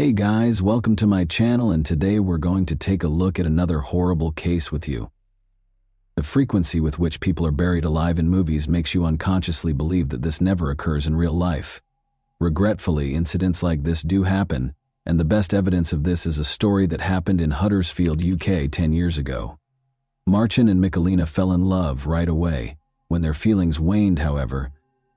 Hey guys, welcome to my channel, and today we're going to take a look at another horrible case with you. The frequency with which people are buried alive in movies makes you unconsciously believe that this never occurs in real life. Regretfully, incidents like this do happen, and the best evidence of this is a story that happened in Huddersfield, UK 10 years ago. Marcin and Michalina fell in love right away. When their feelings waned, however,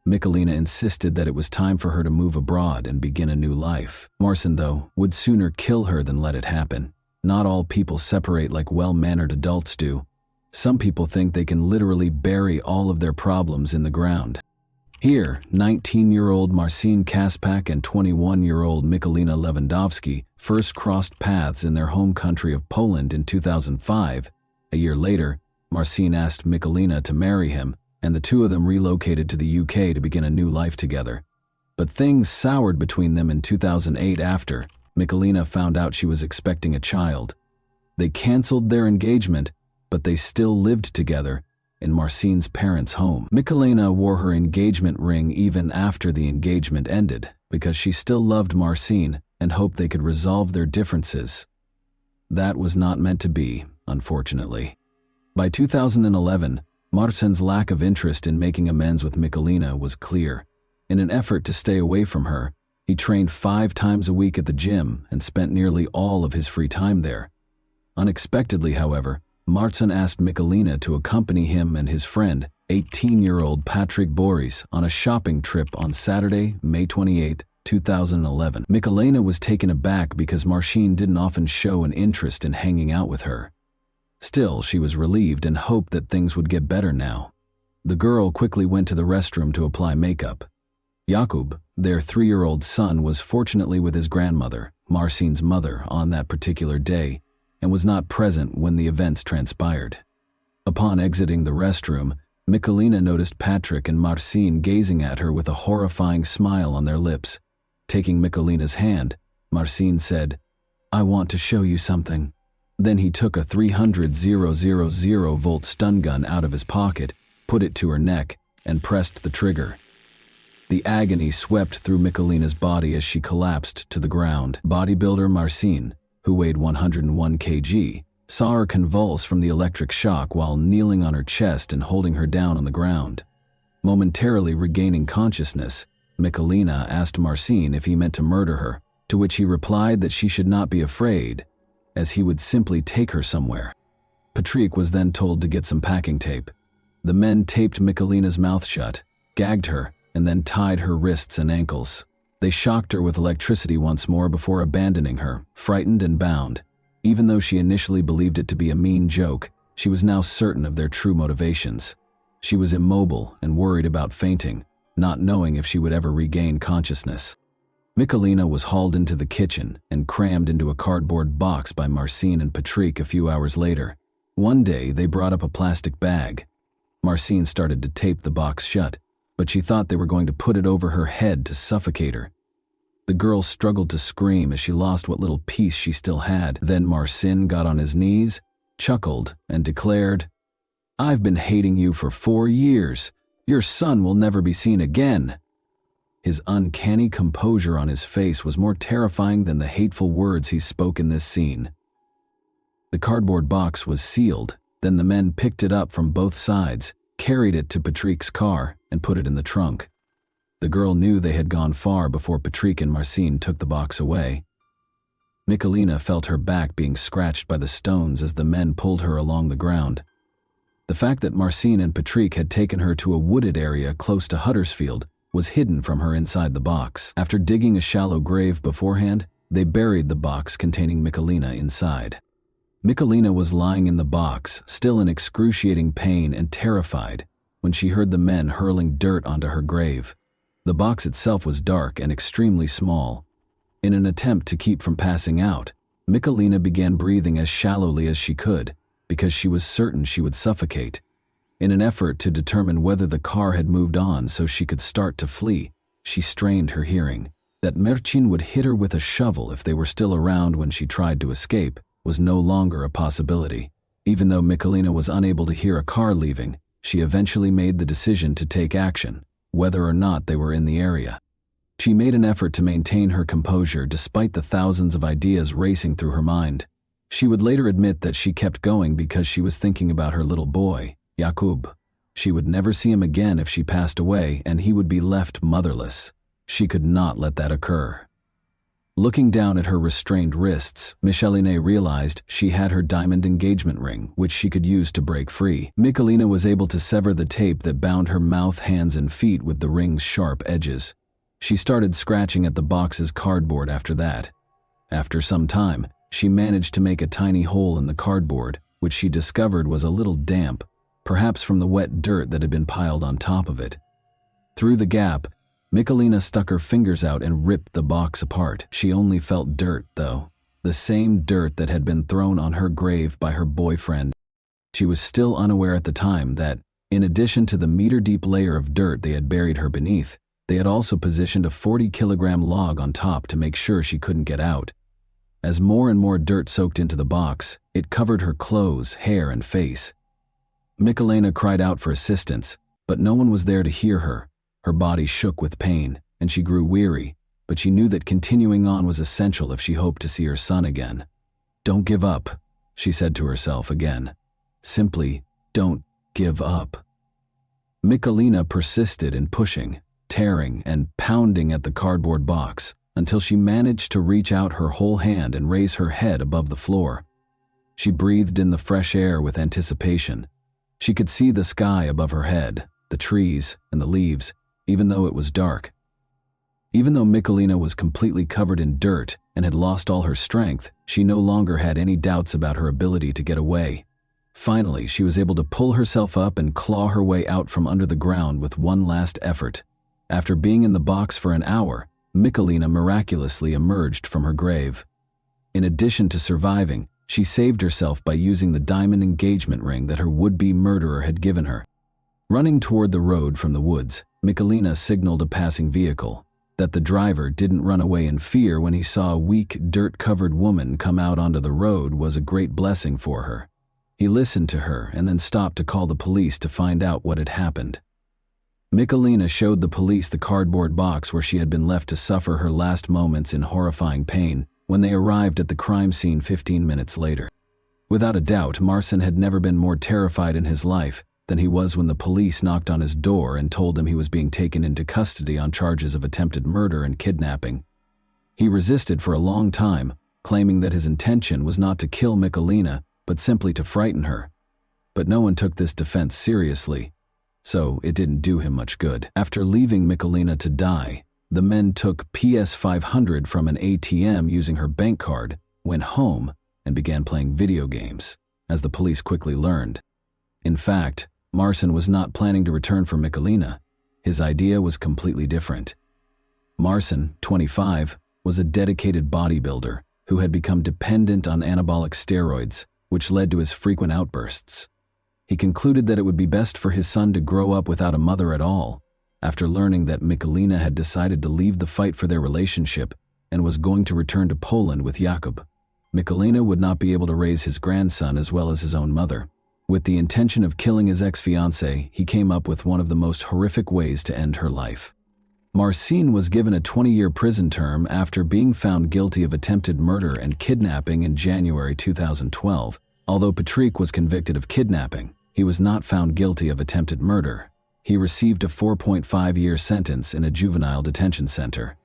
Michalina insisted that it was time for her to move abroad and begin a new life. Marcin, though, would sooner kill her than let it happen. Not all people separate like well-mannered adults do. Some people think they can literally bury all of their problems in the ground. Here, 19-year-old Marcin Kaspak and 21-year-old Michalina Lewandowski first crossed paths in their home country of Poland in 2005. A year later, Marcin asked Michalina to marry him, and the two of them relocated to the UK to begin a new life together. But things soured between them in 2008 after Michalina found out she was expecting a child. They canceled their engagement, but they still lived together in Marcin's parents' home. Michalina wore her engagement ring even after the engagement ended because she still loved Marcin and hoped they could resolve their differences. That was not meant to be, unfortunately. By 2011, Marcin's lack of interest in making amends with Michalina was clear. In an effort to stay away from her, he trained 5 times a week at the gym and spent nearly all of his free time there. Unexpectedly, however, Marcin asked Michalina to accompany him and his friend, 18-year-old Patrick Boris, on a shopping trip on Saturday, May 28, 2011. Michalina was taken aback because Marcin didn't often show an interest in hanging out with her. Still, she was relieved and hoped that things would get better now. The girl quickly went to the restroom to apply makeup. Jakub, their 3-year-old son, was fortunately with his grandmother, Marcin's mother, on that particular day, and was not present when the events transpired. Upon exiting the restroom, Michalina noticed Patrick and Marcin gazing at her with a horrifying smile on their lips. Taking Michalina's hand, Marcin said, "I want to show you something." Then he took a 300,000-volt stun gun out of his pocket, put it to her neck, and pressed the trigger. The agony swept through Michalina's body as she collapsed to the ground. Bodybuilder Marcin, who weighed 101 kg, saw her convulse from the electric shock while kneeling on her chest and holding her down on the ground. Momentarily regaining consciousness, Michalina asked Marcin if he meant to murder her, to which he replied that she should not be afraid, as he would simply take her somewhere. Patrick was then told to get some packing tape. The men taped Michalina's mouth shut, gagged her, and then tied her wrists and ankles. They shocked her with electricity once more before abandoning her, frightened and bound. Even though she initially believed it to be a mean joke, she was now certain of their true motivations. She was immobile and worried about fainting, not knowing if she would ever regain consciousness. Michalina was hauled into the kitchen and crammed into a cardboard box by Marcin and Patrick a few hours later. One day, they brought up a plastic bag. Marcin started to tape the box shut, but she thought they were going to put it over her head to suffocate her. The girl struggled to scream as she lost what little peace she still had. Then Marcin got on his knees, chuckled, and declared, "I've been hating you for 4 years. Your son will never be seen again." His uncanny composure on his face was more terrifying than the hateful words he spoke in this scene. The cardboard box was sealed. Then the men picked it up from both sides, carried it to Patrick's car, and put it in the trunk. The girl knew they had gone far before Patrick and Marcin took the box away. Michalina felt her back being scratched by the stones as the men pulled her along the ground. The fact that Marcin and Patrick had taken her to a wooded area close to Huddersfield was hidden from her inside the box. After digging a shallow grave beforehand, they buried the box containing Michalina inside. Michalina was lying in the box, still in excruciating pain and terrified, when she heard the men hurling dirt onto her grave. The box itself was dark and extremely small. In an attempt to keep from passing out, Michalina began breathing as shallowly as she could, because she was certain she would suffocate. In an effort to determine whether the car had moved on so she could start to flee, she strained her hearing. That Marcin would hit her with a shovel if they were still around when she tried to escape was no longer a possibility. Even though Michalina was unable to hear a car leaving, she eventually made the decision to take action, whether or not they were in the area. She made an effort to maintain her composure despite the thousands of ideas racing through her mind. She would later admit that she kept going because she was thinking about her little boy, Jakub. She would never see him again if she passed away, and he would be left motherless. She could not let that occur. Looking down at her restrained wrists, Micheline realized she had her diamond engagement ring, which she could use to break free. Michalina was able to sever the tape that bound her mouth, hands, and feet with the ring's sharp edges. She started scratching at the box's cardboard after that. After some time, she managed to make a tiny hole in the cardboard, which she discovered was a little damp, perhaps from the wet dirt that had been piled on top of it. Through the gap, Michalina stuck her fingers out and ripped the box apart. She only felt dirt, though, the same dirt that had been thrown on her grave by her boyfriend. She was still unaware at the time that, in addition to the meter-deep layer of dirt they had buried her beneath, they had also positioned a 40-kilogram log on top to make sure she couldn't get out. As more and more dirt soaked into the box, it covered her clothes, hair, and face. Michalina cried out for assistance, but no one was there to hear her. Her body shook with pain, and she grew weary, but she knew that continuing on was essential if she hoped to see her son again. "Don't give up," she said to herself again. Simply, don't give up. Michalina persisted in pushing, tearing, and pounding at the cardboard box until she managed to reach out her whole hand and raise her head above the floor. She breathed in the fresh air with anticipation. She could see the sky above her head, the trees, and the leaves, even though it was dark. Even though Michalina was completely covered in dirt and had lost all her strength, she no longer had any doubts about her ability to get away. Finally, she was able to pull herself up and claw her way out from under the ground with one last effort. After being in the box for an hour, Michalina miraculously emerged from her grave. In addition to surviving, she saved herself by using the diamond engagement ring that her would-be murderer had given her. Running toward the road from the woods, Michalina signaled a passing vehicle. That the driver didn't run away in fear when he saw a weak, dirt-covered woman come out onto the road was a great blessing for her. He listened to her and then stopped to call the police to find out what had happened. Michalina showed the police the cardboard box where she had been left to suffer her last moments in horrifying pain when they arrived at the crime scene 15 minutes later. Without a doubt, Marcin had never been more terrified in his life than he was when the police knocked on his door and told him he was being taken into custody on charges of attempted murder and kidnapping. He resisted for a long time, claiming that his intention was not to kill Michalina, but simply to frighten her. But no one took this defense seriously, so it didn't do him much good. After leaving Michalina to die, the men took PS500 from an ATM using her bank card, went home, and began playing video games, as the police quickly learned. In fact, Marcin was not planning to return for Michalina. His idea was completely different. Marcin, 25, was a dedicated bodybuilder who had become dependent on anabolic steroids, which led to his frequent outbursts. He concluded that it would be best for his son to grow up without a mother at all, after learning that Michalina had decided to leave the fight for their relationship and was going to return to Poland with Jakub. Michalina would not be able to raise his grandson as well as his own mother. With the intention of killing his ex-fiancée, he came up with one of the most horrific ways to end her life. Marcin was given a 20-year prison term after being found guilty of attempted murder and kidnapping in January 2012. Although Patrick was convicted of kidnapping, he was not found guilty of attempted murder. He received a 4.5-year sentence in a juvenile detention center.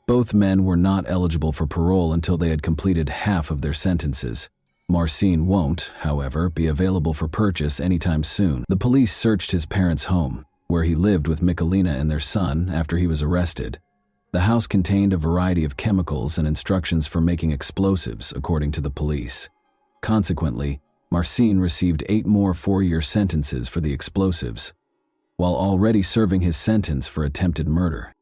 Both men were not eligible for parole until they had completed half of their sentences. Marcin won't, however, be available for purchase anytime soon. The police searched his parents' home, where he lived with Michalina and their son after he was arrested. The house contained a variety of chemicals and instructions for making explosives, according to the police. Consequently, Marcin received 8 more 4-year sentences for the explosives, while already serving his sentence for attempted murder.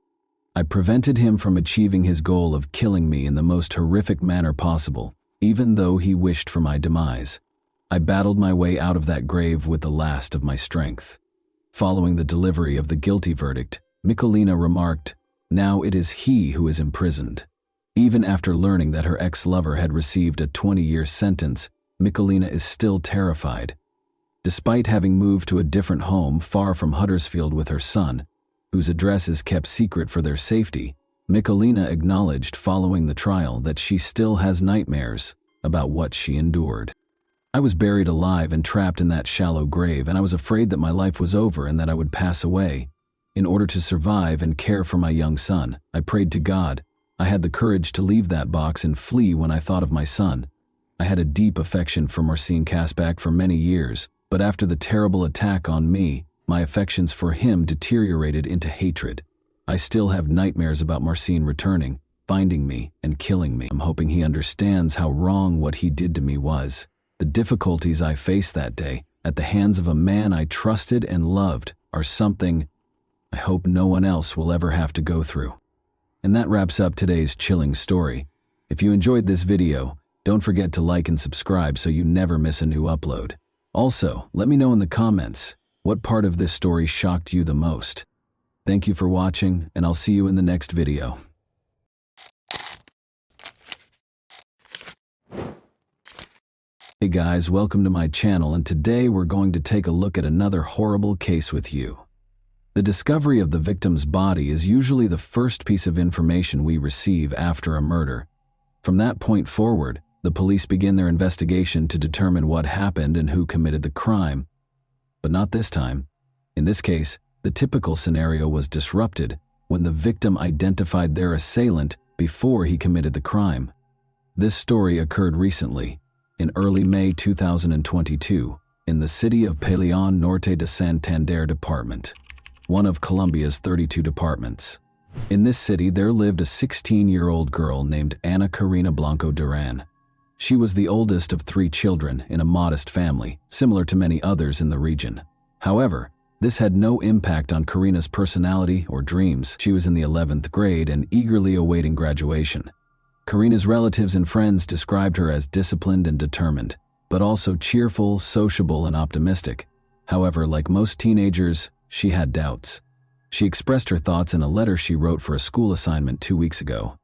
I prevented him from achieving his goal of killing me in the most horrific manner possible, even though he wished for my demise. I battled my way out of that grave with the last of my strength. Following the delivery of the guilty verdict, Michalina remarked, "Now it is he who is imprisoned." Even after learning that her ex-lover had received a 20-year sentence, Michalina is still terrified. Despite having moved to a different home far from Huddersfield with her son, whose address is kept secret for their safety, Michalina acknowledged following the trial that she still has nightmares about what she endured. I was buried alive and trapped in that shallow grave, and I was afraid that my life was over and that I would pass away. In order to survive and care for my young son, I prayed to God. I had the courage to leave that box and flee when I thought of my son. I had a deep affection for Marcin Kasbak for many years, but after the terrible attack on me, my affections for him deteriorated into hatred. I still have nightmares about Marcin returning, finding me, and killing me. I'm hoping he understands how wrong what he did to me was. The difficulties I faced that day, at the hands of a man I trusted and loved, are something I hope no one else will ever have to go through. And that wraps up today's chilling story. If you enjoyed this video, don't forget to like and subscribe so you never miss a new upload. Also, let me know in the comments what part of this story shocked you the most. Thank you for watching, and I'll see you in the next video. Hey guys, welcome to my channel, and today we're going to take a look at another horrible case with you. The discovery of the victim's body is usually the first piece of information we receive after a murder. From that point forward, the police begin their investigation to determine what happened and who committed the crime. But not this time. In this case, the typical scenario was disrupted when the victim identified their assailant before he committed the crime. This story occurred recently, in early May 2022, in the city of Peleon Norte de Santander department, one of Colombia's 32 departments. In this city, there lived a 16-year-old girl named Ana Karina Blanco Duran. She was the oldest of 3 children in a modest family, similar to many others in the region. However, this had no impact on Karina's personality or dreams. She was in the 11th grade and eagerly awaiting graduation. Karina's relatives and friends described her as disciplined and determined, but also cheerful, sociable, and optimistic. However, like most teenagers, she had doubts. She expressed her thoughts in a letter she wrote for a school assignment 2 weeks ago.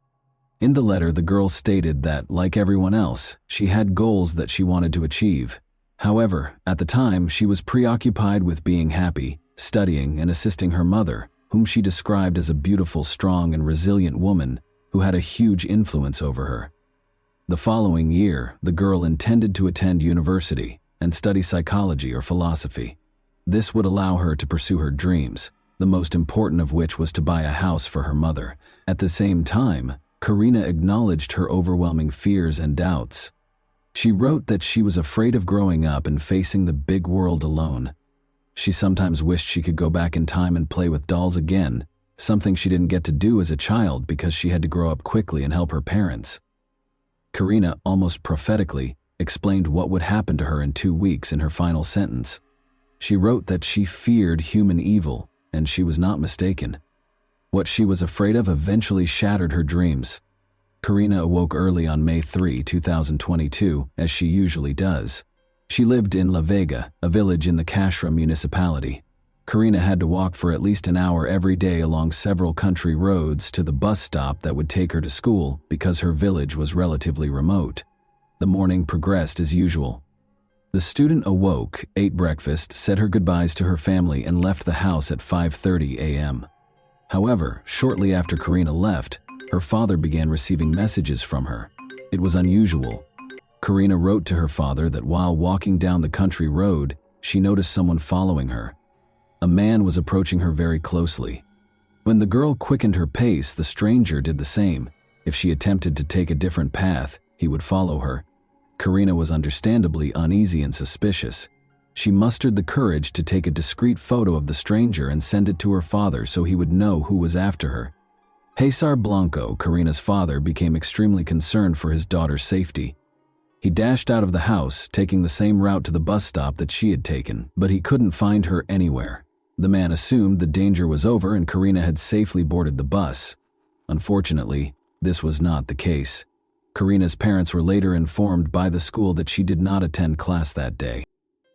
In the letter, the girl stated that, like everyone else, she had goals that she wanted to achieve. However, at the time, she was preoccupied with being happy, studying, and assisting her mother, whom she described as a beautiful, strong, and resilient woman who had a huge influence over her. The following year, the girl intended to attend university and study psychology or philosophy. This would allow her to pursue her dreams, the most important of which was to buy a house for her mother. At the same time, Karina acknowledged her overwhelming fears and doubts. She wrote that she was afraid of growing up and facing the big world alone. She sometimes wished she could go back in time and play with dolls again, something she didn't get to do as a child because she had to grow up quickly and help her parents. Karina, almost prophetically, explained what would happen to her in 2 weeks in her final sentence. She wrote that she feared human evil, and she was not mistaken. What she was afraid of eventually shattered her dreams. Karina awoke early on May 3, 2022, as she usually does. She lived in La Vega, a village in the Cashra municipality. Karina had to walk for at least an hour every day along several country roads to the bus stop that would take her to school because her village was relatively remote. The morning progressed as usual. The student awoke, ate breakfast, said her goodbyes to her family, and left the house at 5:30 a.m. However, shortly after Karina left, her father began receiving messages from her. It was unusual. Karina wrote to her father that while walking down the country road, she noticed someone following her. A man was approaching her very closely. When the girl quickened her pace, the stranger did the same. If she attempted to take a different path, he would follow her. Karina was understandably uneasy and suspicious. She mustered the courage to take a discreet photo of the stranger and send it to her father so he would know who was after her. Cesar Blanco, Karina's father, became extremely concerned for his daughter's safety. He dashed out of the house, taking the same route to the bus stop that she had taken, but he couldn't find her anywhere. The man assumed the danger was over and Karina had safely boarded the bus. Unfortunately, this was not the case. Karina's parents were later informed by the school that she did not attend class that day.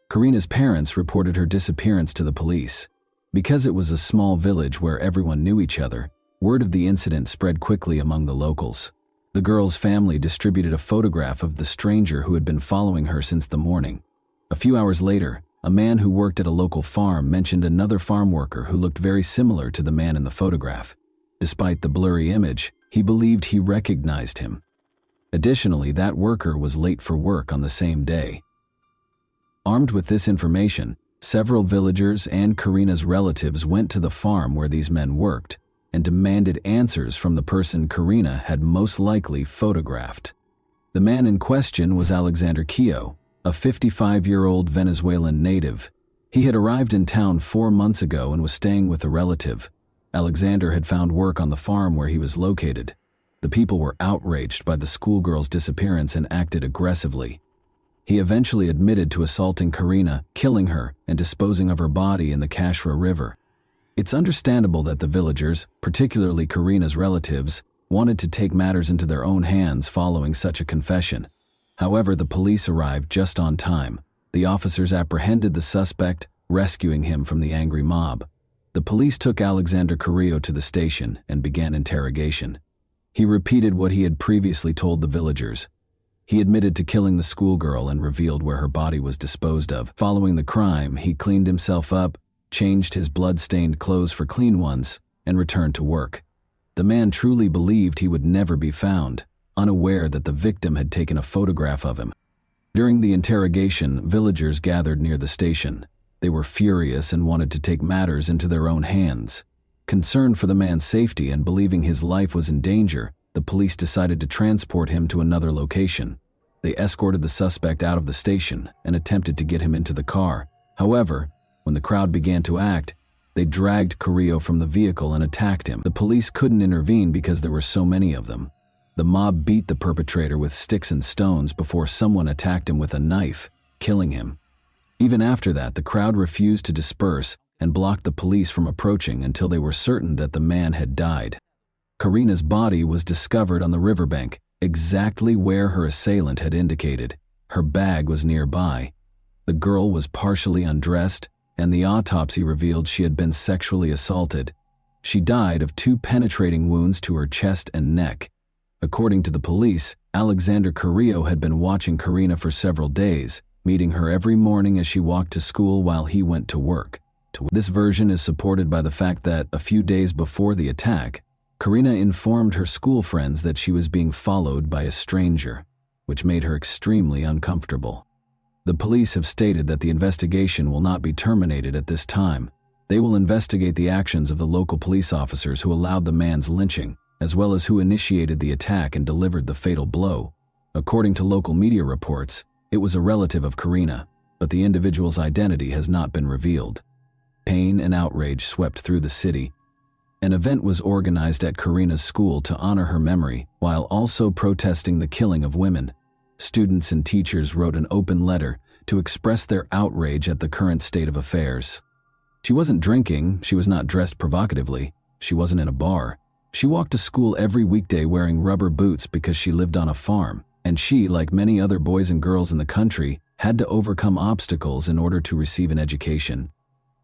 Karina's parents reported her disappearance to the police. Because it was a small village where everyone knew each other, word of the incident spread quickly among the locals. The girl's family distributed a photograph of the stranger who had been following her since the morning. A few hours later, a man who worked at a local farm mentioned another farm worker who looked very similar to the man in the photograph. Despite the blurry image, he believed he recognized him. Additionally, that worker was late for work on the same day. Armed with this information, several villagers and Karina's relatives went to the farm where these men worked and demanded answers from the person Karina had most likely photographed. The man in question was Alexander Keogh, a 55-year-old Venezuelan native. He had arrived in town 4 months ago and was staying with a relative. Alexander had found work on the farm where he was located. The people were outraged by the schoolgirl's disappearance and acted aggressively. He eventually admitted to assaulting Karina, killing her, and disposing of her body in the Kashra River. It's understandable that the villagers, particularly Karina's relatives, wanted to take matters into their own hands following such a confession. However, the police arrived just on time. The officers apprehended the suspect, rescuing him from the angry mob. The police took Alexander Carrillo to the station and began interrogation. He repeated what he had previously told the villagers. He admitted to killing the schoolgirl and revealed where her body was disposed of. Following the crime, he cleaned himself up, changed his blood-stained clothes for clean ones, and returned to work. The man truly believed he would never be found, unaware that the victim had taken a photograph of him. During the interrogation, villagers gathered near the station. They were furious and wanted to take matters into their own hands. Concerned for the man's safety and believing his life was in danger, the police decided to transport him to another location. They escorted the suspect out of the station and attempted to get him into the car. However, when the crowd began to act, they dragged Carrillo from the vehicle and attacked him. The police couldn't intervene because there were so many of them. The mob beat the perpetrator with sticks and stones before someone attacked him with a knife, killing him. Even after that, the crowd refused to disperse and blocked the police from approaching until they were certain that the man had died. Karina's body was discovered on the riverbank, exactly where her assailant had indicated. Her bag was nearby. The girl was partially undressed, and the autopsy revealed she had been sexually assaulted. She died of 2 penetrating wounds to her chest and neck. According to the police, Alexander Carrillo had been watching Karina for several days, meeting her every morning as she walked to school while he went to work. This version is supported by the fact that, a few days before the attack, Karina informed her school friends that she was being followed by a stranger, which made her extremely uncomfortable. The police have stated that the investigation will not be terminated at this time. They will investigate the actions of the local police officers who allowed the man's lynching, as well as who initiated the attack and delivered the fatal blow. According to local media reports, it was a relative of Karina, but the individual's identity has not been revealed. Pain and outrage swept through the city. An event was organized at Karina's school to honor her memory, while also protesting the killing of women. Students and teachers wrote an open letter to express their outrage at the current state of affairs. She wasn't drinking, she was not dressed provocatively, she wasn't in a bar. She walked to school every weekday wearing rubber boots because she lived on a farm, and she, like many other boys and girls in the country, had to overcome obstacles in order to receive an education.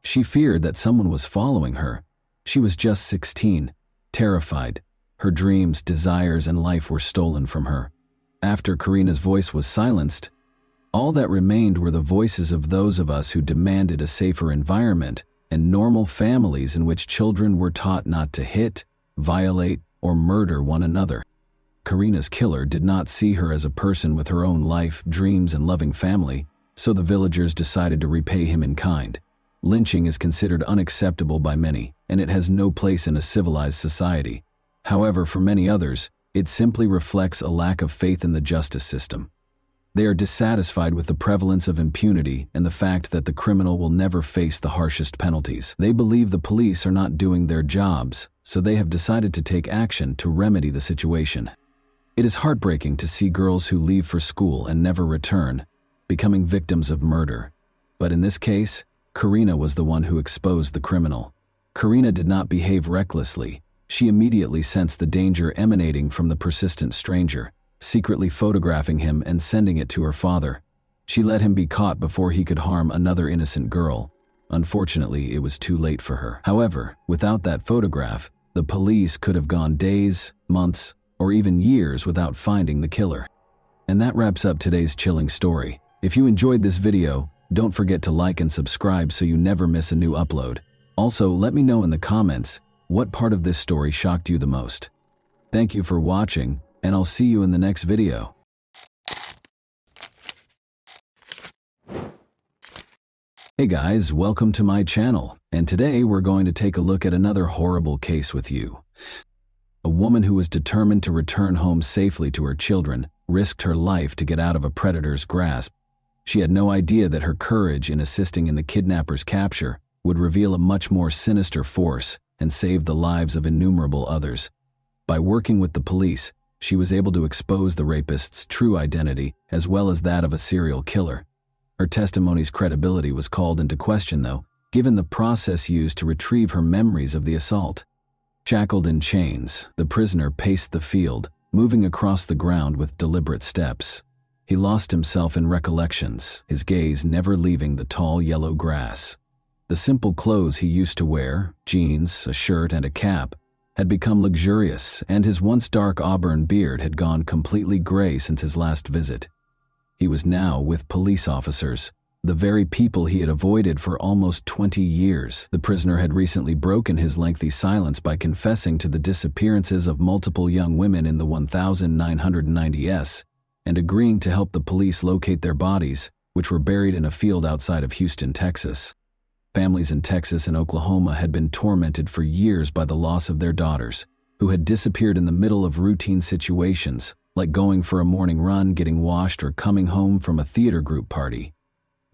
She feared that someone was following her. She was just 16, terrified. Her dreams, desires, and life were stolen from her. After Karina's voice was silenced, all that remained were the voices of those of us who demanded a safer environment and normal families in which children were taught not to hit, violate, or murder one another. Karina's killer did not see her as a person with her own life, dreams, and loving family, so the villagers decided to repay him in kind. Lynching is considered unacceptable by many, and it has no place in a civilized society. However, for many others, it simply reflects a lack of faith in the justice system. They are dissatisfied with the prevalence of impunity and the fact that the criminal will never face the harshest penalties. They believe the police are not doing their jobs, so they have decided to take action to remedy the situation. It is heartbreaking to see girls who leave for school and never return, becoming victims of murder. But in this case, Karina was the one who exposed the criminal. Karina did not behave recklessly. She immediately sensed the danger emanating from the persistent stranger, secretly photographing him and sending it to her father. She let him be caught before he could harm another innocent girl. Unfortunately, it was too late for her. However, without that photograph, the police could have gone days, months, or even years without finding the killer. And that wraps up today's chilling story. If you enjoyed this video, don't forget to like and subscribe so you never miss a new upload. Also, let me know in the comments What part of this story shocked you the most? Thank you for watching, and I'll see you in the next video. Hey guys, welcome to my channel, and today we're going to take a look at another horrible case with you. A woman who was determined to return home safely to her children risked her life to get out of a predator's grasp. She had no idea that her courage in assisting in the kidnapper's capture would reveal a much more sinister force and save the lives of innumerable others. By working with the police, she was able to expose the rapist's true identity as well as that of a serial killer. Her testimony's credibility was called into question, though, given the process used to retrieve her memories of the assault. Shackled in chains, the prisoner paced the field, moving across the ground with deliberate steps. He lost himself in recollections, his gaze never leaving the tall yellow grass. The simple clothes he used to wear, jeans, a shirt, and a cap, had become luxurious, and his once dark auburn beard had gone completely gray since his last visit. He was now with police officers, the very people he had avoided for almost 20 years. The prisoner had recently broken his lengthy silence by confessing to the disappearances of multiple young women in the 1990s and agreeing to help the police locate their bodies, which were buried in a field outside of Houston, Texas. Families in Texas and Oklahoma had been tormented for years by the loss of their daughters, who had disappeared in the middle of routine situations, like going for a morning run, getting washed, or coming home from a theater group party.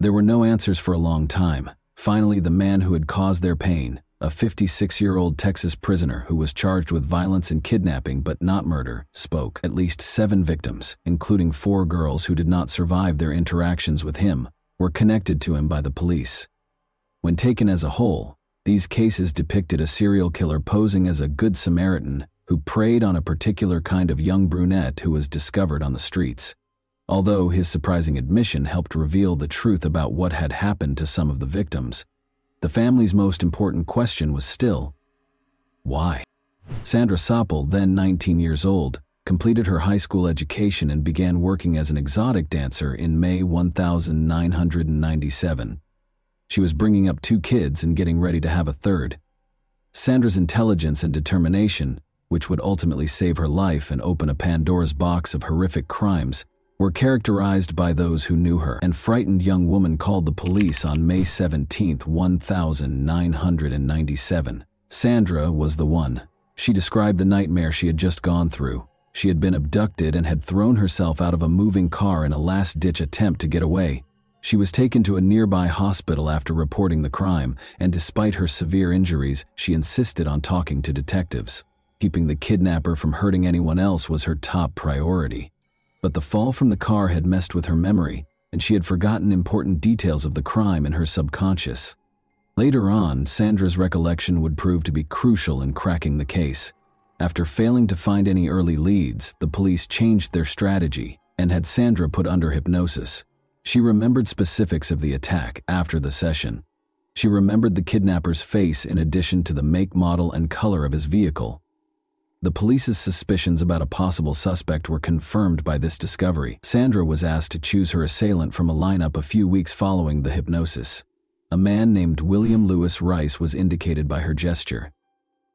There were no answers for a long time. Finally, the man who had caused their pain, a 56-year-old Texas prisoner who was charged with violence and kidnapping but not murder, spoke. At least 7 victims, including 4 girls who did not survive their interactions with him, were connected to him by the police. When taken as a whole, these cases depicted a serial killer posing as a good Samaritan who preyed on a particular kind of young brunette who was discovered on the streets. Although his surprising admission helped reveal the truth about what had happened to some of the victims, the family's most important question was still, why? Sandra Soppel, then 19 years old, completed her high school education and began working as an exotic dancer in May 1997. She was bringing up 2 kids and getting ready to have a third. Sandra's intelligence and determination, which would ultimately save her life and open a Pandora's box of horrific crimes, were characterized by those who knew her. An frightened young woman called the police on May 17, 1997. Sandra was the one. She described the nightmare she had just gone through. She had been abducted and had thrown herself out of a moving car in a last-ditch attempt to get away. She was taken to a nearby hospital after reporting the crime, and despite her severe injuries, she insisted on talking to detectives. Keeping the kidnapper from hurting anyone else was her top priority. But the fall from the car had messed with her memory, and she had forgotten important details of the crime in her subconscious. Later on, Sandra's recollection would prove to be crucial in cracking the case. After failing to find any early leads, the police changed their strategy and had Sandra put under hypnosis. She remembered specifics of the attack after the session. She remembered the kidnapper's face in addition to the make, model, and color of his vehicle. The police's suspicions about a possible suspect were confirmed by this discovery. Sandra was asked to choose her assailant from a lineup a few weeks following the hypnosis. A man named William Lewis Rice was indicated by her gesture.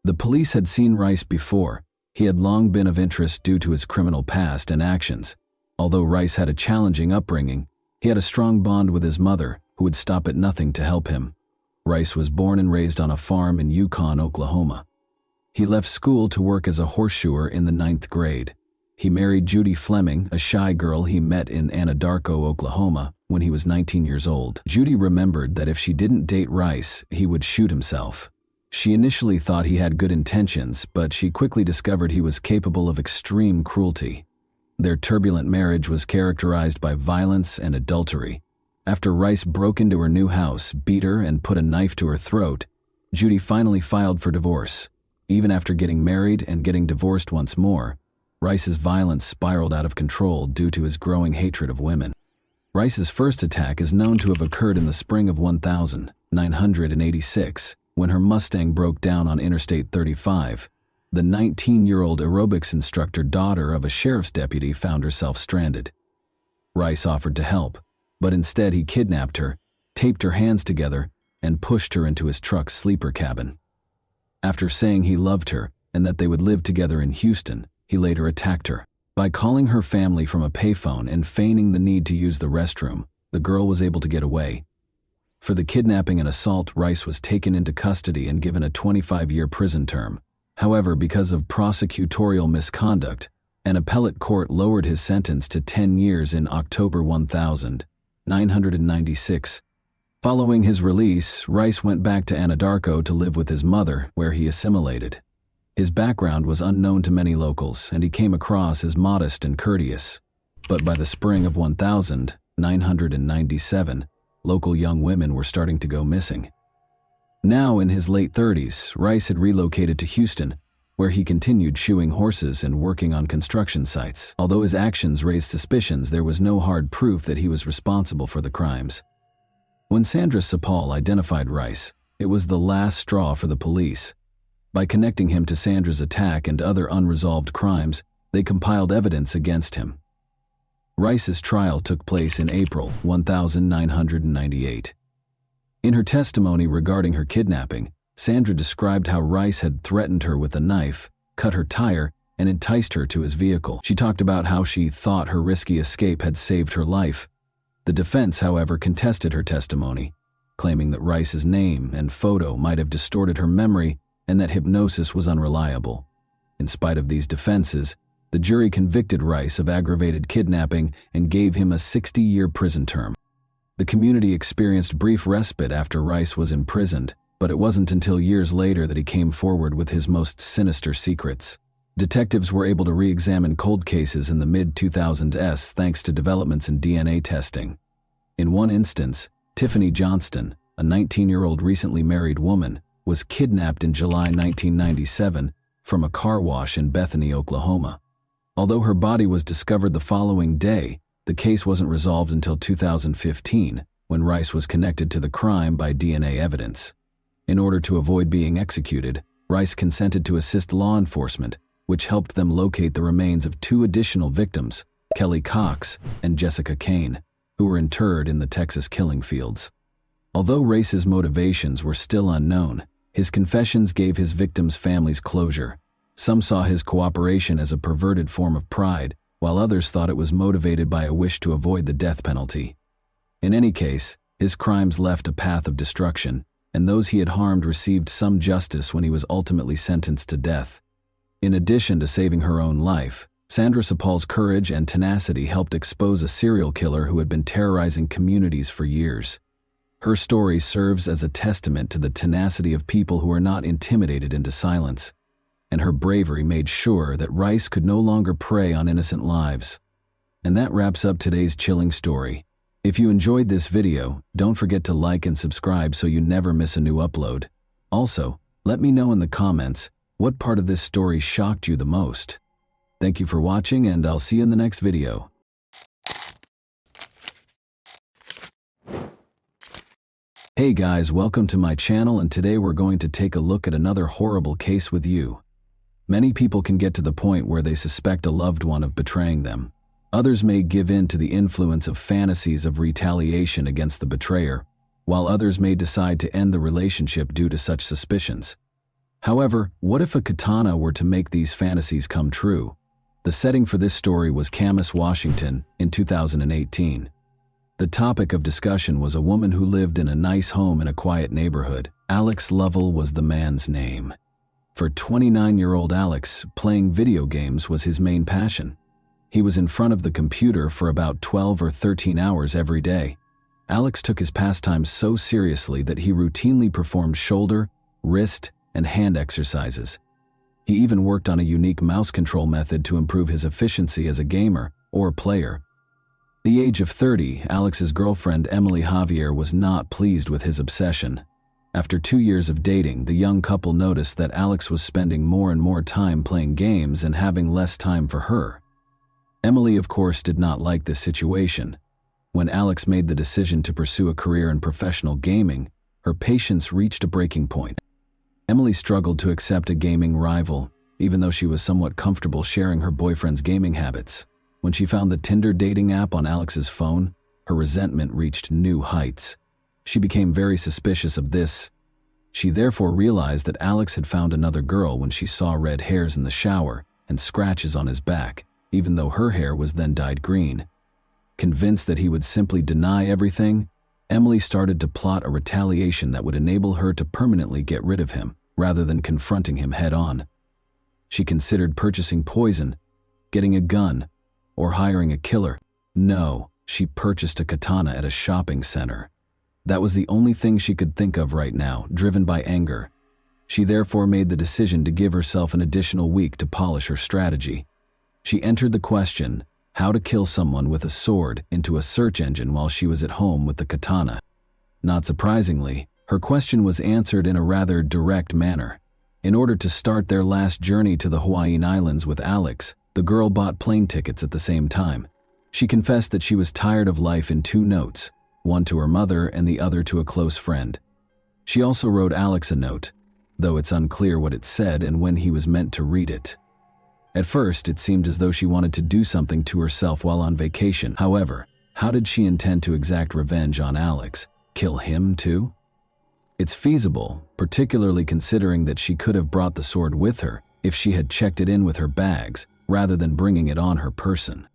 The police had seen Rice before. He had long been of interest due to his criminal past and actions. Although Rice had a challenging upbringing, he had a strong bond with his mother, who would stop at nothing to help him. Rice was born and raised on a farm in Yukon, Oklahoma. He left school to work as a horseshoer in the 9th grade. He married Judy Fleming, a shy girl he met in Anadarko, Oklahoma, when he was 19 years old. Judy remembered that if she didn't date Rice, he would shoot himself. She initially thought he had good intentions, but she quickly discovered he was capable of extreme cruelty. Their turbulent marriage was characterized by violence and adultery. After Rice broke into her new house, beat her, and put a knife to her throat, Judy finally filed for divorce. Even after getting married and getting divorced once more, Rice's violence spiraled out of control due to his growing hatred of women. Rice's first attack is known to have occurred in the spring of 1986, when her Mustang broke down on Interstate 35. The 19-year-old aerobics instructor, daughter of a sheriff's deputy, found herself stranded. Rice offered to help, but instead he kidnapped her, taped her hands together, and pushed her into his truck's sleeper cabin. After saying he loved her and that they would live together in Houston, he later attacked her. By calling her family from a payphone and feigning the need to use the restroom, the girl was able to get away. For the kidnapping and assault, Rice was taken into custody and given a 25-year prison term. However, because of prosecutorial misconduct, an appellate court lowered his sentence to 10 years in October 1996. Following his release, Rice went back to Anadarko to live with his mother, where he assimilated. His background was unknown to many locals, and he came across as modest and courteous. But by the spring of 1997, local young women were starting to go missing. Now in his late 30s, Rice had relocated to Houston, where he continued shoeing horses and working on construction sites. Although his actions raised suspicions, there was no hard proof that he was responsible for the crimes. When Sandra Sapal identified Rice, it was the last straw for the police. By connecting him to Sandra's attack and other unresolved crimes, they compiled evidence against him. Rice's trial took place in April 1998. In her testimony regarding her kidnapping, Sandra described how Rice had threatened her with a knife, cut her tire, and enticed her to his vehicle. She talked about how she thought her risky escape had saved her life. The defense, however, contested her testimony, claiming that Rice's name and photo might have distorted her memory and that hypnosis was unreliable. In spite of these defenses, the jury convicted Rice of aggravated kidnapping and gave him a 60-year prison term. The community experienced brief respite after Rice was imprisoned, but it wasn't until years later that he came forward with his most sinister secrets. Detectives were able to re-examine cold cases in the mid-2000s thanks to developments in DNA testing. In one instance, Tiffany Johnston, a 19-year-old recently married woman, was kidnapped in July 1997 from a car wash in Bethany, Oklahoma. Although her body was discovered the following day, the case wasn't resolved until 2015, when Rice was connected to the crime by DNA evidence. In order to avoid being executed, Rice consented to assist law enforcement, which helped them locate the remains of two additional victims, Kelly Cox and Jessica Kane, who were interred in the Texas killing fields. Although Rice's motivations were still unknown, his confessions gave his victims' families closure. Some saw his cooperation as a perverted form of pride, while others thought it was motivated by a wish to avoid the death penalty. In any case, his crimes left a path of destruction, and those he had harmed received some justice when he was ultimately sentenced to death. In addition to saving her own life, Sandra Sapal's courage and tenacity helped expose a serial killer who had been terrorizing communities for years. Her story serves as a testament to the tenacity of people who are not intimidated into silence, and her bravery made sure that Rice could no longer prey on innocent lives. And that wraps up today's chilling story. If you enjoyed this video, don't forget to like and subscribe so you never miss a new upload. Also, let me know in the comments what part of this story shocked you the most. Thank you for watching, and I'll see you in the next video. Hey guys, welcome to my channel, and today we're going to take a look at another horrible case with you. Many people can get to the point where they suspect a loved one of betraying them. Others may give in to the influence of fantasies of retaliation against the betrayer, while others may decide to end the relationship due to such suspicions. However, what if a katana were to make these fantasies come true? The setting for this story was Camas, Washington, in 2018. The topic of discussion was a woman who lived in a nice home in a quiet neighborhood. Alex Lovell was the man's name. For 29-year-old Alex, playing video games was his main passion. He was in front of the computer for about 12 or 13 hours every day. Alex took his pastime so seriously that he routinely performed shoulder, wrist, and hand exercises. He even worked on a unique mouse control method to improve his efficiency as a gamer or player. At the age of 30, Alex's girlfriend Emily Javier was not pleased with his obsession. After 2 years of dating, the young couple noticed that Alex was spending more and more time playing games and having less time for her. Emily, of course, did not like this situation. When Alex made the decision to pursue a career in professional gaming, her patience reached a breaking point. Emily struggled to accept a gaming rival, even though she was somewhat comfortable sharing her boyfriend's gaming habits. When she found the Tinder dating app on Alex's phone, her resentment reached new heights. She became very suspicious of this. She therefore realized that Alex had found another girl when she saw red hairs in the shower and scratches on his back, even though her hair was then dyed green. Convinced that he would simply deny everything, Emily started to plot a retaliation that would enable her to permanently get rid of him, rather than confronting him head-on. She considered purchasing poison, getting a gun, or hiring a killer. No, she purchased a katana at a shopping center. That was the only thing she could think of right now, driven by anger. She therefore made the decision to give herself an additional week to polish her strategy. She entered the question, how to kill someone with a sword, into a search engine while she was at home with the katana. Not surprisingly, her question was answered in a rather direct manner. In order to start their last journey to the Hawaiian Islands with Alex, the girl bought plane tickets at the same time. She confessed that she was tired of life in 2 notes, one to her mother and the other to a close friend. She also wrote Alex a note, though it's unclear what it said and when he was meant to read it. At first, it seemed as though she wanted to do something to herself while on vacation. However, how did she intend to exact revenge on Alex? Kill him too? It's feasible, particularly considering that she could have brought the sword with her if she had checked it in with her bags, rather than bringing it on her person.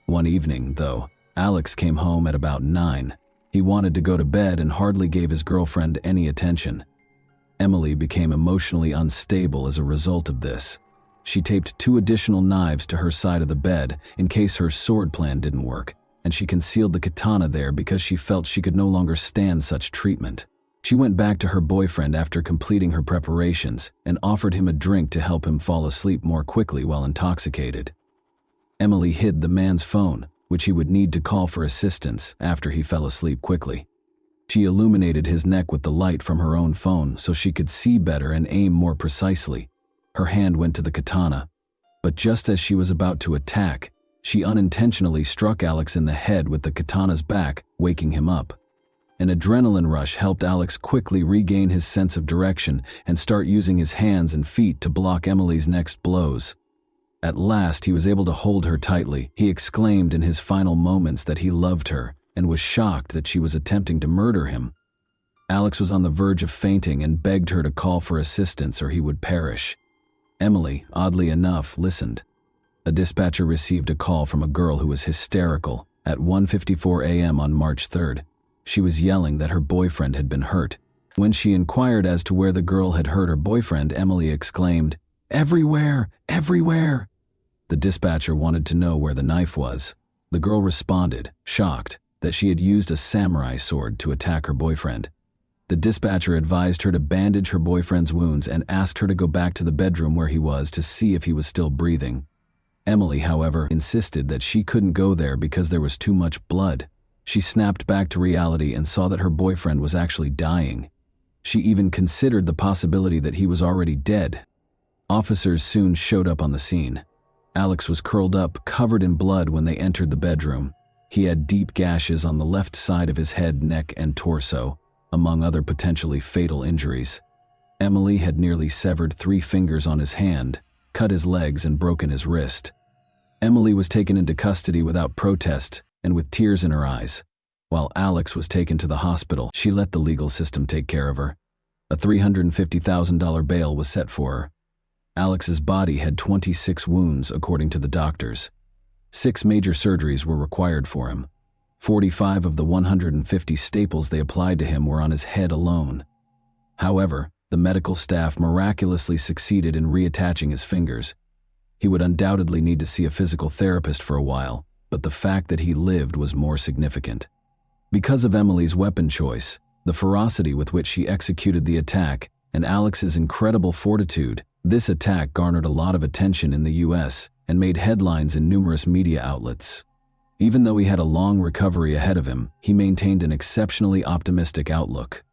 One evening, though, Alex came home at about 9. He wanted to go to bed and hardly gave his girlfriend any attention. Emily became emotionally unstable as a result of this. She taped 2 additional knives to her side of the bed in case her sword plan didn't work, and she concealed the katana there because she felt she could no longer stand such treatment. She went back to her boyfriend after completing her preparations and offered him a drink to help him fall asleep more quickly while intoxicated. Emily hid the man's phone, which he would need to call for assistance after he fell asleep quickly. She illuminated his neck with the light from her own phone so she could see better and aim more precisely. Her hand went to the katana, but just as she was about to attack, she unintentionally struck Alex in the head with the katana's back, waking him up. An adrenaline rush helped Alex quickly regain his sense of direction and start using his hands and feet to block Emily's next blows. At last, he was able to hold her tightly. He exclaimed in his final moments that he loved her and was shocked that she was attempting to murder him. Alex was on the verge of fainting and begged her to call for assistance or he would perish. Emily, oddly enough, listened. A dispatcher received a call from a girl who was hysterical at 1:54 a.m. on March 3rd. She was yelling that her boyfriend had been hurt. When she inquired as to where the girl had hurt her boyfriend, Emily exclaimed, "Everywhere! Everywhere!" The dispatcher wanted to know where the knife was. The girl responded, shocked, that she had used a samurai sword to attack her boyfriend. The dispatcher advised her to bandage her boyfriend's wounds and asked her to go back to the bedroom where he was to see if he was still breathing. Emily, however, insisted that she couldn't go there because there was too much blood. She snapped back to reality and saw that her boyfriend was actually dying. She even considered the possibility that he was already dead. Officers soon showed up on the scene. Alex was curled up, covered in blood when they entered the bedroom. He had deep gashes on the left side of his head, neck, and torso, among other potentially fatal injuries. Emily had nearly severed 3 fingers on his hand, cut his legs, and broken his wrist. Emily was taken into custody without protest and with tears in her eyes. While Alex was taken to the hospital, she let the legal system take care of her. A $350,000 bail was set for her. Alex's body had 26 wounds, according to the doctors. 6 major surgeries were required for him. 45 of the 150 staples they applied to him were on his head alone. However, the medical staff miraculously succeeded in reattaching his fingers. He would undoubtedly need to see a physical therapist for a while, but the fact that he lived was more significant. Because of Emily's weapon choice, the ferocity with which she executed the attack, and Alex's incredible fortitude, this attack garnered a lot of attention in the US and made headlines in numerous media outlets. Even though he had a long recovery ahead of him, he maintained an exceptionally optimistic outlook.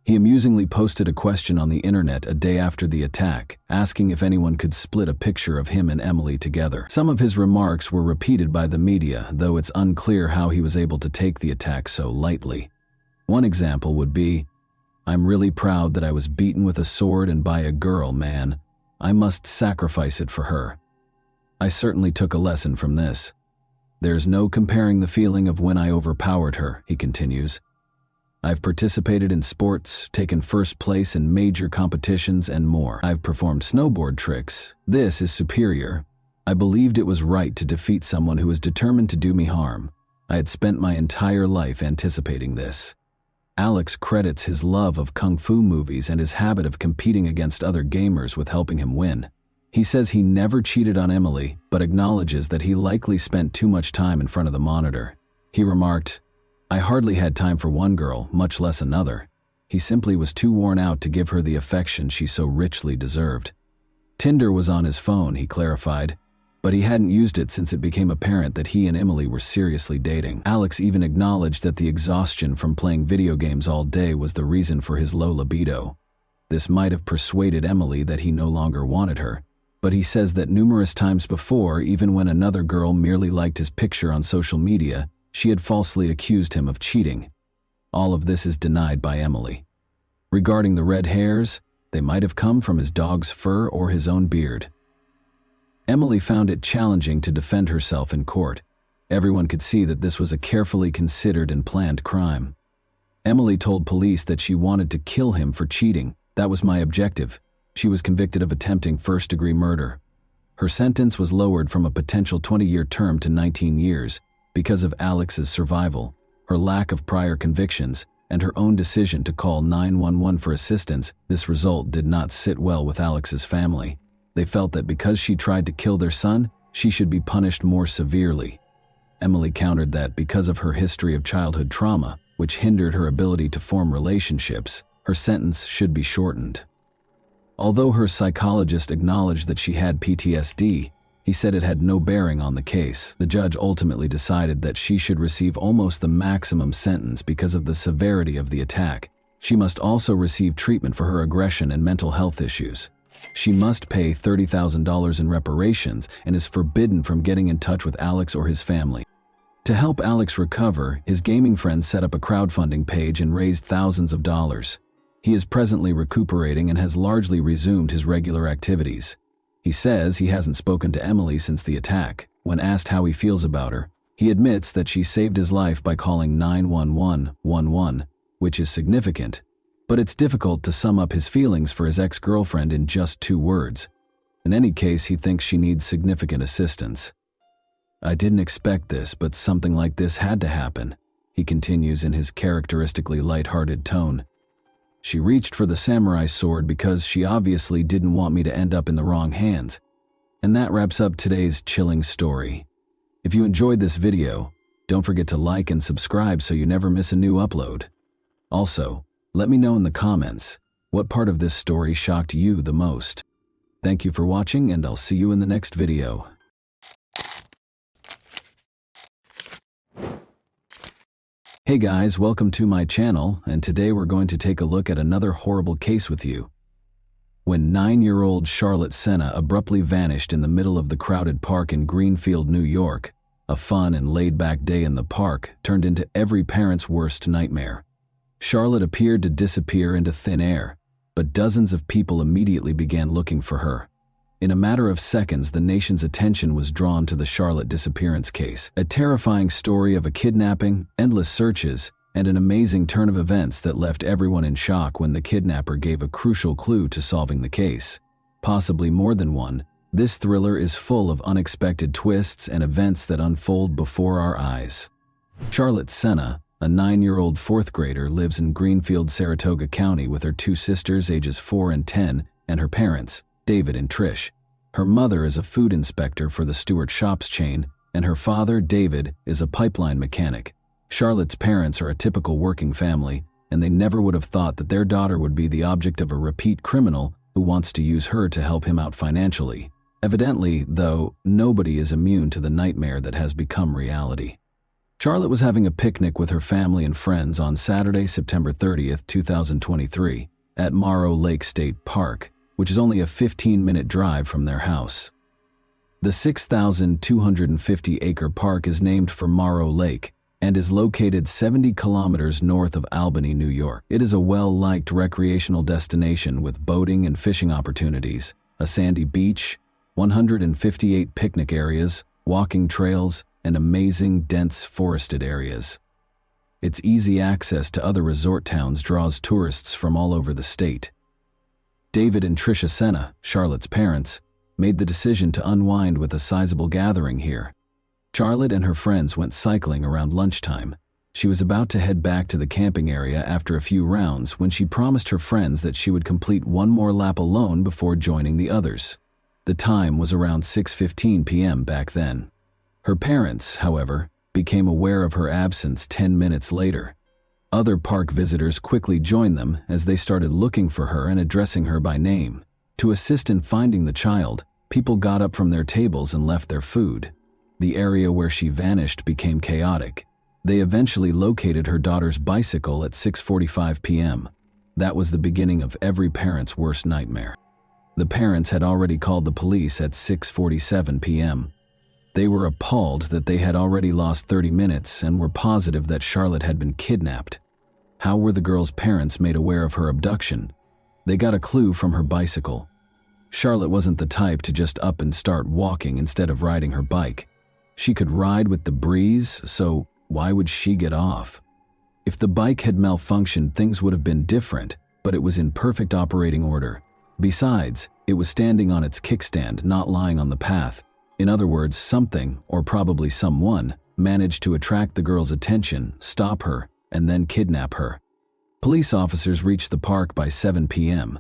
He amusingly posted a question on the internet a day after the attack, asking if anyone could split a picture of him and Emily together. Some of his remarks were repeated by the media, though it's unclear how he was able to take the attack so lightly. One example would be, "I'm really proud that I was beaten with a sword and by a girl, man. I must sacrifice it for her. I certainly took a lesson from this. There's no comparing the feeling of when I overpowered her," he continues. I've participated in sports, taken first place in major competitions, and more. I've performed snowboard tricks. This is superior. I believed it was right to defeat someone who was determined to do me harm. I had spent my entire life anticipating this. Alex credits his love of kung fu movies and his habit of competing against other gamers with helping him win. He says he never cheated on Emily, but acknowledges that he likely spent too much time in front of the monitor. He remarked, "I hardly had time for one girl, much less another." He simply was too worn out to give her the affection she so richly deserved. Tinder was on his phone, he clarified, but he hadn't used it since it became apparent that he and Emily were seriously dating. Alex even acknowledged that the exhaustion from playing video games all day was the reason for his low libido. This might have persuaded Emily that he no longer wanted her, but he says that numerous times before, even when another girl merely liked his picture on social media, she had falsely accused him of cheating. All of this is denied by Emily. Regarding the red hairs, they might have come from his dog's fur or his own beard. Emily found it challenging to defend herself in court. Everyone could see that this was a carefully considered and planned crime. Emily told police that she wanted to kill him for cheating. "That was my objective." She was convicted of attempting first-degree murder. Her sentence was lowered from a potential 20-year term to 19 years because of Alex's survival, her lack of prior convictions, and her own decision to call 911 for assistance. This result did not sit well with Alex's family. They felt that because she tried to kill their son, she should be punished more severely. Emily countered that because of her history of childhood trauma, which hindered her ability to form relationships, her sentence should be shortened. Although her psychologist acknowledged that she had PTSD, he said it had no bearing on the case. The judge ultimately decided that she should receive almost the maximum sentence because of the severity of the attack. She must also receive treatment for her aggression and mental health issues. She must pay $30,000 in reparations and is forbidden from getting in touch with Alex or his family. To help Alex recover, his gaming friends set up a crowdfunding page and raised thousands of dollars. He is presently recuperating and has largely resumed his regular activities. He says he hasn't spoken to Emily since the attack. When asked how he feels about her, he admits that she saved his life by calling 911, which is significant, but it's difficult to sum up his feelings for his ex-girlfriend in just 2 words. In any case, he thinks she needs significant assistance. "I didn't expect this, but something like this had to happen," he continues in his characteristically lighthearted tone. "She reached for the samurai sword because she obviously didn't want me to end up in the wrong hands." And that wraps up today's chilling story. If you enjoyed this video, don't forget to like and subscribe so you never miss a new upload. Also, let me know in the comments what part of this story shocked you the most. Thank you for watching, and I'll see you in the next video. Hey guys, welcome to my channel, and today we're going to take a look at another horrible case with you. When 9-year-old Charlotte Senna abruptly vanished in the middle of the crowded park in Greenfield, New York, a fun and laid-back day in the park turned into every parent's worst nightmare. Charlotte appeared to disappear into thin air, but dozens of people immediately began looking for her. In a matter of seconds, the nation's attention was drawn to the Charlotte disappearance case, a terrifying story of a kidnapping, endless searches, and an amazing turn of events that left everyone in shock when the kidnapper gave a crucial clue to solving the case. Possibly more than one, this thriller is full of unexpected twists and events that unfold before our eyes. Charlotte Senna, a 9-year-old 4th grader, lives in Greenfield, Saratoga County with her 2 sisters ages 4 and 10 and her parents, David and Trish. Her mother is a food inspector for the Stewart Shops chain, and her father, David, is a pipeline mechanic. Charlotte's parents are a typical working family, and they never would have thought that their daughter would be the object of a repeat criminal who wants to use her to help him out financially. Evidently, though, nobody is immune to the nightmare that has become reality. Charlotte was having a picnic with her family and friends on Saturday, September 30th, 2023, at Morrow Lake State Park, which is only a 15-minute drive from their house. The 6,250-acre park is named for Morrow Lake and is located 70 kilometers north of Albany, New York. It is a well-liked recreational destination with boating and fishing opportunities, a sandy beach, 158 picnic areas, walking trails, and amazing dense forested areas. Its easy access to other resort towns draws tourists from all over the state. David and Tricia Senna, Charlotte's parents, made the decision to unwind with a sizable gathering here. Charlotte and her friends went cycling around lunchtime. She was about to head back to the camping area after a few rounds when she promised her friends that she would complete one more lap alone before joining the others. The time was around 6:15 p.m. back then. Her parents, however, became aware of her absence 10 minutes later. Other park visitors quickly joined them as they started looking for her and addressing her by name. To assist in finding the child, people got up from their tables and left their food. The area where she vanished became chaotic. They eventually located her daughter's bicycle at 6:45 p.m. That was the beginning of every parent's worst nightmare. The parents had already called the police at 6:47 p.m. They were appalled that they had already lost 30 minutes and were positive that Charlotte had been kidnapped. How were the girl's parents made aware of her abduction? They got a clue from her bicycle. Charlotte wasn't the type to just up and start walking instead of riding her bike. She could ride with the breeze, so why would she get off? If the bike had malfunctioned, things would have been different, but it was in perfect operating order. Besides, it was standing on its kickstand, not lying on the path. In other words, something, or probably someone, managed to attract the girl's attention, stop her, and then kidnap her. Police officers reached the park by 7 p.m.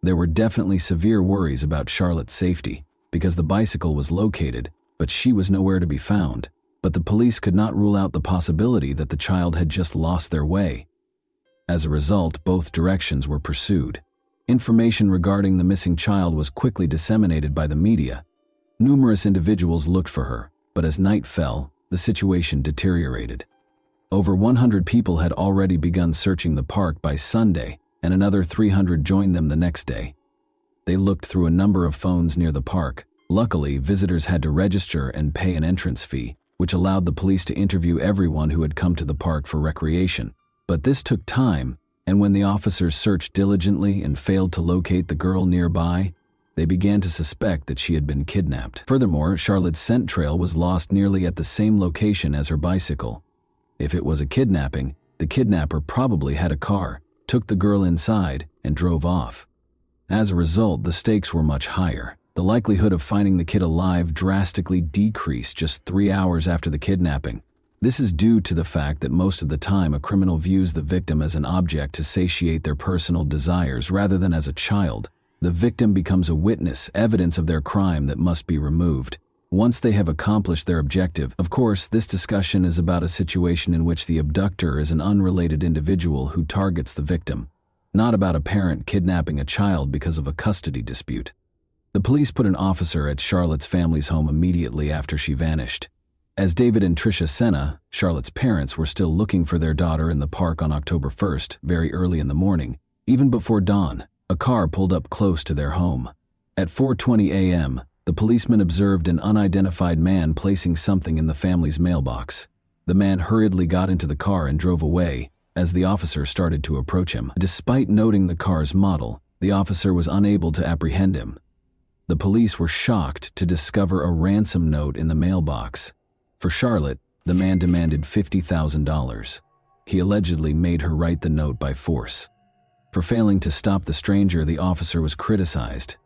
There were definitely severe worries about Charlotte's safety, because the bicycle was located, but she was nowhere to be found. But the police could not rule out the possibility that the child had just lost their way. As a result, both directions were pursued. Information regarding the missing child was quickly disseminated by the media. Numerous individuals looked for her, but as night fell, the situation deteriorated. Over 100 people had already begun searching the park by Sunday, and another 300 joined them the next day. They looked through a number of phones near the park. Luckily, visitors had to register and pay an entrance fee, which allowed the police to interview everyone who had come to the park for recreation. But this took time, and when the officers searched diligently and failed to locate the girl nearby, they began to suspect that she had been kidnapped. Furthermore, Charlotte's scent trail was lost nearly at the same location as her bicycle. If it was a kidnapping, the kidnapper probably had a car, took the girl inside, and drove off. As a result, the stakes were much higher. The likelihood of finding the kid alive drastically decreased just 3 hours after the kidnapping. This is due to the fact that most of the time a criminal views the victim as an object to satiate their personal desires rather than as a child. The victim becomes a witness, evidence of their crime that must be removed. Once they have accomplished their objective, of course, this discussion is about a situation in which the abductor is an unrelated individual who targets the victim, not about a parent kidnapping a child because of a custody dispute. The police put an officer at Charlotte's family's home immediately after she vanished. As David and Tricia Senna, Charlotte's parents, were still looking for their daughter in the park on October 1st, very early in the morning, even before dawn, a car pulled up close to their home. At 4:20 a.m., the policeman observed an unidentified man placing something in the family's mailbox. The man hurriedly got into the car and drove away as the officer started to approach him. Despite noting the car's model, the officer was unable to apprehend him. The police were shocked to discover a ransom note in the mailbox. For Charlotte, the man demanded $50,000. He allegedly made her write the note by force. For failing to stop the stranger, the officer was criticized.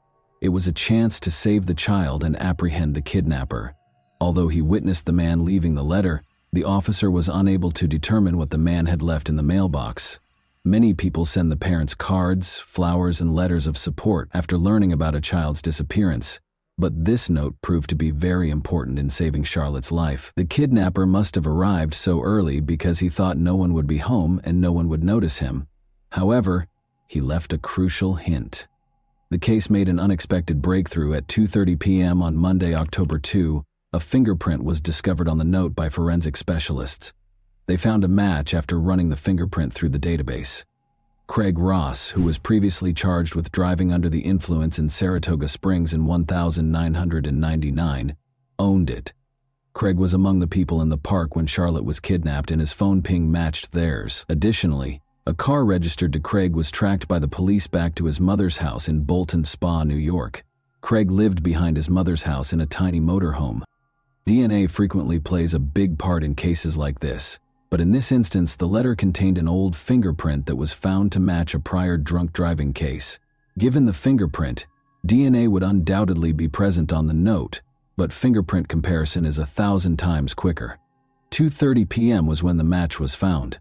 It was a chance to save the child and apprehend the kidnapper. Although he witnessed the man leaving the letter, the officer was unable to determine what the man had left in the mailbox. Many people send the parents cards, flowers, and letters of support after learning about a child's disappearance. But this note proved to be very important in saving Charlotte's life. The kidnapper must have arrived so early because he thought no one would be home and no one would notice him. However, he left a crucial hint. The case made an unexpected breakthrough at 2:30 p.m. on Monday, October 2. A fingerprint was discovered on the note by forensic specialists. They found a match after running the fingerprint through the database. Craig Ross, who was previously charged with driving under the influence in Saratoga Springs in 1999, owned it. Craig was among the people in the park when Charlotte was kidnapped, and his phone ping matched theirs. Additionally, a car registered to Craig was tracked by the police back to his mother's house in Bolton Spa, New York. Craig lived behind his mother's house in a tiny motorhome. DNA frequently plays a big part in cases like this, But in this instance, the letter contained an old fingerprint that was found to match a prior drunk driving case. Given the fingerprint, DNA would undoubtedly be present on the note, but fingerprint comparison is 1,000 times quicker. 2:30 p.m. was when the match was found.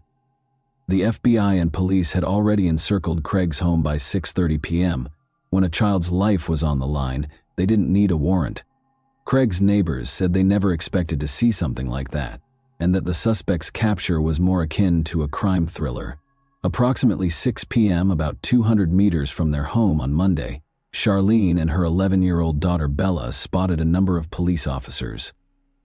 The FBI and police had already encircled Craig's home by 6:30 p.m. When a child's life was on the line, they didn't need a warrant. Craig's neighbors said they never expected to see something like that, and that the suspect's capture was more akin to a crime thriller. Approximately 6 p.m., about 200 meters from their home on Monday, Charlene and her 11-year-old daughter Bella spotted a number of police officers.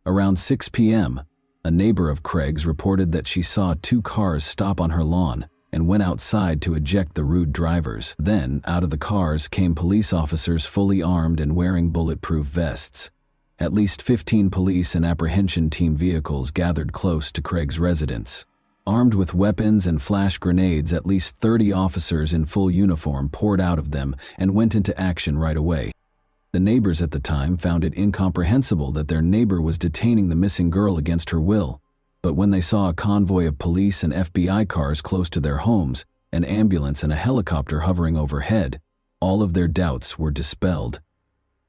Around 6 p.m., a neighbor of Craig's reported that she saw 2 cars stop on her lawn and went outside to eject the rude drivers. Then, out of the cars came police officers fully armed and wearing bulletproof vests. At least 15 police and apprehension team vehicles gathered close to Craig's residence. Armed with weapons and flash grenades, at least 30 officers in full uniform poured out of them and went into action right away. The neighbors at the time found it incomprehensible that their neighbor was detaining the missing girl against her will. But when they saw a convoy of police and FBI cars close to their homes, an ambulance and a helicopter hovering overhead, all of their doubts were dispelled.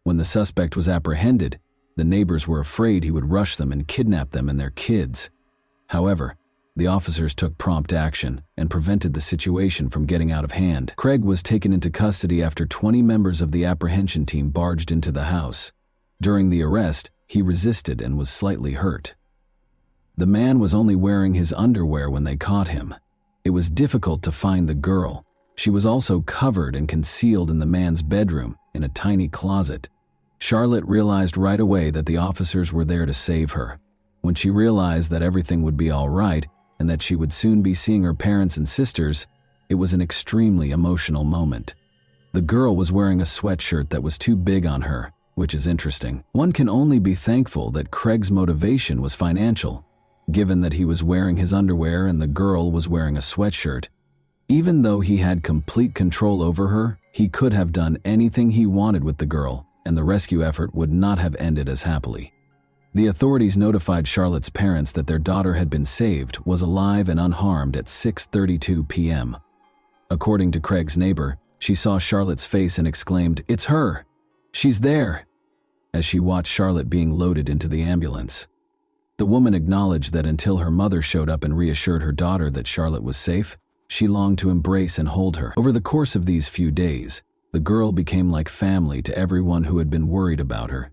When the suspect was apprehended, the neighbors were afraid he would rush them and kidnap them and their kids. However, the officers took prompt action and prevented the situation from getting out of hand. Craig was taken into custody after 20 members of the apprehension team barged into the house. During the arrest, he resisted and was slightly hurt. The man was only wearing his underwear when they caught him. It was difficult to find the girl. She was also covered and concealed in the man's bedroom in a tiny closet. Charlotte realized right away that the officers were there to save her. When she realized that everything would be all right and that she would soon be seeing her parents and sisters, it was an extremely emotional moment. The girl was wearing a sweatshirt that was too big on her, which is interesting. One can only be thankful that Craig's motivation was financial, given that he was wearing his underwear and the girl was wearing a sweatshirt. Even though he had complete control over her, he could have done anything he wanted with the girl, and the rescue effort would not have ended as happily. The authorities notified Charlotte's parents that their daughter had been saved, was alive and unharmed at 6:32 p.m. According to Craig's neighbor, she saw Charlotte's face and exclaimed, "It's her! She's there!" as she watched Charlotte being loaded into the ambulance. The woman acknowledged that until her mother showed up and reassured her daughter that Charlotte was safe, she longed to embrace and hold her. Over the course of these few days, the girl became like family to everyone who had been worried about her.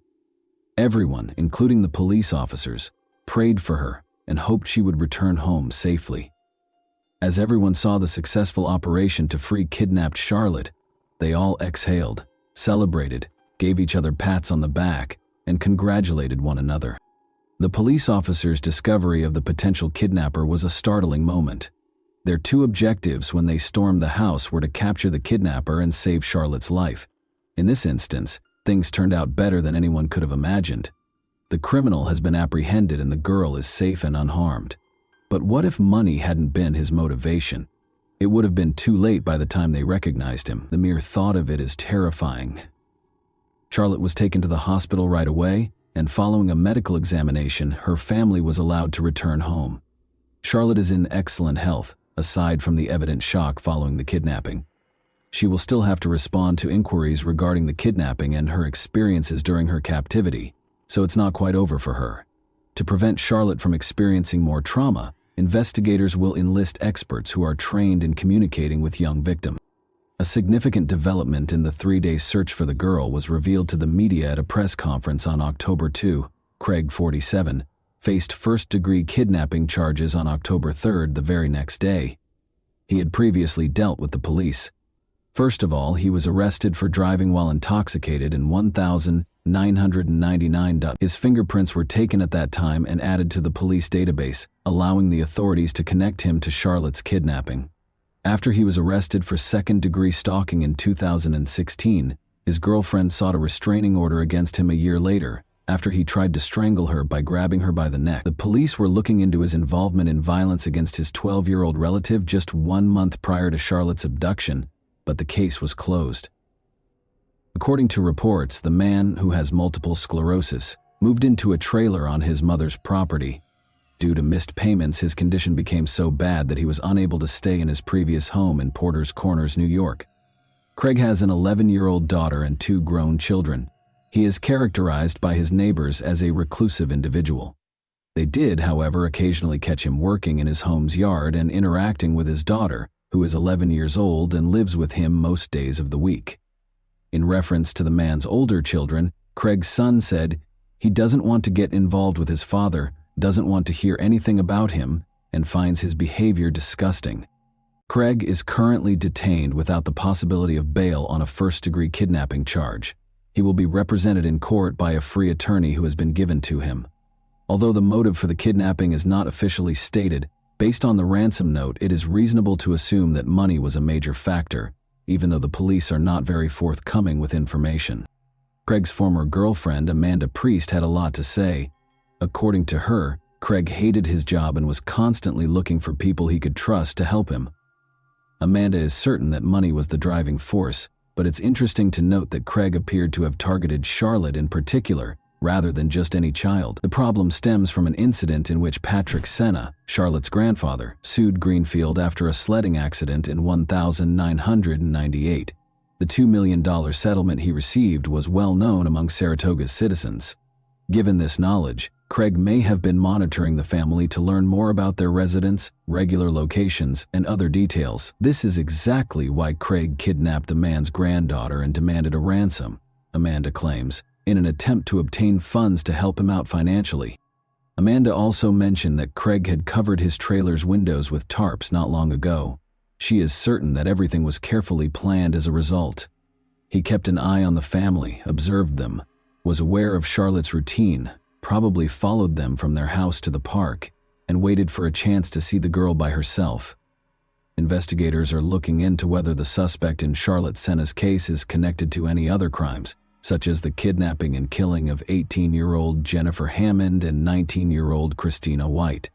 Everyone, including the police officers, prayed for her and hoped she would return home safely. As everyone saw the successful operation to free kidnapped Charlotte, they all exhaled, celebrated, gave each other pats on the back, and congratulated one another. The police officers' discovery of the potential kidnapper was a startling moment. Their 2 objectives when they stormed the house were to capture the kidnapper and save Charlotte's life. In this instance, things turned out better than anyone could have imagined. The criminal has been apprehended and the girl is safe and unharmed. But what if money hadn't been his motivation? It would have been too late by the time they recognized him. The mere thought of it is terrifying. Charlotte was taken to the hospital right away, and following a medical examination, her family was allowed to return home. Charlotte is in excellent health, aside from the evident shock following the kidnapping. She will still have to respond to inquiries regarding the kidnapping and her experiences during her captivity, so it's not quite over for her. To prevent Charlotte from experiencing more trauma, investigators will enlist experts who are trained in communicating with young victims. A significant development in the 3-day search for the girl was revealed to the media at a press conference on October 2. Craig, 47, faced first-degree kidnapping charges on October 3, the very next day. He had previously dealt with the police. First of all, he was arrested for driving while intoxicated in 1,999. His fingerprints were taken at that time and added to the police database, allowing the authorities to connect him to Charlotte's kidnapping. After he was arrested for second-degree stalking in 2016, his girlfriend sought a restraining order against him a year later, after he tried to strangle her by grabbing her by the neck. The police were looking into his involvement in violence against his 12-year-old relative just 1 month prior to Charlotte's abduction, but the case was closed. According to reports, the man, who has multiple sclerosis, moved into a trailer on his mother's property. Due to missed payments, his condition became so bad that he was unable to stay in his previous home in Porter's Corners, New York. Craig has an 11-year-old daughter and 2 grown children. He is characterized by his neighbors as a reclusive individual. They did, however, occasionally catch him working in his home's yard and interacting with his daughter, who is 11 years old and lives with him most days of the week. In reference to the man's older children, Craig's son said he doesn't want to get involved with his father, doesn't want to hear anything about him, and finds his behavior disgusting. Craig is currently detained without the possibility of bail on a first-degree kidnapping charge. He will be represented in court by a free attorney who has been given to him. Although the motive for the kidnapping is not officially stated, based on the ransom note, it is reasonable to assume that money was a major factor, even though the police are not very forthcoming with information. Craig's former girlfriend, Amanda Priest, had a lot to say. According to her, Craig hated his job and was constantly looking for people he could trust to help him. Amanda is certain that money was the driving force, but it's interesting to note that Craig appeared to have targeted Charlotte in particular, rather than just any child. The problem stems from an incident in which Patrick Senna, Charlotte's grandfather, sued Greenfield after a sledding accident in 1998. The $2 million settlement he received was well known among Saratoga's citizens. Given this knowledge, Craig may have been monitoring the family to learn more about their residence, regular locations, and other details. This is exactly why Craig kidnapped the man's granddaughter and demanded a ransom, Amanda claims, in an attempt to obtain funds to help him out financially. Amanda also mentioned that Craig had covered his trailer's windows with tarps not long ago. She is certain that everything was carefully planned as a result. He kept an eye on the family, observed them, was aware of Charlotte's routine, probably followed them from their house to the park, and waited for a chance to see the girl by herself. Investigators are looking into whether the suspect in Charlotte Senna's case is connected to any other crimes, such as the kidnapping and killing of 18-year-old Jennifer Hammond and 19-year-old Christina White.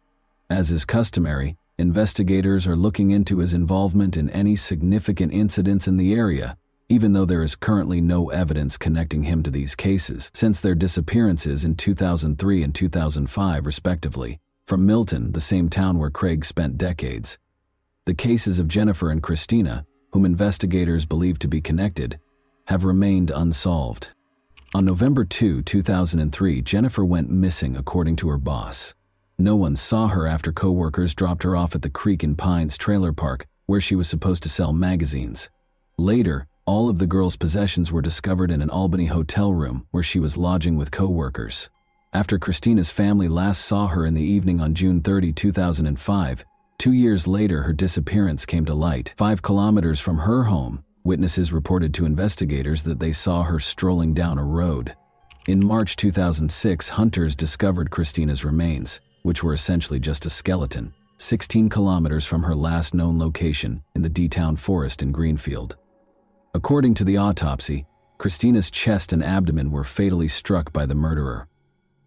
As is customary, investigators are looking into his involvement in any significant incidents in the area, even though there is currently no evidence connecting him to these cases, since their disappearances in 2003 and 2005 respectively, from Milton, the same town where Craig spent decades. The cases of Jennifer and Christina, whom investigators believe to be connected, have remained unsolved. On November 2, 2003, Jennifer went missing according to her boss. No one saw her after co-workers dropped her off at the Creek and Pines trailer park, where she was supposed to sell magazines. Later, all of the girl's possessions were discovered in an Albany hotel room where she was lodging with co-workers. After Christina's family last saw her in the evening on June 30, 2005, 2 years later her disappearance came to light. 5 kilometers from her home, witnesses reported to investigators that they saw her strolling down a road. In March 2006, hunters discovered Christina's remains, which were essentially just a skeleton, 16 kilometers from her last known location in the D-Town forest in Greenfield. According to the autopsy, Christina's chest and abdomen were fatally struck by the murderer.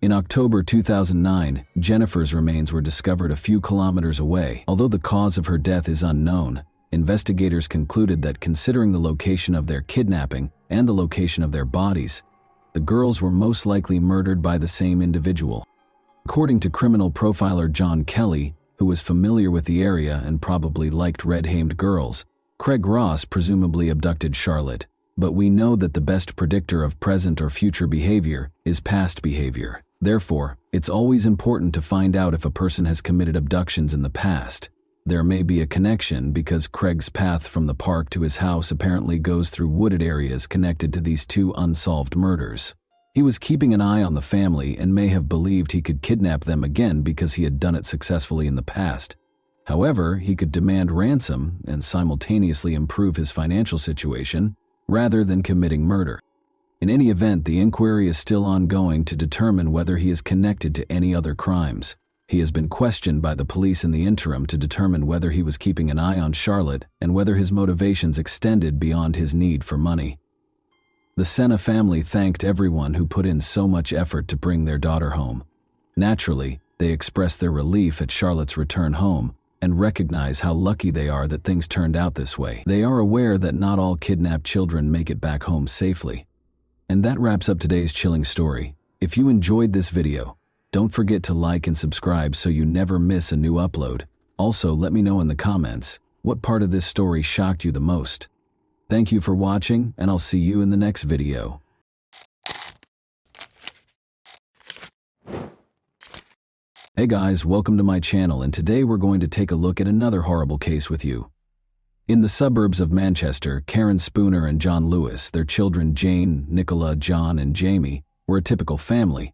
In October 2009, Jennifer's remains were discovered a few kilometers away. Although the cause of her death is unknown, investigators concluded that considering the location of their kidnapping and the location of their bodies, the girls were most likely murdered by the same individual. According to criminal profiler John Kelly, who was familiar with the area and probably liked red-hamed girls, Craig Ross presumably abducted Charlotte, but we know that the best predictor of present or future behavior is past behavior. Therefore, it's always important to find out if a person has committed abductions in the past. There may be a connection because Craig's path from the park to his house apparently goes through wooded areas connected to these 2 unsolved murders. He was keeping an eye on the family and may have believed he could kidnap them again because he had done it successfully in the past. However, he could demand ransom and simultaneously improve his financial situation rather than committing murder. In any event, the inquiry is still ongoing to determine whether he is connected to any other crimes. He has been questioned by the police in the interim to determine whether he was keeping an eye on Charlotte and whether his motivations extended beyond his need for money. The Senna family thanked everyone who put in so much effort to bring their daughter home. Naturally, they expressed their relief at Charlotte's return home and recognize how lucky they are that things turned out this way. They are aware that not all kidnapped children make it back home safely. And that wraps up today's chilling story. If you enjoyed this video, Don't forget to like and subscribe so you never miss a new upload. Also, let me know in the comments, what part of this story shocked you the most? Thank you for watching, and I'll see you in the next video. Hey guys, welcome to my channel, and today we're going to take a look at another horrible case with you. In the suburbs of Manchester, Karen Spooner and John Lewis, their children Jane, Nicola, John, and Jamie, were a typical family.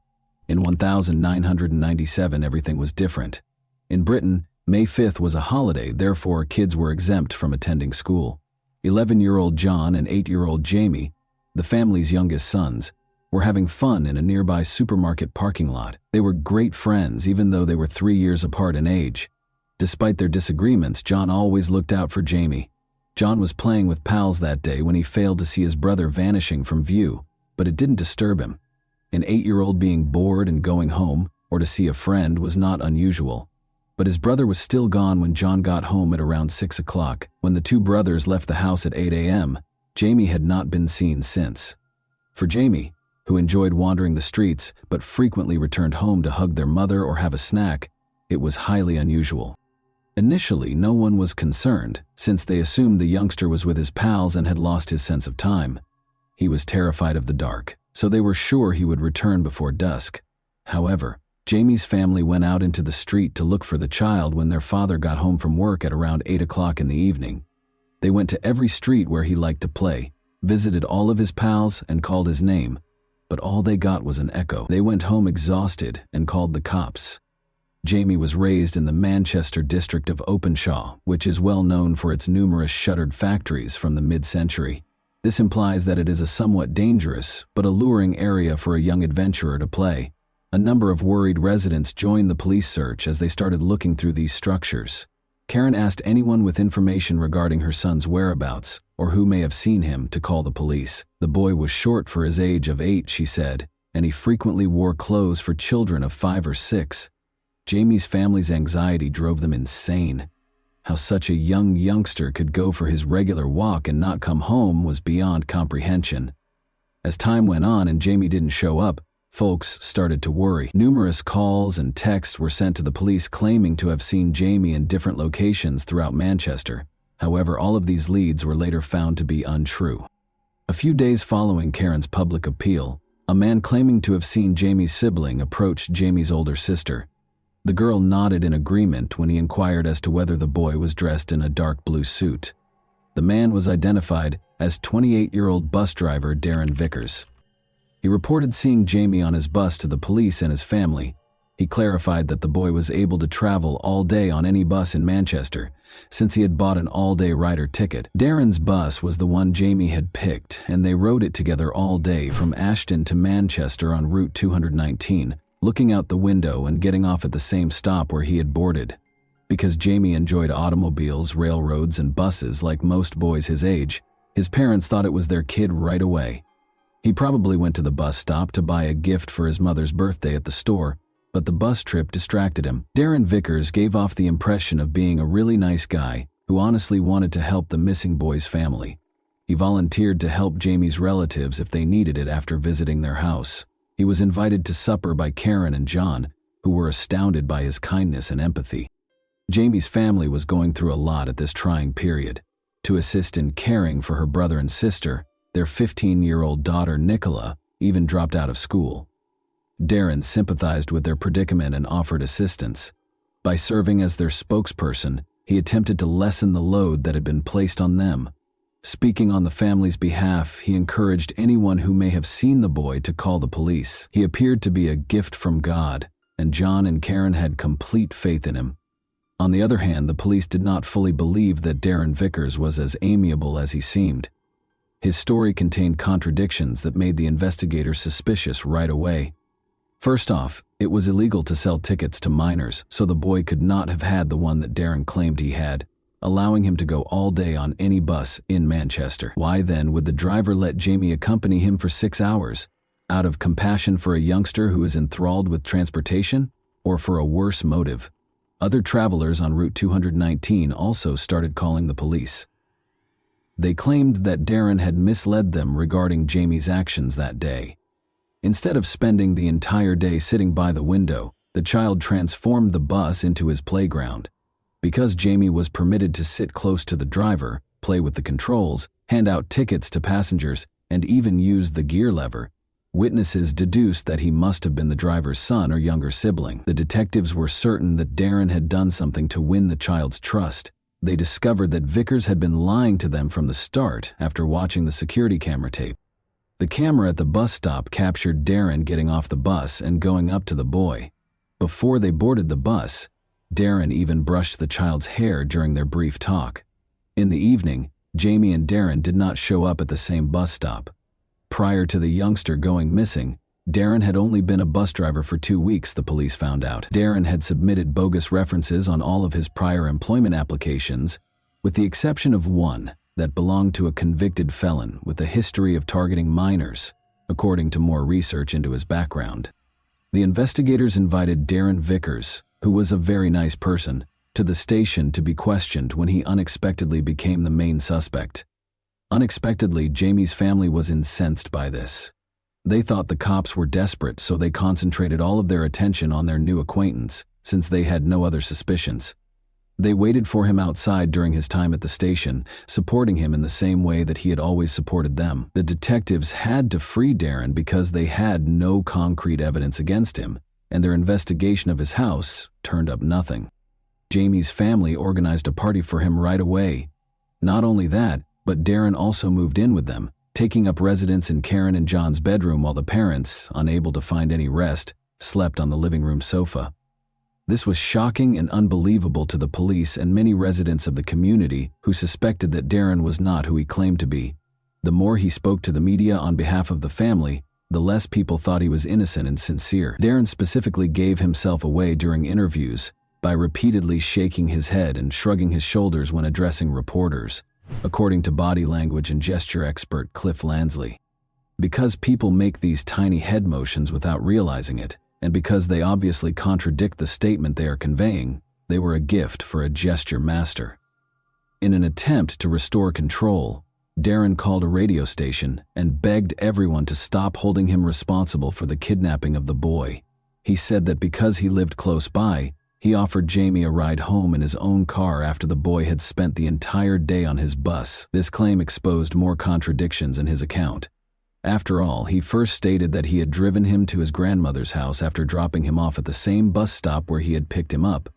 In 1997, everything was different. In Britain, May 5th was a holiday, therefore kids were exempt from attending school. 11-year-old John and 8-year-old Jamie, the family's youngest sons, were having fun in a nearby supermarket parking lot. They were great friends even though they were 3 years apart in age. Despite their disagreements, John always looked out for Jamie. John was playing with pals that day when he failed to see his brother vanishing from view, but it didn't disturb him. An 8-year-old being bored and going home, or to see a friend, was not unusual. But his brother was still gone when John got home at around 6 o'clock. When the two brothers left the house at 8 a.m., Jamie had not been seen since. For Jamie, who enjoyed wandering the streets but frequently returned home to hug their mother or have a snack, it was highly unusual. Initially, no one was concerned, since they assumed the youngster was with his pals and had lost his sense of time. He was terrified of the dark, so they were sure he would return before dusk. However, Jamie's family went out into the street to look for the child when their father got home from work at around 8 o'clock in the evening. They went to every street where he liked to play, visited all of his pals, and called his name, but all they got was an echo. They went home exhausted and called the cops. Jamie was raised in the Manchester district of Openshaw, which is well known for its numerous shuttered factories from the mid-century. This implies that it is a somewhat dangerous but alluring area for a young adventurer to play. A number of worried residents joined the police search as they started looking through these structures. Karen asked anyone with information regarding her son's whereabouts, or who may have seen him, to call the police. The boy was short for his age of 8, she said, and he frequently wore clothes for children of 5 or 6. Jamie's family's anxiety drove them insane. How such a young youngster could go for his regular walk and not come home was beyond comprehension. As time went on and Jamie didn't show up, folks started to worry. Numerous calls and texts were sent to the police claiming to have seen Jamie in different locations throughout Manchester. However, all of these leads were later found to be untrue. A few days following Karen's public appeal, a man claiming to have seen Jamie's sibling approached Jamie's older sister. The girl nodded in agreement when he inquired as to whether the boy was dressed in a dark blue suit. The man was identified as 28-year-old bus driver Darren Vickers. He reported seeing Jamie on his bus to the police and his family. He clarified that the boy was able to travel all day on any bus in Manchester, since he had bought an all-day rider ticket. Darren's bus was the one Jamie had picked, and they rode it together all day from Ashton to Manchester on Route 219, looking out the window and getting off at the same stop where he had boarded. Because Jamie enjoyed automobiles, railroads, and buses like most boys his age, his parents thought it was their kid right away. He probably went to the bus stop to buy a gift for his mother's birthday at the store, but the bus trip distracted him. Darren Vickers gave off the impression of being a really nice guy who honestly wanted to help the missing boy's family. He volunteered to help Jamie's relatives if they needed it after visiting their house. He was invited to supper by Karen and John, who were astounded by his kindness and empathy. Jamie's family was going through a lot at this trying period. To assist in caring for her brother and sister, their 15-year-old daughter Nicola even dropped out of school. Darren sympathized with their predicament and offered assistance. By serving as their spokesperson, he attempted to lessen the load that had been placed on them. Speaking on the family's behalf, he encouraged anyone who may have seen the boy to call the police. He appeared to be a gift from God, and John and Karen had complete faith in him. On the other hand, the police did not fully believe that Darren Vickers was as amiable as he seemed. His story contained contradictions that made the investigators suspicious right away. First off, it was illegal to sell tickets to minors, so the boy could not have had the one that Darren claimed he had, allowing him to go all day on any bus in Manchester. Why then would the driver let Jamie accompany him for 6 hours? Out of compassion for a youngster who is enthralled with transportation, or for a worse motive? Other travelers on Route 219 also started calling the police. They claimed that Darren had misled them regarding Jamie's actions that day. Instead of spending the entire day sitting by the window, the child transformed the bus into his playground. Because Jamie was permitted to sit close to the driver, play with the controls, hand out tickets to passengers, and even use the gear lever, witnesses deduced that he must have been the driver's son or younger sibling. The detectives were certain that Darren had done something to win the child's trust. They discovered that Vickers had been lying to them from the start after watching the security camera tape. The camera at the bus stop captured Darren getting off the bus and going up to the boy. Before they boarded the bus, Darren even brushed the child's hair during their brief talk. In the evening, Jamie and Darren did not show up at the same bus stop. Prior to the youngster going missing, Darren had only been a bus driver for 2 weeks, the police found out. Darren had submitted bogus references on all of his prior employment applications, with the exception of one that belonged to a convicted felon with a history of targeting minors, according to more research into his background. The investigators invited Darren Vickers, who was a very nice person, to the station to be questioned when he unexpectedly became the main suspect. Unexpectedly, Jamie's family was incensed by this. They thought the cops were desperate, so they concentrated all of their attention on their new acquaintance, since they had no other suspicions. They waited for him outside during his time at the station, supporting him in the same way that he had always supported them. The detectives had to free Darren because they had no concrete evidence against him, and their investigation of his house turned up nothing. Jamie's family organized a party for him right away. Not only that, but Darren also moved in with them, taking up residence in Karen and John's bedroom while the parents, unable to find any rest, slept on the living room sofa. This was shocking and unbelievable to the police and many residents of the community who suspected that Darren was not who he claimed to be. The more he spoke to the media on behalf of the family, the less people thought he was innocent and sincere. Darren specifically gave himself away during interviews by repeatedly shaking his head and shrugging his shoulders when addressing reporters, according to body language and gesture expert Cliff Lansley. Because people make these tiny head motions without realizing it, and because they obviously contradict the statement they are conveying, they were a gift for a gesture master. In an attempt to restore control, Darren called a radio station and begged everyone to stop holding him responsible for the kidnapping of the boy. He said that because he lived close by, he offered Jamie a ride home in his own car after the boy had spent the entire day on his bus. This claim exposed more contradictions in his account. After all, he first stated that he had driven him to his grandmother's house after dropping him off at the same bus stop where he had picked him up.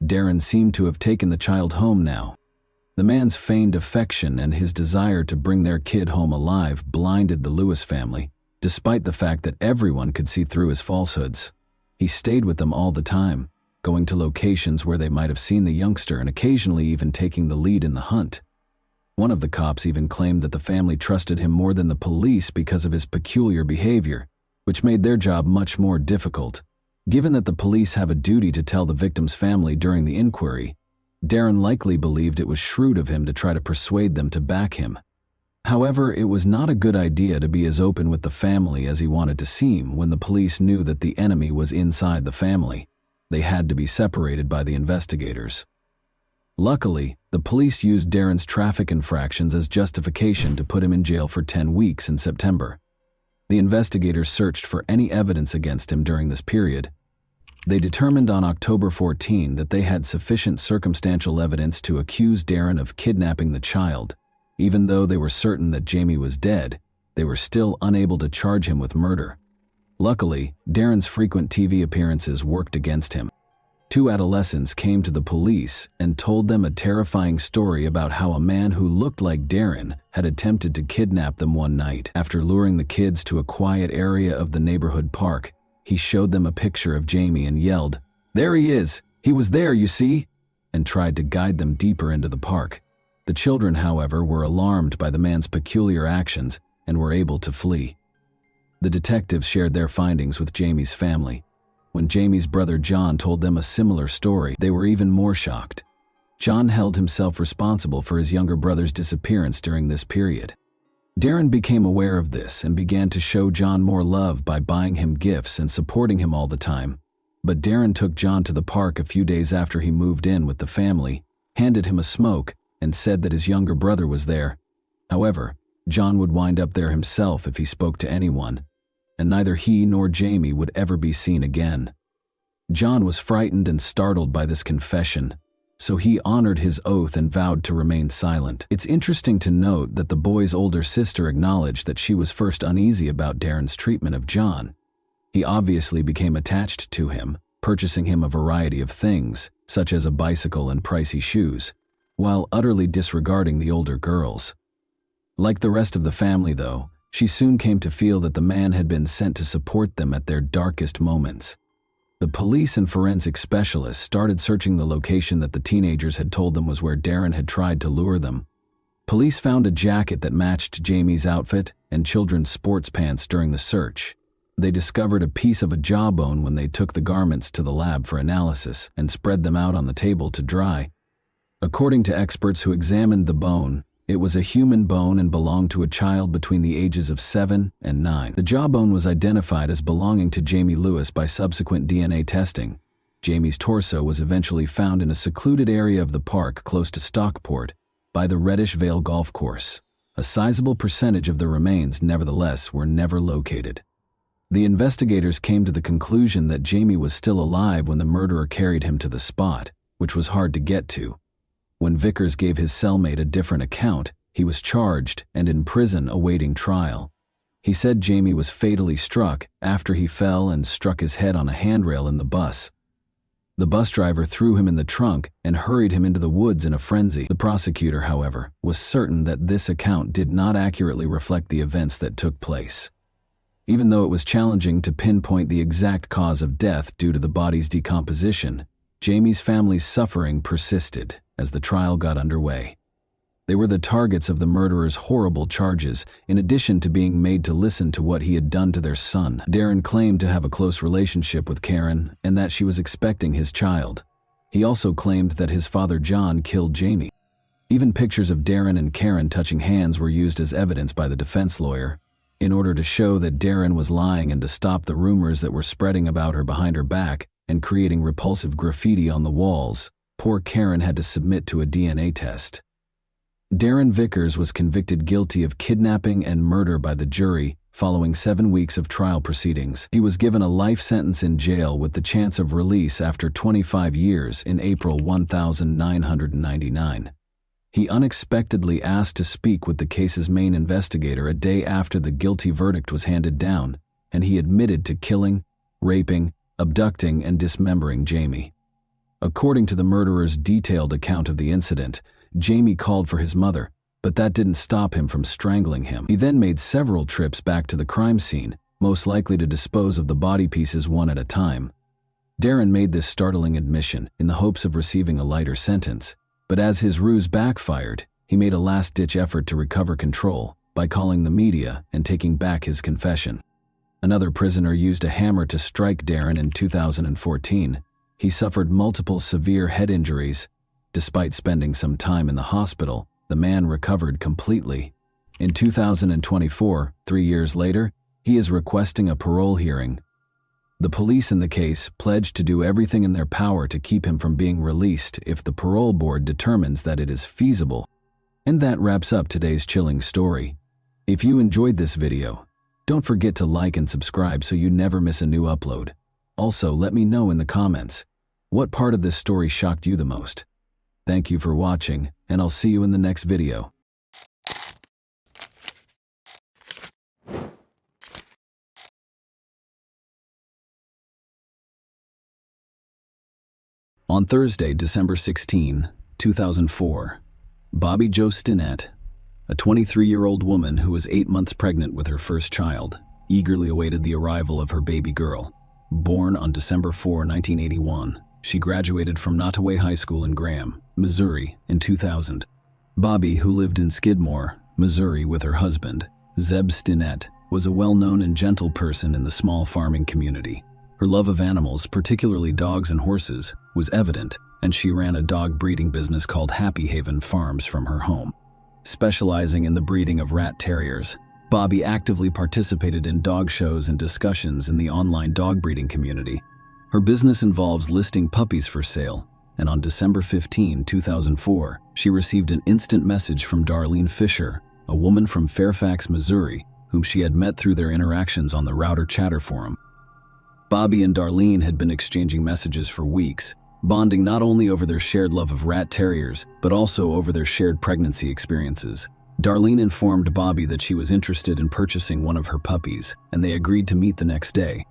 Darren seemed to have taken the child home now. The man's feigned affection and his desire to bring their kid home alive blinded the Lewis family, despite the fact that everyone could see through his falsehoods. He stayed with them all the time, going to locations where they might have seen the youngster and occasionally even taking the lead in the hunt. One of the cops even claimed that the family trusted him more than the police because of his peculiar behavior, which made their job much more difficult. Given that the police have a duty to tell the victim's family during the inquiry, Darren likely believed it was shrewd of him to try to persuade them to back him. However, it was not a good idea to be as open with the family as he wanted to seem when the police knew that the enemy was inside the family. They had to be separated by the investigators. Luckily, the police used Darren's traffic infractions as justification to put him in jail for 10 weeks in September. The investigators searched for any evidence against him during this period. They determined on October 14 that they had sufficient circumstantial evidence to accuse Darren of kidnapping the child. Even though they were certain that Jamie was dead, they were still unable to charge him with murder. Luckily, Darren's frequent TV appearances worked against him. 2 adolescents came to the police and told them a terrifying story about how a man who looked like Darren had attempted to kidnap them one night. After luring the kids to a quiet area of the neighborhood park, he showed them a picture of Jamie and yelled, "There he is! He was there, you see!" and tried to guide them deeper into the park. The children, however, were alarmed by the man's peculiar actions and were able to flee. The detectives shared their findings with Jamie's family. When Jamie's brother John told them a similar story, they were even more shocked. John held himself responsible for his younger brother's disappearance during this period. Darren became aware of this and began to show John more love by buying him gifts and supporting him all the time. But Darren took John to the park a few days after he moved in with the family, handed him a smoke, and said that his younger brother was there. However, John would wind up there himself if he spoke to anyone. and neither he nor Jamie would ever be seen again. John was frightened and startled by this confession, so he honored his oath and vowed to remain silent. It's interesting to note that the boy's older sister acknowledged that she was first uneasy about Darren's treatment of John. He obviously became attached to him, purchasing him a variety of things, such as a bicycle and pricey shoes, while utterly disregarding the older girls. Like the rest of the family, though, she soon came to feel that the man had been sent to support them at their darkest moments. The police and forensic specialists started searching the location that the teenagers had told them was where Darren had tried to lure them. Police found a jacket that matched Jamie's outfit and children's sports pants during the search. They discovered a piece of a jawbone when they took the garments to the lab for analysis and spread them out on the table to dry. According to experts who examined the bone, it was a human bone and belonged to a child between the ages of 7 and 9. The jawbone was identified as belonging to Jamie Lewis by subsequent DNA testing. Jamie's torso was eventually found in a secluded area of the park close to Stockport by the Reddish Vale Golf Course. A sizable percentage of the remains, nevertheless, were never located. The investigators came to the conclusion that Jamie was still alive when the murderer carried him to the spot, which was hard to get to. When Vickers gave his cellmate a different account, he was charged and in prison awaiting trial. He said Jamie was fatally struck after he fell and struck his head on a handrail in the bus. The bus driver threw him in the trunk and hurried him into the woods in a frenzy. The prosecutor, however, was certain that this account did not accurately reflect the events that took place. Even though it was challenging to pinpoint the exact cause of death due to the body's decomposition, Jamie's family's suffering persisted as the trial got underway. They were the targets of the murderer's horrible charges, in addition to being made to listen to what he had done to their son. Darren claimed to have a close relationship with Karen and that she was expecting his child. He also claimed that his father John killed Jamie. Even pictures of Darren and Karen touching hands were used as evidence by the defense lawyer. In order to show that Darren was lying and to stop the rumors that were spreading about her behind her back and creating repulsive graffiti on the walls, poor Karen had to submit to a DNA test. Darren Vickers was convicted guilty of kidnapping and murder by the jury following 7 weeks of trial proceedings. He was given a life sentence in jail with the chance of release after 25 years in April 1999. He unexpectedly asked to speak with the case's main investigator a day after the guilty verdict was handed down, and he admitted to killing, raping, abducting, and dismembering Jamie. According to the murderer's detailed account of the incident, Jamie called for his mother, but that didn't stop him from strangling him. He then made several trips back to the crime scene, most likely to dispose of the body pieces one at a time. Darren made this startling admission in the hopes of receiving a lighter sentence, but as his ruse backfired, he made a last-ditch effort to recover control by calling the media and taking back his confession. Another prisoner used a hammer to strike Darren in 2014. He suffered multiple severe head injuries. Despite spending some time in the hospital, the man recovered completely. In 2024, 3 years later, he is requesting a parole hearing. The police in the case pledged to do everything in their power to keep him from being released if the parole board determines that it is feasible. And that wraps up today's chilling story. If you enjoyed this video, don't forget to like and subscribe so you never miss a new upload. Also, let me know in the comments, what part of this story shocked you the most? Thank you for watching, and I'll see you in the next video. On Thursday, December 16, 2004, Bobby Jo Stinnett, a 23-year-old woman who was 8 months pregnant with her first child, eagerly awaited the arrival of her baby girl. Born on December 4, 1981, she graduated from Nottoway High School in Graham, Missouri, in 2000. Bobby, who lived in Skidmore, Missouri with her husband, Zeb Stinnett, was a well-known and gentle person in the small farming community. Her love of animals, particularly dogs and horses, was evident, and she ran a dog breeding business called Happy Haven Farms from her home. Specializing in the breeding of rat terriers, Bobby actively participated in dog shows and discussions in the online dog breeding community. Her business involves listing puppies for sale, and on December 15, 2004, she received an instant message from Darlene Fisher, a woman from Fairfax, Missouri, whom she had met through their interactions on the Router Chatter forum. Bobby and Darlene had been exchanging messages for weeks, bonding not only over their shared love of rat terriers, but also over their shared pregnancy experiences. Darlene informed Bobby that she was interested in purchasing one of her puppies, and they agreed to meet the next day.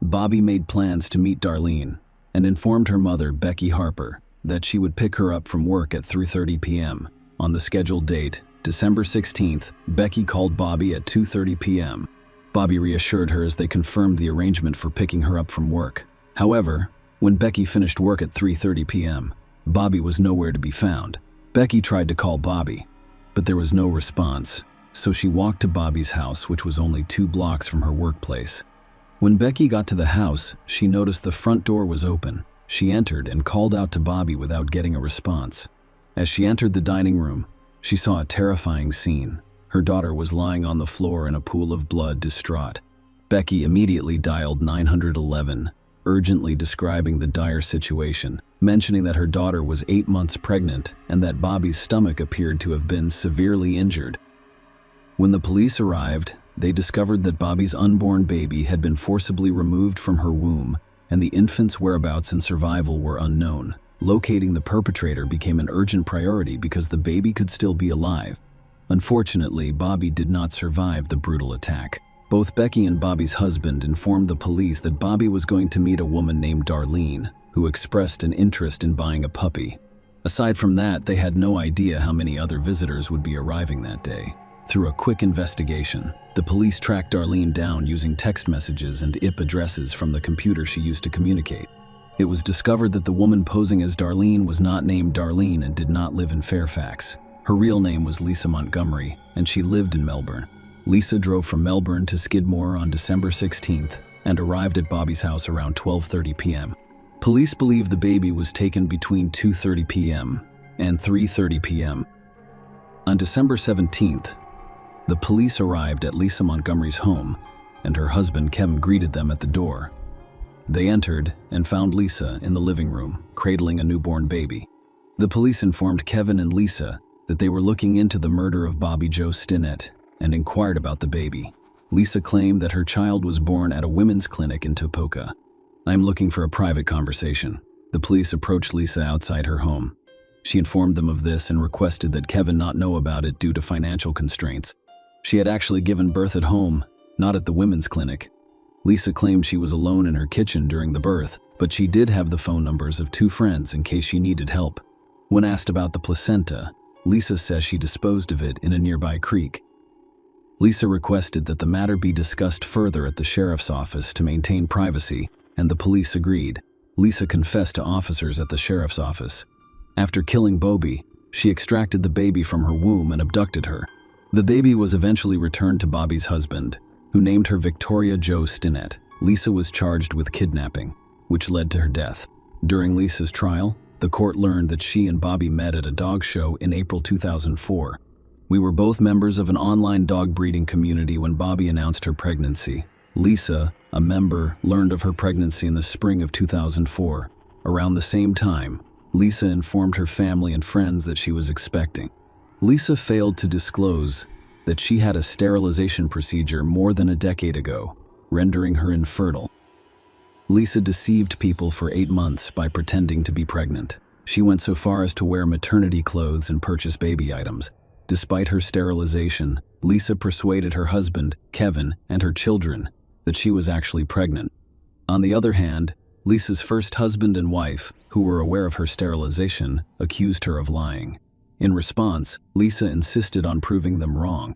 Bobby made plans to meet Darlene and informed her mother, Becky Harper, that she would pick her up from work at 3:30 p.m. On the scheduled date, December 16th, Becky called Bobby at 2:30 p.m. Bobby reassured her as they confirmed the arrangement for picking her up from work. However, when Becky finished work at 3:30 p.m., Bobby was nowhere to be found. Becky tried to call Bobby, but there was no response, so she walked to Bobby's house, which was only 2 blocks from her workplace. When Becky got to the house, she noticed the front door was open. She entered and called out to Bobby without getting a response. As she entered the dining room, she saw a terrifying scene. Her daughter was lying on the floor in a pool of blood, distraught. Becky immediately dialed 911, urgently describing the dire situation, mentioning that her daughter was 8 months pregnant and that Bobby's stomach appeared to have been severely injured. When the police arrived, they discovered that Bobby's unborn baby had been forcibly removed from her womb, and the infant's whereabouts and survival were unknown. Locating the perpetrator became an urgent priority because the baby could still be alive. Unfortunately, Bobby did not survive the brutal attack. Both Becky and Bobby's husband informed the police that Bobby was going to meet a woman named Darlene, who expressed an interest in buying a puppy. Aside from that, they had no idea how many other visitors would be arriving that day. Through a quick investigation, the police tracked Darlene down using text messages and IP addresses from the computer she used to communicate. It was discovered that the woman posing as Darlene was not named Darlene and did not live in Fairfax. Her real name was Lisa Montgomery, and she lived in Melbourne. Lisa drove from Melbourne to Skidmore on December 16th and arrived at Bobby's house around 12:30 p.m. Police believe the baby was taken between 2:30 p.m. and 3:30 p.m. On December 17th, the police arrived at Lisa Montgomery's home, and her husband Kevin greeted them at the door. They entered and found Lisa in the living room, cradling a newborn baby. The police informed Kevin and Lisa that they were looking into the murder of Bobby Joe Stinnett and inquired about the baby. Lisa claimed that her child was born at a women's clinic in Topeka. "I'm looking for a private conversation." The police approached Lisa outside her home. She informed them of this and requested that Kevin not know about it due to financial constraints. She had actually given birth at home, not at the women's clinic. Lisa claimed she was alone in her kitchen during the birth, but she did have the phone numbers of 2 friends in case she needed help. When asked about the placenta, Lisa says she disposed of it in a nearby creek. Lisa requested that the matter be discussed further at the sheriff's office to maintain privacy, and the police agreed. Lisa confessed to officers at the sheriff's office. After killing Bobby, she extracted the baby from her womb and abducted her. The baby was eventually returned to Bobby's husband, who named her Victoria Jo Stinnett. Lisa was charged with kidnapping, which led to her death. During Lisa's trial, the court learned that she and Bobby met at a dog show in April 2004. "We were both members of an online dog breeding community when Bobby announced her pregnancy. Lisa, a member, learned of her pregnancy in the spring of 2004. Around the same time, Lisa informed her family and friends that she was expecting. Lisa failed to disclose that she had a sterilization procedure more than a decade ago, rendering her infertile. Lisa deceived people for 8 months by pretending to be pregnant. She went so far as to wear maternity clothes and purchase baby items. Despite her sterilization, Lisa persuaded her husband, Kevin, and her children that she was actually pregnant. On the other hand, Lisa's first husband and wife, who were aware of her sterilization, accused her of lying. In response, Lisa insisted on proving them wrong.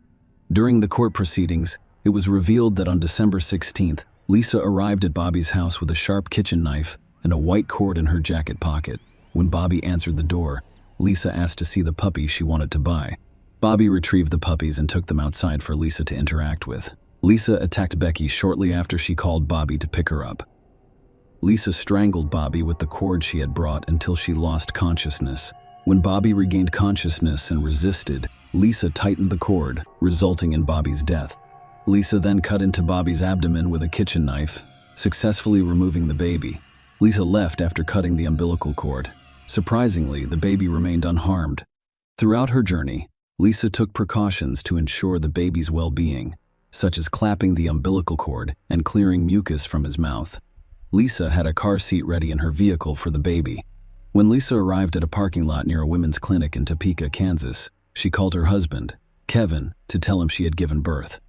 During the court proceedings, it was revealed that on December 16th, Lisa arrived at Bobby's house with a sharp kitchen knife and a white cord in her jacket pocket. When Bobby answered the door, Lisa asked to see the puppy she wanted to buy. Bobby retrieved the puppies and took them outside for Lisa to interact with. Lisa attacked Becky shortly after she called Bobby to pick her up. Lisa strangled Bobby with the cord she had brought until she lost consciousness. When Bobby regained consciousness and resisted, Lisa tightened the cord, resulting in Bobby's death. Lisa then cut into Bobby's abdomen with a kitchen knife, successfully removing the baby. Lisa left after cutting the umbilical cord. Surprisingly, the baby remained unharmed. Throughout her journey, Lisa took precautions to ensure the baby's well-being. such as clapping the umbilical cord and clearing mucus from his mouth. Lisa had a car seat ready in her vehicle for the baby. When Lisa arrived at a parking lot near a women's clinic in Topeka, Kansas, she called her husband, Kevin, to tell him she had given birth.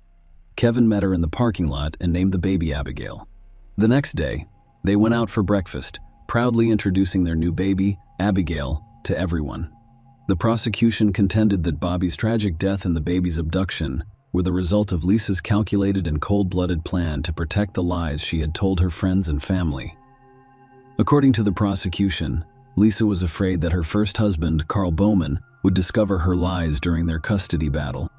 Kevin met her in the parking lot and named the baby Abigail. The next day, they went out for breakfast, proudly introducing their new baby, Abigail, to everyone. The prosecution contended that Bobby's tragic death and the baby's abduction were the result of Lisa's calculated and cold-blooded plan to protect the lies she had told her friends and family. According to the prosecution, Lisa was afraid that her first husband, Carl Bowman, would discover her lies during their custody battle.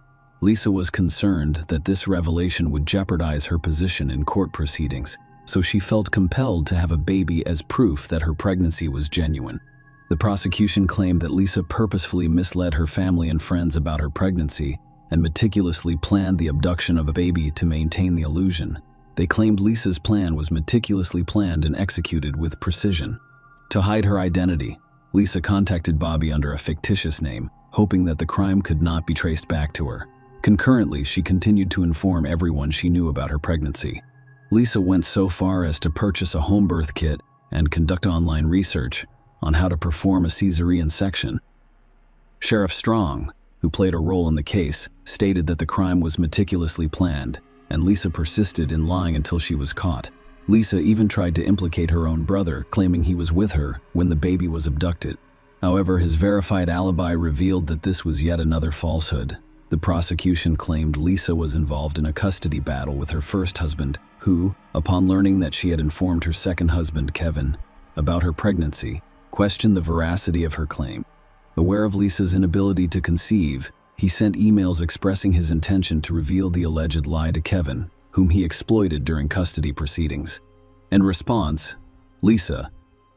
Lisa was concerned that this revelation would jeopardize her position in court proceedings, so she felt compelled to have a baby as proof that her pregnancy was genuine. The prosecution claimed that Lisa purposefully misled her family and friends about her pregnancy and meticulously planned the abduction of a baby to maintain the illusion. They claimed Lisa's plan was meticulously planned and executed with precision. To hide her identity, Lisa contacted Bobby under a fictitious name, hoping that the crime could not be traced back to her. Concurrently, she continued to inform everyone she knew about her pregnancy. Lisa went so far as to purchase a home birth kit and conduct online research on how to perform a cesarean section. Sheriff Strong, who played a role in the case, stated that the crime was meticulously planned, and Lisa persisted in lying until she was caught. Lisa even tried to implicate her own brother, claiming he was with her when the baby was abducted. However, his verified alibi revealed that this was yet another falsehood. The prosecution claimed Lisa was involved in a custody battle with her first husband, who, upon learning that she had informed her second husband, Kevin, about her pregnancy, questioned the veracity of her claim. Aware of Lisa's inability to conceive, he sent emails expressing his intention to reveal the alleged lie to Kevin, whom he exploited during custody proceedings. In response, Lisa,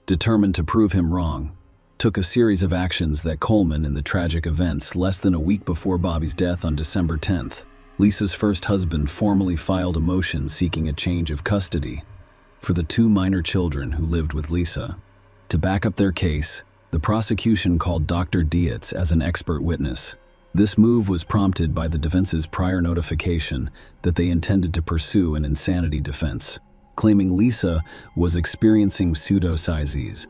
determined to prove him wrong, took a series of actions that culminated in the tragic events less than a week before Bobby's death on December 10th. Lisa's first husband formally filed a motion seeking a change of custody for the two minor children who lived with Lisa. To back up their case, the prosecution called Dr. Dietz as an expert witness. This move was prompted by the defense's prior notification that they intended to pursue an insanity defense, claiming Lisa was experiencing pseudopsychoses.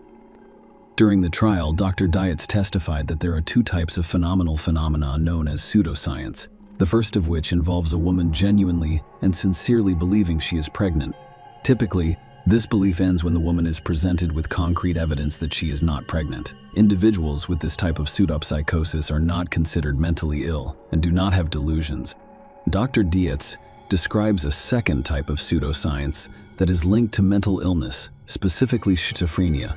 During the trial, Dr. Dietz testified that there are two types of phenomena known as pseudoscience, the first of which involves a woman genuinely and sincerely believing she is pregnant. Typically, this belief ends when the woman is presented with concrete evidence that she is not pregnant. Individuals with this type of pseudopsychosis are not considered mentally ill and do not have delusions. Dr. Dietz describes a second type of pseudoscience that is linked to mental illness, specifically schizophrenia.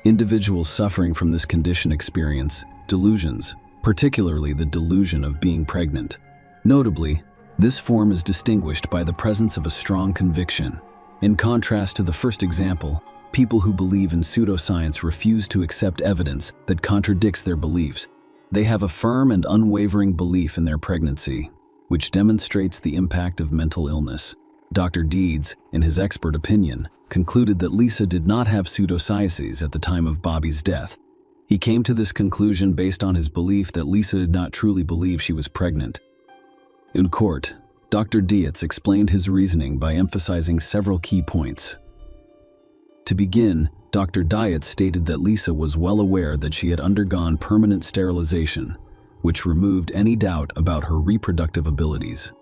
Individuals suffering from this condition experience delusions, particularly the delusion of being pregnant. Notably, this form is distinguished by the presence of a strong conviction. In contrast to the first example, people who believe in pseudoscience refuse to accept evidence that contradicts their beliefs. They have a firm and unwavering belief in their pregnancy, which demonstrates the impact of mental illness. Dr. Dietz, in his expert opinion, concluded that Lisa did not have pseudopsychosis at the time of Bobby's death. He came to this conclusion based on his belief that Lisa did not truly believe she was pregnant. In court, Dr. Dietz explained his reasoning by emphasizing several key points. To begin, Dr. Dietz stated that Lisa was well aware that she had undergone permanent sterilization, which removed any doubt about her reproductive abilities.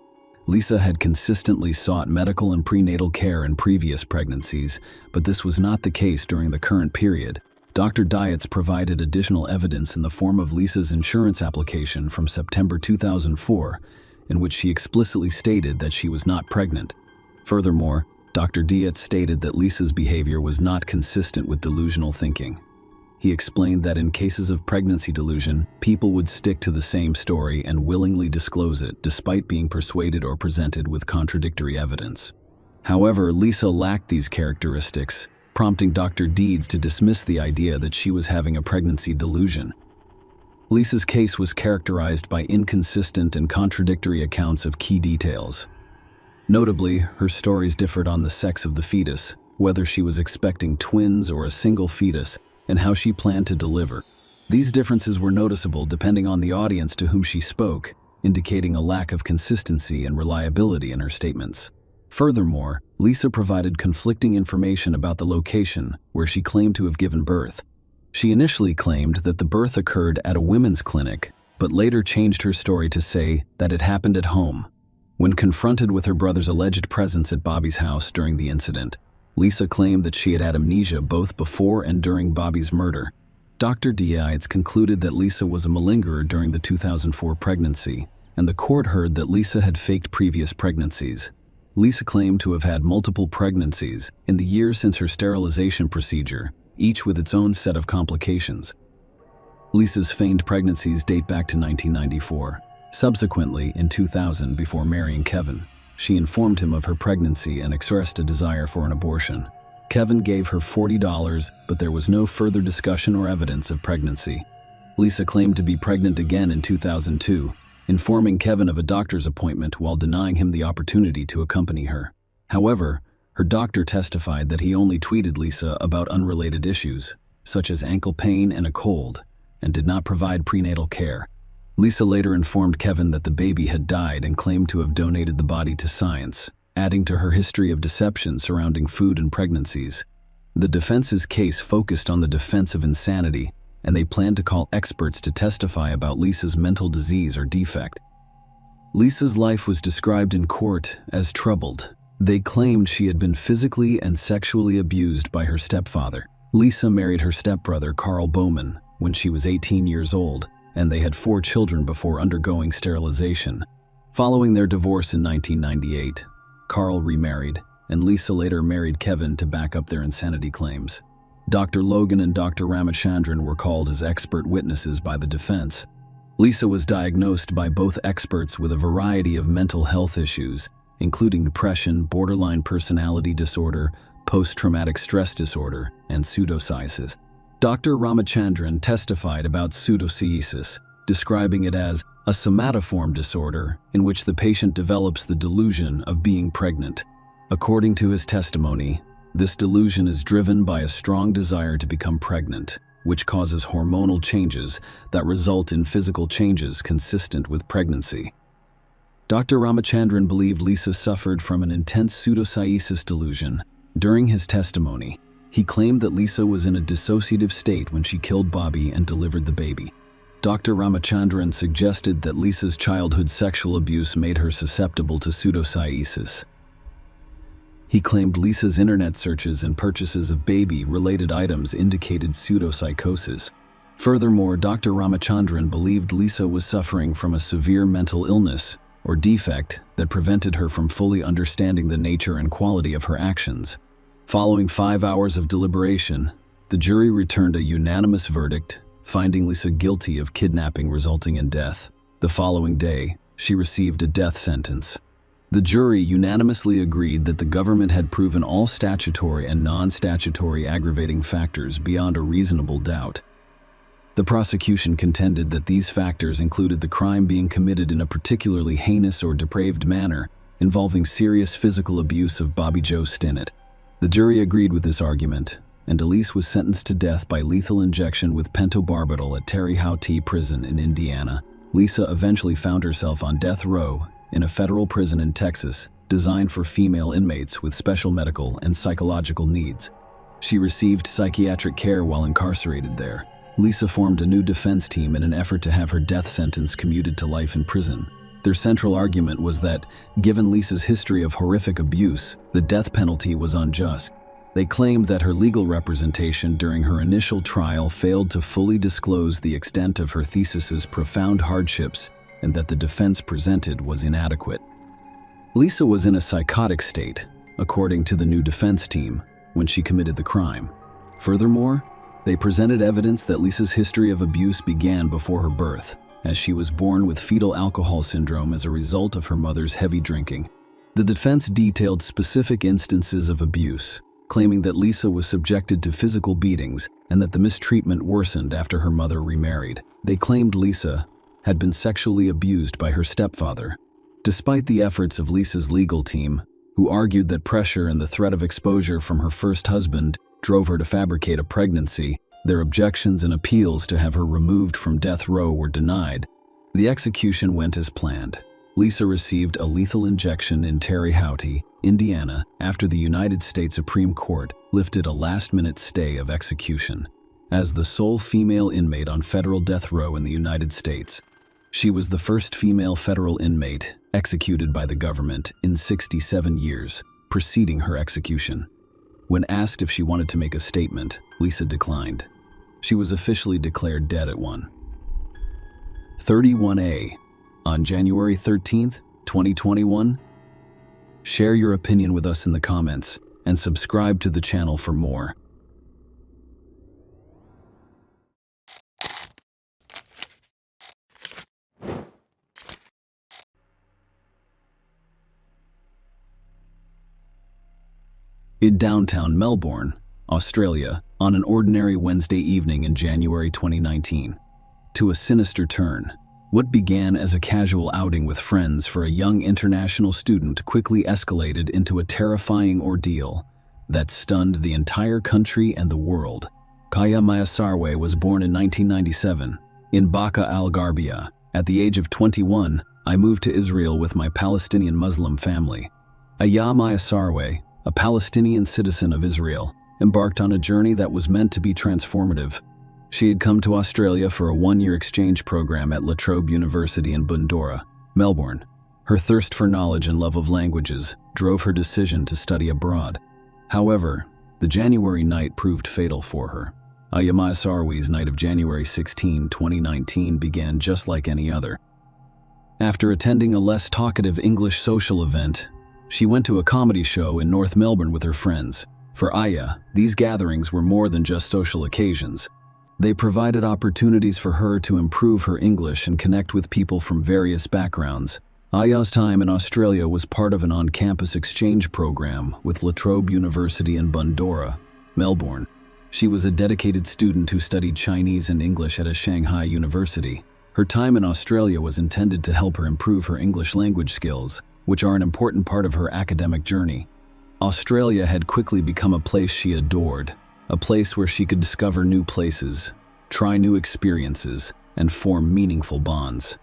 Lisa had consistently sought medical and prenatal care in previous pregnancies, but this was not the case during the current period. Dr. Dietz provided additional evidence in the form of Lisa's insurance application from September 2004, in which she explicitly stated that she was not pregnant. Furthermore, Dr. Dietz stated that Lisa's behavior was not consistent with delusional thinking. He explained that in cases of pregnancy delusion, people would stick to the same story and willingly disclose it despite being persuaded or presented with contradictory evidence. However, Lisa lacked these characteristics, prompting Dr. Dietz to dismiss the idea that she was having a pregnancy delusion. Lisa's case was characterized by inconsistent and contradictory accounts of key details. Notably, her stories differed on the sex of the fetus, whether she was expecting twins or a single fetus, and how she planned to deliver. These differences were noticeable depending on the audience to whom she spoke, indicating a lack of consistency and reliability in her statements. Furthermore, Lisa provided conflicting information about the location where she claimed to have given birth. She initially claimed that the birth occurred at a women's clinic, but later changed her story to say that it happened at home. When confronted with her brother's alleged presence at Bobby's house during the incident, Lisa claimed that she had had amnesia both before and during Bobby's murder. Dr. Diaz concluded that Lisa was a malingerer during the 2004 pregnancy, and the court heard that Lisa had faked previous pregnancies. Lisa claimed to have had multiple pregnancies in the years since her sterilization procedure, each with its own set of complications. Lisa's feigned pregnancies date back to 1994. Subsequently, in 2000, before marrying Kevin, she informed him of her pregnancy and expressed a desire for an abortion. Kevin gave her $40, but there was no further discussion or evidence of pregnancy. Lisa claimed to be pregnant again in 2002, informing Kevin of a doctor's appointment while denying him the opportunity to accompany her. However, her doctor testified that he only tweeted Lisa about unrelated issues, such as ankle pain and a cold, and did not provide prenatal care. Lisa later informed Kevin that the baby had died and claimed to have donated the body to science, adding to her history of deception surrounding food and pregnancies. The defense's case focused on the defense of insanity, and they planned to call experts to testify about Lisa's mental disease or defect. Lisa's life was described in court as troubled. They claimed she had been physically and sexually abused by her stepfather. Lisa married her stepbrother, Carl Bowman, when she was 18 years old, and they had 4 children before undergoing sterilization. Following their divorce in 1998, Carl remarried, and Lisa later married Kevin to back up their insanity claims. Dr. Logan and Dr. Ramachandran were called as expert witnesses by the defense. Lisa was diagnosed by both experts with a variety of mental health issues, including depression, borderline personality disorder, post-traumatic stress disorder, and pseudopsychosis. Dr. Ramachandran testified about pseudopsychosis, describing it as a somatoform disorder in which the patient develops the delusion of being pregnant. According to his testimony, this delusion is driven by a strong desire to become pregnant, which causes hormonal changes that result in physical changes consistent with pregnancy. Dr. Ramachandran believed Lisa suffered from an intense pseudopsychosis delusion. During his testimony, he claimed that Lisa was in a dissociative state when she killed Bobby and delivered the baby. Dr. Ramachandran suggested that Lisa's childhood sexual abuse made her susceptible to pseudopsychosis. He claimed Lisa's internet searches and purchases of baby-related items indicated pseudopsychosis. Furthermore, Dr. Ramachandran believed Lisa was suffering from a severe mental illness or defect that prevented her from fully understanding the nature and quality of her actions. Following 5 hours of deliberation, the jury returned a unanimous verdict, finding Lisa guilty of kidnapping resulting in death. The following day, she received a death sentence. The jury unanimously agreed that the government had proven all statutory and non-statutory aggravating factors beyond a reasonable doubt. The prosecution contended that these factors included the crime being committed in a particularly heinous or depraved manner, involving serious physical abuse of Bobby Joe Stinnett. The jury agreed with this argument, and Elise was sentenced to death by lethal injection with pentobarbital at Terre Haute Prison in Indiana. Lisa eventually found herself on death row in a federal prison in Texas, designed for female inmates with special medical and psychological needs. She received psychiatric care while incarcerated there. Lisa formed a new defense team in an effort to have her death sentence commuted to life in prison. Their central argument was that, given Lisa's history of horrific abuse, the death penalty was unjust. They claimed that her legal representation during her initial trial failed to fully disclose the extent of her thesis's profound hardships and that the defense presented was inadequate. Lisa was in a psychotic state, according to the new defense team, when she committed the crime. Furthermore, they presented evidence that Lisa's history of abuse began before her birth, as she was born with fetal alcohol syndrome as a result of her mother's heavy drinking. The defense detailed specific instances of abuse, claiming that Lisa was subjected to physical beatings and that the mistreatment worsened after her mother remarried. They claimed Lisa had been sexually abused by her stepfather. Despite the efforts of Lisa's legal team, who argued that pressure and the threat of exposure from her first husband drove her to fabricate a pregnancy, their objections and appeals to have her removed from death row were denied. The execution went as planned. Lisa received a lethal injection in Terre Haute, Indiana, after the United States Supreme Court lifted a last-minute stay of execution. As the sole female inmate on federal death row in the United States, she was the first female federal inmate executed by the government in 67 years preceding her execution. When asked if she wanted to make a statement, Lisa declined. She was officially declared dead at 1:31 on January 13, 2021. Share your opinion with us in the comments and subscribe to the channel for more. In downtown Melbourne, Australia, on an ordinary Wednesday evening in January 2019, to a sinister turn. What began as a casual outing with friends for a young international student quickly escalated into a terrifying ordeal that stunned the entire country and the world. Kaya Mayasarwe was born in 1997 in Baqa al-Gharbia. At the age of 21, I moved to Israel with my Palestinian Muslim family. Aya Mayasarwe, a Palestinian citizen of Israel, embarked on a journey that was meant to be transformative. She had come to Australia for a one-year exchange program at La Trobe University in Bundoora, Melbourne. Her thirst for knowledge and love of languages drove her decision to study abroad. However, the January night proved fatal for her. Aya Mayasarwe's night of January 16, 2019 began just like any other. After attending a less talkative English social event, she went to a comedy show in North Melbourne with her friends. For Aya, these gatherings were more than just social occasions. They provided opportunities for her to improve her English and connect with people from various backgrounds. Aya's time in Australia was part of an on-campus exchange program with La Trobe University in Bundoora, Melbourne. She was a dedicated student who studied Chinese and English at a Shanghai university. Her time in Australia was intended to help her improve her English language skills, which are an important part of her academic journey. Australia had quickly become a place she adored, a place where she could discover new places, try new experiences, and form meaningful bonds.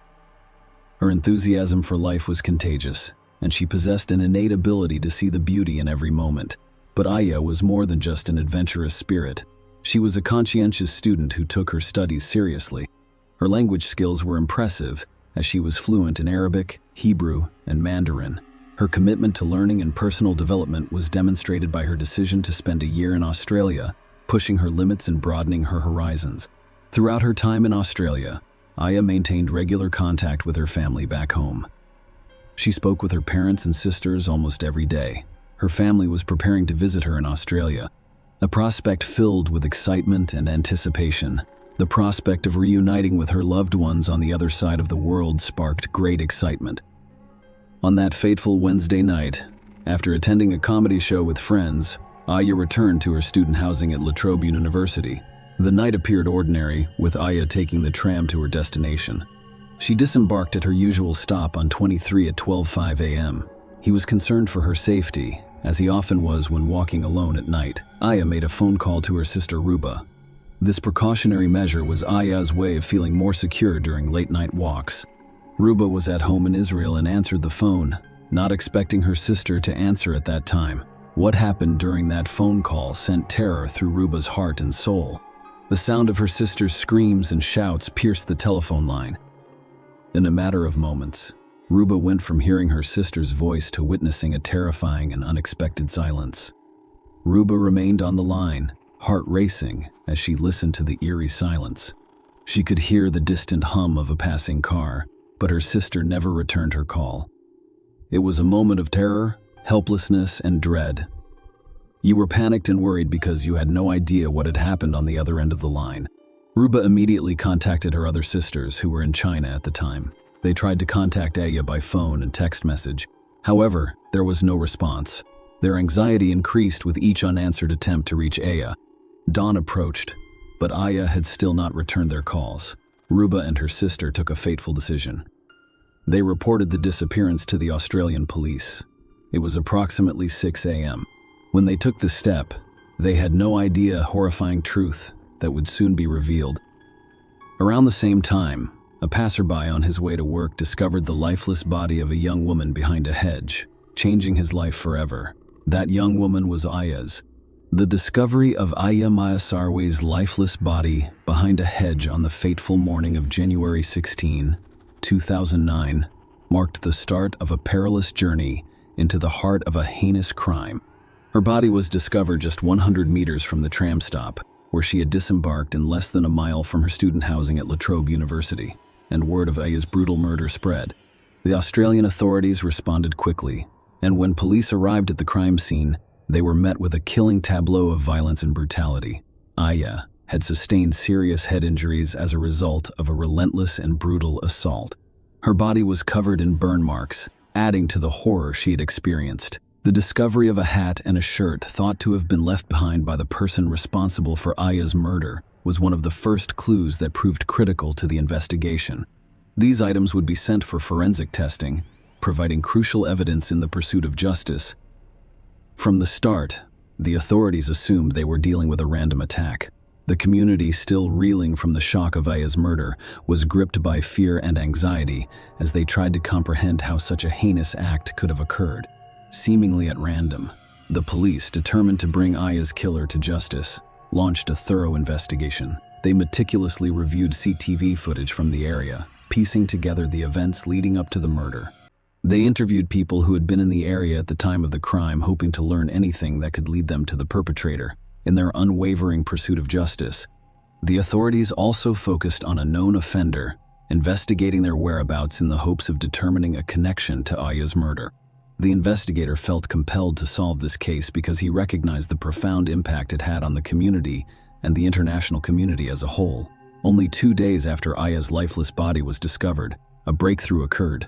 Her enthusiasm for life was contagious, and she possessed an innate ability to see the beauty in every moment. But Aya was more than just an adventurous spirit. She was a conscientious student who took her studies seriously. Her language skills were impressive, as she was fluent in Arabic, Hebrew, and Mandarin. Her commitment to learning and personal development was demonstrated by her decision to spend a year in Australia, pushing her limits and broadening her horizons. Throughout her time in Australia, Aya maintained regular contact with her family back home. She spoke with her parents and sisters almost every day. Her family was preparing to visit her in Australia, a prospect filled with excitement and anticipation. The prospect of reuniting with her loved ones on the other side of the world sparked great excitement. On that fateful Wednesday night, after attending a comedy show with friends, Aya returned to her student housing at La Trobe University. The night appeared ordinary, with Aya taking the tram to her destination. She disembarked at her usual stop on 23 at 12:05 a.m. He was concerned for her safety, as he often was when walking alone at night. Aya made a phone call to her sister Ruba. This precautionary measure was Aya's way of feeling more secure during late-night walks. Ruba was at home in Israel and answered the phone, not expecting her sister to answer at that time. What happened during that phone call sent terror through Ruba's heart and soul. The sound of her sister's screams and shouts pierced the telephone line. In a matter of moments, Ruba went from hearing her sister's voice to witnessing a terrifying and unexpected silence. Ruba remained on the line, heart racing as she listened to the eerie silence. She could hear the distant hum of a passing car, but her sister never returned her call. It was a moment of terror, helplessness, and dread. You were panicked and worried because you had no idea what had happened on the other end of the line. Ruba immediately contacted her other sisters who were in China at the time. They tried to contact Aya by phone and text message. However, there was no response. Their anxiety increased with each unanswered attempt to reach Aya. Dawn approached, but Aya had still not returned their calls. Ruba and her sister took a fateful decision. They reported the disappearance to the Australian police. It was approximately 6 a.m. When they took the step, they had no idea a horrifying truth that would soon be revealed. Around the same time, A passerby on his way to work discovered the lifeless body of a young woman behind a hedge, changing his life forever. That young woman was Aya's. The discovery of Aya Mayasarwe's lifeless body behind a hedge on the fateful morning of January 16, 2009, marked the start of a perilous journey into the heart of a heinous crime. Her body was discovered just 100 meters from the tram stop, where she had disembarked in less than a mile from her student housing at La Trobe University, and word of Aya's brutal murder spread. The Australian authorities responded quickly, and when police arrived at the crime scene, they were met with a killing tableau of violence and brutality. Aya had sustained serious head injuries as a result of a relentless and brutal assault. Her body was covered in burn marks, adding to the horror she had experienced. The discovery of a hat and a shirt thought to have been left behind by the person responsible for Aya's murder was one of the first clues that proved critical to the investigation. These items would be sent for forensic testing, providing crucial evidence in the pursuit of justice. From the start, the authorities assumed they were dealing with a random attack. The community, still reeling from the shock of Aya's murder, was gripped by fear and anxiety as they tried to comprehend how such a heinous act could have occurred. Seemingly at random, the police, determined to bring Aya's killer to justice, launched a thorough investigation. They meticulously reviewed CCTV footage from the area, piecing together the events leading up to the murder. They interviewed people who had been in the area at the time of the crime, hoping to learn anything that could lead them to the perpetrator. In their unwavering pursuit of justice, the authorities also focused on a known offender, investigating their whereabouts in the hopes of determining a connection to Aya's murder. The investigator felt compelled to solve this case because he recognized the profound impact it had on the community and the international community as a whole. Only 2 days after Aya's lifeless body was discovered, a breakthrough occurred.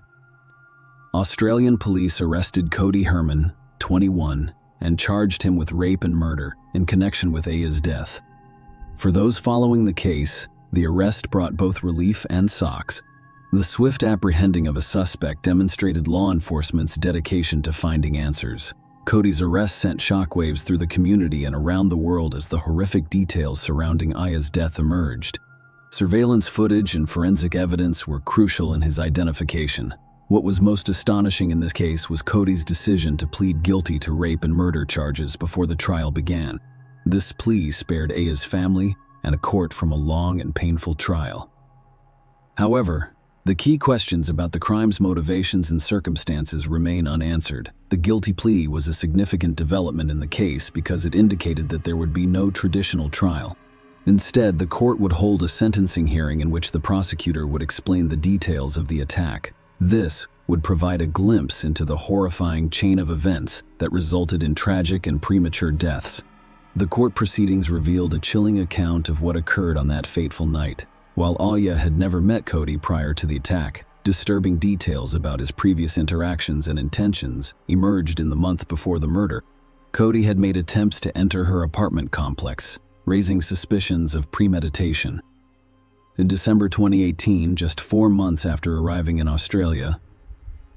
Australian police arrested Cody Herman, 21, and charged him with rape and murder in connection with Aya's death. For those following the case, the arrest brought both relief and shocks. The swift apprehending of a suspect demonstrated law enforcement's dedication to finding answers. Cody's arrest sent shockwaves through the community and around the world as the horrific details surrounding Aya's death emerged. Surveillance footage and forensic evidence were crucial in his identification. What was most astonishing in this case was Cody's decision to plead guilty to rape and murder charges before the trial began. This plea spared Aya's family and the court from a long and painful trial. However, the key questions about the crime's motivations and circumstances remain unanswered. The guilty plea was a significant development in the case because it indicated that there would be no traditional trial. Instead, the court would hold a sentencing hearing in which the prosecutor would explain the details of the attack. This would provide a glimpse into the horrifying chain of events that resulted in tragic and premature deaths. The court proceedings revealed a chilling account of what occurred on that fateful night. While Aya had never met Cody prior to the attack, disturbing details about his previous interactions and intentions emerged in the month before the murder. Cody had made attempts to enter her apartment complex, raising suspicions of premeditation. In December 2018, just 4 months after arriving in Australia,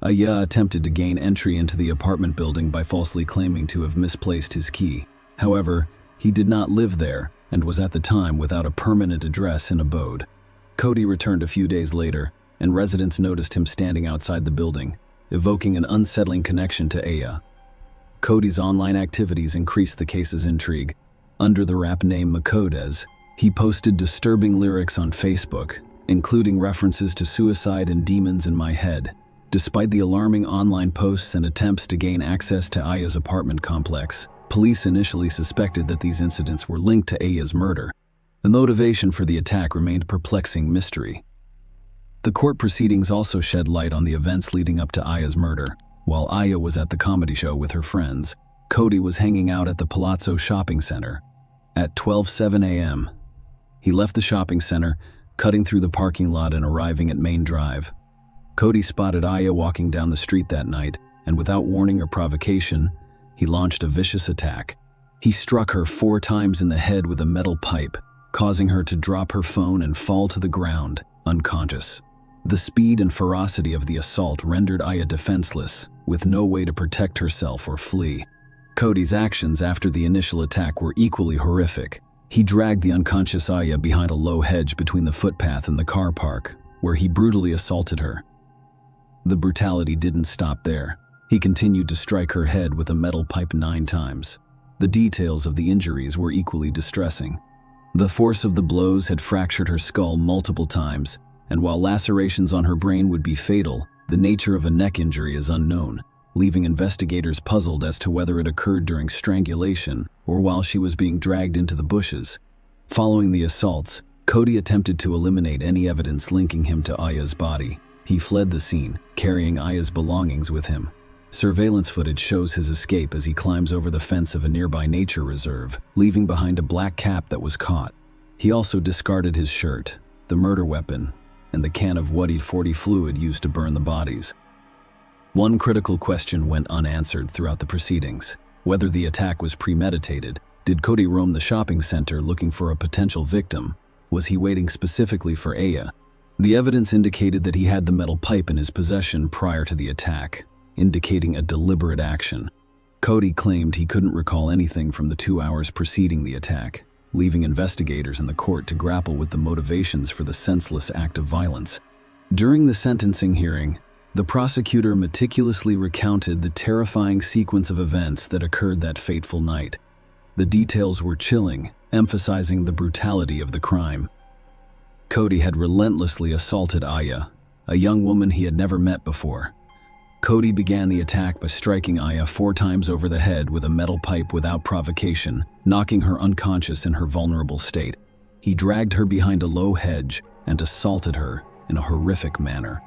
Aya attempted to gain entry into the apartment building by falsely claiming to have misplaced his key. However, he did not live there and was at the time without a permanent address and abode. Cody returned a few days later, and residents noticed him standing outside the building, evoking an unsettling connection to Aya. Cody's online activities increased the case's intrigue. Under the rap name Makodes, he posted disturbing lyrics on Facebook, including references to suicide and demons in my head. Despite the alarming online posts and attempts to gain access to Aya's apartment complex, police initially suspected that these incidents were linked to Aya's murder. The motivation for the attack remained a perplexing mystery. The court proceedings also shed light on the events leading up to Aya's murder. While Aya was at the comedy show with her friends, Cody was hanging out at the Palazzo Shopping Center. At 12:07 a.m., he left the shopping center, cutting through the parking lot and arriving at Main Drive. Cody spotted Aya walking down the street that night, and without warning or provocation, he launched a vicious attack. He struck her 4 times in the head with a metal pipe, causing her to drop her phone and fall to the ground, unconscious. The speed and ferocity of the assault rendered Aya defenseless, with no way to protect herself or flee. Cody's actions after the initial attack were equally horrific. He dragged the unconscious Aya behind a low hedge between the footpath and the car park, where he brutally assaulted her. The brutality didn't stop there. He continued to strike her head with a metal pipe 9 times. The details of the injuries were equally distressing. The force of the blows had fractured her skull multiple times, and while lacerations on her brain would be fatal, the nature of a neck injury is unknown, leaving investigators puzzled as to whether it occurred during strangulation or while she was being dragged into the bushes. Following the assaults, Cody attempted to eliminate any evidence linking him to Aya's body. He fled the scene, carrying Aya's belongings with him. Surveillance footage shows his escape as he climbs over the fence of a nearby nature reserve, leaving behind a black cap that was caught. He also discarded his shirt, the murder weapon, and the can of WD-40 fluid used to burn the bodies. One critical question went unanswered throughout the proceedings: whether the attack was premeditated. Did Cody roam the shopping center looking for a potential victim? Was he waiting specifically for Aya? The evidence indicated that he had the metal pipe in his possession prior to the attack, indicating a deliberate action. Cody claimed he couldn't recall anything from the 2 hours preceding the attack, leaving investigators in the court to grapple with the motivations for the senseless act of violence. During the sentencing hearing, the prosecutor meticulously recounted the terrifying sequence of events that occurred that fateful night. The details were chilling, emphasizing the brutality of the crime. Cody had relentlessly assaulted Aya, a young woman he had never met before. Cody began the attack by striking Aya 4 times over the head with a metal pipe without provocation, knocking her unconscious in her vulnerable state. He dragged her behind a low hedge and assaulted her in a horrific manner.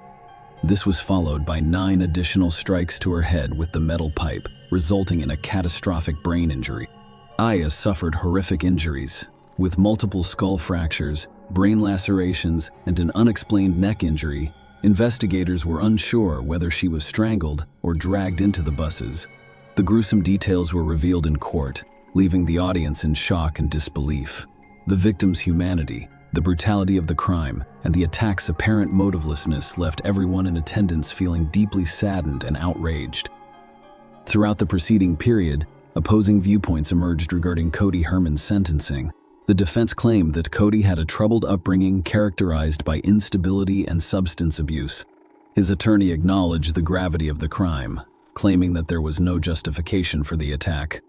This was followed by 9 additional strikes to her head with the metal pipe, resulting in a catastrophic brain injury. Aya suffered horrific injuries, with multiple skull fractures, brain lacerations, and an unexplained neck injury. Investigators were unsure whether she was strangled or dragged into the buses. The gruesome details were revealed in court, leaving the audience in shock and disbelief. The victim's humanity, the brutality of the crime, and the attack's apparent motivelessness left everyone in attendance feeling deeply saddened and outraged. Throughout the preceding period, opposing viewpoints emerged regarding Cody Herman's sentencing. The defense claimed that Cody had a troubled upbringing characterized by instability and substance abuse. His attorney acknowledged the gravity of the crime, claiming that there was no justification for the attack.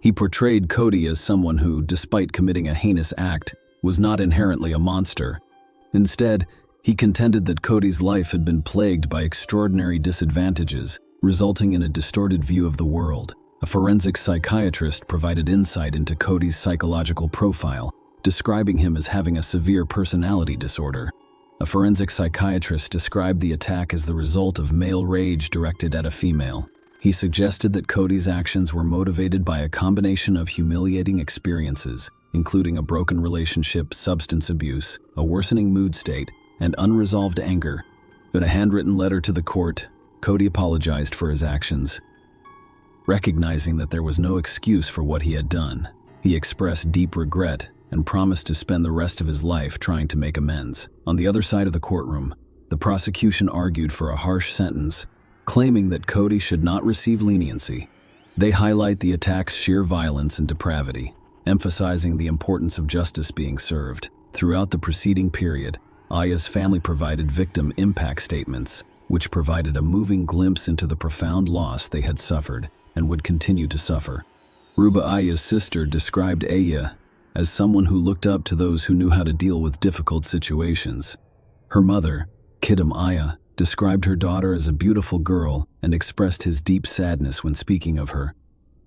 He portrayed Cody as someone who, despite committing a heinous act, was not inherently a monster. Instead, he contended that Cody's life had been plagued by extraordinary disadvantages, resulting in a distorted view of the world. A forensic psychiatrist provided insight into Cody's psychological profile, describing him as having a severe personality disorder. A forensic psychiatrist described the attack as the result of male rage directed at a female. He suggested that Cody's actions were motivated by a combination of humiliating experiences, including a broken relationship, substance abuse, a worsening mood state, and unresolved anger. In a handwritten letter to the court, Cody apologized for his actions. Recognizing that there was no excuse for what he had done, he expressed deep regret and promised to spend the rest of his life trying to make amends. On the other side of the courtroom, the prosecution argued for a harsh sentence, claiming that Cody should not receive leniency. They highlight the attack's sheer violence and depravity, emphasizing the importance of justice being served. Throughout the preceding period, Aya's family provided victim impact statements, which provided a moving glimpse into the profound loss they had suffered and would continue to suffer. Ruba, Aya's sister, described Aya as someone who looked up to those who knew how to deal with difficult situations. Her mother, Kidam Aya, described her daughter as a beautiful girl and expressed his deep sadness when speaking of her.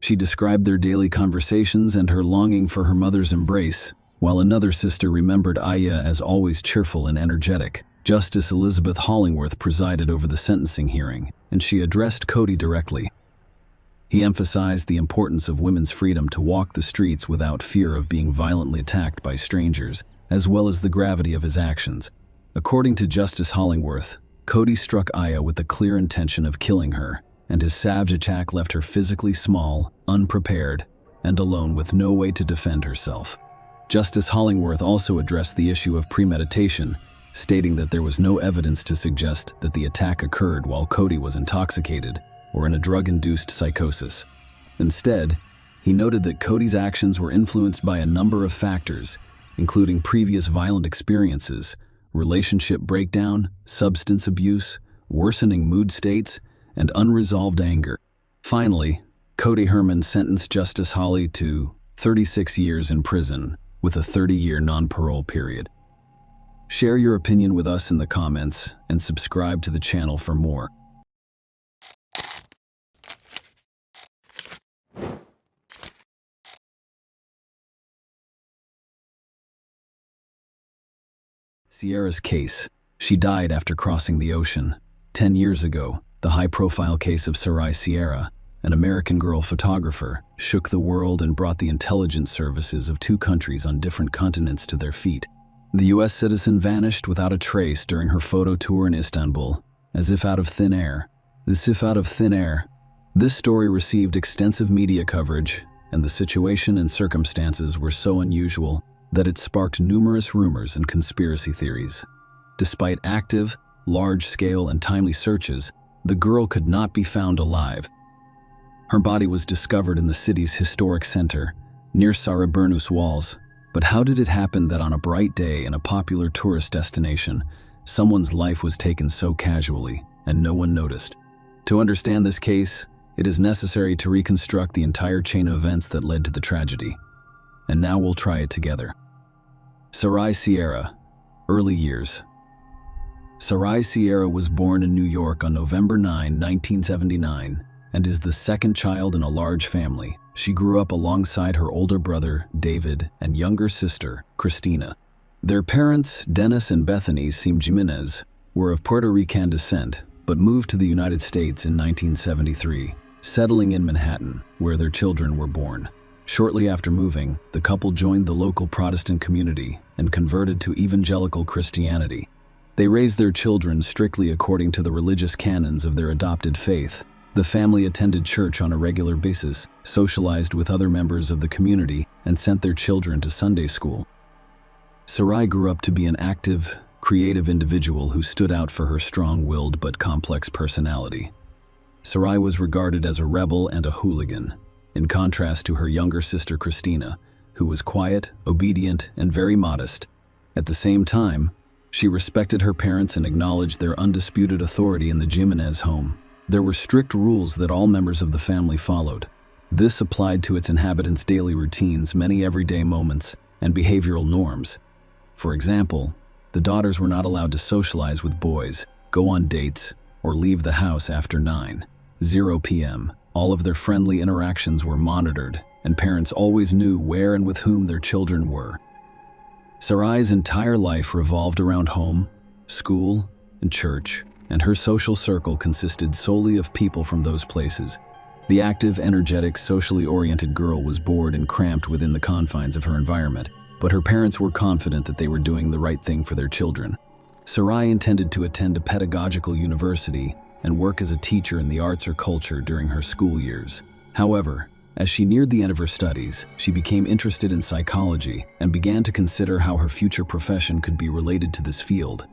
She described their daily conversations and her longing for her mother's embrace, while another sister remembered Aya as always cheerful and energetic. Justice Elizabeth Hollingworth presided over the sentencing hearing, and she addressed Cody directly. He emphasized the importance of women's freedom to walk the streets without fear of being violently attacked by strangers, as well as the gravity of his actions. According to Justice Hollingworth, Cody struck Aya with the clear intention of killing her, and his savage attack left her physically small, unprepared, and alone with no way to defend herself. Justice Hollingworth also addressed the issue of premeditation, stating that there was no evidence to suggest that the attack occurred while Cody was intoxicated or in a drug-induced psychosis. Instead, he noted that Cody's actions were influenced by a number of factors, including previous violent experiences, relationship breakdown, substance abuse, worsening mood states, and unresolved anger. Finally, Cody Herman sentenced Justice Holly to 36 years in prison with a 30-year non-parole period. Share your opinion with us in the comments and subscribe to the channel for more. Sierra's case. She died after crossing the ocean. 10 years ago, the high-profile case of Sarai Sierra, an American girl photographer, shook the world and brought the intelligence services of two countries on different continents to their feet. The U.S. citizen vanished without a trace during her photo tour in Istanbul, as if out of thin air. This story received extensive media coverage, and the situation and circumstances were so unusual that it sparked numerous rumors and conspiracy theories. Despite active, large-scale, and timely searches, the girl could not be found alive. Her body was discovered in the city's historic center, near Sarıburnu's walls. But how did it happen that on a bright day in a popular tourist destination, someone's life was taken so casually and no one noticed? To understand this case, it is necessary to reconstruct the entire chain of events that led to the tragedy. And now we'll try it together. Sarai Sierra, early years. Sarai Sierra was born in New York on November 9, 1979, and is the second child in a large family. She grew up alongside her older brother, David, and younger sister, Christina. Their parents, Dennis and Bethany Jimenez, were of Puerto Rican descent, but moved to the United States in 1973, settling in Manhattan, where their children were born. Shortly after moving, the couple joined the local Protestant community and converted to evangelical Christianity. They raised their children strictly according to the religious canons of their adopted faith. The family attended church on a regular basis, socialized with other members of the community, and sent their children to Sunday school. Sarai grew up to be an active, creative individual who stood out for her strong-willed but complex personality. Sarai was regarded as a rebel and a hooligan, in contrast to her younger sister Christina, who was quiet, obedient, and very modest. At the same time, she respected her parents and acknowledged their undisputed authority in the Jimenez home. There were strict rules that all members of the family followed. This applied to its inhabitants' daily routines, many everyday moments, and behavioral norms. For example, the daughters were not allowed to socialize with boys, go on dates, or leave the house after 9:00 p.m. All of their friendly interactions were monitored, and parents always knew where and with whom their children were. Sarai's entire life revolved around home, school, and church, and her social circle consisted solely of people from those places. The active, energetic, socially oriented girl was bored and cramped within the confines of her environment, but her parents were confident that they were doing the right thing for their children. Sarai intended to attend a pedagogical university and work as a teacher in the arts or culture during her school years. However, as she neared the end of her studies, she became interested in psychology and began to consider how her future profession could be related to this field.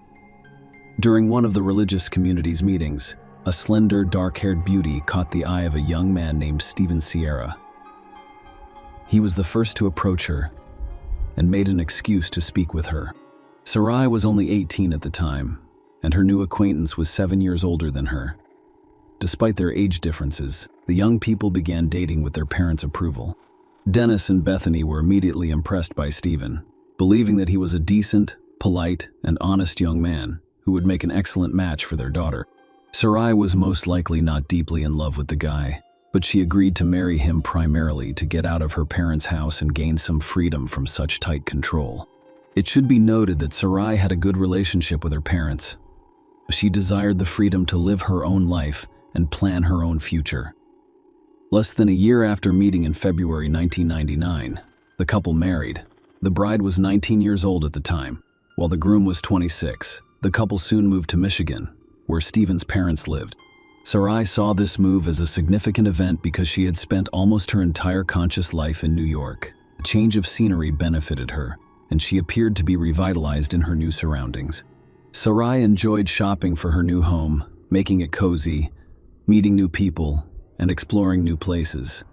During one of the religious community's meetings, a slender, dark-haired beauty caught the eye of a young man named Steven Sierra. He was the first to approach her and made an excuse to speak with her. Sarai was only 18 at the time, and her new acquaintance was 7 years older than her. Despite their age differences, the young people began dating with their parents' approval. Dennis and Bethany were immediately impressed by Steven, believing that he was a decent, polite, and honest young man who would make an excellent match for their daughter. Sarai was most likely not deeply in love with the guy, but she agreed to marry him primarily to get out of her parents' house and gain some freedom from such tight control. It should be noted that Sarai had a good relationship with her parents. She desired the freedom to live her own life and plan her own future. Less than a year after meeting in February 1999, the couple married. The bride was 19 years old at the time, while the groom was 26. The couple soon moved to Michigan, where Steven's parents lived. Sarai saw this move as a significant event because she had spent almost her entire conscious life in New York. The change of scenery benefited her, and she appeared to be revitalized in her new surroundings. Sarai enjoyed shopping for her new home, making it cozy, meeting new people, and exploring new places.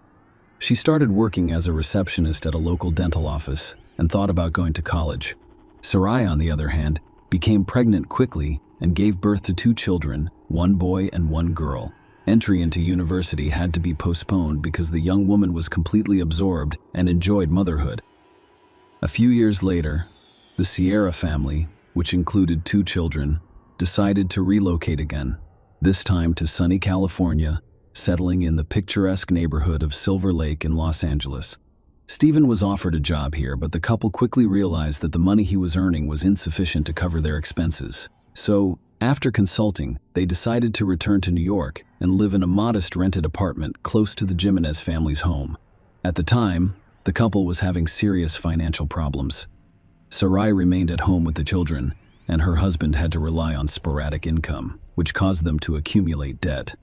She started working as a receptionist at a local dental office and thought about going to college. Sarai, on the other hand, became pregnant quickly, and gave birth to 2 children, 1 boy and 1 girl. Entry into university had to be postponed because the young woman was completely absorbed and enjoyed motherhood. A few years later, the Sierra family, which included 2 children, decided to relocate again, this time to sunny California, settling in the picturesque neighborhood of Silver Lake in Los Angeles. Stephen was offered a job here, but the couple quickly realized that the money he was earning was insufficient to cover their expenses. So, after consulting, they decided to return to New York and live in a modest rented apartment close to the Jimenez family's home. At the time, the couple was having serious financial problems. Sarai remained at home with the children, and her husband had to rely on sporadic income, which caused them to accumulate debt.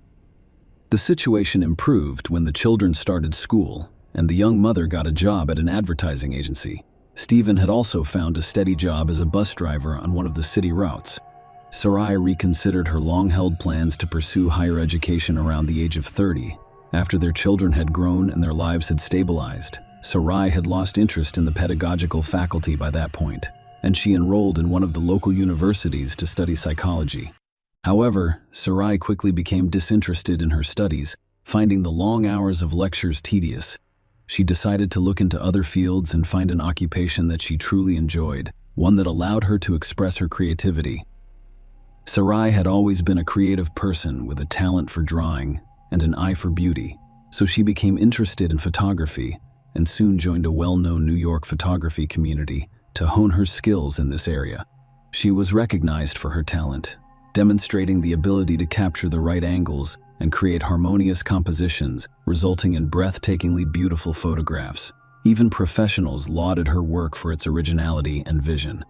The situation improved when the children started school, and the young mother got a job at an advertising agency. Stephen had also found a steady job as a bus driver on one of the city routes. Sarai reconsidered her long-held plans to pursue higher education around the age of 30. After their children had grown and their lives had stabilized, Sarai had lost interest in the pedagogical faculty by that point, and she enrolled in one of the local universities to study psychology. However, Sarai quickly became disinterested in her studies, finding the long hours of lectures tedious. She decided to look into other fields and find an occupation that she truly enjoyed, one that allowed her to express her creativity. Sarai had always been a creative person with a talent for drawing and an eye for beauty, so she became interested in photography and soon joined a well-known New York photography community to hone her skills in this area. She was recognized for her talent, demonstrating the ability to capture the right angles and create harmonious compositions, resulting in breathtakingly beautiful photographs. Even professionals lauded her work for its originality and vision.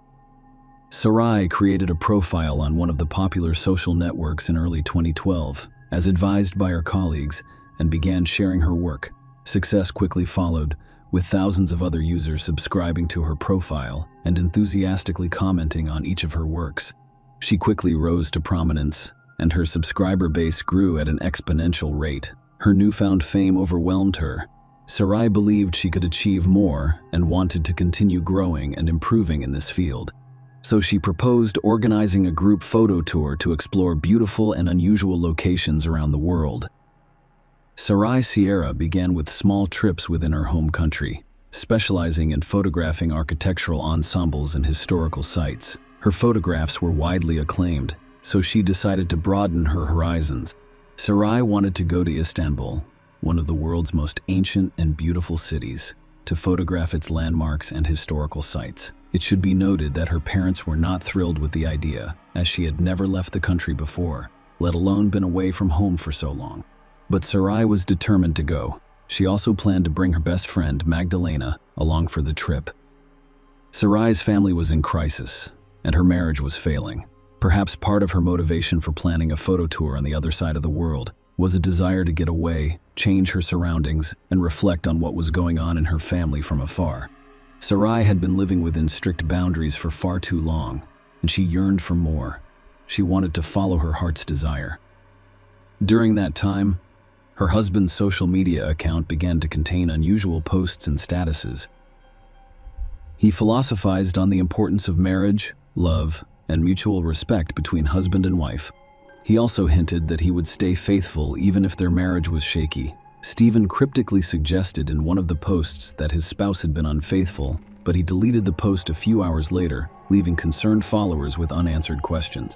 Sarai created a profile on one of the popular social networks in early 2012, as advised by her colleagues, and began sharing her work. Success quickly followed, with thousands of other users subscribing to her profile and enthusiastically commenting on each of her works. She quickly rose to prominence, and her subscriber base grew at an exponential rate. Her newfound fame overwhelmed her. Sarai believed she could achieve more and wanted to continue growing and improving in this field. So she proposed organizing a group photo tour to explore beautiful and unusual locations around the world. Sarai Sierra began with small trips within her home country, specializing in photographing architectural ensembles and historical sites. Her photographs were widely acclaimed, so she decided to broaden her horizons. Sarai wanted to go to Istanbul, one of the world's most ancient and beautiful cities, to photograph its landmarks and historical sites. It should be noted that her parents were not thrilled with the idea, as she had never left the country before, let alone been away from home for so long. But Sarai was determined to go. She also planned to bring her best friend, Magdalena, along for the trip. Sarai's family was in crisis, and her marriage was failing. Perhaps part of her motivation for planning a photo tour on the other side of the world was a desire to get away, change her surroundings, and reflect on what was going on in her family from afar. Sarai had been living within strict boundaries for far too long, and she yearned for more. She wanted to follow her heart's desire. During that time, her husband's social media account began to contain unusual posts and statuses. He philosophized on the importance of marriage, love, and mutual respect between husband and wife. He also hinted that he would stay faithful even if their marriage was shaky. Stephen cryptically suggested in one of the posts that his spouse had been unfaithful, but he deleted the post a few hours later, leaving concerned followers with unanswered questions.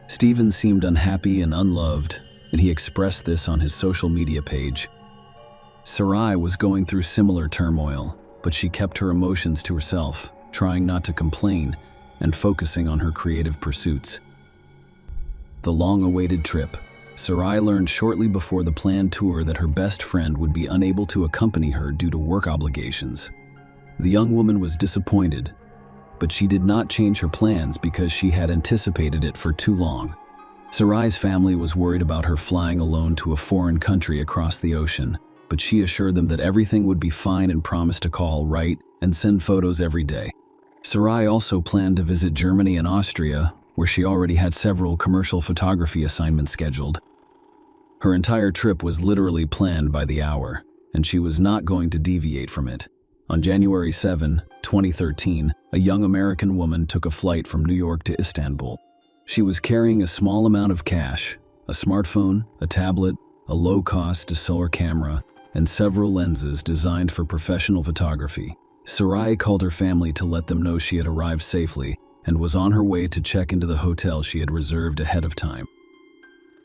Stephen seemed unhappy and unloved, and he expressed this on his social media page. Sarai was going through similar turmoil, but she kept her emotions to herself, trying not to complain and focusing on her creative pursuits. The long-awaited trip. Sarai learned shortly before the planned tour that her best friend would be unable to accompany her due to work obligations. The young woman was disappointed, but she did not change her plans because she had anticipated it for too long. Sarai's family was worried about her flying alone to a foreign country across the ocean, but she assured them that everything would be fine and promised to call, write, and send photos every day. Sarai also planned to visit Germany and Austria, where she already had several commercial photography assignments scheduled. Her entire trip was literally planned by the hour, and she was not going to deviate from it. On January 7, 2013, a young American woman took a flight from New York to Istanbul. She was carrying a small amount of cash, a smartphone, a tablet, a low-cost DSLR camera, and several lenses designed for professional photography. Sarai called her family to let them know she had arrived safely and was on her way to check into the hotel she had reserved ahead of time.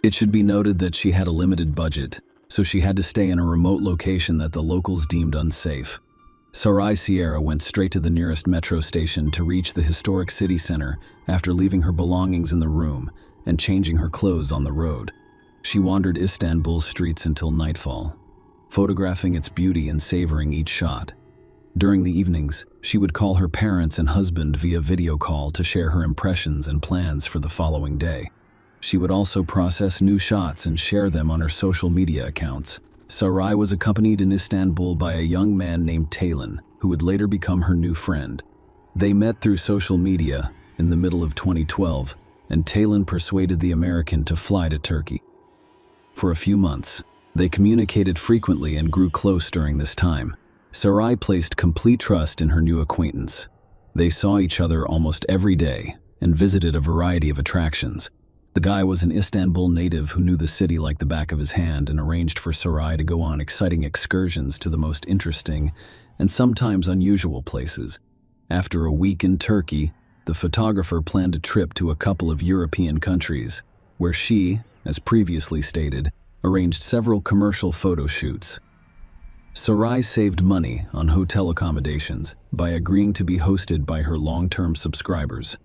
It should be noted that she had a limited budget, so she had to stay in a remote location that the locals deemed unsafe. Sarai Sierra went straight to the nearest metro station to reach the historic city center after leaving her belongings in the room and changing her clothes on the road. She wandered Istanbul's streets until nightfall, photographing its beauty and savoring each shot. During the evenings, she would call her parents and husband via video call to share her impressions and plans for the following day. She would also process new shots and share them on her social media accounts. Sarai was accompanied in Istanbul by a young man named Taylan, who would later become her new friend. They met through social media in the middle of 2012, and Taylan persuaded the American to fly to Turkey. For a few months, they communicated frequently and grew close during this time. Sarai placed complete trust in her new acquaintance. They saw each other almost every day and visited a variety of attractions. The guy was an Istanbul native who knew the city like the back of his hand and arranged for Sarai to go on exciting excursions to the most interesting and sometimes unusual places. After a week in Turkey, the photographer planned a trip to a couple of European countries, where she, as previously stated, arranged several commercial photo shoots. Sarai saved money on hotel accommodations by agreeing to be hosted by her long-term subscribers.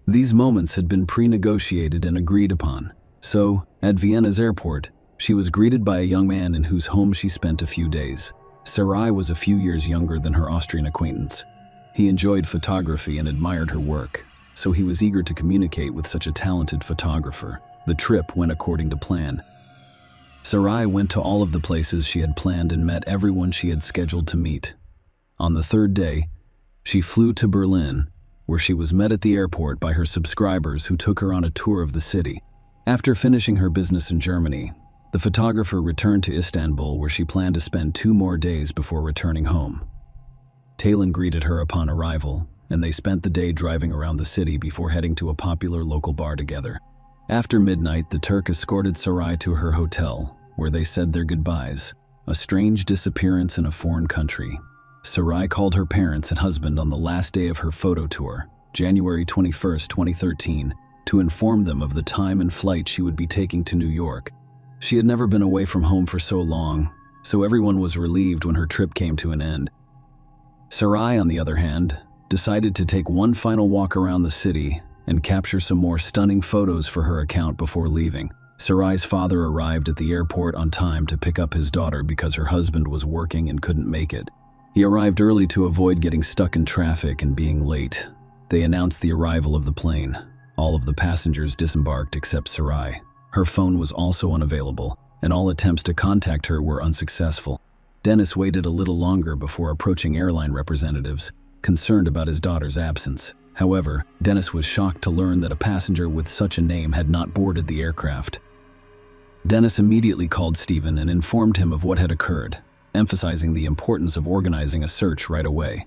These moments had been pre-negotiated and agreed upon, so, at Vienna's airport, she was greeted by a young man in whose home she spent a few days. Sarai was a few years younger than her Austrian acquaintance. He enjoyed photography and admired her work, so he was eager to communicate with such a talented photographer. The trip went according to plan. Sarai went to all of the places she had planned and met everyone she had scheduled to meet. On the third day, she flew to Berlin, where she was met at the airport by her subscribers who took her on a tour of the city. After finishing her business in Germany, the photographer returned to Istanbul, where she planned to spend 2 more days before returning home. Taylan greeted her upon arrival, and they spent the day driving around the city before heading to a popular local bar together. After midnight, the Turk escorted Sarai to her hotel, where they said their goodbyes. A strange disappearance in a foreign country. Sarai called her parents and husband on the last day of her photo tour, January 21, 2013, to inform them of the time and flight she would be taking to New York. She had never been away from home for so long, so everyone was relieved when her trip came to an end. Sarai, on the other hand, decided to take one final walk around the city and capture some more stunning photos for her account before leaving. Sarai's father arrived at the airport on time to pick up his daughter because her husband was working and couldn't make it. He arrived early to avoid getting stuck in traffic and being late. They announced the arrival of the plane. All of the passengers disembarked except Sarai. Her phone was also unavailable, and all attempts to contact her were unsuccessful. Dennis waited a little longer before approaching airline representatives, concerned about his daughter's absence. However, Dennis was shocked to learn that a passenger with such a name had not boarded the aircraft. Dennis immediately called Stephen and informed him of what had occurred, emphasizing the importance of organizing a search right away.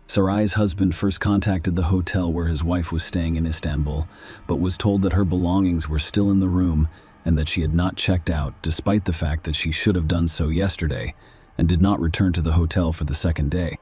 Sarai's husband first contacted the hotel where his wife was staying in Istanbul, but was told that her belongings were still in the room and that she had not checked out, despite the fact that she should have done so yesterday, and did not return to the hotel for the second day.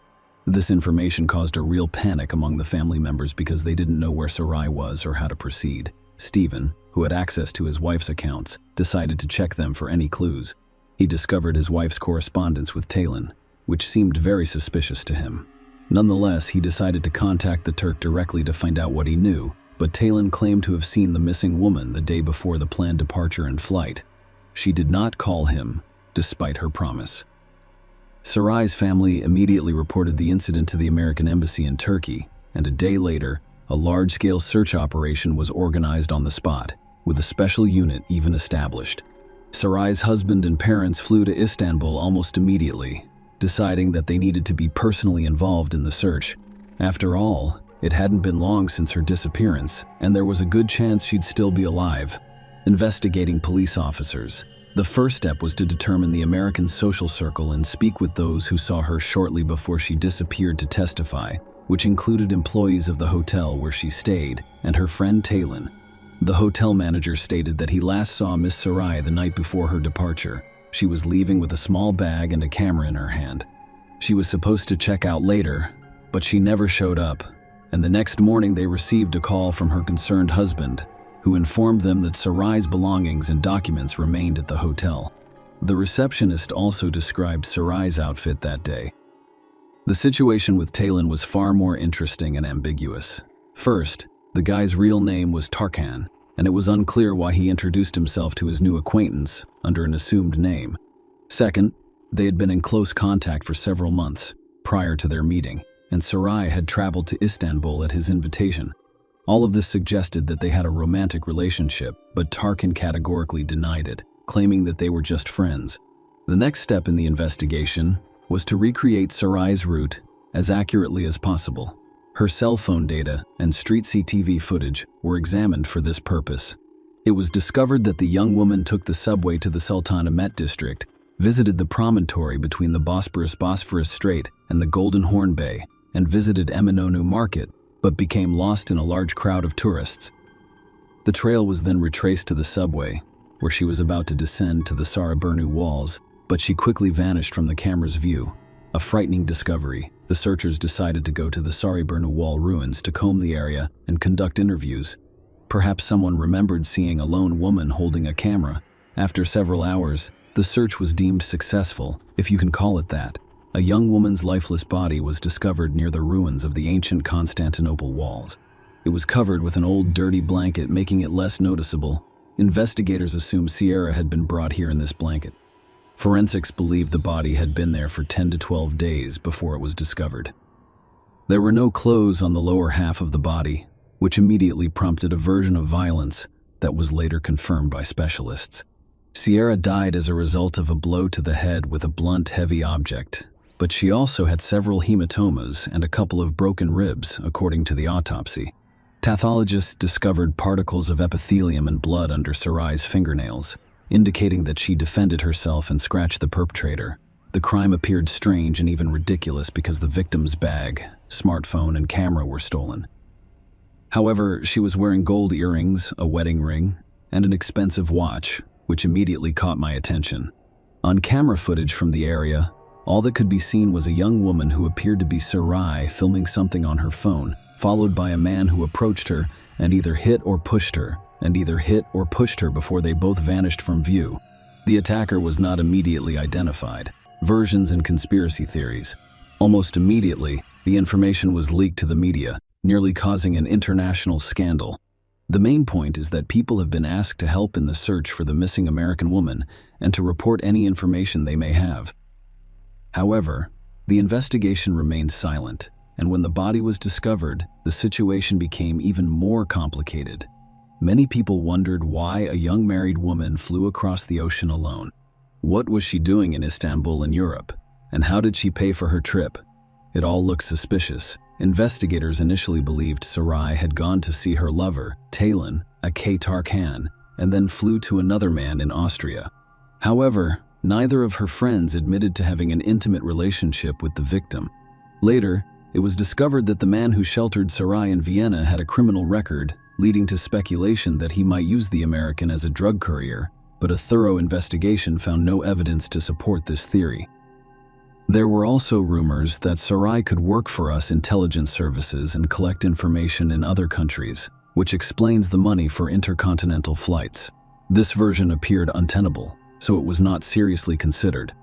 This information caused a real panic among the family members because they didn't know where Sarai was or how to proceed. Stephen, who had access to his wife's accounts, decided to check them for any clues. He discovered his wife's correspondence with Taylan, which seemed very suspicious to him. Nonetheless, he decided to contact the Turk directly to find out what he knew, but Taylan claimed to have seen the missing woman the day before the planned departure and flight. She did not call him, despite her promise. Sarai's family immediately reported the incident to the American embassy in Turkey, and a day later, a large-scale search operation was organized on the spot, with a special unit even established. Sarai's husband and parents flew to Istanbul almost immediately, deciding that they needed to be personally involved in the search. After all, it hadn't been long since her disappearance, and there was a good chance she'd still be alive. Investigating police officers. The first step was to determine the American social circle and speak with those who saw her shortly before she disappeared to testify. which included employees of the hotel where she stayed and her friend Talon. The hotel manager stated that he last saw Miss Sarai the night before her departure. She was leaving with a small bag and a camera in her hand. She was supposed to check out later, but she never showed up, and the next morning they received a call from her concerned husband, who informed them that Sarai's belongings and documents remained at the hotel. The receptionist also described Sarai's outfit that day. The situation with Talon was far more interesting and ambiguous. First, the guy's real name was Tarkan, and it was unclear why he introduced himself to his new acquaintance under an assumed name. Second, they had been in close contact for several months prior to their meeting, and Sarai had traveled to Istanbul at his invitation. All of this suggested that they had a romantic relationship, but Tarkan categorically denied it, claiming that they were just friends. The next step in the investigation was to recreate Sarai's route as accurately as possible. Her cell phone data and street CCTV footage were examined for this purpose. It was discovered that the young woman took the subway to the Sultanahmet district, visited the promontory between the Bosphorus Strait and the Golden Horn Bay, and visited Eminönü Market, but became lost in a large crowd of tourists. The trail was then retraced to the subway, where she was about to descend to the Sarıburnu walls, but she quickly vanished from the camera's view. A frightening discovery. The searchers decided to go to the Sarıburnu wall ruins to comb the area and conduct interviews. Perhaps someone remembered seeing a lone woman holding a camera. After several hours, the search was deemed successful, if you can call it that. A young woman's lifeless body was discovered near the ruins of the ancient Constantinople walls. It was covered with an old dirty blanket, making it less noticeable. Investigators assumed Sierra had been brought here in this blanket. Forensics believed the body had been there for 10 to 12 days before it was discovered. There were no clothes on the lower half of the body, which immediately prompted a version of violence that was later confirmed by specialists. Sierra died as a result of a blow to the head with a blunt, heavy object, but she also had several hematomas and a couple of broken ribs, according to the autopsy. Pathologists discovered particles of epithelium and blood under Sarai's fingernails, indicating that she defended herself and scratched the perpetrator. The crime appeared strange and even ridiculous because the victim's bag, smartphone, and camera were stolen. However, she was wearing gold earrings, a wedding ring, and an expensive watch, which immediately caught my attention. On camera footage from the area, all that could be seen was a young woman who appeared to be Sarai filming something on her phone, followed by a man who approached her and either hit or pushed her, before they both vanished from view. The attacker was not immediately identified. Versions and conspiracy theories. Almost immediately, the information was leaked to the media, nearly causing an international scandal. The main point is that people have been asked to help in the search for the missing American woman and to report any information they may have. However, the investigation remained silent, and when the body was discovered, the situation became even more complicated. Many people wondered why a young married woman flew across the ocean alone. What was she doing in Istanbul in Europe? And how did she pay for her trip? It all looked suspicious. Investigators initially believed Sarai had gone to see her lover, Talon, aka Tarkan, and then flew to another man in Austria. However, neither of her friends admitted to having an intimate relationship with the victim. Later, it was discovered that the man who sheltered Sarai in Vienna had a criminal record, leading to speculation that he might use the American as a drug courier, but a thorough investigation found no evidence to support this theory. There were also rumors that Sarai could work for us intelligence services and collect information in other countries, which explains the money for intercontinental flights. This version appeared untenable, so it was not seriously considered.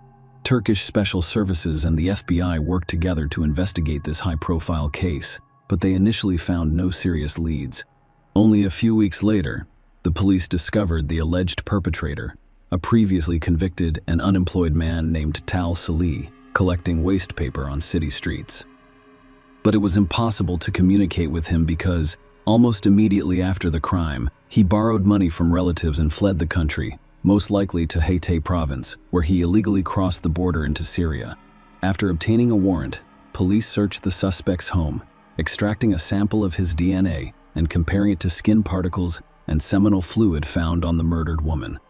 Turkish special services and the FBI worked together to investigate this high-profile case, but they initially found no serious leads. Only a few weeks later, the police discovered the alleged perpetrator, a previously convicted and unemployed man named Tal Salih, collecting waste paper on city streets. But it was impossible to communicate with him because, almost immediately after the crime, he borrowed money from relatives and fled the country, most likely to Hatay province, where he illegally crossed the border into Syria. After obtaining a warrant, police searched the suspect's home, extracting a sample of his DNA and comparing it to skin particles and seminal fluid found on the murdered woman.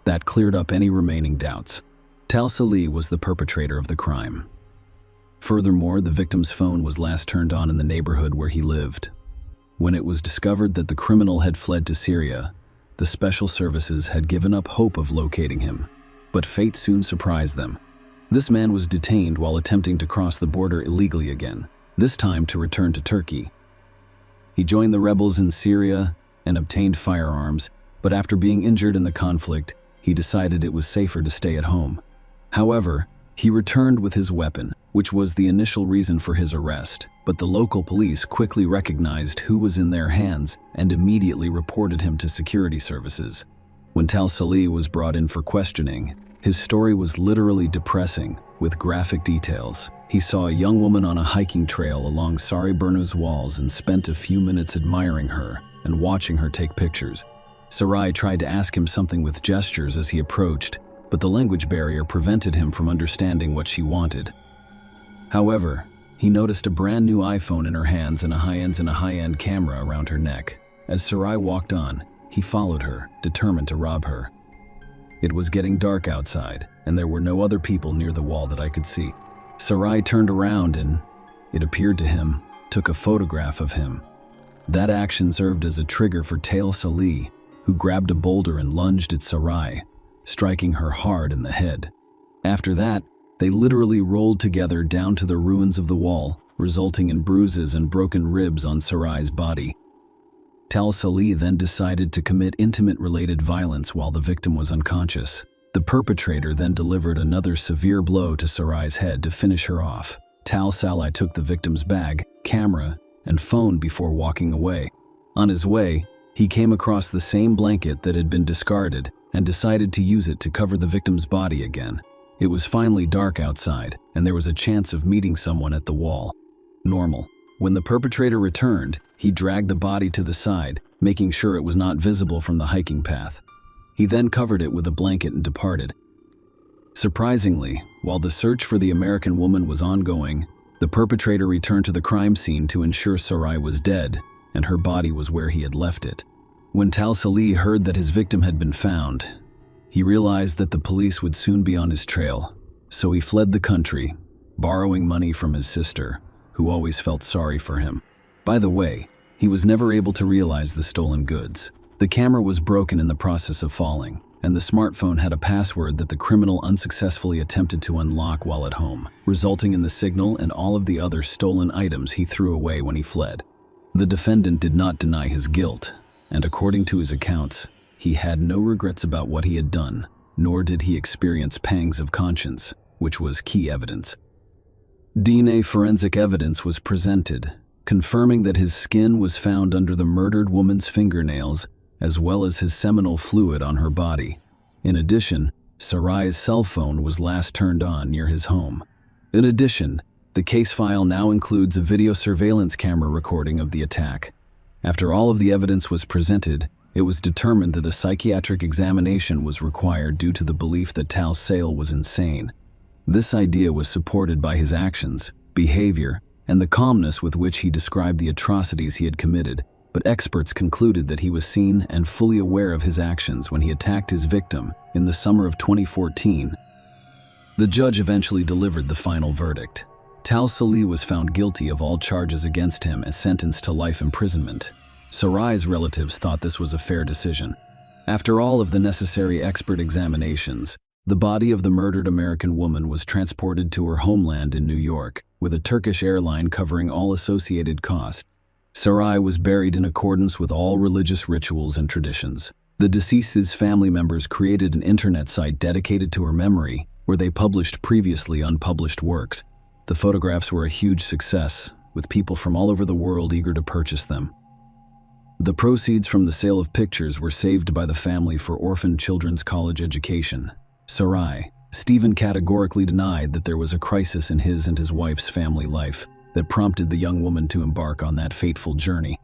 That cleared up any remaining doubts. Tal Salih was the perpetrator of the crime. Furthermore, the victim's phone was last turned on in the neighborhood where he lived. When it was discovered that the criminal had fled to Syria, the special services had given up hope of locating him. But fate soon surprised them. This man was detained while attempting to cross the border illegally again, this time to return to Turkey. He joined the rebels in Syria and obtained firearms, but after being injured in the conflict, he decided it was safer to stay at home. However, he returned with his weapon, which was the initial reason for his arrest, but the local police quickly recognized who was in their hands and immediately reported him to security services. When Tal Salih was brought in for questioning, his story was literally depressing, with graphic details. He saw a young woman on a hiking trail along Sarayburnu's walls and spent a few minutes admiring her and watching her take pictures. Sarai tried to ask him something with gestures as he approached, but the language barrier prevented him from understanding what she wanted. However, he noticed a brand new iPhone in her hands and a high-end camera around her neck. As Sarai walked on, he followed her, determined to rob her. It was getting dark outside, and there were no other people near the wall that I could see. Sarai turned around and, it appeared to him, took a photograph of him. That action served as a trigger for Tal Salih, who grabbed a boulder and lunged at Sarai, striking her hard in the head. After that, they literally rolled together down to the ruins of the wall, resulting in bruises and broken ribs on Sarai's body. Tal Salih then decided to commit intimate-related violence while the victim was unconscious. The perpetrator then delivered another severe blow to Sarai's head to finish her off. Tal Salih took the victim's bag, camera, and phone before walking away. On his way, he came across the same blanket that had been discarded and decided to use it to cover the victim's body again. It was finally dark outside, and there was a chance of meeting someone at the wall. Normal. When the perpetrator returned, he dragged the body to the side, making sure it was not visible from the hiking path. He then covered it with a blanket and departed. Surprisingly, while the search for the American woman was ongoing, the perpetrator returned to the crime scene to ensure Sarai was dead, and her body was where he had left it. When Tal Salih heard that his victim had been found, he realized that the police would soon be on his trail, so he fled the country, borrowing money from his sister, who always felt sorry for him. By the way, he was never able to realize the stolen goods. The camera was broken in the process of falling, and the smartphone had a password that the criminal unsuccessfully attempted to unlock while at home, resulting in the signal and all of the other stolen items he threw away when he fled. The defendant did not deny his guilt, and according to his accounts, he had no regrets about what he had done, nor did he experience pangs of conscience, which was key evidence. DNA forensic evidence was presented, confirming that his skin was found under the murdered woman's fingernails, as well as his seminal fluid on her body. In addition, Sarai's cell phone was last turned on near his home. In addition, the case file now includes a video surveillance camera recording of the attack. After all of the evidence was presented, it was determined that a psychiatric examination was required due to the belief that Tal Salih was insane. This idea was supported by his actions, behavior, and the calmness with which he described the atrocities he had committed, but experts concluded that he was sane and fully aware of his actions when he attacked his victim in the summer of 2014. The judge eventually delivered the final verdict. Tal Salih was found guilty of all charges against him and sentenced to life imprisonment. Sarai's relatives thought this was a fair decision. After all of the necessary expert examinations, the body of the murdered American woman was transported to her homeland in New York, with a Turkish airline covering all associated costs. Sarai was buried in accordance with all religious rituals and traditions. The deceased's family members created an internet site dedicated to her memory, where they published previously unpublished works. The photographs were a huge success, with people from all over the world eager to purchase them. The proceeds from the sale of pictures were saved by the family for orphaned children's college education. Sarai, Stephen categorically denied that there was a crisis in his and his wife's family life that prompted the young woman to embark on that fateful journey.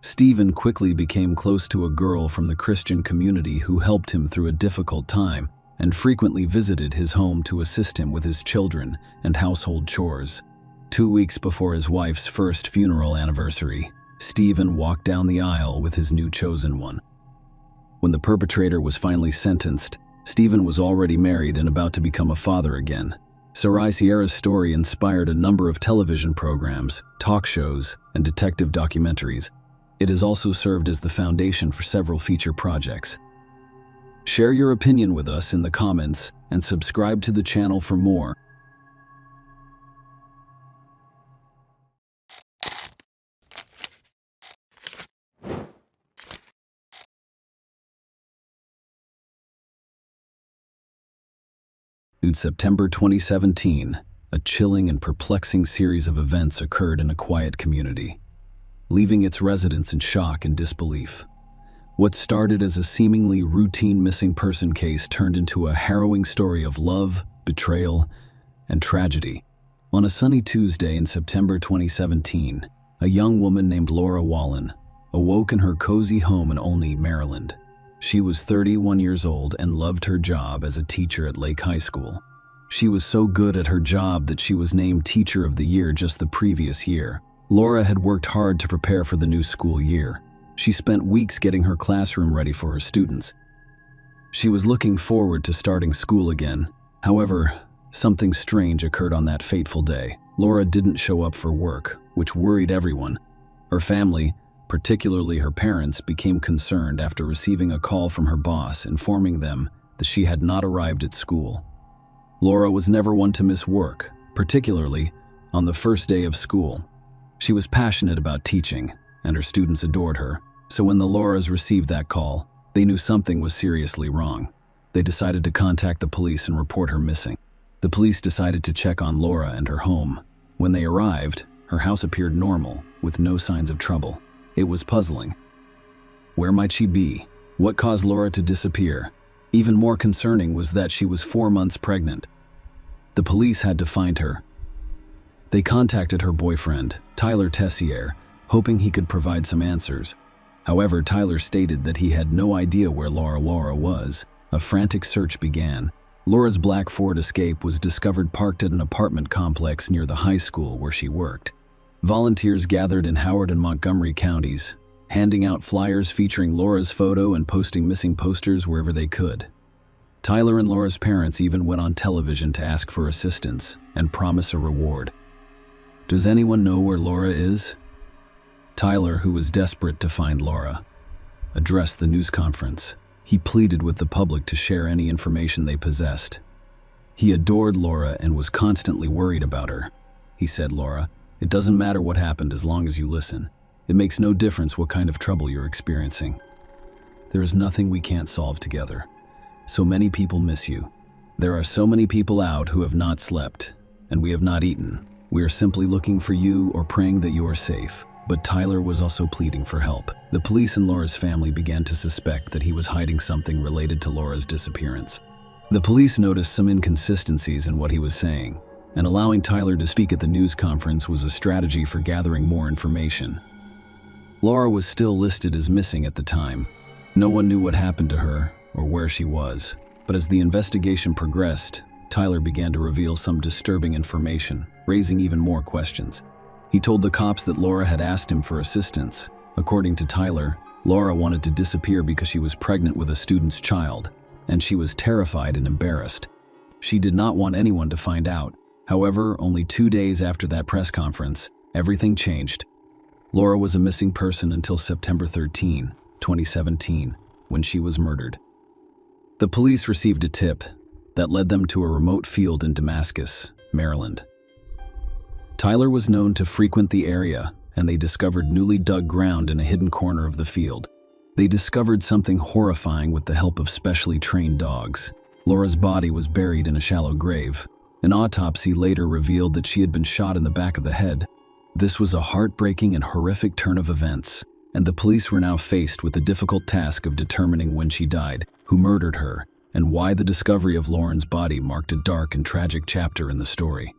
Stephen quickly became close to a girl from the Christian community who helped him through a difficult time and frequently visited his home to assist him with his children and household chores. 2 weeks before his wife's first funeral anniversary, Stephen walked down the aisle with his new chosen one. When the perpetrator was finally sentenced, Stephen was already married and about to become a father again. Sarai Sierra's story inspired a number of television programs, talk shows, and detective documentaries. It has also served as the foundation for several feature projects. Share your opinion with us in the comments and subscribe to the channel for more. In September 2017, a chilling and perplexing series of events occurred in a quiet community, leaving its residents in shock and disbelief. What started as a seemingly routine missing person case turned into a harrowing story of love, betrayal, and tragedy. On a sunny Tuesday in September 2017, a young woman named Laura Wallen awoke in her cozy home in Olney, Maryland. She was 31 years old and loved her job as a teacher at Lake High School. She was so good at her job that she was named Teacher of the Year just the previous year. Laura had worked hard to prepare for the new school year. She spent weeks getting her classroom ready for her students. She was looking forward to starting school again. However, something strange occurred on that fateful day. Laura didn't show up for work, which worried everyone. Her family, particularly her parents, became concerned after receiving a call from her boss informing them that she had not arrived at school. Laura was never one to miss work, particularly on the first day of school. She was passionate about teaching, and her students adored her, so when the Lauras received that call, they knew something was seriously wrong. They decided to contact the police and report her missing. The police decided to check on Laura and her home. When they arrived, her house appeared normal, with no signs of trouble. It was puzzling. Where might she be? What caused Laura to disappear? Even more concerning was that she was 4 months pregnant. The police had to find her. They contacted her boyfriend, Tyler Tessier, hoping he could provide some answers. However, Tyler stated that he had no idea where Laura was. A frantic search began. Laura's black Ford Escape was discovered parked at an apartment complex near the high school where she worked. Volunteers gathered in Howard and Montgomery counties, handing out flyers featuring Laura's photo and posting missing posters wherever they could. Tyler and Laura's parents even went on television to ask for assistance and promise a reward. Does anyone know where Laura is? Tyler, who was desperate to find Laura, addressed the news conference. He pleaded with the public to share any information they possessed. He adored Laura and was constantly worried about her. He said, "Laura, it doesn't matter what happened as long as you listen. It makes no difference what kind of trouble you're experiencing. There is nothing we can't solve together. So many people miss you. There are so many people out who have not slept, and we have not eaten. We are simply looking for you or praying that you are safe." But Tyler was also pleading for help. The police and Laura's family began to suspect that he was hiding something related to Laura's disappearance. The police noticed some inconsistencies in what he was saying, and allowing Tyler to speak at the news conference was a strategy for gathering more information. Laura was still listed as missing at the time. No one knew what happened to her or where she was, but as the investigation progressed, Tyler began to reveal some disturbing information, raising even more questions. He told the cops that Laura had asked him for assistance. According to Tyler, Laura wanted to disappear because she was pregnant with a student's child, and she was terrified and embarrassed. She did not want anyone to find out. However, only 2 days after that press conference, everything changed. Laura was a missing person until September 13, 2017, when she was murdered. The police received a tip that led them to a remote field in Damascus, Maryland. Tyler was known to frequent the area, and they discovered newly dug ground in a hidden corner of the field. They discovered something horrifying with the help of specially trained dogs. Laura's body was buried in a shallow grave. An autopsy later revealed that she had been shot in the back of the head. This was a heartbreaking and horrific turn of events, and the police were now faced with the difficult task of determining when she died, who murdered her, and why the discovery of Lauren's body marked a dark and tragic chapter in the story.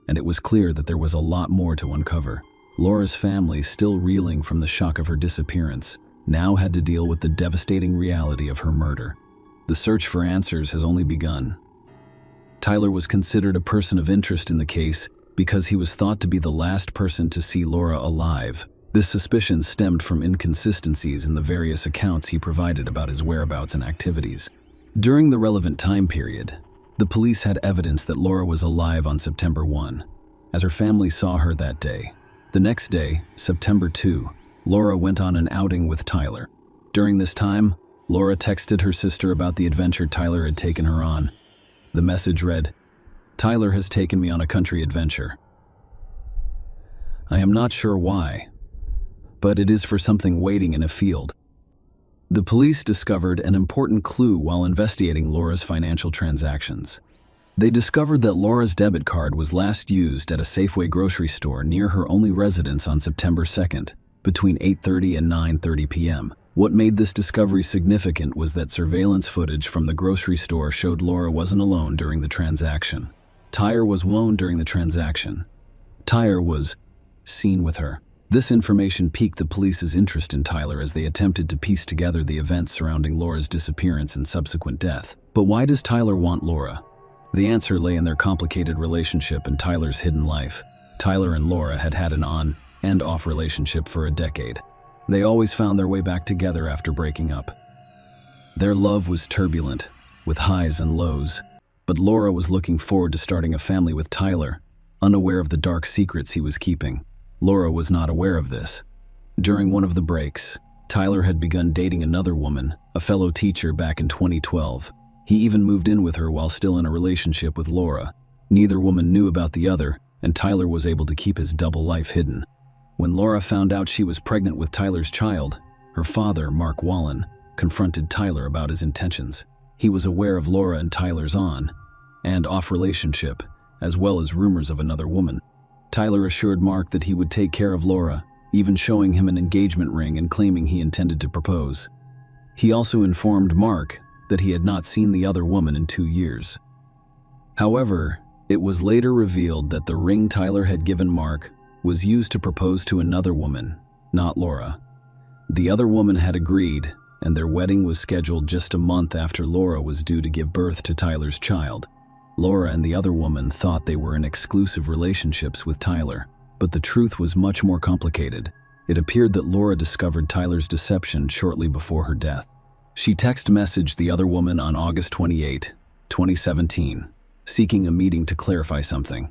And it was clear that there was a lot more to uncover. Laura's family, still reeling from the shock of her disappearance, now had to deal with the devastating reality of her murder. The search for answers has only begun. Tyler was considered a person of interest in the case because he was thought to be the last person to see Laura alive. This suspicion stemmed from inconsistencies in the various accounts he provided about his whereabouts and activities. During the relevant time period, The police had evidence that Laura was alive on September 1, as her family saw her that day. The next day, September 2, Laura went on an outing with Tyler. During this time, Laura texted her sister about the adventure Tyler had taken her on. The message read, "Tyler has taken me on a country adventure. I am not sure why, but it is for something waiting in a field." The police discovered an important clue while investigating Laura's financial transactions. They discovered that Laura's debit card was last used at a Safeway grocery store near her only residence on September 2nd, between 8:30 and 9:30 p.m. What made this discovery significant was that surveillance footage from the grocery store showed Laura wasn't alone during the transaction. Tyler was alone during the transaction. Tyler was seen with her. This information piqued the police's interest in Tyler as they attempted to piece together the events surrounding Laura's disappearance and subsequent death. But why does Tyler want Laura? The answer lay in their complicated relationship and Tyler's hidden life. Tyler and Laura had had an on and off relationship for a decade. They always found their way back together after breaking up. Their love was turbulent, with highs and lows, but Laura was looking forward to starting a family with Tyler, unaware of the dark secrets he was keeping. Laura was not aware of this. During one of the breaks, Tyler had begun dating another woman, a fellow teacher, back in 2012. He even moved in with her while still in a relationship with Laura. Neither woman knew about the other, and Tyler was able to keep his double life hidden. When Laura found out she was pregnant with Tyler's child, her father, Mark Wallen, confronted Tyler about his intentions. He was aware of Laura and Tyler's on and off relationship, as well as rumors of another woman. Tyler assured Mark that he would take care of Laura, even showing him an engagement ring and claiming he intended to propose. He also informed Mark that he had not seen the other woman in 2 years. However, it was later revealed that the ring Tyler had given Mark was used to propose to another woman, not Laura. The other woman had agreed, and their wedding was scheduled just a month after Laura was due to give birth to Tyler's child. Laura and the other woman thought they were in exclusive relationships with Tyler, but the truth was much more complicated. It appeared that Laura discovered Tyler's deception shortly before her death. She text messaged the other woman on August 28, 2017, seeking a meeting to clarify something.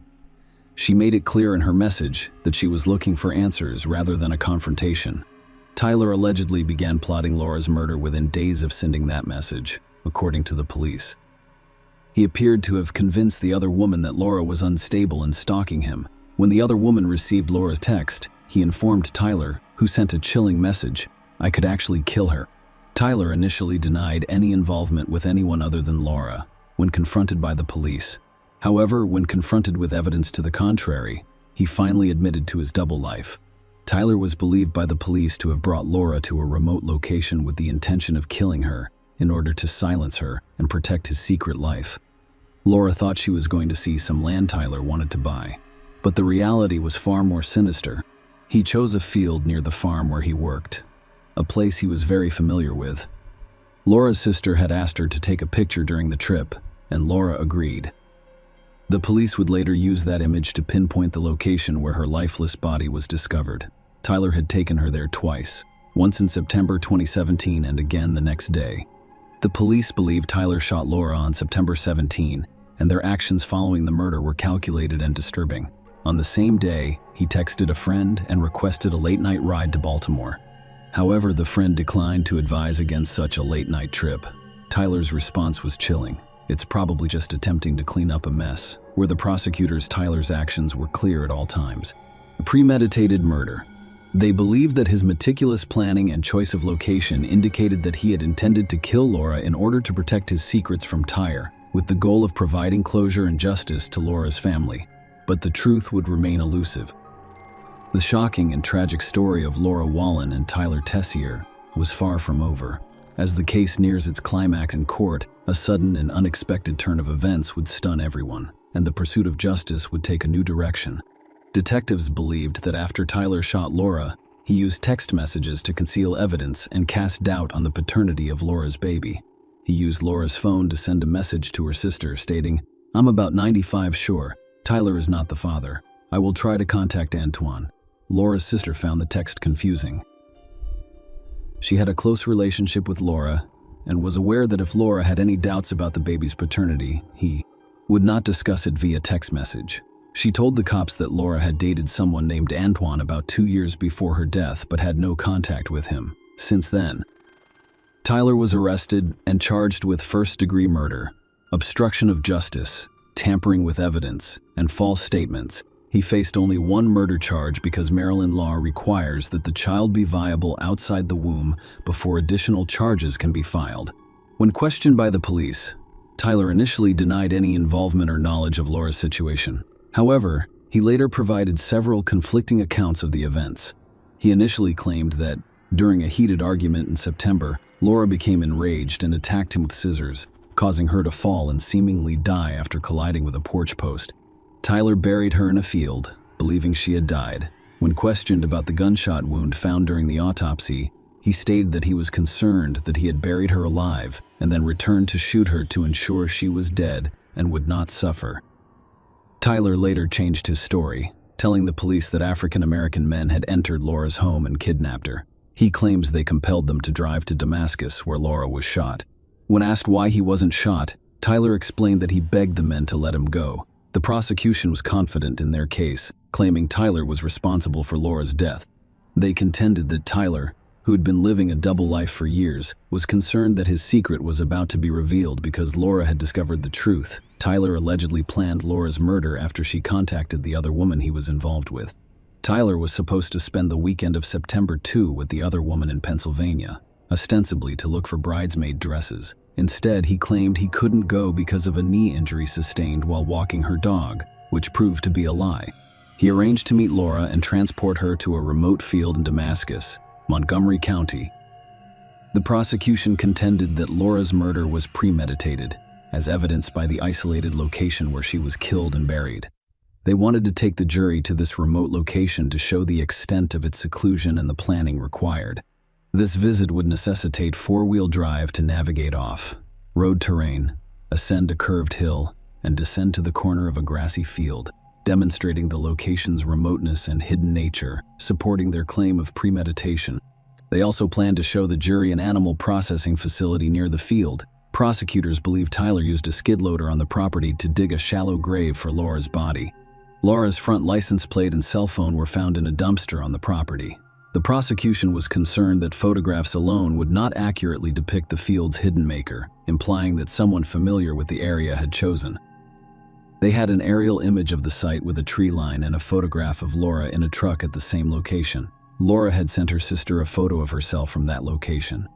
She made it clear in her message that she was looking for answers rather than a confrontation. Tyler allegedly began plotting Laura's murder within days of sending that message, according to the police. He appeared to have convinced the other woman that Laura was unstable and stalking him. When the other woman received Laura's text, he informed Tyler, who sent a chilling message, "I could actually kill her." Tyler initially denied any involvement with anyone other than Laura when confronted by the police. However, when confronted with evidence to the contrary, he finally admitted to his double life. Tyler was believed by the police to have brought Laura to a remote location with the intention of killing her in order to silence her and protect his secret life. Laura thought she was going to see some land Tyler wanted to buy, but the reality was far more sinister. He chose a field near the farm where he worked, a place he was very familiar with. Laura's sister had asked her to take a picture during the trip, and Laura agreed. The police would later use that image to pinpoint the location where her lifeless body was discovered. Tyler had taken her there twice, once in September 2017 and again the next day. The police believe Tyler shot Laura on September 17, and their actions following the murder were calculated and disturbing. On the same day, he texted a friend and requested a late-night ride to Baltimore. However, the friend declined to advise against such a late-night trip. Tyler's response was chilling. "It's probably just attempting to clean up a mess," where the prosecutors Tyler's actions were clear at all times. A premeditated murder. They believed that his meticulous planning and choice of location indicated that he had intended to kill Laura in order to protect his secrets from Tyler, with the goal of providing closure and justice to Laura's family. But the truth would remain elusive. The shocking and tragic story of Laura Wallen and Tyler Tessier was far from over. As the case nears its climax in court, a sudden and unexpected turn of events would stun everyone, and the pursuit of justice would take a new direction. Detectives believed that after Tyler shot Laura, he used text messages to conceal evidence and cast doubt on the paternity of Laura's baby. He used Laura's phone to send a message to her sister stating, "I'm about 95 sure Tyler is not the father. I will try to contact Antoine." Laura's sister found the text confusing. She had a close relationship with Laura and was aware that if Laura had any doubts about the baby's paternity, he would not discuss it via text message. She told the cops that Laura had dated someone named Antoine about 2 years before her death but had no contact with him since then. Tyler was arrested and charged with first-degree murder, obstruction of justice, tampering with evidence, and false statements. He faced only one murder charge because Maryland law requires that the child be viable outside the womb before additional charges can be filed. When questioned by the police, Tyler initially denied any involvement or knowledge of Laura's situation. However, he later provided several conflicting accounts of the events. He initially claimed that, during a heated argument in September, Laura became enraged and attacked him with scissors, causing her to fall and seemingly die after colliding with a porch post. Tyler buried her in a field, believing she had died. When questioned about the gunshot wound found during the autopsy, he stated that he was concerned that he had buried her alive and then returned to shoot her to ensure she was dead and would not suffer. Tyler later changed his story, telling the police that African-American men had entered Laura's home and kidnapped her. He claims they compelled them to drive to Damascus, where Laura was shot. When asked why he wasn't shot, Tyler explained that he begged the men to let him go. The prosecution was confident in their case, claiming Tyler was responsible for Laura's death. They contended that Tyler, who had been living a double life for years, was concerned that his secret was about to be revealed because Laura had discovered the truth. Tyler allegedly planned Laura's murder after she contacted the other woman he was involved with. Tyler was supposed to spend the weekend of September 2 with the other woman in Pennsylvania, ostensibly to look for bridesmaid dresses. Instead, he claimed he couldn't go because of a knee injury sustained while walking her dog, which proved to be a lie. He arranged to meet Laura and transport her to a remote field in Damascus, Montgomery County. The prosecution contended that Laura's murder was premeditated, as evidenced by the isolated location where she was killed and buried. They wanted to take the jury to this remote location to show the extent of its seclusion and the planning required. This visit would necessitate four-wheel drive to navigate off-road terrain, ascend a curved hill, and descend to the corner of a grassy field, demonstrating the location's remoteness and hidden nature, supporting their claim of premeditation. They also planned to show the jury an animal processing facility near the field. Prosecutors believe Tyler used a skid loader on the property to dig a shallow grave for Laura's body. Laura's front license plate and cell phone were found in a dumpster on the property. The prosecution was concerned that photographs alone would not accurately depict the field's hidden maker, implying that someone familiar with the area had chosen. They had an aerial image of the site with a tree line and a photograph of Laura in a truck at the same location. Laura had sent her sister a photo of herself from that location.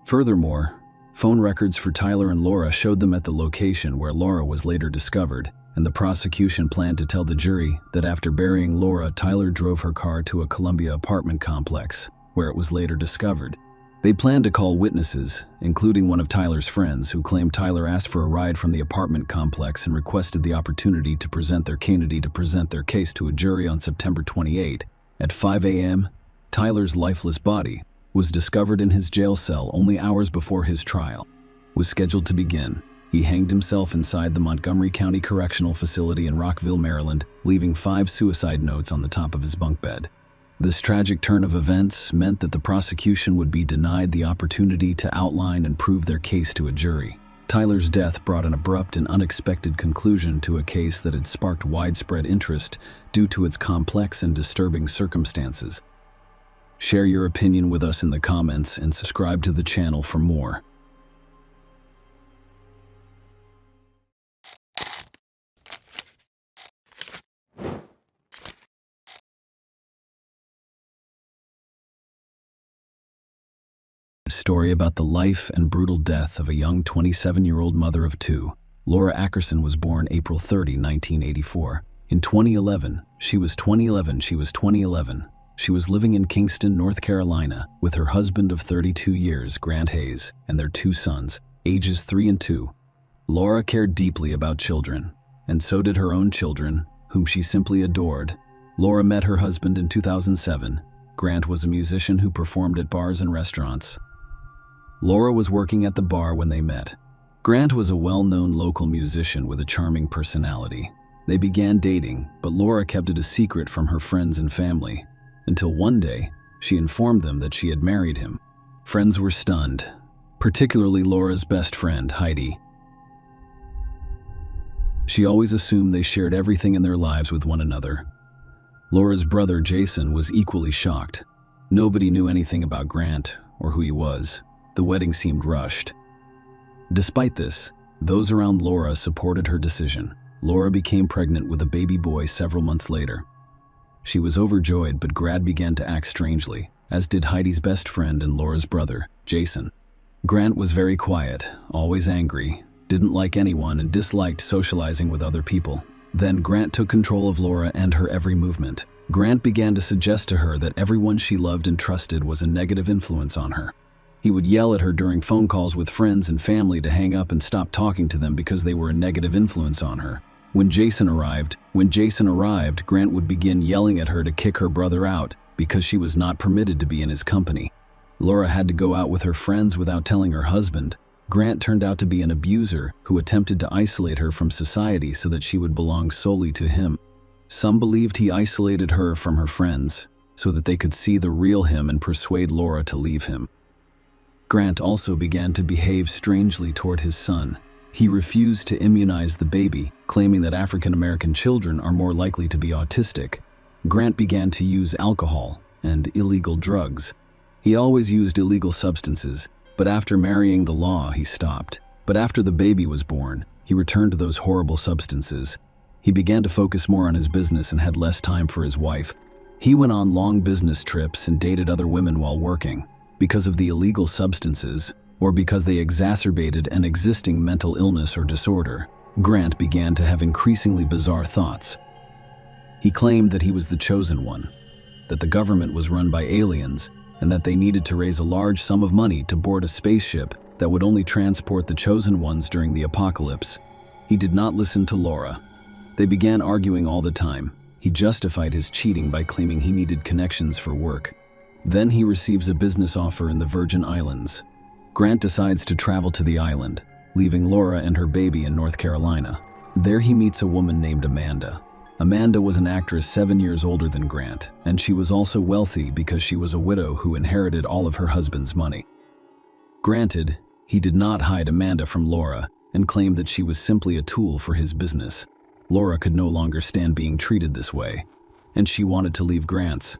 Furthermore, phone records for Tyler and Laura showed them at the location where Laura was later discovered, and the prosecution planned to tell the jury that after burying Laura, Tyler drove her car to a Columbia apartment complex, where it was later discovered. They planned to call witnesses, including one of Tyler's friends, who claimed Tyler asked for a ride from the apartment complex and requested the opportunity to present their case to a jury on September 28. At 5 a.m., Tyler's lifeless body was discovered in his jail cell only hours before his trial was scheduled to begin. He hanged himself inside the Montgomery County Correctional Facility in Rockville, Maryland, leaving 5 suicide notes on the top of his bunk bed. This tragic turn of events meant that the prosecution would be denied the opportunity to outline and prove their case to a jury. Tyler's death brought an abrupt and unexpected conclusion to a case that had sparked widespread interest due to its complex and disturbing circumstances. Share your opinion with us in the comments and subscribe to the channel for more. Story about the life and brutal death of a young 27-year-old mother of 2. Laura Ackerson was born April 30, 1984. In 2011, she was 2011. She was living in Kingston, North Carolina, with her husband of 32 years, Grant Hayes, and their 2 sons, ages 3 and 2. Laura cared deeply about children, and so did her own children, whom she simply adored. Laura met her husband in 2007. Grant was a musician who performed at bars and restaurants. Laura was working at the bar when they met. Grant was a well-known local musician with a charming personality. They began dating, but Laura kept it a secret from her friends and family, until one day, she informed them that she had married him. Friends were stunned, particularly Laura's best friend, Heidi. She always assumed they shared everything in their lives with one another. Laura's brother, Jason, was equally shocked. Nobody knew anything about Grant or who he was. The wedding seemed rushed. Despite this, those around Laura supported her decision. Laura became pregnant with a baby boy several months later. She was overjoyed, but Grant began to act strangely, as did Heidi's best friend and Laura's brother, Jason. Grant was very quiet, always angry, didn't like anyone, and disliked socializing with other people. Then Grant took control of Laura and her every movement. Grant began to suggest to her that everyone she loved and trusted was a negative influence on her. He would yell at her during phone calls with friends and family to hang up and stop talking to them because they were a negative influence on her. When Jason arrived, Grant would begin yelling at her to kick her brother out because she was not permitted to be in his company. Laura had to go out with her friends without telling her husband. Grant turned out to be an abuser who attempted to isolate her from society so that she would belong solely to him. Some believed he isolated her from her friends so that they could see the real him and persuade Laura to leave him. Grant also began to behave strangely toward his son. He refused to immunize the baby, claiming that African American children are more likely to be autistic. Grant began to use alcohol and illegal drugs. He always used illegal substances, but after marrying the law, he stopped. But after the baby was born, he returned to those horrible substances. He began to focus more on his business and had less time for his wife. He went on long business trips and dated other women while working. Because of the illegal substances, or because they exacerbated an existing mental illness or disorder, Grant began to have increasingly bizarre thoughts. He claimed that he was the chosen one, that the government was run by aliens, and that they needed to raise a large sum of money to board a spaceship that would only transport the chosen ones during the apocalypse. He did not listen to Laura. They began arguing all the time. He justified his cheating by claiming he needed connections for work. Then he receives a business offer in the Virgin Islands. Grant decides to travel to the island, leaving Laura and her baby in North Carolina. There he meets a woman named Amanda. Amanda was an actress 7 years older than Grant, and she was also wealthy because she was a widow who inherited all of her husband's money. Granted, he did not hide Amanda from Laura and claimed that she was simply a tool for his business. Laura could no longer stand being treated this way, and she wanted to leave Grant's.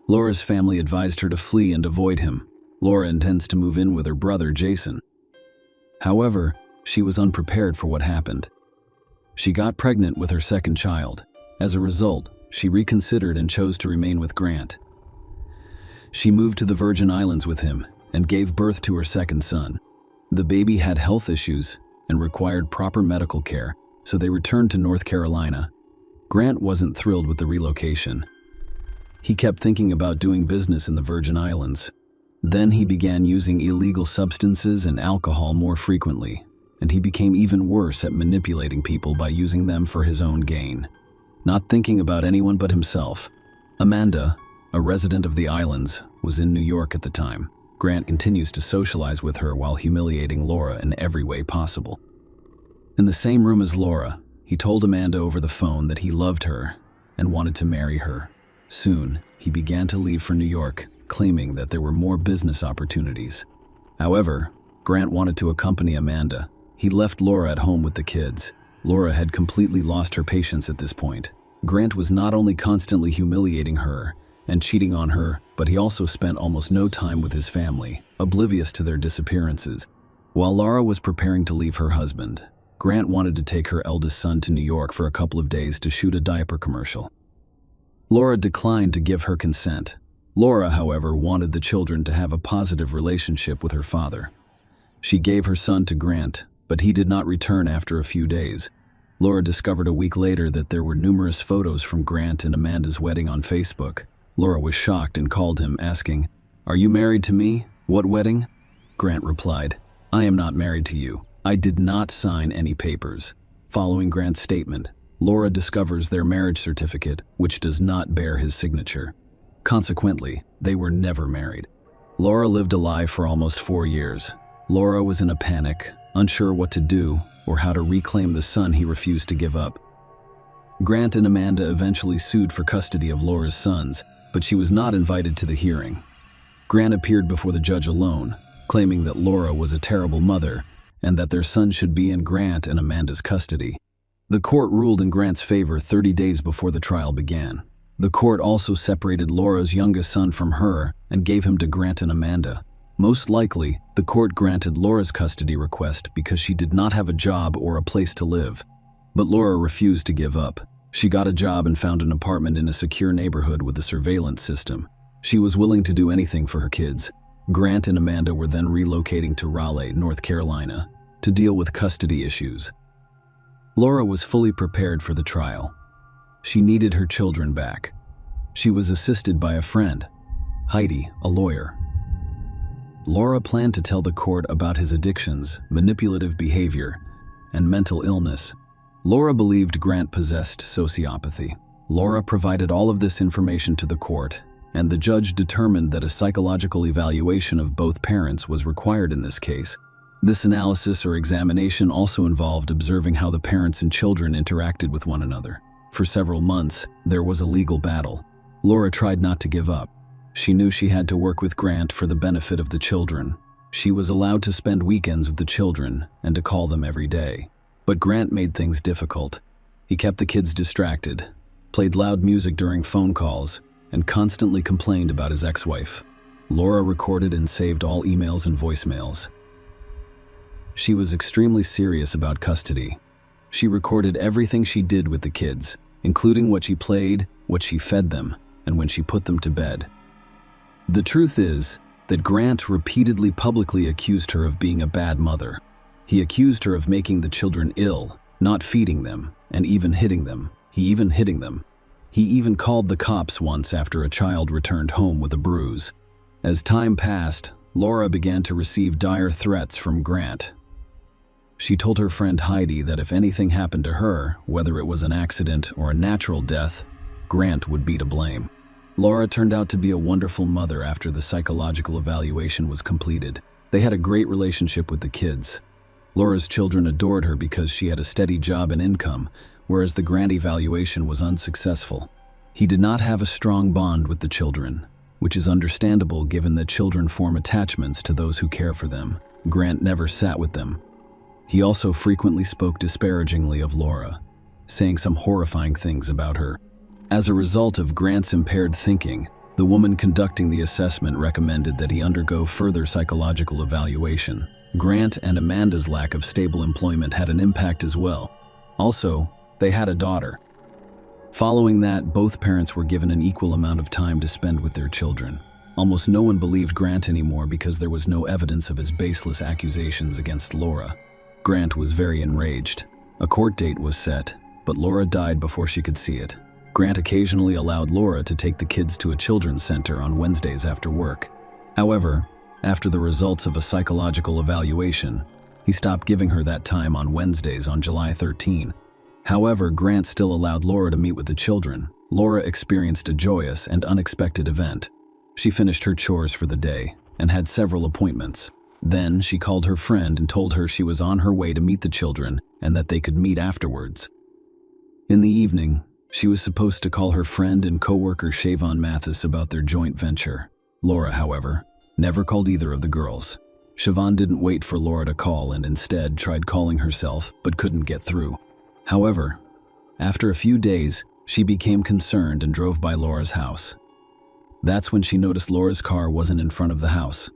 Laura's family advised her to flee and avoid him. Laura intends to move in with her brother, Jason. However, she was unprepared for what happened. She got pregnant with her second child. As a result, she reconsidered and chose to remain with Grant. She moved to the Virgin Islands with him and gave birth to her second son. The baby had health issues and required proper medical care, so they returned to North Carolina. Grant wasn't thrilled with the relocation. He kept thinking about doing business in the Virgin Islands. Then he began using illegal substances and alcohol more frequently, and he became even worse at manipulating people by using them for his own gain, not thinking about anyone but himself. Amanda, a resident of the islands, was in New York at the time. Grant continues to socialize with her while humiliating Laura in every way possible. In the same room as Laura, he told Amanda over the phone that he loved her and wanted to marry her. Soon, he began to leave for New York, claiming that there were more business opportunities. However, Grant wanted to accompany Amanda. He left Laura at home with the kids. Laura had completely lost her patience at this point. Grant was not only constantly humiliating her and cheating on her, but he also spent almost no time with his family, oblivious to their disappearances. While Laura was preparing to leave her husband, Grant wanted to take her eldest son to New York for a couple of days to shoot a diaper commercial. Laura declined to give her consent. Laura, however, wanted the children to have a positive relationship with her father. She gave her son to Grant, but he did not return after a few days. Laura discovered a week later that there were numerous photos from Grant and Amanda's wedding on Facebook. Laura was shocked and called him, asking, "Are you married to me? What wedding?" Grant replied, "I am not married to you. I did not sign any papers." Following Grant's statement, Laura discovers their marriage certificate, which does not bear his signature. Consequently, they were never married. Laura lived a lie for almost 4 years. Laura was in a panic, unsure what to do or how to reclaim the son he refused to give up. Grant and Amanda eventually sued for custody of Laura's sons, but she was not invited to the hearing. Grant appeared before the judge alone, claiming that Laura was a terrible mother and that their son should be in Grant and Amanda's custody. The court ruled in Grant's favor 30 days before the trial began. The court also separated Laura's youngest son from her and gave him to Grant and Amanda. Most likely, the court granted Laura's custody request because she did not have a job or a place to live. But Laura refused to give up. She got a job and found an apartment in a secure neighborhood with a surveillance system. She was willing to do anything for her kids. Grant and Amanda were then relocating to Raleigh, North Carolina, to deal with custody issues. Laura was fully prepared for the trial. She needed her children back. She was assisted by a friend, Heidi, a lawyer. Laura planned to tell the court about his addictions, manipulative behavior, and mental illness. Laura believed Grant possessed sociopathy. Laura provided all of this information to the court, and the judge determined that a psychological evaluation of both parents was required in this case. This analysis or examination also involved observing how the parents and children interacted with one another. For several months, there was a legal battle. Laura tried not to give up. She knew she had to work with Grant for the benefit of the children. She was allowed to spend weekends with the children and to call them every day. But Grant made things difficult. He kept the kids distracted, played loud music during phone calls, and constantly complained about his ex-wife. Laura recorded and saved all emails and voicemails. She was extremely serious about custody. She recorded everything she did with the kids, including what she played, what she fed them, and when she put them to bed. The truth is that Grant repeatedly publicly accused her of being a bad mother. He accused her of making the children ill, not feeding them, and even hitting them. He even called the cops once after a child returned home with a bruise. As time passed, Laura began to receive dire threats from Grant. She told her friend Heidi that if anything happened to her, whether it was an accident or a natural death, Grant would be to blame. Laura turned out to be a wonderful mother after the psychological evaluation was completed. They had a great relationship with the kids. Laura's children adored her because she had a steady job and income, whereas the Grant evaluation was unsuccessful. He did not have a strong bond with the children, which is understandable given that children form attachments to those who care for them. Grant never sat with them. He also frequently spoke disparagingly of Laura, saying some horrifying things about her. As a result of Grant's impaired thinking, the woman conducting the assessment recommended that he undergo further psychological evaluation. Grant and Amanda's lack of stable employment had an impact as well. Also, they had a daughter. Following that, both parents were given an equal amount of time to spend with their children. Almost no one believed Grant anymore because there was no evidence of his baseless accusations against Laura. Grant was very enraged. A court date was set, but Laura died before she could see it. Grant occasionally allowed Laura to take the kids to a children's center on Wednesdays after work. However, after the results of a psychological evaluation, he stopped giving her that time on Wednesdays on July 13. However, Grant still allowed Laura to meet with the children. Laura experienced a joyous and unexpected event. She finished her chores for the day and had several appointments. Then she called her friend and told her she was on her way to meet the children and that they could meet afterwards. In the evening, she was supposed to call her friend and co-worker Shavon Mathis about their joint venture. Laura, however, never called either of the girls. Shavon didn't wait for Laura to call and instead tried calling herself but couldn't get through. However, after a few days, she became concerned and drove by Laura's house. That's when she noticed Laura's car wasn't in front of the house.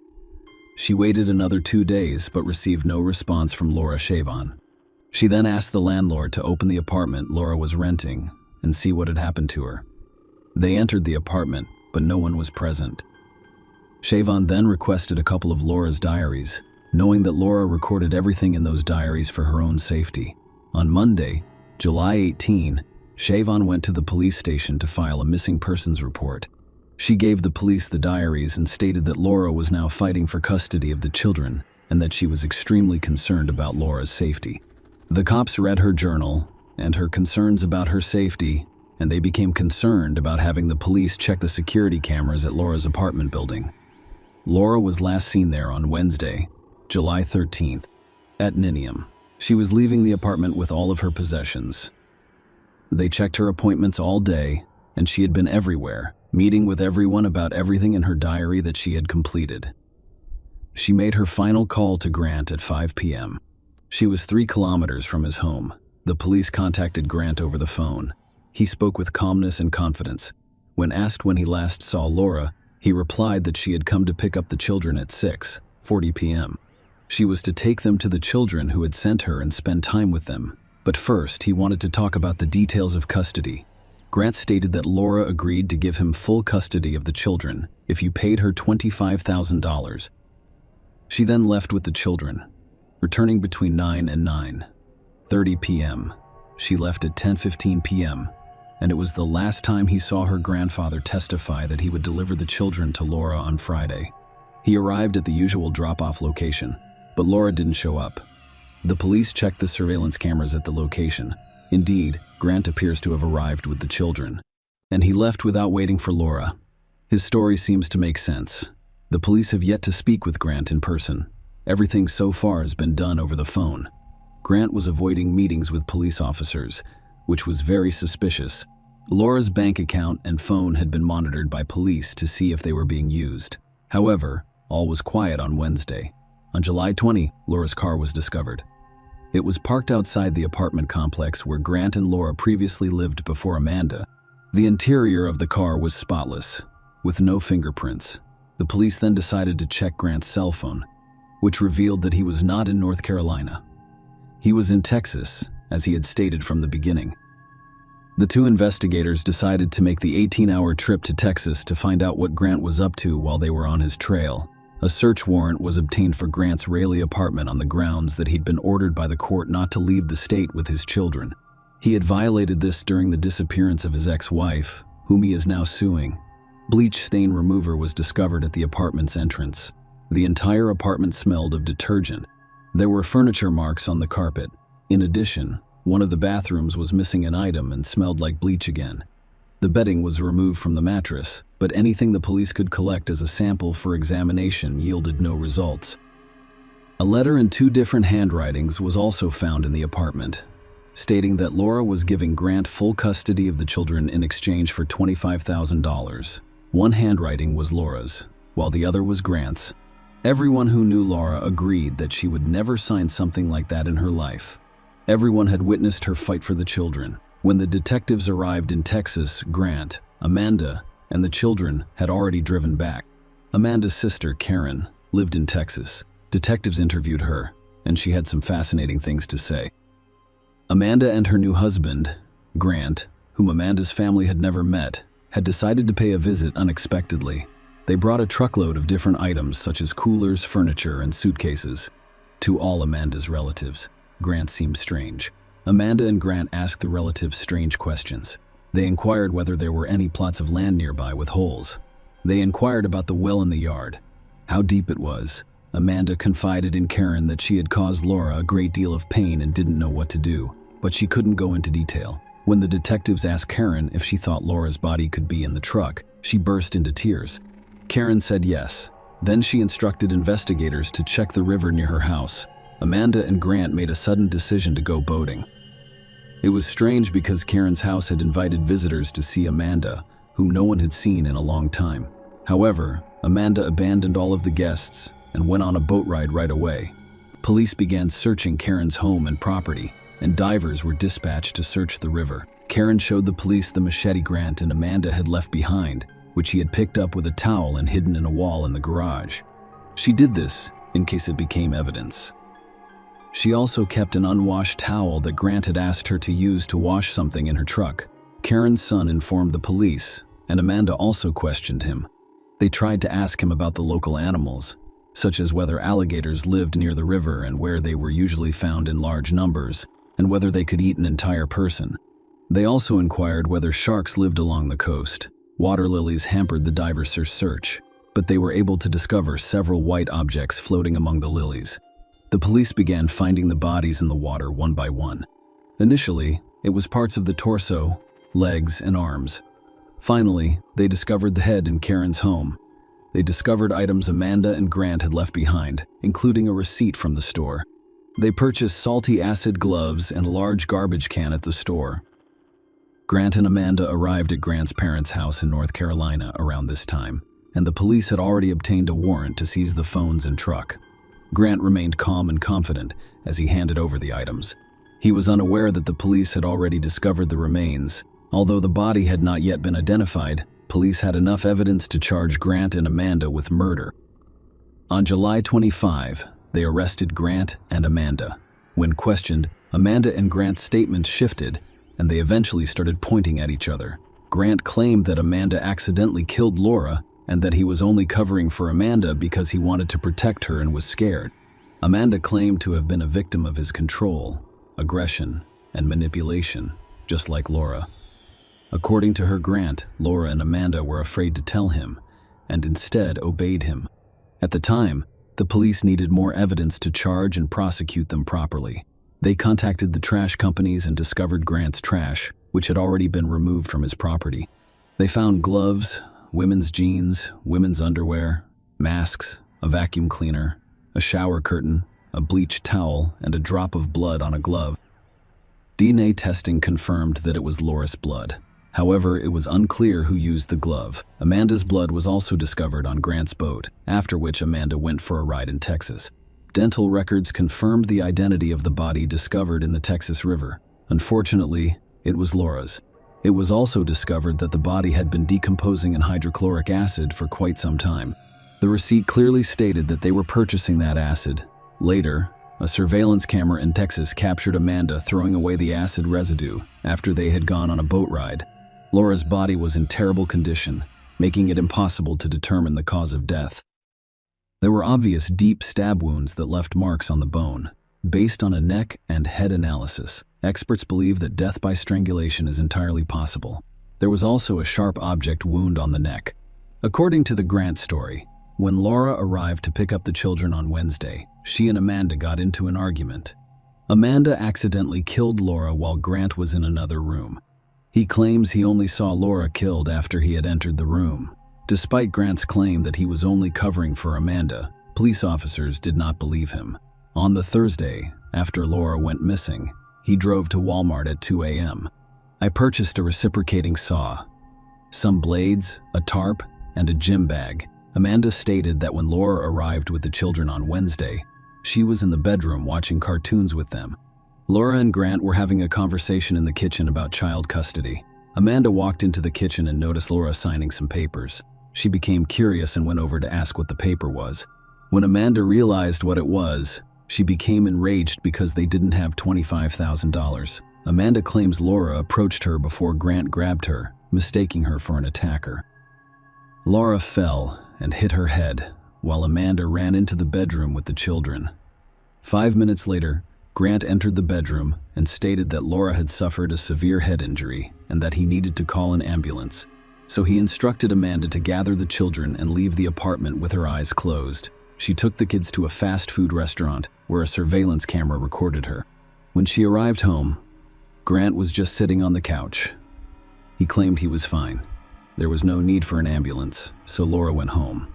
She waited another 2 days but received no response from Laura Shavon. She then asked the landlord to open the apartment Laura was renting and see what had happened to her. They entered the apartment, but no one was present. Shavon then requested a couple of Laura's diaries, knowing that Laura recorded everything in those diaries for her own safety. On Monday, July 18, Shavon went to the police station to file a missing persons report. She gave the police the diaries and stated that Laura was now fighting for custody of the children and that she was extremely concerned about Laura's safety. The cops read her journal and her concerns about her safety, and they became concerned about having the police check the security cameras at Laura's apartment building. Laura was last seen there on Wednesday, July 13th, at Ninium. She was leaving the apartment with all of her possessions. They checked her appointments all day, and she had been everywhere, meeting with everyone about everything in her diary that she had completed. She made her final call to Grant at 5 p.m. She was 3 kilometers from his home. The police contacted Grant over the phone. He spoke with calmness and confidence. When asked when he last saw Laura, he replied that she had come to pick up the children at 6:40 p.m. She was to take them to the children who had sent her and spend time with them. But first, he wanted to talk about the details of custody. Grant stated that Laura agreed to give him full custody of the children if you paid her $25,000. She then left with the children, returning between 9 and 9:30 p.m. She left at 10:15 p.m., and it was the last time he saw her grandfather testify that he would deliver the children to Laura on Friday. He arrived at the usual drop-off location, but Laura didn't show up. The police checked the surveillance cameras at the location. Indeed, Grant appears to have arrived with the children, and he left without waiting for Laura. His story seems to make sense. The police have yet to speak with Grant in person. Everything so far has been done over the phone. Grant was avoiding meetings with police officers, which was very suspicious. Laura's bank account and phone had been monitored by police to see if they were being used. However, all was quiet on Wednesday. On July 20, Laura's car was discovered. It was parked outside the apartment complex where Grant and Laura previously lived before Amanda. The interior of the car was spotless, with no fingerprints. The police then decided to check Grant's cell phone, which revealed that he was not in North Carolina. He was in Texas, as he had stated from the beginning. The two investigators decided to make the 18-hour trip to Texas to find out what Grant was up to while they were on his trail. A search warrant was obtained for Grant's Raleigh apartment on the grounds that he'd been ordered by the court not to leave the state with his children. He had violated this during the disappearance of his ex-wife, whom he is now suing. Bleach stain remover was discovered at the apartment's entrance. The entire apartment smelled of detergent. There were furniture marks on the carpet. In addition, one of the bathrooms was missing an item and smelled like bleach again. The bedding was removed from the mattress, but anything the police could collect as a sample for examination yielded no results. A letter in 2 different handwritings was also found in the apartment, stating that Laura was giving Grant full custody of the children in exchange for $25,000. One handwriting was Laura's, while the other was Grant's. Everyone who knew Laura agreed that she would never sign something like that in her life. Everyone had witnessed her fight for the children. When the detectives arrived in Texas, Grant, Amanda, and the children had already driven back. Amanda's sister, Karen, lived in Texas. Detectives interviewed her, and she had some fascinating things to say. Amanda and her new husband, Grant, whom Amanda's family had never met, had decided to pay a visit unexpectedly. They brought a truckload of different items such as coolers, furniture, and suitcases. To all Amanda's relatives, Grant seemed strange. Amanda and Grant asked the relatives strange questions. They inquired whether there were any plots of land nearby with holes. They inquired about the well in the yard, how deep it was. Amanda confided in Karen that she had caused Laura a great deal of pain and didn't know what to do, but she couldn't go into detail. When the detectives asked Karen if she thought Laura's body could be in the truck, she burst into tears. Karen said yes. Then she instructed investigators to check the river near her house. Amanda and Grant made a sudden decision to go boating. It was strange because Karen's house had invited visitors to see Amanda, whom no one had seen in a long time. However, Amanda abandoned all of the guests and went on a boat ride right away. Police began searching Karen's home and property, and divers were dispatched to search the river. Karen showed the police the machete Grant and Amanda had left behind, which he had picked up with a towel and hidden in a wall in the garage. She did this in case it became evidence. She also kept an unwashed towel that Grant had asked her to use to wash something in her truck. Karen's son informed the police, and Amanda also questioned him. They tried to ask him about the local animals, such as whether alligators lived near the river and where they were usually found in large numbers, and whether they could eat an entire person. They also inquired whether sharks lived along the coast. Water lilies hampered the divers' search, but they were able to discover several white objects floating among the lilies. The police began finding the bodies in the water one by one. Initially, it was parts of the torso, legs, and arms. Finally, they discovered the head in Karen's home. They discovered items Amanda and Grant had left behind, including a receipt from the store. They purchased salty acid gloves and a large garbage can at the store. Grant and Amanda arrived at Grant's parents' house in North Carolina around this time, and the police had already obtained a warrant to seize the phones and truck. Grant remained calm and confident as he handed over the items. He was unaware that the police had already discovered the remains. Although the body had not yet been identified, police had enough evidence to charge Grant and Amanda with murder. On July 25, they arrested Grant and Amanda. When questioned, Amanda and Grant's statements shifted, and they eventually started pointing at each other. Grant claimed that Amanda accidentally killed Laura and that he was only covering for Amanda because he wanted to protect her and was scared. Amanda claimed to have been a victim of his control, aggression, and manipulation, just like Laura. According to her, Grant, Laura and Amanda were afraid to tell him, and instead obeyed him. At the time, the police needed more evidence to charge and prosecute them properly. They contacted the trash companies and discovered Grant's trash, which had already been removed from his property. They found gloves, women's jeans, women's underwear, masks, a vacuum cleaner, a shower curtain, a bleached towel, and a drop of blood on a glove. DNA testing confirmed that it was Laura's blood. However, it was unclear who used the glove. Amanda's blood was also discovered on Grant's boat, after which Amanda went for a ride in Texas. Dental records confirmed the identity of the body discovered in the Texas River. Unfortunately, it was Laura's. It was also discovered that the body had been decomposing in hydrochloric acid for quite some time. The receipt clearly stated that they were purchasing that acid. Later, a surveillance camera in Texas captured Amanda throwing away the acid residue after they had gone on a boat ride. Laura's body was in terrible condition, making it impossible to determine the cause of death. There were obvious deep stab wounds that left marks on the bone. Based on a neck and head analysis, experts believe that death by strangulation is entirely possible. There was also a sharp object wound on the neck. According to the Grant story, when Laura arrived to pick up the children on Wednesday, she and Amanda got into an argument. Amanda accidentally killed Laura while Grant was in another room. He claims he only saw Laura killed after he had entered the room. Despite Grant's claim that he was only covering for Amanda, police officers did not believe him. On the Thursday, after Laura went missing, he drove to Walmart at 2 a.m. I purchased a reciprocating saw, some blades, a tarp, and a gym bag. Amanda stated that when Laura arrived with the children on Wednesday, she was in the bedroom watching cartoons with them. Laura and Grant were having a conversation in the kitchen about child custody. Amanda walked into the kitchen and noticed Laura signing some papers. She became curious and went over to ask what the paper was. When Amanda realized what it was, she became enraged because they didn't have $25,000. Amanda claims Laura approached her before Grant grabbed her, mistaking her for an attacker. Laura fell and hit her head, while Amanda ran into the bedroom with the children. 5 minutes later, Grant entered the bedroom and stated that Laura had suffered a severe head injury and that he needed to call an ambulance. So he instructed Amanda to gather the children and leave the apartment with her eyes closed. She took the kids to a fast food restaurant where a surveillance camera recorded her. When she arrived home, Grant was just sitting on the couch. He claimed he was fine. There was no need for an ambulance, so Laura went home.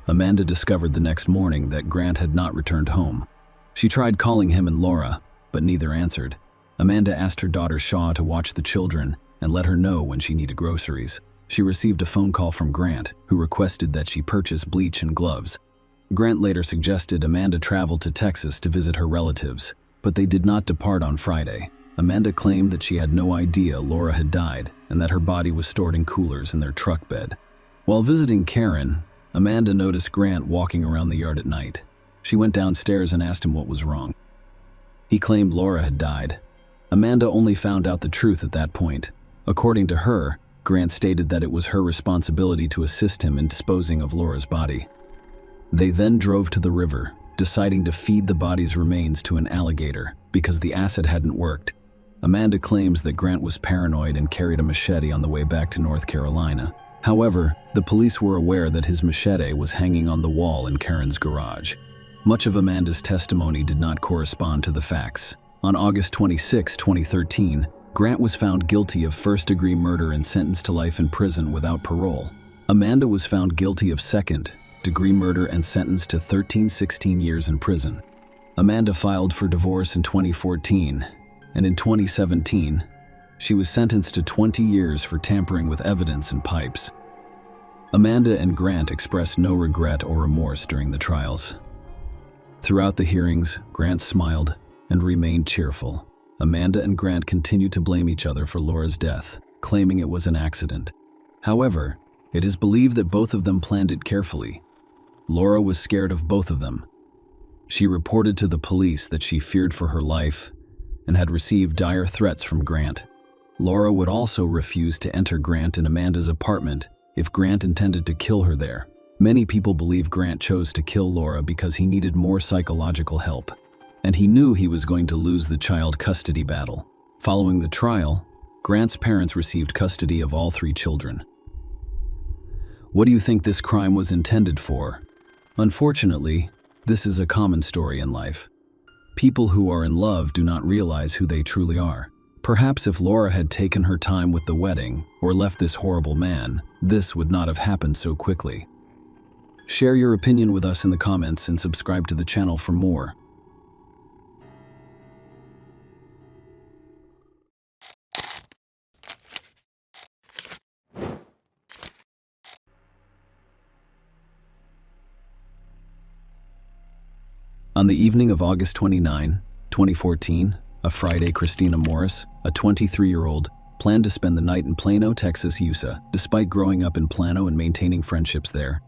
Amanda discovered the next morning that Grant had not returned home. She tried calling him and Laura, but neither answered. Amanda asked her daughter Shaw to watch the children and let her know when she needed groceries. She received a phone call from Grant, who requested that she purchase bleach and gloves. Grant later suggested Amanda travel to Texas to visit her relatives, but they did not depart on Friday. Amanda claimed that she had no idea Laura had died and that her body was stored in coolers in their truck bed. While visiting Karen, Amanda noticed Grant walking around the yard at night. She went downstairs and asked him what was wrong. He claimed Laura had died. Amanda only found out the truth at that point. According to her, Grant stated that it was her responsibility to assist him in disposing of Laura's body. They then drove to the river, deciding to feed the body's remains to an alligator because the acid hadn't worked. Amanda claims that Grant was paranoid and carried a machete on the way back to North Carolina. However, the police were aware that his machete was hanging on the wall in Karen's garage. Much of Amanda's testimony did not correspond to the facts. On August 26, 2013, Grant was found guilty of first-degree murder and sentenced to life in prison without parole. Amanda was found guilty of second-degree murder and sentenced to 16 years in prison. Amanda filed for divorce in 2014, and in 2017, she was sentenced to 20 years for tampering with evidence and pipes. Amanda and Grant expressed no regret or remorse during the trials. Throughout the hearings, Grant smiled and remained cheerful. Amanda and Grant continued to blame each other for Laura's death, claiming it was an accident. However, it is believed that both of them planned it carefully. Laura was scared of both of them. She reported to the police that she feared for her life and had received dire threats from Grant. Laura would also refuse to enter Grant and Amanda's apartment if Grant intended to kill her there. Many people believe Grant chose to kill Laura because he needed more psychological help, and he knew he was going to lose the child custody battle. Following the trial, Grant's parents received custody of all 3 children. What do you think this crime was intended for? Unfortunately, this is a common story in life. People who are in love do not realize who they truly are. Perhaps if Laura had taken her time with the wedding or left this horrible man, this would not have happened so quickly. Share your opinion with us in the comments and subscribe to the channel for more. On the evening of August 29, 2014, a Friday, Christina Morris, a 23-year-old, planned to spend the night in Plano, Texas, USA. Despite growing up in Plano and maintaining friendships there,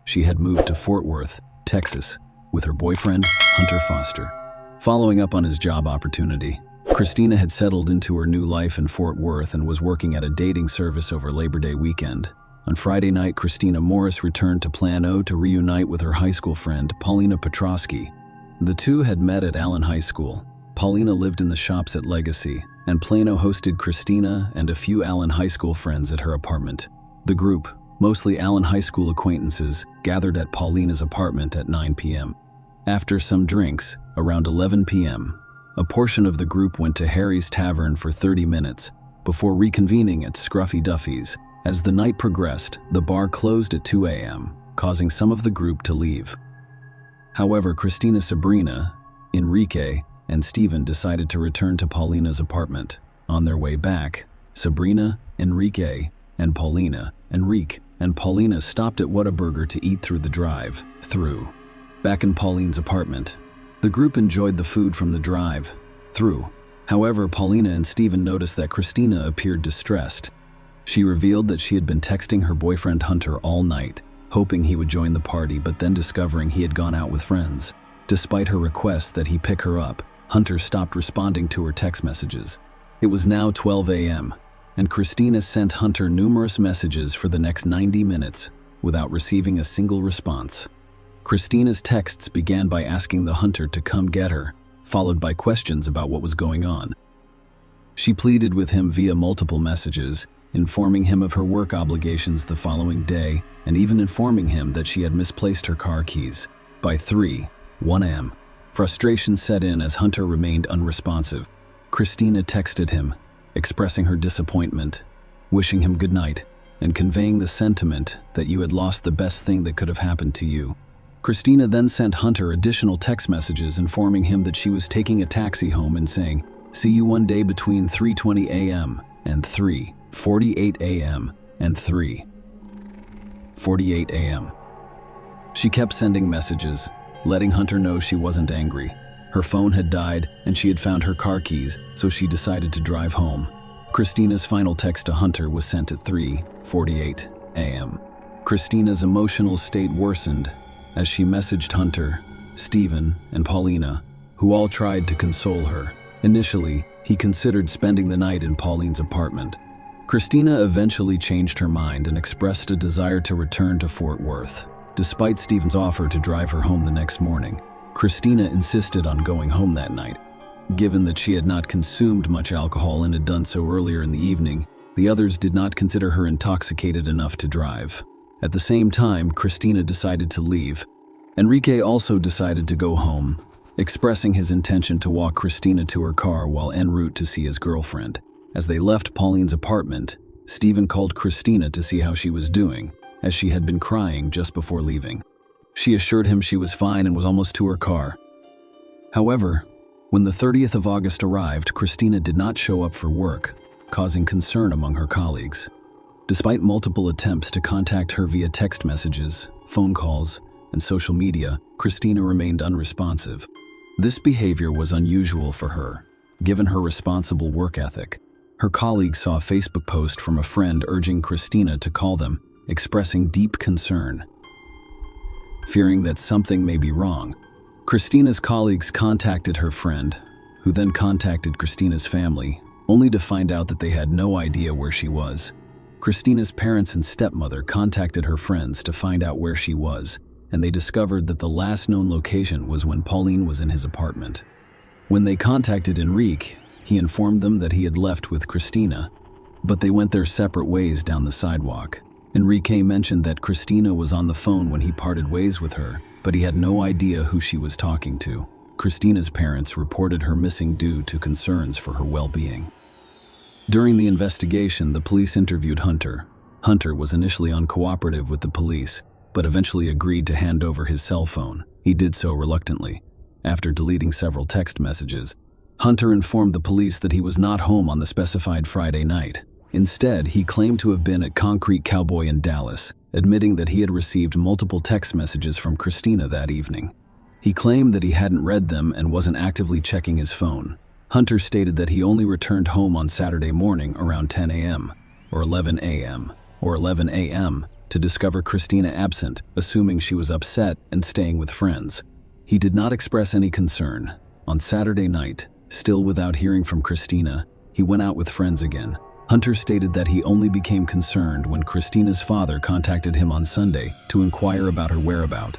she had moved to Fort Worth, Texas, with her boyfriend, Hunter Foster. Following up on his job opportunity, Christina had settled into her new life in Fort Worth and was working at a dating service over Labor Day weekend. On Friday night, Christina Morris returned to Plano to reunite with her high school friend, Paulina Petrosky. The two had met at Allen High School. Paulina lived in the shops at Legacy, and Plano hosted Christina and a few Allen High School friends at her apartment. The group, mostly Allen High School acquaintances, gathered at Paulina's apartment at 9 p.m. After some drinks, around 11 p.m., a portion of the group went to Harry's Tavern for 30 minutes before reconvening at Scruffy Duffy's. As the night progressed, the bar closed at 2 a.m., causing some of the group to leave. However, Christina, Sabrina, Enrique, and Steven decided to return to Paulina's apartment. On their way back, Sabrina, Enrique, and Paulina stopped at Whataburger to eat through the drive-through. Back in Pauline's apartment, the group enjoyed the food from the drive-through. However, Paulina and Steven noticed that Christina appeared distressed. She revealed that she had been texting her boyfriend Hunter all night, hoping he would join the party, but then discovering he had gone out with friends. Despite her request that he pick her up, Hunter stopped responding to her text messages. It was now 12 a.m., and Christina sent Hunter numerous messages for the next 90 minutes without receiving a single response. Christina's texts began by asking the Hunter to come get her, followed by questions about what was going on. She pleaded with him via multiple messages, informing him of her work obligations the following day, and even informing him that she had misplaced her car keys. By 3:01 a.m., frustration set in as Hunter remained unresponsive. Christina texted him, expressing her disappointment, wishing him good night, and conveying the sentiment that you had lost the best thing that could have happened to you. Christina then sent Hunter additional text messages informing him that she was taking a taxi home and saying, "See you one day between 3:20 a.m. and 3:48 a.m. and 3:48 a.m. She kept sending messages, letting Hunter know she wasn't angry. Her phone had died and she had found her car keys, so she decided to drive home. Christina's final text to Hunter was sent at 3:48 a.m. Christina's emotional state worsened as she messaged Hunter, Steven, and Paulina, who all tried to console her. Initially, he considered spending the night in Pauline's apartment. Christina eventually changed her mind and expressed a desire to return to Fort Worth. Despite Steven's offer to drive her home the next morning, Christina insisted on going home that night. Given that she had not consumed much alcohol and had done so earlier in the evening, the others did not consider her intoxicated enough to drive. At the same time, Christina decided to leave. Enrique also decided to go home, expressing his intention to walk Christina to her car while en route to see his girlfriend. As they left Pauline's apartment, Steven called Christina to see how she was doing, as she had been crying just before leaving. She assured him she was fine and was almost to her car. However, when the 30th of August arrived, Christina did not show up for work, causing concern among her colleagues. Despite multiple attempts to contact her via text messages, phone calls, and social media, Christina remained unresponsive. This behavior was unusual for her, given her responsible work ethic. Her colleagues saw a Facebook post from a friend urging Christina to call them, expressing deep concern. Fearing that something may be wrong, Christina's colleagues contacted her friend, who then contacted Christina's family, only to find out that they had no idea where she was. Christina's parents and stepmother contacted her friends to find out where she was, and they discovered that the last known location was when Pauline was in his apartment. When they contacted Enrique, he informed them that he had left with Christina, but they went their separate ways down the sidewalk. Enrique mentioned that Christina was on the phone when he parted ways with her, but he had no idea who she was talking to. Christina's parents reported her missing due to concerns for her well-being. During the investigation, the police interviewed Hunter. Hunter was initially uncooperative with the police, but eventually agreed to hand over his cell phone. He did so reluctantly. After deleting several text messages, Hunter informed the police that he was not home on the specified Friday night. Instead, he claimed to have been at Concrete Cowboy in Dallas, admitting that he had received multiple text messages from Christina that evening. He claimed that he hadn't read them and wasn't actively checking his phone. Hunter stated that he only returned home on Saturday morning around 10 a.m. or 11 a.m. or 11 a.m. to discover Christina absent, assuming she was upset and staying with friends. He did not express any concern. On Saturday night, still without hearing from Christina, he went out with friends again. Hunter stated that he only became concerned when Christina's father contacted him on Sunday to inquire about her whereabouts.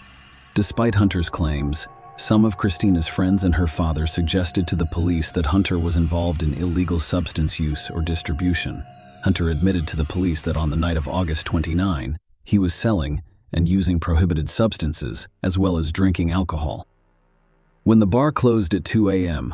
Despite Hunter's claims, some of Christina's friends and her father suggested to the police that Hunter was involved in illegal substance use or distribution. Hunter admitted to the police that on the night of August 29, he was selling and using prohibited substances, as well as drinking alcohol. When the bar closed at 2 a.m.,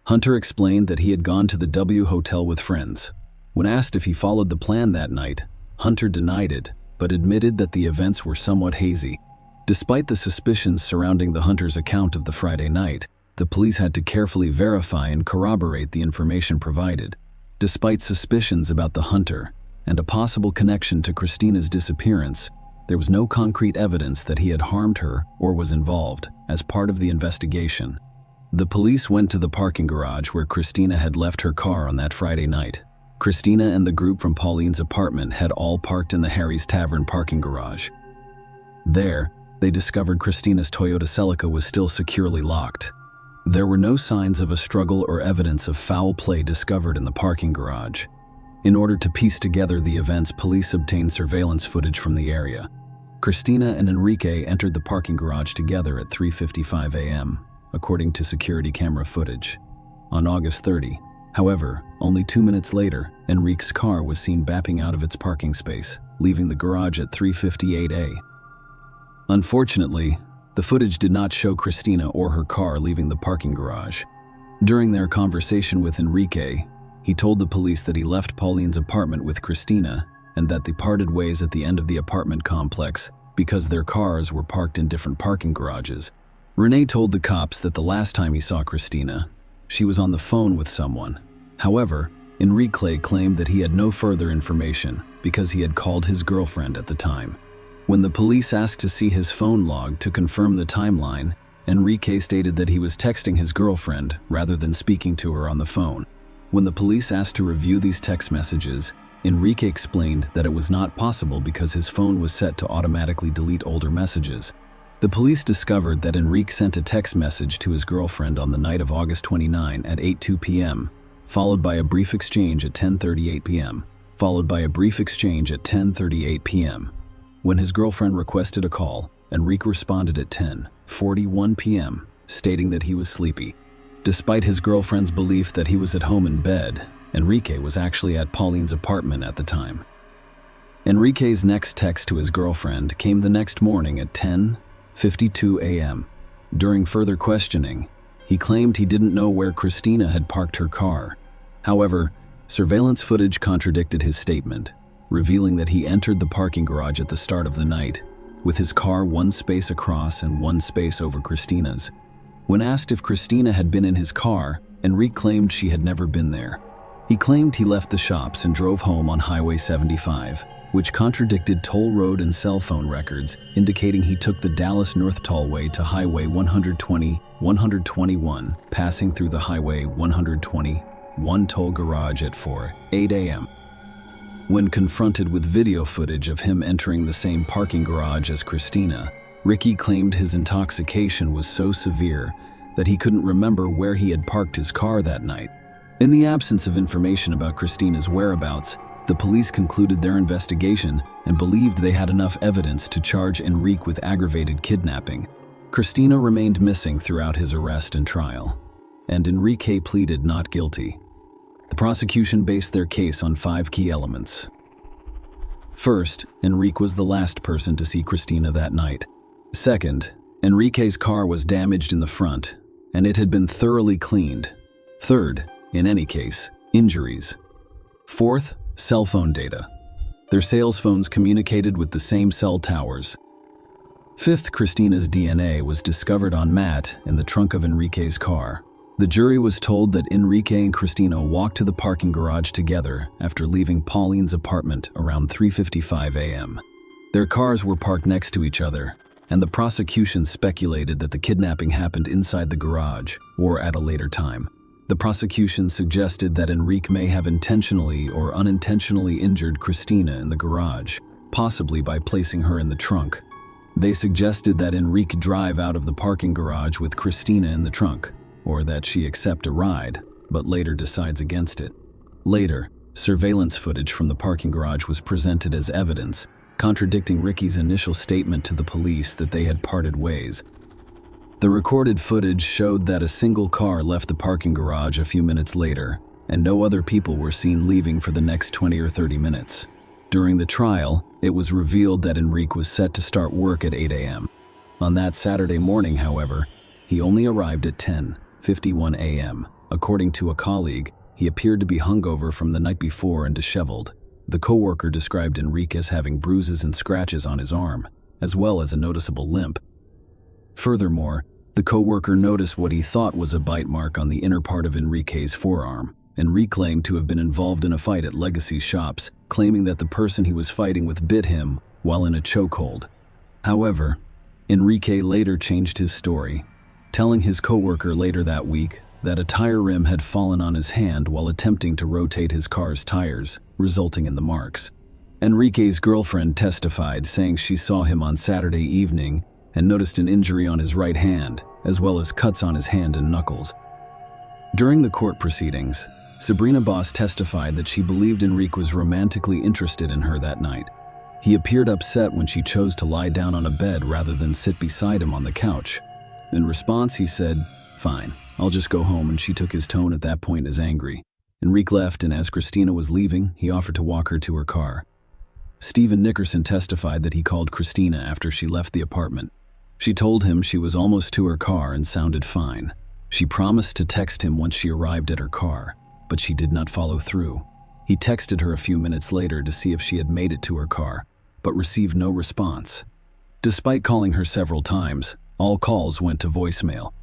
Hunter explained that he had gone to the W Hotel with friends. When asked if he followed the plan that night, Hunter denied it, but admitted that the events were somewhat hazy. Despite the suspicions surrounding the Hunter's account of the Friday night, the police had to carefully verify and corroborate the information provided. Despite suspicions about the Hunter and a possible connection to Christina's disappearance, there was no concrete evidence that he had harmed her or was involved. As part of the investigation, the police went to the parking garage where Christina had left her car on that Friday night. Christina and the group from Pauline's apartment had all parked in the Harry's Tavern parking garage. There, they discovered Christina's Toyota Celica was still securely locked. There were no signs of a struggle or evidence of foul play discovered in the parking garage. In order to piece together the events, police obtained surveillance footage from the area. Christina and Enrique entered the parking garage together at 3:55 a.m., according to security camera footage. On August 30, however, only 2 minutes later, Enrique's car was seen backing out of its parking space, leaving the garage at 3:58 a.m. Unfortunately, the footage did not show Christina or her car leaving the parking garage. During their conversation with Enrique, he told the police that he left Pauline's apartment with Christina and that they parted ways at the end of the apartment complex because their cars were parked in different parking garages. Rene told the cops that the last time he saw Christina, she was on the phone with someone. However, Enrique claimed that he had no further information because he had called his girlfriend at the time. When the police asked to see his phone log to confirm the timeline, Enrique stated that he was texting his girlfriend rather than speaking to her on the phone. When the police asked to review these text messages, Enrique explained that it was not possible because his phone was set to automatically delete older messages. The police discovered that Enrique sent a text message to his girlfriend on the night of August 29 at 8:02 p.m., followed by a brief exchange at 10:38 p.m., followed by a brief exchange at 10:38 p.m. When his girlfriend requested a call, Enrique responded at 10:41 p.m., stating that he was sleepy. Despite his girlfriend's belief that he was at home in bed, Enrique was actually at Pauline's apartment at the time. Enrique's next text to his girlfriend came the next morning at 10:52 a.m. During further questioning, he claimed he didn't know where Christina had parked her car. However, surveillance footage contradicted his statement, revealing that he entered the parking garage at the start of the night, with his car one space across and one space over Christina's. When asked if Christina had been in his car, Enrique claimed she had never been there. He claimed he left the shops and drove home on Highway 75, which contradicted toll road and cell phone records, indicating he took the Dallas North Tollway to Highway 121, passing through the Highway 121 toll garage at 4:08 a.m. When confronted with video footage of him entering the same parking garage as Christina, Ricky claimed his intoxication was so severe that he couldn't remember where he had parked his car that night. In the absence of information about Christina's whereabouts, the police concluded their investigation and believed they had enough evidence to charge Enrique with aggravated kidnapping. Christina remained missing throughout his arrest and trial, and Enrique pleaded not guilty. The prosecution based their case on 5 key elements. First, Enrique was the last person to see Christina that night. Second, Enrique's car was damaged in the front, and it had been thoroughly cleaned. Third, in any case, injuries. Fourth, cell phone data. Their sales phones communicated with the same cell towers. Fifth, Christina's DNA was discovered on mat in the trunk of Enrique's car. The jury was told that Enrique and Christina walked to the parking garage together after leaving Pauline's apartment around 3:55 a.m. Their cars were parked next to each other, and the prosecution speculated that the kidnapping happened inside the garage or at a later time. The prosecution suggested that Enrique may have intentionally or unintentionally injured Christina in the garage, possibly by placing her in the trunk. They suggested that Enrique drive out of the parking garage with Christina in the trunk, or that she accept a ride, but later decides against it. Later, surveillance footage from the parking garage was presented as evidence, contradicting Ricky's initial statement to the police that they had parted ways. The recorded footage showed that a single car left the parking garage a few minutes later, and no other people were seen leaving for the next 20 or 30 minutes. During the trial, it was revealed that Enrique was set to start work at 8 a.m. On that Saturday morning, however, he only arrived at 10:51 a.m. According to a colleague, he appeared to be hungover from the night before and disheveled. The coworker described Enrique as having bruises and scratches on his arm, as well as a noticeable limp. Furthermore, the coworker noticed what he thought was a bite mark on the inner part of Enrique's forearm. Enrique claimed to have been involved in a fight at Legacy's shops, claiming that the person he was fighting with bit him while in a chokehold. However, Enrique later changed his story, telling his coworker later that week that a tire rim had fallen on his hand while attempting to rotate his car's tires, resulting in the marks. Enrique's girlfriend testified, saying she saw him on Saturday evening and noticed an injury on his right hand, as well as cuts on his hand and knuckles. During the court proceedings, Sabrina Boss testified that she believed Enrique was romantically interested in her that night. He appeared upset when she chose to lie down on a bed rather than sit beside him on the couch. In response, he said, "Fine, I'll just go home," and she took his tone at that point as angry. Enrique left, and as Christina was leaving, he offered to walk her to her car. Stephen Nickerson testified that he called Christina after she left the apartment. She told him she was almost to her car and sounded fine. She promised to text him once she arrived at her car, but she did not follow through. He texted her a few minutes later to see if she had made it to her car, but received no response. Despite calling her several times, all calls went to voicemail.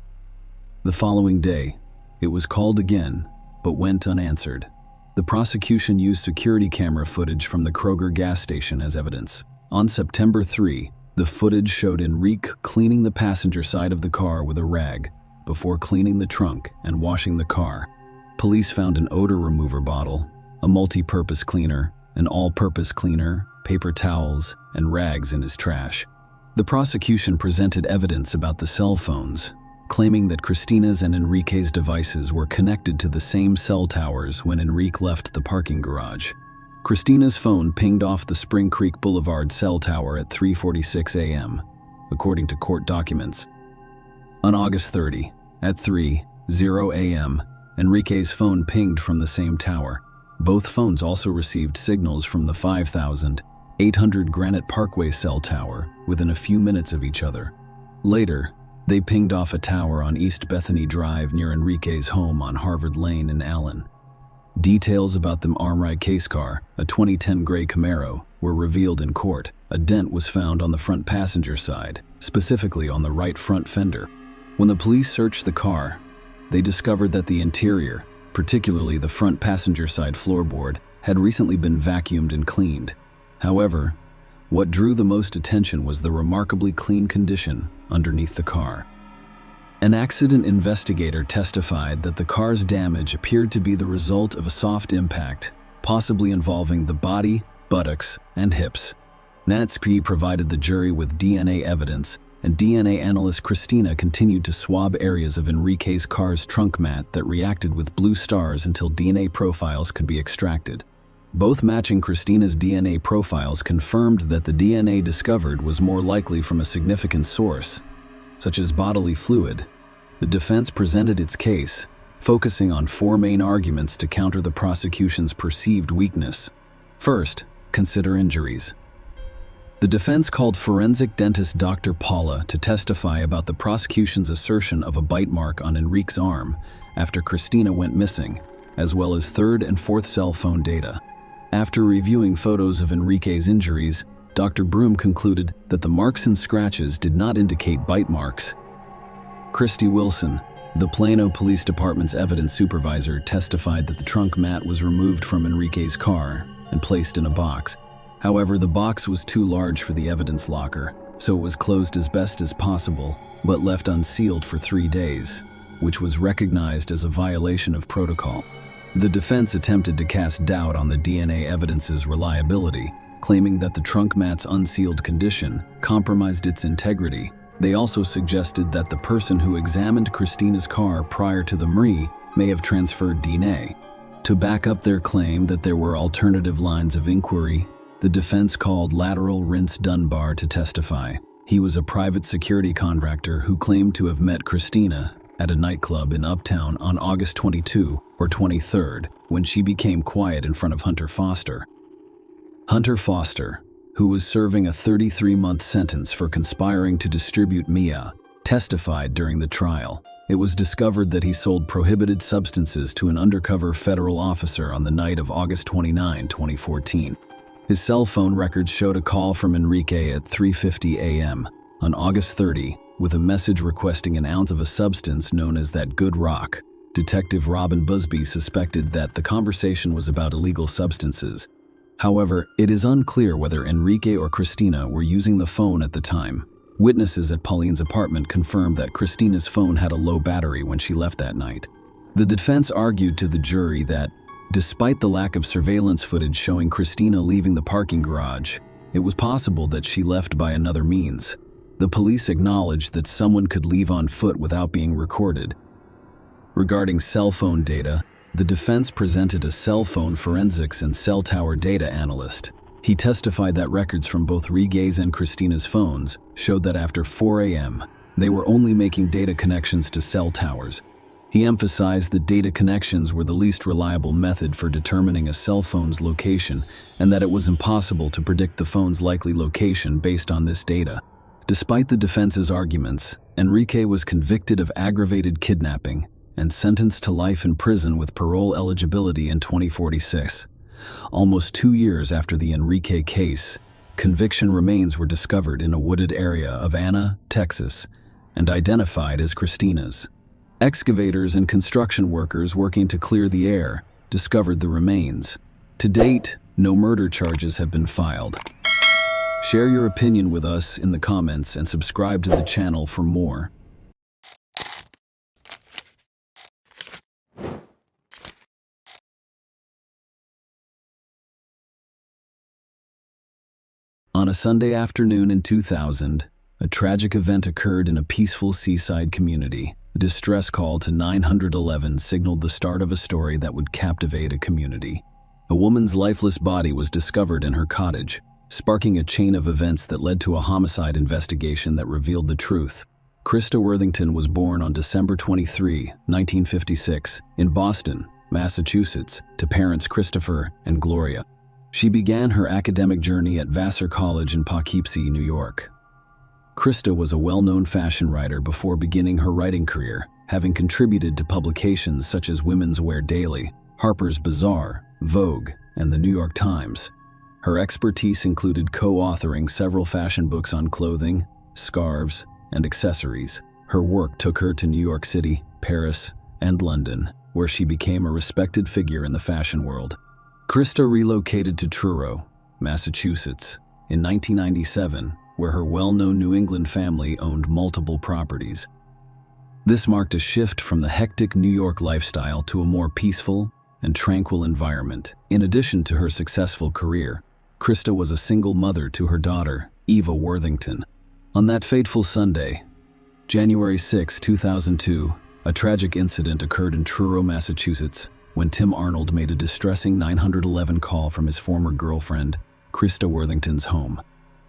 The following day, it was called again, but went unanswered. The prosecution used security camera footage from the Kroger gas station as evidence. On September 3, the footage showed Enrique cleaning the passenger side of the car with a rag before cleaning the trunk and washing the car. Police found an odor remover bottle, a multi-purpose cleaner, an all-purpose cleaner, paper towels, and rags in his trash. The prosecution presented evidence about the cell phones, claiming that Christina's and Enrique's devices were connected to the same cell towers when Enrique left the parking garage. Christina's phone pinged off the Spring Creek Boulevard cell tower at 3:46 a.m., according to court documents. On August 30, at 3:00 a.m., Enrique's phone pinged from the same tower. Both phones also received signals from the 5,800 Granite Parkway cell tower within a few minutes of each other. Later, they pinged off a tower on East Bethany Drive near Enrique's home on Harvard Lane in Allen. Details about the armride case car, a 2010 gray Camaro, were revealed in court. A dent was found on the front passenger side, specifically on the right front fender. When the police searched the car, they discovered that the interior, particularly the front passenger side floorboard, had recently been vacuumed and cleaned. However, what drew the most attention was the remarkably clean condition underneath the car. An accident investigator testified that the car's damage appeared to be the result of a soft impact, possibly involving the body, buttocks, and hips. NATSP provided the jury with DNA evidence, and DNA analyst Christina continued to swab areas of Enrique's car's trunk mat that reacted with blue stars until DNA profiles could be extracted. Both matching Christina's DNA profiles confirmed that the DNA discovered was more likely from a significant source, such as bodily fluid. The defense presented its case, focusing on four main arguments to counter the prosecution's perceived weakness. First, consider injuries. The defense called forensic dentist Dr. Paula to testify about the prosecution's assertion of a bite mark on Enrique's arm after Christina went missing, as well as third and fourth cell phone data. After reviewing photos of Enrique's injuries, Dr. Broom concluded that the marks and scratches did not indicate bite marks. Christy Wilson, the Plano Police Department's evidence supervisor, testified that the trunk mat was removed from Enrique's car and placed in a box. However, the box was too large for the evidence locker, so it was closed as best as possible, but left unsealed for 3 days, which was recognized as a violation of protocol. The defense attempted to cast doubt on the DNA evidence's reliability, claiming that the trunk mat's unsealed condition compromised its integrity. They also suggested that the person who examined Christina's car prior to the MRI may have transferred DNA. To back up their claim that there were alternative lines of inquiry, the defense called Lateral Rinse Dunbar to testify. He was a private security contractor who claimed to have met Christina at a nightclub in Uptown on August 22 or 23rd, when she became quiet in front of Hunter Foster. Hunter Foster, who was serving a 33-month sentence for conspiring to distribute Mia, testified during the trial. It was discovered that he sold prohibited substances to an undercover federal officer on the night of August 29, 2014. His cell phone records showed a call from Enrique at 3:50 a.m. on August 30 with a message requesting an ounce of a substance known as that good rock. Detective Robin Busby suspected that the conversation was about illegal substances. However, it is unclear whether Enrique or Christina were using the phone at the time. Witnesses at Pauline's apartment confirmed that Christina's phone had a low battery when she left that night. The defense argued to the jury that, despite the lack of surveillance footage showing Christina leaving the parking garage, it was possible that she left by another means. The police acknowledged that someone could leave on foot without being recorded. Regarding cell phone data, the defense presented a cell phone forensics and cell tower data analyst. He testified that records from both Enrique's and Christina's phones showed that after 4 a.m., they were only making data connections to cell towers. He emphasized that data connections were the least reliable method for determining a cell phone's location and that it was impossible to predict the phone's likely location based on this data. Despite the defense's arguments, Enrique was convicted of aggravated kidnapping and sentenced to life in prison with parole eligibility in 2046. Almost 2 years after the Enrique case, conviction remains were discovered in a wooded area of Anna, Texas, and identified as Christina's. Excavators and construction workers working to clear the air discovered the remains. To date, no murder charges have been filed. Share your opinion with us in the comments and subscribe to the channel for more. On a Sunday afternoon in 2000, a tragic event occurred in a peaceful seaside community. A distress call to 911 signaled the start of a story that would captivate a community. A woman's lifeless body was discovered in her cottage, sparking a chain of events that led to a homicide investigation that revealed the truth. Krista Worthington was born on December 23, 1956, in Boston, Massachusetts, to parents Christopher and Gloria. She began her academic journey at Vassar College in Poughkeepsie, New York. Krista was a well-known fashion writer before beginning her writing career, having contributed to publications such as Women's Wear Daily, Harper's Bazaar, Vogue, and the New York Times. Her expertise included co-authoring several fashion books on clothing, scarves, and accessories. Her work took her to New York City, Paris, and London. where she became a respected figure in the fashion world. Krista relocated to Truro, Massachusetts, in 1997, where her well-known New England family owned multiple properties. This marked a shift from the hectic New York lifestyle to a more peaceful and tranquil environment. In addition to her successful career, Krista was a single mother to her daughter, Eva Worthington. On that fateful Sunday, January 6, 2002, a tragic incident occurred in Truro, Massachusetts, when Tim Arnold made a distressing 911 call from his former girlfriend, Krista Worthington's home.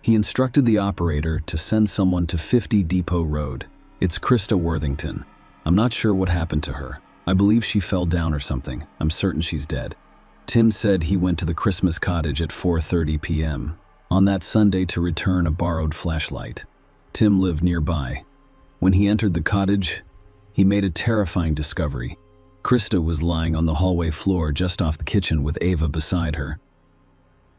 He instructed the operator to send someone to 50 Depot Road. "It's Krista Worthington. I'm not sure what happened to her. I believe she fell down or something. I'm certain she's dead." Tim said he went to the Christmas cottage at 4:30 p.m. on that Sunday to return a borrowed flashlight. Tim lived nearby. When he entered the cottage, he made a terrifying discovery. Krista was lying on the hallway floor just off the kitchen with Eva beside her.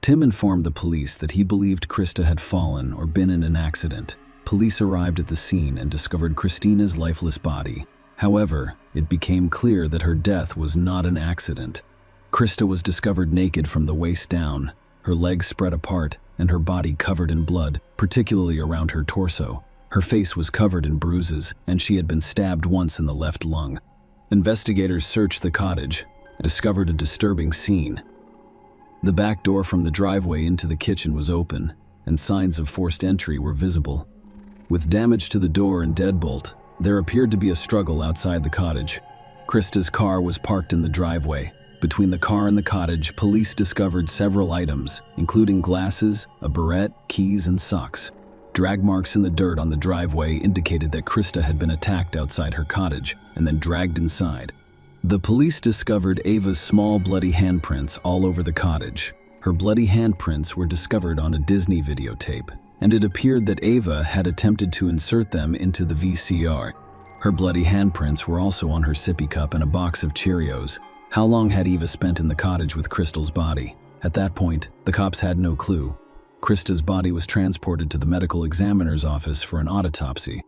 Tim informed the police that he believed Krista had fallen or been in an accident. Police arrived at the scene and discovered Christina's lifeless body. However, it became clear that her death was not an accident. Krista was discovered naked from the waist down, her legs spread apart, and her body covered in blood, particularly around her torso. Her face was covered in bruises, and she had been stabbed once in the left lung. Investigators searched the cottage and discovered a disturbing scene. The back door from the driveway into the kitchen was open, and signs of forced entry were visible. With damage to the door and deadbolt, there appeared to be a struggle outside the cottage. Krista's car was parked in the driveway. Between the car and the cottage, police discovered several items, including glasses, a barrette, keys, and socks. Drag marks in the dirt on the driveway indicated that Krista had been attacked outside her cottage and then dragged inside. The police discovered Eva's small bloody handprints all over the cottage. Her bloody handprints were discovered on a Disney videotape, and it appeared that Eva had attempted to insert them into the VCR. Her bloody handprints were also on her sippy cup and a box of Cheerios. How long had Eva spent in the cottage with Crystal's body? At that point, the cops had no clue. Krista's body was transported to the medical examiner's office for an autopsy.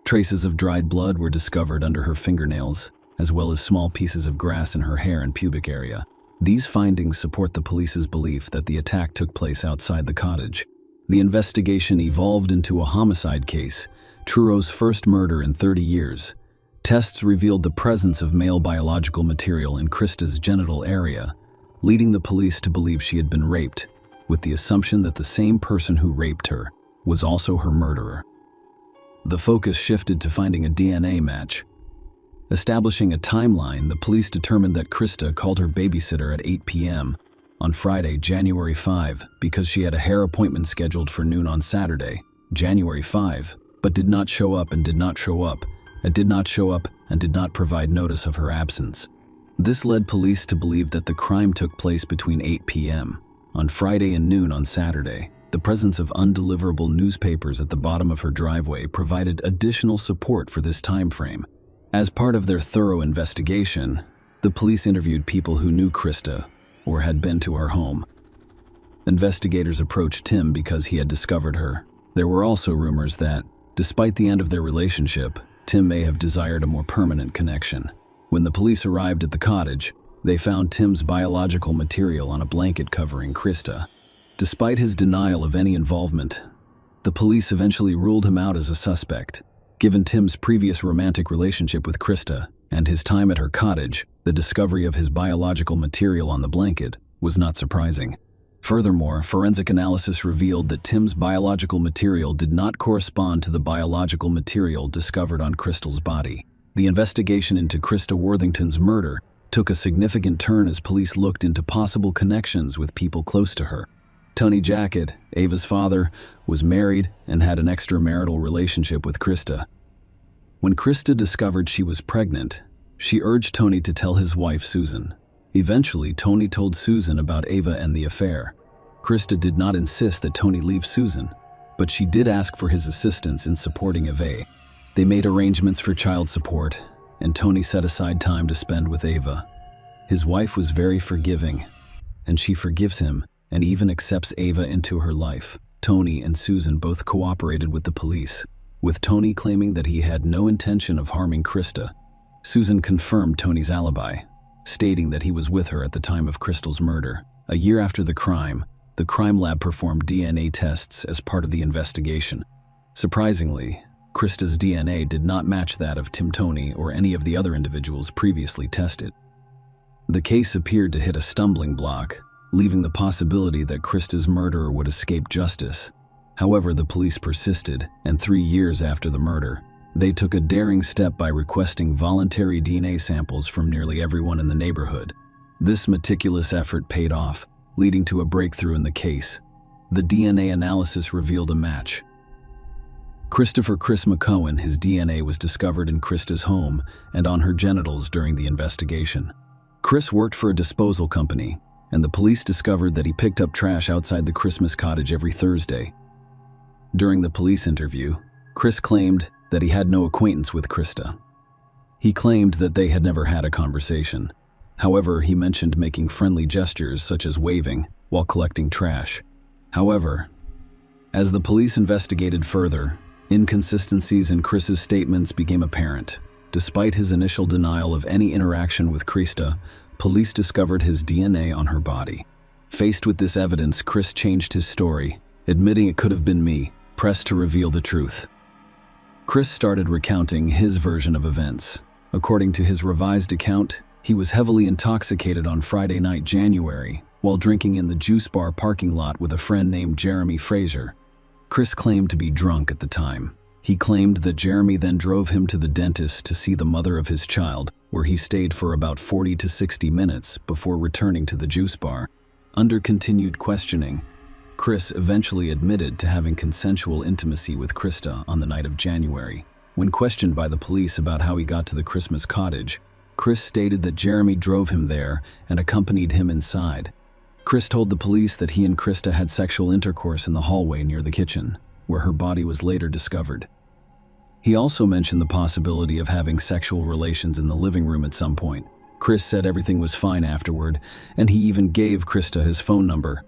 Traces of dried blood were discovered under her fingernails, as well as small pieces of grass in her hair and pubic area. These findings support the police's belief that the attack took place outside the cottage. The investigation evolved into a homicide case, Truro's first murder in 30 years. Tests revealed the presence of male biological material in Krista's genital area, leading the police to believe she had been raped, with the assumption that the same person who raped her was also her murderer. The focus shifted to finding a DNA match. Establishing a timeline, the police determined that Krista called her babysitter at 8 p.m. on Friday, January 5, because she had a hair appointment scheduled for noon on Saturday, January 5, but did not show up and did not show up, and did not show up and did not provide notice of her absence. This led police to believe that the crime took place between 8 p.m. on Friday and noon on Saturday. The presence of undeliverable newspapers at the bottom of her driveway provided additional support for this time frame. As part of their thorough investigation, the police interviewed people who knew Krista or had been to her home. Investigators approached Tim because he had discovered her. There were also rumors that, despite the end of their relationship, Tim may have desired a more permanent connection. When the police arrived at the cottage, they found Tim's biological material on a blanket covering Krista. Despite his denial of any involvement, the police eventually ruled him out as a suspect. Given Tim's previous romantic relationship with Krista and his time at her cottage, the discovery of his biological material on the blanket was not surprising. Furthermore, forensic analysis revealed that Tim's biological material did not correspond to the biological material discovered on Crystal's body. The investigation into Krista Worthington's murder took a significant turn as police looked into possible connections with people close to her. Tony Jackett, Eva's father, was married and had an extramarital relationship with Krista. When Krista discovered she was pregnant, she urged Tony to tell his wife, Susan. Eventually, Tony told Susan about Eva and the affair. Krista did not insist that Tony leave Susan, but she did ask for his assistance in supporting Eva. They made arrangements for child support, and Tony set aside time to spend with Eva. His wife was very forgiving, and she forgives him and even accepts Eva into her life. Tony and Susan both cooperated with the police, with Tony claiming that he had no intention of harming Krista. Susan confirmed Tony's alibi, stating that he was with her at the time of Crystal's murder. A year after the crime lab performed DNA tests as part of the investigation. Surprisingly, Krista's DNA did not match that of Tim Tony or any of the other individuals previously tested. The case appeared to hit a stumbling block, leaving the possibility that Krista's murderer would escape justice. However, the police persisted, and 3 years after the murder, they took a daring step by requesting voluntary DNA samples from nearly everyone in the neighborhood. This meticulous effort paid off, leading to a breakthrough in the case. The DNA analysis revealed a match. Christopher Chris McCohen, his DNA was discovered in Krista's home and on her genitals during the investigation. Chris worked for a disposal company, and the police discovered that he picked up trash outside the Christmas cottage every Thursday. During the police interview, Chris claimed that he had no acquaintance with Krista. He claimed that they had never had a conversation. However, he mentioned making friendly gestures such as waving while collecting trash. However, as the police investigated further, inconsistencies in Chris's statements became apparent. Despite his initial denial of any interaction with Krista, police discovered his DNA on her body. Faced with this evidence, Chris changed his story, admitting it could have been me, pressed to reveal the truth. Chris started recounting his version of events. According to his revised account, he was heavily intoxicated on Friday night, January, while drinking in the juice bar parking lot with a friend named Jeremy Fraser. Chris claimed to be drunk at the time. He claimed that Jeremy then drove him to the dentist to see the mother of his child, where he stayed for about 40 to 60 minutes before returning to the juice bar. Under continued questioning, Chris eventually admitted to having consensual intimacy with Krista on the night of January. When questioned by the police about how he got to the Christmas cottage, Chris stated that Jeremy drove him there and accompanied him inside. Chris told the police that he and Krista had sexual intercourse in the hallway near the kitchen, where her body was later discovered. He also mentioned the possibility of having sexual relations in the living room at some point. Chris said everything was fine afterward, and he even gave Krista his phone number.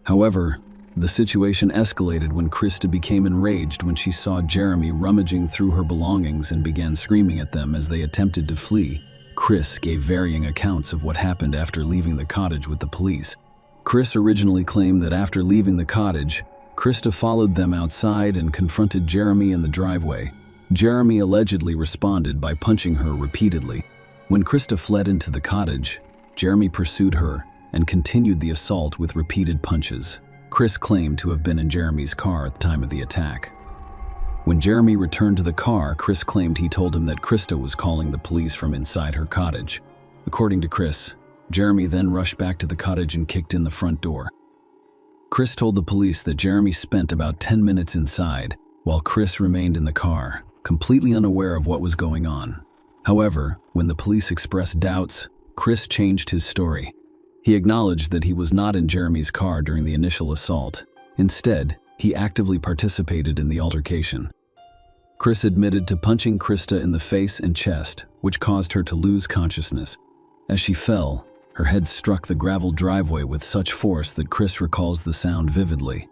However, the situation escalated when Krista became enraged when she saw Jeremy rummaging through her belongings and began screaming at them as they attempted to flee. Chris gave varying accounts of what happened after leaving the cottage with the police. Chris originally claimed that after leaving the cottage, Krista followed them outside and confronted Jeremy in the driveway. Jeremy allegedly responded by punching her repeatedly. When Krista fled into the cottage, Jeremy pursued her and continued the assault with repeated punches. Chris claimed to have been in Jeremy's car at the time of the attack. When Jeremy returned to the car, Chris claimed he told him that Krista was calling the police from inside her cottage. According to Chris, Jeremy then rushed back to the cottage and kicked in the front door. Chris told the police that Jeremy spent about 10 minutes inside, while Chris remained in the car, completely unaware of what was going on. However, when the police expressed doubts, Chris changed his story. He acknowledged that he was not in Jeremy's car during the initial assault. Instead, he actively participated in the altercation. Chris admitted to punching Krista in the face and chest, which caused her to lose consciousness. As she fell, her head struck the gravel driveway with such force that Chris recalls the sound vividly.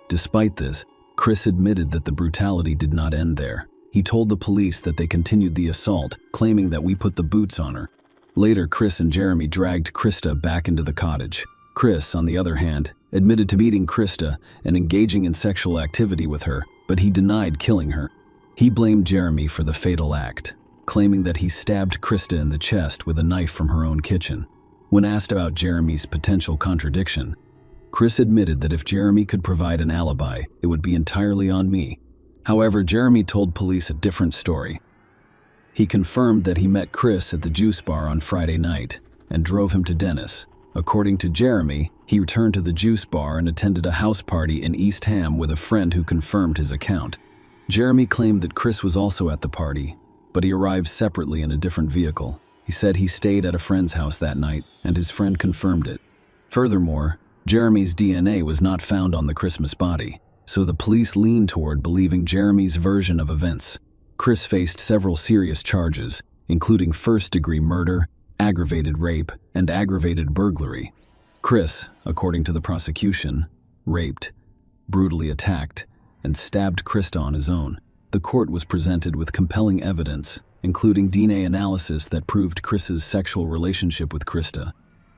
Despite this, Chris admitted that the brutality did not end there. He told the police that they continued the assault, claiming that we put the boots on her. Later, Chris and Jeremy dragged Krista back into the cottage. Chris, on the other hand, admitted to beating Krista and engaging in sexual activity with her, but he denied killing her. He blamed Jeremy for the fatal act, claiming that he stabbed Krista in the chest with a knife from her own kitchen. When asked about Jeremy's potential contradiction, Chris admitted that if Jeremy could provide an alibi, it would be entirely on me. However, Jeremy told police a different story. He confirmed that he met Chris at the juice bar on Friday night and drove him to Dennis. According to Jeremy, he returned to the juice bar and attended a house party in East Ham with a friend who confirmed his account. Jeremy claimed that Chris was also at the party, but he arrived separately in a different vehicle. He said he stayed at a friend's house that night, and his friend confirmed it. Furthermore, Jeremy's DNA was not found on the Christmas body, so the police leaned toward believing Jeremy's version of events. Chris faced several serious charges, including first-degree murder, aggravated rape, and aggravated burglary. Chris, according to the prosecution, raped, brutally attacked, and stabbed Krista on his own. The court was presented with compelling evidence, including DNA analysis that proved Chris's sexual relationship with Krista.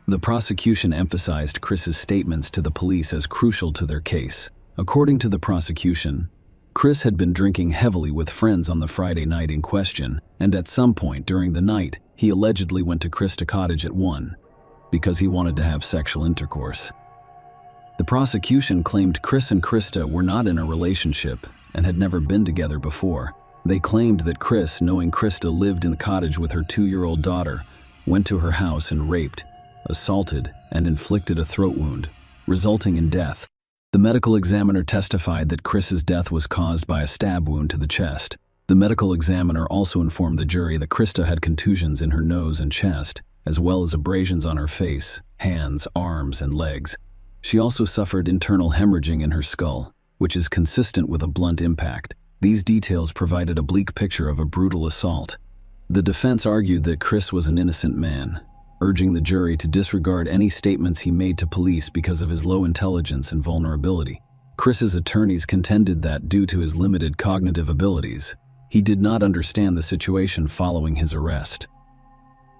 The prosecution emphasized Chris's statements to the police as crucial to their case. According to the prosecution, Chris had been drinking heavily with friends on the Friday night in question, and at some point during the night, he allegedly went to Krista Cottage at 1 because he wanted to have sexual intercourse. The prosecution claimed Chris and Krista were not in a relationship and had never been together before. They claimed that Chris, knowing Krista lived in the cottage with her 2-year-old daughter, went to her house and raped, assaulted, and inflicted a throat wound, resulting in death. The medical examiner testified that Chris's death was caused by a stab wound to the chest. The medical examiner also informed the jury that Krista had contusions in her nose and chest, as well as abrasions on her face, hands, arms, and legs. She also suffered internal hemorrhaging in her skull, which is consistent with a blunt impact. These details provided a bleak picture of a brutal assault. The defense argued that Chris was an innocent man, urging the jury to disregard any statements he made to police because of his low intelligence and vulnerability. Chris's attorneys contended that, due to his limited cognitive abilities, he did not understand the situation following his arrest.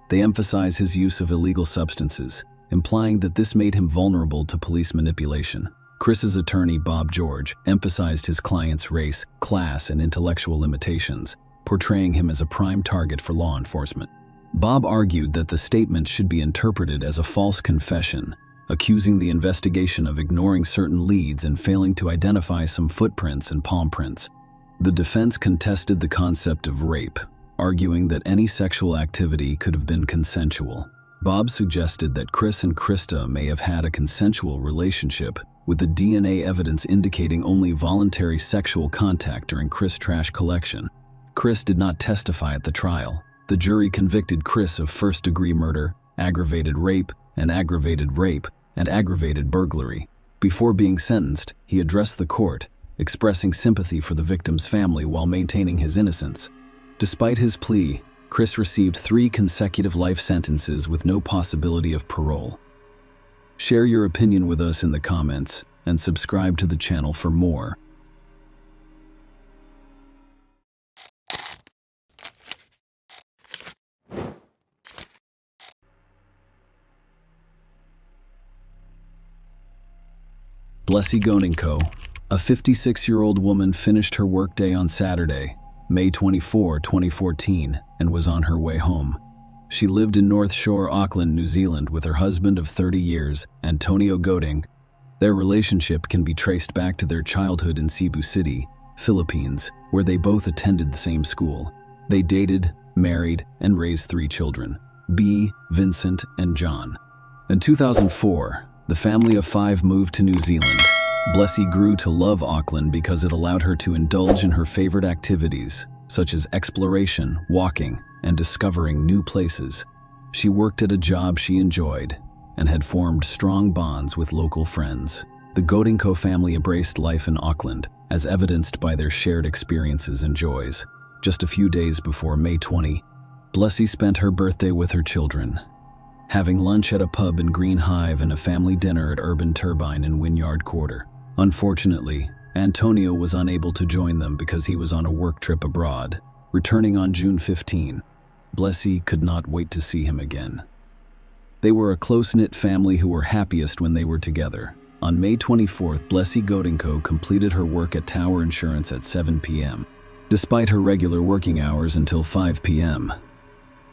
They emphasize his use of illegal substances, implying that this made him vulnerable to police manipulation. Chris's attorney, Bob George, emphasized his client's race, class, and intellectual limitations, portraying him as a prime target for law enforcement. Bob argued that the statement should be interpreted as a false confession, accusing the investigation of ignoring certain leads and failing to identify some footprints and palm prints. The defense contested the concept of rape, arguing that any sexual activity could have been consensual. Bob suggested that Chris and Krista may have had a consensual relationship, with the DNA evidence indicating only voluntary sexual contact during Chris' trash collection. Chris did not testify at the trial. The jury convicted Chris of first-degree murder, aggravated rape, and aggravated burglary. Before being sentenced, he addressed the court, expressing sympathy for the victim's family while maintaining his innocence. Despite his plea, Chris received 3 consecutive life sentences with no possibility of parole. Share your opinion with us in the comments and subscribe to the channel for more. Blessy Godinko, a 56-year-old woman, finished her workday on Saturday, May 24, 2014, and was on her way home. She lived in North Shore, Auckland, New Zealand, with her husband of 30 years, Antonio Goding. Their relationship can be traced back to their childhood in Cebu City, Philippines, where they both attended the same school. They dated, married, and raised 3 children, B, Vincent, and John. In 2004, the family of 5 moved to New Zealand. Blessy grew to love Auckland because it allowed her to indulge in her favorite activities, such as exploration, walking, and discovering new places. She worked at a job she enjoyed and had formed strong bonds with local friends. The Godinko family embraced life in Auckland, as evidenced by their shared experiences and joys. Just a few days before May 20, Blessy spent her birthday with her children, having lunch at a pub in Green Hive and a family dinner at Urban Turbine in Wynyard Quarter. Unfortunately, Antonio was unable to join them because he was on a work trip abroad. Returning on June 15, Blessy could not wait to see him again. They were a close-knit family who were happiest when they were together. On May 24th, Blessy Godinko completed her work at Tower Insurance at 7 p.m. Despite her regular working hours until 5 p.m.,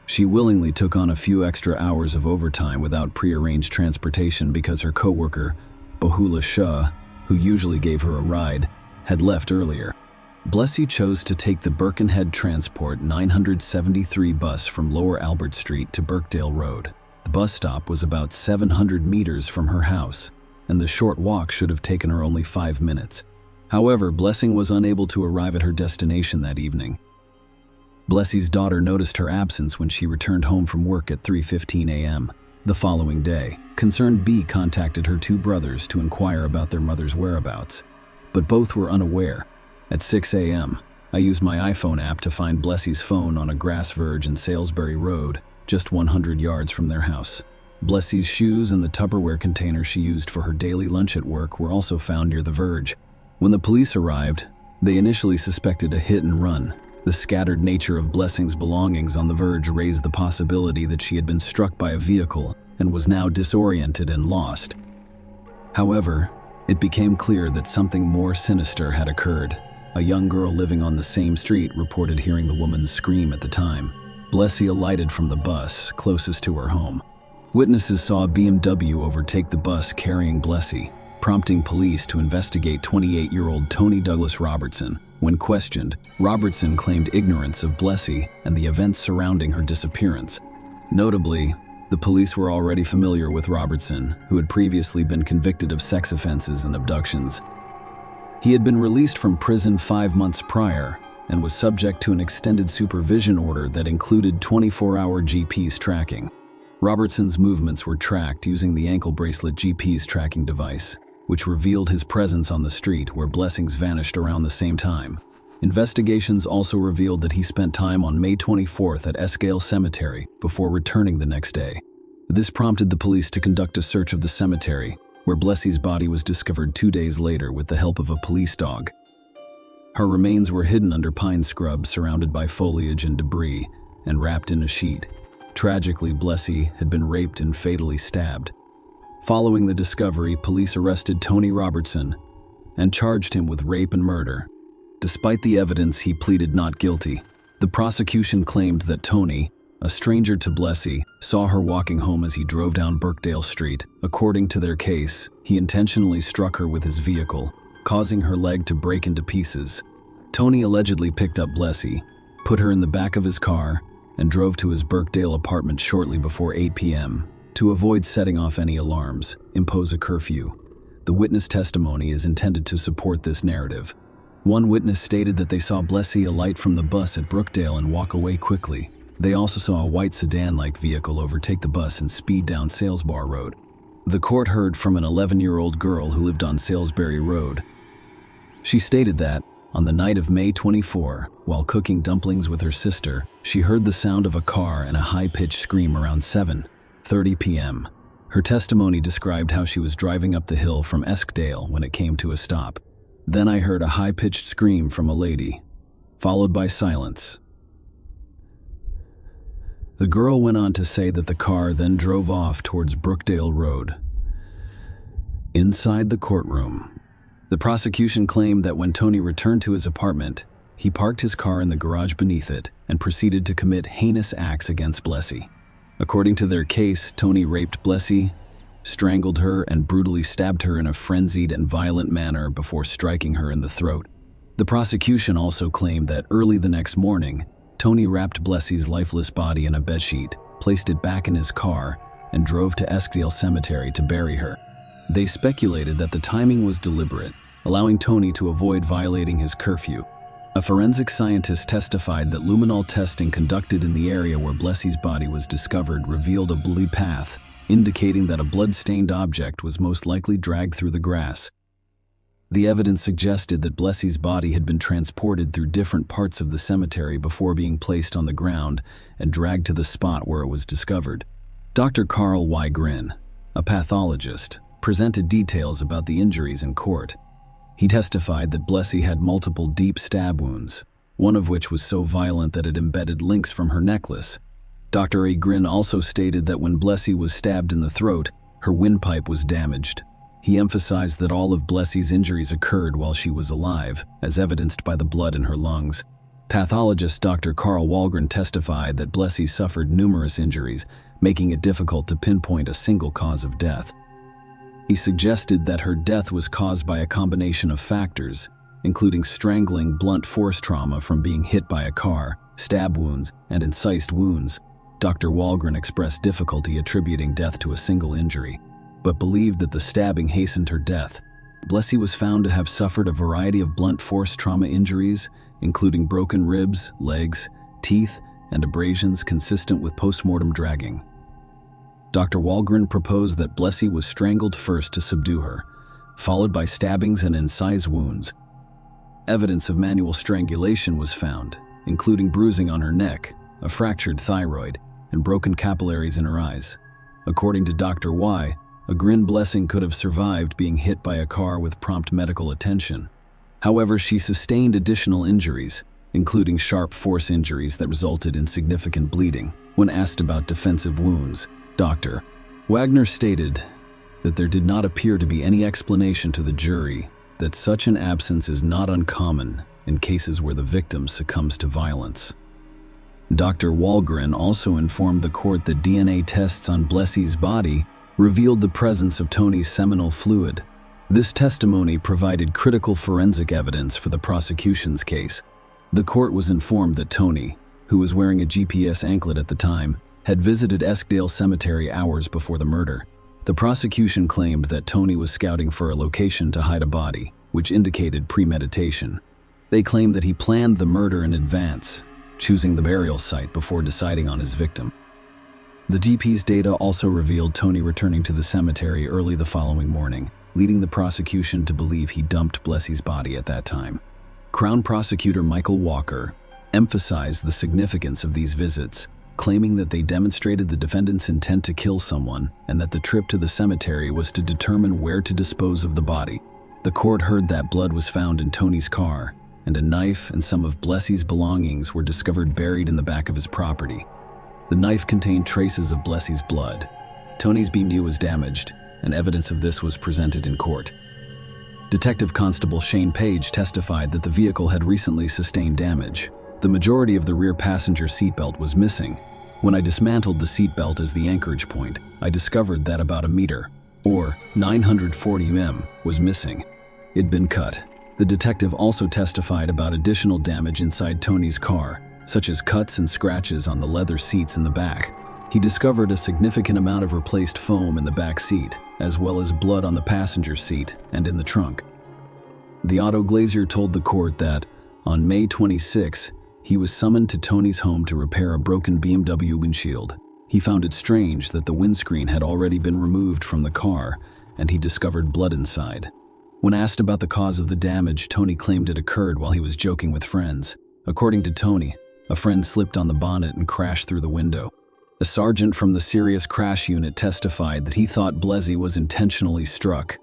she willingly took on a few extra hours of overtime without prearranged transportation because her coworker, Bahula Shah, who usually gave her a ride, had left earlier. Blessy chose to take the Birkenhead Transport 973 bus from Lower Albert Street to Birkdale Road. The bus stop was about 700 meters from her house, and the short walk should have taken her only 5 minutes. However, Blessing was unable to arrive at her destination that evening. Blessy's daughter noticed her absence when she returned home from work at 3:15 a.m. The following day, concerned B contacted her 2 brothers to inquire about their mother's whereabouts, but both were unaware. At 6 a.m., I used my iPhone app to find Blessy's phone on a grass verge in Salisbury Road, just 100 yards from their house. Blessy's shoes and the Tupperware container she used for her daily lunch at work were also found near the verge. When the police arrived, they initially suspected a hit and run, The scattered nature of Blessing's belongings on the verge raised the possibility that she had been struck by a vehicle and was now disoriented and lost. However, it became clear that something more sinister had occurred. A young girl living on the same street reported hearing the woman's scream at the time. Blessy alighted from the bus closest to her home. Witnesses saw a BMW overtake the bus carrying Blessy, prompting police to investigate 28-year-old Tony Douglas Robertson. When questioned, Robertson claimed ignorance of Blessy and the events surrounding her disappearance. Notably, the police were already familiar with Robertson, who had previously been convicted of sex offenses and abductions. He had been released from prison 5 months prior and was subject to an extended supervision order that included 24-hour GPS tracking. Robertson's movements were tracked using the ankle bracelet GPS tracking device, which revealed his presence on the street where Blessings vanished around the same time. Investigations also revealed that he spent time on May 24th at Eskdale Cemetery before returning the next day. This prompted the police to conduct a search of the cemetery, where Blessy's body was discovered 2 days later with the help of a police dog. Her remains were hidden under pine scrub surrounded by foliage and debris and wrapped in a sheet. Tragically, Blessy had been raped and fatally stabbed. Following the discovery, police arrested Tony Robertson and charged him with rape and murder. Despite the evidence, he pleaded not guilty. The prosecution claimed that Tony, a stranger to Blessy, saw her walking home as he drove down Birkdale Street. According to their case, he intentionally struck her with his vehicle, causing her leg to break into pieces. Tony allegedly picked up Blessy, put her in the back of his car, and drove to his Birkdale apartment shortly before 8 p.m. to avoid setting off any alarms, impose a curfew. The witness testimony is intended to support this narrative. One witness stated that they saw Blessy alight from the bus at Brookdale and walk away quickly. They also saw a white sedan-like vehicle overtake the bus and speed down Salesbar Road. The court heard from an 11-year-old girl who lived on Salisbury Road. She stated that, on the night of May 24, while cooking dumplings with her sister, she heard the sound of a car and a high-pitched scream around 7:30 p.m. Her testimony described how she was driving up the hill from Eskdale when it came to a stop. Then I heard a high-pitched scream from a lady, followed by silence. The girl went on to say that the car then drove off towards Brookdale Road. Inside the courtroom, the prosecution claimed that when Tony returned to his apartment, he parked his car in the garage beneath it and proceeded to commit heinous acts against Blessy. According to their case, Tony raped Blessy, strangled her, and brutally stabbed her in a frenzied and violent manner before striking her in the throat. The prosecution also claimed that early the next morning, Tony wrapped Blessy's lifeless body in a bedsheet, placed it back in his car, and drove to Eskdale Cemetery to bury her. They speculated that the timing was deliberate, allowing Tony to avoid violating his curfew. A forensic scientist testified that luminol testing conducted in the area where Blessy's body was discovered revealed a bloody path, indicating that a blood-stained object was most likely dragged through the grass. The evidence suggested that Blessy's body had been transported through different parts of the cemetery before being placed on the ground and dragged to the spot where it was discovered. Dr. Carl Y. Grin, a pathologist, presented details about the injuries in court. He testified that Blessy had multiple deep stab wounds, one of which was so violent that it embedded links from her necklace. Dr. A. Grin also stated that when Blessy was stabbed in the throat, her windpipe was damaged. He emphasized that all of Blessy's injuries occurred while she was alive, as evidenced by the blood in her lungs. Pathologist Dr. Carl Walgren testified that Blessy suffered numerous injuries, making it difficult to pinpoint a single cause of death. He suggested that her death was caused by a combination of factors, including strangling, blunt force trauma from being hit by a car, stab wounds, and incised wounds. Dr. Walgren expressed difficulty attributing death to a single injury, but believed that the stabbing hastened her death. Blessy was found to have suffered a variety of blunt force trauma injuries, including broken ribs, legs, teeth, and abrasions consistent with postmortem dragging. Dr. Walgren proposed that Blessy was strangled first to subdue her, followed by stabbings and incised wounds. Evidence of manual strangulation was found, including bruising on her neck, a fractured thyroid, and broken capillaries in her eyes. According to Dr. Y, a Grin Blessing could have survived being hit by a car with prompt medical attention. However, she sustained additional injuries, including sharp force injuries that resulted in significant bleeding. When asked about defensive wounds, Dr. Wagner stated that there did not appear to be any explanation to the jury that such an absence is not uncommon in cases where the victim succumbs to violence. Dr. Walgren also informed the court that DNA tests on Blessie's body revealed the presence of Tony's seminal fluid. This testimony provided critical forensic evidence for the prosecution's case. The court was informed that Tony, who was wearing a GPS anklet at the time, had visited Eskdale Cemetery hours before the murder. The prosecution claimed that Tony was scouting for a location to hide a body, which indicated premeditation. They claimed that he planned the murder in advance, choosing the burial site before deciding on his victim. The DP's data also revealed Tony returning to the cemetery early the following morning, leading the prosecution to believe he dumped Blessie's body at that time. Crown Prosecutor Michael Walker emphasized the significance of these visits, claiming that they demonstrated the defendant's intent to kill someone and that the trip to the cemetery was to determine where to dispose of the body. The court heard that blood was found in Tony's car, and a knife and some of Blessie's belongings were discovered buried in the back of his property. The knife contained traces of Blessie's blood. Tony's BMW was damaged, and evidence of this was presented in court. Detective Constable Shane Page testified that the vehicle had recently sustained damage. The majority of the rear passenger seatbelt was missing. When I dismantled the seatbelt as the anchorage point, I discovered that about a meter, or 940 mm, was missing. It'd been cut. The detective also testified about additional damage inside Tony's car, such as cuts and scratches on the leather seats in the back. He discovered a significant amount of replaced foam in the back seat, as well as blood on the passenger seat and in the trunk. The auto glazier told the court that, on May 26, he was summoned to Tony's home to repair a broken BMW windshield. He found it strange that the windscreen had already been removed from the car, and he discovered blood inside. When asked about the cause of the damage, Tony claimed it occurred while he was joking with friends. According to Tony, a friend slipped on the bonnet and crashed through the window. A sergeant from the serious crash unit testified that he thought Blessie was intentionally struck.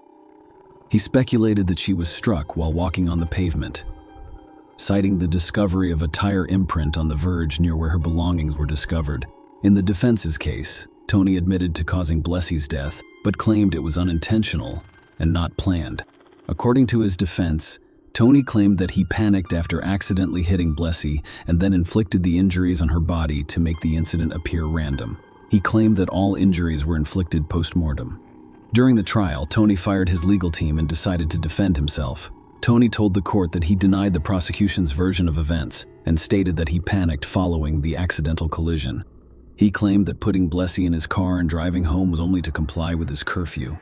He speculated that she was struck while walking on the pavement, citing the discovery of a tire imprint on the verge near where her belongings were discovered. In the defense's case, Tony admitted to causing Blessie's death, but claimed it was unintentional and not planned. According to his defense, Tony claimed that he panicked after accidentally hitting Blessie and then inflicted the injuries on her body to make the incident appear random. He claimed that all injuries were inflicted post-mortem. During the trial, Tony fired his legal team and decided to defend himself. Tony told the court that he denied the prosecution's version of events and stated that he panicked following the accidental collision. He claimed that putting Blessie in his car and driving home was only to comply with his curfew.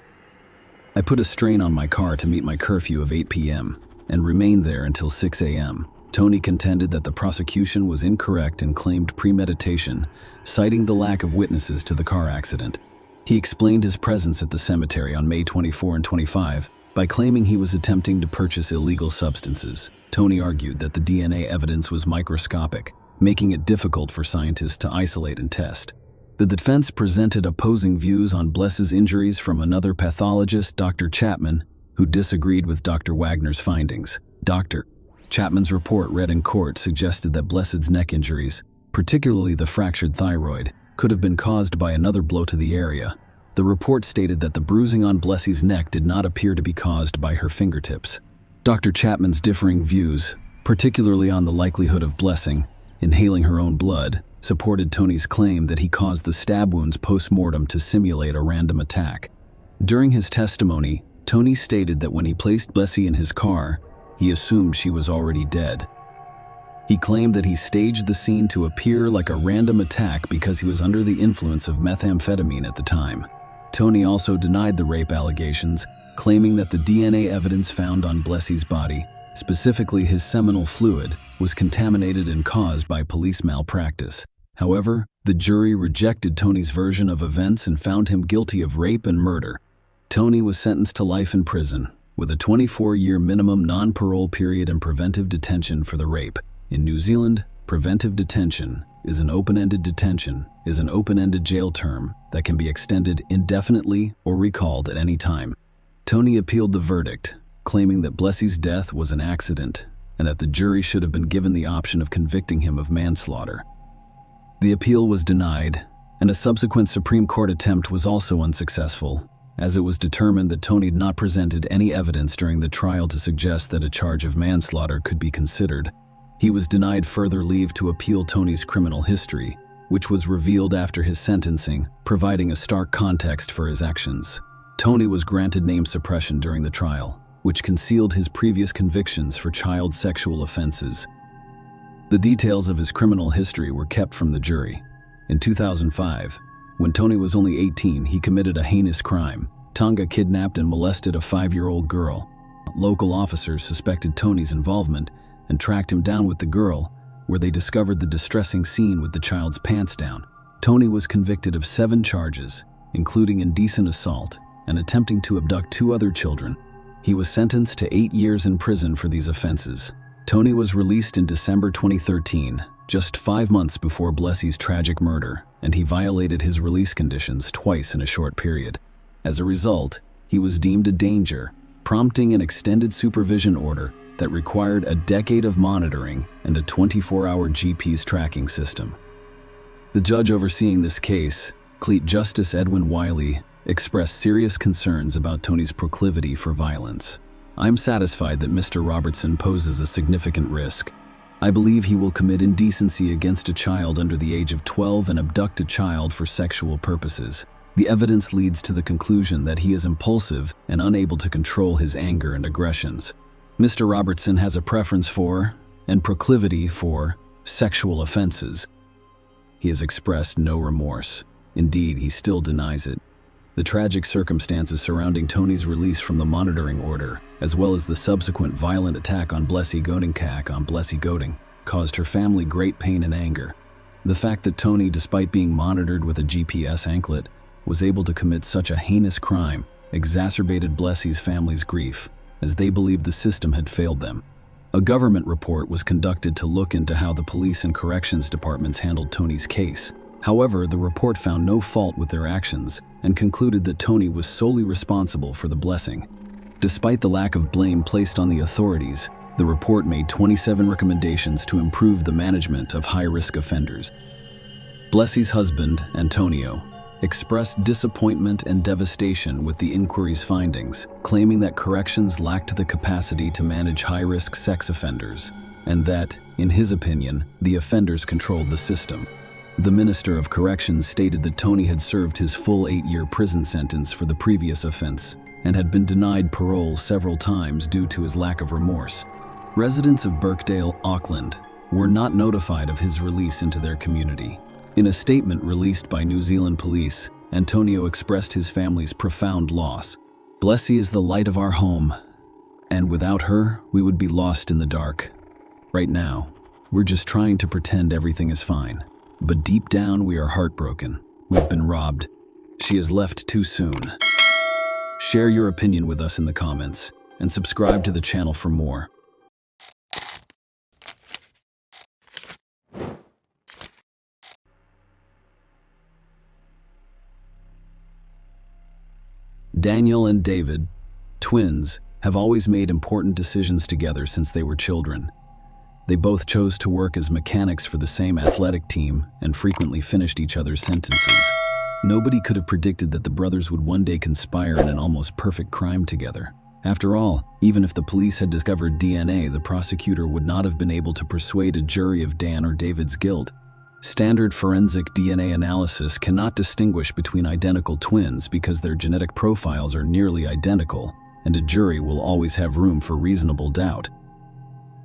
"I put a strain on my car to meet my curfew of 8 p.m. and remained there until 6 a.m. Tony contended that the prosecution was incorrect and claimed premeditation, citing the lack of witnesses to the car accident. He explained his presence at the cemetery on May 24 and 25 by claiming he was attempting to purchase illegal substances. Tony argued that the DNA evidence was microscopic, making it difficult for scientists to isolate and test. The defense presented opposing views on Blessie's injuries from another pathologist, Dr. Chapman, who disagreed with Dr. Wagner's findings. Dr. Chapman's report read in court suggested that Blessed's neck injuries, particularly the fractured thyroid, could have been caused by another blow to the area. The report stated that the bruising on Blessie's neck did not appear to be caused by her fingertips. Dr. Chapman's differing views, particularly on the likelihood of Blessing inhaling her own blood, supported Tony's claim that he caused the stab wounds post-mortem to simulate a random attack. During his testimony, Tony stated that when he placed Blessie in his car, he assumed she was already dead. He claimed that he staged the scene to appear like a random attack because he was under the influence of methamphetamine at the time. Tony also denied the rape allegations, claiming that the DNA evidence found on Blessie's body, specifically his seminal fluid, was contaminated and caused by police malpractice. However, the jury rejected Tony's version of events and found him guilty of rape and murder. Tony was sentenced to life in prison, with a 24-year minimum non-parole period and preventive detention for the rape. In New Zealand, preventive detention is an open-ended jail term that can be extended indefinitely or recalled at any time. Tony appealed the verdict, claiming that Blessie's death was an accident and that the jury should have been given the option of convicting him of manslaughter. The appeal was denied, and a subsequent Supreme Court attempt was also unsuccessful, as it was determined that Tony had not presented any evidence during the trial to suggest that a charge of manslaughter could be considered. He was denied further leave to appeal Tony's criminal history, which was revealed after his sentencing, providing a stark context for his actions. Tony was granted name suppression during the trial, which concealed his previous convictions for child sexual offenses. The details of his criminal history were kept from the jury. In 2005, when Tony was only 18, he committed a heinous crime. Tonga kidnapped and molested a 5-year-old girl. Local officers suspected Tony's involvement and tracked him down with the girl, where they discovered the distressing scene with the child's pants down. Tony was convicted of 7 charges, including indecent assault and attempting to abduct 2 other children. He was sentenced to 8 years in prison for these offenses. Tony was released in December 2013, just 5 months before Blessie's tragic murder, and he violated his release conditions twice in a short period. As a result, he was deemed a danger, prompting an extended supervision order that required a decade of monitoring and a 24-hour GPS tracking system. The judge overseeing this case, Cleat Justice Edwin Wiley, expressed serious concerns about Tony's proclivity for violence. "I'm satisfied that Mr. Robertson poses a significant risk. I believe he will commit indecency against a child under the age of 12 and abduct a child for sexual purposes. The evidence leads to the conclusion that he is impulsive and unable to control his anger and aggressions. Mr. Robertson has a preference for, and proclivity for, sexual offenses. He has expressed no remorse. Indeed, he still denies it." The tragic circumstances surrounding Tony's release from the monitoring order, as well as the subsequent violent attack on Blessie Goding, caused her family great pain and anger. The fact that Tony, despite being monitored with a GPS anklet, was able to commit such a heinous crime exacerbated Blessie's family's grief, as they believed the system had failed them. A government report was conducted to look into how the police and corrections departments handled Tony's case. However, the report found no fault with their actions and concluded that Tony was solely responsible for the blessing. Despite the lack of blame placed on the authorities, the report made 27 recommendations to improve the management of high-risk offenders. Blessie's husband, Antonio, expressed disappointment and devastation with the inquiry's findings, claiming that corrections lacked the capacity to manage high-risk sex offenders, and that, in his opinion, the offenders controlled the system. The Minister of Corrections stated that Tony had served his full 8-year prison sentence for the previous offense and had been denied parole several times due to his lack of remorse. Residents of Birkdale, Auckland, were not notified of his release into their community. In a statement released by New Zealand police, Antonio expressed his family's profound loss. "Blessie is the light of our home, and without her, we would be lost in the dark. Right now, we're just trying to pretend everything is fine. But deep down, we are heartbroken. We've been robbed. She has left too soon." Share your opinion with us in the comments, and subscribe to the channel for more. Daniel and David, twins, have always made important decisions together since they were children. They both chose to work as mechanics for the same athletic team and frequently finished each other's sentences. Nobody could have predicted that the brothers would one day conspire in an almost perfect crime together. After all, even if the police had discovered DNA, the prosecutor would not have been able to persuade a jury of Dan or David's guilt. Standard forensic DNA analysis cannot distinguish between identical twins because their genetic profiles are nearly identical, and a jury will always have room for reasonable doubt.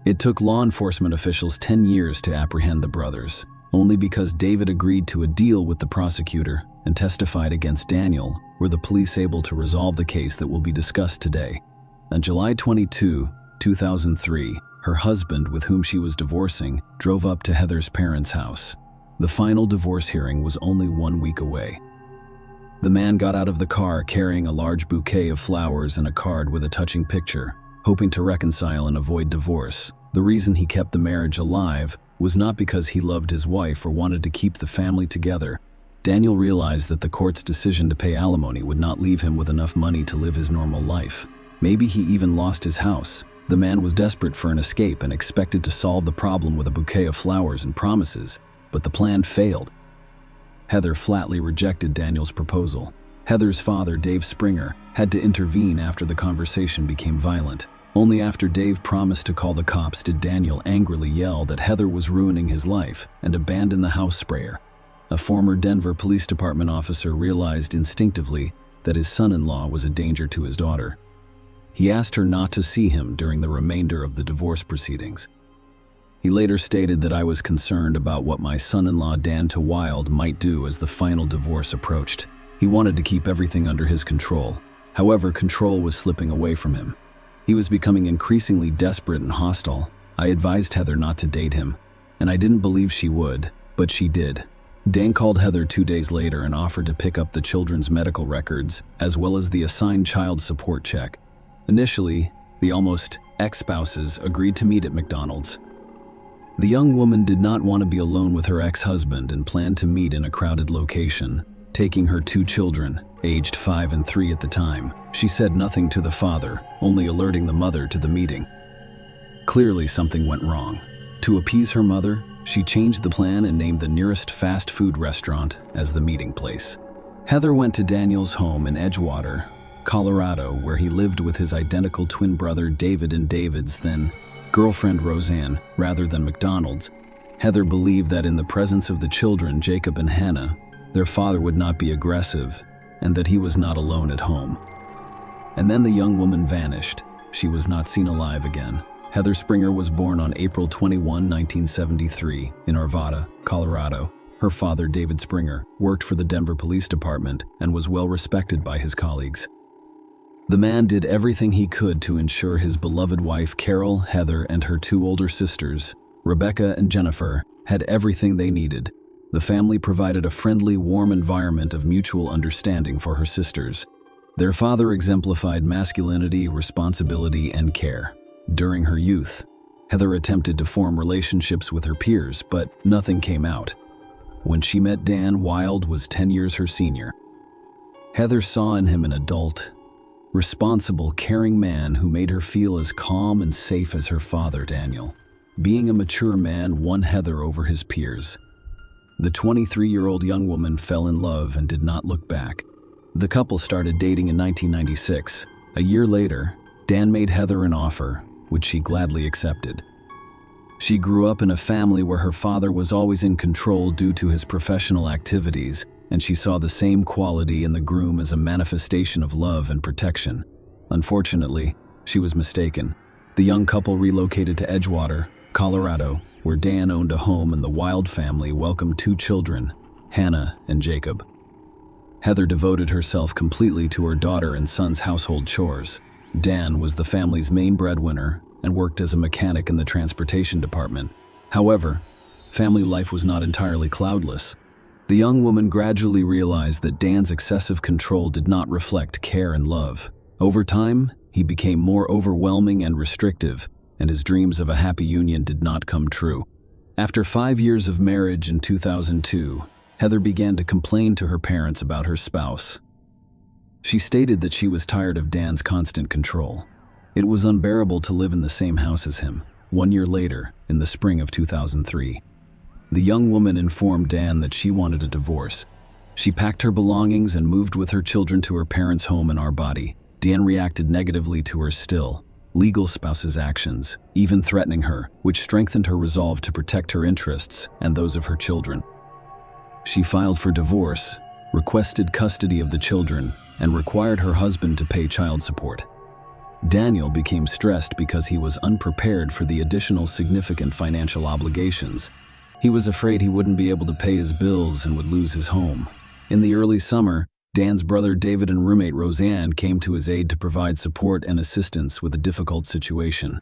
It took law enforcement officials 10 years to apprehend the brothers, only because David agreed to a deal with the prosecutor and testified against Daniel were the police able to resolve the case that will be discussed today. On July 22, 2003, her husband, with whom she was divorcing, drove up to Heather's parents' house. The final divorce hearing was only 1 week away. The man got out of the car carrying a large bouquet of flowers and a card with a touching picture, hoping to reconcile and avoid divorce. The reason he kept the marriage alive was not because he loved his wife or wanted to keep the family together. Daniel realized that the court's decision to pay alimony would not leave him with enough money to live his normal life. Maybe he even lost his house. The man was desperate for an escape and expected to solve the problem with a bouquet of flowers and promises, but the plan failed. Heather flatly rejected Daniel's proposal. Heather's father, Dave Springer, had to intervene after the conversation became violent. Only after Dave promised to call the cops did Daniel angrily yell that Heather was ruining his life and abandon the house sprayer. A former Denver Police Department officer realized instinctively that his son-in-law was a danger to his daughter. He asked her not to see him during the remainder of the divorce proceedings. He later stated that I was concerned about what my son-in-law Dan Wild might do as the final divorce approached. He wanted to keep everything under his control. However, control was slipping away from him. He was becoming increasingly desperate and hostile. I advised Heather not to date him, and I didn't believe she would, but she did. Dan called Heather 2 days later and offered to pick up the children's medical records, as well as the assigned child support check. Initially, the almost ex-spouses agreed to meet at McDonald's. The young woman did not want to be alone with her ex-husband and planned to meet in a crowded location, taking her 2 children, aged 5 and 3 at the time. She said nothing to the father, only alerting the mother to the meeting. Clearly, something went wrong. To appease her mother, she changed the plan and named the nearest fast food restaurant as the meeting place. Heather went to Daniel's home in Edgewater, Colorado, where he lived with his identical twin brother David and David's then girlfriend Roseanne, rather than McDonald's. Heather believed that in the presence of the children, Jacob and Hannah, their father would not be aggressive and that he was not alone at home. And then the young woman vanished. She was not seen alive again. Heather Springer was born on April 21, 1973, in Arvada, Colorado. Her father, David Springer, worked for the Denver Police Department and was well respected by his colleagues. The man did everything he could to ensure his beloved wife, Carol, Heather, and her 2 older sisters, Rebecca and Jennifer, had everything they needed. The family provided a friendly, warm environment of mutual understanding for her sisters. Their father exemplified masculinity, responsibility, and care. During her youth, Heather attempted to form relationships with her peers, but nothing came out. When she met Dan, Wild was 10 years her senior. Heather saw in him an adult, responsible, caring man who made her feel as calm and safe as her father, Daniel. Being a mature man won Heather over his peers. The 23-year-old young woman fell in love and did not look back. The couple started dating in 1996. A year later, Dan made Heather an offer, which she gladly accepted. She grew up in a family where her father was always in control due to his professional activities, and she saw the same quality in the groom as a manifestation of love and protection. Unfortunately, she was mistaken. The young couple relocated to Edgewater, Colorado, where Dan owned a home and the Wild family welcomed 2 children, Hannah and Jacob. Heather devoted herself completely to her daughter and son's household chores. Dan was the family's main breadwinner and worked as a mechanic in the transportation department. However, family life was not entirely cloudless. The young woman gradually realized that Dan's excessive control did not reflect care and love. Over time, he became more overwhelming and restrictive, and his dreams of a happy union did not come true. After 5 years of marriage in 2002, Heather began to complain to her parents about her spouse. She stated that she was tired of Dan's constant control. It was unbearable to live in the same house as him. 1 year later, in the spring of 2003, the young woman informed Dan that she wanted a divorce. She packed her belongings and moved with her children to her parents' home in Arvada. Dan reacted negatively to her legal spouse's actions, even threatening her, which strengthened her resolve to protect her interests and those of her children. She filed for divorce, requested custody of the children, and required her husband to pay child support. Daniel became stressed because he was unprepared for the additional significant financial obligations. He was afraid he wouldn't be able to pay his bills and would lose his home. In the early summer, Dan's brother David and roommate Roseanne came to his aid to provide support and assistance with a difficult situation.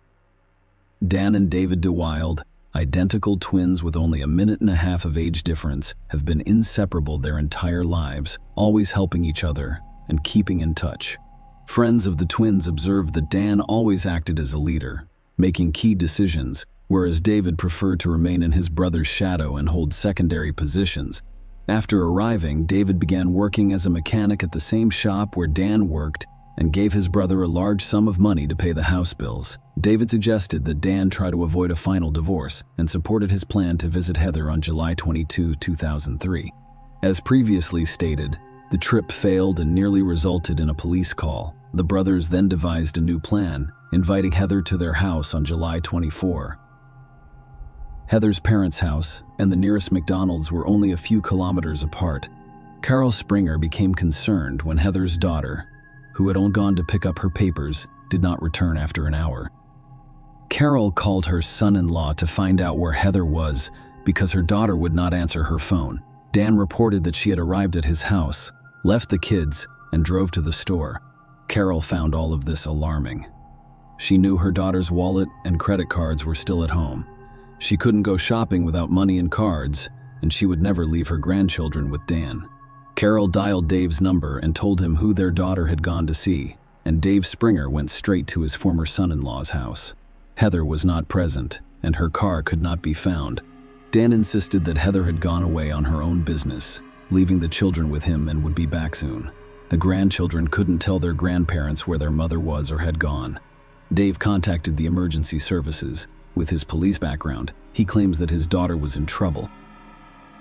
Dan and David DeWild, identical twins with only 1.5 minutes of age difference, have been inseparable their entire lives, always helping each other and keeping in touch. Friends of the twins observed that Dan always acted as a leader, making key decisions, whereas David preferred to remain in his brother's shadow and hold secondary positions. After arriving, David began working as a mechanic at the same shop where Dan worked and gave his brother a large sum of money to pay the house bills. David suggested that Dan try to avoid a final divorce and supported his plan to visit Heather on July 22, 2003. As previously stated, the trip failed and nearly resulted in a police call. The brothers then devised a new plan, inviting Heather to their house on July 24. Heather's parents' house and the nearest McDonald's were only a few kilometers apart. Carol Springer became concerned when Heather's daughter, who had only gone to pick up her papers, did not return after an hour. Carol called her son-in-law to find out where Heather was because her daughter would not answer her phone. Dan reported that she had arrived at his house, left the kids, and drove to the store. Carol found all of this alarming. She knew her daughter's wallet and credit cards were still at home. She couldn't go shopping without money and cards, and she would never leave her grandchildren with Dan. Carol dialed Dave's number and told him who their daughter had gone to see, and Dave Springer went straight to his former son-in-law's house. Heather was not present, and her car could not be found. Dan insisted that Heather had gone away on her own business, leaving the children with him and would be back soon. The grandchildren couldn't tell their grandparents where their mother was or had gone. Dave contacted the emergency services. With his police background, he claims that his daughter was in trouble.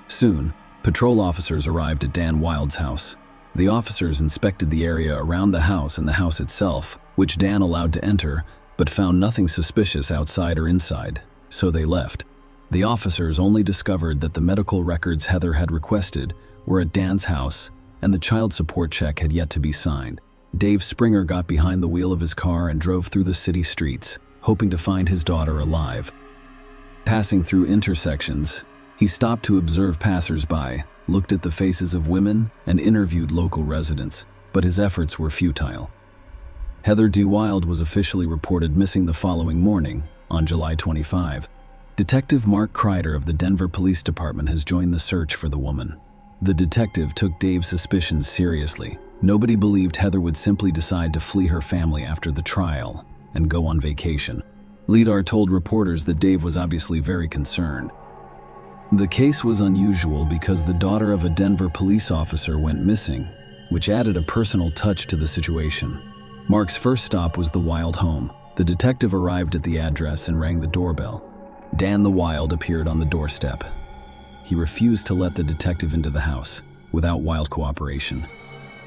Soon, patrol officers arrived at Dan Wild's house. The officers inspected the area around the house and the house itself, which Dan allowed to enter, but found nothing suspicious outside or inside, so they left. The officers only discovered that the medical records Heather had requested were at Dan's house, and the child support check had yet to be signed. Dave Springer got behind the wheel of his car and drove through the city streets, hoping to find his daughter alive. Passing through intersections, he stopped to observe passers-by, looked at the faces of women, and interviewed local residents, but his efforts were futile. Heather D. Wild was officially reported missing the following morning, on July 25. Detective Mark Kreider of the Denver Police Department has joined the search for the woman. The detective took Dave's suspicions seriously. Nobody believed Heather would simply decide to flee her family after the trial and go on vacation. Lidar told reporters that Dave was obviously very concerned. The case was unusual because the daughter of a Denver police officer went missing, which added a personal touch to the situation. Mark's first stop was the Wild home. The detective arrived at the address and rang the doorbell. Dan the Wild appeared on the doorstep. He refused to let the detective into the house, without Wild cooperation.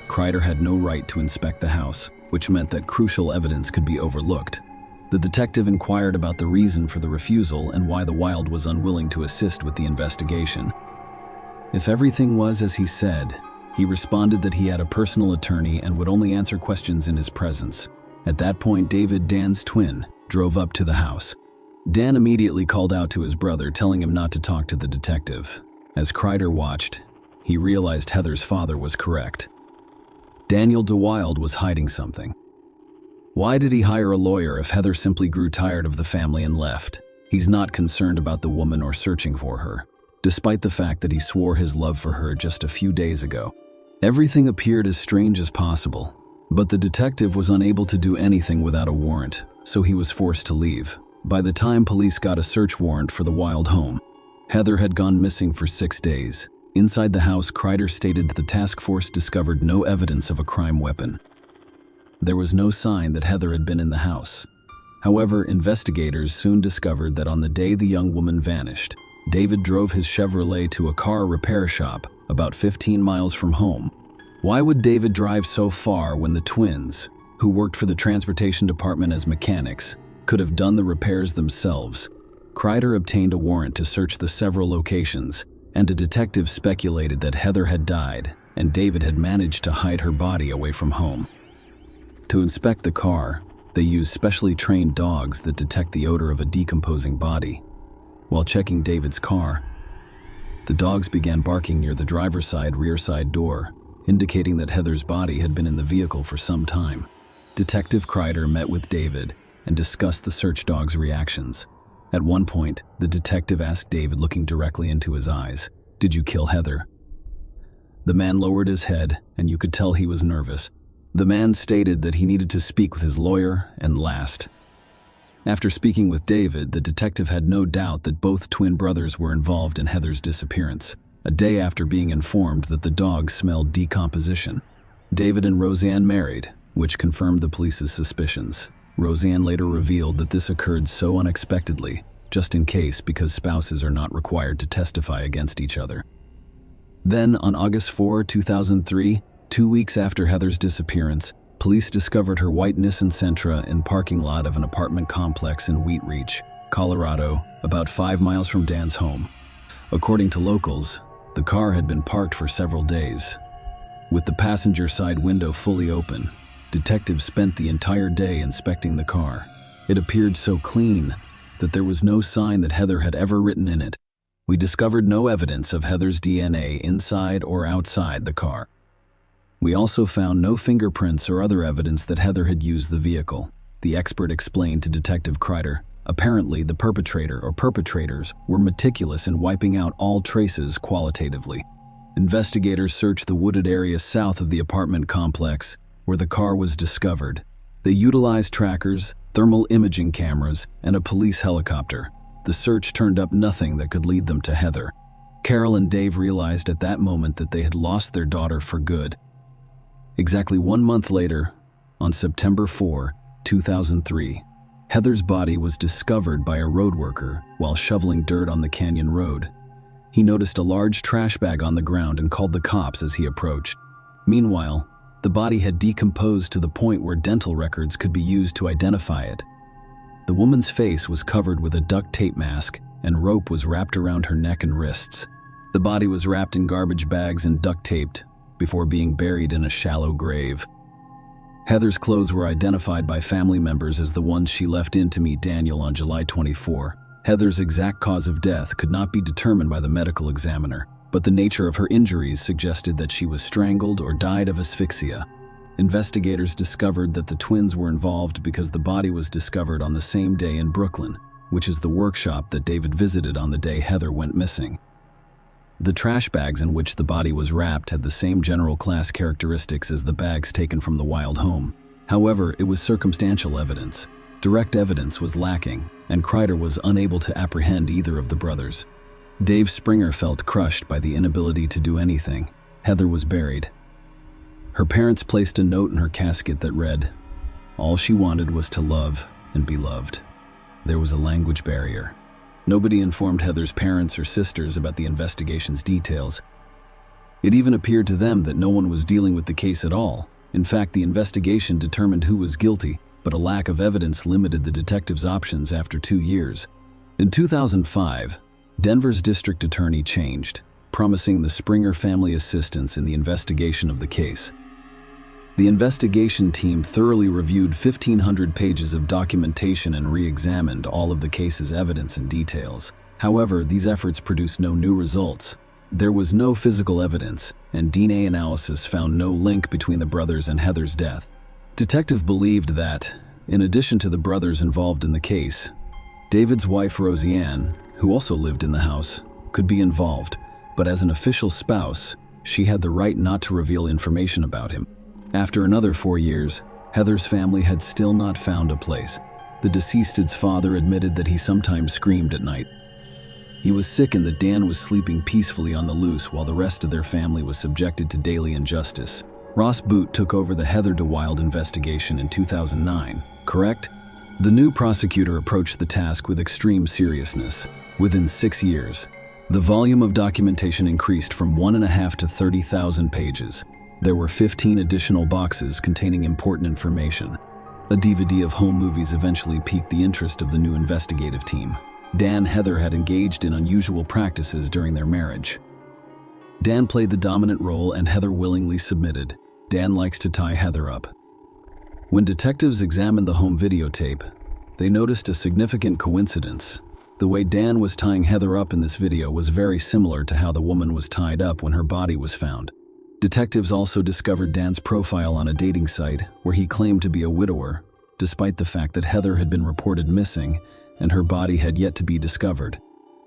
Kreider had no right to inspect the house, which meant that crucial evidence could be overlooked. The detective inquired about the reason for the refusal and why the Wild was unwilling to assist with the investigation. If everything was as he said, he responded that he had a personal attorney and would only answer questions in his presence. At that point, David, Dan's twin, drove up to the house. Dan immediately called out to his brother, telling him not to talk to the detective. As Kreider watched, he realized Heather's father was correct. Daniel DeWild was hiding something. Why did he hire a lawyer if Heather simply grew tired of the family and left? He's not concerned about the woman or searching for her, despite the fact that he swore his love for her just a few days ago. Everything appeared as strange as possible, but the detective was unable to do anything without a warrant, so he was forced to leave. By the time police got a search warrant for the Wild home, Heather had gone missing for 6 days. Inside the house, Kreider stated that the task force discovered no evidence of a crime weapon. There was no sign that Heather had been in the house. However, investigators soon discovered that on the day the young woman vanished, David drove his Chevrolet to a car repair shop about 15 miles from home. Why would David drive so far when the twins, who worked for the transportation department as mechanics, could have done the repairs themselves? Kreider obtained a warrant to search the several locations, and a detective speculated that Heather had died and David had managed to hide her body away from home. To inspect the car, they used specially trained dogs that detect the odor of a decomposing body. While checking David's car, the dogs began barking near the driver's side rear side door, indicating that Heather's body had been in the vehicle for some time. Detective Kreider met with David and discussed the search dog's reactions. At one point, the detective asked David, looking directly into his eyes, "Did you kill Heather?" The man lowered his head, and you could tell he was nervous. The man stated that he needed to speak with his lawyer and last. After speaking with David, the detective had no doubt that both twin brothers were involved in Heather's disappearance, a day after being informed that the dog smelled decomposition. David and Roseanne married, which confirmed the police's suspicions. Roseanne later revealed that this occurred so unexpectedly, just in case, because spouses are not required to testify against each other. Then, on August 4, 2003, 2 weeks after Heather's disappearance, police discovered her white Nissan Sentra in the parking lot of an apartment complex in Wheat Ridge, Colorado, about 5 miles from Dan's home. According to locals, the car had been parked for several days. With the passenger side window fully open, detectives spent the entire day inspecting the car. It appeared so clean that there was no sign that Heather had ever ridden in it. We discovered no evidence of Heather's DNA inside or outside the car. We also found no fingerprints or other evidence that Heather had used the vehicle. The expert explained to Detective Kreider, apparently the perpetrator or perpetrators were meticulous in wiping out all traces qualitatively. Investigators searched the wooded area south of the apartment complex where the car was discovered. They utilized trackers, thermal imaging cameras, and a police helicopter. The search turned up nothing that could lead them to Heather. Carol and Dave realized at that moment that they had lost their daughter for good. Exactly 1 month later, on September 4, 2003, Heather's body was discovered by a road worker while shoveling dirt on the canyon road. He noticed a large trash bag on the ground and called the cops as he approached. Meanwhile, the body had decomposed to the point where dental records could be used to identify it. The woman's face was covered with a duct tape mask, and rope was wrapped around her neck and wrists. The body was wrapped in garbage bags and duct taped before being buried in a shallow grave. Heather's clothes were identified by family members as the ones she left in to meet Daniel on July 24. Heather's exact cause of death could not be determined by the medical examiner, but the nature of her injuries suggested that she was strangled or died of asphyxia. Investigators discovered that the twins were involved because the body was discovered on the same day in Brooklyn, which is the workshop that David visited on the day Heather went missing. The trash bags in which the body was wrapped had the same general class characteristics as the bags taken from the wild home. However, it was circumstantial evidence. Direct evidence was lacking, and Kreider was unable to apprehend either of the brothers. Dave Springer felt crushed by the inability to do anything. Heather was buried. Her parents placed a note in her casket that read, "All she wanted was to love and be loved." There was a language barrier. Nobody informed Heather's parents or sisters about the investigation's details. It even appeared to them that no one was dealing with the case at all. In fact, the investigation determined who was guilty, but a lack of evidence limited the detectives' options after 2 years. In 2005, Denver's district attorney changed, promising the Springer family assistance in the investigation of the case. The investigation team thoroughly reviewed 1,500 pages of documentation and re-examined all of the case's evidence and details. However, these efforts produced no new results. There was no physical evidence, and DNA analysis found no link between the brothers and Heather's death. Detective believed that, in addition to the brothers involved in the case, David's wife Roseanne, who also lived in the house, could be involved, but as an official spouse, she had the right not to reveal information about him. After another 4 years, Heather's family had still not found a place. The deceased's father admitted that he sometimes screamed at night. He was sick and that Dan was sleeping peacefully on the loose while the rest of their family was subjected to daily injustice. Ross Boot took over the Heather DeWild investigation in 2009, correct? The new prosecutor approached the task with extreme seriousness. Within 6 years, the volume of documentation increased from 1.5 to 30,000 pages. There were 15 additional boxes containing important information. A DVD of home movies eventually piqued the interest of the new investigative team. Dan and Heather had engaged in unusual practices during their marriage. Dan played the dominant role and Heather willingly submitted. Dan likes to tie Heather up. When detectives examined the home videotape, they noticed a significant coincidence. The way Dan was tying Heather up in this video was very similar to how the woman was tied up when her body was found. Detectives also discovered Dan's profile on a dating site where he claimed to be a widower, despite the fact that Heather had been reported missing and her body had yet to be discovered.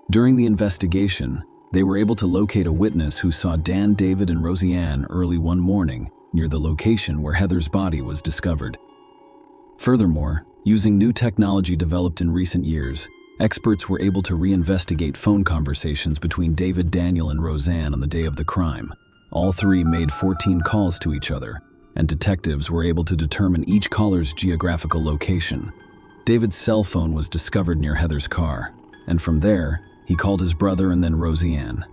During the investigation, they were able to locate a witness who saw Dan, David, and Roseanne early one morning near the location where Heather's body was discovered. Furthermore, using new technology developed in recent years, experts were able to reinvestigate phone conversations between David, Daniel, and Roseanne on the day of the crime. All three made 14 calls to each other. and detectives were able to determine each caller's geographical location. David's cell phone was discovered near Heather's car, and from there, he called his brother and then Roseanne.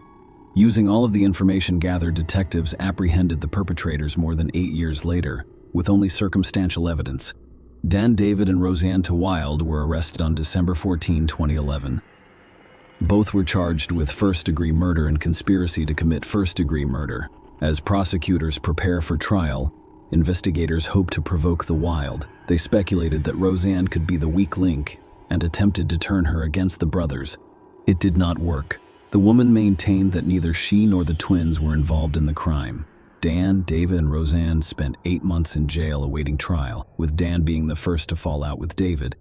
Using all of the information gathered, detectives apprehended the perpetrators more than 8 years later, with only circumstantial evidence. Dan, David, and Roseanne Wild were arrested on December 14, 2011. Both were charged with first-degree murder and conspiracy to commit first-degree murder. As prosecutors prepare for trial, investigators hope to provoke the Wild. They speculated that Roseanne could be the weak link and attempted to turn her against the brothers. It did not work. The woman maintained that neither she nor the twins were involved in the crime. Dan, David, and Roseanne spent 8 months in jail awaiting trial, with Dan being the first to fall out with David.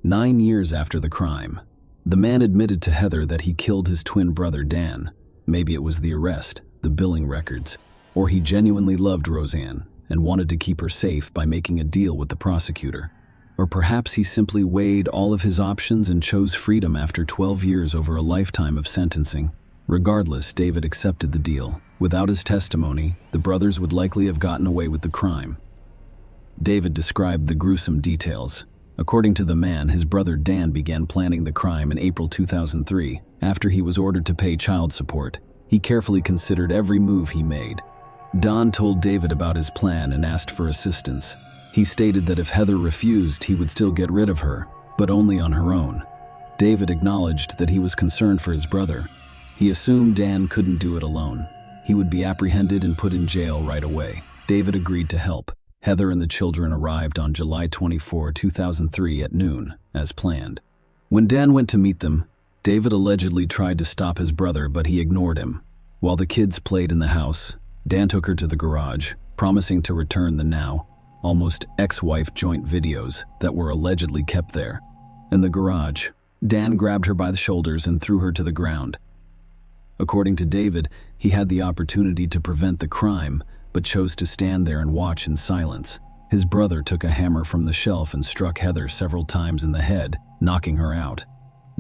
9 years after the crime, the man admitted to Heather that he killed his twin brother Dan. Maybe it was the arrest, the billing records, or he genuinely loved Roseanne and wanted to keep her safe by making a deal with the prosecutor. Or perhaps he simply weighed all of his options and chose freedom after 12 years over a lifetime of sentencing. Regardless, David accepted the deal. Without his testimony, the brothers would likely have gotten away with the crime. David described the gruesome details. According to the man, his brother Dan began planning the crime in April 2003, after he was ordered to pay child support. He carefully considered every move he made. Don told David about his plan and asked for assistance. He stated that if Heather refused, he would still get rid of her, but only on her own. David acknowledged that he was concerned for his brother. He assumed Dan couldn't do it alone. He would be apprehended and put in jail right away. David agreed to help. Heather and the children arrived on July 24, 2003 at noon, as planned. When Dan went to meet them, David allegedly tried to stop his brother, but he ignored him. While the kids played in the house, Dan took her to the garage, promising to return the now almost ex-wife joint videos that were allegedly kept there. In the garage, Dan grabbed her by the shoulders and threw her to the ground. According to David, he had the opportunity to prevent the crime, but chose to stand there and watch in silence. His brother took a hammer from the shelf and struck Heather several times in the head, knocking her out.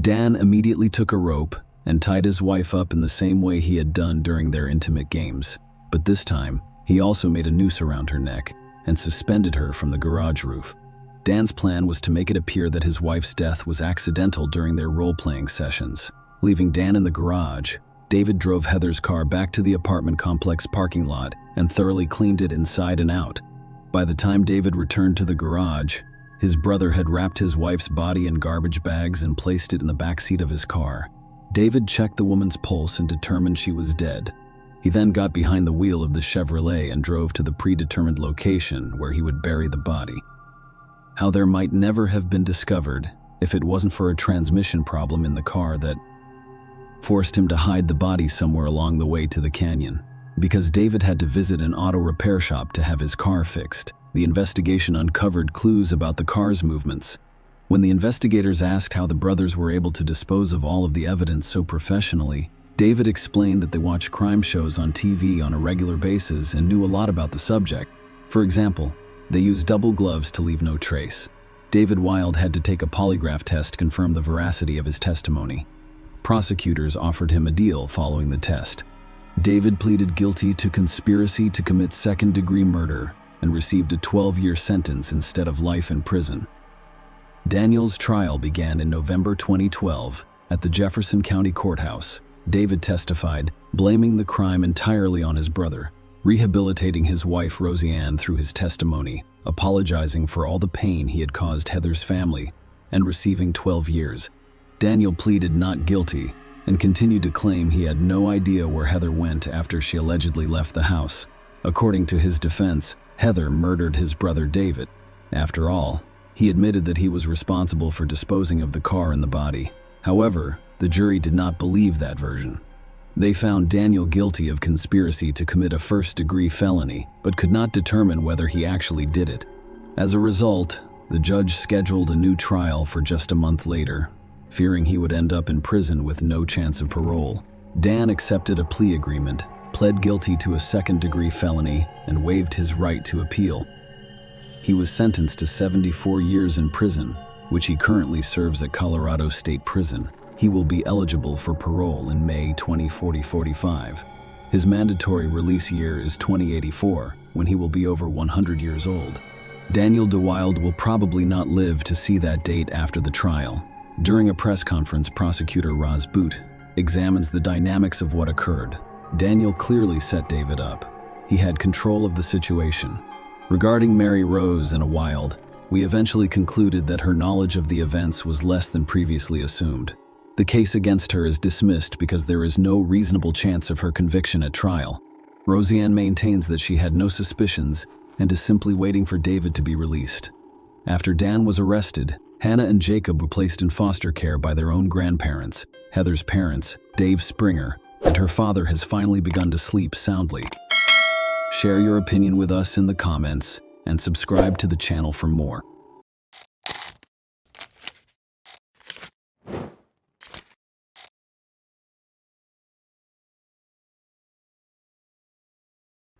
Dan immediately took a rope and tied his wife up in the same way he had done during their intimate games. But this time, he also made a noose around her neck and suspended her from the garage roof. Dan's plan was to make it appear that his wife's death was accidental during their role-playing sessions. Leaving Dan in the garage, David drove Heather's car back to the apartment complex parking lot and thoroughly cleaned it inside and out. By the time David returned to the garage, his brother had wrapped his wife's body in garbage bags and placed it in the backseat of his car. David checked the woman's pulse and determined she was dead. He then got behind the wheel of the Chevrolet and drove to the predetermined location where he would bury the body. How there might never have been discovered if it wasn't for a transmission problem in the car that forced him to hide the body somewhere along the way to the canyon. Because David had to visit an auto repair shop to have his car fixed, the investigation uncovered clues about the car's movements. When the investigators asked how the brothers were able to dispose of all of the evidence so professionally, David explained that they watched crime shows on TV on a regular basis and knew a lot about the subject. For example, they used double gloves to leave no trace. David Wild had to take a polygraph test to confirm the veracity of his testimony. Prosecutors offered him a deal following the test. David pleaded guilty to conspiracy to commit second-degree murder and received a 12-year sentence instead of life in prison. Daniel's trial began in November 2012 at the Jefferson County Courthouse. David testified, blaming the crime entirely on his brother, rehabilitating his wife Roseanne through his testimony, apologizing for all the pain he had caused Heather's family, and receiving 12 years. Daniel pleaded not guilty and continued to claim he had no idea where Heather went after she allegedly left the house. According to his defense, Heather murdered his brother David. After all, he admitted that he was responsible for disposing of the car and the body. However, the jury did not believe that version. They found Daniel guilty of conspiracy to commit a first-degree felony, but could not determine whether he actually did it. As a result, the judge scheduled a new trial for just a month later, fearing he would end up in prison with no chance of parole. Dan accepted a plea agreement, pled guilty to a second-degree felony, and waived his right to appeal. He was sentenced to 74 years in prison, which he currently serves at Colorado State Prison. He will be eligible for parole in May 2045. His mandatory release year is 2084, when he will be over 100 years old. Daniel DeWilde will probably not live to see that date after the trial. During a press conference, prosecutor Roz Boot examines the dynamics of what occurred. Daniel clearly set David up. He had control of the situation. Regarding Mary Rose and Wilde, we eventually concluded that her knowledge of the events was less than previously assumed. The case against her is dismissed because there is no reasonable chance of her conviction at trial. Roseanne maintains that she had no suspicions and is simply waiting for David to be released. After Dan was arrested, Hannah and Jacob were placed in foster care by their own grandparents. Heather's parents, Dave Springer, and her father has finally begun to sleep soundly. Share your opinion with us in the comments and subscribe to the channel for more.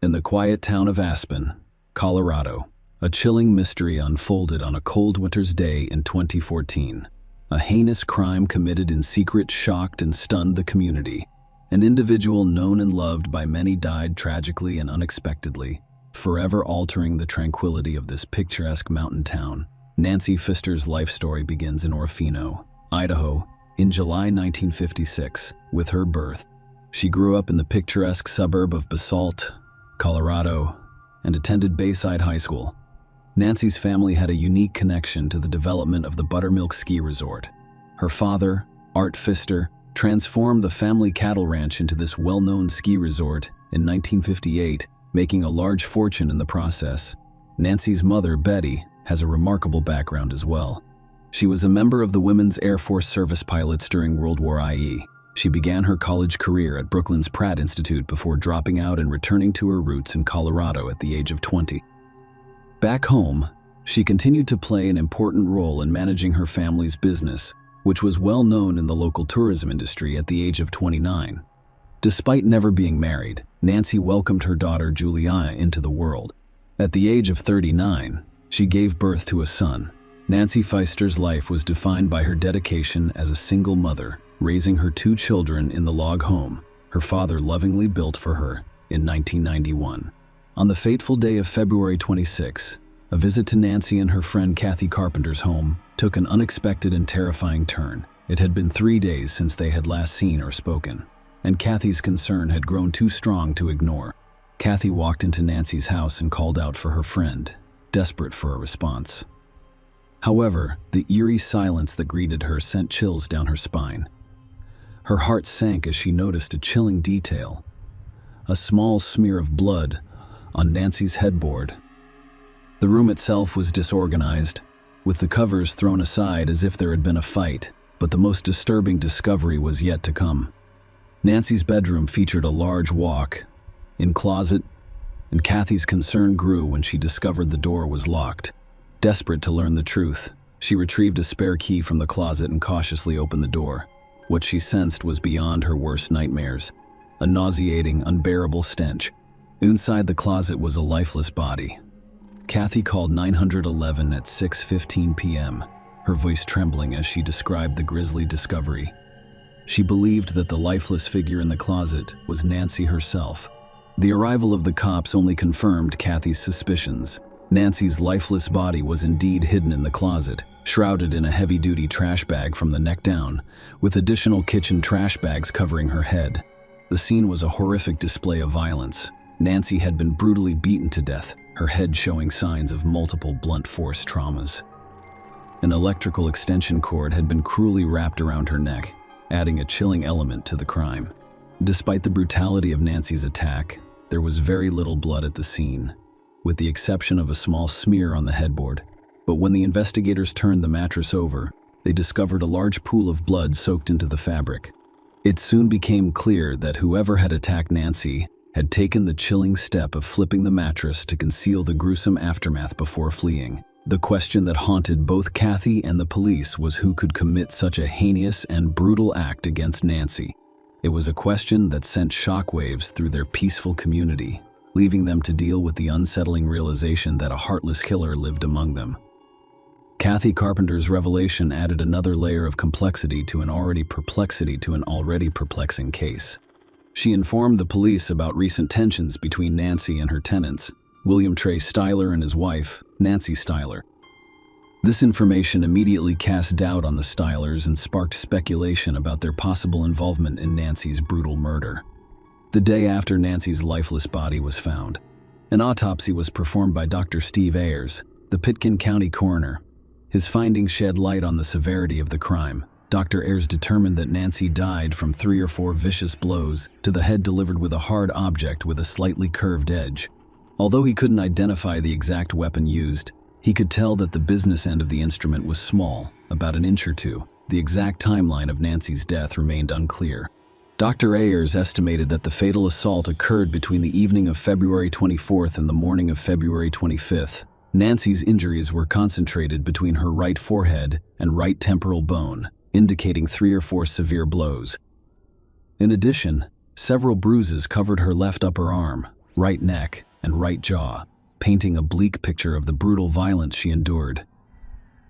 In the quiet town of Aspen, Colorado, a chilling mystery unfolded on a cold winter's day in 2014. A heinous crime committed in secret shocked and stunned the community. An individual known and loved by many died tragically and unexpectedly, forever altering the tranquility of this picturesque mountain town. Nancy Pfister's life story begins in Orofino, Idaho, in July 1956, with her birth. She grew up in the picturesque suburb of Basalt, Colorado, and attended Bayside High School. Nancy's family had a unique connection to the development of the Buttermilk Ski Resort. Her father, Art Pfister, transformed the family cattle ranch into this well-known ski resort in 1958, making a large fortune in the process. Nancy's mother, Betty, has a remarkable background as well. She was a member of the Women's Air Force Service Pilots during World War IE. She began her college career at Brooklyn's Pratt Institute before dropping out and returning to her roots in Colorado at the age of 20. Back home, she continued to play an important role in managing her family's business, which was well known in the local tourism industry at the age of 29. Despite never being married, Nancy welcomed her daughter Juliana into the world. At the age of 39, she gave birth to a son. Nancy Pfister's life was defined by her dedication as a single mother, raising her 2 children in the log home her father lovingly built for her in 1991. On the fateful day of February 26, a visit to Nancy and her friend Kathy Carpenter's home took an unexpected and terrifying turn. It had been 3 days since they had last seen or spoken, and Kathy's concern had grown too strong to ignore. Kathy walked into Nancy's house and called out for her friend, desperate for a response. However, the eerie silence that greeted her sent chills down her spine. Her heart sank as she noticed a chilling detail: a small smear of blood on Nancy's headboard. The room itself was disorganized, with the covers thrown aside as if there had been a fight, but the most disturbing discovery was yet to come. Nancy's bedroom featured a large walk-in closet, and Kathy's concern grew when she discovered the door was locked. Desperate to learn the truth, she retrieved a spare key from the closet and cautiously opened the door. What she sensed was beyond her worst nightmares: a nauseating, unbearable stench. Inside the closet was a lifeless body. Kathy called 911 at 6:15 p.m., her voice trembling as she described the grisly discovery. She believed that the lifeless figure in the closet was Nancy herself. The arrival of the cops only confirmed Kathy's suspicions. Nancy's lifeless body was indeed hidden in the closet, shrouded in a heavy-duty trash bag from the neck down, with additional kitchen trash bags covering her head. The scene was a horrific display of violence. Nancy had been brutally beaten to death, her head showing signs of multiple blunt force traumas. An electrical extension cord had been cruelly wrapped around her neck, adding a chilling element to the crime. Despite the brutality of Nancy's attack, there was very little blood at the scene, with the exception of a small smear on the headboard. But when the investigators turned the mattress over, they discovered a large pool of blood soaked into the fabric. It soon became clear that whoever had attacked Nancy had taken the chilling step of flipping the mattress to conceal the gruesome aftermath before fleeing. The question that haunted both Kathy and the police was who could commit such a heinous and brutal act against Nancy. It was a question that sent shockwaves through their peaceful community, leaving them to deal with the unsettling realization that a heartless killer lived among them. Kathy Carpenter's revelation added another layer of complexity to an already perplexing case. She informed the police about recent tensions between Nancy and her tenants, William Trey Styler and his wife, Nancy Styler. This information immediately cast doubt on the Stylers and sparked speculation about their possible involvement in Nancy's brutal murder. The day after Nancy's lifeless body was found, an autopsy was performed by Dr. Steve Ayers, the Pitkin County coroner. His findings shed light on the severity of the crime. Dr. Ayers determined that Nancy died from 3 or 4 vicious blows to the head delivered with a hard object with a slightly curved edge. Although he couldn't identify the exact weapon used, he could tell that the business end of the instrument was small, about an inch or 2. The exact timeline of Nancy's death remained unclear. Dr. Ayers estimated that the fatal assault occurred between the evening of February 24th and the morning of February 25th. Nancy's injuries were concentrated between her right forehead and right temporal bone, indicating 3 or 4 severe blows. In addition, several bruises covered her left upper arm, right neck, and right jaw, painting a bleak picture of the brutal violence she endured.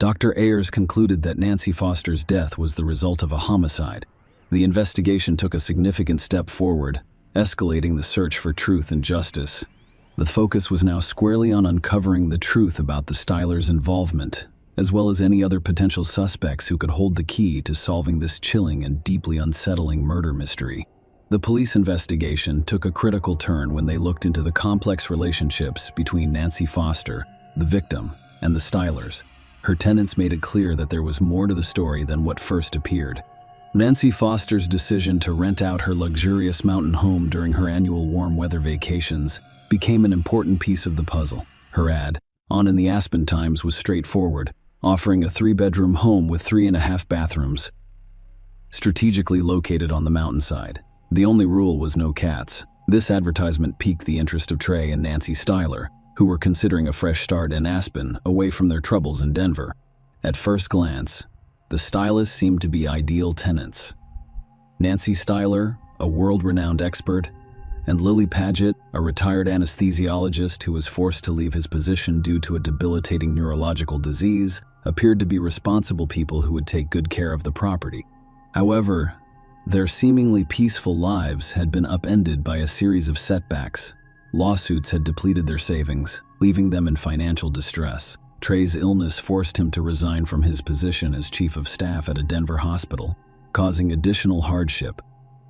Dr. Ayers concluded that Nancy Foster's death was the result of a homicide. The investigation took a significant step forward, escalating the search for truth and justice. The focus was now squarely on uncovering the truth about the Stylers' involvement, as well as any other potential suspects who could hold the key to solving this chilling and deeply unsettling murder mystery. The police investigation took a critical turn when they looked into the complex relationships between Nancy Foster, the victim, and the Stylers. Her tenants made it clear that there was more to the story than what first appeared. Nancy Foster's decision to rent out her luxurious mountain home during her annual warm weather vacations became an important piece of the puzzle. Her ad, on in the Aspen Times, was straightforward, offering a 3-bedroom home with 3.5 bathrooms, strategically located on the mountainside. The only rule was no cats. This advertisement piqued the interest of Trey and Nancy Styler, who were considering a fresh start in Aspen, away from their troubles in Denver. At first glance, the Stylers seemed to be ideal tenants. Nancy Styler, a world-renowned expert, and Lily Paget, a retired anesthesiologist who was forced to leave his position due to a debilitating neurological disease, appeared to be responsible people who would take good care of the property. However, their seemingly peaceful lives had been upended by a series of setbacks. Lawsuits had depleted their savings, leaving them in financial distress. Trey's illness forced him to resign from his position as chief of staff at a Denver hospital, causing additional hardship.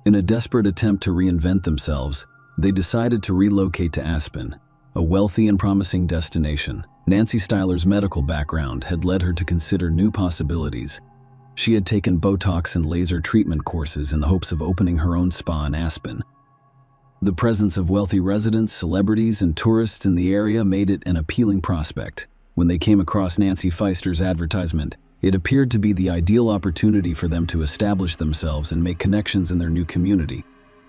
In a desperate attempt to reinvent themselves, they decided to relocate to Aspen, a wealthy and promising destination. Nancy Styler's medical background had led her to consider new possibilities. She had taken Botox and laser treatment courses in the hopes of opening her own spa in Aspen. The presence of wealthy residents, celebrities, and tourists in the area made it an appealing prospect. When they came across Nancy Foster's advertisement, it appeared to be the ideal opportunity for them to establish themselves and make connections in their new community.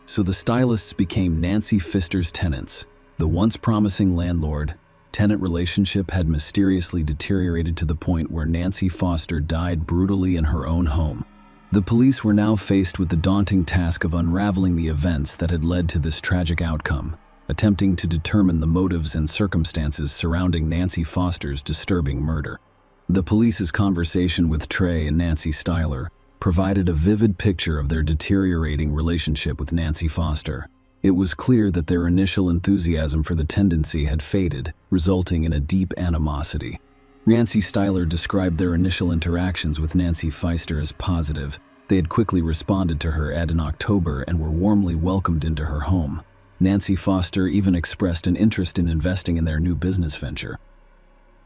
So the stylists became Nancy Foster's tenants. The once promising landlord-tenant relationship had mysteriously deteriorated to the point where Nancy Foster died brutally in her own home. The police were now faced with the daunting task of unraveling the events that had led to this tragic outcome, attempting to determine the motives and circumstances surrounding Nancy Foster's disturbing murder. The police's conversation with Trey and Nancy Styler provided a vivid picture of their deteriorating relationship with Nancy Foster. It was clear that their initial enthusiasm for the tendency had faded, resulting in a deep animosity. Nancy Styler described their initial interactions with Nancy Foster as positive. They had quickly responded to her ad in October and were warmly welcomed into her home. Nancy Foster even expressed an interest in investing in their new business venture.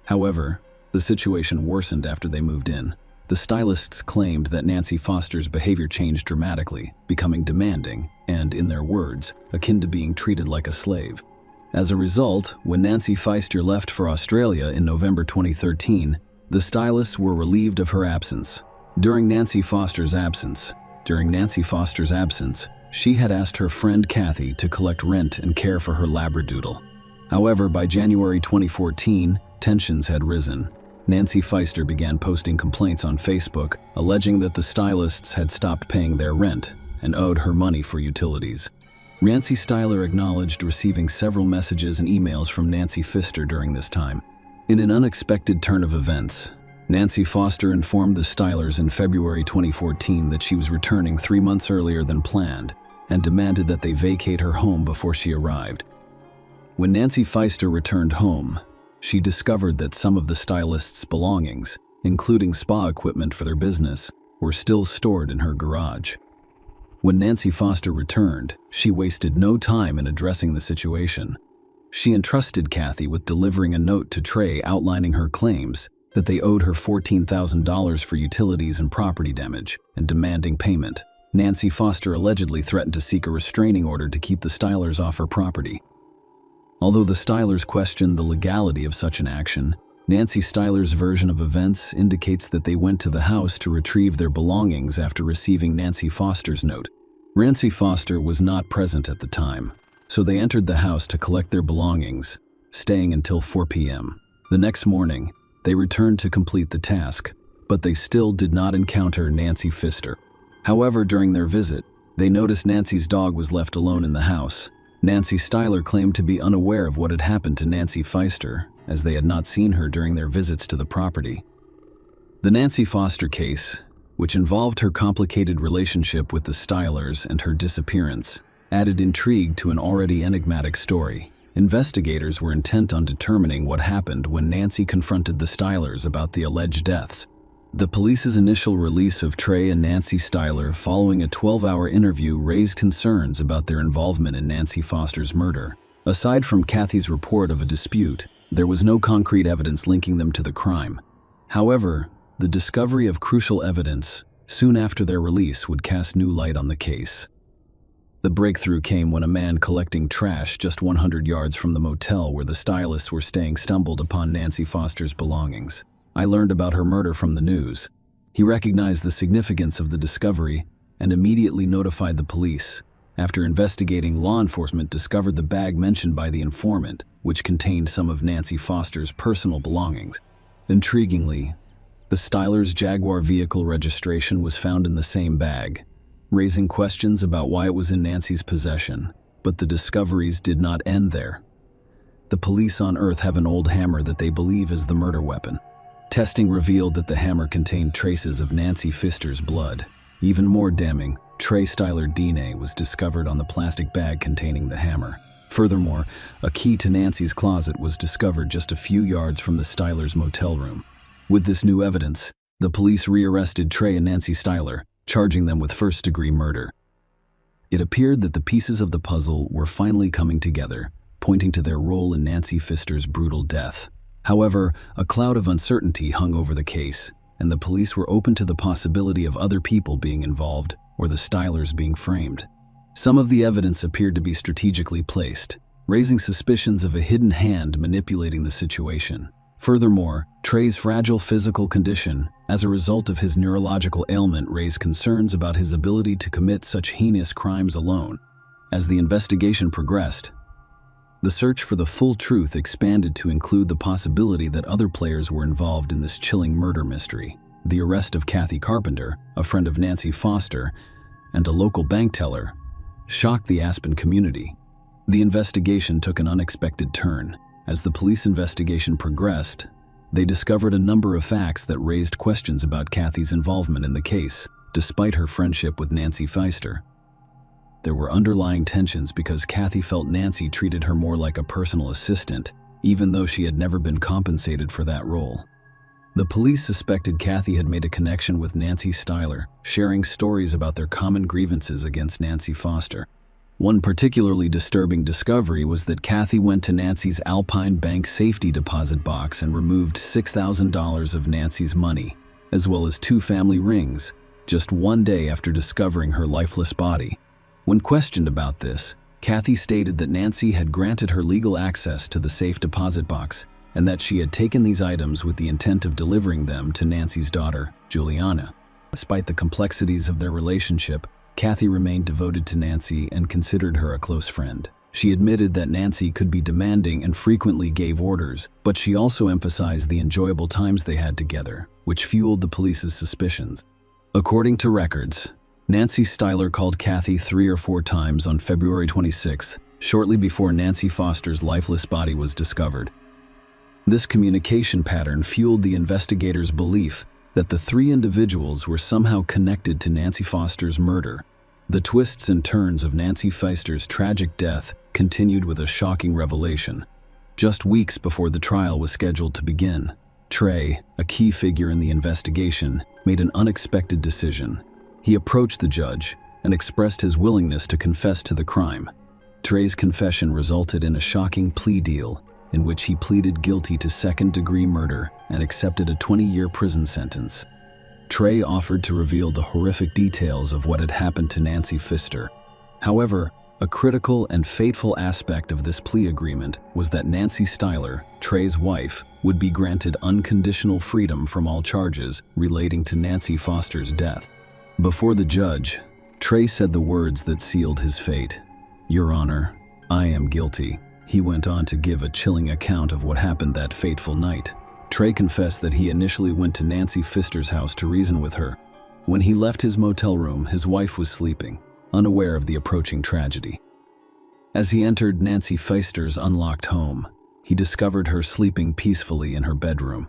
However, the situation worsened after they moved in. The stylists claimed that Nancy Foster's behavior changed dramatically, becoming demanding and, in their words, akin to being treated like a slave. As a result, when Nancy Foster left for Australia in November 2013, the stylists were relieved of her absence. During Nancy Foster's absence, she had asked her friend Kathy to collect rent and care for her labradoodle. However, by January 2014, tensions had risen. Nancy Foster began posting complaints on Facebook, alleging that the stylists had stopped paying their rent and owed her money for utilities. Nancy Styler acknowledged receiving several messages and emails from Nancy Foster during this time. In an unexpected turn of events, Nancy Foster informed the Stylers in February 2014 that she was returning 3 months earlier than planned and demanded that they vacate her home before she arrived. When Nancy Pfister returned home, she discovered that some of the stylist's belongings, including spa equipment for their business, were still stored in her garage. When Nancy Foster returned, she wasted no time in addressing the situation. She entrusted Kathy with delivering a note to Trey outlining her claims that they owed her $14,000 for utilities and property damage and demanding payment. Nancy Foster allegedly threatened to seek a restraining order to keep the Stylers off her property. Although the Stylers questioned the legality of such an action, Nancy Styler's version of events indicates that they went to the house to retrieve their belongings after receiving Nancy Foster's note. Nancy Foster was not present at the time, so they entered the house to collect their belongings, staying until 4 p.m. The next morning, they returned to complete the task, but they still did not encounter Nancy Pfister. However, during their visit, they noticed Nancy's dog was left alone in the house. Nancy Styler claimed to be unaware of what had happened to Nancy Pfister, as they had not seen her during their visits to the property. The Nancy Foster case, which involved her complicated relationship with the Stylers and her disappearance, added intrigue to an already enigmatic story. Investigators were intent on determining what happened when Nancy confronted the Stylers about the alleged deaths. The police's initial release of Trey and Nancy Styler following a 12-hour interview raised concerns about their involvement in Nancy Foster's murder. Aside from Kathy's report of a dispute, there was no concrete evidence linking them to the crime. However, the discovery of crucial evidence soon after their release would cast new light on the case. The breakthrough came when a man collecting trash just 100 yards from the motel where the stylists were staying stumbled upon Nancy Foster's belongings. I learned about her murder from the news. He recognized the significance of the discovery and immediately notified the police. After investigating, law enforcement discovered the bag mentioned by the informant, which contained some of Nancy Foster's personal belongings. Intriguingly, the Stylers' Jaguar vehicle registration was found in the same bag, raising questions about why it was in Nancy's possession, but the discoveries did not end there. The police on Earth have an old hammer that they believe is the murder weapon. Testing revealed that the hammer contained traces of Nancy Pfister's blood. Even more damning, Trey Styler DNA was discovered on the plastic bag containing the hammer. Furthermore, a key to Nancy's closet was discovered just a few yards from the Stylers' motel room. With this new evidence, the police rearrested Trey and Nancy Styler, charging them with first-degree murder. It appeared that the pieces of the puzzle were finally coming together, pointing to their role in Nancy Pfister's brutal death. However, a cloud of uncertainty hung over the case, and the police were open to the possibility of other people being involved or the Stylers being framed. Some of the evidence appeared to be strategically placed, raising suspicions of a hidden hand manipulating the situation. Furthermore, Trey's fragile physical condition, as a result of his neurological ailment, raised concerns about his ability to commit such heinous crimes alone. As the investigation progressed, the search for the full truth expanded to include the possibility that other players were involved in this chilling murder mystery. The arrest of Kathy Carpenter, a friend of Nancy Foster, and a local bank teller, shocked the Aspen community. The investigation took an unexpected turn. As the police investigation progressed, they discovered a number of facts that raised questions about Kathy's involvement in the case, despite her friendship with Nancy Pfister. There were underlying tensions because Kathy felt Nancy treated her more like a personal assistant, even though she had never been compensated for that role. The police suspected Kathy had made a connection with Nancy Styler, sharing stories about their common grievances against Nancy Foster. One particularly disturbing discovery was that Kathy went to Nancy's Alpine Bank safety deposit box and removed $6,000 of Nancy's money, as well as 2 family rings, just one day after discovering her lifeless body. When questioned about this, Kathy stated that Nancy had granted her legal access to the safe deposit box and that she had taken these items with the intent of delivering them to Nancy's daughter, Juliana. Despite the complexities of their relationship, Kathy remained devoted to Nancy and considered her a close friend. She admitted that Nancy could be demanding and frequently gave orders, but she also emphasized the enjoyable times they had together, which fueled the police's suspicions. According to records, Nancy Styler called Kathy 3 or 4 times on February 26th, shortly before Nancy Foster's lifeless body was discovered. This communication pattern fueled the investigators' belief that the 3 individuals were somehow connected to Nancy Foster's murder. The twists and turns of Nancy Pfeiffer's tragic death continued with a shocking revelation. Just weeks before the trial was scheduled to begin, Trey, a key figure in the investigation, made an unexpected decision. He approached the judge and expressed his willingness to confess to the crime. Trey's confession resulted in a shocking plea deal in which he pleaded guilty to second-degree murder and accepted a 20-year prison sentence. Trey offered to reveal the horrific details of what had happened to Nancy Pfister. However, a critical and fateful aspect of this plea agreement was that Nancy Styler, Trey's wife, would be granted unconditional freedom from all charges relating to Nancy Foster's death. Before the judge, Trey said the words that sealed his fate. "Your Honor, I am guilty." He went on to give a chilling account of what happened that fateful night. Trey confessed that he initially went to Nancy Pfister's house to reason with her. When he left his motel room, his wife was sleeping, unaware of the approaching tragedy. As he entered Nancy Pfister's unlocked home, he discovered her sleeping peacefully in her bedroom.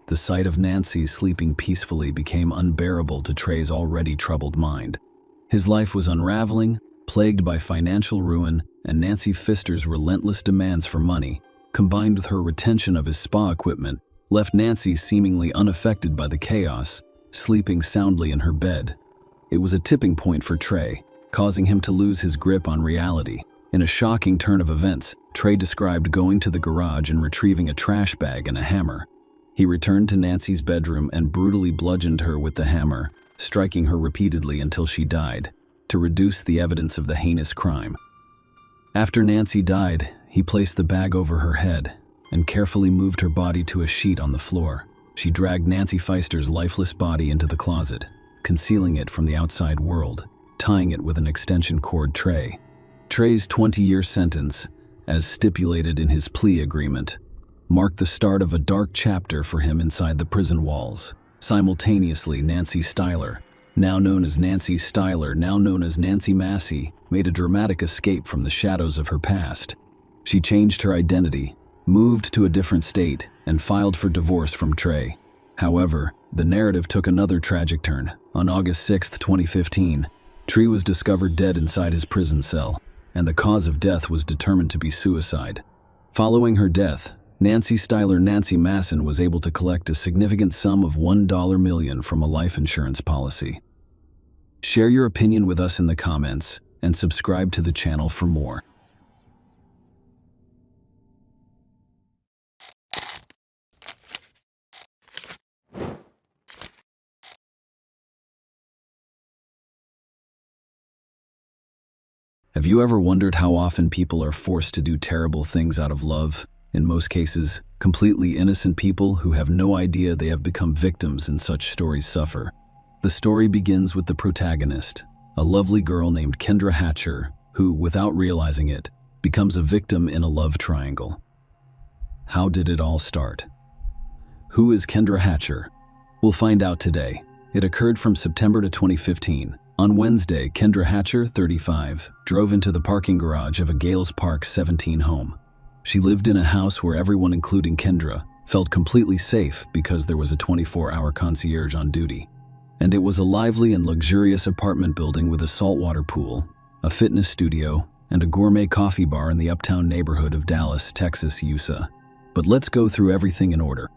The sight of Nancy sleeping peacefully became unbearable to Trey's already troubled mind. His life was unraveling, plagued by financial ruin, and Nancy Pfister's relentless demands for money, combined with her retention of his spa equipment, left Nancy seemingly unaffected by the chaos, sleeping soundly in her bed. It was a tipping point for Trey, causing him to lose his grip on reality. In a shocking turn of events, Trey described going to the garage and retrieving a trash bag and a hammer. He returned to Nancy's bedroom and brutally bludgeoned her with the hammer, striking her repeatedly until she died, to reduce the evidence of the heinous crime. After Nancy died, he placed the bag over her head and carefully moved her body to a sheet on the floor. She dragged Nancy Pfeiffer's lifeless body into the closet, concealing it from the outside world, tying it with an extension cord tray. Trey's 20-year sentence, as stipulated in his plea agreement, marked the start of a dark chapter for him inside the prison walls. Simultaneously, Nancy Styler, now known as Nancy Styler, now known as Nancy Massey, made a dramatic escape from the shadows of her past. She changed her identity, moved to a different state, and filed for divorce from Trey. However, the narrative took another tragic turn. On August 6, 2015, Trey was discovered dead inside his prison cell, and the cause of death was determined to be suicide. Following her death, Nancy Styler Nancy Masson was able to collect a significant sum of $1 million from a life insurance policy. Share your opinion with us in the comments and subscribe to the channel for more. Have you ever wondered how often people are forced to do terrible things out of love? In most cases, completely innocent people who have no idea they have become victims in such stories suffer. The story begins with the protagonist, a lovely girl named Kendra Hatcher, who, without realizing it, becomes a victim in a love triangle. How did it all start? Who is Kendra Hatcher? We'll find out today. It occurred from September to 2015. On Wednesday, Kendra Hatcher, 35, drove into the parking garage of a Gales Park 17 home. She lived in a house where everyone, including Kendra, felt completely safe because there was a 24-hour concierge on duty. And it was a lively and luxurious apartment building with a saltwater pool, a fitness studio, and a gourmet coffee bar in the uptown neighborhood of Dallas, Texas, USA. But let's go through everything in order.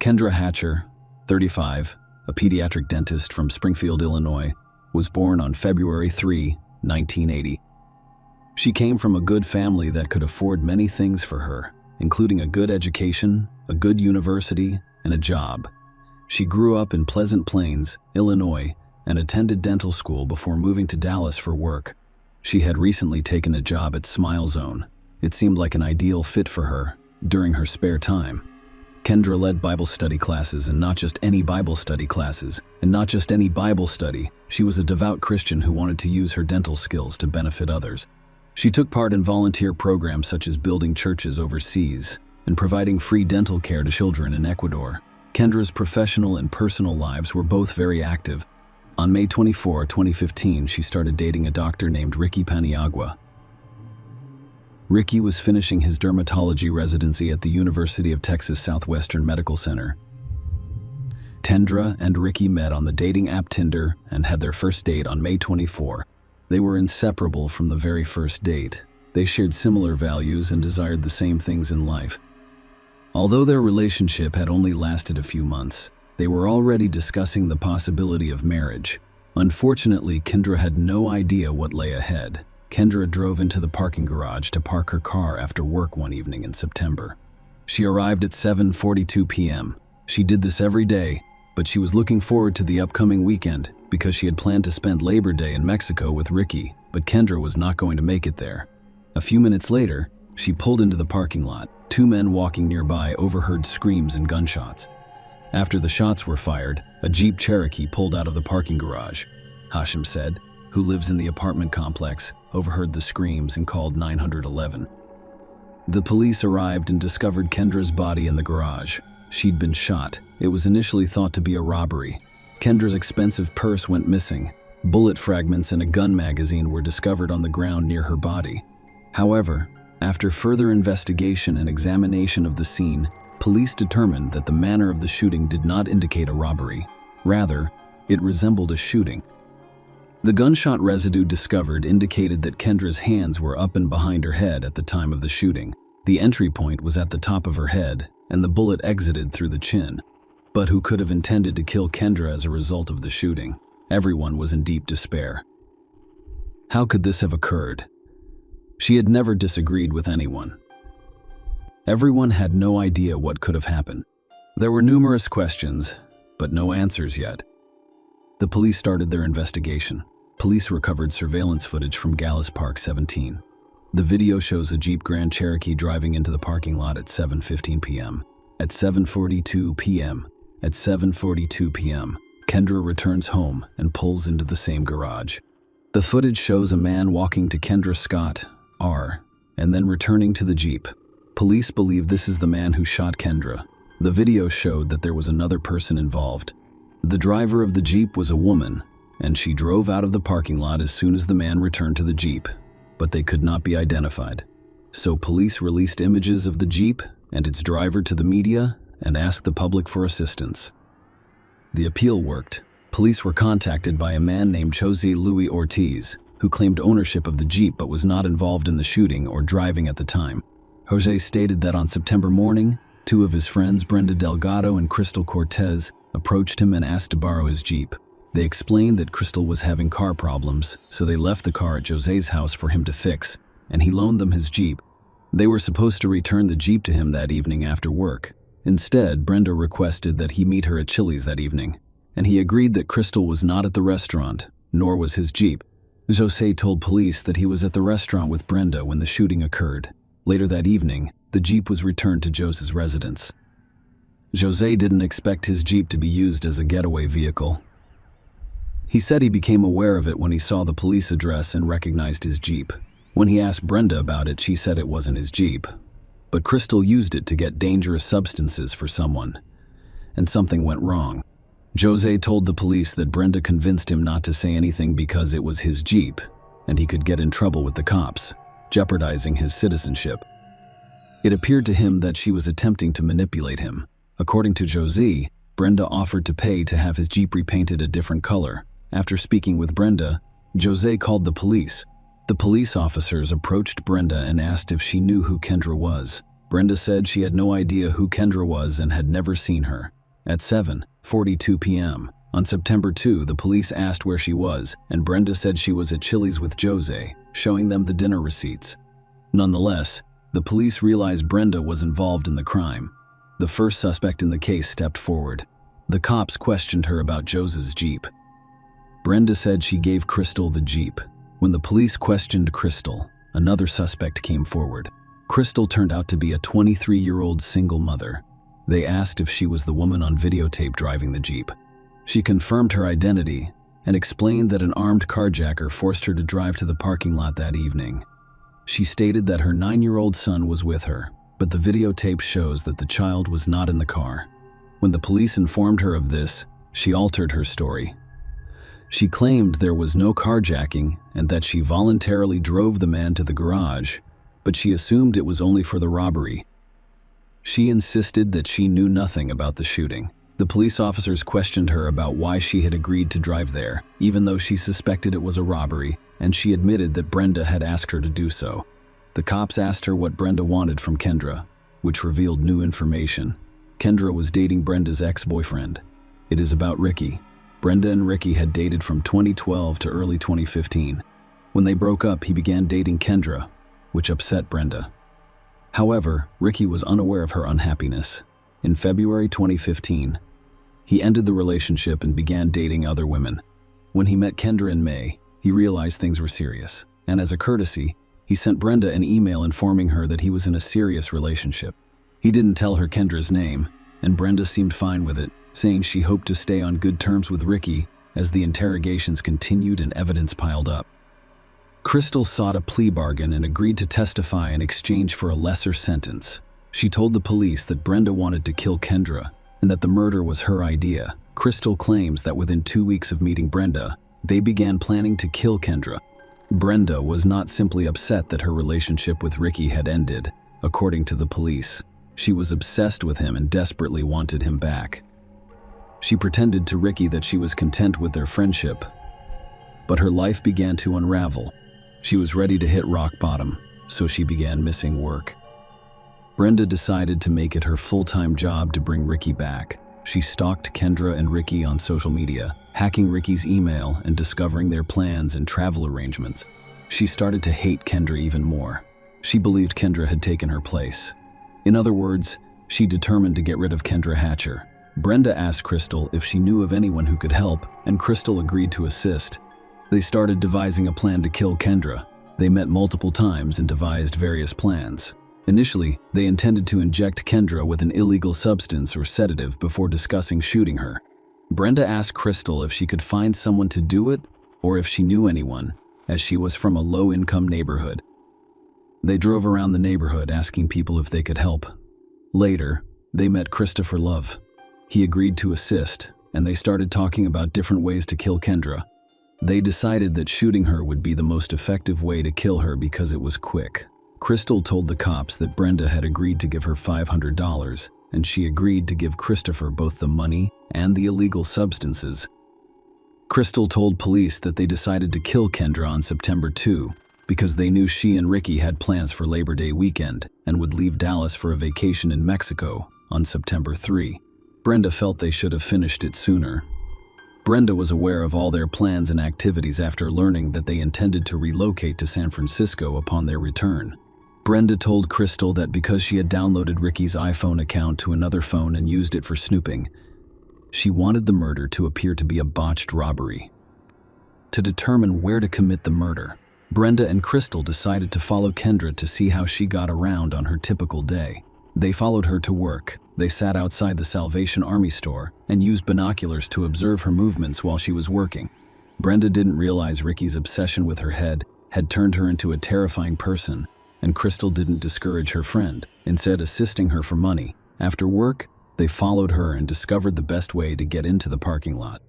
Kendra Hatcher, 35, a pediatric dentist from Springfield, Illinois, was born on February 3, 1980. She came from a good family that could afford many things for her, including a good education, a good university, and a job. She grew up in Pleasant Plains, Illinois, and attended dental school before moving to Dallas for work. She had recently taken a job at Smile Zone. It seemed like an ideal fit for her during her spare time. Kendra led Bible study classes, and not just any Bible study classes, and not just any Bible study. She was a devout Christian who wanted to use her dental skills to benefit others. She took part in volunteer programs such as building churches overseas and providing free dental care to children in Ecuador. Kendra's professional and personal lives were both very active. On May 24, 2015, she started dating a doctor named Ricky Paniagua. Ricky was finishing his dermatology residency at the University of Texas Southwestern Medical Center. Kendra and Ricky met on the dating app Tinder and had their first date on May 24. They were inseparable from the very first date. They shared similar values and desired the same things in life. Although their relationship had only lasted a few months, they were already discussing the possibility of marriage. Unfortunately, Kendra had no idea what lay ahead. Kendra drove into the parking garage to park her car after work one evening in September. She arrived at 7:42 p.m. She did this every day, but she was looking forward to the upcoming weekend because she had planned to spend Labor Day in Mexico with Ricky, but Kendra was not going to make it there. A few minutes later, she pulled into the parking lot. Two men walking nearby overheard screams and gunshots. After the shots were fired, a Jeep Cherokee pulled out of the parking garage. Hashim said, who lives in the apartment complex, overheard the screams and called 911. The police arrived and discovered Kendra's body in the garage. She'd been shot. It was initially thought to be a robbery. Kendra's expensive purse went missing. Bullet fragments and a gun magazine were discovered on the ground near her body. However, after further investigation and examination of the scene, police determined that the manner of the shooting did not indicate a robbery. Rather, it resembled a shooting. The gunshot residue discovered indicated that Kendra's hands were up and behind her head at the time of the shooting. The entry point was at the top of her head, and the bullet exited through the chin. But who could have intended to kill Kendra as a result of the shooting? Everyone was in deep despair. How could this have occurred? She had never disagreed with anyone. Everyone had no idea what could have happened. There were numerous questions, but no answers yet. The police started their investigation. Police recovered surveillance footage from Gallus Park 17. The video shows a Jeep Grand Cherokee driving into the parking lot at 7:15 p.m. At 7:42 p.m., Kendra returns home and pulls into the same garage. The footage shows a man walking to Kendra Scott, R., and then returning to the Jeep. Police believe this is the man who shot Kendra. The video showed that there was another person involved. The driver of the Jeep was a woman, and she drove out of the parking lot as soon as the man returned to the Jeep, but they could not be identified. So police released images of the Jeep and its driver to the media and asked the public for assistance. The appeal worked. Police were contacted by a man named Jose Luis Ortiz, who claimed ownership of the Jeep but was not involved in the shooting or driving at the time. Jose stated that on September morning, two of his friends, Brenda Delgado and Crystal Cortez, approached him and asked to borrow his Jeep. They explained that Crystal was having car problems, so they left the car at Jose's house for him to fix, and he loaned them his Jeep. They were supposed to return the Jeep to him that evening after work. Instead, Brenda requested that he meet her at Chili's that evening, and he agreed that Crystal was not at the restaurant, nor was his Jeep. Jose told police that he was at the restaurant with Brenda when the shooting occurred. Later that evening, the Jeep was returned to Jose's residence. Jose didn't expect his Jeep to be used as a getaway vehicle. He said he became aware of it when he saw the police address and recognized his Jeep. When he asked Brenda about it, she said it wasn't his Jeep. But Crystal used it to get dangerous substances for someone, and something went wrong. Jose told the police that Brenda convinced him not to say anything because it was his Jeep, and he could get in trouble with the cops, jeopardizing his citizenship. It appeared to him that she was attempting to manipulate him. According to Jose, Brenda offered to pay to have his Jeep repainted a different color. After speaking with Brenda, Jose called the police. The police officers approached Brenda and asked if she knew who Kendra was. Brenda said she had no idea who Kendra was and had never seen her. At 7:42 p.m. on September 2, the police asked where she was, and Brenda said she was at Chili's with Jose, showing them the dinner receipts. Nonetheless, the police realized Brenda was involved in the crime. The first suspect in the case stepped forward. The cops questioned her about Jose's Jeep. Brenda said she gave Crystal the Jeep. When the police questioned Crystal, another suspect came forward. Crystal turned out to be a 23-year-old single mother. They asked if she was the woman on videotape driving the Jeep. She confirmed her identity and explained that an armed carjacker forced her to drive to the parking lot that evening. She stated that her 9-year-old son was with her, but the videotape shows that the child was not in the car. When the police informed her of this, she altered her story. She claimed there was no carjacking and that she voluntarily drove the man to the garage, but she assumed it was only for the robbery. She insisted that she knew nothing about the shooting. The police officers questioned her about why she had agreed to drive there, even though she suspected it was a robbery, and she admitted that Brenda had asked her to do so. The cops asked her what Brenda wanted from Kendra, which revealed new information. Kendra was dating Brenda's ex-boyfriend. It is about Ricky. Brenda and Ricky had dated from 2012 to early 2015. When they broke up, he began dating Kendra, which upset Brenda. However, Ricky was unaware of her unhappiness. In February 2015, he ended the relationship and began dating other women. When he met Kendra in May, he realized things were serious, and as a courtesy, he sent Brenda an email informing her that he was in a serious relationship. He didn't tell her Kendra's name, and Brenda seemed fine with it, saying she hoped to stay on good terms with Ricky as the interrogations continued and evidence piled up. Crystal sought a plea bargain and agreed to testify in exchange for a lesser sentence. She told the police that Brenda wanted to kill Kendra and that the murder was her idea. Crystal claims that within 2 weeks of meeting Brenda, they began planning to kill Kendra. Brenda was not simply upset that her relationship with Ricky had ended. According to the police, she was obsessed with him and desperately wanted him back. She pretended to Ricky that she was content with their friendship, but her life began to unravel. She was ready to hit rock bottom, so she began missing work. Brenda decided to make it her full-time job to bring Ricky back. She stalked Kendra and Ricky on social media, hacking Ricky's email and discovering their plans and travel arrangements. She started to hate Kendra even more. She believed Kendra had taken her place. In other words, she determined to get rid of Kendra Hatcher. Brenda asked Crystal if she knew of anyone who could help, and Crystal agreed to assist. They started devising a plan to kill Kendra. They met multiple times and devised various plans. Initially, they intended to inject Kendra with an illegal substance or sedative before discussing shooting her. Brenda asked Crystal if she could find someone to do it or if she knew anyone, as she was from a low-income neighborhood. They drove around the neighborhood asking people if they could help. Later, they met Christopher Love. He agreed to assist, and they started talking about different ways to kill Kendra. They decided that shooting her would be the most effective way to kill her because it was quick. Crystal told the cops that Brenda had agreed to give her $500, and she agreed to give Christopher both the money and the illegal substances. Crystal told police that they decided to kill Kendra on September 2 because they knew she and Ricky had plans for Labor Day weekend and would leave Dallas for a vacation in Mexico on September 3. Brenda felt they should have finished it sooner. Brenda was aware of all their plans and activities after learning that they intended to relocate to San Francisco upon their return. Brenda told Crystal that because she had downloaded Ricky's iPhone account to another phone and used it for snooping, she wanted the murder to appear to be a botched robbery. To determine where to commit the murder, Brenda and Crystal decided to follow Kendra to see how she got around on her typical day. They followed her to work. They sat outside the Salvation Army store and used binoculars to observe her movements while she was working. Brenda didn't realize Ricky's obsession with her head had turned her into a terrifying person, and Crystal didn't discourage her friend, instead assisting her for money. After work, they followed her and discovered the best way to get into the parking lot.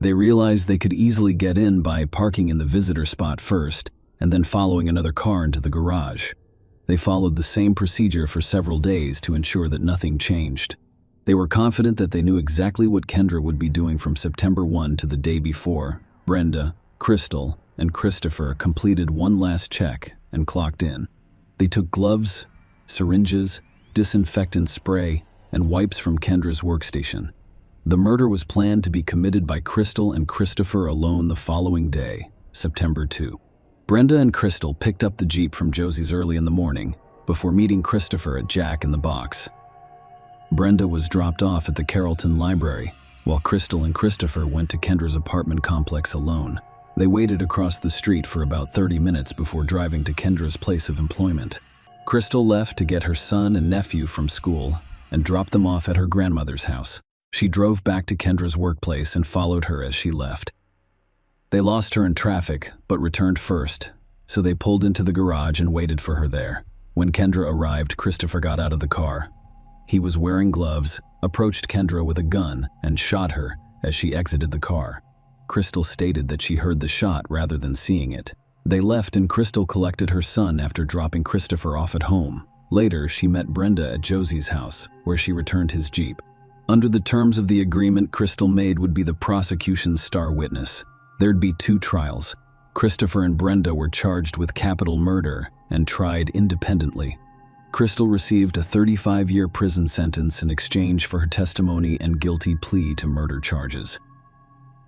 They realized they could easily get in by parking in the visitor spot first and then following another car into the garage. They followed the same procedure for several days to ensure that nothing changed. They were confident that they knew exactly what Kendra would be doing from September 1 to the day before. Brenda, Crystal, and Christopher completed one last check and clocked in. They took gloves, syringes, disinfectant spray, and wipes from Kendra's workstation. The murder was planned to be committed by Crystal and Christopher alone the following day, September 2. Brenda and Crystal picked up the Jeep from Josie's early in the morning before meeting Christopher at Jack in the Box. Brenda was dropped off at the Carrollton Library, while Crystal and Christopher went to Kendra's apartment complex alone. They waited across the street for about 30 minutes before driving to Kendra's place of employment. Crystal left to get her son and nephew from school and dropped them off at her grandmother's house. She drove back to Kendra's workplace and followed her as she left. They lost her in traffic, but returned first, so they pulled into the garage and waited for her there. When Kendra arrived, Christopher got out of the car. He was wearing gloves, approached Kendra with a gun, and shot her as she exited the car. Crystal stated that she heard the shot rather than seeing it. They left and Crystal collected her son after dropping Christopher off at home. Later, she met Brenda at Josie's house, where she returned his Jeep. Under the terms of the agreement Crystal made would be the prosecution's star witness. There'd be 2 trials. Christopher and Brenda were charged with capital murder and tried independently. Crystal received a 35-year prison sentence in exchange for her testimony and guilty plea to murder charges.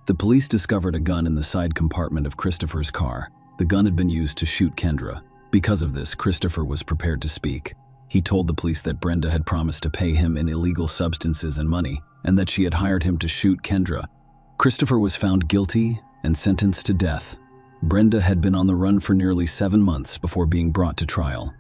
The police discovered a gun in the side compartment of Christopher's car. The gun had been used to shoot Kendra. Because of this, Christopher was prepared to speak. He told the police that Brenda had promised to pay him in illegal substances and money, and that she had hired him to shoot Kendra. Christopher was found guilty and sentenced to death. Brenda had been on the run for nearly 7 months before being brought to trial.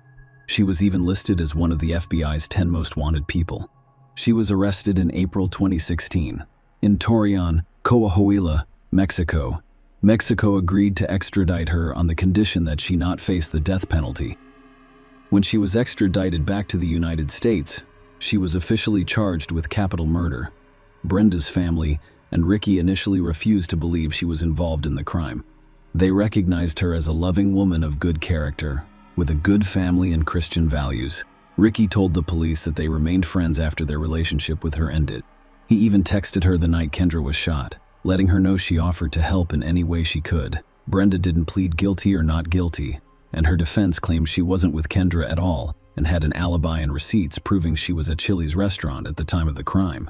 She was even listed as one of the FBI's 10 most wanted people. She was arrested in April 2016. In Torreon, Coahuila, Mexico. Mexico agreed to extradite her on the condition that she not face the death penalty. When she was extradited back to the United States, she was officially charged with capital murder. Brenda's family and Ricky initially refused to believe she was involved in the crime. They recognized her as a loving woman of good character, with a good family and Christian values. Ricky told the police that they remained friends after their relationship with her ended. He even texted her the night Kendra was shot, letting her know she offered to help in any way she could. Brenda didn't plead guilty or not guilty, and her defense claimed she wasn't with Kendra at all and had an alibi and receipts proving she was at Chili's restaurant at the time of the crime.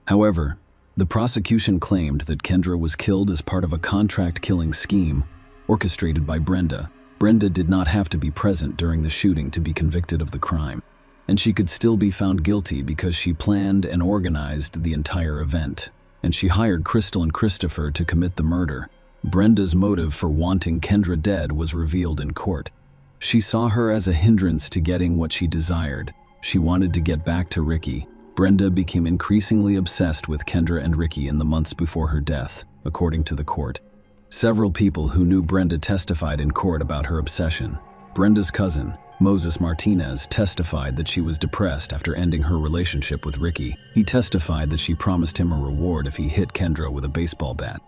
However, the prosecution claimed that Kendra was killed as part of a contract-killing scheme orchestrated by Brenda. Brenda did not have to be present during the shooting to be convicted of the crime, and she could still be found guilty because she planned and organized the entire event, and she hired Crystal and Christopher to commit the murder. Brenda's motive for wanting Kendra dead was revealed in court. She saw her as a hindrance to getting what she desired. She wanted to get back to Ricky. Brenda became increasingly obsessed with Kendra and Ricky in the months before her death, according to the court. Several people who knew Brenda testified in court about her obsession. Brenda's cousin, Moses Martinez, testified that she was depressed after ending her relationship with Ricky. He testified that she promised him a reward if he hit Kendra with a baseball bat.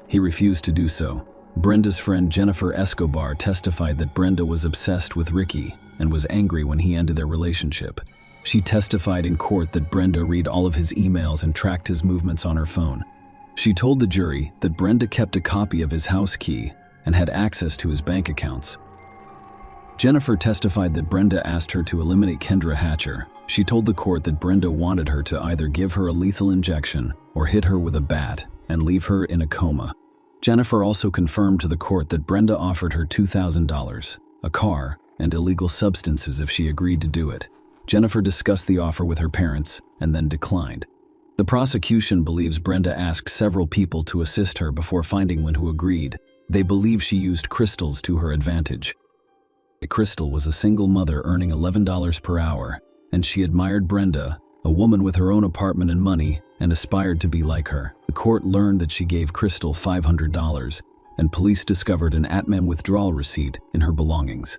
He refused to do so. Brenda's friend Jennifer Escobar testified that Brenda was obsessed with Ricky and was angry when he ended their relationship. She testified in court that Brenda read all of his emails and tracked his movements on her phone. She told the jury that Brenda kept a copy of his house key and had access to his bank accounts. Jennifer testified that Brenda asked her to eliminate Kendra Hatcher. She told the court that Brenda wanted her to either give her a lethal injection or hit her with a bat and leave her in a coma. Jennifer also confirmed to the court that Brenda offered her $2,000, a car, and illegal substances if she agreed to do it. Jennifer discussed the offer with her parents and then declined. The prosecution believes Brenda asked several people to assist her before finding one who agreed. They believe she used Crystal's to her advantage. Crystal was a single mother earning $11 per hour, and she admired Brenda, a woman with her own apartment and money, and aspired to be like her. The court learned that she gave Crystal $500, and police discovered an ATM withdrawal receipt in her belongings.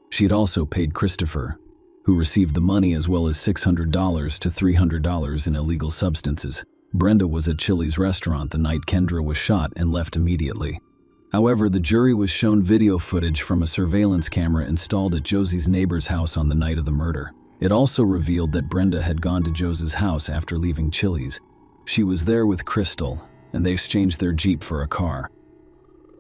She had also paid Christopher, who received the money, as well as $600 to $300 in illegal substances. Brenda was at Chili's restaurant the night Kendra was shot and left immediately. However, the jury was shown video footage from a surveillance camera installed at Josie's neighbor's house on the night of the murder. It also revealed that Brenda had gone to Josie's house after leaving Chili's. She was there with Crystal, and they exchanged their Jeep for a car.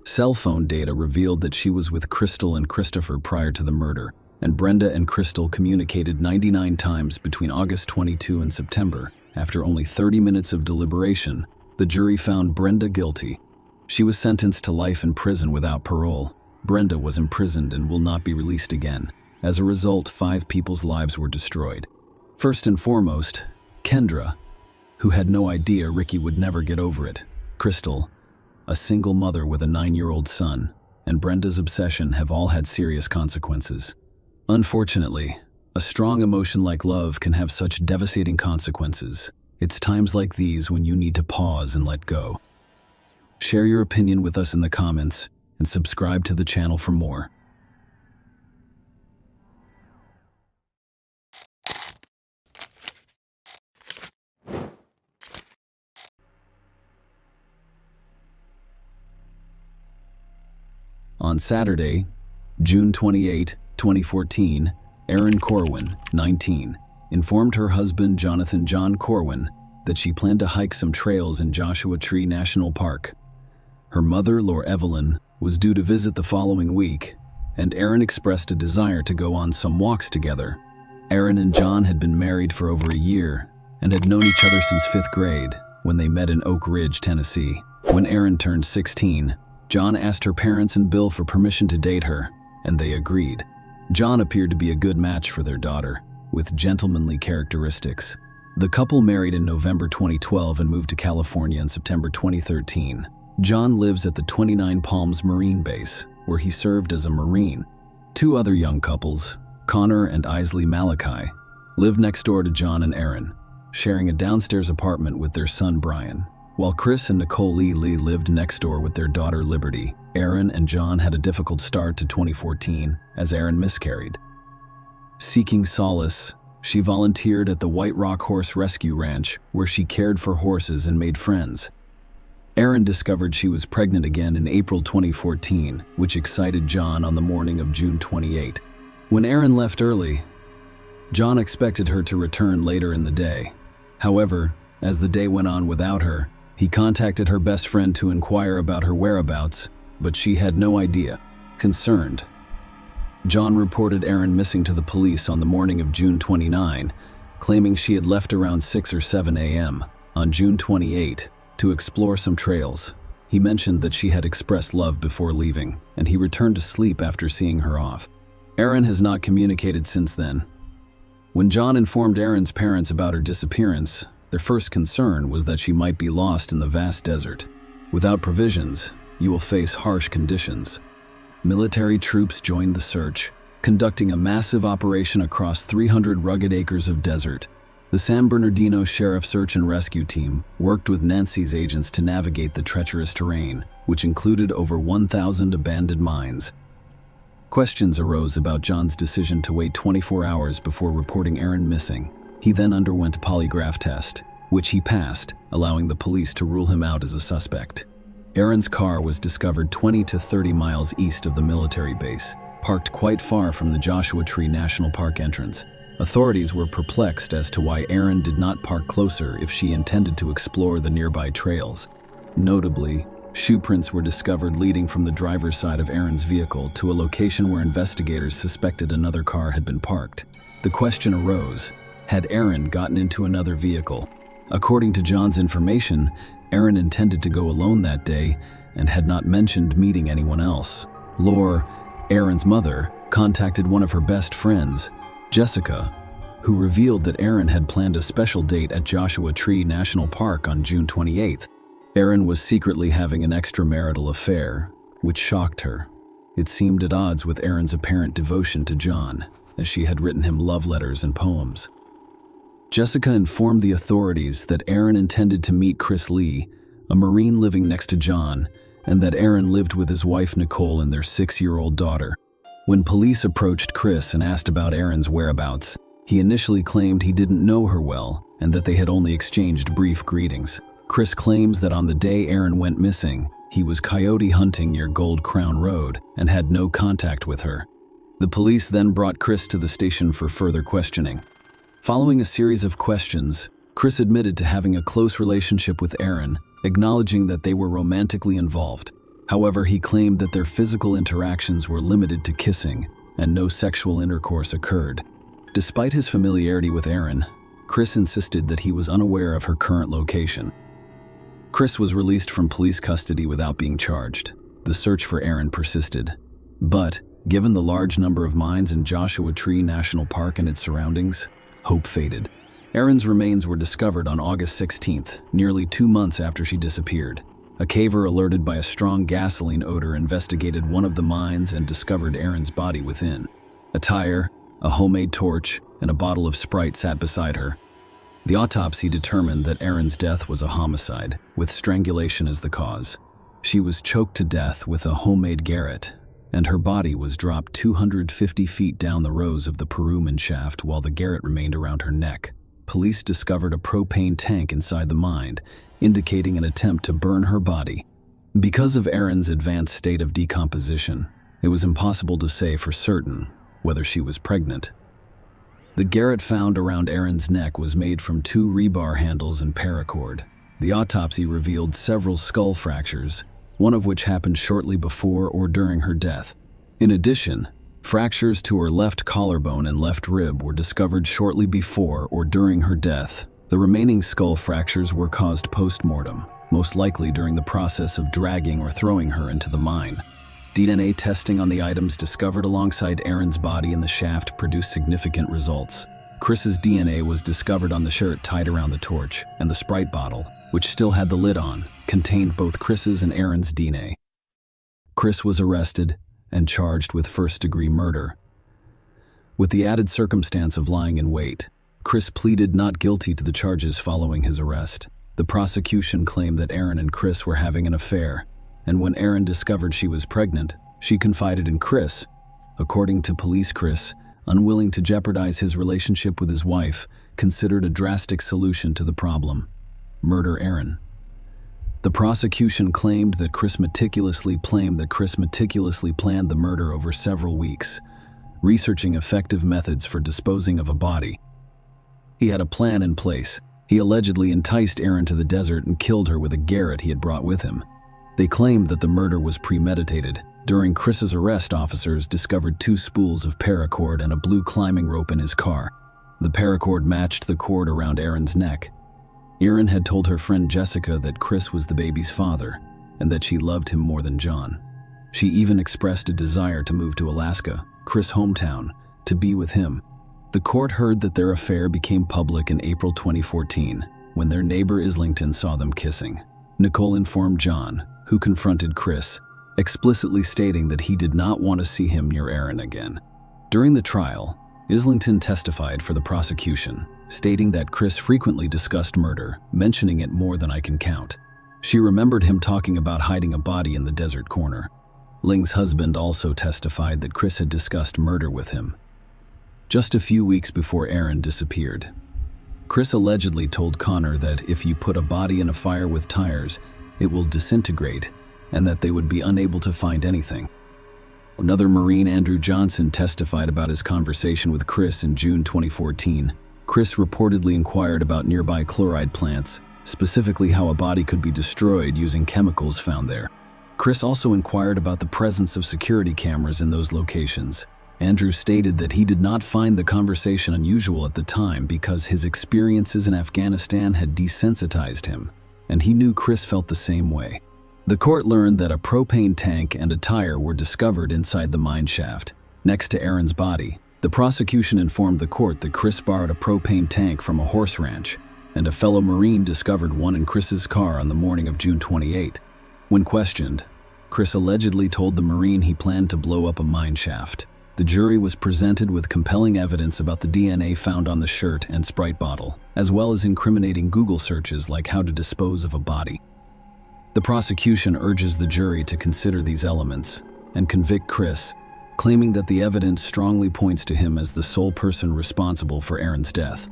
Cell phone data revealed that she was with Crystal and Christopher prior to the murder, and Brenda and Crystal communicated 99 times between August 22 and September. After only 30 minutes of deliberation, the jury found Brenda guilty. She was sentenced to life in prison without parole. Brenda was imprisoned and will not be released again. As a result, 5 people's lives were destroyed. First and foremost, Kendra, who had no idea Ricky would never get over it. Crystal, a single mother with a 9-year-old son, and Brenda's obsession have all had serious consequences. Unfortunately, a strong emotion like love can have such devastating consequences. It's times like these when you need to pause and let go. Share your opinion with us in the comments and subscribe to the channel for more. On Saturday, June 28, 2014, Erin Corwin, 19, informed her husband Jonathan John Corwin that she planned to hike some trails in Joshua Tree National Park. Her mother, Laura Evelyn, was due to visit the following week, and Aaron expressed a desire to go on some walks together. Aaron and John had been married for over a year and had known each other since 5th grade when they met in Oak Ridge, Tennessee. When Aaron turned 16, John asked her parents and Bill for permission to date her, and they agreed. John appeared to be a good match for their daughter, with gentlemanly characteristics. The couple married in November 2012 and moved to California in September 2013. John lives at the 29 Palms Marine Base, where he served as a Marine. Two other young couples, Connor and Isley Malachi, live next door to John and Aaron, sharing a downstairs apartment with their son Brian. While Chris and Nicole Lee lived next door with their daughter Liberty, Aaron and John had a difficult start to 2014 as Aaron miscarried. Seeking solace, she volunteered at the White Rock Horse Rescue Ranch, where she cared for horses and made friends. Aaron discovered she was pregnant again in April 2014, which excited John on the morning of June 28. When Aaron left early, John expected her to return later in the day. However, as the day went on without her, he contacted her best friend to inquire about her whereabouts, but she had no idea. Concerned, John reported Aaron missing to the police on the morning of June 29, claiming she had left around 6 or 7 a.m. on June 28 to explore some trails. He mentioned that she had expressed love before leaving, and he returned to sleep after seeing her off. Aaron has not communicated since then. When John informed Aaron's parents about her disappearance, their first concern was that she might be lost in the vast desert. Without provisions, you will face harsh conditions. Military troops joined the search, conducting a massive operation across 300 rugged acres of desert. The San Bernardino Sheriff Search and Rescue Team worked with Nancy's agents to navigate the treacherous terrain, which included over 1,000 abandoned mines. Questions arose about John's decision to wait 24 hours before reporting Aaron missing. He then underwent a polygraph test, which he passed, allowing the police to rule him out as a suspect. Aaron's car was discovered 20 to 30 miles east of the military base, parked quite far from the Joshua Tree National Park entrance. Authorities were perplexed as to why Aaron did not park closer if she intended to explore the nearby trails. Notably, shoe prints were discovered leading from the driver's side of Aaron's vehicle to a location where investigators suspected another car had been parked. The question arose, had Aaron gotten into another vehicle? According to John's information, Aaron intended to go alone that day and had not mentioned meeting anyone else. Laura, Aaron's mother, contacted one of her best friends, Jessica, who revealed that Aaron had planned a special date at Joshua Tree National Park on June 28th. Aaron was secretly having an extramarital affair, which shocked her. It seemed at odds with Aaron's apparent devotion to John, as she had written him love letters and poems. Jessica informed the authorities that Aaron intended to meet Chris Lee, a Marine living next to John, and that Aaron lived with his wife Nicole and their 6-year-old daughter. When police approached Chris and asked about Aaron's whereabouts, he initially claimed he didn't know her well and that they had only exchanged brief greetings. Chris claims that on the day Aaron went missing, he was coyote hunting near Gold Crown Road and had no contact with her. The police then brought Chris to the station for further questioning. Following a series of questions, Chris admitted to having a close relationship with Aaron, acknowledging that they were romantically involved. However, he claimed that their physical interactions were limited to kissing and no sexual intercourse occurred. Despite his familiarity with Aaron, Chris insisted that he was unaware of her current location. Chris was released from police custody without being charged. The search for Aaron persisted. But, given the large number of mines in Joshua Tree National Park and its surroundings, hope faded. Aaron's remains were discovered on August 16th, nearly 2 months after she disappeared. A caver alerted by a strong gasoline odor investigated one of the mines and discovered Aaron's body within. A tire, a homemade torch, and a bottle of Sprite sat beside her. The autopsy determined that Aaron's death was a homicide, with strangulation as the cause. She was choked to death with a homemade garrote, and her body was dropped 250 feet down the rows of the Peruman shaft while the garrote remained around her neck. Police discovered a propane tank inside the mine, indicating an attempt to burn her body. Because of Aaron's advanced state of decomposition, it was impossible to say for certain whether she was pregnant. The garrote found around Aaron's neck was made from 2 rebar handles and paracord. The autopsy revealed several skull fractures, one of which happened shortly before or during her death. In addition, fractures to her left collarbone and left rib were discovered shortly before or during her death. The remaining skull fractures were caused post-mortem, most likely during the process of dragging or throwing her into the mine. DNA testing on the items discovered alongside Aaron's body in the shaft produced significant results. Chris's DNA was discovered on the shirt tied around the torch, and the Sprite bottle, which still had the lid on, contained both Chris's and Aaron's DNA. Chris was arrested and charged with first-degree murder. With the added circumstance of lying in wait, Chris pleaded not guilty to the charges following his arrest. The prosecution claimed that Aaron and Chris were having an affair, and when Aaron discovered she was pregnant, she confided in Chris. According to police, Chris, unwilling to jeopardize his relationship with his wife, considered a drastic solution to the problem: murder Aaron. The prosecution claimed that Chris meticulously planned the murder over several weeks, researching effective methods for disposing of a body. He had a plan in place. He allegedly enticed Aaron to the desert and killed her with a garrote he had brought with him. They claimed that the murder was premeditated. During Chris's arrest, officers discovered 2 spools of paracord and a blue climbing rope in his car. The paracord matched the cord around Aaron's neck. Aaron had told her friend Jessica that Chris was the baby's father and that she loved him more than John. She even expressed a desire to move to Alaska, Chris' hometown, to be with him. The court heard that their affair became public in April 2014 when their neighbor Islington saw them kissing. Nicole informed John, who confronted Chris, explicitly stating that he did not want to see him near Aaron again. During the trial, Islington testified for the prosecution, stating that Chris frequently discussed murder, mentioning it more than I can count. She remembered him talking about hiding a body in the desert corner. Ling's husband also testified that Chris had discussed murder with him. Just a few weeks before Aaron disappeared, Chris allegedly told Connor that if you put a body in a fire with tires, it will disintegrate, and that they would be unable to find anything. Another Marine, Andrew Johnson, testified about his conversation with Chris in June 2014. Chris reportedly inquired about nearby chloride plants, specifically how a body could be destroyed using chemicals found there. Chris also inquired about the presence of security cameras in those locations. Andrew stated that he did not find the conversation unusual at the time because his experiences in Afghanistan had desensitized him, and he knew Chris felt the same way. The court learned that a propane tank and a tire were discovered inside the mine shaft, next to Aaron's body. The prosecution informed the court that Chris borrowed a propane tank from a horse ranch, and a fellow Marine discovered one in Chris's car on the morning of June 28. When questioned, Chris allegedly told the Marine he planned to blow up a mine shaft. The jury was presented with compelling evidence about the DNA found on the shirt and Sprite bottle, as well as incriminating Google searches like how to dispose of a body. The prosecution urges the jury to consider these elements and convict Chris, claiming that the evidence strongly points to him as the sole person responsible for Aaron's death.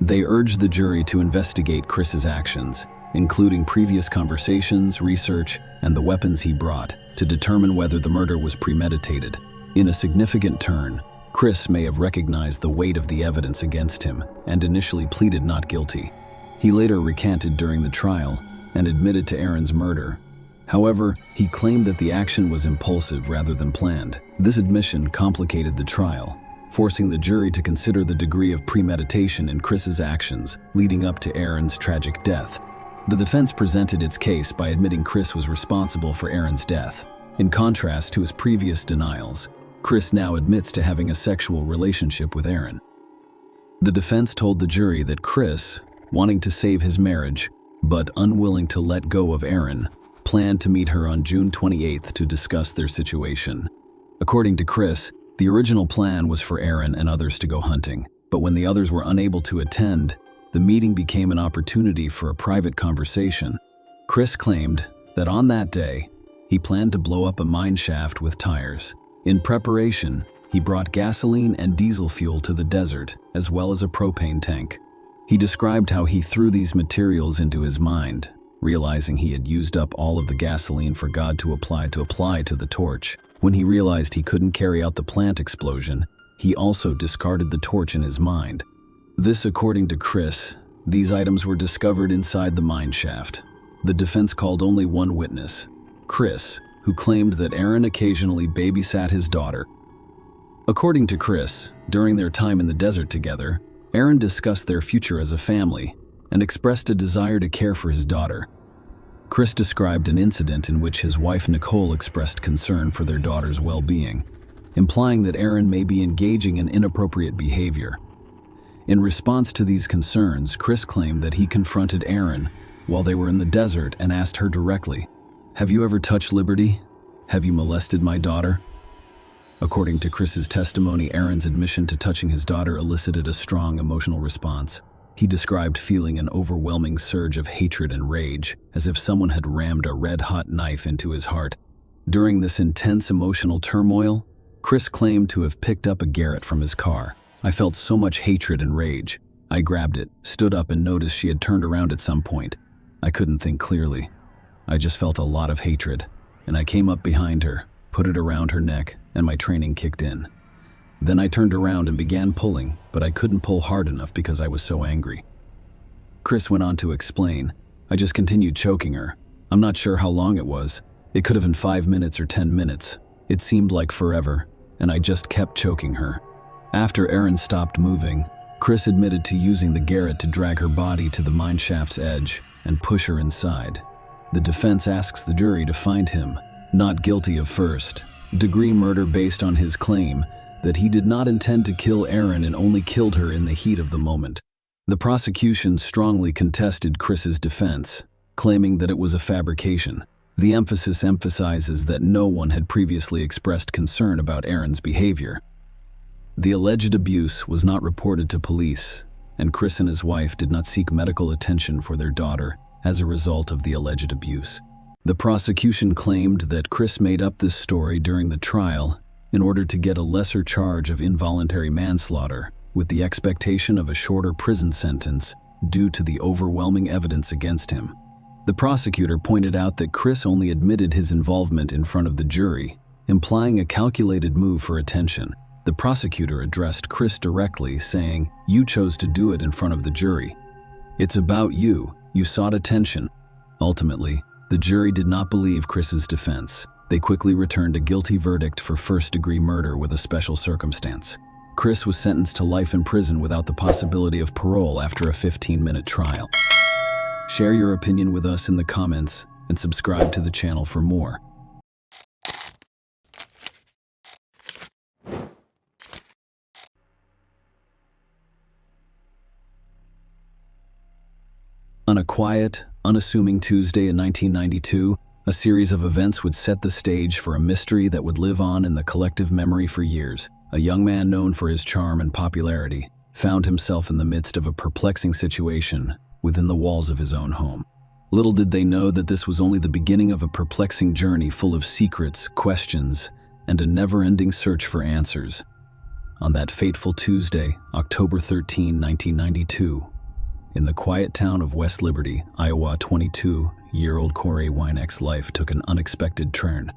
They urge the jury to investigate Chris's actions, including previous conversations, research, and the weapons he brought, to determine whether the murder was premeditated. In a significant turn, Chris may have recognized the weight of the evidence against him and initially pleaded not guilty. He later recanted during the trial and admitted to Aaron's murder. However, he claimed that the action was impulsive rather than planned. This admission complicated the trial, forcing the jury to consider the degree of premeditation in Chris's actions leading up to Aaron's tragic death. The defense presented its case by admitting Chris was responsible for Aaron's death. In contrast to his previous denials, Chris now admits to having a sexual relationship with Aaron. The defense told the jury that Chris, wanting to save his marriage, but unwilling to let go of Aaron, planned to meet her on June 28th to discuss their situation. According to Chris, the original plan was for Aaron and others to go hunting, but when the others were unable to attend, the meeting became an opportunity for a private conversation. Chris claimed that on that day, he planned to blow up a mine shaft with tires. In preparation, he brought gasoline and diesel fuel to the desert, as well as a propane tank. He described how he threw these materials into his mind, realizing he had used up all of the gasoline for God to apply to the torch. When he realized he couldn't carry out the plant explosion, he also discarded the torch in his mind. This, according to Chris, these items were discovered inside the mine shaft. The defense called only one witness, Chris, who claimed that Aaron occasionally babysat his daughter. According to Chris, during their time in the desert together, Aaron discussed their future as a family and expressed a desire to care for his daughter. Chris described an incident in which his wife Nicole expressed concern for their daughter's well-being, implying that Aaron may be engaging in inappropriate behavior. In response to these concerns, Chris claimed that he confronted Aaron while they were in the desert and asked her directly, "Have you ever touched Liberty? Have you molested my daughter?" According to Chris's testimony, Aaron's admission to touching his daughter elicited a strong emotional response. He described feeling an overwhelming surge of hatred and rage, as if someone had rammed a red-hot knife into his heart. During this intense emotional turmoil, Chris claimed to have picked up a Garrett from his car. "I felt so much hatred and rage. I grabbed it, stood up, and noticed she had turned around at some point. I couldn't think clearly. I just felt a lot of hatred, and I came up behind her, put it around her neck, and my training kicked in. Then I turned around and began pulling, but I couldn't pull hard enough because I was so angry." Chris went on to explain, "I just continued choking her. I'm not sure how long it was. It could have been 5 minutes or 10 minutes. It seemed like forever, and I just kept choking her." After Aaron stopped moving, Chris admitted to using the Garrett to drag her body to the mine shaft's edge and push her inside. The defense asks the jury to find him not guilty of first-degree murder based on his claim that he did not intend to kill Aaron and only killed her in the heat of the moment. The prosecution strongly contested Chris's defense, claiming that it was a fabrication. The emphasis emphasizes that no one had previously expressed concern about Aaron's behavior. The alleged abuse was not reported to police, and Chris and his wife did not seek medical attention for their daughter as a result of the alleged abuse. The prosecution claimed that Chris made up this story during the trial in order to get a lesser charge of involuntary manslaughter, with the expectation of a shorter prison sentence due to the overwhelming evidence against him. The prosecutor pointed out that Chris only admitted his involvement in front of the jury, implying a calculated move for attention. The prosecutor addressed Chris directly, saying, "You chose to do it in front of the jury. It's about you. You sought attention." Ultimately, the jury did not believe Chris's defense. They quickly returned a guilty verdict for first-degree murder with a special circumstance. Chris was sentenced to life in prison without the possibility of parole after a 15-minute trial. Share your opinion with us in the comments and subscribe to the channel for more. On a quiet, unassuming Tuesday in 1992, a series of events would set the stage for a mystery that would live on in the collective memory for years. A young man known for his charm and popularity found himself in the midst of a perplexing situation within the walls of his own home. Little did they know that this was only the beginning of a perplexing journey full of secrets, questions, and a never-ending search for answers. On that fateful Tuesday, October 13, 1992, in the quiet town of West Liberty, Iowa, 22-year-old Corey Wynek's life took an unexpected turn.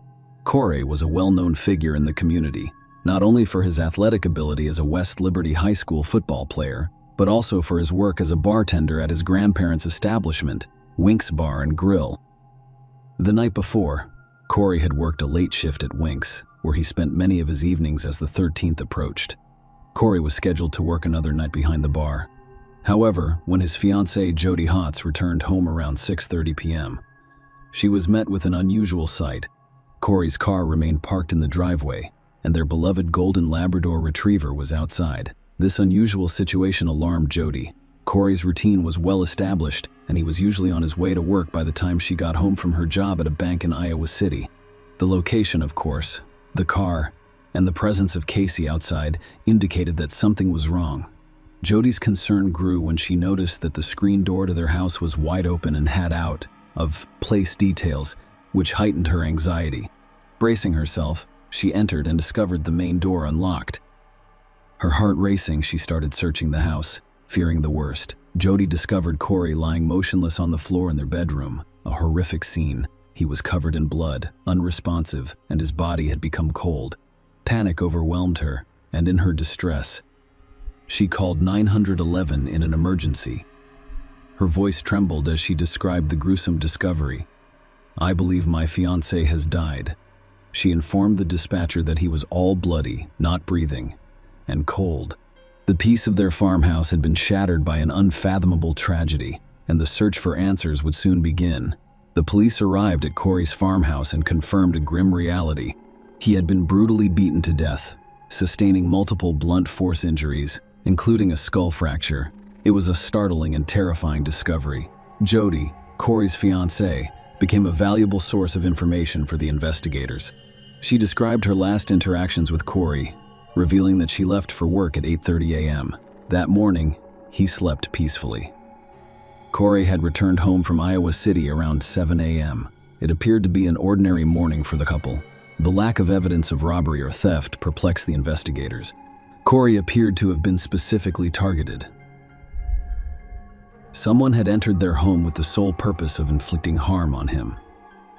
Corey was a well-known figure in the community, not only for his athletic ability as a West Liberty High School football player, but also for his work as a bartender at his grandparents' establishment, Wink's Bar and Grill. The night before, Corey had worked a late shift at Wink's, where he spent many of his evenings as the 13th approached. Corey was scheduled to work another night behind the bar. However, when his fiancée Jody Hotz returned home around 6:30 p.m., she was met with an unusual sight. Corey's car remained parked in the driveway, and their beloved golden Labrador retriever was outside. This unusual situation alarmed Jody. Corey's routine was well established, and he was usually on his way to work by the time she got home from her job at a bank in Iowa City. The location, of course, the car, and the presence of Casey outside indicated that something was wrong. Jody's concern grew when she noticed that the screen door to their house was wide open and had out-of-place details, which heightened her anxiety. Bracing herself, she entered and discovered the main door unlocked. Her heart racing, she started searching the house, fearing the worst. Jody discovered Corey lying motionless on the floor in their bedroom, a horrific scene. He was covered in blood, unresponsive, and his body had become cold. Panic overwhelmed her, and in her distress, she called 911 in an emergency. Her voice trembled as she described the gruesome discovery. "I believe my fiancé has died." She informed the dispatcher that he was all bloody, not breathing, and cold. The peace of their farmhouse had been shattered by an unfathomable tragedy, and the search for answers would soon begin. The police arrived at Corey's farmhouse and confirmed a grim reality. He had been brutally beaten to death, sustaining multiple blunt force injuries, including a skull fracture. It was a startling and terrifying discovery. Jody, Corey's fiancée, became a valuable source of information for the investigators. She described her last interactions with Corey, revealing that she left for work at 8:30 a.m. That morning, he slept peacefully. Corey had returned home from Iowa City around 7 a.m. It appeared to be an ordinary morning for the couple. The lack of evidence of robbery or theft perplexed the investigators. Corey appeared to have been specifically targeted. Someone had entered their home with the sole purpose of inflicting harm on him.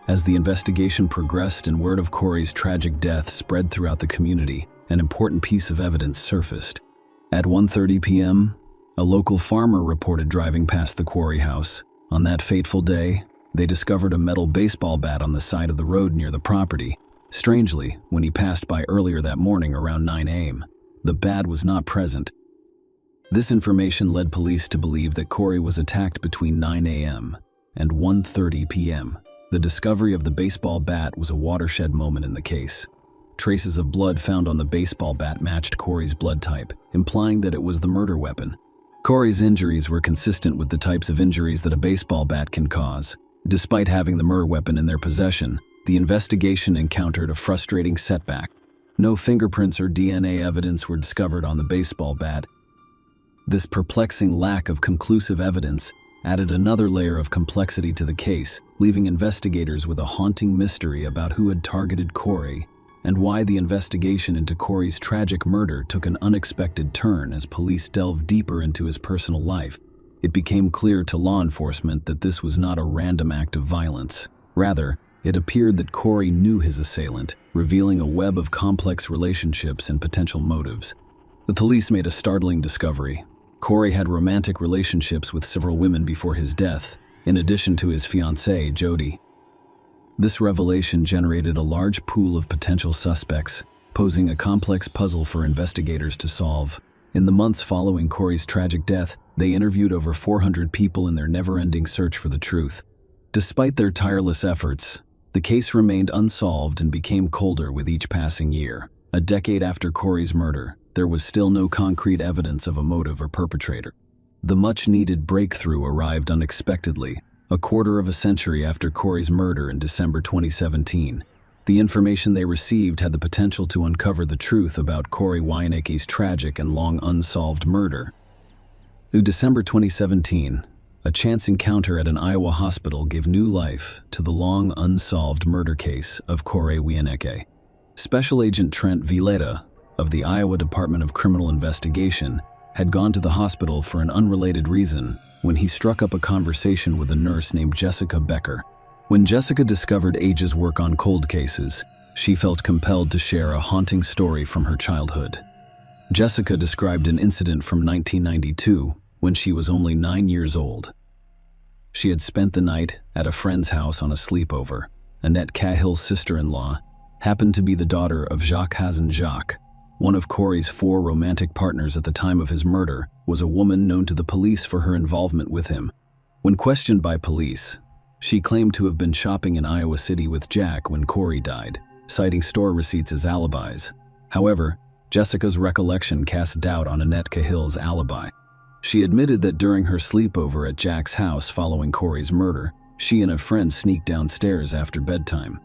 As the investigation progressed and word of Corey's tragic death spread throughout the community, an important piece of evidence surfaced. At 1:30 p.m., a local farmer reported driving past the Corey house. On that fateful day, they discovered a metal baseball bat on the side of the road near the property. Strangely, when he passed by earlier that morning around 9 a.m., the bat was not present. This information led police to believe that Corey was attacked between 9 a.m. and 1:30 p.m. The discovery of the baseball bat was a watershed moment in the case. Traces of blood found on the baseball bat matched Corey's blood type, implying that it was the murder weapon. Corey's injuries were consistent with the types of injuries that a baseball bat can cause. Despite having the murder weapon in their possession, the investigation encountered a frustrating setback. No fingerprints or DNA evidence were discovered on the baseball bat. This perplexing lack of conclusive evidence added another layer of complexity to the case, leaving investigators with a haunting mystery about who had targeted Corey and why the investigation into Corey's tragic murder took an unexpected turn as police delved deeper into his personal life. It became clear to law enforcement that this was not a random act of violence. Rather, it appeared that Corey knew his assailant, revealing a web of complex relationships and potential motives. The police made a startling discovery. Corey had romantic relationships with several women before his death, in addition to his fiancée, Jody. This revelation generated a large pool of potential suspects, posing a complex puzzle for investigators to solve. In the months following Corey's tragic death, they interviewed over 400 people in their never-ending search for the truth. Despite their tireless efforts, the case remained unsolved and became colder with each passing year. A decade after Corey's murder, there was still no concrete evidence of a motive or perpetrator. The much-needed breakthrough arrived unexpectedly, a quarter of a century after Corey's murder in December 2017. The information they received had the potential to uncover the truth about Corey Wienecke's tragic and long unsolved murder. In December 2017, a chance encounter at an Iowa hospital gave new life to the long unsolved murder case of Corey Wienecke. Special Agent Trent Villeda of the Iowa Department of Criminal Investigation had gone to the hospital for an unrelated reason when he struck up a conversation with a nurse named Jessica Becker. When Jessica discovered Age's work on cold cases, she felt compelled to share a haunting story from her childhood. Jessica described an incident from 1992 when she was only 9 years old. She had spent the night at a friend's house on a sleepover. Annette Cahill's sister-in-law happened to be the daughter of Jacques Hazen-Jacques. One of Corey's 4 romantic partners at the time of his murder was a woman known to the police for her involvement with him. When questioned by police, she claimed to have been shopping in Iowa City with Jack when Corey died, citing store receipts as alibis. However, Jessica's recollection cast doubt on Annette Cahill's alibi. She admitted that during her sleepover at Jack's house following Corey's murder, she and a friend sneaked downstairs after bedtime.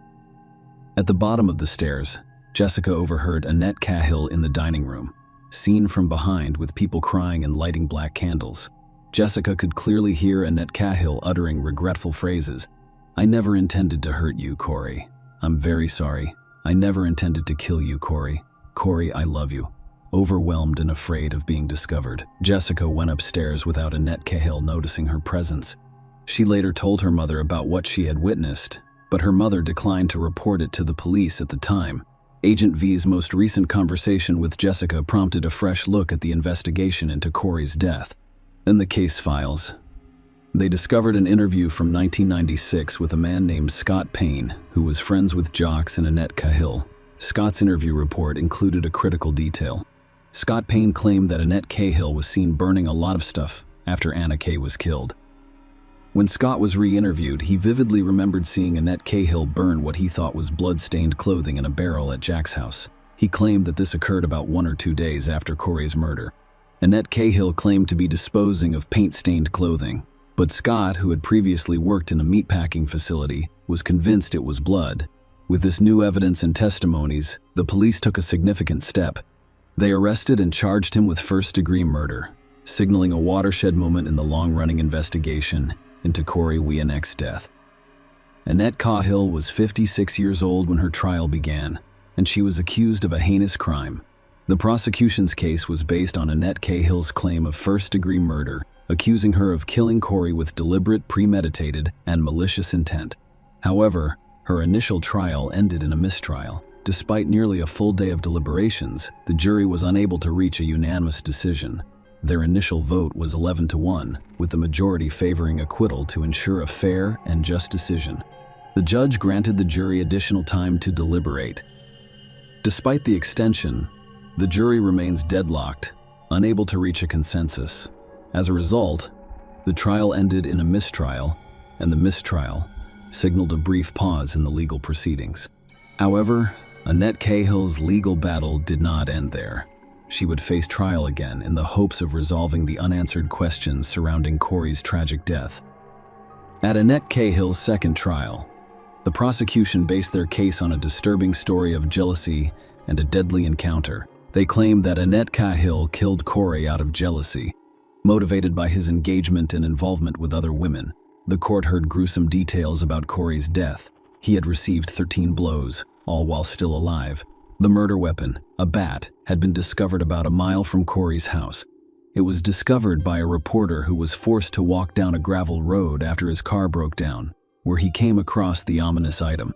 At the bottom of the stairs, Jessica overheard Annette Cahill in the dining room, seen from behind with people crying and lighting black candles. Jessica could clearly hear Annette Cahill uttering regretful phrases. "I never intended to hurt you, Corey. I'm very sorry. I never intended to kill you, Corey. Corey, I love you." Overwhelmed and afraid of being discovered, Jessica went upstairs without Annette Cahill noticing her presence. She later told her mother about what she had witnessed, but her mother declined to report it to the police at the time. Agent V's most recent conversation with Jessica prompted a fresh look at the investigation into Corey's death. In the case files, They discovered an interview from 1996 with a man named Scott Payne, who was friends with Jocks and Annette Cahill. Scott's interview report included a critical detail. Scott Payne claimed that Annette Cahill was seen burning a lot of stuff after Anna Kay was killed. When Scott was re-interviewed, he vividly remembered seeing Annette Cahill burn what he thought was blood-stained clothing in a barrel at Jack's house. He claimed that this occurred about 1 or 2 days after Corey's murder. Annette Cahill claimed to be disposing of paint-stained clothing, but Scott, who had previously worked in a meatpacking facility, was convinced it was blood. With this new evidence and testimonies, the police took a significant step. They arrested and charged him with first-degree murder, signaling a watershed moment in the long-running investigation into Corey Wienick's death. Annette Cahill was 56 years old when her trial began, and she was accused of a heinous crime. The prosecution's case was based on Annette Cahill's claim of first-degree murder, accusing her of killing Corey with deliberate, premeditated, and malicious intent. However, her initial trial ended in a mistrial. Despite nearly a full day of deliberations, the jury was unable to reach a unanimous decision. Their initial vote was 11-1, with the majority favoring acquittal to ensure a fair and just decision. The judge granted the jury additional time to deliberate. Despite the extension, the jury remains deadlocked, unable to reach a consensus. As a result, the trial ended in a mistrial, and the mistrial signaled a brief pause in the legal proceedings. However, Annette Cahill's legal battle did not end there. She would face trial again in the hopes of resolving the unanswered questions surrounding Corey's tragic death. At Annette Cahill's second trial, the prosecution based their case on a disturbing story of jealousy and a deadly encounter. They claimed that Annette Cahill killed Corey out of jealousy, motivated by his engagement and involvement with other women. The court heard gruesome details about Corey's death. He had received 13 blows, all while still alive. The murder weapon, a bat, had been discovered about a mile from Corey's house. It was discovered by a reporter who was forced to walk down a gravel road after his car broke down, where he came across the ominous item.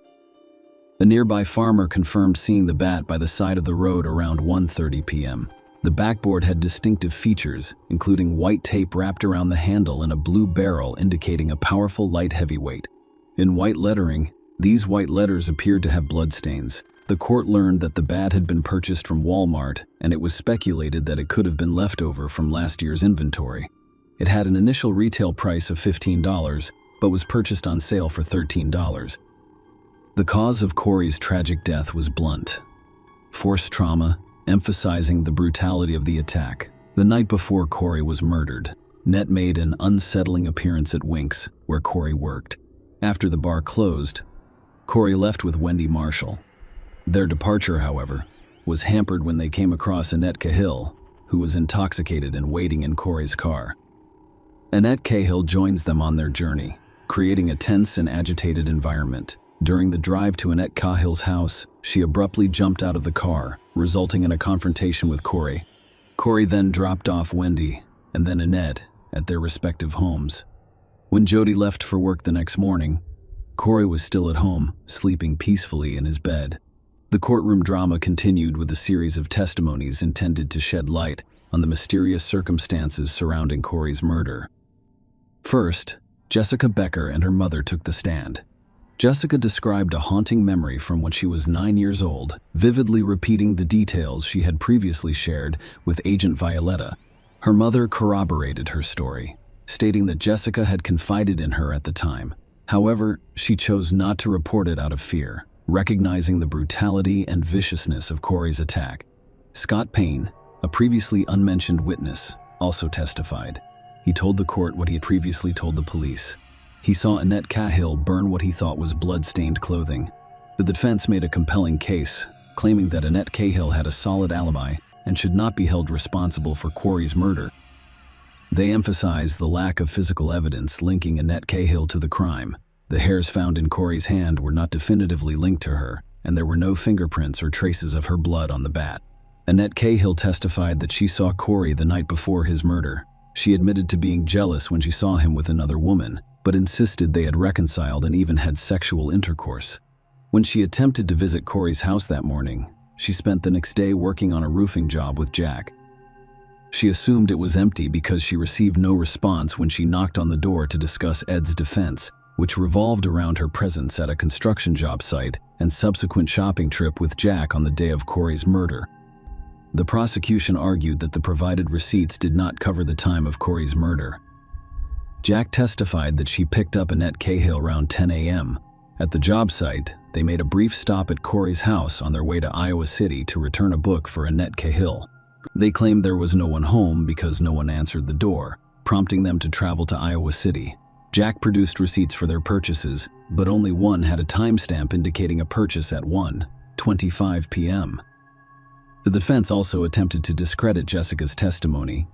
A nearby farmer confirmed seeing the bat by the side of the road around 1:30 p.m. The backboard had distinctive features, including white tape wrapped around the handle and a blue barrel indicating a powerful light heavyweight. In white lettering, these white letters appeared to have bloodstains. The court learned that the bat had been purchased from Walmart, and it was speculated that it could have been leftover from last year's inventory. It had an initial retail price of $15, but was purchased on sale for $13. The cause of Corey's tragic death was blunt: forced trauma, emphasizing the brutality of the attack. The night before Corey was murdered, Annette made an unsettling appearance at Wink's, where Corey worked. After the bar closed, Corey left with Wendy Marshall. Their departure, however, was hampered when they came across Annette Cahill, who was intoxicated and waiting in Corey's car. Annette Cahill joins them on their journey, creating a tense and agitated environment. During the drive to Annette Cahill's house, she abruptly jumped out of the car, resulting in a confrontation with Corey. Corey then dropped off Wendy and then Annette at their respective homes. When Jody left for work the next morning, Corey was still at home, sleeping peacefully in his bed. The courtroom drama continued with a series of testimonies intended to shed light on the mysterious circumstances surrounding Corey's murder. First, Jessica Becker and her mother took the stand. Jessica described a haunting memory from when she was 9 years old, vividly repeating the details she had previously shared with Agent Violetta. Her mother corroborated her story, stating that Jessica had confided in her at the time. However, she chose not to report it out of fear, recognizing the brutality and viciousness of Corey's attack. Scott Payne, a previously unmentioned witness, also testified. He told the court what he had previously told the police. He saw Annette Cahill burn what he thought was blood-stained clothing. The defense made a compelling case, claiming that Annette Cahill had a solid alibi and should not be held responsible for Corey's murder. They emphasized the lack of physical evidence linking Annette Cahill to the crime. The hairs found in Corey's hand were not definitively linked to her, and there were no fingerprints or traces of her blood on the bat. Annette Cahill testified that she saw Corey the night before his murder. She admitted to being jealous when she saw him with another woman, but insisted they had reconciled and even had sexual intercourse. When she attempted to visit Corey's house that morning, she spent the next day working on a roofing job with Jack. She assumed it was empty because she received no response when she knocked on the door to discuss Ed's defense, which revolved around her presence at a construction job site and subsequent shopping trip with Jack on the day of Corey's murder. The prosecution argued that the provided receipts did not cover the time of Corey's murder. Jack testified that she picked up Annette Cahill around 10 a.m. At the job site, they made a brief stop at Corey's house on their way to Iowa City to return a book for Annette Cahill. They claimed there was no one home because no one answered the door, prompting them to travel to Iowa City. Jack produced receipts for their purchases, but only one had a timestamp indicating a purchase at 1:25 p.m. The defense also attempted to discredit Jessica's testimony,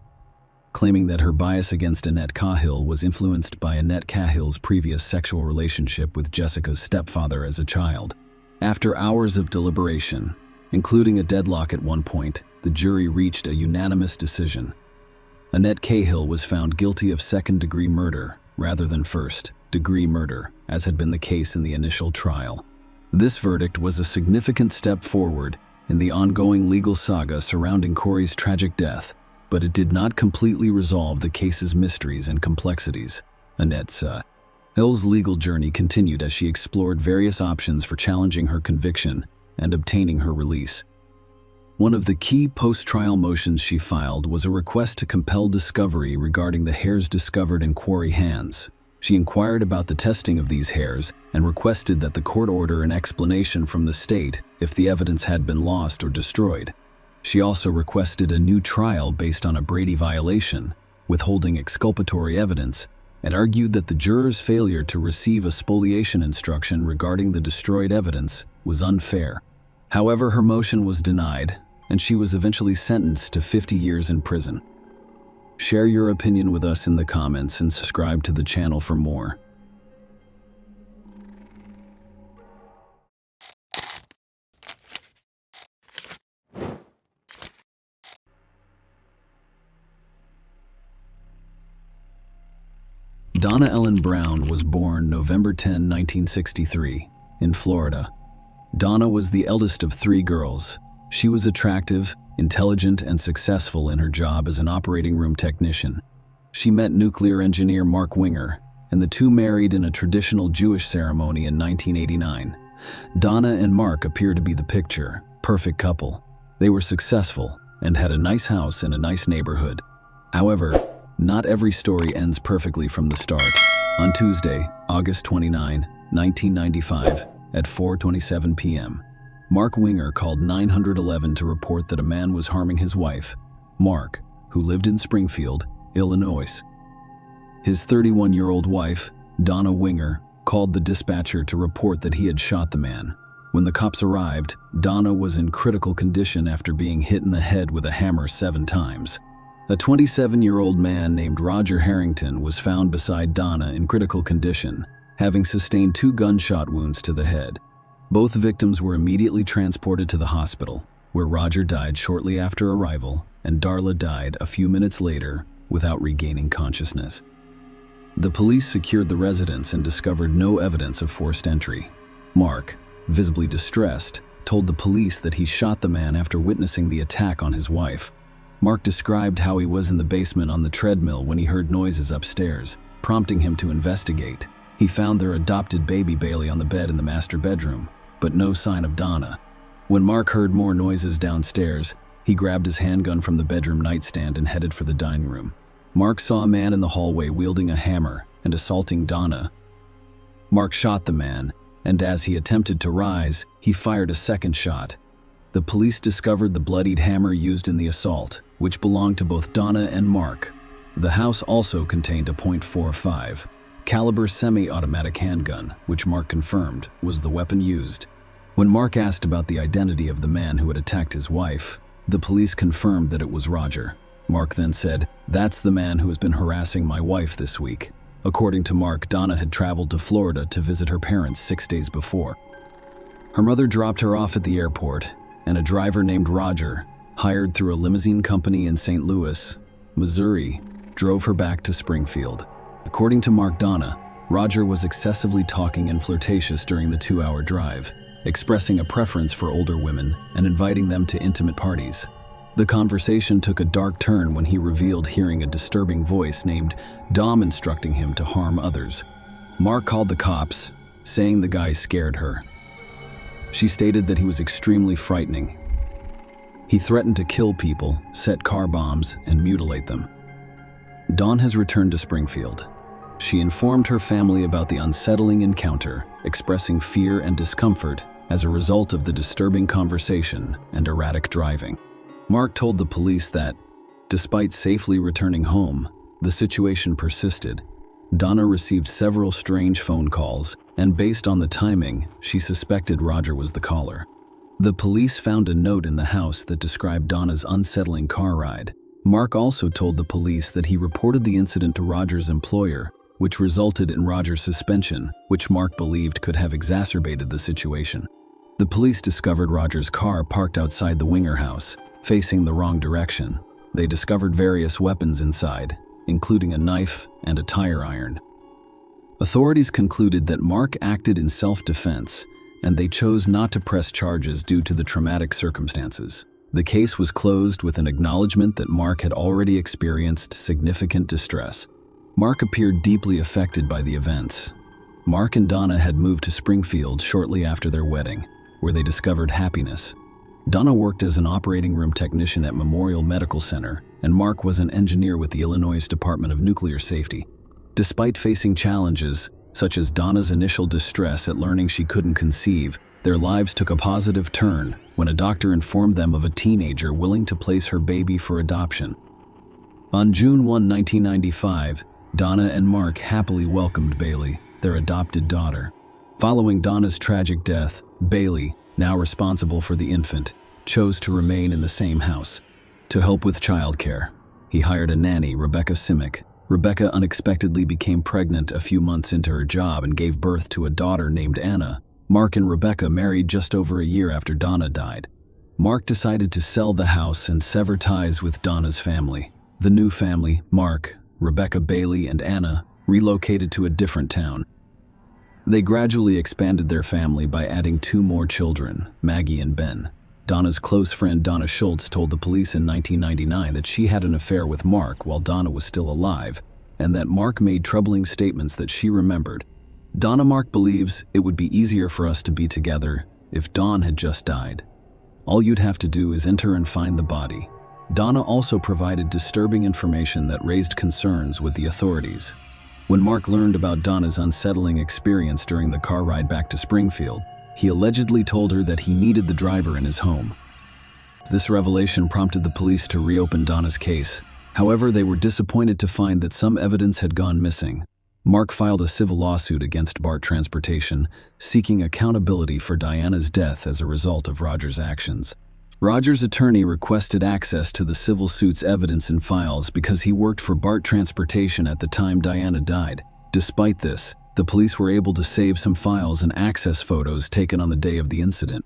claiming that her bias against Annette Cahill was influenced by Annette Cahill's previous sexual relationship with Jessica's stepfather as a child. After hours of deliberation, including a deadlock at one point, the jury reached a unanimous decision. Annette Cahill was found guilty of second-degree murder rather than first-degree murder, as had been the case in the initial trial. This verdict was a significant step forward in the ongoing legal saga surrounding Corey's tragic death, but it did not completely resolve the case's mysteries and complexities. Annette Cahill's legal journey continued as she explored various options for challenging her conviction and obtaining her release. One of the key post-trial motions she filed was a request to compel discovery regarding the hairs discovered in Corey's hands. She inquired about the testing of these hairs and requested that the court order an explanation from the state if the evidence had been lost or destroyed. She also requested a new trial based on a Brady violation, withholding exculpatory evidence, and argued that the jurors' failure to receive a spoliation instruction regarding the destroyed evidence was unfair. However, her motion was denied, and she was eventually sentenced to 50 years in prison. Share your opinion with us in the comments and subscribe to the channel for more. Donna Ellen Brown was born November 10, 1963, in Florida. Donna was the eldest of three girls. She was attractive, intelligent, and successful in her job as an operating room technician. She met nuclear engineer Mark Winger, and the two married in a traditional Jewish ceremony in 1989. Donna and Mark appear to be the picture-perfect couple. They were successful and had a nice house in a nice neighborhood. However, not every story ends perfectly from the start. On Tuesday, August 29, 1995, at 4:27 p.m., Mark Winger called 911 to report that a man was harming his wife, Mark, who lived in Springfield, Illinois. His 31-year-old wife, Donna Winger, called the dispatcher to report that he had shot the man. When the cops arrived, Donna was in critical condition after being hit in the head with a hammer 7 times. A 27-year-old man named Roger Harrington was found beside Donna in critical condition, having sustained 2 gunshot wounds to the head. Both victims were immediately transported to the hospital, where Roger died shortly after arrival and Darla died a few minutes later without regaining consciousness. The police secured the residence and discovered no evidence of forced entry. Mark, visibly distressed, told the police that he shot the man after witnessing the attack on his wife. Mark described how he was in the basement on the treadmill when he heard noises upstairs, prompting him to investigate. He found their adopted baby Bailey on the bed in the master bedroom, but no sign of Donna. When Mark heard more noises downstairs, he grabbed his handgun from the bedroom nightstand and headed for the dining room. Mark saw a man in the hallway wielding a hammer and assaulting Donna. Mark shot the man, and as he attempted to rise, he fired a second shot. The police discovered the bloodied hammer used in the assault, which belonged to both Donna and Mark. The house also contained a .45 caliber semi-automatic handgun, which Mark confirmed was the weapon used. When Mark asked about the identity of the man who had attacked his wife, the police confirmed that it was Roger. Mark then said, "That's the man who has been harassing my wife this week." According to Mark, Donna had traveled to Florida to visit her parents 6 days before. Her mother dropped her off at the airport, and a driver named Roger, hired through a limousine company in St. Louis, Missouri, drove her back to Springfield. According to Mark, Donna, Roger was excessively talking and flirtatious during the 2-hour drive, expressing a preference for older women and inviting them to intimate parties. The conversation took a dark turn when he revealed hearing a disturbing voice named Dom instructing him to harm others. Mark called the cops, saying the guy scared her. She stated that he was extremely frightening. He threatened to kill people, set car bombs, and mutilate them. Dawn has returned to Springfield. She informed her family about the unsettling encounter, expressing fear and discomfort as a result of the disturbing conversation and erratic driving. Mark told the police that, despite safely returning home, the situation persisted. Donna received several strange phone calls, and based on the timing, she suspected Roger was the caller. The police found a note in the house that described Donna's unsettling car ride. Mark also told the police that he reported the incident to Roger's employer, which resulted in Roger's suspension, which Mark believed could have exacerbated the situation. The police discovered Roger's car parked outside the Winger house, facing the wrong direction. They discovered various weapons inside, including a knife and a tire iron. Authorities concluded that Mark acted in self-defense, and they chose not to press charges due to the traumatic circumstances. The case was closed with an acknowledgement that Mark had already experienced significant distress. Mark appeared deeply affected by the events. Mark and Donna had moved to Springfield shortly after their wedding, where they discovered happiness. Donna worked as an operating room technician at Memorial Medical Center, and Mark was an engineer with the Illinois Department of Nuclear Safety. Despite facing challenges, such as Donna's initial distress at learning she couldn't conceive, their lives took a positive turn when a doctor informed them of a teenager willing to place her baby for adoption. On June 1, 1995, Donna and Mark happily welcomed Bailey, their adopted daughter. Following Donna's tragic death, Bailey, now responsible for the infant, chose to remain in the same house. To help with childcare, he hired a nanny, Rebecca Simic. Rebecca unexpectedly became pregnant a few months into her job and gave birth to a daughter named Anna. Mark and Rebecca married just over a year after Donna died. Mark decided to sell the house and sever ties with Donna's family. The new family, Mark, Rebecca, Bailey, and Anna, relocated to a different town. They gradually expanded their family by adding 2 more children, Maggie and Ben. Donna's close friend Donna Schultz told the police in 1999 that she had an affair with Mark while Donna was still alive, and that Mark made troubling statements that she remembered. Donna Mark believes it would be easier for us to be together if Dawn had just died. All you'd have to do is enter and find the body. Donna also provided disturbing information that raised concerns with the authorities. When Mark learned about Donna's unsettling experience during the car ride back to Springfield, he allegedly told her that he needed the driver in his home. This revelation prompted the police to reopen Donna's case. However, they were disappointed to find that some evidence had gone missing. Mark filed a civil lawsuit against BART Transportation, seeking accountability for Diana's death as a result of Roger's actions. Roger's attorney requested access to the civil suit's evidence and files because he worked for BART Transportation at the time Diana died. Despite this, the police were able to save some files and access photos taken on the day of the incident.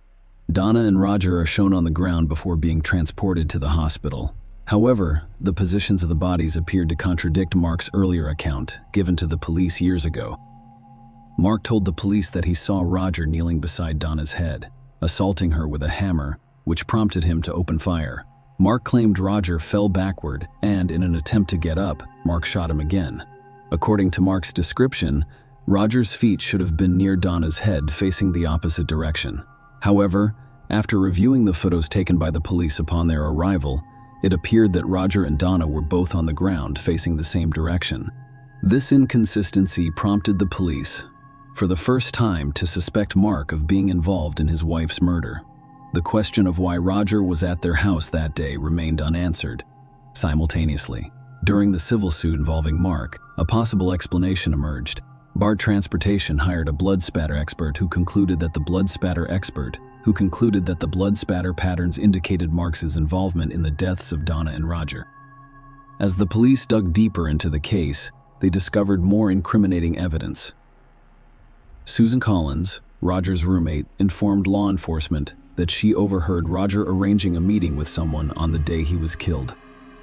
Donna and Roger are shown on the ground before being transported to the hospital. However, the positions of the bodies appeared to contradict Mark's earlier account, given to the police years ago. Mark told the police that he saw Roger kneeling beside Donna's head, assaulting her with a hammer, which prompted him to open fire. Mark claimed Roger fell backward, and in an attempt to get up, Mark shot him again. According to Mark's description, Roger's feet should have been near Donna's head, facing the opposite direction. However, after reviewing the photos taken by the police upon their arrival, it appeared that Roger and Donna were both on the ground, facing the same direction. This inconsistency prompted the police, for the first time, to suspect Mark of being involved in his wife's murder. The question of why Roger was at their house that day remained unanswered. Simultaneously, during the civil suit involving Mark, a possible explanation emerged. BART Transportation hired a blood spatter expert who concluded that the blood spatter patterns indicated Mark's involvement in the deaths of Donna and Roger. As the police dug deeper into the case, they discovered more incriminating evidence. Susan Collins, Roger's roommate, informed law enforcement that she overheard Roger arranging a meeting with someone on the day he was killed.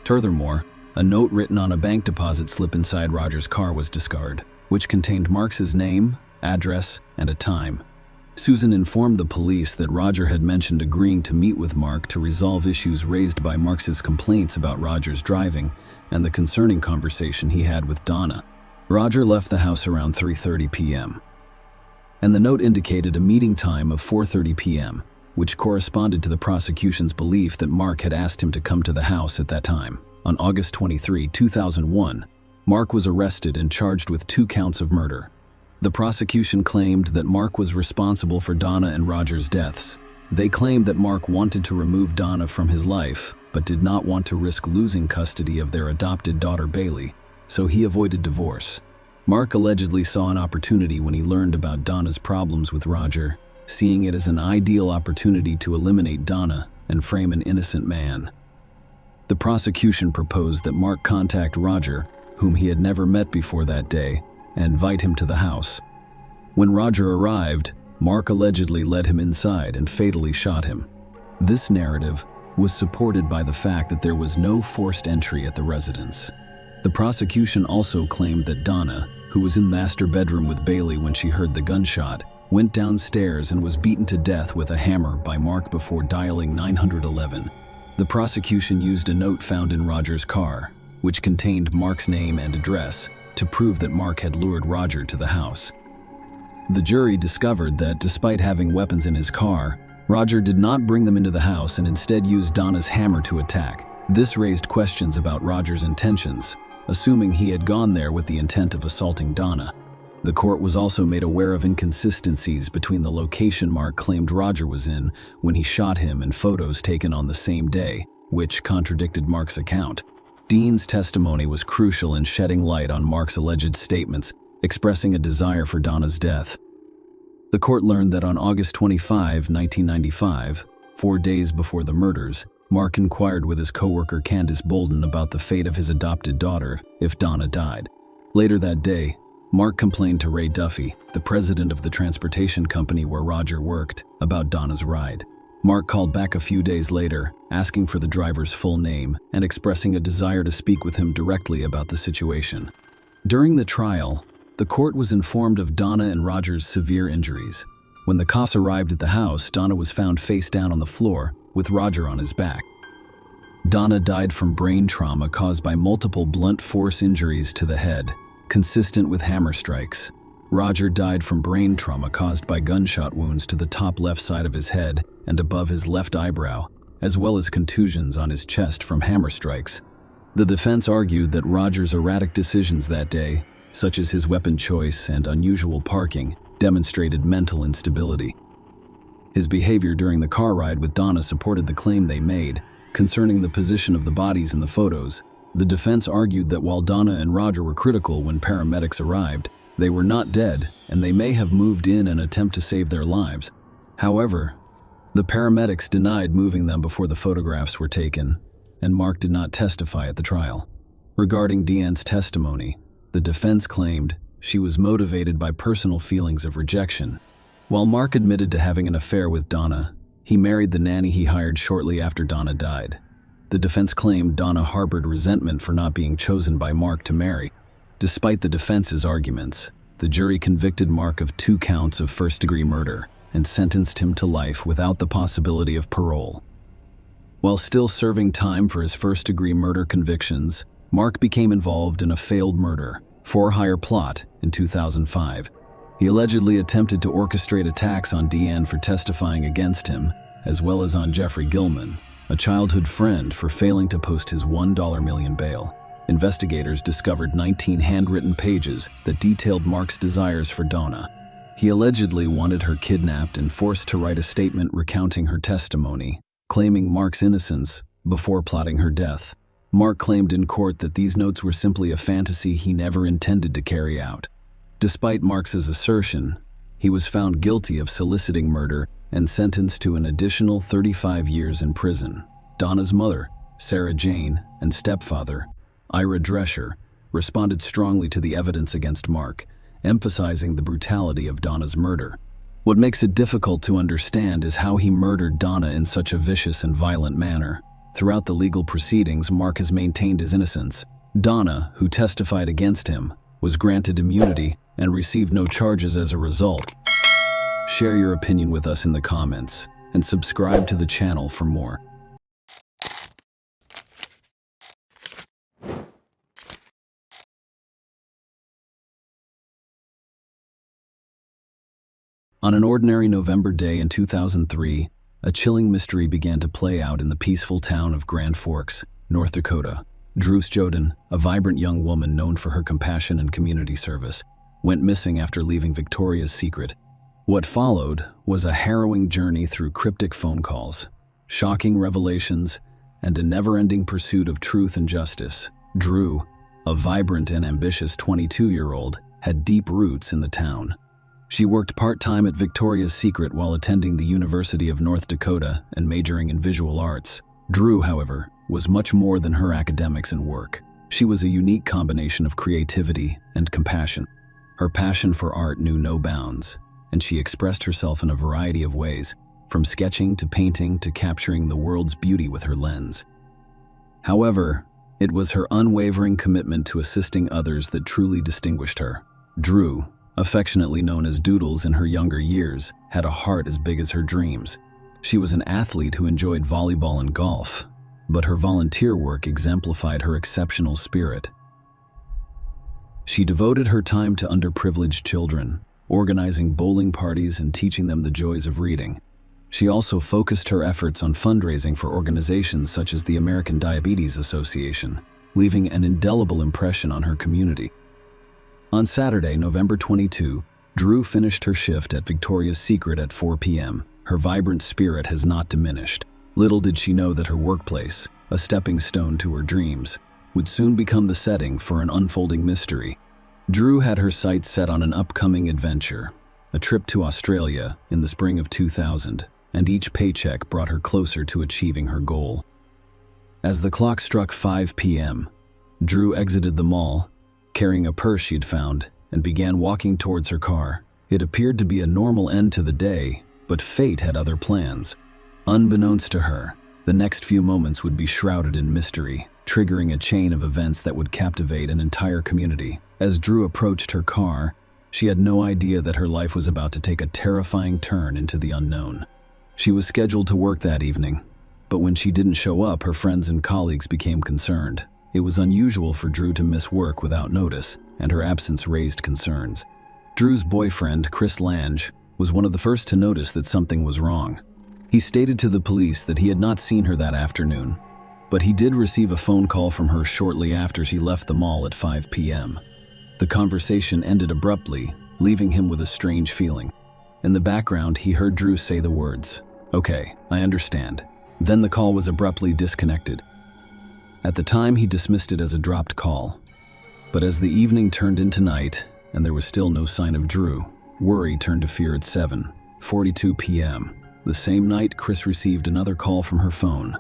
Furthermore, a note written on a bank deposit slip inside Roger's car was discovered, which contained Mark's name, address, and a time. Susan informed the police that Roger had mentioned agreeing to meet with Mark to resolve issues raised by Mark's complaints about Roger's driving and the concerning conversation he had with Donna. Roger left the house around 3:30 p.m. and the note indicated a meeting time of 4:30 p.m., which corresponded to the prosecution's belief that Mark had asked him to come to the house at that time. On August 23, 2001, Mark was arrested and charged with 2 counts of murder. The prosecution claimed that Mark was responsible for Donna and Roger's deaths. They claimed that Mark wanted to remove Donna from his life, but did not want to risk losing custody of their adopted daughter Bailey, so he avoided divorce. Mark allegedly saw an opportunity when he learned about Donna's problems with Roger, seeing it as an ideal opportunity to eliminate Donna and frame an innocent man. The prosecution proposed that Mark contact Roger, whom he had never met before that day, and invite him to the house. When Roger arrived, Mark allegedly led him inside and fatally shot him. This narrative was supported by the fact that there was no forced entry at the residence. The prosecution also claimed that Donna, who was in the master bedroom with Bailey when she heard the gunshot, went downstairs and was beaten to death with a hammer by Mark before dialing 911. The prosecution used a note found in Roger's car, which contained Mark's name and address, to prove that Mark had lured Roger to the house. The jury discovered that despite having weapons in his car, Roger did not bring them into the house and instead used Donna's hammer to attack. This raised questions about Roger's intentions, assuming he had gone there with the intent of assaulting Donna. The court was also made aware of inconsistencies between the location Mark claimed Roger was in when he shot him and photos taken on the same day, which contradicted Mark's account. Dean's testimony was crucial in shedding light on Mark's alleged statements, expressing a desire for Donna's death. The court learned that on August 25, 1995, 4 days before the murders, Mark inquired with his coworker Candace Bolden about the fate of his adopted daughter if Donna died. Later that day, Mark complained to Ray Duffy, the president of the transportation company where Roger worked, about Donna's ride. Mark called back a few days later, asking for the driver's full name and expressing a desire to speak with him directly about the situation. During the trial, the court was informed of Donna and Roger's severe injuries. When the cops arrived at the house, Donna was found face down on the floor, with Roger on his back. Donna died from brain trauma caused by multiple blunt force injuries to the head, consistent with hammer strikes. Roger died from brain trauma caused by gunshot wounds to the top left side of his head and above his left eyebrow, as well as contusions on his chest from hammer strikes. The defense argued that Roger's erratic decisions that day, such as his weapon choice and unusual parking, demonstrated mental instability. His behavior during the car ride with Donna supported the claim they made. Concerning the position of the bodies in the photos, the defense argued that while Donna and Roger were critical when paramedics arrived, they were not dead and they may have moved in an attempt to save their lives. However, the paramedics denied moving them before the photographs were taken, and Mark did not testify at the trial. Regarding Deanne's testimony, the defense claimed she was motivated by personal feelings of rejection. While Mark admitted to having an affair with Donna, he married the nanny he hired shortly after Donna died. The defense claimed Donna harbored resentment for not being chosen by Mark to marry. Despite the defense's arguments, the jury convicted Mark of 2 counts of first-degree murder and sentenced him to life without the possibility of parole. While still serving time for his first-degree murder convictions, Mark became involved in a failed murder, for-hire plot in 2005. He allegedly attempted to orchestrate attacks on Deanne for testifying against him, as well as on Jeffrey Gilman, a childhood friend, for failing to post his $1 million bail. Investigators discovered 19 handwritten pages that detailed Mark's desires for Donna. He allegedly wanted her kidnapped and forced to write a statement recounting her testimony, claiming Mark's innocence before plotting her death. Mark claimed in court that these notes were simply a fantasy he never intended to carry out. Despite Mark's assertion, he was found guilty of soliciting murder and sentenced to an additional 35 years in prison. Donna's mother, Sarah Jane, and stepfather, Ira Drescher, responded strongly to the evidence against Mark, emphasizing the brutality of Donna's murder. What makes it difficult to understand is how he murdered Donna in such a vicious and violent manner. Throughout the legal proceedings, Mark has maintained his innocence. Donna, who testified against him, was granted immunity and received no charges as a result. Share your opinion with us in the comments, and subscribe to the channel for more. On an ordinary November day in 2003, a chilling mystery began to play out in the peaceful town of Grand Forks, North Dakota. Drew Joden, a vibrant young woman known for her compassion and community service, went missing after leaving Victoria's Secret. What followed was a harrowing journey through cryptic phone calls, shocking revelations, and a never-ending pursuit of truth and justice. Drew, a vibrant and ambitious 22-year-old, had deep roots in the town. She worked part-time at Victoria's Secret while attending the University of North Dakota and majoring in visual arts. Drew, however, was much more than her academics and work. She was a unique combination of creativity and compassion. Her passion for art knew no bounds, and she expressed herself in a variety of ways, from sketching to painting to capturing the world's beauty with her lens. However, it was her unwavering commitment to assisting others that truly distinguished her. Drew, affectionately known as Doodles in her younger years, had a heart as big as her dreams. She was an athlete who enjoyed volleyball and golf, but her volunteer work exemplified her exceptional spirit. She devoted her time to underprivileged children, organizing bowling parties and teaching them the joys of reading. She also focused her efforts on fundraising for organizations such as the American Diabetes Association, leaving an indelible impression on her community. On Saturday, November 22, Drew finished her shift at Victoria's Secret at 4 p.m. Her vibrant spirit has not diminished. Little did she know that her workplace, a stepping stone to her dreams, would soon become the setting for an unfolding mystery. Drew had her sights set on an upcoming adventure, a trip to Australia in the spring of 2000, and each paycheck brought her closer to achieving her goal. As the clock struck 5 p.m., Drew exited the mall, carrying a purse she'd found, and began walking towards her car. It appeared to be a normal end to the day, but fate had other plans. Unbeknownst to her, the next few moments would be shrouded in mystery, triggering a chain of events that would captivate an entire community. As Drew approached her car, she had no idea that her life was about to take a terrifying turn into the unknown. She was scheduled to work that evening, but when she didn't show up, her friends and colleagues became concerned. It was unusual for Drew to miss work without notice, and her absence raised concerns. Drew's boyfriend, Chris Lange, was one of the first to notice that something was wrong. He stated to the police that he had not seen her that afternoon, but he did receive a phone call from her shortly after she left the mall at 5 p.m. The conversation ended abruptly, leaving him with a strange feeling. In the background, he heard Drew say the words, "Okay, I understand." Then the call was abruptly disconnected. At the time, he dismissed it as a dropped call. But as the evening turned into night, and there was still no sign of Drew, worry turned to fear at 7:42 p.m. The same night, Chris received another call from her phone.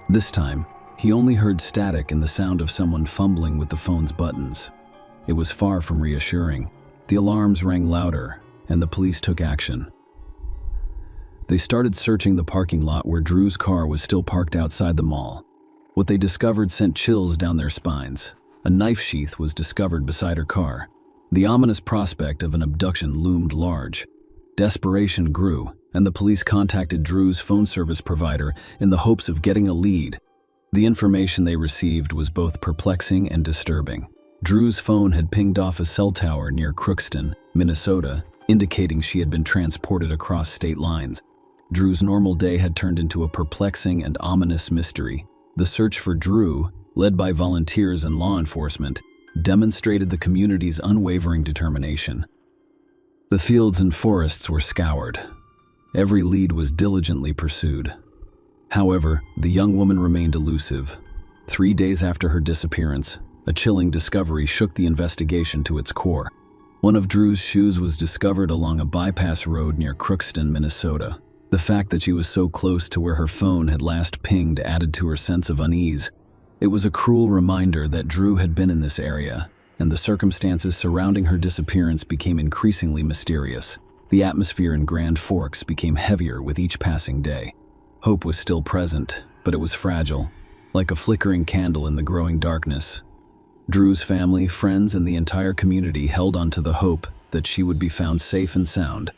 This time, he only heard static and the sound of someone fumbling with the phone's buttons. It was far from reassuring. The alarms rang louder, and the police took action. They started searching the parking lot where Drew's car was still parked outside the mall. What they discovered sent chills down their spines. A knife sheath was discovered beside her car. The ominous prospect of an abduction loomed large. Desperation grew, and the police contacted Drew's phone service provider in the hopes of getting a lead. The information they received was both perplexing and disturbing. Drew's phone had pinged off a cell tower near Crookston, Minnesota, indicating she had been transported across state lines. Drew's normal day had turned into a perplexing and ominous mystery. The search for Drew, led by volunteers and law enforcement, demonstrated the community's unwavering determination. The fields and forests were scoured. Every lead was diligently pursued. However, the young woman remained elusive. 3 days after her disappearance, a chilling discovery shook the investigation to its core. One of Drew's shoes was discovered along a bypass road near Crookston, Minnesota. The fact that she was so close to where her phone had last pinged added to her sense of unease. It was a cruel reminder that Drew had been in this area, and the circumstances surrounding her disappearance became increasingly mysterious. The atmosphere in Grand Forks became heavier with each passing day. Hope was still present, but it was fragile, like a flickering candle in the growing darkness. Drew's family, friends, and the entire community held on to the hope that she would be found safe and sound.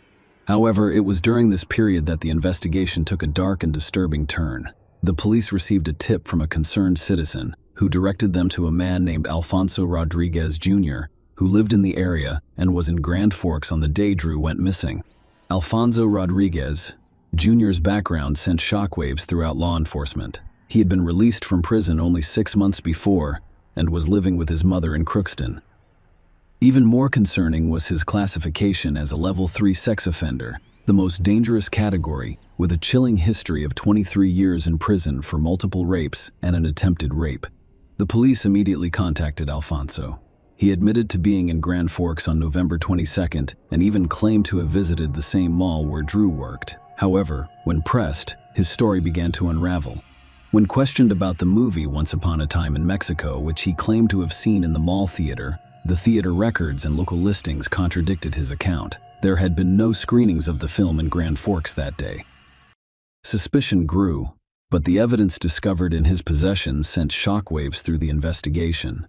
However, it was during this period that the investigation took a dark and disturbing turn. The police received a tip from a concerned citizen who directed them to a man named Alfonso Rodriguez Jr., who lived in the area and was in Grand Forks on the day Drew went missing. Alfonso Rodriguez Jr.'s background sent shockwaves throughout law enforcement. He had been released from prison only 6 months before and was living with his mother in Crookston. Even more concerning was his classification as a Level 3 sex offender, the most dangerous category, with a chilling history of 23 years in prison for multiple rapes and an attempted rape. The police immediately contacted Alfonso. He admitted to being in Grand Forks on November 22nd and even claimed to have visited the same mall where Drew worked. However, when pressed, his story began to unravel. When questioned about the movie Once Upon a Time in Mexico, which he claimed to have seen in the mall theater, the theater records and local listings contradicted his account. There had been no screenings of the film in Grand Forks that day. Suspicion grew, but the evidence discovered in his possession sent shockwaves through the investigation.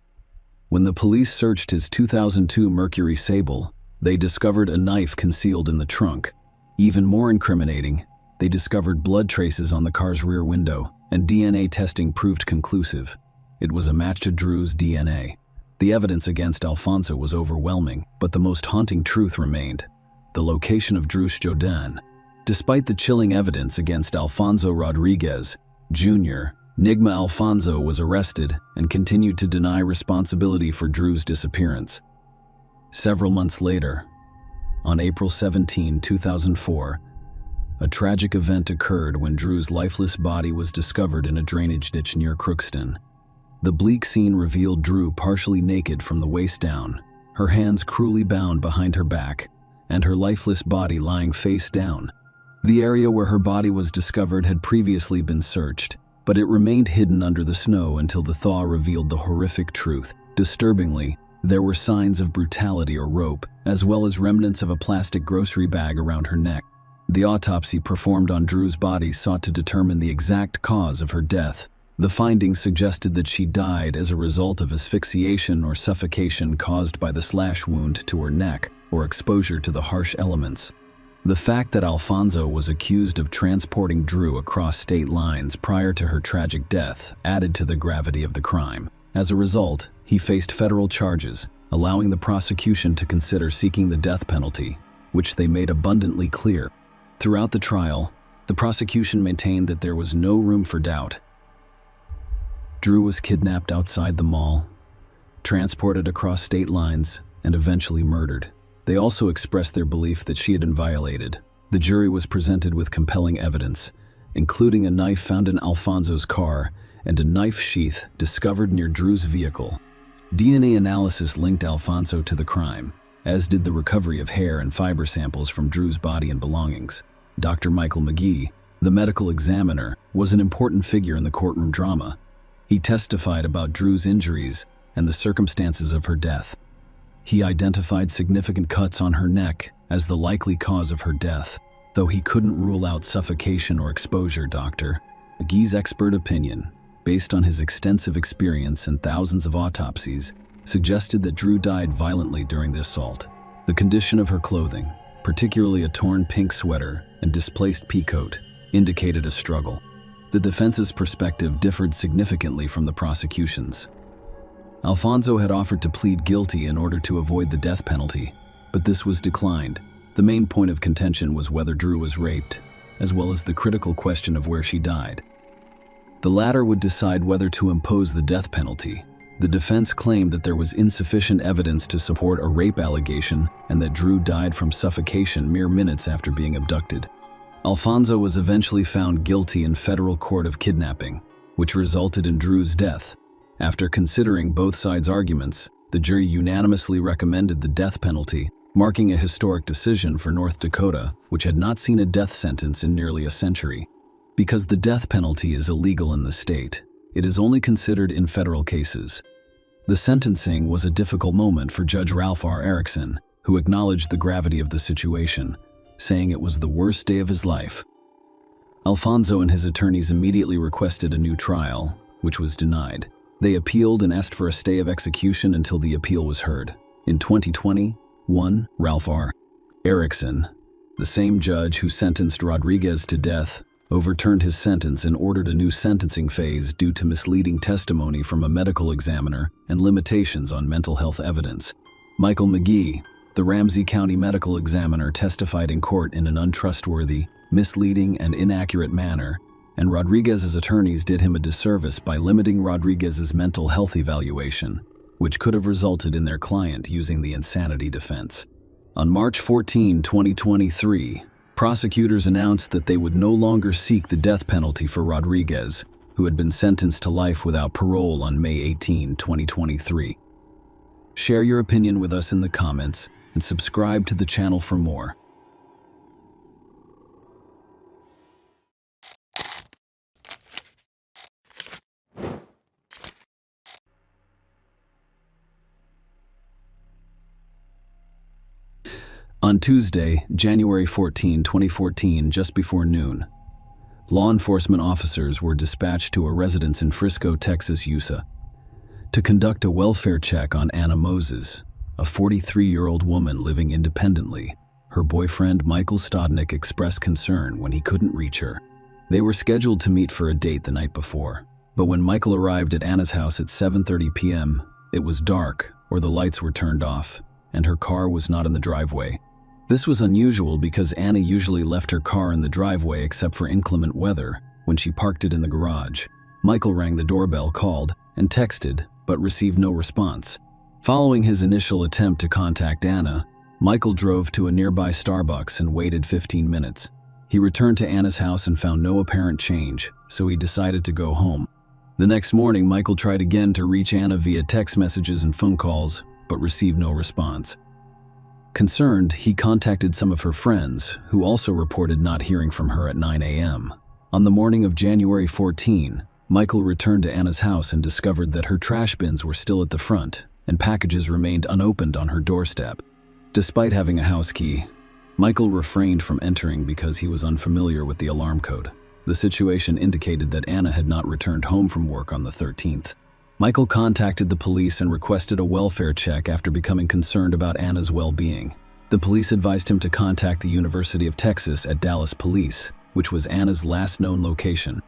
When the police searched his 2002 Mercury Sable, they discovered a knife concealed in the trunk. Even more incriminating, they discovered blood traces on the car's rear window, and DNA testing proved conclusive. It was a match to Drew's DNA. The evidence against Alfonso was overwhelming, but the most haunting truth remained: the location of Drew Jourdan. Despite the chilling evidence against Alfonso Rodriguez Jr., Nigma Alfonso was arrested and continued to deny responsibility for Drew's disappearance. Several months later, on April 17, 2004, a tragic event occurred when Drew's lifeless body was discovered in a drainage ditch near Crookston. The bleak scene revealed Drew partially naked from the waist down, her hands cruelly bound behind her back, and her lifeless body lying face down. The area where her body was discovered had previously been searched, but it remained hidden under the snow until the thaw revealed the horrific truth. Disturbingly, there were signs of brutality or rope, as well as remnants of a plastic grocery bag around her neck. The autopsy performed on Drew's body sought to determine the exact cause of her death. The findings suggested that she died as a result of asphyxiation or suffocation caused by the slash wound to her neck or exposure to the harsh elements. The fact that Alfonso was accused of transporting Drew across state lines prior to her tragic death added to the gravity of the crime. As a result, he faced federal charges, allowing the prosecution to consider seeking the death penalty, which they made abundantly clear. Throughout the trial, the prosecution maintained that there was no room for doubt. Drew was kidnapped outside the mall, transported across state lines, and eventually murdered. They also expressed their belief that she had been violated. The jury was presented with compelling evidence, including a knife found in Alfonso's car and a knife sheath discovered near Drew's vehicle. DNA analysis linked Alfonso to the crime, as did the recovery of hair and fiber samples from Drew's body and belongings. Dr. Michael McGee, the medical examiner, was an important figure in the courtroom drama. He testified about Drew's injuries and the circumstances of her death. He identified significant cuts on her neck as the likely cause of her death, though he couldn't rule out suffocation or exposure. Dr. McGee's expert opinion, based on his extensive experience and thousands of autopsies, suggested that Drew died violently during the assault. The condition of her clothing, particularly a torn pink sweater and displaced peacoat, indicated a struggle. The defense's perspective differed significantly from the prosecution's. Alfonso had offered to plead guilty in order to avoid the death penalty, but this was declined. The main point of contention was whether Drew was raped, as well as the critical question of where she died. The latter would decide whether to impose the death penalty. The defense claimed that there was insufficient evidence to support a rape allegation and that Drew died from suffocation mere minutes after being abducted. Alfonso was eventually found guilty in federal court of kidnapping, which resulted in Drew's death. After considering both sides' arguments, the jury unanimously recommended the death penalty, marking a historic decision for North Dakota, which had not seen a death sentence in nearly a century. Because the death penalty is illegal in the state, it is only considered in federal cases. The sentencing was a difficult moment for Judge Ralph R. Erickson, who acknowledged the gravity of the situation, saying it was the worst day of his life. Alfonso and his attorneys immediately requested a new trial, which was denied. They appealed and asked for a stay of execution until the appeal was heard. In 2021, Ralph R. Erickson The same judge who sentenced Rodriguez to death overturned his sentence and ordered a new sentencing phase due to misleading testimony from a medical examiner and limitations on mental health evidence. Michael McGee, the Ramsey County medical examiner, testified in court in an untrustworthy, misleading, and inaccurate manner, and Rodriguez's attorneys did him a disservice by limiting Rodriguez's mental health evaluation, which could have resulted in their client using the insanity defense. On March 14, 2023, prosecutors announced that they would no longer seek the death penalty for Rodriguez, who had been sentenced to life without parole on May 18, 2023. Share your opinion with us in the comments and subscribe to the channel for more. On Tuesday, January 14, 2014, just before noon, law enforcement officers were dispatched to a residence in Frisco, Texas, USA, to conduct a welfare check on Anna Moses, a 43-year-old woman living independently. Her boyfriend, Michael Stodnick, expressed concern when he couldn't reach her. They were scheduled to meet for a date the night before, but when Michael arrived at Anna's house at 7:30 p.m., it was dark, or the lights were turned off, and her car was not in the driveway. This was unusual because Anna usually left her car in the driveway except for inclement weather when she parked it in the garage. Michael rang the doorbell, called, and texted, but received no response. Following his initial attempt to contact Anna, Michael drove to a nearby Starbucks and waited 15 minutes. He returned to Anna's house and found no apparent change, so he decided to go home. The next morning, Michael tried again to reach Anna via text messages and phone calls, but received no response. Concerned, he contacted some of her friends, who also reported not hearing from her at 9 a.m. On the morning of January 14, Michael returned to Anna's house and discovered that her trash bins were still at the front, and packages remained unopened on her doorstep. Despite having a house key, Michael refrained from entering because he was unfamiliar with the alarm code. The situation indicated that Anna had not returned home from work on the 13th. Michael contacted the police and requested a welfare check after becoming concerned about Anna's well-being. The police advised him to contact the University of Texas at Dallas Police, which was Anna's last known location.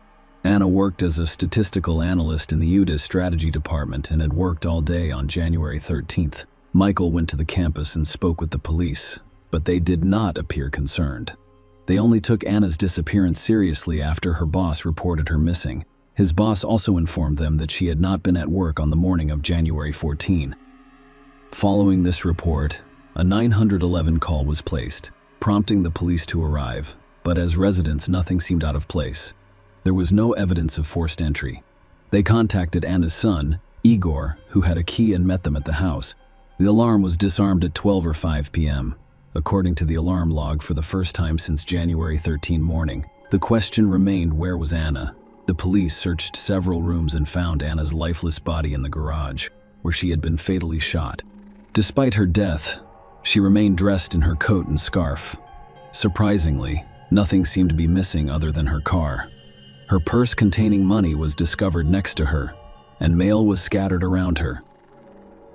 Anna worked as a statistical analyst in the UDA's strategy department and had worked all day on January 13th. Michael went to the campus and spoke with the police, but they did not appear concerned. They only took Anna's disappearance seriously after her boss reported her missing. His boss also informed them that she had not been at work on the morning of January 14. Following this report, a 911 call was placed, prompting the police to arrive, but as residents, nothing seemed out of place. There was no evidence of forced entry. They contacted Anna's son, Igor, who had a key and met them at the house. The alarm was disarmed at 12 or 5 p.m. According to the alarm log, for the first time since January 13 morning, the question remained, where was Anna? The police searched several rooms and found Anna's lifeless body in the garage, where she had been fatally shot. Despite her death, she remained dressed in her coat and scarf. Surprisingly, nothing seemed to be missing other than her car. Her purse containing money was discovered next to her, and mail was scattered around her.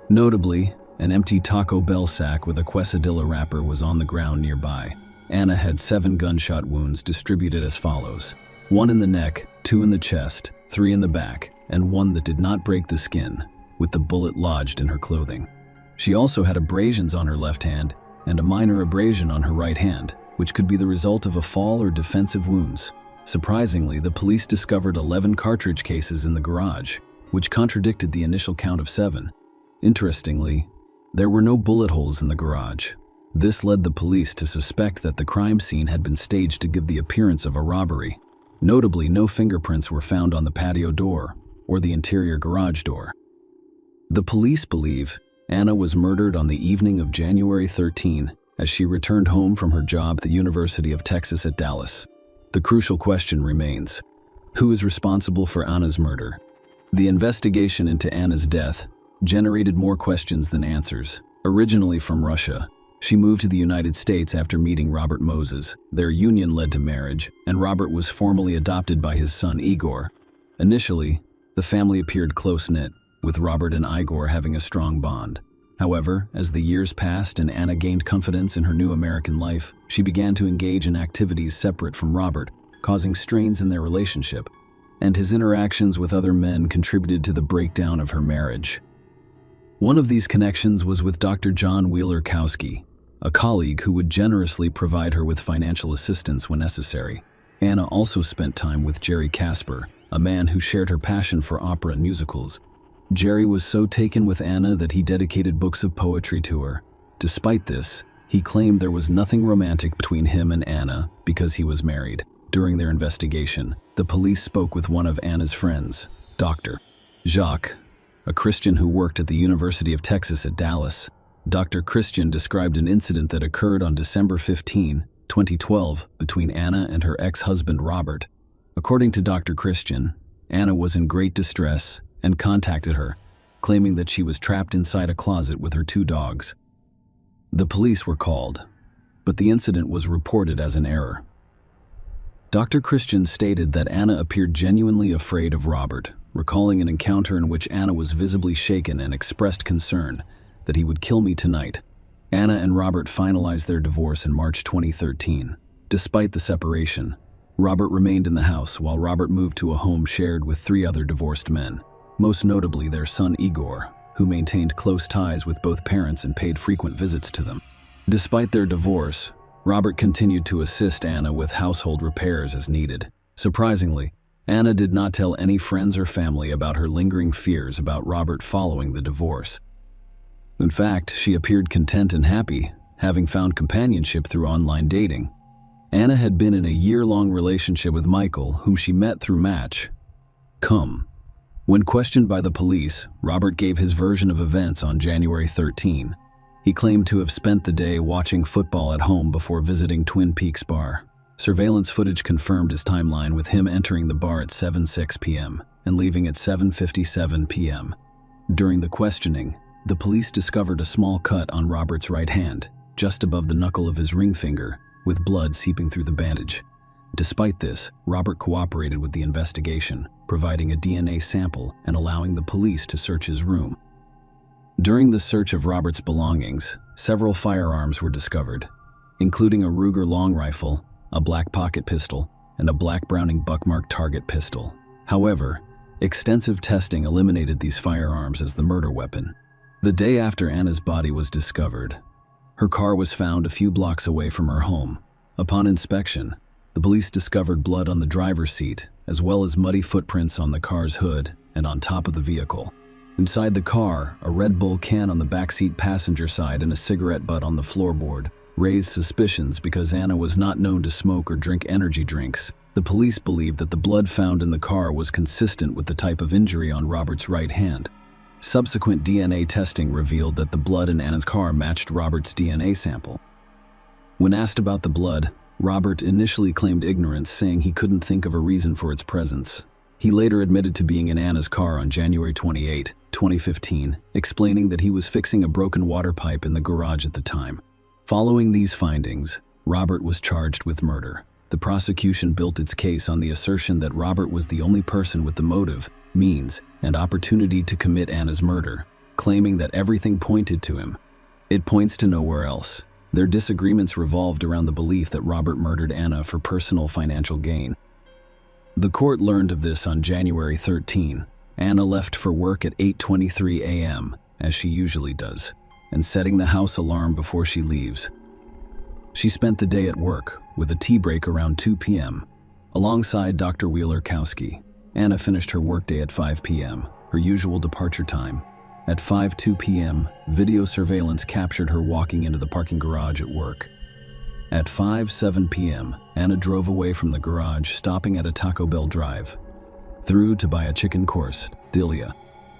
Notably, an empty Taco Bell sack with a quesadilla wrapper was on the ground nearby. Anna had 7 gunshot wounds distributed as follows: 1 in the neck, 2 in the chest, 3 in the back, and 1 that did not break the skin, with the bullet lodged in her clothing. She also had abrasions on her left hand and a minor abrasion on her right hand, which could be the result of a fall or defensive wounds. Surprisingly, the police discovered 11 cartridge cases in the garage, which contradicted the initial count of 7. Interestingly, there were no bullet holes in the garage. This led the police to suspect that the crime scene had been staged to give the appearance of a robbery. Notably, no fingerprints were found on the patio door or the interior garage door. The police believe Anna was murdered on the evening of January 13 as she returned home from her job at the University of Texas at Dallas. The crucial question remains: who is responsible for Anna's murder? The investigation into Anna's death generated more questions than answers. Originally from Russia, she moved to the United States after meeting Robert Moses. Their union led to marriage, and Robert was formally adopted by his son Igor. Initially, the family appeared close-knit, with Robert and Igor having a strong bond. However, as the years passed and Anna gained confidence in her new American life, she began to engage in activities separate from Robert, causing strains in their relationship, and his interactions with other men contributed to the breakdown of her marriage. One of these connections was with Dr. John Wheeler-Kowski, a colleague who would generously provide her with financial assistance when necessary. Anna also spent time with Jerry Casper, a man who shared her passion for opera and musicals. Jerry was so taken with Anna that he dedicated books of poetry to her. Despite this, he claimed there was nothing romantic between him and Anna because he was married. During their investigation, the police spoke with one of Anna's friends, Dr. Jacques, a Christian who worked at the University of Texas at Dallas. Dr. Christian described an incident that occurred on December 15, 2012, between Anna and her ex-husband Robert. According to Dr. Christian, Anna was in great distress and contacted her, claiming that she was trapped inside a closet with her 2 dogs. The police were called, but the incident was reported as an error. Dr. Christian stated that Anna appeared genuinely afraid of Robert, recalling an encounter in which Anna was visibly shaken and expressed concern that he would kill me tonight. Anna and Robert finalized their divorce in March 2013. Despite the separation, Robert remained in the house while Robert moved to a home shared with 3 other divorced men, most notably their son Igor, who maintained close ties with both parents and paid frequent visits to them. Despite their divorce, Robert continued to assist Anna with household repairs as needed. Surprisingly, Anna did not tell any friends or family about her lingering fears about Robert following the divorce. In fact, she appeared content and happy, having found companionship through online dating. Anna had been in a year-long relationship with Michael, whom she met through Match.com. When questioned by the police, Robert gave his version of events on January 13. He claimed to have spent the day watching football at home before visiting Twin Peaks Bar. Surveillance footage confirmed his timeline, with him entering the bar at 7:06 p.m. and leaving at 7:57 p.m. During the questioning, the police discovered a small cut on Robert's right hand, just above the knuckle of his ring finger, with blood seeping through the bandage. Despite this, Robert cooperated with the investigation, providing a DNA sample and allowing the police to search his room. During the search of Robert's belongings, several firearms were discovered, including a Ruger long rifle, a black pocket pistol, and a black Browning Buckmark target pistol. However, extensive testing eliminated these firearms as the murder weapon. The day after Anna's body was discovered, her car was found a few blocks away from her home. Upon inspection, the police discovered blood on the driver's seat, as well as muddy footprints on the car's hood and on top of the vehicle. Inside the car, a Red Bull can on the backseat passenger side and a cigarette butt on the floorboard raised suspicions because Anna was not known to smoke or drink energy drinks. The police believed that the blood found in the car was consistent with the type of injury on Robert's right hand. Subsequent DNA testing revealed that the blood in Anna's car matched Robert's DNA sample. When asked about the blood, Robert initially claimed ignorance, saying he couldn't think of a reason for its presence. He later admitted to being in Anna's car on January 28, 2015, explaining that he was fixing a broken water pipe in the garage at the time. Following these findings, Robert was charged with murder. The prosecution built its case on the assertion that Robert was the only person with the motive, means, and opportunity to commit Anna's murder, claiming that everything pointed to him. It points to nowhere else. Their disagreements revolved around the belief that Robert murdered Anna for personal financial gain. The court learned of this on January 13. Anna left for work at 8:23 a.m., as she usually does, and setting the house alarm before she leaves. She spent the day at work, with a tea break around 2 p.m. Alongside Dr. Wheeler-Kowski, Anna finished her workday at 5 p.m., her usual departure time. At 5:02 p.m., video surveillance captured her walking into the parking garage at work. At 5:07 p.m., Anna drove away from the garage, stopping at a Taco Bell drive-thru to buy a chicken quesadilla.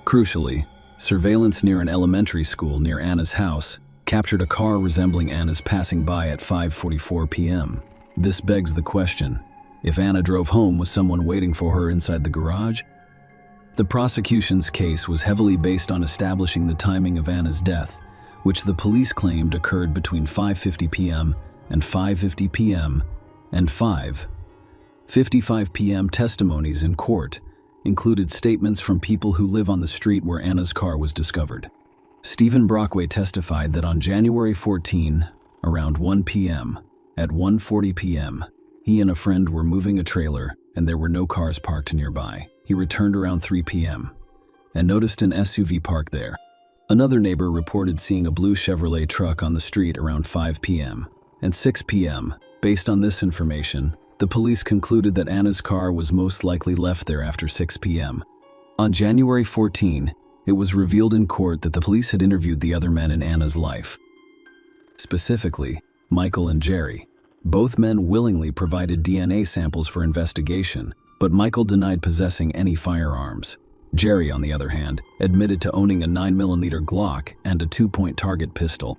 Crucially, surveillance near an elementary school near Anna's house captured a car resembling Anna's passing by at 5:44 p.m. This begs the question, if Anna drove home, was someone waiting for her inside the garage? The prosecution's case was heavily based on establishing the timing of Anna's death, which the police claimed occurred between 5:50 p.m. and 5:50 p.m. and 5:55 p.m. Testimonies in court included statements from people who live on the street where Anna's car was discovered. Stephen Brockway testified that on January 14, around 1 p.m., at 1:40 p.m., he and a friend were moving a trailer and there were no cars parked nearby. He returned around 3 p.m. and noticed an SUV parked there. Another neighbor reported seeing a blue Chevrolet truck on the street around 5 p.m. and 6 p.m. Based on this information, the police concluded that Anna's car was most likely left there after 6 p.m. On January 14, it was revealed in court that the police had interviewed the other men in Anna's life. Specifically, Michael and Jerry. Both men willingly provided DNA samples for investigation, but Michael denied possessing any firearms. Jerry, on the other hand, admitted to owning a 9mm Glock and a 2-point target pistol.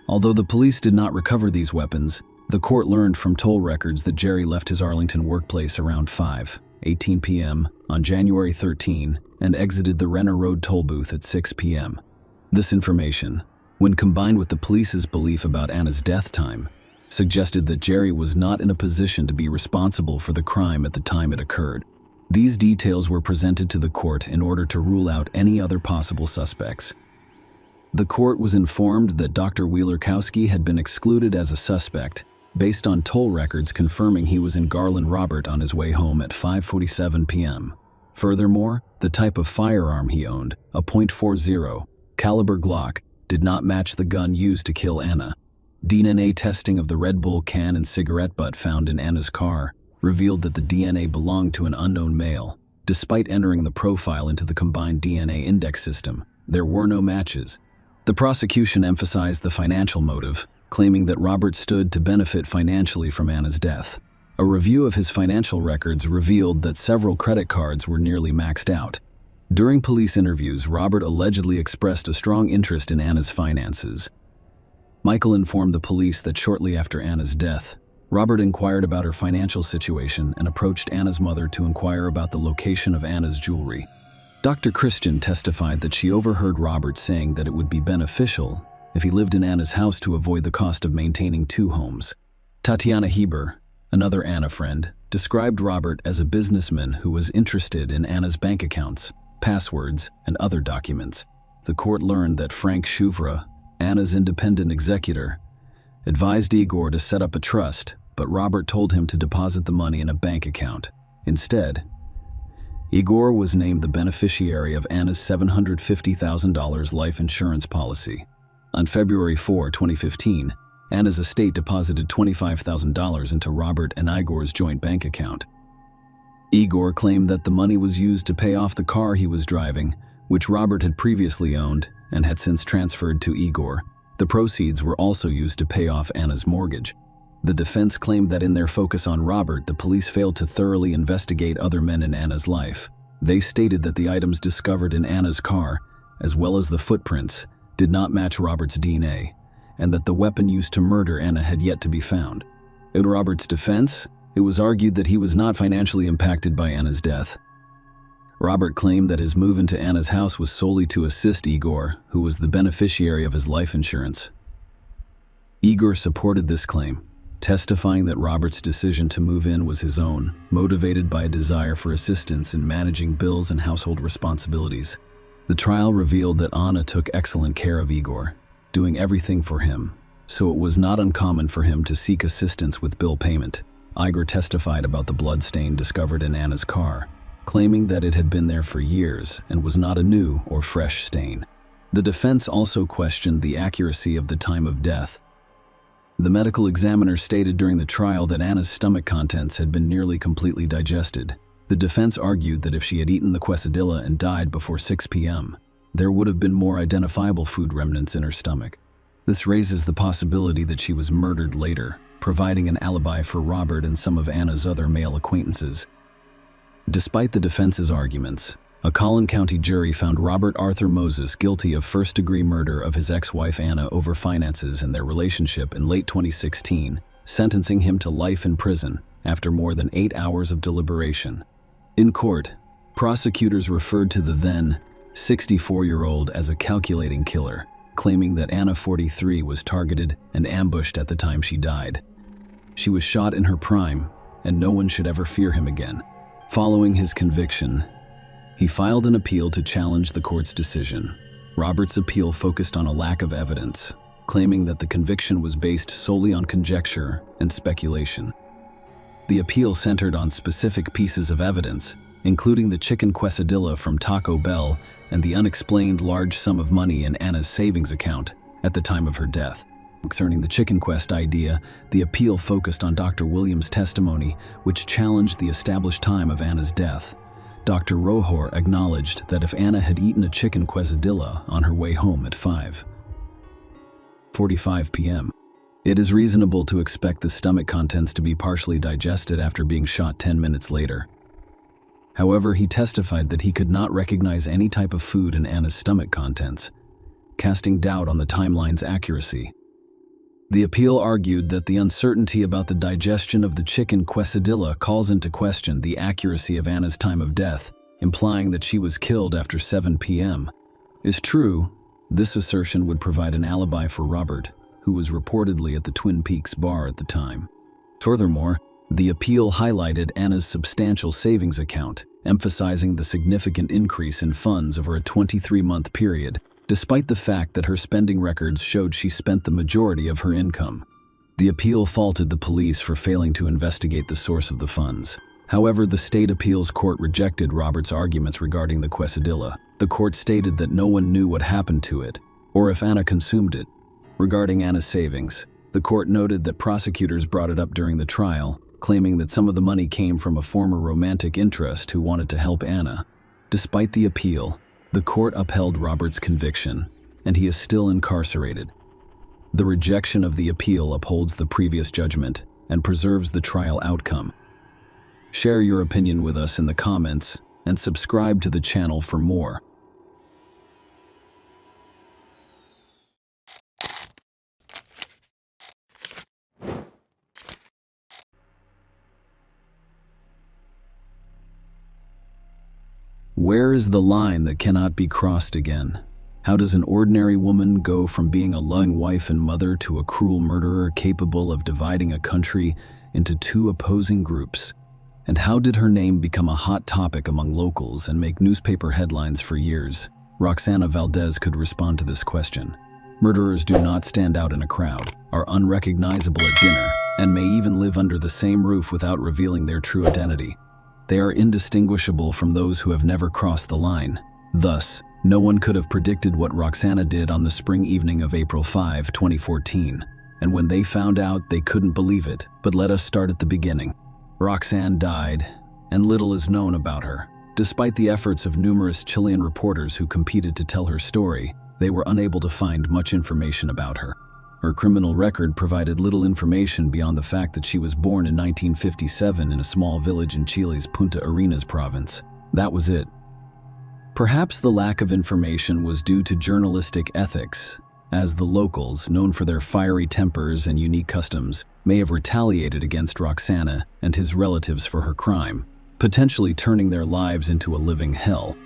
Although the police did not recover these weapons, the court learned from toll records that Jerry left his Arlington workplace around 5:18 p.m. on January 13 and exited the Renner Road toll booth at 6 p.m. This information, when combined with the police's belief about Anna's death time, suggested that Jerry was not in a position to be responsible for the crime at the time it occurred. These details were presented to the court in order to rule out any other possible suspects. The court was informed that Dr. Wheeler-Kowski had been excluded as a suspect based on toll records confirming he was in Garland Robert on his way home at 5:47 p.m. Furthermore, the type of firearm he owned, a .40 caliber Glock, did not match the gun used to kill Anna. DNA testing of the Red Bull can and cigarette butt found in Anna's car revealed that the DNA belonged to an unknown male. Despite entering the profile into the combined DNA index system, there were no matches. The prosecution emphasized the financial motive, claiming that Robert stood to benefit financially from Anna's death. A review of his financial records revealed that several credit cards were nearly maxed out. During police interviews, Robert allegedly expressed a strong interest in Anna's finances. Michael informed the police that shortly after Anna's death, Robert inquired about her financial situation and approached Anna's mother to inquire about the location of Anna's jewelry. Dr. Christian testified that she overheard Robert saying that it would be beneficial if he lived in Anna's house to avoid the cost of maintaining 2 homes. Tatiana Heber, another Anna friend, described Robert as a businessman who was interested in Anna's bank accounts, passwords, and other documents. The court learned that Frank Shuvra, Anna's independent executor, advised Igor to set up a trust, but Robert told him to deposit the money in a bank account. Instead, Igor was named the beneficiary of Anna's $750,000 life insurance policy. On February 4, 2015, Anna's estate deposited $25,000 into Robert and Igor's joint bank account. Igor claimed that the money was used to pay off the car he was driving, which Robert had previously owned and had since transferred to Igor. The proceeds were also used to pay off Anna's mortgage. The defense claimed that in their focus on Robert, the police failed to thoroughly investigate other men in Anna's life. They stated that the items discovered in Anna's car, as well as the footprints, did not match Robert's DNA, and that the weapon used to murder Anna had yet to be found. In Robert's defense, it was argued that he was not financially impacted by Anna's death. Robert claimed that his move into Anna's house was solely to assist Igor, who was the beneficiary of his life insurance. Igor supported this claim, testifying that Robert's decision to move in was his own, motivated by a desire for assistance in managing bills and household responsibilities. The trial revealed that Anna took excellent care of Igor, doing everything for him, so it was not uncommon for him to seek assistance with bill payment. Igor testified about the blood stain discovered in Anna's car, claiming that it had been there for years and was not a new or fresh stain. The defense also questioned the accuracy of the time of death. The medical examiner stated during the trial that Anna's stomach contents had been nearly completely digested. The defense argued that if she had eaten the quesadilla and died before 6 p.m., there would have been more identifiable food remnants in her stomach. This raises the possibility that she was murdered later, providing an alibi for Robert and some of Anna's other male acquaintances. Despite the defense's arguments, a Collin County jury found Robert Arthur Moses guilty of first-degree murder of his ex-wife Anna over finances and their relationship in late 2016, sentencing him to life in prison after more than 8 hours of deliberation. In court, prosecutors referred to the then 64-year-old as a calculating killer, claiming that Anna, 43, was targeted and ambushed at the time she died. She was shot in her prime, and no one should ever fear him again. Following his conviction, he filed an appeal to challenge the court's decision. Robert's appeal focused on a lack of evidence, claiming that the conviction was based solely on conjecture and speculation. The appeal centered on specific pieces of evidence, including the chicken quesadilla from Taco Bell and the unexplained large sum of money in Anna's savings account at the time of her death. Concerning the chicken quest idea, the appeal focused on Dr. Williams' testimony, which challenged the established time of Anna's death. Dr. Rohor acknowledged that if Anna had eaten a chicken quesadilla on her way home at 5:45 p.m., it is reasonable to expect the stomach contents to be partially digested after being shot 10 minutes later. However, he testified that he could not recognize any type of food in Anna's stomach contents, casting doubt on the timeline's accuracy. The appeal argued that the uncertainty about the digestion of the chicken quesadilla calls into question the accuracy of Anna's time of death, implying that she was killed after 7 p.m. Is true, this assertion would provide an alibi for Robert, who was reportedly at the Twin Peaks bar at the time. Furthermore, the appeal highlighted Anna's substantial savings account, emphasizing the significant increase in funds over a 23-month period, despite the fact that her spending records showed she spent the majority of her income. The appeal faulted the police for failing to investigate the source of the funds. However, the state appeals court rejected Robert's arguments regarding the quesadilla. The court stated that no one knew what happened to it, or if Anna consumed it. Regarding Anna's savings, the court noted that prosecutors brought it up during the trial, claiming that some of the money came from a former romantic interest who wanted to help Anna. Despite the appeal, the court upheld Robert's conviction, and he is still incarcerated. The rejection of the appeal upholds the previous judgment and preserves the trial outcome. Share your opinion with us in the comments and subscribe to the channel for more. Where is the line that cannot be crossed again? How does an ordinary woman go from being a loving wife and mother to a cruel murderer capable of dividing a country into two opposing groups? And how did her name become a hot topic among locals and make newspaper headlines for years? Roxana Valdez could respond to this question. Murderers do not stand out in a crowd, are unrecognizable at dinner, and may even live under the same roof without revealing their true identity. They are indistinguishable from those who have never crossed the line. Thus, no one could have predicted what Roxana did on the spring evening of April 5, 2014. And when they found out, they couldn't believe it. But let us start at the beginning. Roxanne died, and little is known about her. Despite the efforts of numerous Chilean reporters who competed to tell her story, they were unable to find much information about her. Her criminal record provided little information beyond the fact that she was born in 1957 in a small village in Chile's Punta Arenas province. That was it. Perhaps the lack of information was due to journalistic ethics, as the locals, known for their fiery tempers and unique customs, may have retaliated against Roxana and his relatives for her crime, potentially turning their lives into a living hell.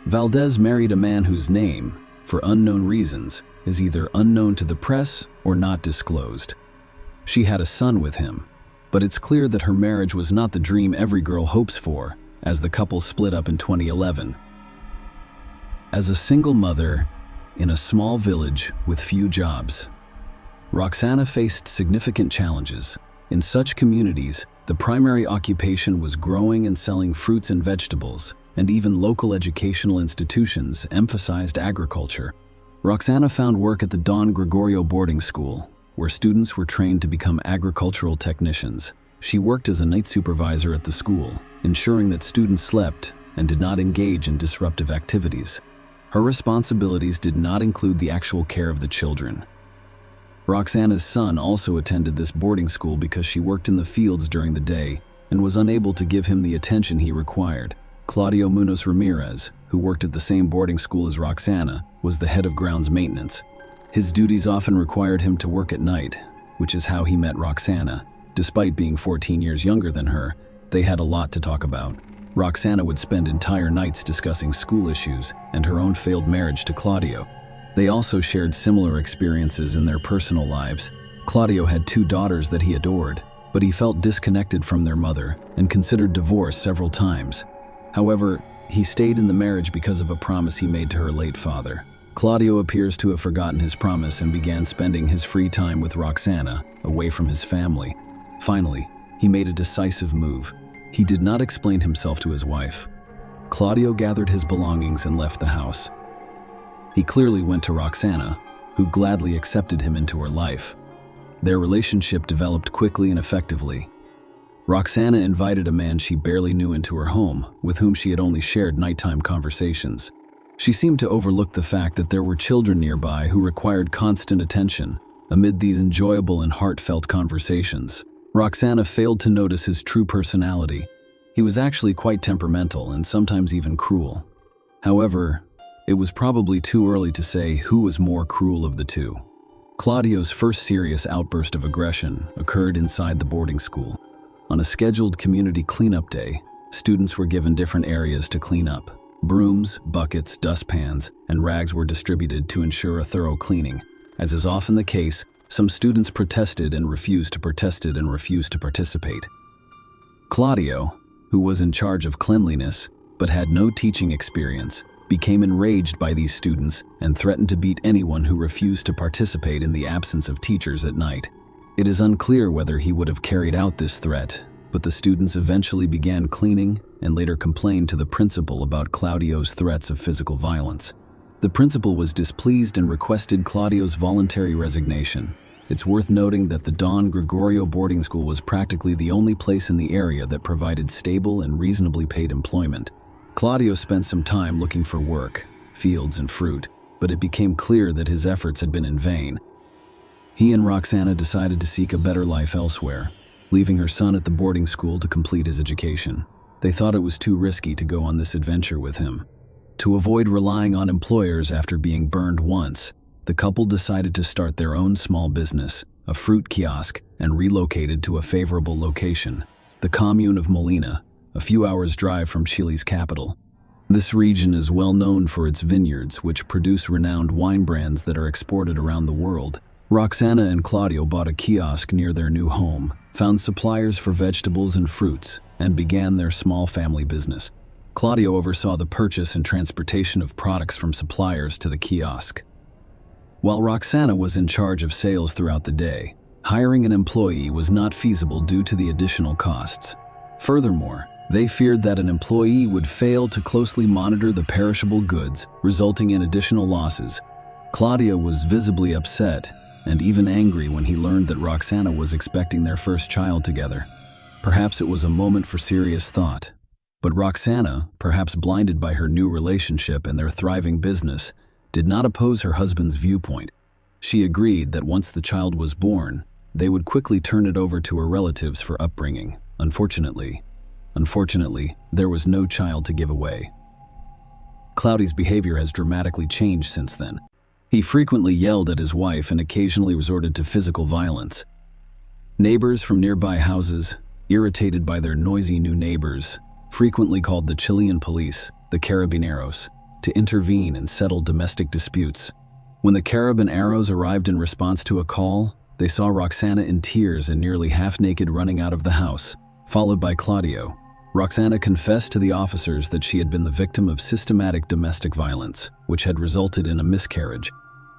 Valdez married a man whose name, for unknown reasons, is either unknown to the press or not disclosed. She had a son with him, but it's clear that her marriage was not the dream every girl hopes for, as the couple split up in 2011. As a single mother in a small village with few jobs, Roxana faced significant challenges. In such communities, the primary occupation was growing and selling fruits and vegetables, and even local educational institutions emphasized agriculture. Roxana found work at the Don Gregorio boarding school, where students were trained to become agricultural technicians. She worked as a night supervisor at the school, ensuring that students slept and did not engage in disruptive activities. Her responsibilities did not include the actual care of the children. Roxana's son also attended this boarding school because she worked in the fields during the day and was unable to give him the attention he required. Claudio Munoz Ramirez, who worked at the same boarding school as Roxana, was the head of grounds maintenance. His duties often required him to work at night, which is how he met Roxana. Despite being 14 years younger than her, they had a lot to talk about. Roxana would spend entire nights discussing school issues and her own failed marriage to Claudio. They also shared similar experiences in their personal lives. Claudio had 2 daughters that he adored, but he felt disconnected from their mother and considered divorce several times. However, he stayed in the marriage because of a promise he made to her late father. Claudio appears to have forgotten his promise and began spending his free time with Roxana, away from his family. Finally, he made a decisive move. He did not explain himself to his wife. Claudio gathered his belongings and left the house. He clearly went to Roxana, who gladly accepted him into her life. Their relationship developed quickly and effectively. Roxana invited a man she barely knew into her home, with whom she had only shared nighttime conversations. She seemed to overlook the fact that there were children nearby who required constant attention. Amid these enjoyable and heartfelt conversations, Roxana failed to notice his true personality. He was actually quite temperamental and sometimes even cruel. However, it was probably too early to say who was more cruel of the two. Claudio's first serious outburst of aggression occurred inside the boarding school. On a scheduled community cleanup day, students were given different areas to clean up. Brooms, buckets, dustpans, and rags were distributed to ensure a thorough cleaning. As is often the case, some students protested and refused to participate. Claudio, who was in charge of cleanliness but had no teaching experience, became enraged by these students and threatened to beat anyone who refused to participate in the absence of teachers at night. It is unclear whether he would have carried out this threat, but the students eventually began cleaning and later complained to the principal about Claudio's threats of physical violence. The principal was displeased and requested Claudio's voluntary resignation. It's worth noting that the Don Gregorio boarding school was practically the only place in the area that provided stable and reasonably paid employment. Claudio spent some time looking for work, fields, and fruit, but it became clear that his efforts had been in vain. He and Roxana decided to seek a better life elsewhere, leaving her son at the boarding school to complete his education. They thought it was too risky to go on this adventure with him. To avoid relying on employers after being burned once, the couple decided to start their own small business, a fruit kiosk, and relocated to a favorable location, the commune of Molina, a few hours' drive from Chile's capital. This region is well known for its vineyards, which produce renowned wine brands that are exported around the world. Roxana and Claudio bought a kiosk near their new home, found suppliers for vegetables and fruits, and began their small family business. Claudio oversaw the purchase and transportation of products from suppliers to the kiosk, while Roxana was in charge of sales throughout the day. Hiring an employee was not feasible due to the additional costs. Furthermore, they feared that an employee would fail to closely monitor the perishable goods, resulting in additional losses. Claudio was visibly upset and even angry when he learned that Roxana was expecting their first child together. Perhaps it was a moment for serious thought. But Roxana, perhaps blinded by her new relationship and their thriving business, did not oppose her husband's viewpoint. She agreed that once the child was born, they would quickly turn it over to her relatives for upbringing. Unfortunately, there was no child to give away. Claudio's behavior has dramatically changed since then. He frequently yelled at his wife and occasionally resorted to physical violence. Neighbors from nearby houses, irritated by their noisy new neighbors, frequently called the Chilean police, the Carabineros, to intervene and settle domestic disputes. When the Carabineros arrived in response to a call, they saw Roxana in tears and nearly half-naked running out of the house, followed by Claudio. Roxana confessed to the officers that she had been the victim of systematic domestic violence, which had resulted in a miscarriage.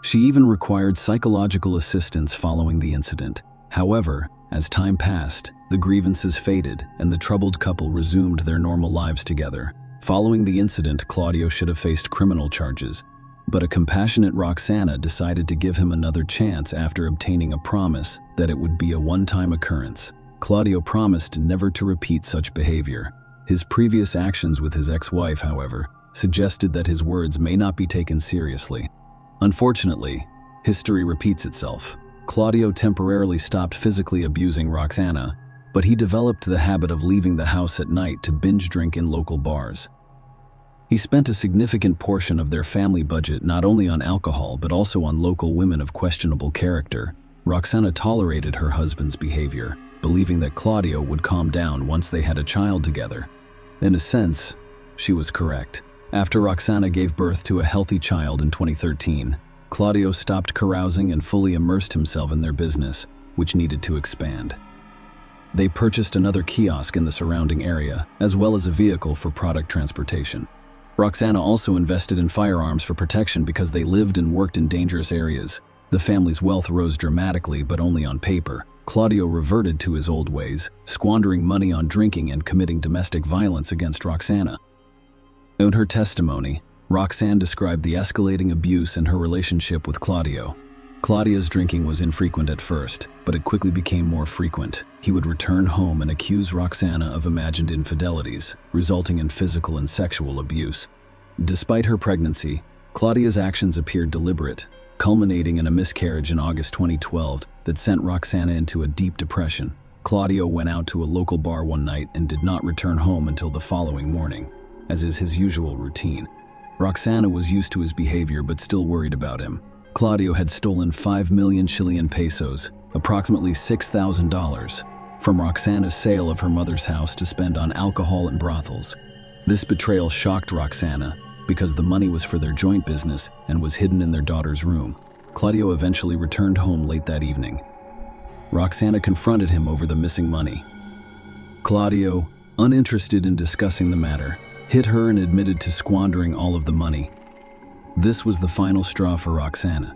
She even required psychological assistance following the incident. However, as time passed, the grievances faded and the troubled couple resumed their normal lives together. Following the incident, Claudio should have faced criminal charges, but a compassionate Roxana decided to give him another chance after obtaining a promise that it would be a one-time occurrence. Claudio promised never to repeat such behavior. His previous actions with his ex-wife, however, suggested that his words may not be taken seriously. Unfortunately, history repeats itself. Claudio temporarily stopped physically abusing Roxana, but he developed the habit of leaving the house at night to binge drink in local bars. He spent a significant portion of their family budget not only on alcohol but also on local women of questionable character. Roxana tolerated her husband's behavior, believing that Claudio would calm down once they had a child together. In a sense, she was correct. After Roxana gave birth to a healthy child in 2013, Claudio stopped carousing and fully immersed himself in their business, which needed to expand. They purchased another kiosk in the surrounding area, as well as a vehicle for product transportation. Roxana also invested in firearms for protection because they lived and worked in dangerous areas. The family's wealth rose dramatically, but only on paper. Claudio reverted to his old ways, squandering money on drinking and committing domestic violence against Roxana. In her testimony, Roxanne described the escalating abuse in her relationship with Claudio. Claudio's drinking was infrequent at first, but it quickly became more frequent. He would return home and accuse Roxana of imagined infidelities, resulting in physical and sexual abuse. Despite her pregnancy, Claudio's actions appeared deliberate, culminating in a miscarriage in August 2012 that sent Roxana into a deep depression. Claudio went out to a local bar one night and did not return home until the following morning, as is his usual routine. Roxana was used to his behavior but still worried about him. Claudio had stolen 5 million Chilean pesos, approximately $6,000, from Roxana's sale of her mother's house to spend on alcohol and brothels. This betrayal shocked Roxana because the money was for their joint business and was hidden in their daughter's room. Claudio eventually returned home late that evening. Roxana confronted him over the missing money. Claudio, uninterested in discussing the matter, hit her and admitted to squandering all of the money. This was the final straw for Roxana.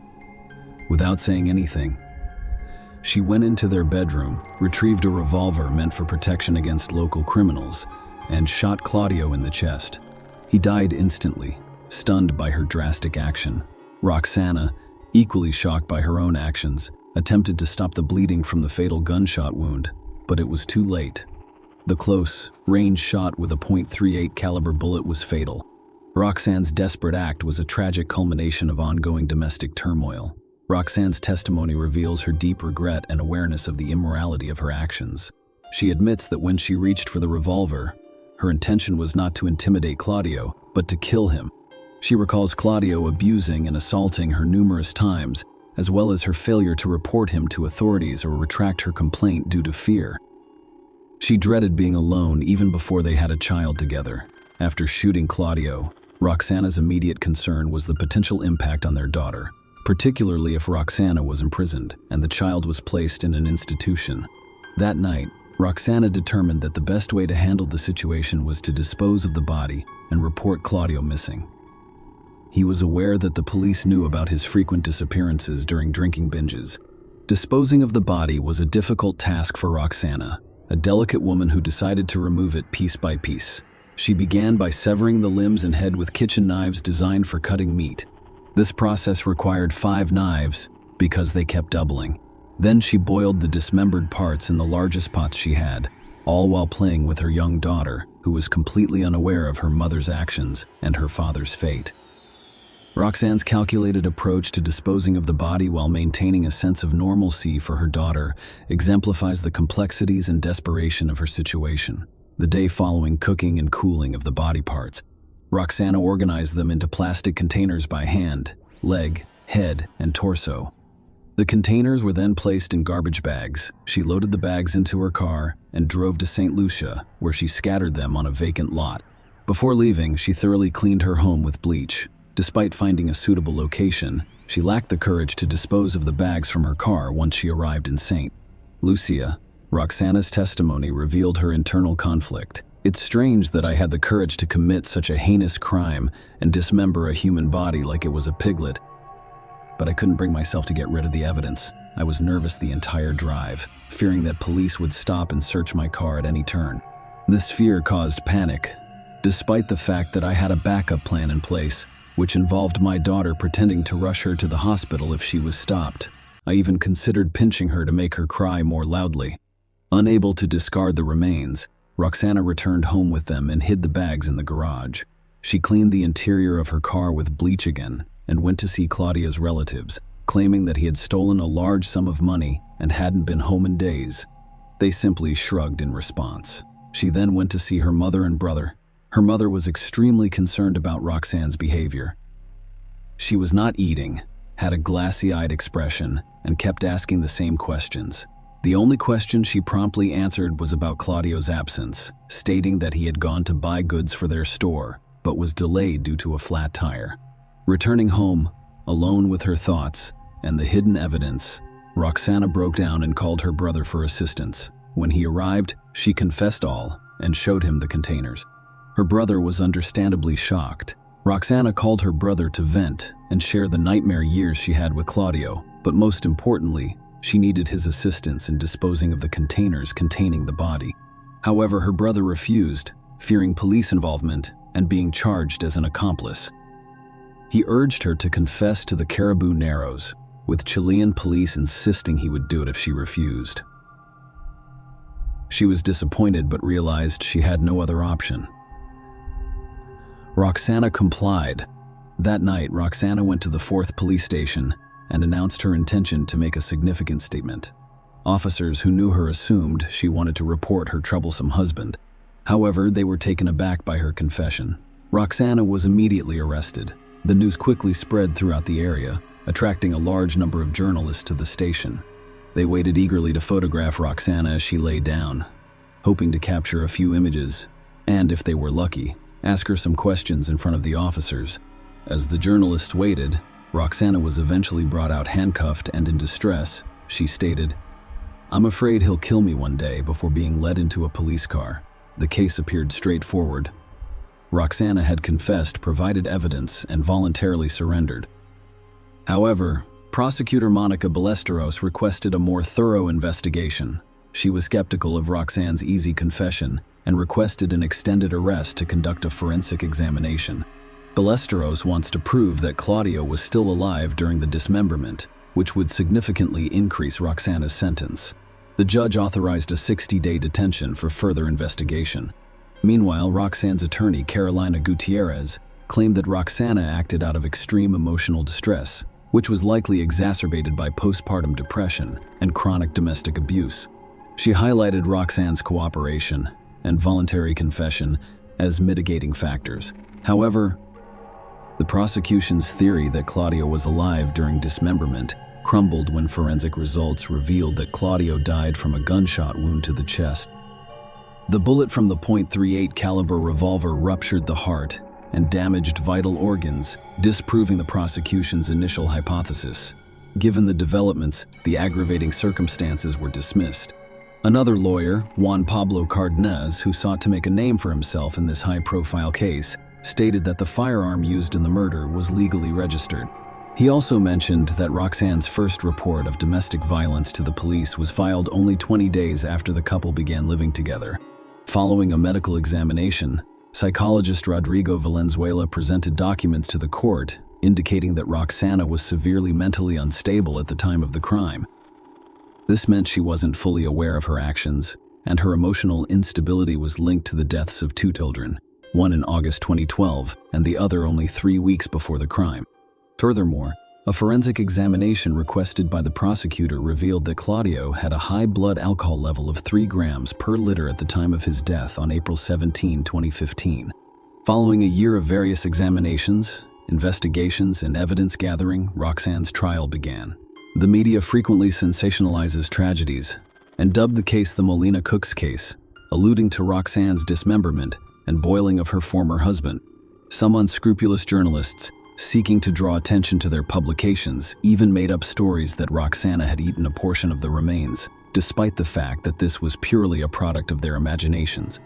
Without saying anything, she went into their bedroom, retrieved a revolver meant for protection against local criminals, and shot Claudio in the chest. He died instantly, stunned by her drastic action. Roxana, equally shocked by her own actions, attempted to stop the bleeding from the fatal gunshot wound, but it was too late. The close, range shot with a .38 caliber bullet was fatal. Roxanne's desperate act was a tragic culmination of ongoing domestic turmoil. Roxanne's testimony reveals her deep regret and awareness of the immorality of her actions. She admits that when she reached for the revolver, her intention was not to intimidate Claudio, but to kill him. She recalls Claudio abusing and assaulting her numerous times, as well as her failure to report him to authorities or retract her complaint due to fear. She dreaded being alone even before they had a child together. After shooting Claudio, Roxana's immediate concern was the potential impact on their daughter, particularly if Roxana was imprisoned and the child was placed in an institution. That night, Roxana determined that the best way to handle the situation was to dispose of the body and report Claudio missing. He was aware that the police knew about his frequent disappearances during drinking binges. Disposing of the body was a difficult task for Roxana, a delicate woman who decided to remove it piece by piece. She began by severing the limbs and head with kitchen knives designed for cutting meat. This process required 5 knives because they kept doubling. Then she boiled the dismembered parts in the largest pots she had, all while playing with her young daughter, who was completely unaware of her mother's actions and her father's fate. Roxanne's calculated approach to disposing of the body while maintaining a sense of normalcy for her daughter exemplifies the complexities and desperation of her situation. The day following cooking and cooling of the body parts, Roxana organized them into plastic containers by hand, leg, head, and torso. The containers were then placed in garbage bags. She loaded the bags into her car and drove to St. Lucia, where she scattered them on a vacant lot. Before leaving, she thoroughly cleaned her home with bleach. Despite finding a suitable location, she lacked the courage to dispose of the bags from her car once she arrived in St. Lucia. Roxana's testimony revealed her internal conflict. It's strange that I had the courage to commit such a heinous crime and dismember a human body like it was a piglet. But I couldn't bring myself to get rid of the evidence. I was nervous the entire drive, fearing that police would stop and search my car at any turn. This fear caused panic, despite the fact that I had a backup plan in place, which involved my daughter pretending to rush her to the hospital if she was stopped. I even considered pinching her to make her cry more loudly. Unable to discard the remains, Roxana returned home with them and hid the bags in the garage. She cleaned the interior of her car with bleach again and went to see Claudia's relatives, claiming that he had stolen a large sum of money and hadn't been home in days. They simply shrugged in response. She then went to see her mother and brother. Her mother was extremely concerned about Roxanne's behavior. She was not eating, had a glassy-eyed expression, and kept asking the same questions. The only question she promptly answered was about Claudio's absence, stating that he had gone to buy goods for their store, but was delayed due to a flat tire. Returning home, alone with her thoughts and the hidden evidence, Roxana broke down and called her brother for assistance. When he arrived, she confessed all and showed him the containers. Her brother was understandably shocked. Roxana called her brother to vent and share the nightmare years she had with Claudio, but most importantly, she needed his assistance in disposing of the containers containing the body. However, her brother refused, fearing police involvement and being charged as an accomplice. He urged her to confess to the Caribou Narrows, with Chilean police insisting he would do it if she refused. She was disappointed but realized she had no other option. Roxana complied. That night, Roxana went to the 4th police station and announced her intention to make a significant statement. Officers who knew her assumed she wanted to report her troublesome husband. However, they were taken aback by her confession. Roxana was immediately arrested. The news quickly spread throughout the area, attracting a large number of journalists to the station. They waited eagerly to photograph Roxana as she lay down, hoping to capture a few images, and, if they were lucky, ask her some questions in front of the officers. As the journalists waited, Roxana was eventually brought out handcuffed and in distress. She stated, "I'm afraid he'll kill me one day," before being led into a police car. The case appeared straightforward. Roxana had confessed, provided evidence, and voluntarily surrendered. However, prosecutor Monica Ballesteros requested a more thorough investigation. She was skeptical of Roxana's easy confession and requested an extended arrest to conduct a forensic examination. Ballesteros wants to prove that Claudio was still alive during the dismemberment, which would significantly increase Roxana's sentence. The judge authorized a 60-day detention for further investigation. Meanwhile, Roxana's attorney, Carolina Gutierrez, claimed that Roxana acted out of extreme emotional distress, which was likely exacerbated by postpartum depression and chronic domestic abuse. She highlighted Roxana's cooperation and voluntary confession as mitigating factors. However, the prosecution's theory that Claudio was alive during dismemberment crumbled when forensic results revealed that Claudio died from a gunshot wound to the chest. The bullet from the .38 caliber revolver ruptured the heart and damaged vital organs, disproving the prosecution's initial hypothesis. Given the developments, the aggravating circumstances were dismissed. Another lawyer, Juan Pablo Cardenas, who sought to make a name for himself in this high-profile case, stated that the firearm used in the murder was legally registered. He also mentioned that Roxana's first report of domestic violence to the police was filed only 20 days after the couple began living together. Following a medical examination, psychologist Rodrigo Valenzuela presented documents to the court indicating that Roxana was severely mentally unstable at the time of the crime. This meant she wasn't fully aware of her actions, and her emotional instability was linked to the deaths of 2 children, one in August 2012 and the other only 3 weeks before the crime. Furthermore, a forensic examination requested by the prosecutor revealed that Claudio had a high blood alcohol level of 3 grams per liter at the time of his death on April 17, 2015. Following a year of various examinations, investigations, and evidence gathering, Roxana's trial began. The media frequently sensationalizes tragedies and dubbed the case the Molina Cooks case, alluding to Roxana's dismemberment and boiling of her former husband. Some unscrupulous journalists, seeking to draw attention to their publications, even made up stories that Roxana had eaten a portion of the remains, despite the fact that this was purely a product of their imaginations.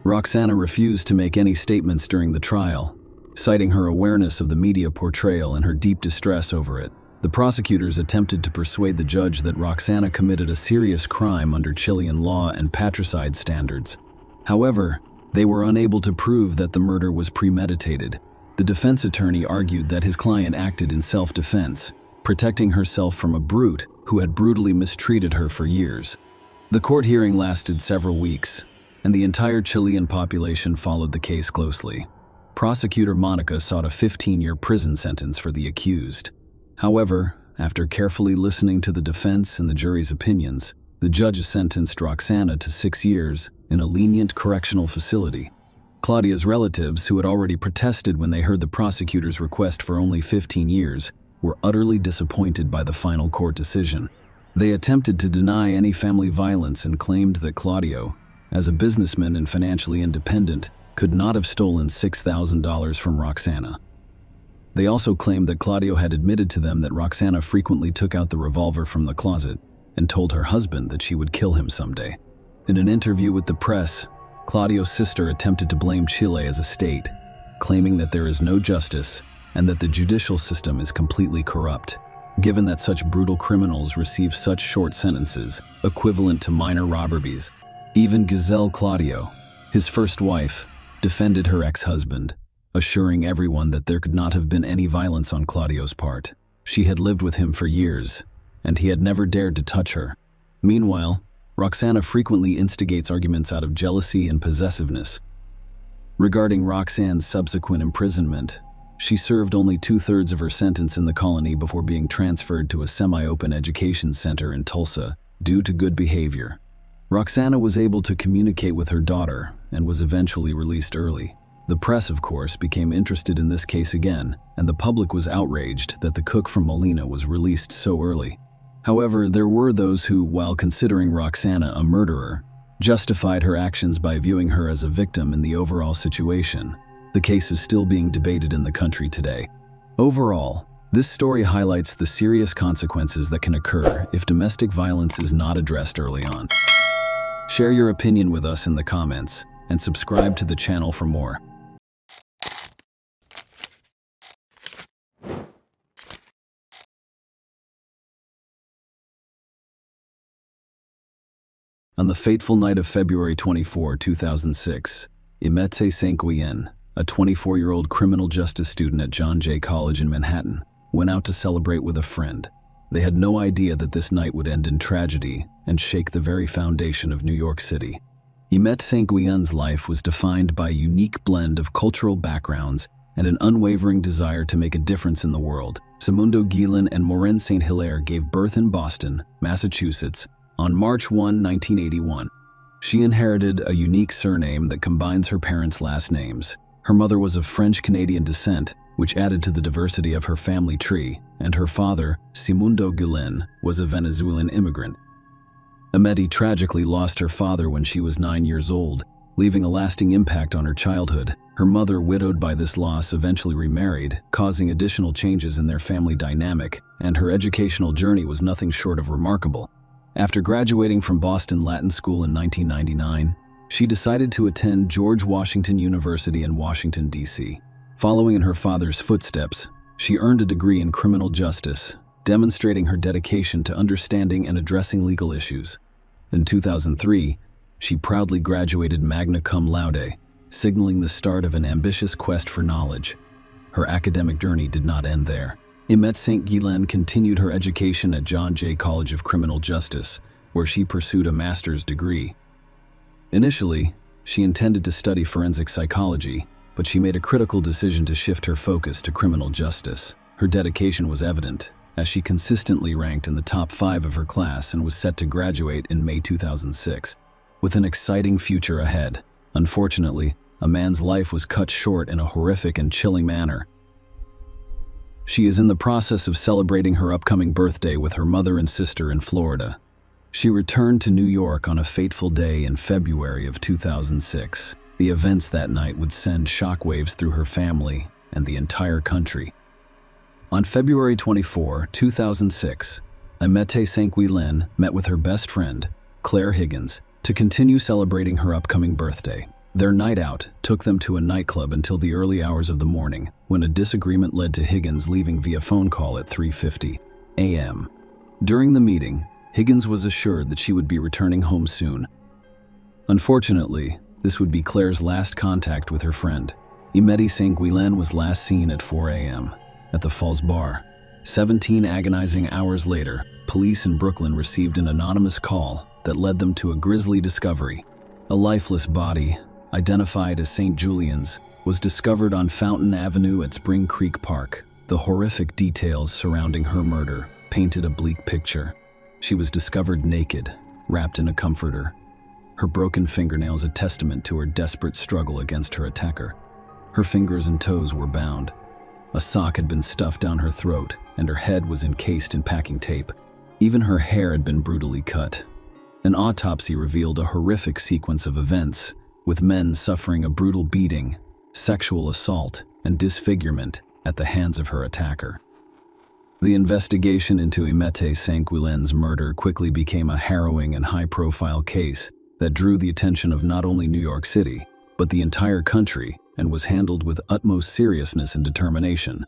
Roxana refused to make any statements during the trial, citing her awareness of the media portrayal and her deep distress over it. The prosecutors attempted to persuade the judge that Roxana committed a serious crime under Chilean law and patricide standards. However, they were unable to prove that the murder was premeditated. The defense attorney argued that his client acted in self-defense, protecting herself from a brute who had brutally mistreated her for years. The court hearing lasted several weeks, and the entire Chilean population followed the case closely. Prosecutor Monica sought a 15-year prison sentence for the accused. However, after carefully listening to the defense and the jury's opinions, the judge sentenced Roxana to 6 years in a lenient correctional facility. Claudia's relatives, who had already protested when they heard the prosecutor's request for only 15 years, were utterly disappointed by the final court decision. They attempted to deny any family violence and claimed that Claudio, as a businessman and financially independent, could not have stolen $6,000 from Roxana. They also claimed that Claudio had admitted to them that Roxana frequently took out the revolver from the closet and told her husband that she would kill him someday. In an interview with the press, Claudio's sister attempted to blame Chile as a state, claiming that there is no justice and that the judicial system is completely corrupt. Given that such brutal criminals receive such short sentences, equivalent to minor robberies, even Giselle Claudio, his first wife, defended her ex-husband, assuring everyone that there could not have been any violence on Claudio's part. She had lived with him for years, and he had never dared to touch her. Meanwhile, Roxana frequently instigates arguments out of jealousy and possessiveness. Regarding Roxanne's subsequent imprisonment, she served only 2/3 of her sentence in the colony before being transferred to a semi-open education center in Tulsa due to good behavior. Roxana was able to communicate with her daughter and was eventually released early. The press, of course, became interested in this case again, and the public was outraged that the cook from Molina was released so early. However, there were those who, while considering Roxana a murderer, justified her actions by viewing her as a victim in the overall situation. The case is still being debated in the country today. Overall, this story highlights the serious consequences that can occur if domestic violence is not addressed early on. Share your opinion with us in the comments, and subscribe to the channel for more. On the fateful night of February 24, 2006, Imete Sanquien, a 24-year-old criminal justice student at John Jay College in Manhattan, went out to celebrate with a friend. They had no idea that this night would end in tragedy and shake the very foundation of New York City. Imete Sanquien's life was defined by a unique blend of cultural backgrounds and an unwavering desire to make a difference in the world. Simundo Guillen and Maureen St. Hilaire gave birth in Boston, Massachusetts, on March 1, 1981. She inherited a unique surname that combines her parents' last names. Her mother was of French-Canadian descent, which added to the diversity of her family tree, and her father, Simundo Guillen, was a Venezuelan immigrant. Imete tragically lost her father when she was 9 years old, leaving a lasting impact on her childhood. Her mother, widowed by this loss, eventually remarried, causing additional changes in their family dynamic, and her educational journey was nothing short of remarkable. After graduating from Boston Latin School in 1999, she decided to attend George Washington University in Washington, D.C. Following in her father's footsteps, she earned a degree in criminal justice, demonstrating her dedication to understanding and addressing legal issues. In 2003, she proudly graduated magna cum laude, signaling the start of an ambitious quest for knowledge. Her academic journey did not end there. Imete St. Guillen continued her education at John Jay College of Criminal Justice, where she pursued a master's degree. Initially, she intended to study forensic psychology, but she made a critical decision to shift her focus to criminal justice. Her dedication was evident, as she consistently ranked in the top 5 of her class and was set to graduate in May 2006. With an exciting future ahead, unfortunately, a man's life was cut short in a horrific and chilling manner. She is in the process of celebrating her upcoming birthday with her mother and sister in Florida. She returned to New York on a fateful day in February of 2006. The events that night would send shockwaves through her family and the entire country. On February 24, 2006, Imete Sanquien met with her best friend, Claire Higgins, to continue celebrating her upcoming birthday. Their night out took them to a nightclub until the early hours of the morning, when a disagreement led to Higgins leaving via phone call at 3:50 a.m. During the meeting, Higgins was assured that she would be returning home soon. Unfortunately, this would be Claire's last contact with her friend. Imete Sanquien was last seen at 4 a.m. at the Falls Bar. 17 agonizing hours later, police in Brooklyn received an anonymous call that led them to a grisly discovery. A lifeless body, identified as St. Julian's, was discovered on Fountain Avenue at Spring Creek Park. The horrific details surrounding her murder painted a bleak picture. She was discovered naked, wrapped in a comforter. Her broken fingernails a testament to her desperate struggle against her attacker. Her fingers and toes were bound. A sock had been stuffed down her throat, and her head was encased in packing tape. Even her hair had been brutally cut. An autopsy revealed a horrific sequence of events, with men suffering a brutal beating, sexual assault, and disfigurement at the hands of her attacker. The investigation into Imete Sanquien's murder quickly became a harrowing and high-profile case, that drew the attention of not only New York City, but the entire country, and was handled with utmost seriousness and determination.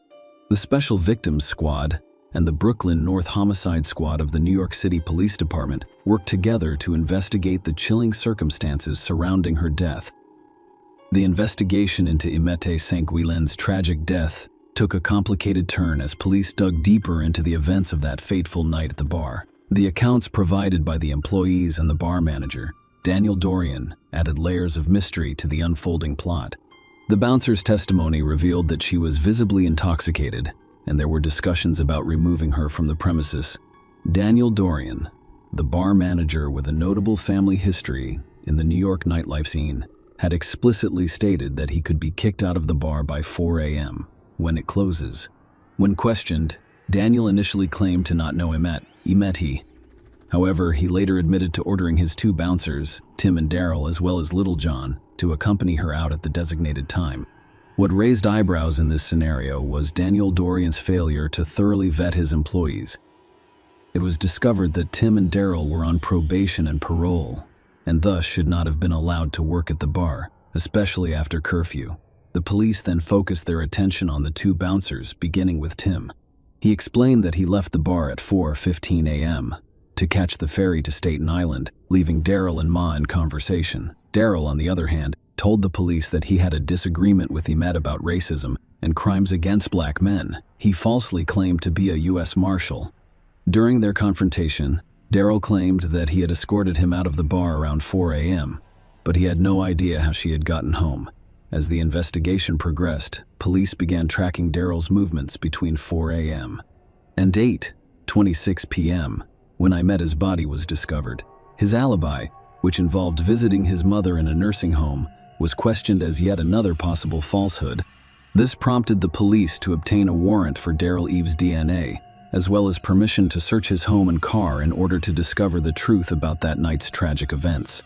The Special Victims Squad and the Brooklyn North Homicide Squad of the New York City Police Department worked together to investigate the chilling circumstances surrounding her death. The investigation into Imette Sanquilin's tragic death took a complicated turn as police dug deeper into the events of that fateful night at the bar. The accounts provided by the employees and the bar manager, Daniel Dorian, added layers of mystery to the unfolding plot. The bouncer's testimony revealed that she was visibly intoxicated, and there were discussions about removing her from the premises. Daniel Dorian, the bar manager with a notable family history in the New York nightlife scene, had explicitly stated that he could be kicked out of the bar by 4 a.m. when it closes. When questioned, Daniel initially claimed to not know Imette. However, he later admitted to ordering his two bouncers, Tim and Daryl, as well as Little John, to accompany her out at the designated time. What raised eyebrows in this scenario was Daniel Dorian's failure to thoroughly vet his employees. It was discovered that Tim and Daryl were on probation and parole, and thus should not have been allowed to work at the bar, especially after curfew. The police then focused their attention on the two bouncers, beginning with Tim. He explained that he left the bar at 4:15 a.m. to catch the ferry to Staten Island, leaving Daryl and Ma in conversation. Daryl, on the other hand, told the police that he had a disagreement with Imette about racism and crimes against black men. He falsely claimed to be a U.S. Marshal. During their confrontation, Daryl claimed that he had escorted him out of the bar around 4 a.m., but he had no idea how she had gotten home. As the investigation progressed, police began tracking Daryl's movements between 4 a.m. and 8:26 p.m., when Imette's body was discovered. His alibi, which involved visiting his mother in a nursing home, was questioned as yet another possible falsehood. This prompted the police to obtain a warrant for Daryl Eves' DNA, as well as permission to search his home and car in order to discover the truth about that night's tragic events.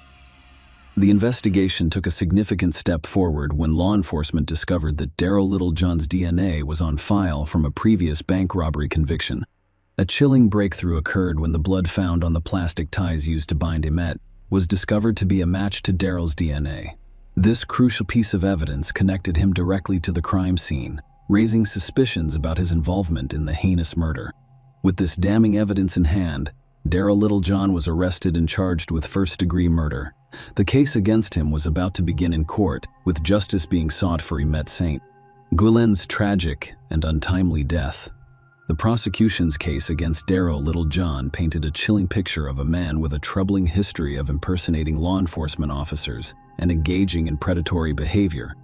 The investigation took a significant step forward when law enforcement discovered that Daryl Littlejohn's DNA was on file from a previous bank robbery conviction. A chilling breakthrough occurred when the blood found on the plastic ties used to bind Imette was discovered to be a match to Daryl's DNA. This crucial piece of evidence connected him directly to the crime scene, raising suspicions about his involvement in the heinous murder. With this damning evidence in hand, Daryl Littlejohn was arrested and charged with first-degree murder. The case against him was about to begin in court, with justice being sought for Imette Sanquilin's tragic and untimely death. The prosecution's case against Daryl Littlejohn painted a chilling picture of a man with a troubling history of impersonating law enforcement officers and engaging in predatory behavior.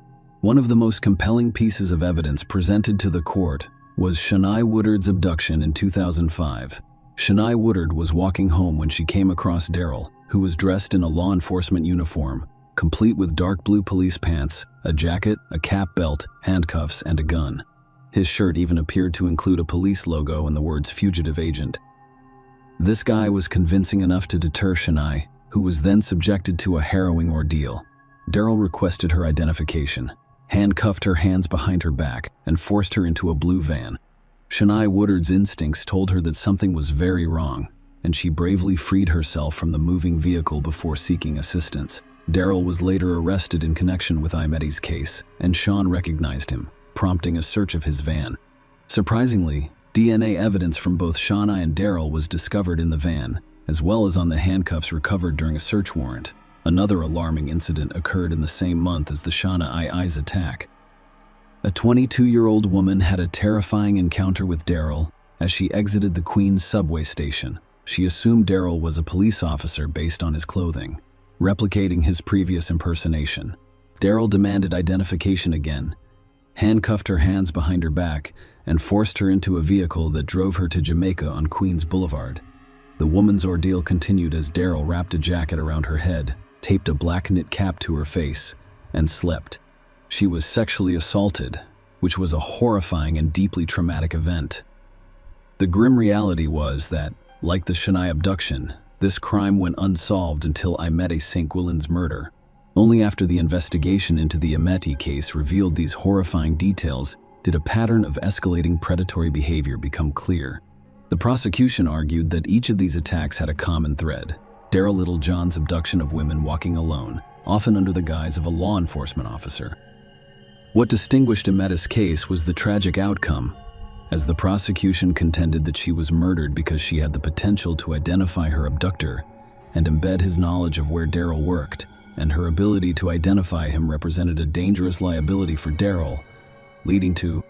One of the most compelling pieces of evidence presented to the court was Shania Woodard's abduction in 2005. Shania Woodard was walking home when she came across Daryl, who was dressed in a law enforcement uniform, complete with dark blue police pants, a jacket, a cap belt, handcuffs, and a gun. His shirt even appeared to include a police logo and the words "fugitive agent." This guy was convincing enough to deter Shania, who was then subjected to a harrowing ordeal. Daryl requested her identification, handcuffed her hands behind her back, and forced her into a blue van. Shania Woodard's instincts told her that something was very wrong, and she bravely freed herself from the moving vehicle before seeking assistance. Daryl was later arrested in connection with Imette's case, and Sean recognized him, prompting a search of his van. Surprisingly, DNA evidence from both Shania and Daryl was discovered in the van, as well as on the handcuffs recovered during a search warrant. Another alarming incident occurred in the same month as the Shania's attack. A 22-year-old woman had a terrifying encounter with Daryl as she exited the Queens subway station. She assumed Daryl was a police officer based on his clothing, replicating his previous impersonation. Daryl demanded identification again, handcuffed her hands behind her back, and forced her into a vehicle that drove her to Jamaica on Queens Boulevard. The woman's ordeal continued as Daryl wrapped a jacket around her head, taped a black knit cap to her face, and slept. She was sexually assaulted, which was a horrifying and deeply traumatic event. The grim reality was that, like the Shania abduction, this crime went unsolved until Imette Sanquilin's murder. Only after the investigation into the Imette case revealed these horrifying details did a pattern of escalating predatory behavior become clear. The prosecution argued that each of these attacks had a common thread: Daryl Littlejohn's abduction of women walking alone, often under the guise of a law enforcement officer. What distinguished Imetta's case was the tragic outcome, as the prosecution contended that she was murdered because she had the potential to identify her abductor and embed his knowledge of where Daryl worked, and her ability to identify him represented a dangerous liability for Daryl, leading to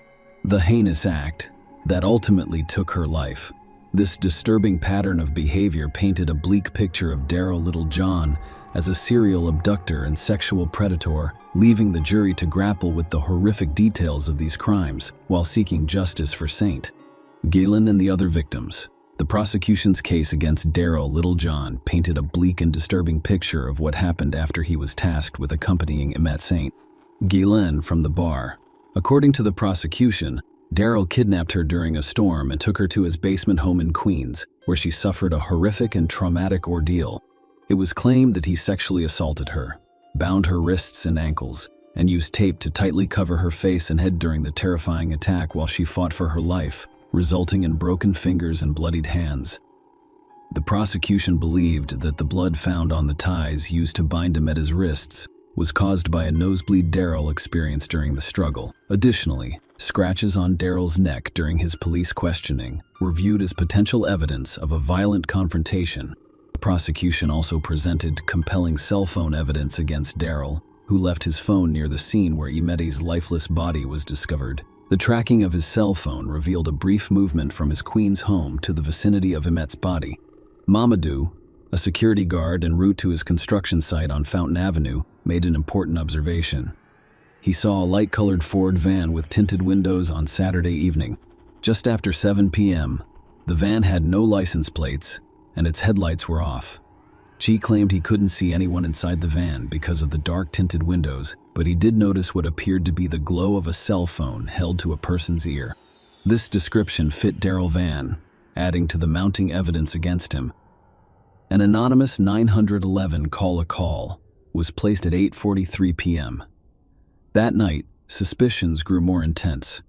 the heinous act that ultimately took her life. This disturbing pattern of behavior painted a bleak picture of Daryl Littlejohn as a serial abductor and sexual predator, leaving the jury to grapple with the horrific details of these crimes while seeking justice for St. Galen and the other victims. The prosecution's case against Daryl Littlejohn painted a bleak and disturbing picture of what happened after he was tasked with accompanying Imette St. Galen from the bar. According to the prosecution, Daryl kidnapped her during a storm and took her to his basement home in Queens, where she suffered a horrific and traumatic ordeal. It was claimed that he sexually assaulted her, bound her wrists and ankles, and used tape to tightly cover her face and head during the terrifying attack while she fought for her life, resulting in broken fingers and bloodied hands. The prosecution believed that the blood found on the ties used to bind Imetta's wrists was caused by a nosebleed Daryl experienced during the struggle. Additionally, scratches on Daryl's neck during his police questioning were viewed as potential evidence of a violent confrontation. The prosecution also presented compelling cell phone evidence against Daryl, who left his phone near the scene where Imette's lifeless body was discovered. The tracking of his cell phone revealed a brief movement from his Queens home to the vicinity of Imette's body. Mamadou, a security guard en route to his construction site on Fountain Avenue, made an important observation. He saw a light-colored Ford van with tinted windows on Saturday evening. Just after 7 p.m., the van had no license plates, and its headlights were off. Chi claimed he couldn't see anyone inside the van because of the dark tinted windows, but he did notice what appeared to be the glow of a cell phone held to a person's ear. This description fit Daryl Van, adding to the mounting evidence against him. An anonymous 911 call was placed at 8:43 p.m. That night, suspicions grew more intense.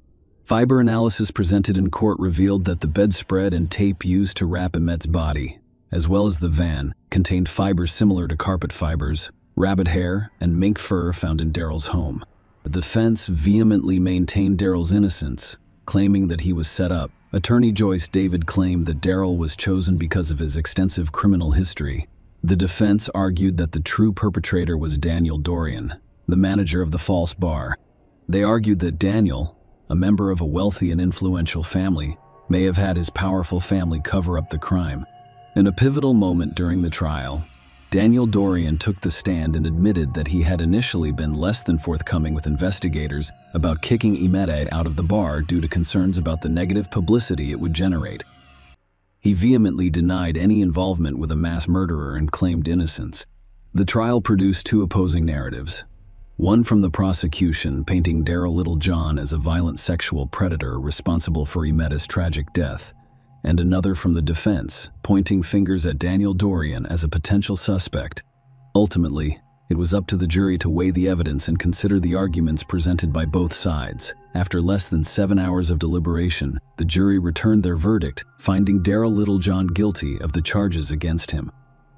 Fiber analysis presented in court revealed that the bedspread and tape used to wrap Imette's body, as well as the van, contained fibers similar to carpet fibers, rabbit hair, and mink fur found in Daryl's home. The defense vehemently maintained Daryl's innocence, claiming that he was set up. Attorney Joyce David claimed that Daryl was chosen because of his extensive criminal history. The defense argued that the true perpetrator was Daniel Dorian, the manager of the false bar. They argued that Daniel, a member of a wealthy and influential family, may have had his powerful family cover up the crime. In a pivotal moment during the trial, Daniel Dorian took the stand and admitted that he had initially been less than forthcoming with investigators about kicking Imette out of the bar due to concerns about the negative publicity it would generate. He vehemently denied any involvement with a mass murderer and claimed innocence. The trial produced two opposing narratives. One from the prosecution painting Daryl Littlejohn as a violent sexual predator responsible for Imette's tragic death, and another from the defense, pointing fingers at Daniel Dorian as a potential suspect. Ultimately, it was up to the jury to weigh the evidence and consider the arguments presented by both sides. After less than 7 hours of deliberation, the jury returned their verdict, finding Daryl Littlejohn guilty of the charges against him.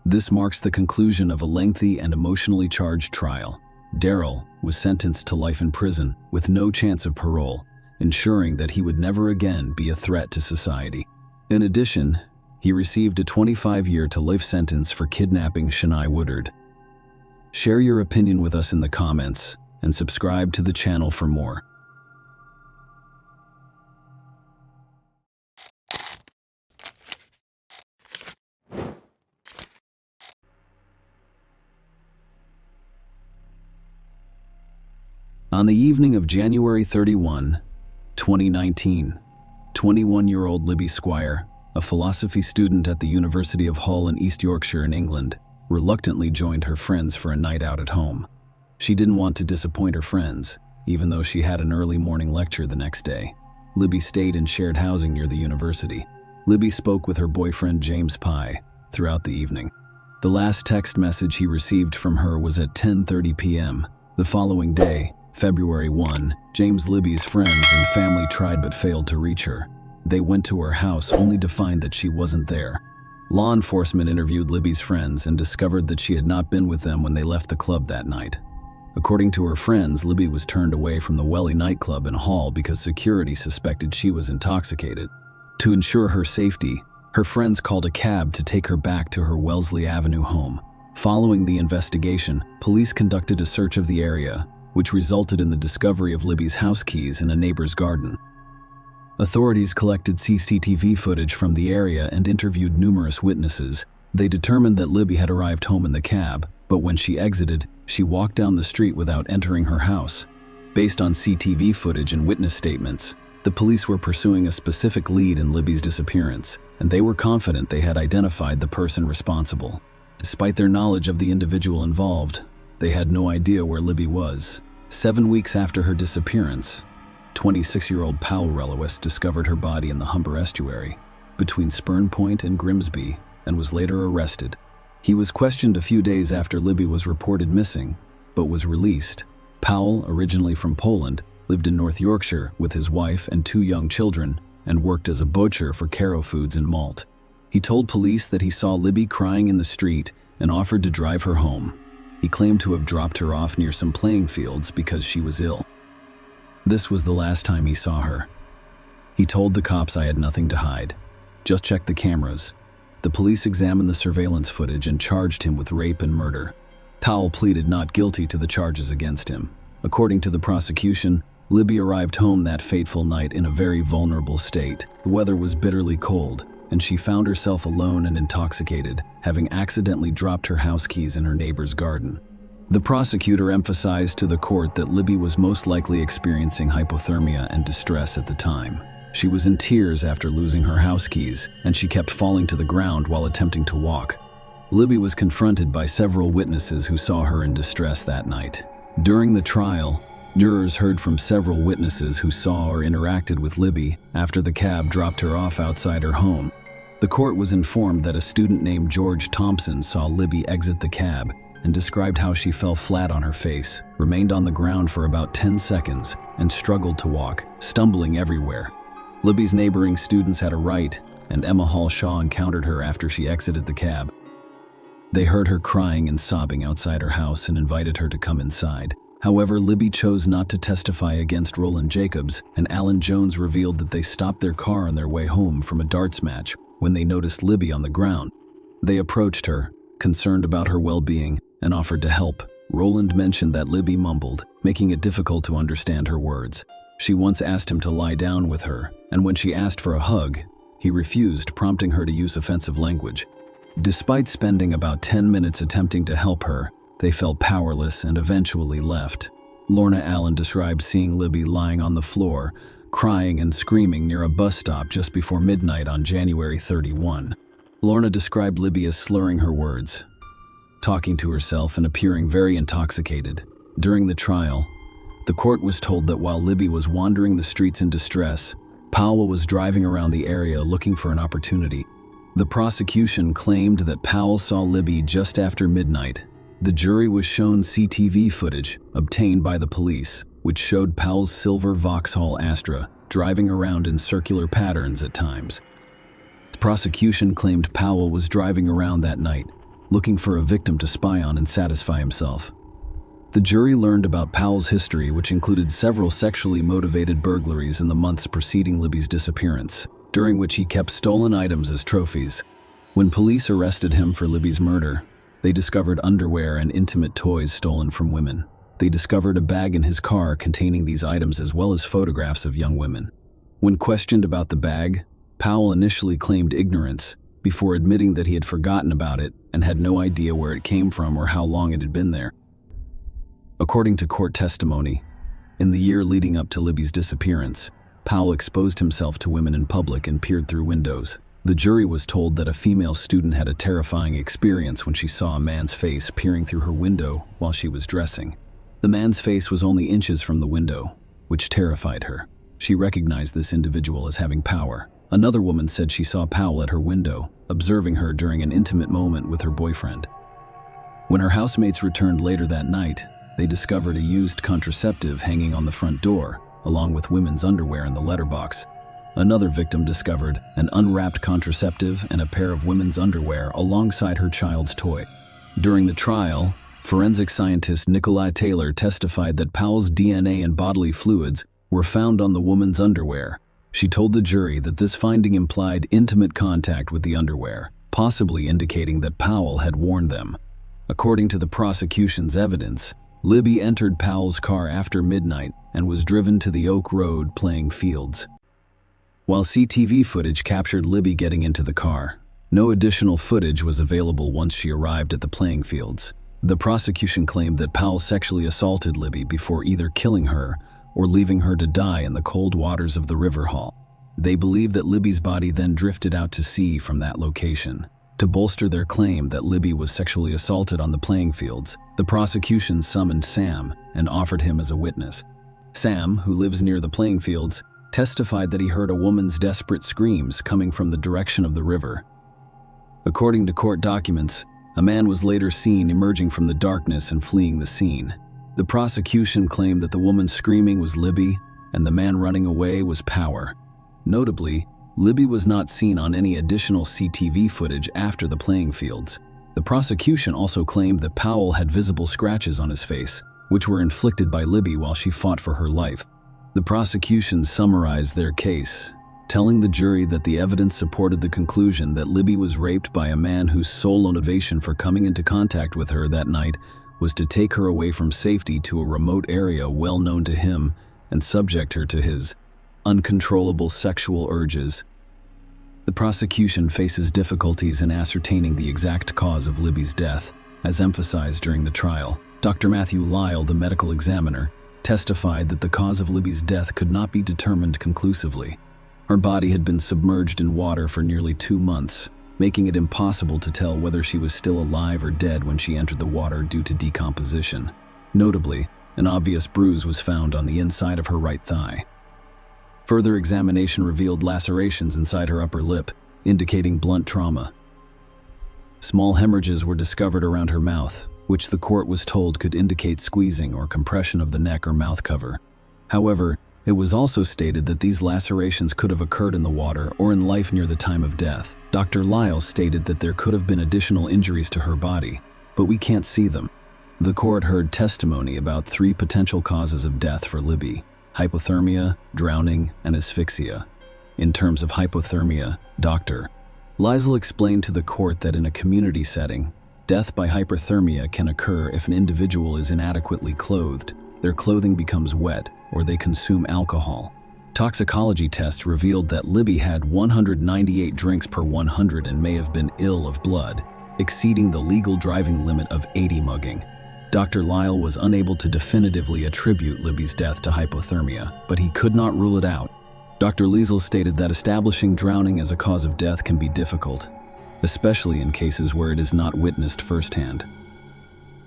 This marks the conclusion of a lengthy and emotionally charged trial. Daryl was sentenced to life in prison with no chance of parole, ensuring that he would never again be a threat to society. In addition, he received a 25-year-to-life sentence for kidnapping Shania Woodard. Share your opinion with us in the comments and subscribe to the channel for more. On the evening of January 31, 2019, 21-year-old Libby Squire, a philosophy student at the University of Hull in East Yorkshire in England, reluctantly joined her friends for a night out at home. She didn't want to disappoint her friends, even though she had an early morning lecture the next day. Libby stayed in shared housing near the university. Libby spoke with her boyfriend James Pye throughout the evening. The last text message he received from her was at 10:30 p.m. The following day, February 1, James Libby's friends and family tried but failed to reach her. They went to her house only to find that she wasn't there. Law enforcement interviewed Libby's friends and discovered that she had not been with them when they left the club that night. According to her friends, Libby was turned away from the Welly nightclub in Hall because security suspected she was intoxicated. To ensure her safety, her friends called a cab to take her back to her Wellesley Avenue home. Following the investigation, police conducted a search of the area, which resulted in the discovery of Libby's house keys in a neighbor's garden. Authorities collected CCTV footage from the area and interviewed numerous witnesses. They determined that Libby had arrived home in the cab, but when she exited, she walked down the street without entering her house. Based on CCTV footage and witness statements, the police were pursuing a specific lead in Libby's disappearance, and they were confident they had identified the person responsible. Despite their knowledge of the individual involved, they had no idea where Libby was. 7 weeks after her disappearance, 26-year-old Powell Relowis discovered her body in the Humber Estuary, between Spurn Point and Grimsby, and was later arrested. He was questioned a few days after Libby was reported missing, but was released. Powell, originally from Poland, lived in North Yorkshire with his wife and 2 young children, and worked as a butcher for Caro Foods in Malt. He told police that he saw Libby crying in the street and offered to drive her home. He claimed to have dropped her off near some playing fields because she was ill. This was the last time he saw her. He told the cops, "I had nothing to hide. Just check the cameras." The police examined the surveillance footage and charged him with rape and murder. Powell pleaded not guilty to the charges against him. According to the prosecution, Libby arrived home that fateful night in a very vulnerable state. The weather was bitterly cold, and she found herself alone and intoxicated, having accidentally dropped her house keys in her neighbor's garden. The prosecutor emphasized to the court that Libby was most likely experiencing hypothermia and distress at the time. She was in tears after losing her house keys, and she kept falling to the ground while attempting to walk. Libby was confronted by several witnesses who saw her in distress that night. During the trial, jurors heard from several witnesses who saw or interacted with Libby after the cab dropped her off outside her home. The court was informed that a student named George Thompson saw Libby exit the cab and described how she fell flat on her face, remained on the ground for about 10 seconds, and struggled to walk, stumbling everywhere. Libby's neighboring students had a right, and Emma Hall Shaw encountered her after she exited the cab. They heard her crying and sobbing outside her house and invited her to come inside. However, Libby chose not to testify against Roland Jacobs, and Alan Jones revealed that they stopped their car on their way home from a darts match when they noticed Libby on the ground. They approached her, concerned about her well-being, and offered to help. Roland mentioned that Libby mumbled, making it difficult to understand her words. She once asked him to lie down with her, and when she asked for a hug, he refused, prompting her to use offensive language. Despite spending about 10 minutes attempting to help her, they felt powerless and eventually left. Lorna Allen described seeing Libby lying on the floor, crying and screaming near a bus stop just before midnight on January 31. Lorna described Libby as slurring her words, talking to herself and appearing very intoxicated. During the trial, the court was told that while Libby was wandering the streets in distress, Powell was driving around the area looking for an opportunity. The prosecution claimed that Powell saw Libby just after midnight. The jury was shown CCTV footage obtained by the police, which showed Powell's silver Vauxhall Astra driving around in circular patterns at times. The prosecution claimed Powell was driving around that night, looking for a victim to spy on and satisfy himself. The jury learned about Powell's history, which included several sexually motivated burglaries in the months preceding Libby's disappearance, during which he kept stolen items as trophies. When police arrested him for Libby's murder, they discovered underwear and intimate toys stolen from women. They discovered a bag in his car containing these items as well as photographs of young women. When questioned about the bag, Powell initially claimed ignorance, before admitting that he had forgotten about it and had no idea where it came from or how long it had been there. According to court testimony, in the year leading up to Libby's disappearance, Powell exposed himself to women in public and peered through windows. The jury was told that a female student had a terrifying experience when she saw a man's face peering through her window while she was dressing. The man's face was only inches from the window, which terrified her. She recognized this individual as having power. Another woman said she saw Powell at her window, observing her during an intimate moment with her boyfriend. When her housemates returned later that night, they discovered a used contraceptive hanging on the front door, along with women's underwear in the letterbox. Another victim discovered an unwrapped contraceptive and a pair of women's underwear alongside her child's toy. During the trial, forensic scientist Nikolai Taylor testified that Powell's DNA and bodily fluids were found on the woman's underwear. She told the jury that this finding implied intimate contact with the underwear, possibly indicating that Powell had worn them. According to the prosecution's evidence, Libby entered Powell's car after midnight and was driven to the Oak Road playing fields. While CCTV footage captured Libby getting into the car, no additional footage was available once she arrived at the playing fields. The prosecution claimed that Powell sexually assaulted Libby before either killing her or leaving her to die in the cold waters of the River Hall. They believe that Libby's body then drifted out to sea from that location. To bolster their claim that Libby was sexually assaulted on the playing fields, the prosecution summoned Sam and offered him as a witness. Sam, who lives near the playing fields, testified that he heard a woman's desperate screams coming from the direction of the river. According to court documents, a man was later seen emerging from the darkness and fleeing the scene. The prosecution claimed that the woman screaming was Libby and the man running away was Power. Notably, Libby was not seen on any additional CCTV footage after the playing fields. The prosecution also claimed that Powell had visible scratches on his face, which were inflicted by Libby while she fought for her life. The prosecution summarized their case, telling the jury that the evidence supported the conclusion that Libby was raped by a man whose sole motivation for coming into contact with her that night was to take her away from safety to a remote area well known to him and subject her to his uncontrollable sexual urges. The prosecution faces difficulties in ascertaining the exact cause of Libby's death. As emphasized during the trial, Dr. Matthew Lyle, the medical examiner, testified that the cause of Libby's death could not be determined conclusively. Her body had been submerged in water for nearly 2 months, making it impossible to tell whether she was still alive or dead when she entered the water due to decomposition. Notably, an obvious bruise was found on the inside of her right thigh. Further examination revealed lacerations inside her upper lip, indicating blunt trauma. Small hemorrhages were discovered around her mouth, which the court was told could indicate squeezing or compression of the neck or mouth cover. However, it was also stated that these lacerations could have occurred in the water or in life near the time of death. Dr. Lyle stated that there could have been additional injuries to her body, but we can't see them. The court heard testimony about 3 potential causes of death for Libby: hypothermia, drowning, and asphyxia. In terms of hypothermia, Dr. Lyle explained to the court that in a community setting, death by hypothermia can occur if an individual is inadequately clothed, their clothing becomes wet, or they consume alcohol. Toxicology tests revealed that Libby had 198 drinks per 100 and may have been ill of blood, exceeding the legal driving limit of 80 mugging. Dr. Lyle was unable to definitively attribute Libby's death to hypothermia, but he could not rule it out. Dr. Liesel stated that establishing drowning as a cause of death can be difficult, especially in cases where it is not witnessed firsthand.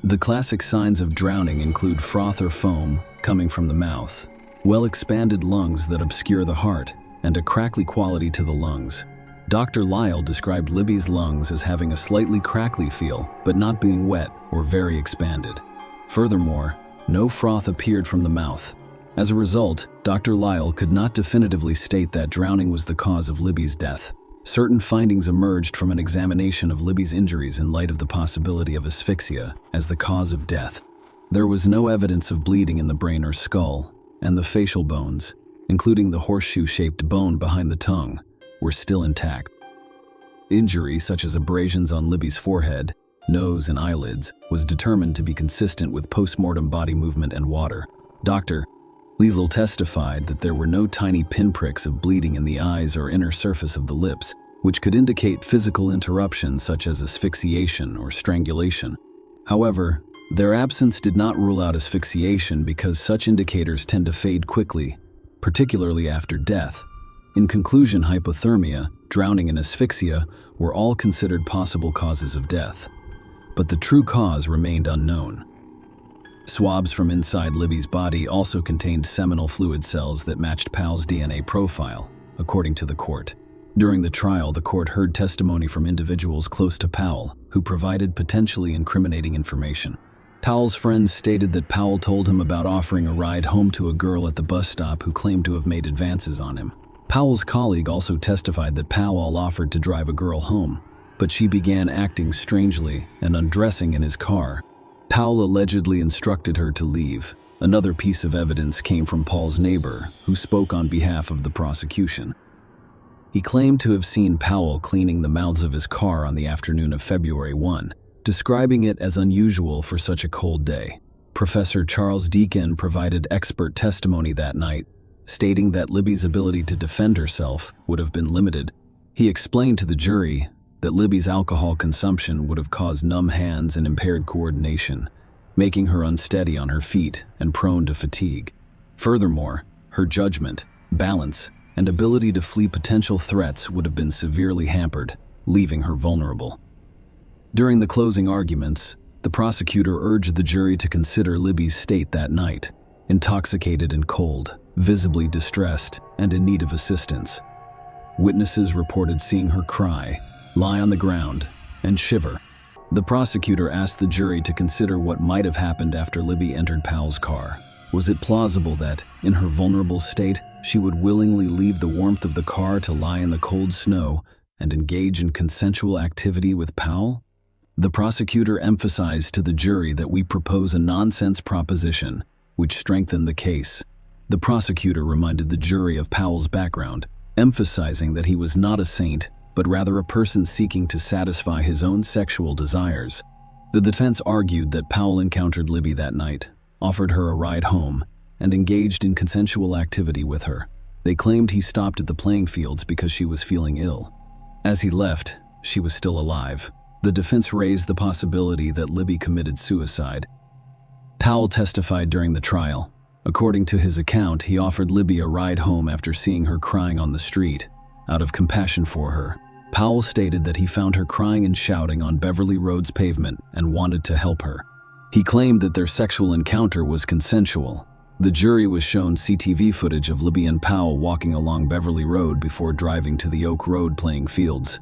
The classic signs of drowning include froth or foam coming from the mouth, well-expanded lungs that obscure the heart, and a crackly quality to the lungs. Dr. Lyle described Libby's lungs as having a slightly crackly feel, but not being wet or very expanded. Furthermore, no froth appeared from the mouth. As a result, Dr. Lyle could not definitively state that drowning was the cause of Libby's death. Certain findings emerged from an examination of Libby's injuries in light of the possibility of asphyxia as the cause of death. There was no evidence of bleeding in the brain or skull, and the facial bones, including the horseshoe-shaped bone behind the tongue, were still intact. Injury, such as abrasions on Libby's forehead, nose, and eyelids, was determined to be consistent with post-mortem body movement and water. Dr. Liesel testified that there were no tiny pinpricks of bleeding in the eyes or inner surface of the lips, which could indicate physical interruption such as asphyxiation or strangulation. However, their absence did not rule out asphyxiation because such indicators tend to fade quickly, particularly after death. In conclusion, hypothermia, drowning, and asphyxia were all considered possible causes of death, but the true cause remained unknown. Swabs from inside Libby's body also contained seminal fluid cells that matched Powell's DNA profile, according to the court. During the trial, the court heard testimony from individuals close to Powell, who provided potentially incriminating information. Powell's friends stated that Powell told him about offering a ride home to a girl at the bus stop who claimed to have made advances on him. Powell's colleague also testified that Powell offered to drive a girl home, but she began acting strangely and undressing in his car. Powell allegedly instructed her to leave. Another piece of evidence came from Paul's neighbor, who spoke on behalf of the prosecution. He claimed to have seen Powell cleaning the mouths of his car on the afternoon of February 1, describing it as unusual for such a cold day. Professor Charles Deacon provided expert testimony that night, stating that Libby's ability to defend herself would have been limited. He explained to the jury that Libby's alcohol consumption would have caused numb hands and impaired coordination, making her unsteady on her feet and prone to fatigue. Furthermore, her judgment, balance, and ability to flee potential threats would have been severely hampered, leaving her vulnerable. During the closing arguments, the prosecutor urged the jury to consider Libby's state that night, intoxicated and cold, visibly distressed, and in need of assistance. Witnesses reported seeing her cry, lie on the ground, and shiver. The prosecutor asked the jury to consider what might have happened after Libby entered Powell's car. Was it plausible that, in her vulnerable state, she would willingly leave the warmth of the car to lie in the cold snow and engage in consensual activity with Powell? The prosecutor emphasized to the jury that we propose a nonsense proposition, which strengthened the case. The prosecutor reminded the jury of Powell's background, emphasizing that he was not a saint, but rather a person seeking to satisfy his own sexual desires. The defense argued that Powell encountered Libby that night, offered her a ride home, and engaged in consensual activity with her. They claimed he stopped at the playing fields because she was feeling ill. As he left, she was still alive. The defense raised the possibility that Libby committed suicide. Powell testified during the trial. According to his account, he offered Libby a ride home after seeing her crying on the street. Out of compassion for her, Powell stated that he found her crying and shouting on Beverly Road's pavement and wanted to help her. He claimed that their sexual encounter was consensual. The jury was shown CCTV footage of Libby and Powell walking along Beverly Road before driving to the Oak Road playing fields.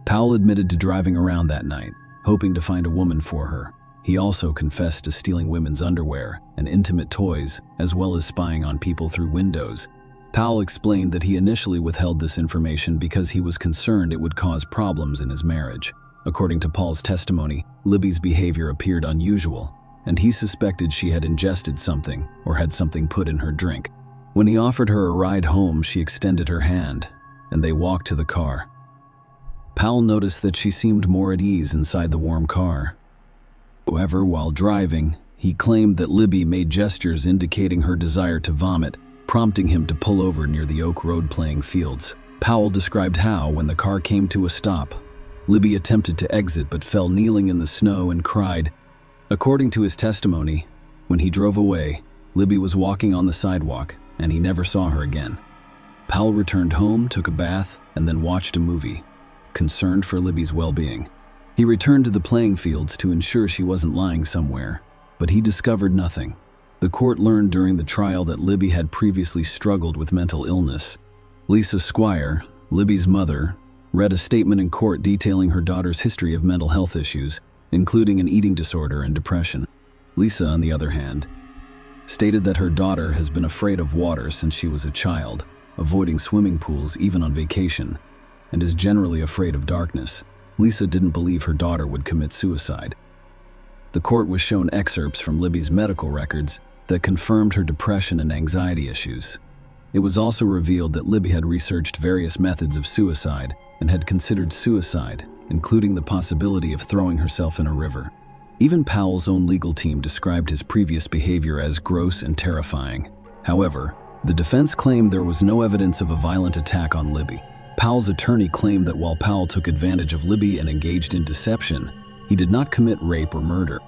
Powell admitted to driving around that night, hoping to find a woman for her. He also confessed to stealing women's underwear and intimate toys, as well as spying on people through windows. Powell explained that he initially withheld this information because he was concerned it would cause problems in his marriage. According to Paul's testimony, Libby's behavior appeared unusual, and he suspected she had ingested something or had something put in her drink. When he offered her a ride home, she extended her hand, and they walked to the car. Powell noticed that she seemed more at ease inside the warm car. However, while driving, he claimed that Libby made gestures indicating her desire to vomit, prompting him to pull over near the Oak Road playing fields. Powell described how, when the car came to a stop, Libby attempted to exit but fell kneeling in the snow and cried. According to his testimony, when he drove away, Libby was walking on the sidewalk, and he never saw her again. Powell returned home, took a bath, and then watched a movie, concerned for Libby's well-being. He returned to the playing fields to ensure she wasn't lying somewhere, but he discovered nothing. The court learned during the trial that Libby had previously struggled with mental illness. Lisa Squire, Libby's mother, read a statement in court detailing her daughter's history of mental health issues, including an eating disorder and depression. Lisa, on the other hand, stated that her daughter has been afraid of water since she was a child, avoiding swimming pools even on vacation, and is generally afraid of darkness. Lisa didn't believe her daughter would commit suicide. The court was shown excerpts from Libby's medical records that confirmed her depression and anxiety issues. It was also revealed that Libby had researched various methods of suicide and had considered suicide, including the possibility of throwing herself in a river. Even Powell's own legal team described his previous behavior as gross and terrifying. However, the defense claimed there was no evidence of a violent attack on Libby. Powell's attorney claimed that while Powell took advantage of Libby and engaged in deception, he did not commit rape or murder.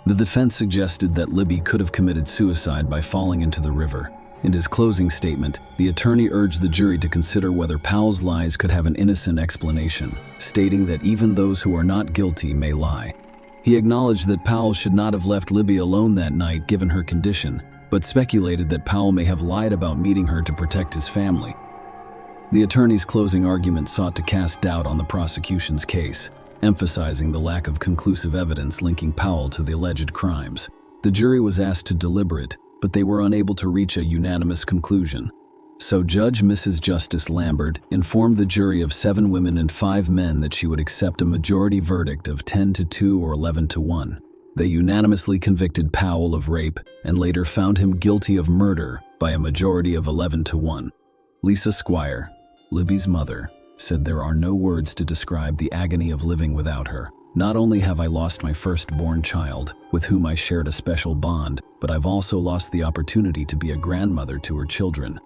The defense suggested that Libby could have committed suicide by falling into the river. In his closing statement, the attorney urged the jury to consider whether Powell's lies could have an innocent explanation, stating that even those who are not guilty may lie. He acknowledged that Powell should not have left Libby alone that night given her condition, but speculated that Powell may have lied about meeting her to protect his family. The attorney's closing argument sought to cast doubt on the prosecution's case, emphasizing the lack of conclusive evidence linking Powell to the alleged crimes. The jury was asked to deliberate, but they were unable to reach a unanimous conclusion. So Judge Mrs. Justice Lambert informed the jury of 7 women and 5 men that she would accept a majority verdict of 10-2 or 11-1. They unanimously convicted Powell of rape and later found him guilty of murder by a majority of 11-1. Lisa Squire, Libby's mother, said, "There are no words to describe the agony of living without her. Not only have I lost my firstborn child, with whom I shared a special bond, but I've also lost the opportunity to be a grandmother to her children.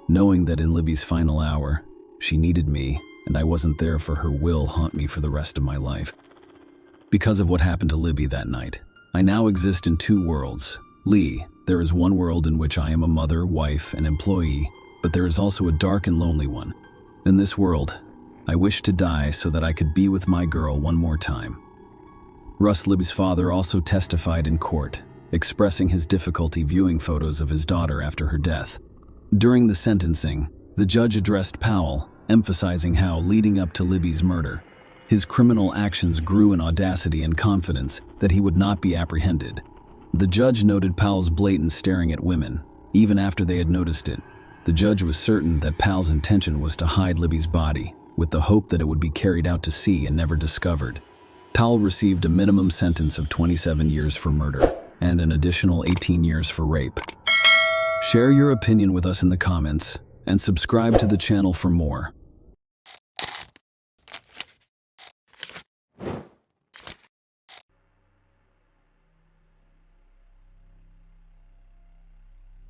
Knowing that in Libby's final hour, she needed me, and I wasn't there for her will haunt me for the rest of my life. Because of what happened to Libby that night, I now exist in 2 worlds. Lee, there is one world in which I am a mother, wife, and employee, but there is also a dark and lonely one. In this world, I wish to die so that I could be with my girl one more time." Russ, Libby's father, also testified in court, expressing his difficulty viewing photos of his daughter after her death. During the sentencing, the judge addressed Powell, emphasizing how, leading up to Libby's murder, his criminal actions grew in audacity and confidence that he would not be apprehended. The judge noted Powell's blatant staring at women, even after they had noticed it. The judge was certain that Powell's intention was to hide Libby's body, with the hope that it would be carried out to sea and never discovered. Powell received a minimum sentence of 27 years for murder and an additional 18 years for rape. Share your opinion with us in the comments and subscribe to the channel for more.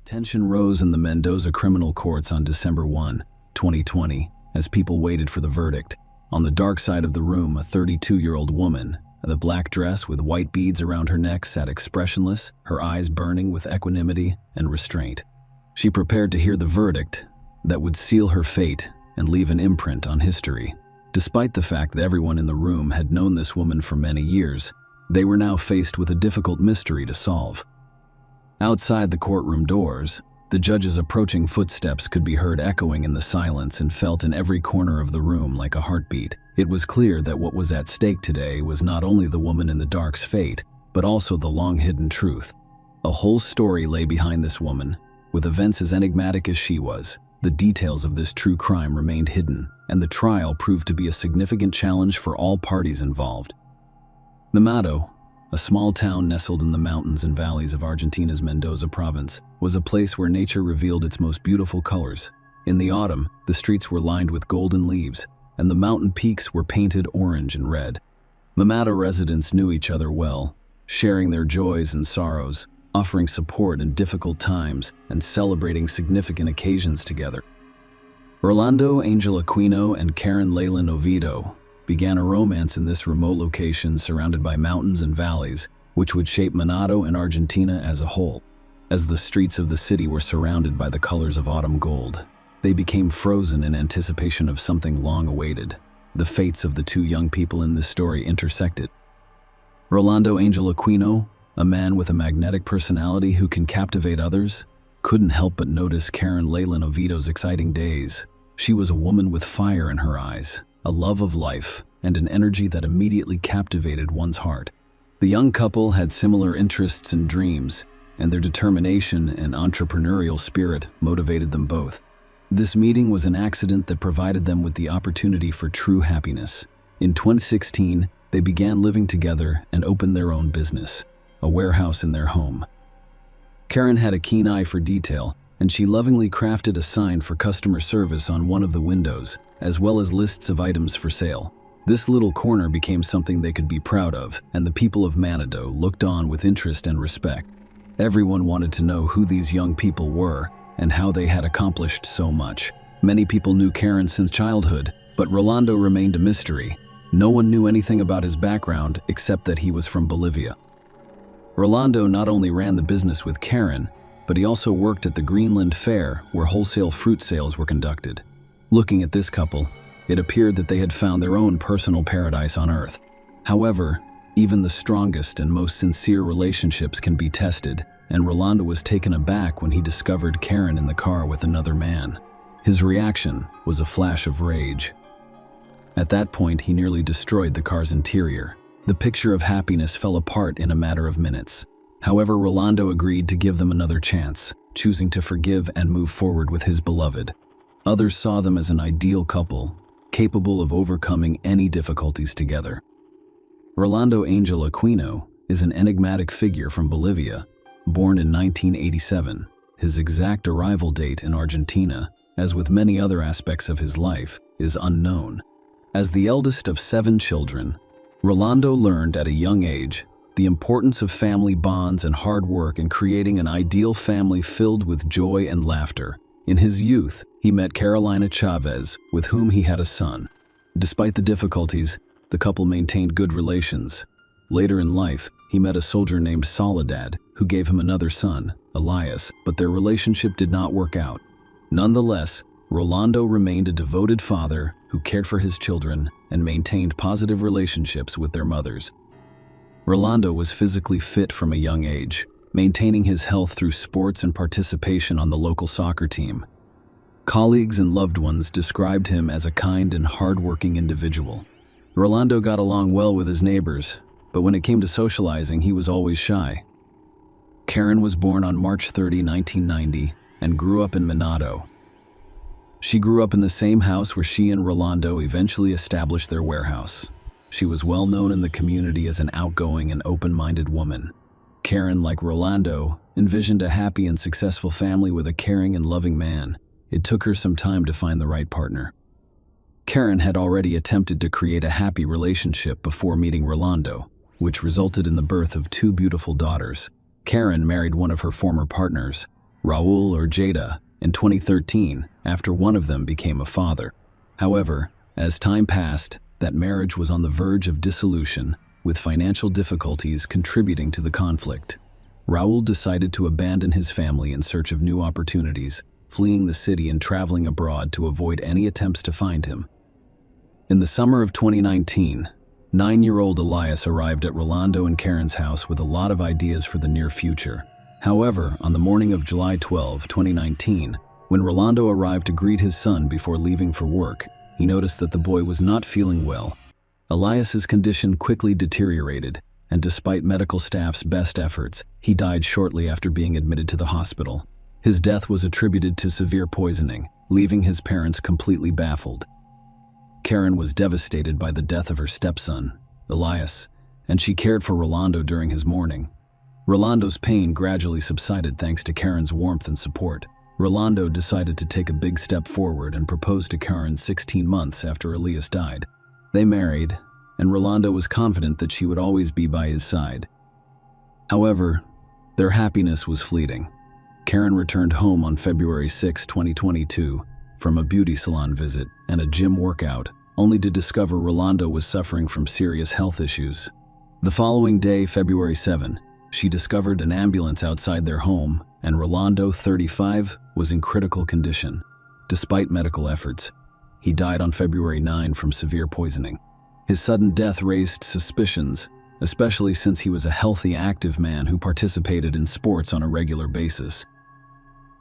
Tension rose in the Mendoza criminal courts on December 1, 2020, as people waited for the verdict. On the dark side of the room, a 32-year-old woman, in a black dress with white beads around her neck, sat expressionless, her eyes burning with equanimity and restraint. She prepared to hear the verdict that would seal her fate and leave an imprint on history. Despite the fact that everyone in the room had known this woman for many years, they were now faced with a difficult mystery to solve. Outside the courtroom doors, the judge's approaching footsteps could be heard echoing in the silence and felt in every corner of the room like a heartbeat. It was clear that what was at stake today was not only the woman in the dark's fate, but also the long-hidden truth. A whole story lay behind this woman. With events as enigmatic as she was, the details of this true crime remained hidden, and the trial proved to be a significant challenge for all parties involved. Namado, a small town nestled in the mountains and valleys of Argentina's Mendoza province, was a place where nature revealed its most beautiful colors. In the autumn, the streets were lined with golden leaves, and the mountain peaks were painted orange and red. Namado residents knew each other well, sharing their joys and sorrows, offering support in difficult times, and celebrating significant occasions together. Orlando Angel Aquino and Karen Leyland Oviedo began a romance in this remote location surrounded by mountains and valleys, which would shape Manado and Argentina as a whole. As the streets of the city were surrounded by the colors of autumn gold, they became frozen in anticipation of something long awaited. The fates of the 2 young people in this story intersected. Rolando Angel Aquino, a man with a magnetic personality who can captivate others, couldn't help but notice Karen Leyland Oviedo's exciting days. She was a woman with fire in her eyes, a love of life, and an energy that immediately captivated one's heart. The young couple had similar interests and dreams, and their determination and entrepreneurial spirit motivated them both. This meeting was an accident that provided them with the opportunity for true happiness. In 2016, they began living together and opened their own business, a warehouse in their home. Karen had a keen eye for detail, and she lovingly crafted a sign for customer service on one of the windows, as well as lists of items for sale. This little corner became something they could be proud of, and the people of Manado looked on with interest and respect. Everyone wanted to know who these young people were and how they had accomplished so much. Many people knew Karen since childhood, but Rolando remained a mystery. No one knew anything about his background except that he was from Bolivia. Rolando not only ran the business with Karen, but he also worked at the Greenland Fair, where wholesale fruit sales were conducted. Looking at this couple, it appeared that they had found their own personal paradise on Earth. However, even the strongest and most sincere relationships can be tested, and Rolando was taken aback when he discovered Karen in the car with another man. His reaction was a flash of rage. At that point, he nearly destroyed the car's interior. The picture of happiness fell apart in a matter of minutes. However, Rolando agreed to give them another chance, choosing to forgive and move forward with his beloved. Others saw them as an ideal couple, capable of overcoming any difficulties together. Rolando Angel Aquino is an enigmatic figure from Bolivia, born in 1987. His exact arrival date in Argentina, as with many other aspects of his life, is unknown. As the eldest of 7 children, Rolando learned at a young age the importance of family bonds and hard work in creating an ideal family filled with joy and laughter. In his youth, he met Carolina Chavez, with whom he had a son. Despite the difficulties, the couple maintained good relations. Later in life, he met a soldier named Soledad, who gave him another son, Elias, but their relationship did not work out. Nonetheless, Rolando remained a devoted father who cared for his children and maintained positive relationships with their mothers. Rolando was physically fit from a young age, maintaining his health through sports and participation on the local soccer team. Colleagues and loved ones described him as a kind and hard-working individual. Rolando got along well with his neighbors, but when it came to socializing, he was always shy. Karen was born on March 30, 1990, and grew up in Manado. She grew up in the same house where she and Rolando eventually established their warehouse. She was well known in the community as an outgoing and open-minded woman. Karen, like Rolando, envisioned a happy and successful family with a caring and loving man. It took her some time to find the right partner. Karen had already attempted to create a happy relationship before meeting Rolando, which resulted in the birth of 2 beautiful daughters. Karen married one of her former partners, Raul or Jada, in 2013 after one of them became a father. However, as time passed, that marriage was on the verge of dissolution, with financial difficulties contributing to the conflict. Raul decided to abandon his family in search of new opportunities, fleeing the city and traveling abroad to avoid any attempts to find him. In the summer of 2019, 9-year-old Elias arrived at Rolando and Karen's house with a lot of ideas for the near future. However, on the morning of July 12, 2019, when Rolando arrived to greet his son before leaving for work, he noticed that the boy was not feeling well. Elias's condition quickly deteriorated, and despite medical staff's best efforts, he died shortly after being admitted to the hospital. His death was attributed to severe poisoning, leaving his parents completely baffled. Karen was devastated by the death of her stepson, Elias, and she cared for Rolando during his mourning. Rolando's pain gradually subsided thanks to Karen's warmth and support. Rolando decided to take a big step forward and proposed to Karen 16 months after Elias died. They married, and Rolando was confident that she would always be by his side. However, their happiness was fleeting. Karen returned home on February 6, 2022, from a beauty salon visit and a gym workout, only to discover Rolando was suffering from serious health issues. The following day, February 7, she discovered an ambulance outside their home, and Rolando, 35, was in critical condition. Despite medical efforts, he died on February 9 from severe poisoning. His sudden death raised suspicions, especially since he was a healthy, active man who participated in sports on a regular basis.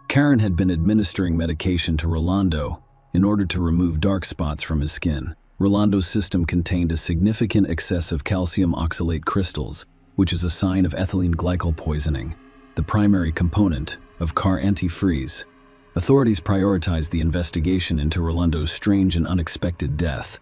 Karen had been administering medication to Rolando in order to remove dark spots from his skin. Rolando's system contained a significant excess of calcium oxalate crystals, which is a sign of ethylene glycol poisoning, the primary component of car antifreeze. Authorities prioritized the investigation into Rolando's strange and unexpected death.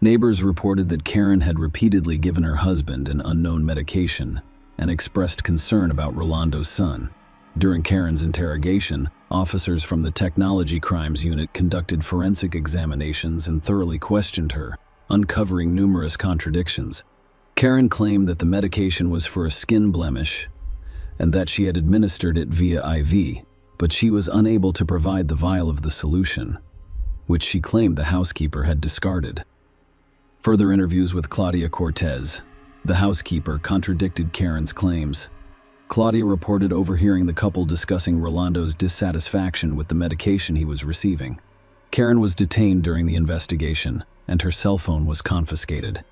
Neighbors reported that Karen had repeatedly given her husband an unknown medication and expressed concern about Rolando's son. During Karen's interrogation, officers from the Technology Crimes Unit conducted forensic examinations and thoroughly questioned her, uncovering numerous contradictions. Karen claimed that the medication was for a skin blemish and that she had administered it via IV, but she was unable to provide the vial of the solution, which she claimed the housekeeper had discarded. Further interviews with Claudia Cortez, the housekeeper, contradicted Karen's claims. Claudia reported overhearing the couple discussing Rolando's dissatisfaction with the medication he was receiving. Karen was detained during the investigation, and her cell phone was confiscated.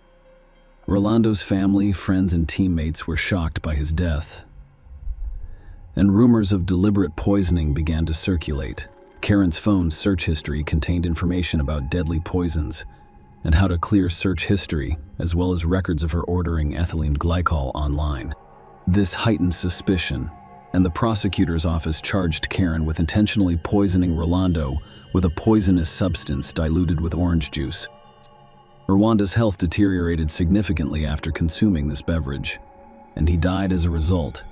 Rolando's family, friends, and teammates were shocked by his death, and rumors of deliberate poisoning began to circulate. Karen's phone's search history contained information about deadly poisons and how to clear search history, as well as records of her ordering ethylene glycol online. This heightened suspicion, and the prosecutor's office charged Karen with intentionally poisoning Rolando with a poisonous substance diluted with orange juice. Rolando's health deteriorated significantly after consuming this beverage, and he died as a result.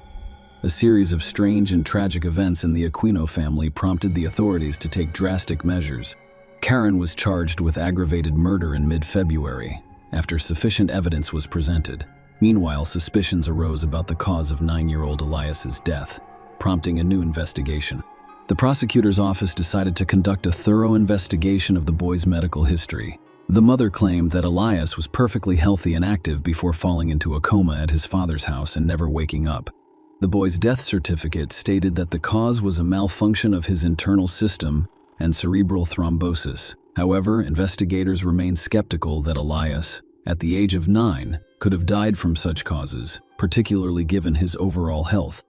A series of strange and tragic events in the Aquino family prompted the authorities to take drastic measures. Karen was charged with aggravated murder in mid-February, after sufficient evidence was presented. Meanwhile, suspicions arose about the cause of 9-year-old Elias's death, prompting a new investigation. The prosecutor's office decided to conduct a thorough investigation of the boy's medical history. The mother claimed that Elias was perfectly healthy and active before falling into a coma at his father's house and never waking up. The boy's death certificate stated that the cause was a malfunction of his internal system and cerebral thrombosis. However, investigators remained skeptical that Elias, at the age of 9, could have died from such causes, particularly given his overall health.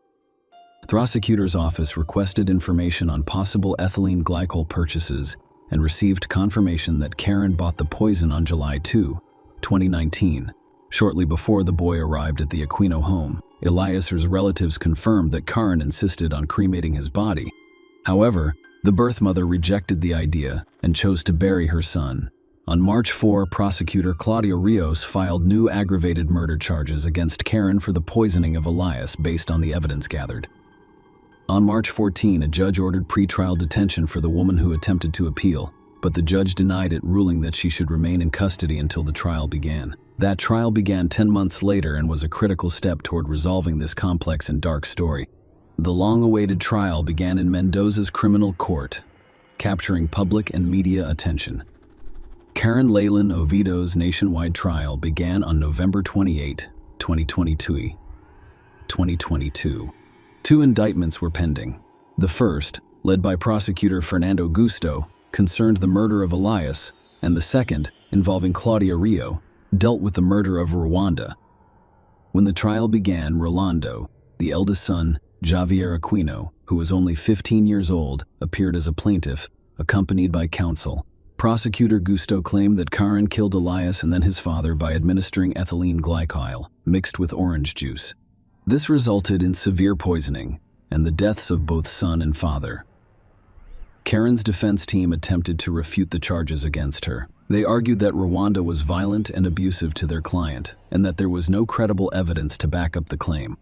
The prosecutor's office requested information on possible ethylene glycol purchases and received confirmation that Karen bought the poison on July 2, 2019. Shortly before the boy arrived at the Aquino home, Elias's relatives confirmed that Karen insisted on cremating his body. However, the birth mother rejected the idea and chose to bury her son. On March 4, prosecutor Claudia Rios filed new aggravated murder charges against Karen for the poisoning of Elias based on the evidence gathered. On March 14, a judge ordered pretrial detention for the woman who attempted to appeal, but the judge denied it, ruling that she should remain in custody until the trial began. That trial began 10 months later and was a critical step toward resolving this complex and dark story. The long-awaited trial began in Mendoza's criminal court, capturing public and media attention. Karen Leyland Oviedo's nationwide trial began on November 28, 2022. Two indictments were pending. The first, led by prosecutor Fernando Gusto, concerned the murder of Elias, and the second, involving Claudia Rio, dealt with the murder of Rwanda. When the trial began, Rolando, the eldest son, Javier Aquino, who was only 15 years old, appeared as a plaintiff, accompanied by counsel. Prosecutor Gusto claimed that Karen killed Elias and then his father by administering ethylene glycol, mixed with orange juice. This resulted in severe poisoning and the deaths of both son and father. Karen's defense team attempted to refute the charges against her. They argued that Rwanda was violent and abusive to their client, and that there was no credible evidence to back up the claim.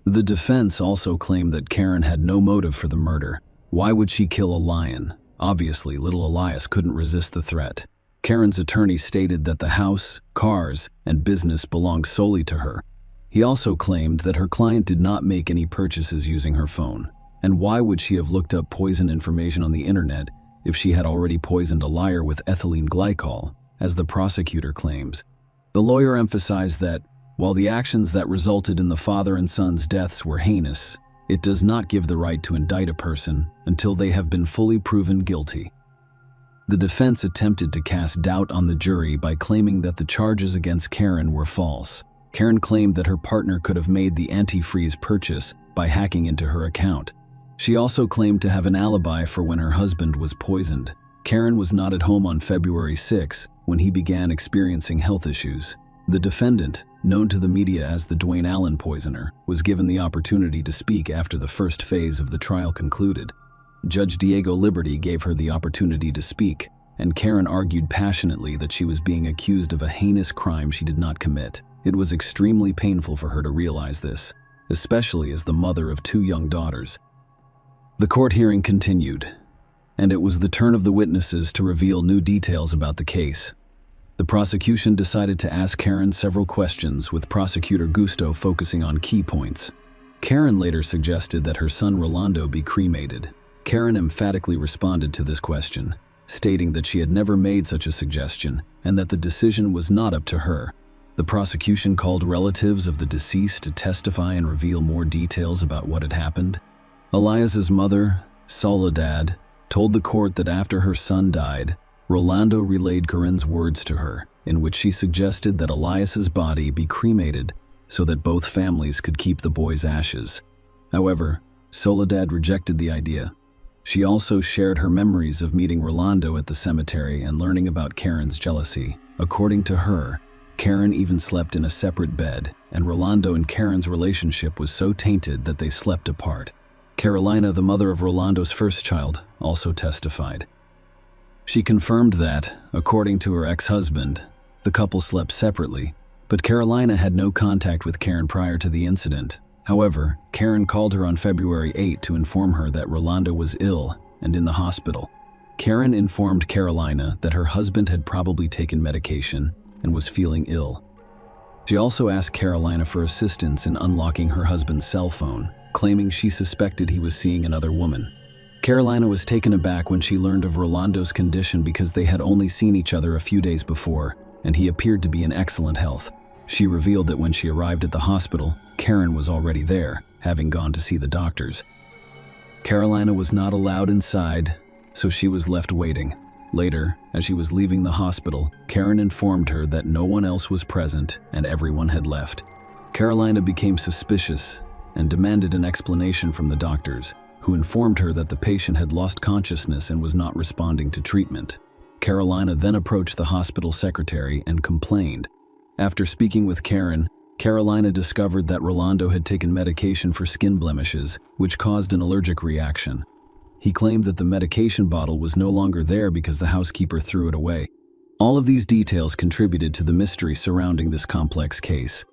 The defense also claimed that Karen had no motive for the murder. Why would she kill a lion? Obviously, little Elias couldn't resist the threat. Karen's attorney stated that the house, cars, and business belonged solely to her. He also claimed that her client did not make any purchases using her phone. And why would she have looked up poison information on the internet if she had already poisoned a liar with ethylene glycol, as the prosecutor claims? The lawyer emphasized that, while the actions that resulted in the father and son's deaths were heinous, it does not give the right to indict a person until they have been fully proven guilty. The defense attempted to cast doubt on the jury by claiming that the charges against Karen were false. Karen claimed that her partner could have made the antifreeze purchase by hacking into her account. She also claimed to have an alibi for when her husband was poisoned. Karen was not at home on February 6 when he began experiencing health issues. The defendant, known to the media as the Dwayne Allen poisoner, was given the opportunity to speak after the first phase of the trial concluded. Judge Diego Liberty gave her the opportunity to speak, and Karen argued passionately that she was being accused of a heinous crime she did not commit. It was extremely painful for her to realize this, especially as the mother of 2 young daughters. The court hearing continued, and it was the turn of the witnesses to reveal new details about the case. The prosecution decided to ask Karen several questions, with prosecutor Gusto focusing on key points. Karen later suggested that her son Rolando be cremated. Karen emphatically responded to this question, stating that she had never made such a suggestion and that the decision was not up to her. The prosecution called relatives of the deceased to testify and reveal more details about what had happened. Elias's mother, Soledad, told the court that after her son died, Rolando relayed Karen's words to her, in which she suggested that Elias's body be cremated so that both families could keep the boy's ashes. However, Soledad rejected the idea. She also shared her memories of meeting Rolando at the cemetery and learning about Karen's jealousy. According to her, Karen even slept in a separate bed, and Rolando and Karen's relationship was so tainted that they slept apart. Carolina, the mother of Rolando's first child, also testified. She confirmed that, according to her ex-husband, the couple slept separately, but Carolina had no contact with Karen prior to the incident. However, Karen called her on February 8 to inform her that Rolando was ill and in the hospital. Karen informed Carolina that her husband had probably taken medication and was feeling ill. She also asked Carolina for assistance in unlocking her husband's cell phone, claiming she suspected he was seeing another woman. Carolina was taken aback when she learned of Rolando's condition because they had only seen each other a few days before, and he appeared to be in excellent health. She revealed that when she arrived at the hospital, Karen was already there, having gone to see the doctors. Carolina was not allowed inside, so she was left waiting. Later, as she was leaving the hospital, Karen informed her that no one else was present and everyone had left. Carolina became suspicious and demanded an explanation from the doctors, who informed her that the patient had lost consciousness and was not responding to treatment. Carolina then approached the hospital secretary and complained. After speaking with Karen, Carolina discovered that Rolando had taken medication for skin blemishes, which caused an allergic reaction. He claimed that the medication bottle was no longer there because the housekeeper threw it away. All of these details contributed to the mystery surrounding this complex case.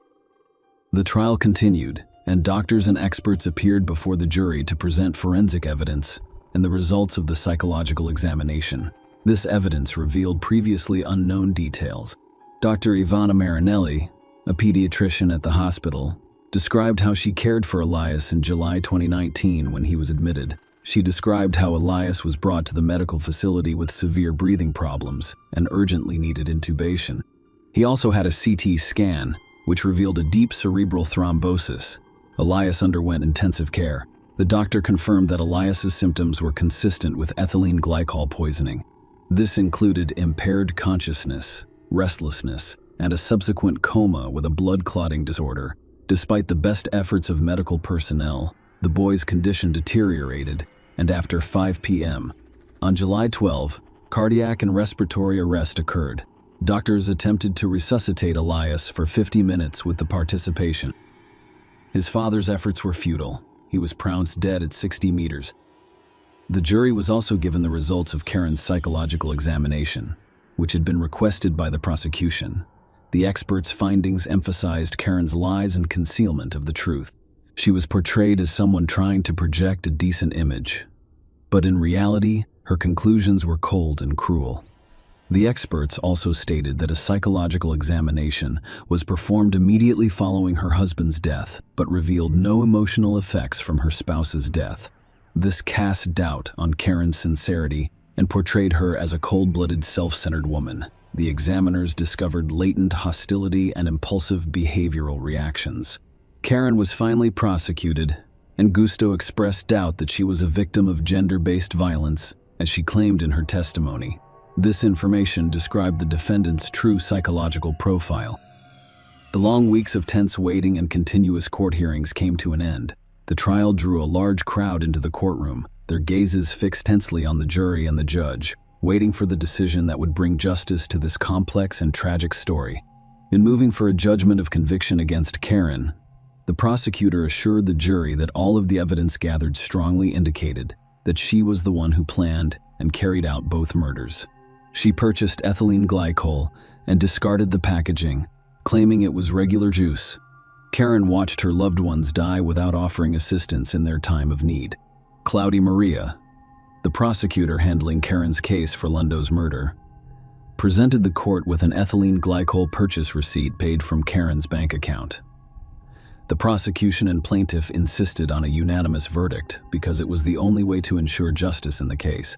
The trial continued, and doctors and experts appeared before the jury to present forensic evidence and the results of the psychological examination. This evidence revealed previously unknown details. Dr. Ivana Marinelli, a pediatrician at the hospital, described how she cared for Elias in July 2019 when he was admitted. She described how Elias was brought to the medical facility with severe breathing problems and urgently needed intubation. He also had a CT scan, which revealed a deep cerebral thrombosis. Elias underwent intensive care. The doctor confirmed that Elias's symptoms were consistent with ethylene glycol poisoning. This included impaired consciousness, restlessness, and a subsequent coma with a blood clotting disorder. Despite the best efforts of medical personnel, the boy's condition deteriorated, and after 5 p.m. on July 12, cardiac and respiratory arrest occurred. Doctors attempted to resuscitate Elias for 50 minutes with the participation. His father's efforts were futile. He was pronounced dead at 60 meters. The jury was also given the results of Karen's psychological examination, which had been requested by the prosecution. The experts' findings emphasized Karen's lies and concealment of the truth. She was portrayed as someone trying to project a decent image, but in reality, her conclusions were cold and cruel. The experts also stated that a psychological examination was performed immediately following her husband's death, but revealed no emotional effects from her spouse's death. This cast doubt on Karen's sincerity and portrayed her as a cold-blooded, self-centered woman. The examiners discovered latent hostility and impulsive behavioral reactions. Karen was finally prosecuted, and Gusto expressed doubt that she was a victim of gender-based violence, as she claimed in her testimony. This information described the defendant's true psychological profile. The long weeks of tense waiting and continuous court hearings came to an end. The trial drew a large crowd into the courtroom, their gazes fixed tensely on the jury and the judge, waiting for the decision that would bring justice to this complex and tragic story. In moving for a judgment of conviction against Karen, the prosecutor assured the jury that all of the evidence gathered strongly indicated that she was the one who planned and carried out both murders. She purchased ethylene glycol and discarded the packaging, claiming it was regular juice. Karen watched her loved ones die without offering assistance in their time of need. Cloudy Maria, the prosecutor handling Karen's case for Londo's murder, presented the court with an ethylene glycol purchase receipt paid from Karen's bank account. The prosecution and plaintiff insisted on a unanimous verdict because it was the only way to ensure justice in the case.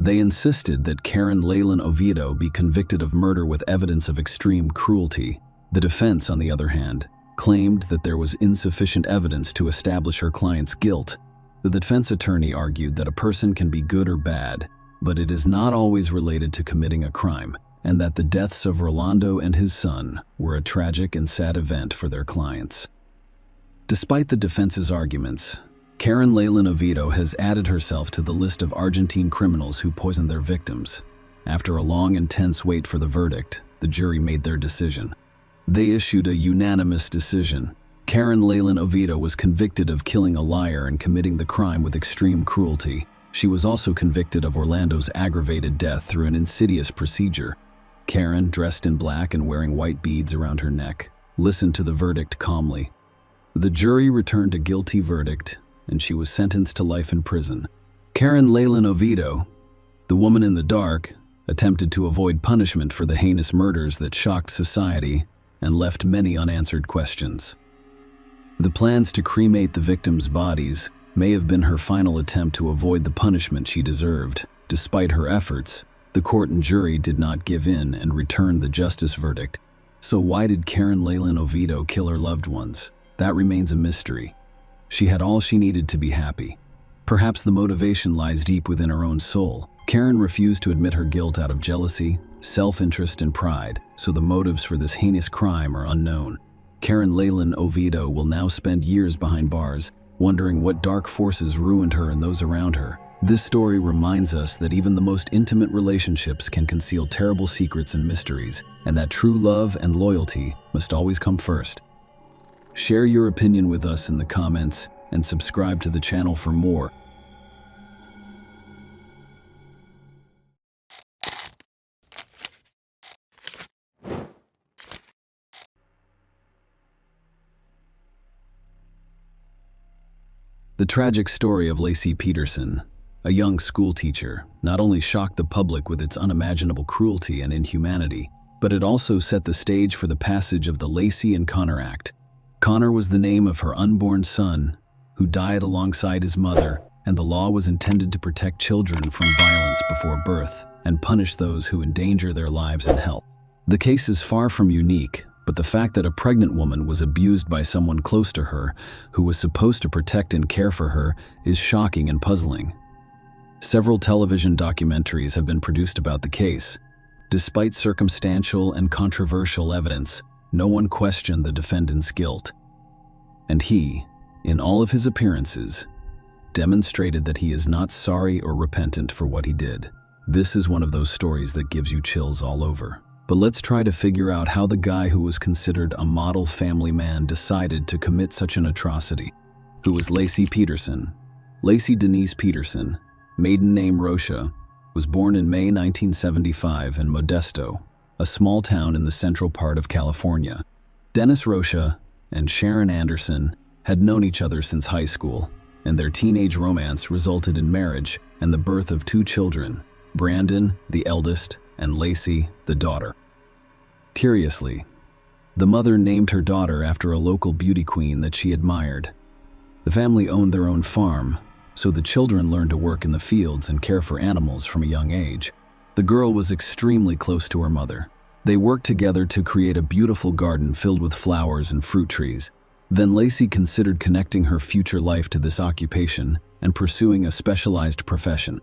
They insisted that Karen Leyland Oviedo be convicted of murder with evidence of extreme cruelty. The defense, on the other hand, claimed that there was insufficient evidence to establish her client's guilt. The defense attorney argued that a person can be good or bad, but it is not always related to committing a crime, and that the deaths of Rolando and his son were a tragic and sad event for their clients. Despite the defense's arguments, Karen Leyland Oviedo has added herself to the list of Argentine criminals who poisoned their victims. After a long and tense wait for the verdict, the jury made their decision. They issued a unanimous decision. Karen Leyland Oviedo was convicted of killing a liar and committing the crime with extreme cruelty. She was also convicted of Orlando's aggravated death through an insidious procedure. Karen, dressed in black and wearing white beads around her neck, listened to the verdict calmly. The jury returned a guilty verdict, and she was sentenced to life in prison. Karen Leyland Oviedo, the woman in the dark, attempted to avoid punishment for the heinous murders that shocked society and left many unanswered questions. The plans to cremate the victims' bodies may have been her final attempt to avoid the punishment she deserved. Despite her efforts, the court and jury did not give in and returned the justice verdict. So why did Karen Leyland Oviedo kill her loved ones? That remains a mystery. She had all she needed to be happy. Perhaps the motivation lies deep within her own soul. Karen refused to admit her guilt out of jealousy, self-interest, and pride, so the motives for this heinous crime are unknown. Karen Leyland Oviedo will now spend years behind bars, wondering what dark forces ruined her and those around her. This story reminds us that even the most intimate relationships can conceal terrible secrets and mysteries, and that true love and loyalty must always come first. Share your opinion with us in the comments and subscribe to the channel for more. The tragic story of Laci Peterson, a young schoolteacher, not only shocked the public with its unimaginable cruelty and inhumanity, but it also set the stage for the passage of the Laci and Connor Act. Connor was the name of her unborn son, who died alongside his mother, and the law was intended to protect children from violence before birth and punish those who endanger their lives and health. The case is far from unique, but the fact that a pregnant woman was abused by someone close to her, who was supposed to protect and care for her, is shocking and puzzling. Several television documentaries have been produced about the case. Despite circumstantial and controversial evidence, no one questioned the defendant's guilt. And he, in all of his appearances, demonstrated that he is not sorry or repentant for what he did. This is one of those stories that gives you chills all over. But let's try to figure out how the guy who was considered a model family man decided to commit such an atrocity. Who was Laci Peterson? Laci Denise Peterson, maiden name Rocha, was born in May 1975 in Modesto, a small town in the central part of California. Dennis Rocha and Sharon Anderson had known each other since high school, and their teenage romance resulted in marriage and the birth of 2 children, Brandon, the eldest, and Laci, the daughter. Curiously, the mother named her daughter after a local beauty queen that she admired. The family owned their own farm, so the children learned to work in the fields and care for animals from a young age. The girl was extremely close to her mother. They worked together to create a beautiful garden filled with flowers and fruit trees. Then Laci considered connecting her future life to this occupation and pursuing a specialized profession.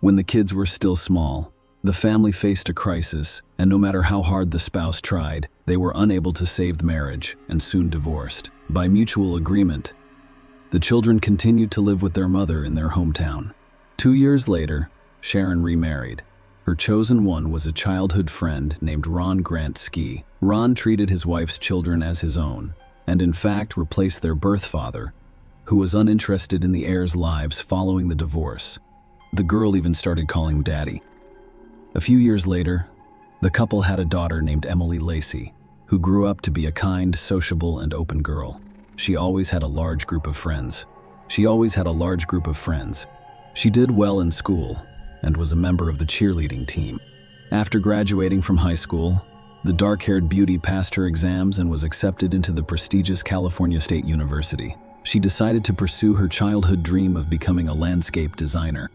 When the kids were still small, the family faced a crisis, and no matter how hard the spouse tried, they were unable to save the marriage and soon divorced. By mutual agreement, the children continued to live with their mother in their hometown. 2 years later, Sharon remarried. Her chosen one was a childhood friend named Ron Grant Ski. Ron treated his wife's children as his own, and in fact replaced their birth father, who was uninterested in the heirs' lives following the divorce. The girl even started calling him Daddy. A few years later, the couple had a daughter named Emily Laci, who grew up to be a kind, sociable, and open girl. She always had a large group of friends. She did well in school and was a member of the cheerleading team. After graduating from high school, the dark-haired beauty passed her exams and was accepted into the prestigious California State University. She decided to pursue her childhood dream of becoming a landscape designer.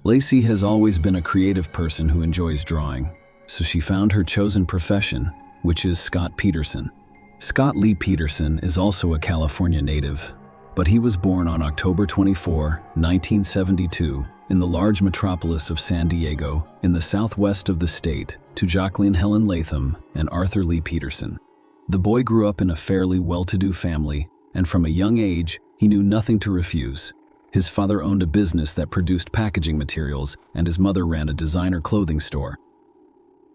Laci has always been a creative person who enjoys drawing, so she found her chosen profession, which is Scott Peterson. Scott Lee Peterson is also a California native, but he was born on October 24, 1972, in the large metropolis of San Diego, in the southwest of the state, to Jacqueline Helen Latham and Arthur Lee Peterson. The boy grew up in a fairly well-to-do family, and from a young age, he knew nothing to refuse. His father owned a business that produced packaging materials, and his mother ran a designer clothing store.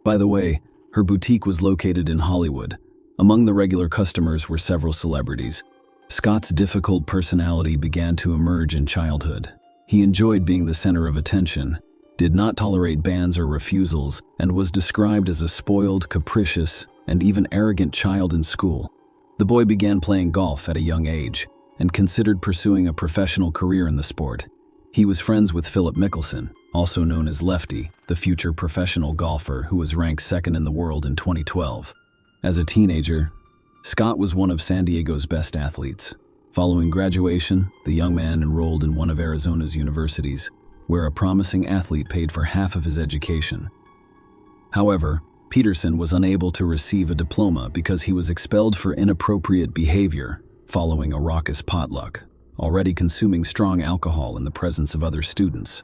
By the way, her boutique was located in Hollywood, Among the regular customers were several celebrities. Scott's difficult personality began to emerge in childhood. He enjoyed being the center of attention, did not tolerate bans or refusals, and was described as a spoiled, capricious, and even arrogant child in school. The boy began playing golf at a young age and considered pursuing a professional career in the sport. He was friends with Philip Mickelson, also known as Lefty, the future professional golfer who was ranked second in the world in 2012. As a teenager, Scott was one of San Diego's best athletes. Following graduation, the young man enrolled in one of Arizona's universities, where a promising athlete paid for half of his education. However, Peterson was unable to receive a diploma because he was expelled for inappropriate behavior following a raucous potluck, already consuming strong alcohol in the presence of other students.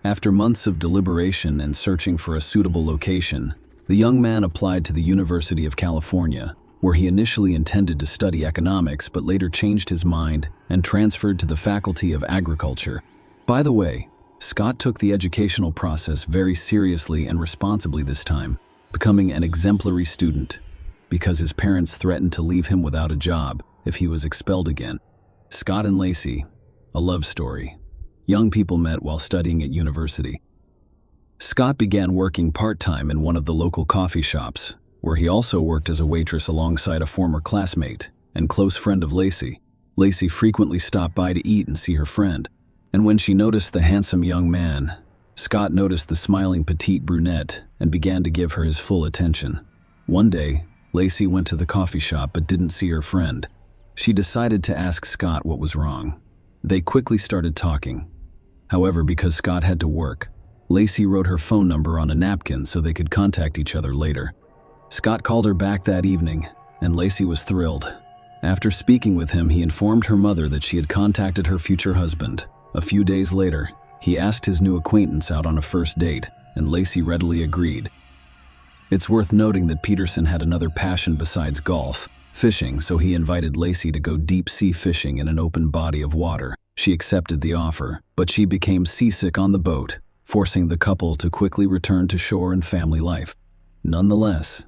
After months of deliberation and searching for a suitable location, the young man applied to the University of California, where he initially intended to study economics but later changed his mind and transferred to the Faculty of Agriculture. By the way, Scott took the educational process very seriously and responsibly this time, becoming an exemplary student because his parents threatened to leave him without a job if he was expelled again. Scott and Lacey, a love story. Young people met while studying at university. Scott began working part-time in one of the local coffee shops, where he also worked as a waitress alongside a former classmate and close friend of Lacey. Lacey frequently stopped by to eat and see her friend, and when she noticed the handsome young man, Scott noticed the smiling petite brunette and began to give her his full attention. One day, Lacey went to the coffee shop but didn't see her friend. She decided to ask Scott what was wrong. They quickly started talking. However, because Scott had to work, Lacey wrote her phone number on a napkin so they could contact each other later. Scott called her back that evening, and Lacey was thrilled. After speaking with him, he informed her mother that she had contacted her future husband. A few days later, he asked his new acquaintance out on a first date, and Lacey readily agreed. It's worth noting that Peterson had another passion besides golf, fishing, so he invited Lacey to go deep-sea fishing in an open body of water. She accepted the offer, but she became seasick on the boat, forcing the couple to quickly return to shore and family life. Nonetheless,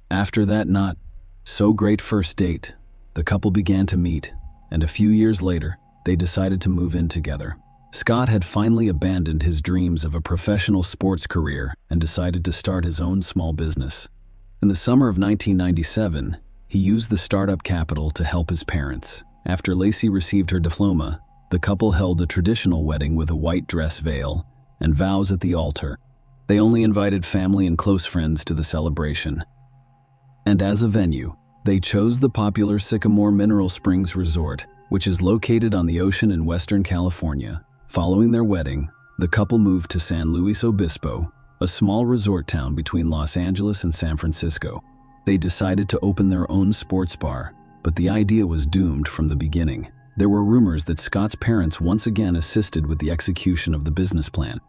after that not-so-great first date, the couple began to meet, and a few years later, they decided to move in together. Scott had finally abandoned his dreams of a professional sports career and decided to start his own small business. In the summer of 1997, he used the startup capital to help his parents. After Lacey received her diploma, the couple held a traditional wedding with a white dress veil and vows at the altar. They only invited family and close friends to the celebration. And as a venue, they chose the popular Sycamore Mineral Springs Resort, which is located on the ocean in Western California. Following their wedding, the couple moved to San Luis Obispo, a small resort town between Los Angeles and San Francisco. They decided to open their own sports bar, but the idea was doomed from the beginning. There were rumors that Scott's parents once again assisted with the execution of the business plan.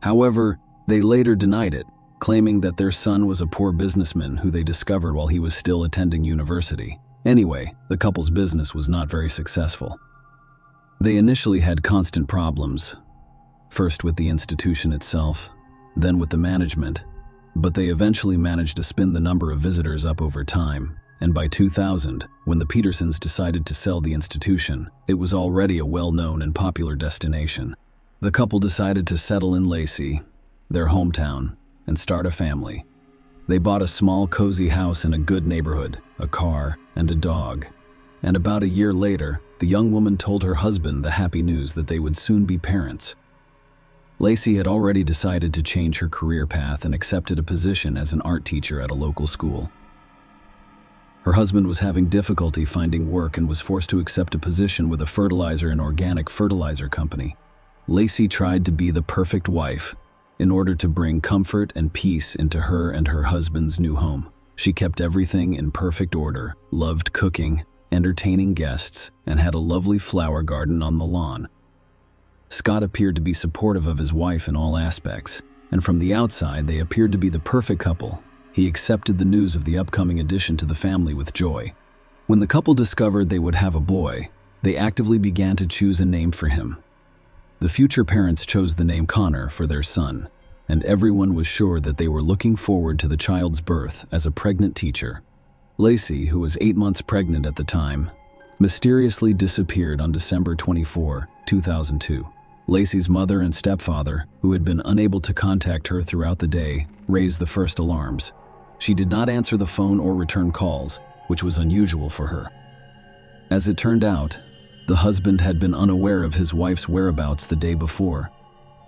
However, they later denied it, claiming that their son was a poor businessman who they discovered while he was still attending university. Anyway, the couple's business was not very successful. They initially had constant problems, first with the institution itself, then with the management, but they eventually managed to spin the number of visitors up over time, and by 2000, when the Petersons decided to sell the institution, it was already a well-known and popular destination. The couple decided to settle in Lacey, their hometown, and start a family. They bought a small, cozy house in a good neighborhood, a car, and a dog. And about a year later, the young woman told her husband the happy news that they would soon be parents. Lacey had already decided to change her career path and accepted a position as an art teacher at a local school. Her husband was having difficulty finding work and was forced to accept a position with a fertilizer and organic fertilizer company. Lacey tried to be the perfect wife in order to bring comfort and peace into her and her husband's new home. She kept everything in perfect order, loved cooking, entertaining guests, and had a lovely flower garden on the lawn. Scott appeared to be supportive of his wife in all aspects, and from the outside they appeared to be the perfect couple. He accepted the news of the upcoming addition to the family with joy. When the couple discovered they would have a boy, they actively began to choose a name for him. The future parents chose the name Connor for their son, and everyone was sure that they were looking forward to the child's birth as a pregnant teacher. Lacey, who was 8 months pregnant at the time, mysteriously disappeared on December 24, 2002. Lacey's mother and stepfather, who had been unable to contact her throughout the day, raised the first alarms. She did not answer the phone or return calls, which was unusual for her. As it turned out, the husband had been unaware of his wife's whereabouts the day before.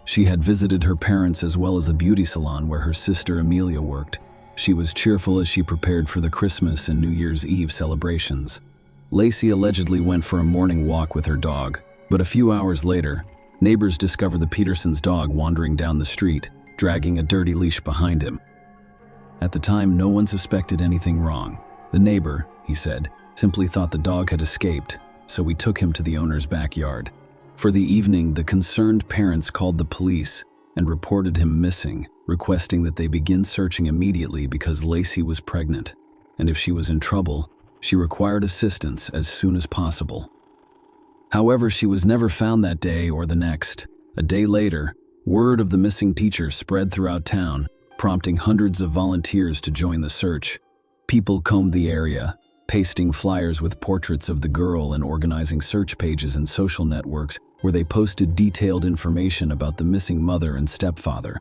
She had visited her parents as well as the beauty salon where her sister Amelia worked. She was cheerful as she prepared for the Christmas and New Year's Eve celebrations. Lacey allegedly went for a morning walk with her dog, but a few hours later, neighbors discovered the Petersons' dog wandering down the street, dragging a dirty leash behind him. At the time, no one suspected anything wrong. The neighbor, he said, simply thought the dog had escaped, so we took him to the owner's backyard. For the evening, the concerned parents called the police and reported him missing, requesting that they begin searching immediately because Lacey was pregnant, and if she was in trouble, she required assistance as soon as possible. However, she was never found that day or the next. A day later, word of the missing teacher spread throughout town, prompting hundreds of volunteers to join the search. People combed the area, pasting flyers with portraits of the girl and organizing search pages and social networks where they posted detailed information about the missing mother and stepfather.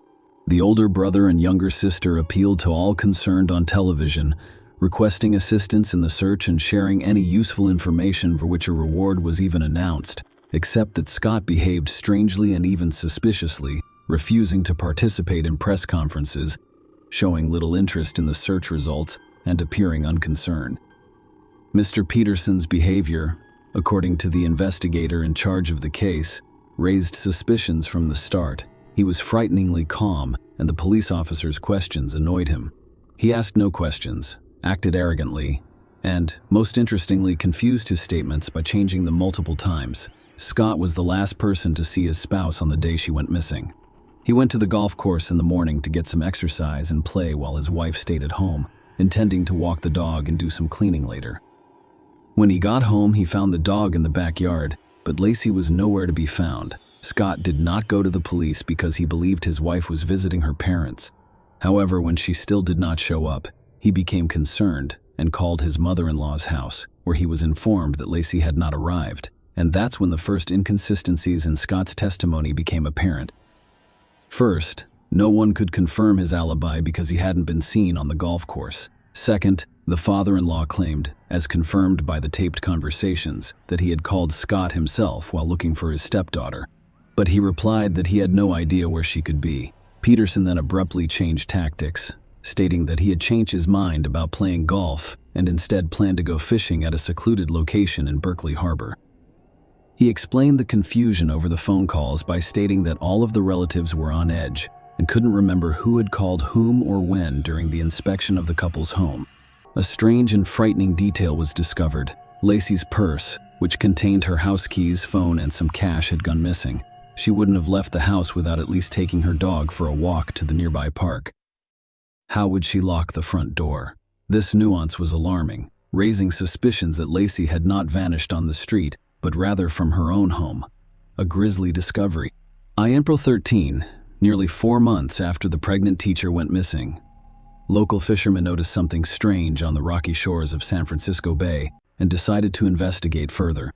The older brother and younger sister appealed to all concerned on television, requesting assistance in the search and sharing any useful information for which a reward was even announced, except that Scott behaved strangely and even suspiciously, refusing to participate in press conferences, showing little interest in the search results, and appearing unconcerned. Mr. Peterson's behavior, according to the investigator in charge of the case, raised suspicions from the start. He was frighteningly calm, and the police officer's questions annoyed him. He asked no questions, acted arrogantly, and, most interestingly, confused his statements by changing them multiple times. Scott was the last person to see his spouse on the day she went missing. He went to the golf course in the morning to get some exercise and play while his wife stayed at home, intending to walk the dog and do some cleaning later. When he got home, he found the dog in the backyard, but Lacey was nowhere to be found. Scott did not go to the police because he believed his wife was visiting her parents. However, when she still did not show up, he became concerned and called his mother-in-law's house, where he was informed that Lacey had not arrived, and that's when the first inconsistencies in Scott's testimony became apparent. First, no one could confirm his alibi because he hadn't been seen on the golf course. Second, the father-in-law claimed, as confirmed by the taped conversations, that he had called Scott himself while looking for his stepdaughter, but he replied that he had no idea where she could be. Peterson then abruptly changed tactics, stating that he had changed his mind about playing golf and instead planned to go fishing at a secluded location in Berkeley Harbor. He explained the confusion over the phone calls by stating that all of the relatives were on edge and couldn't remember who had called whom or when during the inspection of the couple's home. A strange and frightening detail was discovered. Lacey's purse, which contained her house keys, phone, and some cash, had gone missing. She wouldn't have left the house without at least taking her dog for a walk to the nearby park. How would she lock the front door? This nuance was alarming, raising suspicions that Lacey had not vanished on the street, but rather from her own home. A grisly discovery. On April 13, nearly 4 months after the pregnant teacher went missing, local fishermen noticed something strange on the rocky shores of San Francisco Bay and decided to investigate further.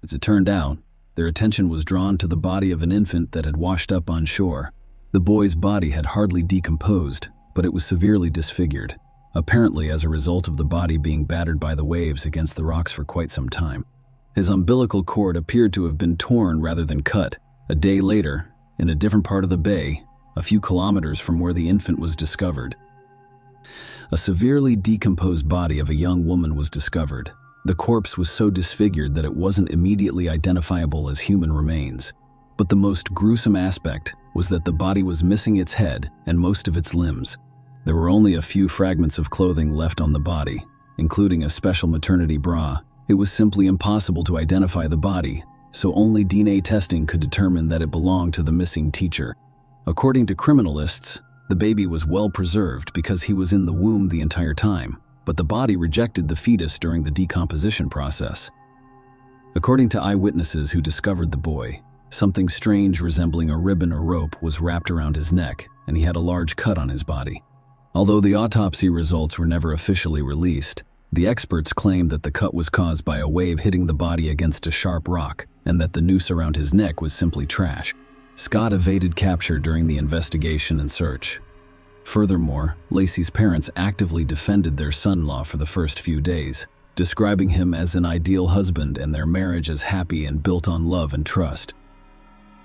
As it turned out, their attention was drawn to the body of an infant that had washed up on shore. The boy's body had hardly decomposed, but it was severely disfigured, apparently as a result of the body being battered by the waves against the rocks for quite some time. His umbilical cord appeared to have been torn rather than cut. A day later, in a different part of the bay, a few kilometers from where the infant was discovered, a severely decomposed body of a young woman was discovered. The corpse was so disfigured that it wasn't immediately identifiable as human remains. But the most gruesome aspect was that the body was missing its head and most of its limbs. There were only a few fragments of clothing left on the body, including a special maternity bra. It was simply impossible to identify the body, so only DNA testing could determine that it belonged to the missing teacher. According to criminalists, the baby was well preserved because he was in the womb the entire time, but the body rejected the fetus during the decomposition process. According to eyewitnesses who discovered the boy, something strange resembling a ribbon or rope was wrapped around his neck, and he had a large cut on his body. Although the autopsy results were never officially released, the experts claimed that the cut was caused by a wave hitting the body against a sharp rock and that the noose around his neck was simply trash. Scott evaded capture during the investigation and search. Furthermore, Lacey's parents actively defended their son-in-law for the first few days, describing him as an ideal husband and their marriage as happy and built on love and trust.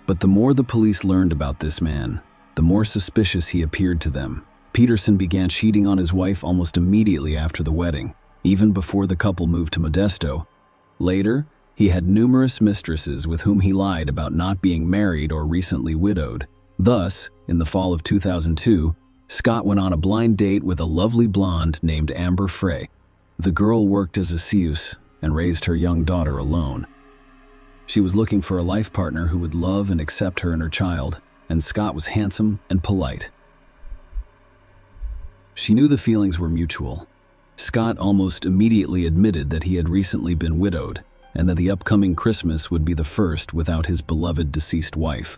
But the more the police learned about this man, the more suspicious he appeared to them. Peterson began cheating on his wife almost immediately after the wedding, even before the couple moved to Modesto. Later, he had numerous mistresses with whom he lied about not being married or recently widowed. Thus, in the fall of 2002, Scott went on a blind date with a lovely blonde named Amber Frey. The girl worked as a seuse and raised her young daughter alone. She was looking for a life partner who would love and accept her and her child, and Scott was handsome and polite. She knew the feelings were mutual. Scott almost immediately admitted that he had recently been widowed, and that the upcoming Christmas would be the first without his beloved deceased wife.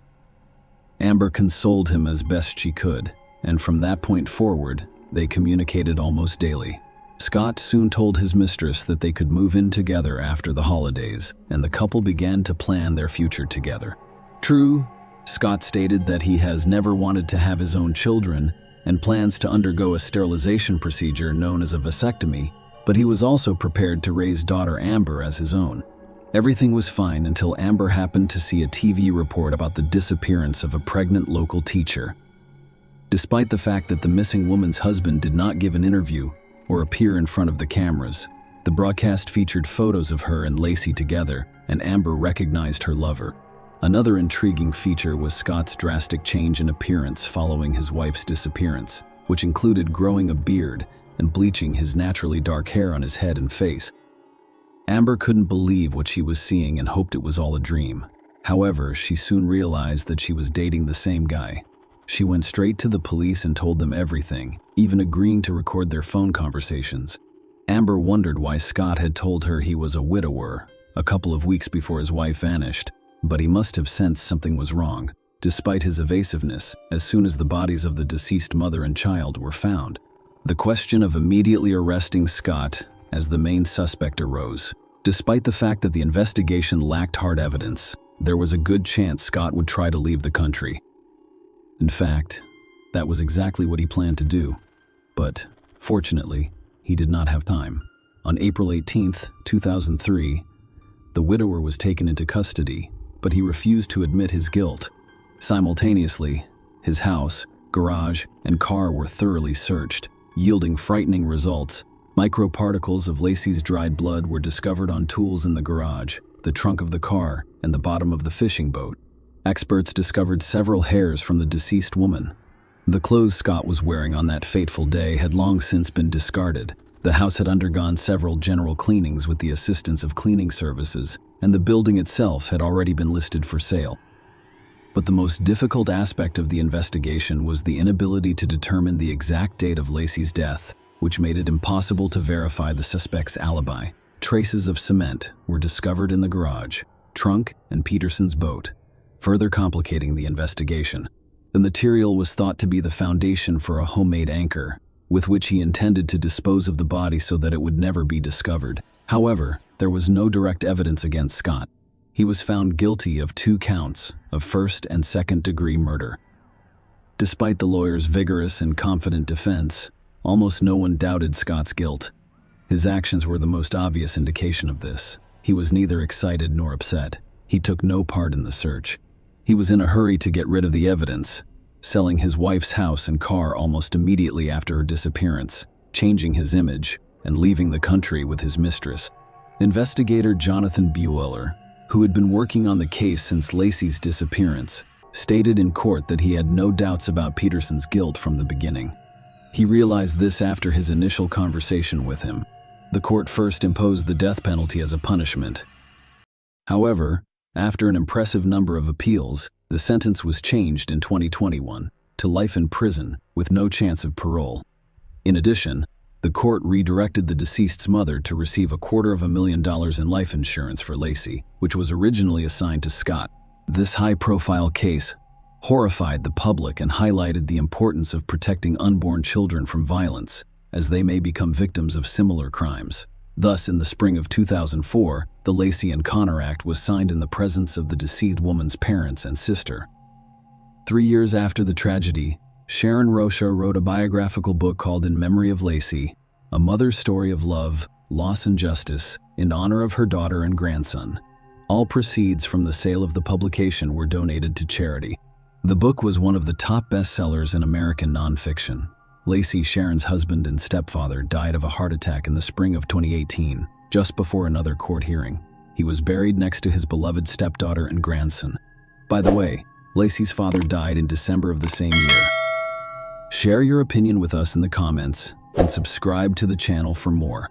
Amber consoled him as best she could, and from that point forward, they communicated almost daily. Scott soon told his mistress that they could move in together after the holidays, and the couple began to plan their future together. True, Scott stated that he has never wanted to have his own children and plans to undergo a sterilization procedure known as a vasectomy, but he was also prepared to raise daughter Amber as his own. Everything was fine until Amber happened to see a TV report about the disappearance of a pregnant local teacher. Despite the fact that the missing woman's husband did not give an interview or appear in front of the cameras, the broadcast featured photos of her and Lacey together, and Amber recognized her lover. Another intriguing feature was Scott's drastic change in appearance following his wife's disappearance, which included growing a beard and bleaching his naturally dark hair on his head and face. Amber couldn't believe what she was seeing and hoped it was all a dream. However, she soon realized that she was dating the same guy. She went straight to the police and told them everything, even agreeing to record their phone conversations. Amber wondered why Scott had told her he was a widower a couple of weeks before his wife vanished, but he must have sensed something was wrong. Despite his evasiveness, as soon as the bodies of the deceased mother and child were found, the question of immediately arresting Scott as the main suspect arose. Despite the fact that the investigation lacked hard evidence, there was a good chance Scott would try to leave the country. In fact, that was exactly what he planned to do. But, fortunately, he did not have time. On April 18, 2003, the widower was taken into custody, but he refused to admit his guilt. Simultaneously, his house, garage, and car were thoroughly searched, yielding frightening results. Microparticles of Lacey's dried blood were discovered on tools in the garage, the trunk of the car, and the bottom of the fishing boat. Experts discovered several hairs from the deceased woman. The clothes Scott was wearing on that fateful day had long since been discarded. The house had undergone several general cleanings with the assistance of cleaning services, and the building itself had already been listed for sale. But the most difficult aspect of the investigation was the inability to determine the exact date of Lacey's death, which made it impossible to verify the suspect's alibi. Traces of cement were discovered in the garage, trunk, and Peterson's boat, further complicating the investigation. The material was thought to be the foundation for a homemade anchor, with which he intended to dispose of the body so that it would never be discovered. However, there was no direct evidence against Scott. He was found guilty of 2 counts of first and second-degree murder. Despite the lawyer's vigorous and confident defense, almost no one doubted Scott's guilt. His actions were the most obvious indication of this. He was neither excited nor upset. He took no part in the search. He was in a hurry to get rid of the evidence, selling his wife's house and car almost immediately after her disappearance, changing his image, and leaving the country with his mistress. Investigator Jonathan Bueller, who had been working on the case since Lacey's disappearance, stated in court that he had no doubts about Peterson's guilt from the beginning. He realized this after his initial conversation with him. The court first imposed the death penalty as a punishment. However, after an impressive number of appeals, the sentence was changed in 2021 to life in prison with no chance of parole. In addition, the court redirected the deceased's mother to receive $250,000 in life insurance for Lacey, which was originally assigned to Scott. This high-profile case horrified the public and highlighted the importance of protecting unborn children from violence, as they may become victims of similar crimes. Thus, in the spring of 2004, the Lacey and Connor Act was signed in the presence of the deceased woman's parents and sister. 3 years after the tragedy, Sharon Rocha wrote a biographical book called In Memory of Lacey, a mother's story of love, loss, and justice, in honor of her daughter and grandson. All proceeds from the sale of the publication were donated to charity. The book was one of the top bestsellers in American nonfiction. Lacey, Sharon's husband and stepfather, died of a heart attack in the spring of 2018, just before another court hearing. He was buried next to his beloved stepdaughter and grandson. By the way, Lacey's father died in December of the same year. Share your opinion with us in the comments and subscribe to the channel for more.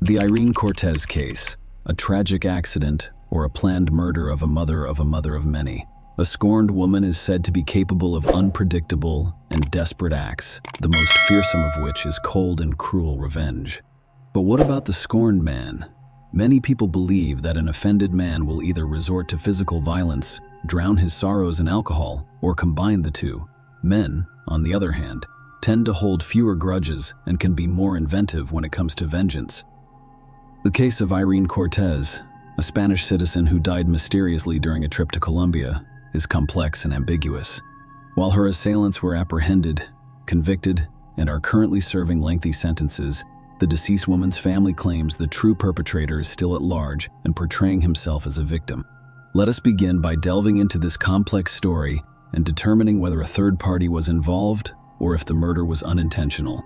The Irene Cortez case, a tragic accident or a planned murder of a mother of many. A scorned woman is said to be capable of unpredictable and desperate acts, the most fearsome of which is cold and cruel revenge. But what about the scorned man? Many people believe that an offended man will either resort to physical violence, drown his sorrows in alcohol, or combine the two. Men, on the other hand, tend to hold fewer grudges and can be more inventive when it comes to vengeance. The case of Irene Cortez, a Spanish citizen who died mysteriously during a trip to Colombia, is complex and ambiguous. While her assailants were apprehended, convicted, and are currently serving lengthy sentences, the deceased woman's family claims the true perpetrator is still at large and portraying himself as a victim. Let us begin by delving into this complex story and determining whether a third party was involved or if the murder was unintentional.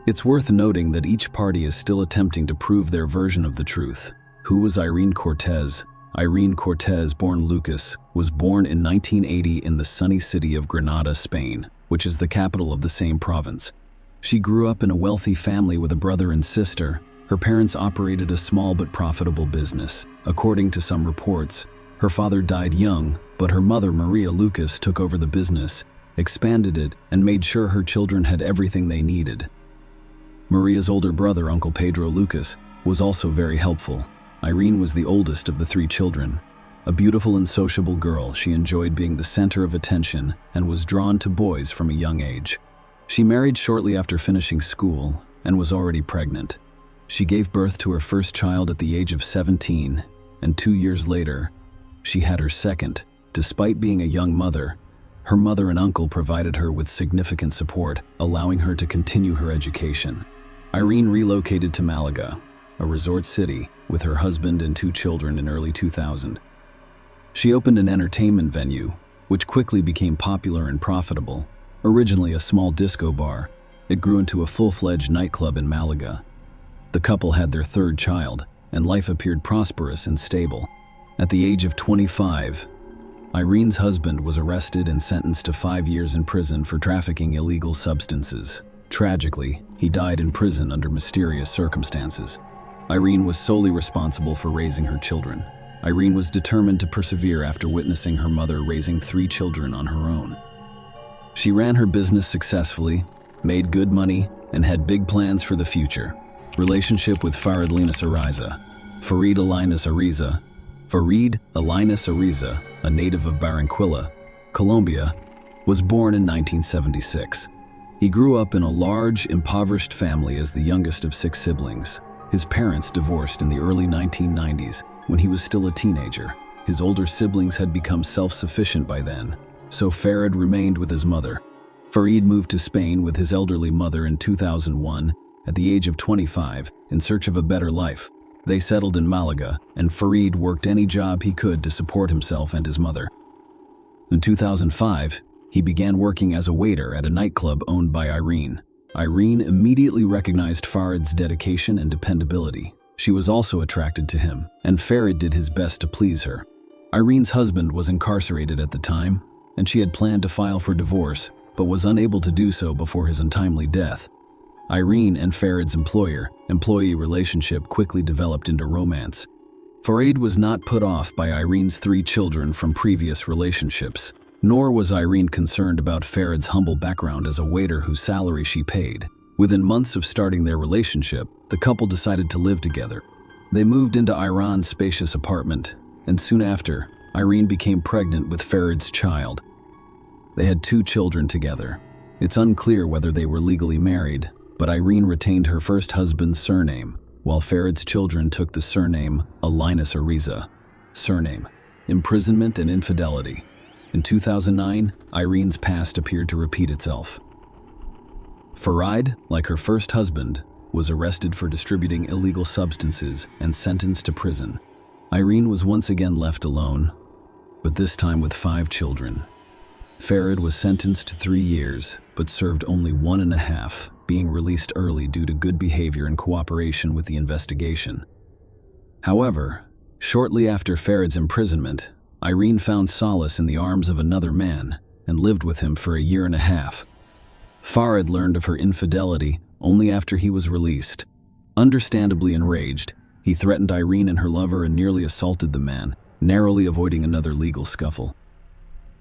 It's worth noting that each party is still attempting to prove their version of the truth. Who was Irene Cortez? Irene Cortez, born Lucas, was born in 1980 in the sunny city of Granada, Spain, which is the capital of the same province. She grew up in a wealthy family with a brother and sister. Her parents operated a small but profitable business. According to some reports, her father died young, but her mother, Maria Lucas, took over the business, expanded it, and made sure her children had everything they needed. Maria's older brother, Uncle Pedro Lucas, was also very helpful. Irene was the oldest of the 3 children. A beautiful and sociable girl, she enjoyed being the center of attention and was drawn to boys from a young age. She married shortly after finishing school and was already pregnant. She gave birth to her first child at the age of 17, and 2 years later, she had her second. Despite being a young mother, her mother and uncle provided her with significant support, allowing her to continue her education. Irene relocated to Malaga, a resort city, with her husband and 2 children in early 2000. She opened an entertainment venue, which quickly became popular and profitable. Originally a small disco bar, it grew into a full-fledged nightclub in Malaga. The couple had their 3rd child, and life appeared prosperous and stable. At the age of 25, Irene's husband was arrested and sentenced to 5 years in prison for trafficking illegal substances. Tragically, he died in prison under mysterious circumstances. Irene was solely responsible for raising her children. Irene was determined to persevere after witnessing her mother raising 3 children on her own. She ran her business successfully, made good money, and had big plans for the future. Relationship with Farid Linus Ariza. Farid Linus Ariza, a native of Barranquilla, Colombia, was born in 1976. He grew up in a large, impoverished family as the youngest of 6 siblings. His parents divorced in the early 1990s when he was still a teenager. His older siblings had become self-sufficient by then, so Farid remained with his mother. Farid moved to Spain with his elderly mother in 2001 at the age of 25 in search of a better life. They settled in Malaga, and Farid worked any job he could to support himself and his mother. In 2005, he began working as a waiter at a nightclub owned by Irene. Irene immediately recognized Farid's dedication and dependability. She was also attracted to him, and Farid did his best to please her. Irene's husband was incarcerated at the time, and she had planned to file for divorce, but was unable to do so before his untimely death. Irene and Farid's employee relationship quickly developed into romance. Farid was not put off by Irene's 3 children from previous relationships, nor was Irene concerned about Farid's humble background as a waiter whose salary she paid. Within months of starting their relationship, the couple decided to live together. They moved into Iran's spacious apartment, and soon after, Irene became pregnant with Farid's child. They had 2 children together. It's unclear whether they were legally married, but Irene retained her first husband's surname, while Farid's children took the surname Alinus Ariza. Surname: imprisonment and infidelity. In 2009, Irene's past appeared to repeat itself. Farid, like her first husband, was arrested for distributing illegal substances and sentenced to prison. Irene was once again left alone, but this time with 5 children. Farid was sentenced to 3 years, but served only 1.5, being released early due to good behavior and cooperation with the investigation. However, shortly after Farid's imprisonment, Irene found solace in the arms of another man and lived with him for 1.5 years. Farid learned of her infidelity only after he was released. Understandably enraged, he threatened Irene and her lover and nearly assaulted the man, narrowly avoiding another legal scuffle.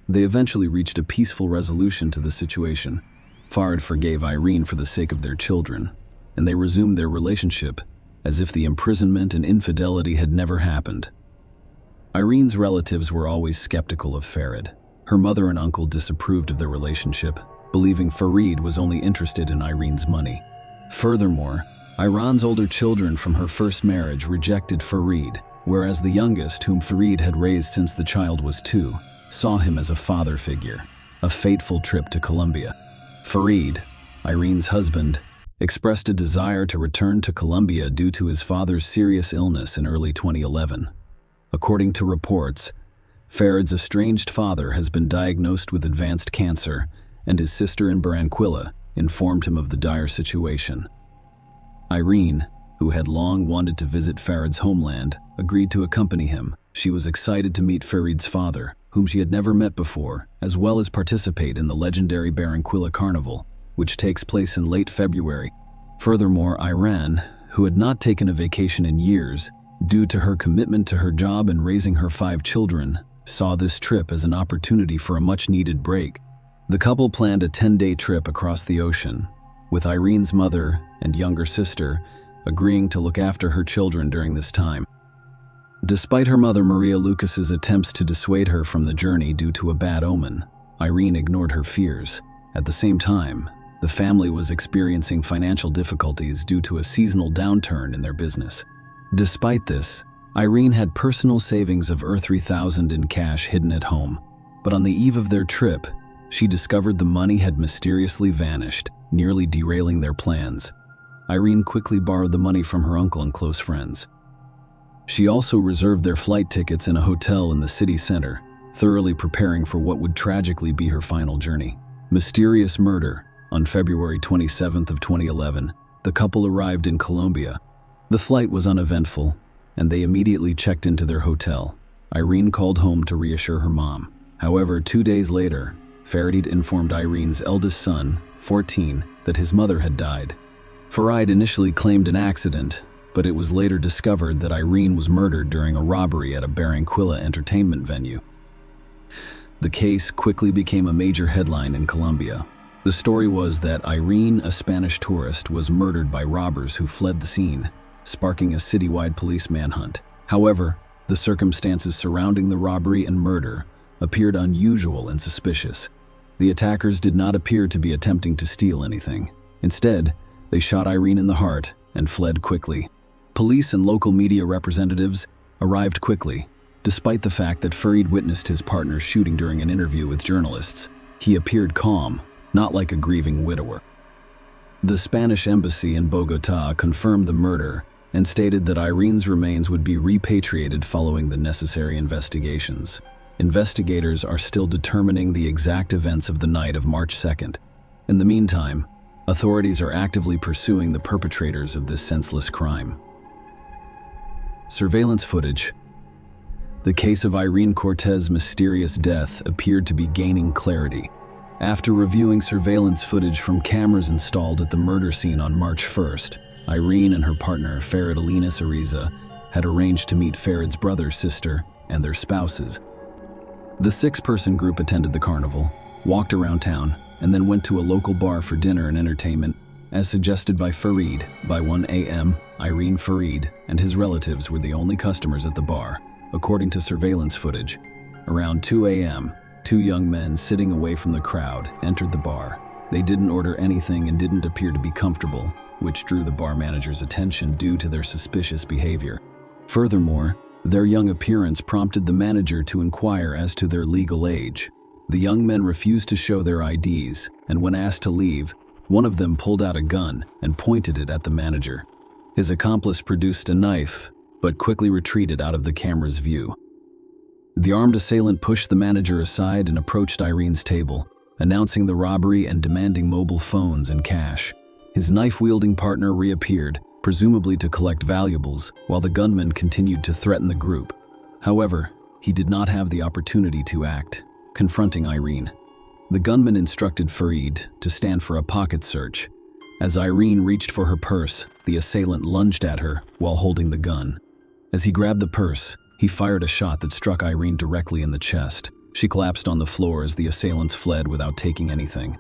They eventually reached a peaceful resolution to the situation. Farid forgave Irene for the sake of their children, and they resumed their relationship as if the imprisonment and infidelity had never happened. Irene's relatives were always skeptical of Farid. Her mother and uncle disapproved of their relationship, believing Farid was only interested in Irene's money. Furthermore, Iran's older children from her first marriage rejected Farid, whereas the youngest, whom Farid had raised since the child was 2, saw him as a father figure. A fateful trip to Colombia. Farid, Irene's husband, expressed a desire to return to Colombia due to his father's serious illness in early 2011. According to reports, Farid's estranged father has been diagnosed with advanced cancer, and his sister in Barranquilla informed him of the dire situation. Irene, who had long wanted to visit Farid's homeland, agreed to accompany him. She was excited to meet Farid's father, whom she had never met before, as well as participate in the legendary Barranquilla Carnival, which takes place in late February. Furthermore, Irene, who had not taken a vacation in years, due to her commitment to her job and raising her 5 children, saw this trip as an opportunity for a much-needed break. The couple planned a 10-day trip across the ocean, with Irene's mother and younger sister agreeing to look after her children during this time. Despite her mother Maria Lucas's attempts to dissuade her from the journey due to a bad omen, Irene ignored her fears. At the same time, the family was experiencing financial difficulties due to a seasonal downturn in their business. Despite this, Irene had personal savings of $3,000 in cash hidden at home, but on the eve of their trip, she discovered the money had mysteriously vanished, nearly derailing their plans. Irene quickly borrowed the money from her uncle and close friends. She also reserved their flight tickets in a hotel in the city center, thoroughly preparing for what would tragically be her final journey. Mysterious murder. On February 27th of 2011, the couple arrived in Colombia. The flight was uneventful, and they immediately checked into their hotel. Irene called home to reassure her mom. However, 2 days later, Farid informed Irene's eldest son, 14, that his mother had died. Farid initially claimed an accident, but it was later discovered that Irene was murdered during a robbery at a Barranquilla entertainment venue. The case quickly became a major headline in Colombia. The story was that Irene, a Spanish tourist, was murdered by robbers who fled the scene, sparking a citywide police manhunt. However, the circumstances surrounding the robbery and murder appeared unusual and suspicious. The attackers did not appear to be attempting to steal anything. Instead, they shot Irene in the heart and fled quickly. Police and local media representatives arrived quickly, despite the fact that Farid witnessed his partner's shooting during an interview with journalists. He appeared calm, not like a grieving widower. The Spanish embassy in Bogotá confirmed the murder and stated that Irene's remains would be repatriated following the necessary investigations. Investigators are still determining the exact events of the night of March 2nd. In the meantime, authorities are actively pursuing the perpetrators of this senseless crime. Surveillance footage. The case of Irene Cortez's mysterious death appeared to be gaining clarity. After reviewing surveillance footage from cameras installed at the murder scene on March 1st, Irene and her partner, Farid Alinus Ariza, had arranged to meet Farid's brother, sister, and their spouses. The 6-person group attended the carnival, walked around town, and then went to a local bar for dinner and entertainment. As suggested by Farid, by 1 a.m., Irene Farid and his relatives were the only customers at the bar, according to surveillance footage. Around 2 a.m., two young men sitting away from the crowd entered the bar. They didn't order anything and didn't appear to be comfortable, which drew the bar manager's attention due to their suspicious behavior. Furthermore, their young appearance prompted the manager to inquire as to their legal age. The young men refused to show their IDs, and when asked to leave, one of them pulled out a gun and pointed it at the manager. His accomplice produced a knife, but quickly retreated out of the camera's view. The armed assailant pushed the manager aside and approached Irene's table, announcing the robbery and demanding mobile phones and cash. His knife-wielding partner reappeared, presumably to collect valuables, while the gunman continued to threaten the group. However, he did not have the opportunity to act, confronting Irene. The gunman instructed Farid to stand for a pocket search. As Irene reached for her purse, the assailant lunged at her while holding the gun. As he grabbed the purse, he fired a shot that struck Irene directly in the chest. She collapsed on the floor as the assailants fled without taking anything.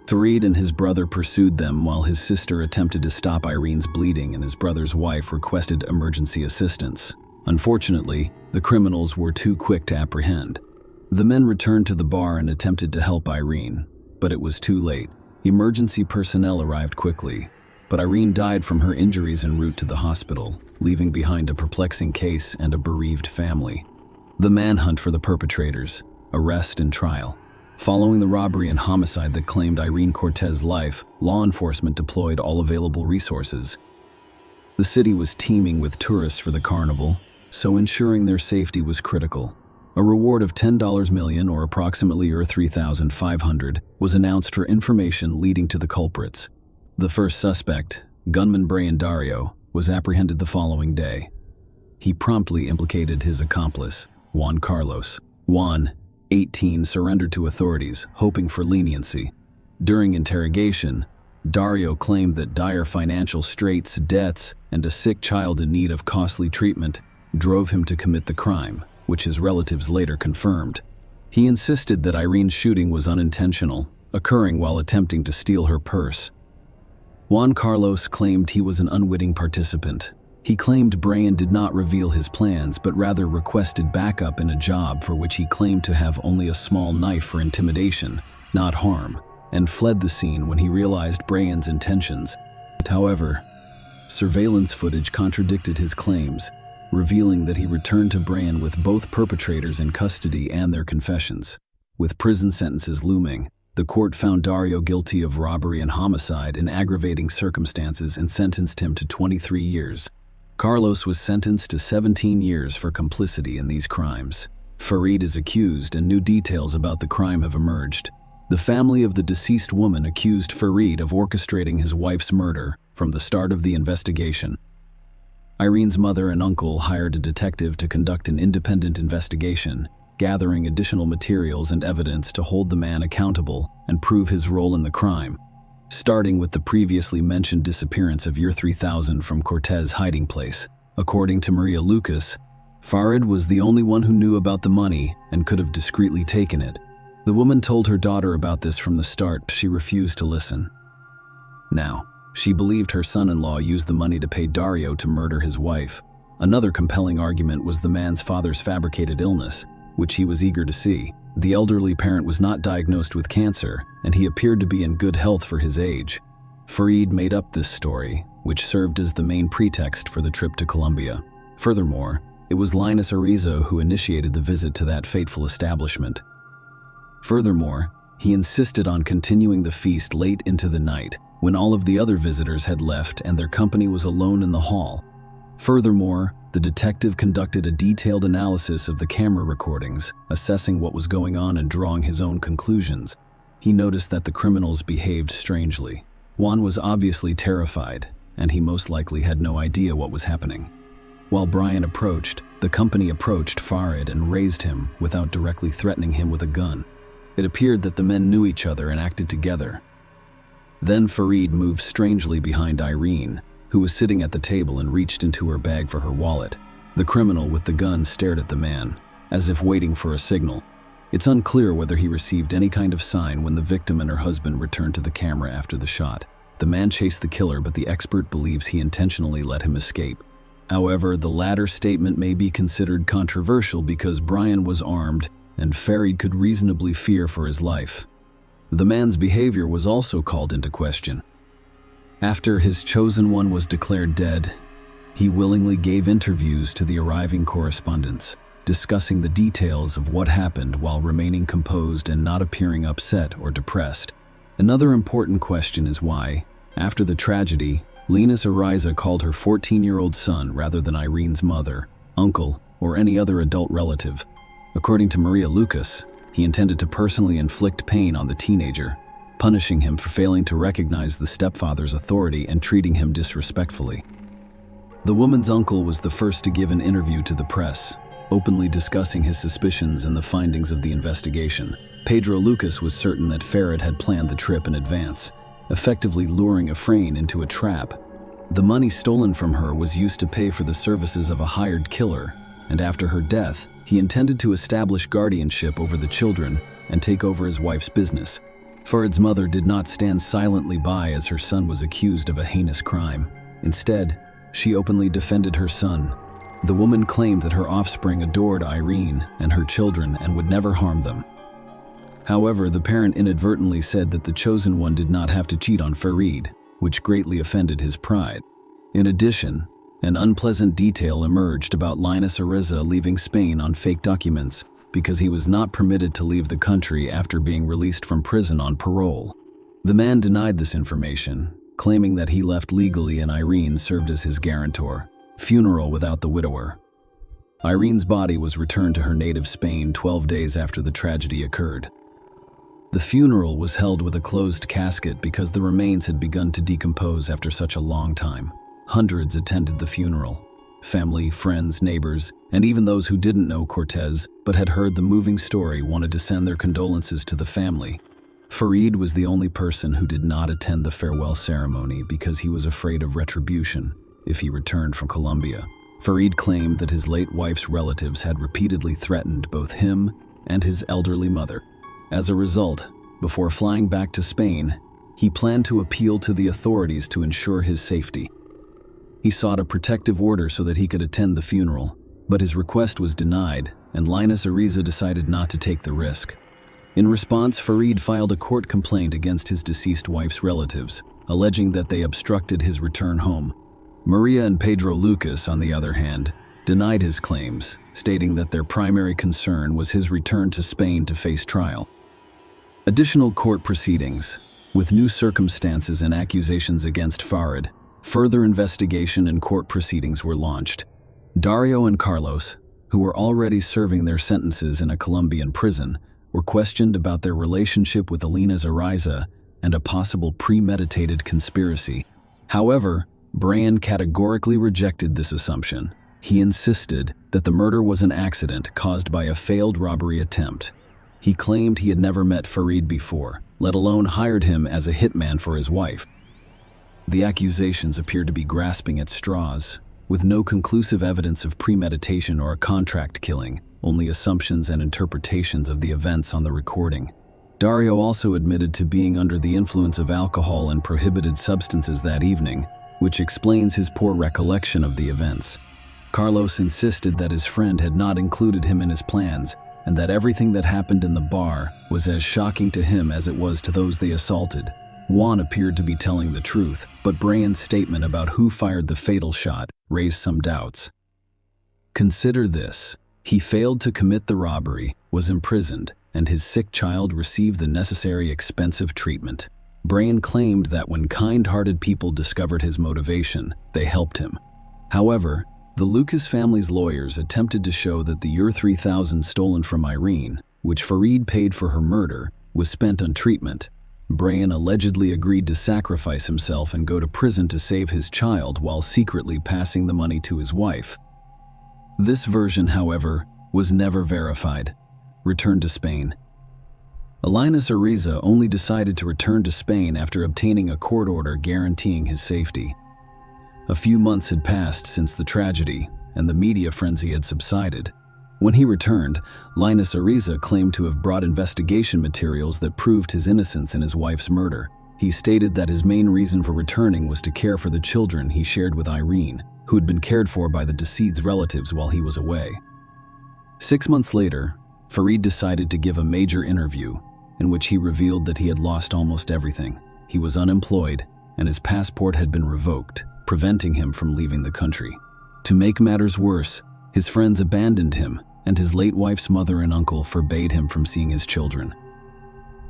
Farid and his brother pursued them while his sister attempted to stop Irene's bleeding and his brother's wife requested emergency assistance. Unfortunately, the criminals were too quick to apprehend. The men returned to the bar and attempted to help Irene, but it was too late. Emergency personnel arrived quickly, but Irene died from her injuries en route to the hospital, leaving behind a perplexing case and a bereaved family. The manhunt for the perpetrators, arrest and trial. Following the robbery and homicide that claimed Irene Cortez's life, law enforcement deployed all available resources. The city was teeming with tourists for the carnival, so ensuring their safety was critical. A reward of $10 million, or approximately $3,500, was announced for information leading to the culprits. The first suspect, gunman Brian Dario, was apprehended the following day. He promptly implicated his accomplice, Juan Carlos. Juan, 18, surrendered to authorities, hoping for leniency. During interrogation, Dario claimed that dire financial straits, debts, and a sick child in need of costly treatment drove him to commit the crime, which his relatives later confirmed. He insisted that Irene's shooting was unintentional, occurring while attempting to steal her purse. Juan Carlos claimed he was an unwitting participant. He claimed Brian did not reveal his plans, but rather requested backup in a job for which he claimed to have only a small knife for intimidation, not harm, and fled the scene when he realized Brian's intentions. However, surveillance footage contradicted his claims, revealing that he returned to Brian with both perpetrators in custody and their confessions. With prison sentences looming, the court found Dario guilty of robbery and homicide in aggravating circumstances and sentenced him to 23 years. Carlos was sentenced to 17 years for complicity in these crimes. Farid is accused, and new details about the crime have emerged. The family of the deceased woman accused Farid of orchestrating his wife's murder from the start of the investigation. Irene's mother and uncle hired a detective to conduct an independent investigation, gathering additional materials and evidence to hold the man accountable and prove his role in the crime. Starting with the previously mentioned disappearance of Year 3000 from Cortez's hiding place. According to Maria Lucas, Farid was the only one who knew about the money and could have discreetly taken it. The woman told her daughter about this from the start, but she refused to listen. Now, she believed her son-in-law used the money to pay Dario to murder his wife. Another compelling argument was the man's father's fabricated illness, which he was eager to see. The elderly parent was not diagnosed with cancer, and he appeared to be in good health for his age. Farid made up this story, which served as the main pretext for the trip to Colombia. Furthermore, it was Linus Arizo who initiated the visit to that fateful establishment. Furthermore, he insisted on continuing the feast late into the night, when all of the other visitors had left and their company was alone in the hall. Furthermore, the detective conducted a detailed analysis of the camera recordings, assessing what was going on and drawing his own conclusions. He noticed that the criminals behaved strangely. Juan was obviously terrified, and he most likely had no idea what was happening. While Brian approached, the company approached Farid and raised him without directly threatening him with a gun. It appeared that the men knew each other and acted together. Then Farid moved strangely behind Irene, who was sitting at the table, and reached into her bag for her wallet. The criminal with the gun stared at the man, as if waiting for a signal. It's unclear whether he received any kind of sign when the victim and her husband returned to the camera after the shot. The man chased the killer, but the expert believes he intentionally let him escape. However, the latter statement may be considered controversial because Brian was armed and Farid could reasonably fear for his life. The man's behavior was also called into question. After his chosen one was declared dead, he willingly gave interviews to the arriving correspondents, discussing the details of what happened while remaining composed and not appearing upset or depressed. Another important question is why, after the tragedy, Linus Ariza called her 14-year-old son rather than Irene's mother, uncle, or any other adult relative. According to Maria Lucas, he intended to personally inflict pain on the teenager, punishing him for failing to recognize the stepfather's authority and treating him disrespectfully. The woman's uncle was the first to give an interview to the press, openly discussing his suspicions and the findings of the investigation. Pedro Lucas was certain that Farid had planned the trip in advance, effectively luring Efrain into a trap. The money stolen from her was used to pay for the services of a hired killer, and after her death, he intended to establish guardianship over the children and take over his wife's business. Farid's mother did not stand silently by as her son was accused of a heinous crime. Instead, she openly defended her son. The woman claimed that her offspring adored Irene and her children and would never harm them. However, the parent inadvertently said that the chosen one did not have to cheat on Farid, which greatly offended his pride. In addition, an unpleasant detail emerged about Linus Ariza leaving Spain on fake documents because he was not permitted to leave the country after being released from prison on parole. The man denied this information, claiming that he left legally and Irene served as his guarantor. Funeral without the widower. Irene's body was returned to her native Spain 12 days after the tragedy occurred. The funeral was held with a closed casket because the remains had begun to decompose after such a long time. Hundreds attended the funeral. Family, friends, neighbors, and even those who didn't know Cortez but had heard the moving story wanted to send their condolences to the family. Farid was the only person who did not attend the farewell ceremony because he was afraid of retribution if he returned from Colombia. Farid claimed that his late wife's relatives had repeatedly threatened both him and his elderly mother. As a result, before flying back to Spain, he planned to appeal to the authorities to ensure his safety. He sought a protective order so that he could attend the funeral, but his request was denied, and Linus Ariza decided not to take the risk. In response, Farid filed a court complaint against his deceased wife's relatives, alleging that they obstructed his return home. Maria and Pedro Lucas, on the other hand, denied his claims, stating that their primary concern was his return to Spain to face trial. Additional court proceedings, with new circumstances and accusations against Farid, further investigation and court proceedings were launched. Dario and Carlos, who were already serving their sentences in a Colombian prison, were questioned about their relationship with Linus Ariza and a possible premeditated conspiracy. However, Brian categorically rejected this assumption. He insisted that the murder was an accident caused by a failed robbery attempt. He claimed he had never met Farid before, let alone hired him as a hitman for his wife. The accusations appeared to be grasping at straws, with no conclusive evidence of premeditation or a contract killing, only assumptions and interpretations of the events on the recording. Dario also admitted to being under the influence of alcohol and prohibited substances that evening, which explains his poor recollection of the events. Carlos insisted that his friend had not included him in his plans, and that everything that happened in the bar was as shocking to him as it was to those they assaulted. Juan appeared to be telling the truth, but Brian's statement about who fired the fatal shot raised some doubts. Consider this: he failed to commit the robbery, was imprisoned, and his sick child received the necessary expensive treatment. Brian claimed that when kind-hearted people discovered his motivation, they helped him. However, the Lucas family's lawyers attempted to show that the Euro 3000 stolen from Irene, which Farid paid for her murder, was spent on treatment. Brian allegedly agreed to sacrifice himself and go to prison to save his child while secretly passing the money to his wife. This version, however, was never verified. Returned to Spain. Linus Ariza only decided to return to Spain after obtaining a court order guaranteeing his safety. A few months had passed since the tragedy, and the media frenzy had subsided. When he returned, Linus Ariza claimed to have brought investigation materials that proved his innocence in his wife's murder. He stated that his main reason for returning was to care for the children he shared with Irene, who had been cared for by the deceased's relatives while he was away. 6 months later, Farid decided to give a major interview in which he revealed that he had lost almost everything. He was unemployed, and his passport had been revoked, preventing him from leaving the country. To make matters worse, his friends abandoned him, and his late wife's mother and uncle forbade him from seeing his children.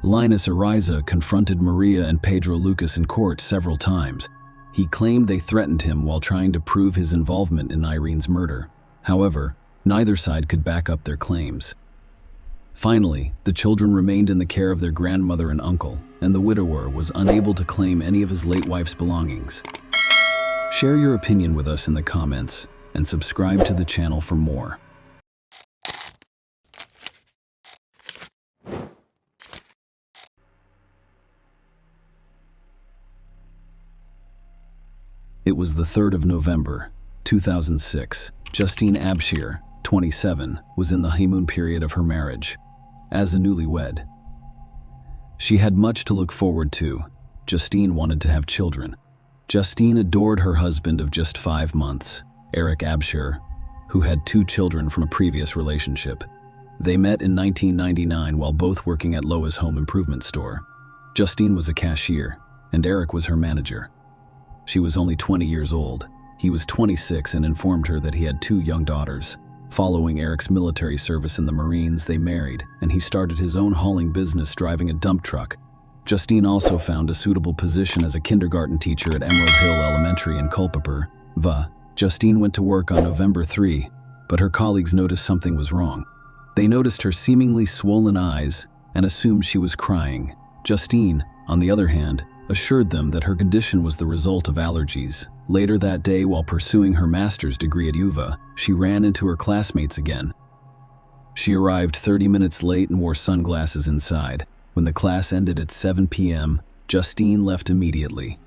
Linus Ariza confronted Maria and Pedro Lucas in court several times. He claimed they threatened him while trying to prove his involvement in Irene's murder. However, neither side could back up their claims. Finally, the children remained in the care of their grandmother and uncle, and the widower was unable to claim any of his late wife's belongings. Share your opinion with us in the comments, and subscribe to the channel for more. It was the 3rd of November, 2006. Justine Abshir, 27, was in the honeymoon period of her marriage. As a newlywed, she had much to look forward to. Justine wanted to have children. Justine adored her husband of just 5 months, Eric Abshir, who had 2 children from a previous relationship. They met in 1999 while both working at Loa's home improvement store. Justine was a cashier, and Eric was her manager. She was only 20 years old. He was 26 and informed her that he had 2 young daughters. Following Eric's military service in the Marines, they married, and he started his own hauling business driving a dump truck. Justine also found a suitable position as a kindergarten teacher at Emerald Hill Elementary in Culpeper, VA. Justine went to work on November 3, but her colleagues noticed something was wrong. They noticed her seemingly swollen eyes and assumed she was crying. Justine, on the other hand, assured them that her condition was the result of allergies. Later that day, while pursuing her master's degree at UVA, she ran into her classmates again. She arrived 30 minutes late and wore sunglasses inside. When the class ended at 7 p.m., Justine left immediately.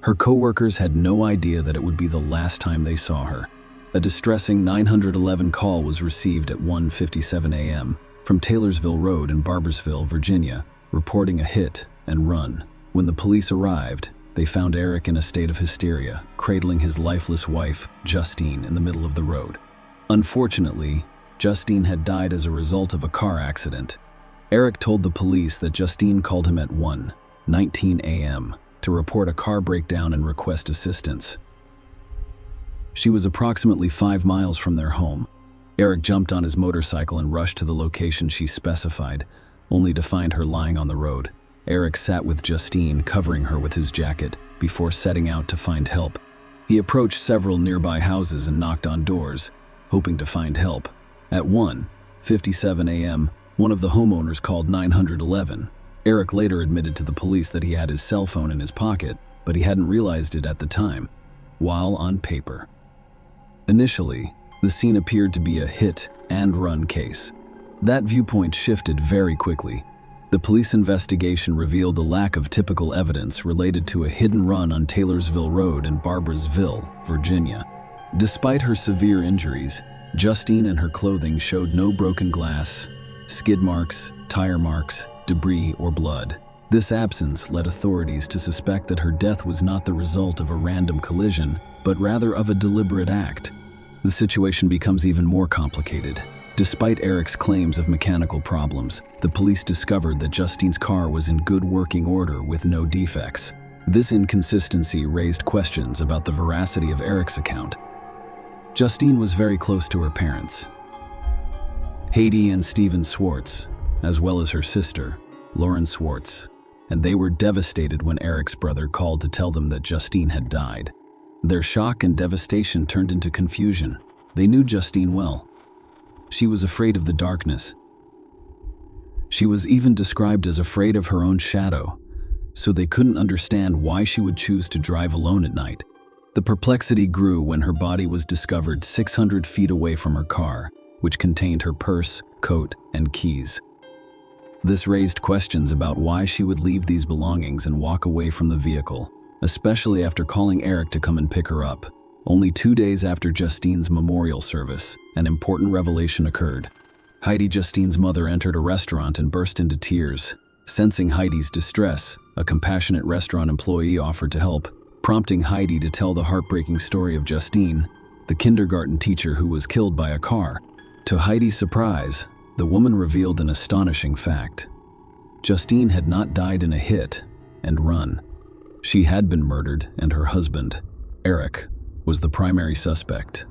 Her co-workers had no idea that it would be the last time they saw her. A distressing 911 call was received at 1:57 a.m. from Taylorsville Road in Barboursville, Virginia, reporting a hit and run. When the police arrived, they found Eric in a state of hysteria, cradling his lifeless wife, Justine, in the middle of the road. Unfortunately, Justine had died as a result of a car accident. Eric told the police that Justine called him at 1:19 a.m. to report a car breakdown and request assistance. She was approximately 5 miles from their home. Eric jumped on his motorcycle and rushed to the location she specified, only to find her lying on the road. Eric sat with Justine, covering her with his jacket, before setting out to find help. He approached several nearby houses and knocked on doors, hoping to find help. At 1:57 a.m., one of the homeowners called 911. Eric later admitted to the police that he had his cell phone in his pocket, but he hadn't realized it at the time, while on paper. Initially, the scene appeared to be a hit-and-run case. That viewpoint shifted very quickly. The police investigation revealed a lack of typical evidence related to a hidden run on Taylorsville Road in Barboursville, Virginia. Despite her severe injuries, Justine and her clothing showed no broken glass, skid marks, tire marks, debris, or blood. This absence led authorities to suspect that her death was not the result of a random collision, but rather of a deliberate act. The situation becomes even more complicated. Despite Eric's claims of mechanical problems, the police discovered that Justine's car was in good working order with no defects. This inconsistency raised questions about the veracity of Eric's account. Justine was very close to her parents, Heidi and Stephen Swartz, as well as her sister, Lauren Swartz, and they were devastated when Eric's brother called to tell them that Justine had died. Their shock and devastation turned into confusion. They knew Justine well. She was afraid of the darkness. She was even described as afraid of her own shadow, so they couldn't understand why she would choose to drive alone at night. The perplexity grew when her body was discovered 600 feet away from her car, which contained her purse, coat, and keys. This raised questions about why she would leave these belongings and walk away from the vehicle, especially after calling Eric to come and pick her up. Only 2 days after Justine's memorial service, an important revelation occurred. Heidi, Justine's mother, entered a restaurant and burst into tears. Sensing Heidi's distress, A compassionate restaurant employee offered to help, prompting Heidi to tell the heartbreaking story of Justine, the kindergarten teacher who was killed by a car. To Heidi's surprise, the woman revealed an astonishing fact. Justine had not died in a hit and run. She had been murdered, and her husband, Eric, was the primary suspect.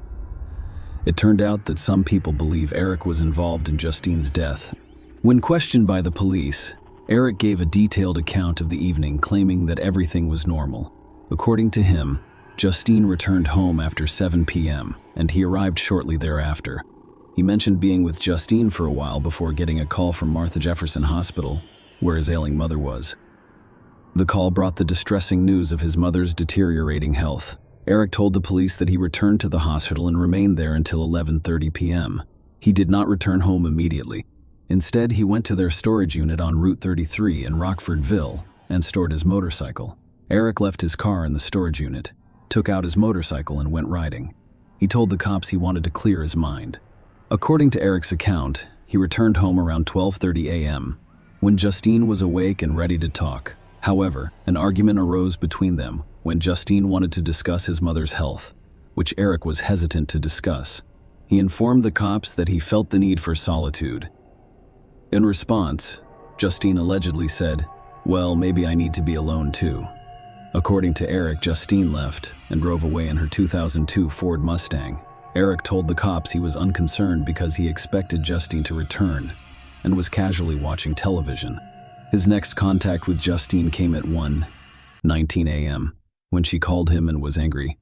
It turned out that some people believe Eric was involved in Justine's death. When questioned by the police, Eric gave a detailed account of the evening, claiming that everything was normal. According to him, Justine returned home after 7 p.m., and he arrived shortly thereafter. He mentioned being with Justine for a while before getting a call from Martha Jefferson Hospital, where his ailing mother was. The call brought the distressing news of his mother's deteriorating health. Eric told the police that he returned to the hospital and remained there until 11:30 p.m. He did not return home immediately. Instead, he went to their storage unit on Route 33 in Rockfordville and stored his motorcycle. Eric left his car in the storage unit, took out his motorcycle, and went riding. He told the cops he wanted to clear his mind. According to Eric's account, he returned home around 12:30 a.m. when Justine was awake and ready to talk. However, an argument arose between them when Justine wanted to discuss his mother's health, which Eric was hesitant to discuss. He informed the cops that he felt the need for solitude. In response, Justine allegedly said, "Well, maybe I need to be alone too." According to Eric, Justine left and drove away in her 2002 Ford Mustang. Eric told the cops he was unconcerned because he expected Justine to return and was casually watching television. His next contact with Justine came at 1:19 a.m. when she called him and was angry.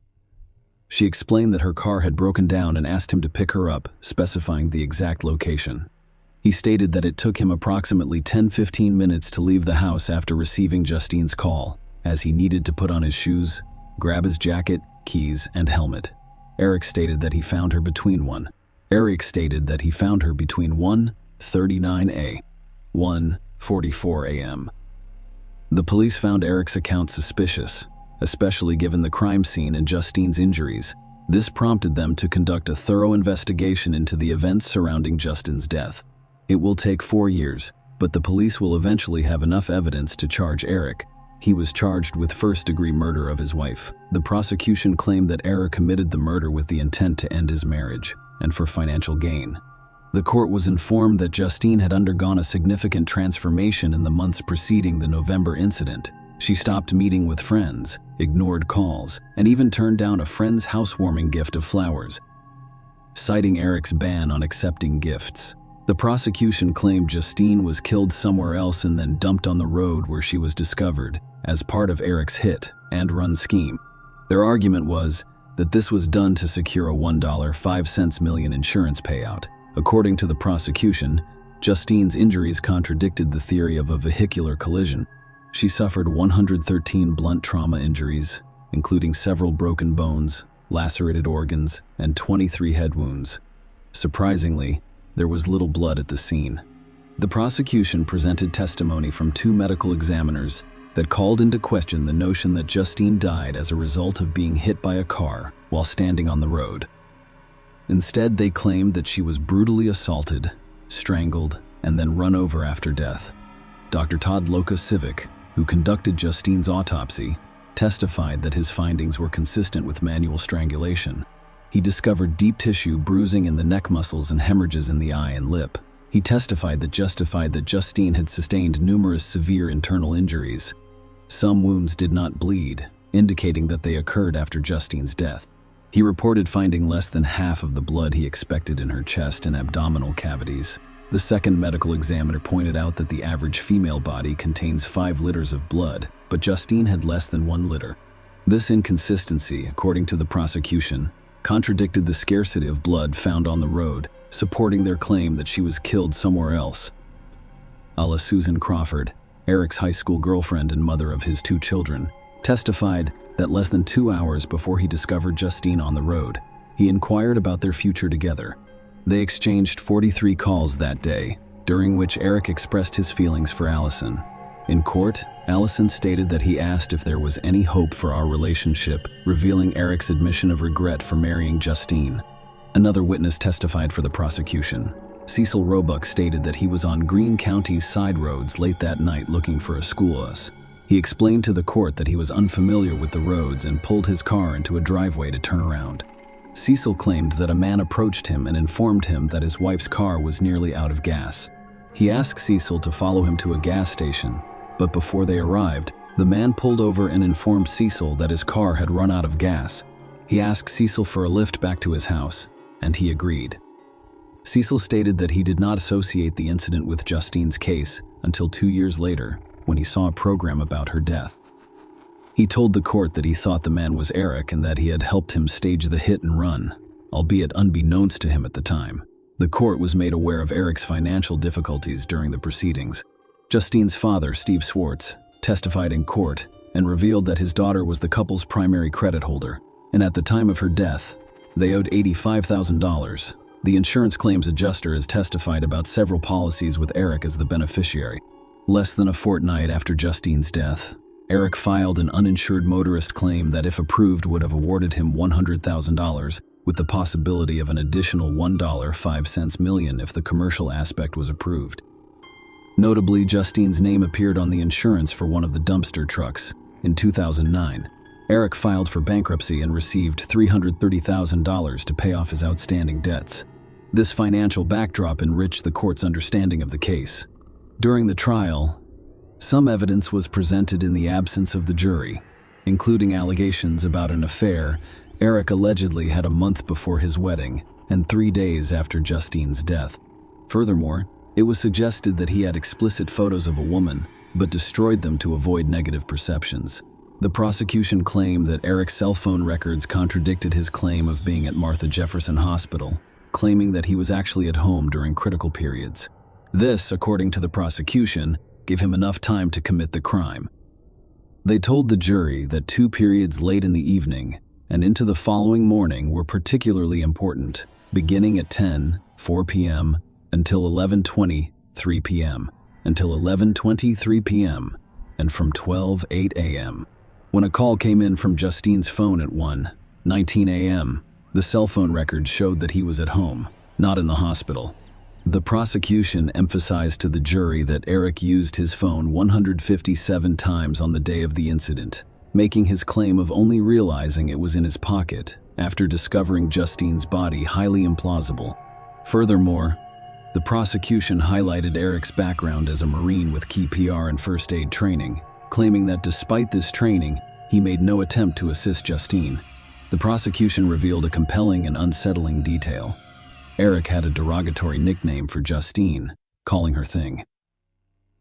She explained that her car had broken down and asked him to pick her up, specifying the exact location. He stated that it took him approximately 10-15 minutes to leave the house after receiving Justine's call, as he needed to put on his shoes, grab his jacket, keys, and helmet. Eric stated that he found her between 1:39 a.m. 1:44 a.m. The police found Eric's account suspicious, especially given the crime scene and Justine's injuries. This prompted them to conduct a thorough investigation into the events surrounding Justine's death. It will take 4 years, but the police will eventually have enough evidence to charge Eric. He was charged with first-degree murder of his wife. The prosecution claimed that Eric committed the murder with the intent to end his marriage and for financial gain. The court was informed that Justine had undergone a significant transformation in the months preceding the November incident. She stopped meeting with friends, ignored calls, and even turned down a friend's housewarming gift of flowers, citing Eric's ban on accepting gifts. The prosecution claimed Justine was killed somewhere else and then dumped on the road where she was discovered, as part of Eric's hit-and-run scheme. Their argument was that this was done to secure a $1.05 million insurance payout. According to the prosecution, Justine's injuries contradicted the theory of a vehicular collision. She suffered 113 blunt trauma injuries, including several broken bones, lacerated organs, and 23 head wounds. Surprisingly, there was little blood at the scene. The prosecution presented testimony from 2 medical examiners that called into question the notion that Justine died as a result of being hit by a car while standing on the road. Instead, they claimed that she was brutally assaulted, strangled, and then run over after death. Dr. Todd Loka-Civic, who conducted Justine's autopsy, testified that his findings were consistent with manual strangulation. He discovered deep tissue bruising in the neck muscles and hemorrhages in the eye and lip. He testified that Justine had sustained numerous severe internal injuries. Some wounds did not bleed, indicating that they occurred after Justine's death. He reported finding less than half of the blood he expected in her chest and abdominal cavities. The second medical examiner pointed out that the average female body contains 5 liters of blood, but Justine had less than 1 liter. This inconsistency, according to the prosecution, contradicted the scarcity of blood found on the road, supporting their claim that she was killed somewhere else. Alla Susan Crawford, Eric's high school girlfriend and mother of his 2 children, testified that less than 2 hours before he discovered Justine on the road, he inquired about their future together. They exchanged 43 calls that day, during which Eric expressed his feelings for Allison. In court, Allison stated that he asked if there was any hope for our relationship, revealing Eric's admission of regret for marrying Justine. Another witness testified for the prosecution. Cecil Roebuck stated that he was on Greene County's side roads late that night looking for a school bus. He explained to the court that he was unfamiliar with the roads and pulled his car into a driveway to turn around. Cecil claimed that a man approached him and informed him that his wife's car was nearly out of gas. He asked Cecil to follow him to a gas station, but before they arrived, the man pulled over and informed Cecil that his car had run out of gas. He asked Cecil for a lift back to his house, and he agreed. Cecil stated that he did not associate the incident with Justine's case until 2 years later, when he saw a program about her death. He told the court that he thought the man was Eric and that he had helped him stage the hit and run, albeit unbeknownst to him at the time. The court was made aware of Eric's financial difficulties during the proceedings. Justine's father, Steve Swartz, testified in court and revealed that his daughter was the couple's primary credit holder, and at the time of her death, they owed $85,000. The insurance claims adjuster has testified about several policies with Eric as the beneficiary. Less than a fortnight after Justine's death, Eric filed an uninsured motorist claim that, if approved, would have awarded him $100,000, with the possibility of an additional $1.05 million if the commercial aspect was approved. Notably, Justine's name appeared on the insurance for one of the dumpster trucks. In 2009, Eric filed for bankruptcy and received $330,000 to pay off his outstanding debts. This financial backdrop enriched the court's understanding of the case. During the trial, some evidence was presented in the absence of the jury, including allegations about an affair Eric allegedly had a month before his wedding and 3 days after Justine's death. Furthermore, it was suggested that he had explicit photos of a woman, but destroyed them to avoid negative perceptions. The prosecution claimed that Eric's cell phone records contradicted his claim of being at Martha Jefferson Hospital, claiming that he was actually at home during critical periods. This, according to the prosecution, gave him enough time to commit the crime. They told the jury that 2 periods late in the evening and into the following morning were particularly important, beginning at 10:04 p.m. until 11:20, 3 p.m., until 11:20, 3 p.m., and from 12:08 a.m. When a call came in from Justine's phone at 1:19 a.m., the cell phone records showed that he was at home, not in the hospital. The prosecution emphasized to the jury that Eric used his phone 157 times on the day of the incident, making his claim of only realizing it was in his pocket after discovering Justine's body highly implausible. Furthermore, the prosecution highlighted Eric's background as a Marine with key PR and first aid training, claiming that despite this training, he made no attempt to assist Justine. The prosecution revealed a compelling and unsettling detail. Eric had a derogatory nickname for Justine, calling her Thing.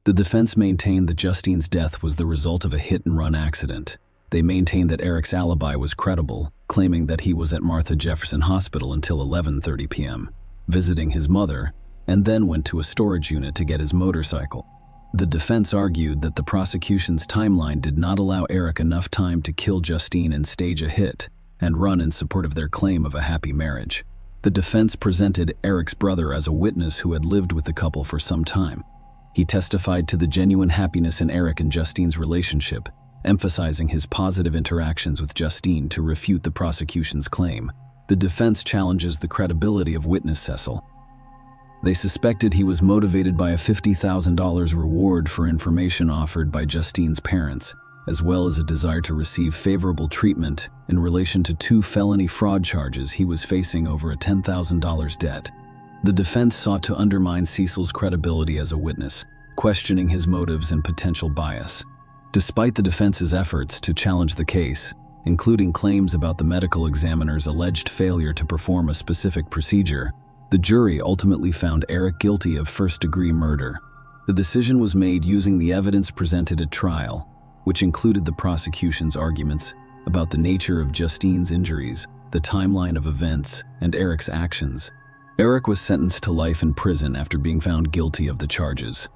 The defense maintained that Justine's death was the result of a hit-and-run accident. They maintained that Eric's alibi was credible, claiming that he was at Martha Jefferson Hospital until 11:30 p.m., visiting his mother, and then went to a storage unit to get his motorcycle. The defense argued that the prosecution's timeline did not allow Eric enough time to kill Justine and stage a hit and run in support of their claim of a happy marriage. The defense presented Eric's brother as a witness who had lived with the couple for some time. He testified to the genuine happiness in Eric and Justine's relationship, emphasizing his positive interactions with Justine to refute the prosecution's claim. The defense challenges the credibility of witness Cecil. They suspected he was motivated by a $50,000 reward for information offered by Justine's parents, as well as a desire to receive favorable treatment in relation to 2 felony fraud charges he was facing over a $10,000 debt. The defense sought to undermine Cecil's credibility as a witness, questioning his motives and potential bias. Despite the defense's efforts to challenge the case, including claims about the medical examiner's alleged failure to perform a specific procedure, the jury ultimately found Eric guilty of first-degree murder. The decision was made using the evidence presented at trial, which included the prosecution's arguments about the nature of Justine's injuries, the timeline of events, and Eric's actions. Eric was sentenced to life in prison after being found guilty of the charges.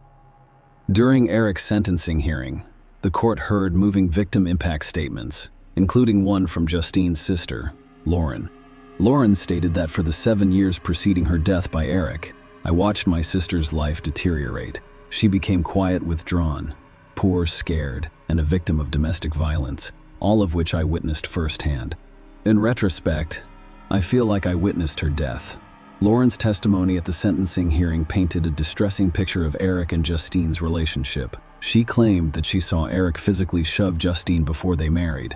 During Eric's sentencing hearing, the court heard moving victim impact statements, including one from Justine's sister, Lauren. Lauren stated that for the 7 years preceding her death by Eric, I watched my sister's life deteriorate. She became quiet, withdrawn, poor, scared, and a victim of domestic violence, all of which I witnessed firsthand. In retrospect, I feel like I witnessed her death. Lauren's testimony at the sentencing hearing painted a distressing picture of Eric and Justine's relationship. She claimed that she saw Eric physically shove Justine before they married.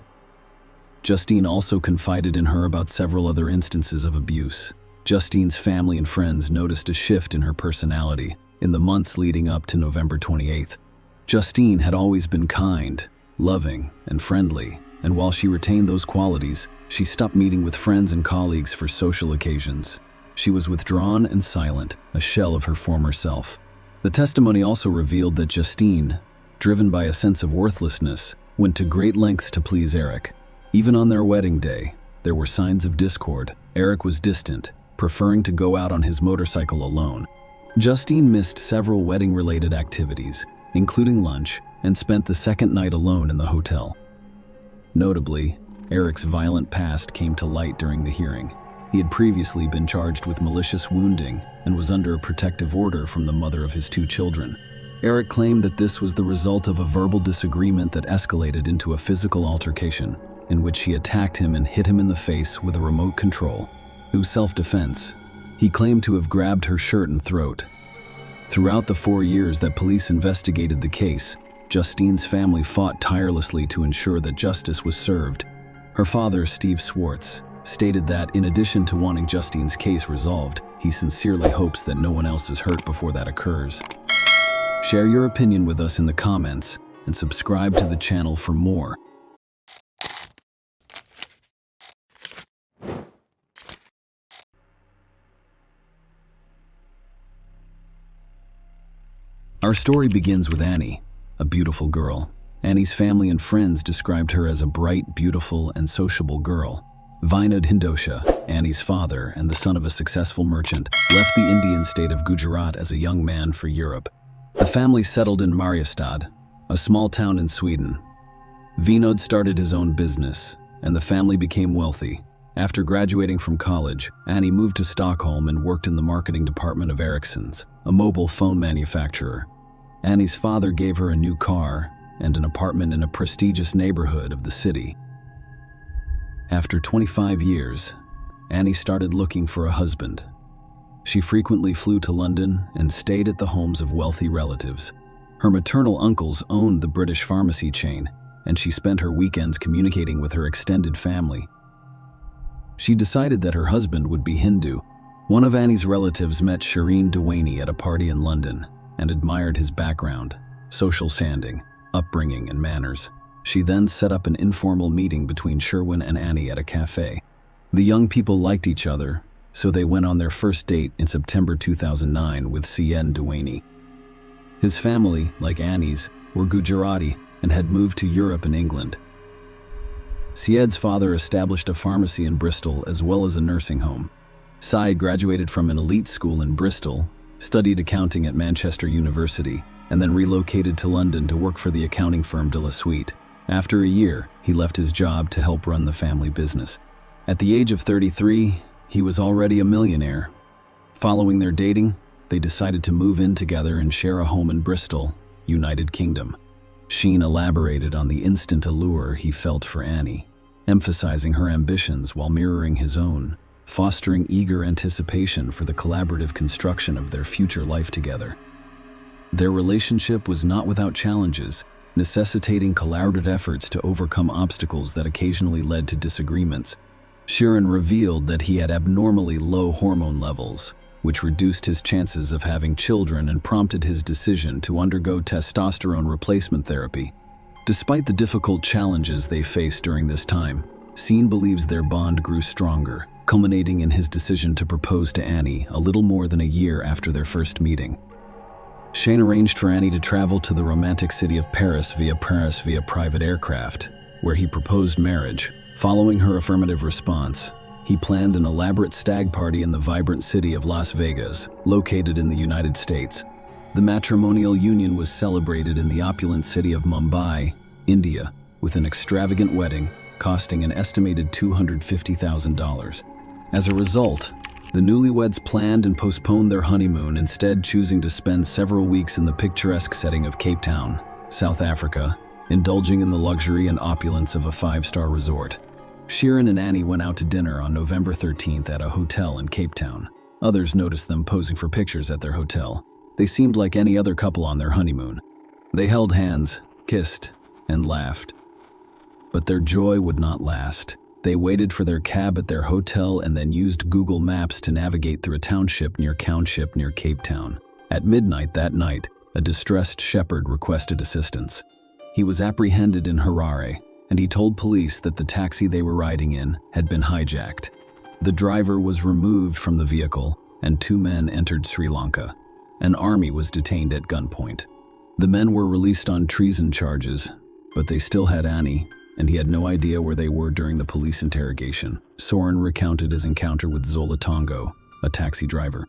Justine also confided in her about several other instances of abuse. Justine's family and friends noticed a shift in her personality in the months leading up to November 28th. Justine had always been kind, loving, and friendly, and while she retained those qualities, she stopped meeting with friends and colleagues for social occasions. She was withdrawn and silent, a shell of her former self. The testimony also revealed that Justine, driven by a sense of worthlessness, went to great lengths to please Eric. Even on their wedding day, there were signs of discord. Eric was distant, preferring to go out on his motorcycle alone. Justine missed several wedding-related activities, including lunch, and spent the second night alone in the hotel. Notably, Eric's violent past came to light during the hearing. He had previously been charged with malicious wounding and was under a protective order from the mother of his 2 children. Eric claimed that this was the result of a verbal disagreement that escalated into a physical altercation, in which he attacked him and hit him in the face with a remote control. Through self-defense, he claimed to have grabbed her shirt and throat. Throughout the 4 years that police investigated the case, Justine's family fought tirelessly to ensure that justice was served. Her father, Steve Swartz, stated that in addition to wanting Justine's case resolved, he sincerely hopes that no one else is hurt before that occurs. Share your opinion with us in the comments and subscribe to the channel for more. Our story begins with Annie, a beautiful girl. Annie's family and friends described her as a bright, beautiful, and sociable girl. Vinod Hindosha, Annie's father and the son of a successful merchant, left the Indian state of Gujarat as a young man for Europe. The family settled in Mariestad, a small town in Sweden. Vinod started his own business, and the family became wealthy. After graduating from college, Annie moved to Stockholm and worked in the marketing department of Ericsson's, a mobile phone manufacturer. Annie's father gave her a new car and an apartment in a prestigious neighborhood of the city. After 25 years, Annie started looking for a husband. She frequently flew to London and stayed at the homes of wealthy relatives. Her maternal uncles owned the British pharmacy chain, and she spent her weekends communicating with her extended family. She decided that her husband would be Hindu. One of Annie's relatives met Shireen Dewaney at a party in London and admired his background, social standing, upbringing, and manners. She then set up an informal meeting between Sherwin and Annie at a cafe. The young people liked each other, so they went on their first date in September 2009 with Syed Dewaney. His family, like Annie's, were Gujarati and had moved to Europe and England. Syed's father established a pharmacy in Bristol as well as a nursing home. Syed graduated from an elite school in Bristol, studied accounting at Manchester University, and then relocated to London to work for the accounting firm De La Suite. After a year, he left his job to help run the family business. At the age of 33, he was already a millionaire. Following their dating, they decided to move in together and share a home in Bristol, United Kingdom. Sheen elaborated on the instant allure he felt for Annie, emphasizing her ambitions while mirroring his own, fostering eager anticipation for the collaborative construction of their future life together. Their relationship was not without challenges, necessitating collaborative efforts to overcome obstacles that occasionally led to disagreements. Sheeran revealed that he had abnormally low hormone levels, which reduced his chances of having children and prompted his decision to undergo testosterone replacement therapy. Despite the difficult challenges they faced during this time, Sheen believes their bond grew stronger, culminating in his decision to propose to Annie a little more than a year after their first meeting. Shane arranged for Annie to travel to the romantic city of Paris via private aircraft, where he proposed marriage. Following her affirmative response, he planned an elaborate stag party in the vibrant city of Las Vegas, located in the United States. The matrimonial union was celebrated in the opulent city of Mumbai, India, with an extravagant wedding costing an estimated $250,000. As a result, the newlyweds planned and postponed their honeymoon, instead choosing to spend several weeks in the picturesque setting of Cape Town, South Africa, indulging in the luxury and opulence of a 5-star resort. Sheeran and Annie went out to dinner on November 13th at a hotel in Cape Town. Others noticed them posing for pictures at their hotel. They seemed like any other couple on their honeymoon. They held hands, kissed, and laughed. But their joy would not last. They waited for their cab at their hotel and then used Google Maps to navigate through a township near Cape Town. At midnight that night, a distressed shepherd requested assistance. He was apprehended in Harare, and he told police that the taxi they were riding in had been hijacked. The driver was removed from the vehicle, and 2 men entered Sri Lanka. An army was detained at gunpoint. The men were released on treason charges, but they still had Annie, and he had no idea where they were during the police interrogation. Soren recounted his encounter with Zola Tongo, a taxi driver.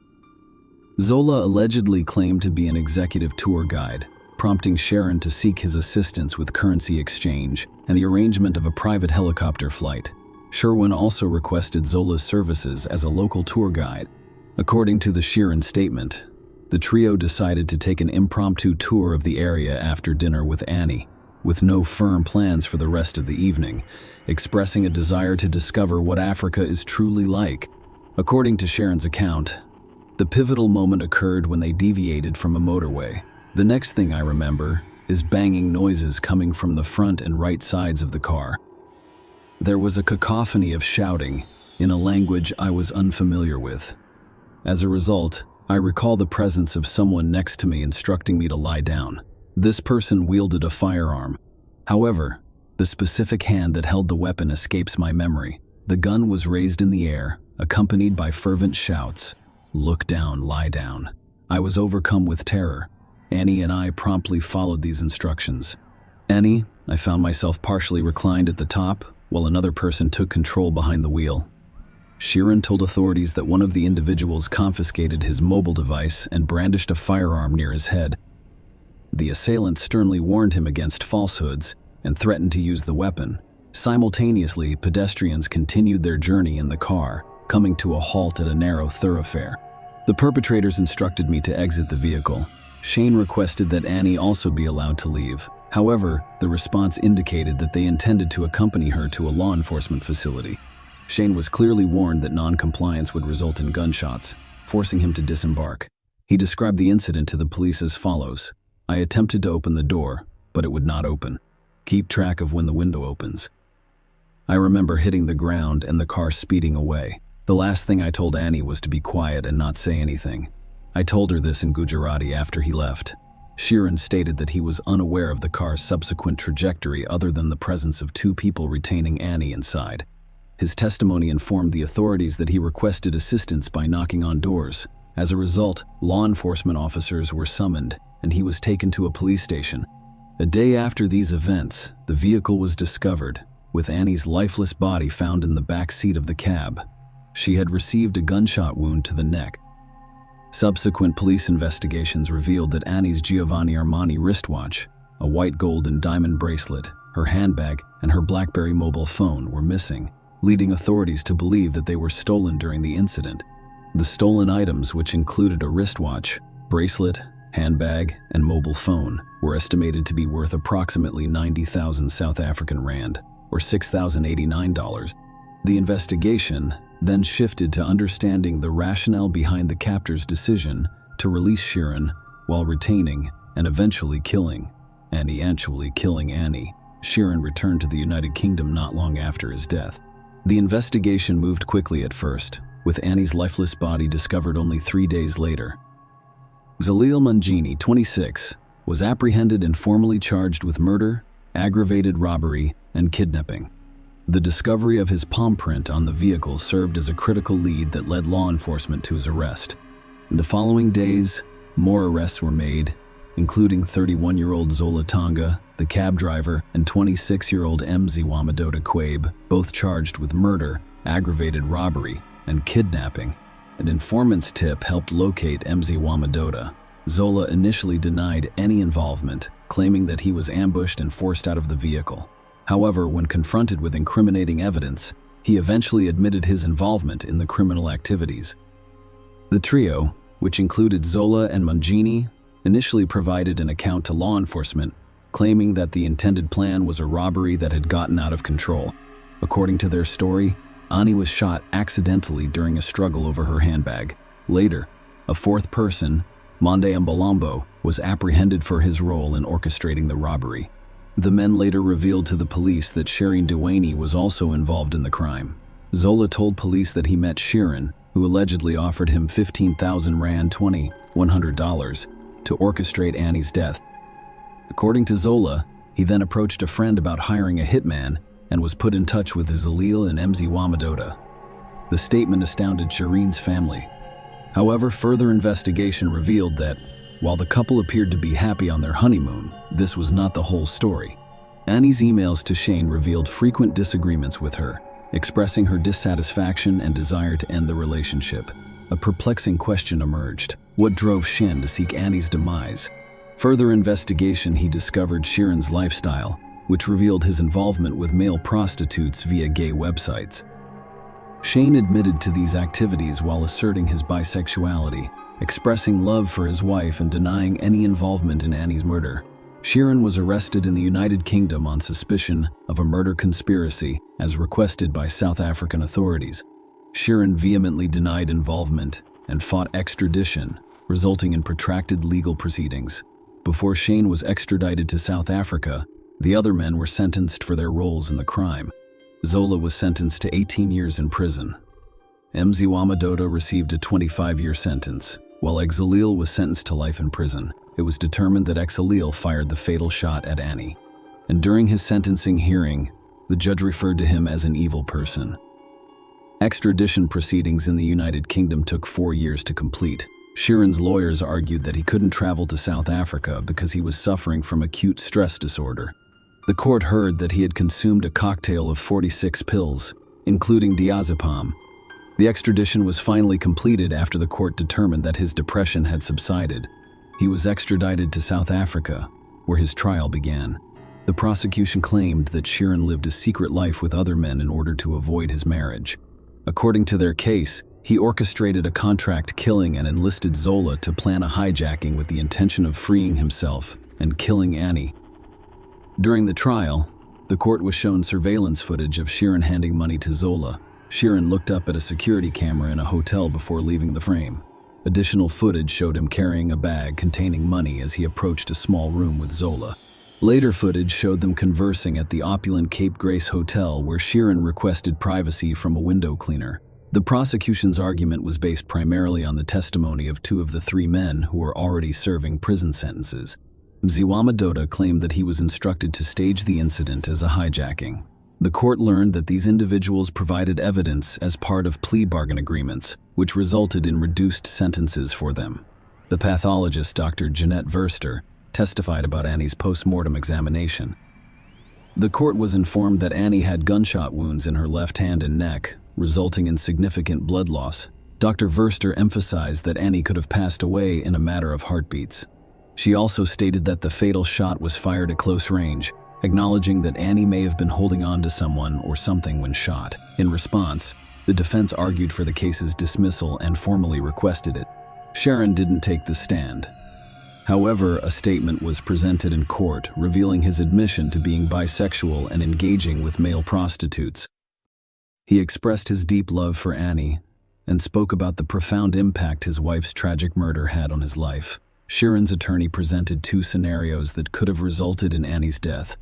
Zola allegedly claimed to be an executive tour guide, prompting Sharon to seek his assistance with currency exchange and the arrangement of a private helicopter flight. Sherwin also requested Zola's services as a local tour guide. According to the Sharon statement, the trio decided to take an impromptu tour of the area after dinner with Annie, with no firm plans for the rest of the evening, expressing a desire to discover what Africa is truly like. According to Sharon's account, the pivotal moment occurred when they deviated from a motorway. The next thing I remember is banging noises coming from the front and right sides of the car. There was a cacophony of shouting in a language I was unfamiliar with. As a result, I recall the presence of someone next to me instructing me to lie down. This person wielded a firearm. However, the specific hand that held the weapon escapes my memory. The gun was raised in the air, accompanied by fervent shouts, "Look down, lie down." I was overcome with terror. Annie and I promptly followed these instructions. Annie, I found myself partially reclined at the top, while another person took control behind the wheel. Sheeran told authorities that one of the individuals confiscated his mobile device and brandished a firearm near his head. The assailant sternly warned him against falsehoods and threatened to use the weapon. Simultaneously, pedestrians continued their journey in the car, coming to a halt at a narrow thoroughfare. The perpetrators instructed me to exit the vehicle. Shane requested that Annie also be allowed to leave. However, the response indicated that they intended to accompany her to a law enforcement facility. Shane was clearly warned that non-compliance would result in gunshots, forcing him to disembark. He described the incident to the police as follows: "I attempted to open the door, but it would not open. Keep track of when the window opens." I remember hitting the ground and the car speeding away. The last thing I told Annie was to be quiet and not say anything. I told her this in Gujarati after he left. Sheeran stated that he was unaware of the car's subsequent trajectory other than the presence of 2 people retaining Annie inside. His testimony informed the authorities that he requested assistance by knocking on doors. As a result, law enforcement officers were summoned, and he was taken to a police station. A day after these events, the vehicle was discovered, with Annie's lifeless body found in the back seat of the cab. She had received a gunshot wound to the neck. Subsequent police investigations revealed that Annie's Giovanni Armani wristwatch, a white gold and diamond bracelet, her handbag, and her BlackBerry mobile phone were missing, leading authorities to believe that they were stolen during the incident. The stolen items, which included a wristwatch, bracelet, handbag, and mobile phone, were estimated to be worth approximately 90,000 South African rand, or $6,089. The investigation then shifted to understanding the rationale behind the captor's decision to release Sheeran while retaining and eventually killing Annie. Sheeran returned to the United Kingdom not long after his death. The investigation moved quickly at first, with Annie's lifeless body discovered only 3 days later. Zalil Mangini, 26, was apprehended and formally charged with murder, aggravated robbery, and kidnapping. The discovery of his palm print on the vehicle served as a critical lead that led law enforcement to his arrest. In the following days, more arrests were made, including 31-year-old Zola Tonga, the cab driver, and 26-year-old Mziwamadota Quabe, both charged with murder, aggravated robbery, and kidnapping. An informant's tip helped locate Mziwamadota. Zola initially denied any involvement, claiming that he was ambushed and forced out of the vehicle. However, when confronted with incriminating evidence, he eventually admitted his involvement in the criminal activities. The trio, which included Zola and Mangini, initially provided an account to law enforcement, claiming that the intended plan was a robbery that had gotten out of control. According to their story, Annie was shot accidentally during a struggle over her handbag. Later, a 4th person, Monde Mbalombo was apprehended for his role in orchestrating the robbery. The men later revealed to the police that Shirin Duaney was also involved in the crime. Zola told police that he met Shirin, who allegedly offered him 15,000 Rand $100 to orchestrate Annie's death. According to Zola, he then approached a friend about hiring a hitman and was put in touch with Zalil and Mziwamadoda. The statement astounded Shirin's family. However, further investigation revealed that, while the couple appeared to be happy on their honeymoon, this was not the whole story. Annie's emails to Shane revealed frequent disagreements with her, expressing her dissatisfaction and desire to end the relationship. A perplexing question emerged. What drove Shin to seek Annie's demise? Further investigation, he discovered Shirin's lifestyle, which revealed his involvement with male prostitutes via gay websites. Shane admitted to these activities while asserting his bisexuality, expressing love for his wife and denying any involvement in Annie's murder. Shirin was arrested in the United Kingdom on suspicion of a murder conspiracy, as requested by South African authorities. Shirin vehemently denied involvement and fought extradition, resulting in protracted legal proceedings. Before Shane was extradited to South Africa, the other men were sentenced for their roles in the crime. Zola was sentenced to 18 years in prison. Mziwamadoda received a 25-year sentence, while Xalil was sentenced to life in prison. It was determined that Xalil fired the fatal shot at Annie, and during his sentencing hearing, the judge referred to him as an evil person. Extradition proceedings in the United Kingdom took 4 years to complete. Shirin's lawyers argued that he couldn't travel to South Africa because he was suffering from acute stress disorder. The court heard that he had consumed a cocktail of 46 pills, including diazepam. The extradition was finally completed after the court determined that his depression had subsided. He was extradited to South Africa, where his trial began. The prosecution claimed that Shirin lived a secret life with other men in order to avoid his marriage. According to their case, he orchestrated a contract killing and enlisted Zola to plan a hijacking with the intention of freeing himself and killing Annie. During the trial, the court was shown surveillance footage of Shirin handing money to Zola. Shirin looked up at a security camera in a hotel before leaving the frame. Additional footage showed him carrying a bag containing money as he approached a small room with Zola. Later footage showed them conversing at the opulent Cape Grace Hotel, where Shirin requested privacy from a window cleaner. The prosecution's argument was based primarily on the testimony of 2 of the 3 men who were already serving prison sentences. Mziwamadoda claimed that he was instructed to stage the incident as a hijacking. The court learned that these individuals provided evidence as part of plea bargain agreements, which resulted in reduced sentences for them. The pathologist, Dr. Jeanette Verster, testified about Annie's post-mortem examination. The court was informed that Annie had gunshot wounds in her left hand and neck, resulting in significant blood loss. Dr. Verster emphasized that Annie could have passed away in a matter of heartbeats. She also stated that the fatal shot was fired at close range, acknowledging that Annie may have been holding on to someone or something when shot. In response, the defense argued for the case's dismissal and formally requested it. Shirin didn't take the stand. However, a statement was presented in court revealing his admission to being bisexual and engaging with male prostitutes. He expressed his deep love for Annie and spoke about the profound impact his wife's tragic murder had on his life. Shirin's attorney presented 2 scenarios that could have resulted in Annie's death.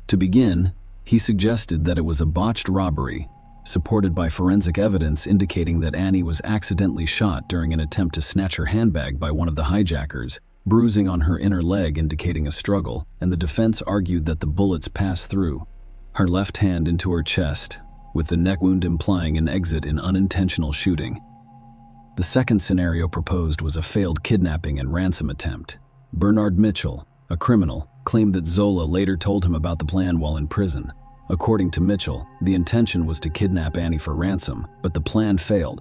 To begin, he suggested that it was a botched robbery, supported by forensic evidence indicating that Annie was accidentally shot during an attempt to snatch her handbag by one of the hijackers, bruising on her inner leg indicating a struggle, and the defense argued that the bullets passed through her left hand into her chest, with the neck wound implying an exit in unintentional shooting. The second scenario proposed was a failed kidnapping and ransom attempt. Bernard Mitchell, a criminal, claimed that Zola later told him about the plan while in prison. According to Mitchell, the intention was to kidnap Annie for ransom, but the plan failed.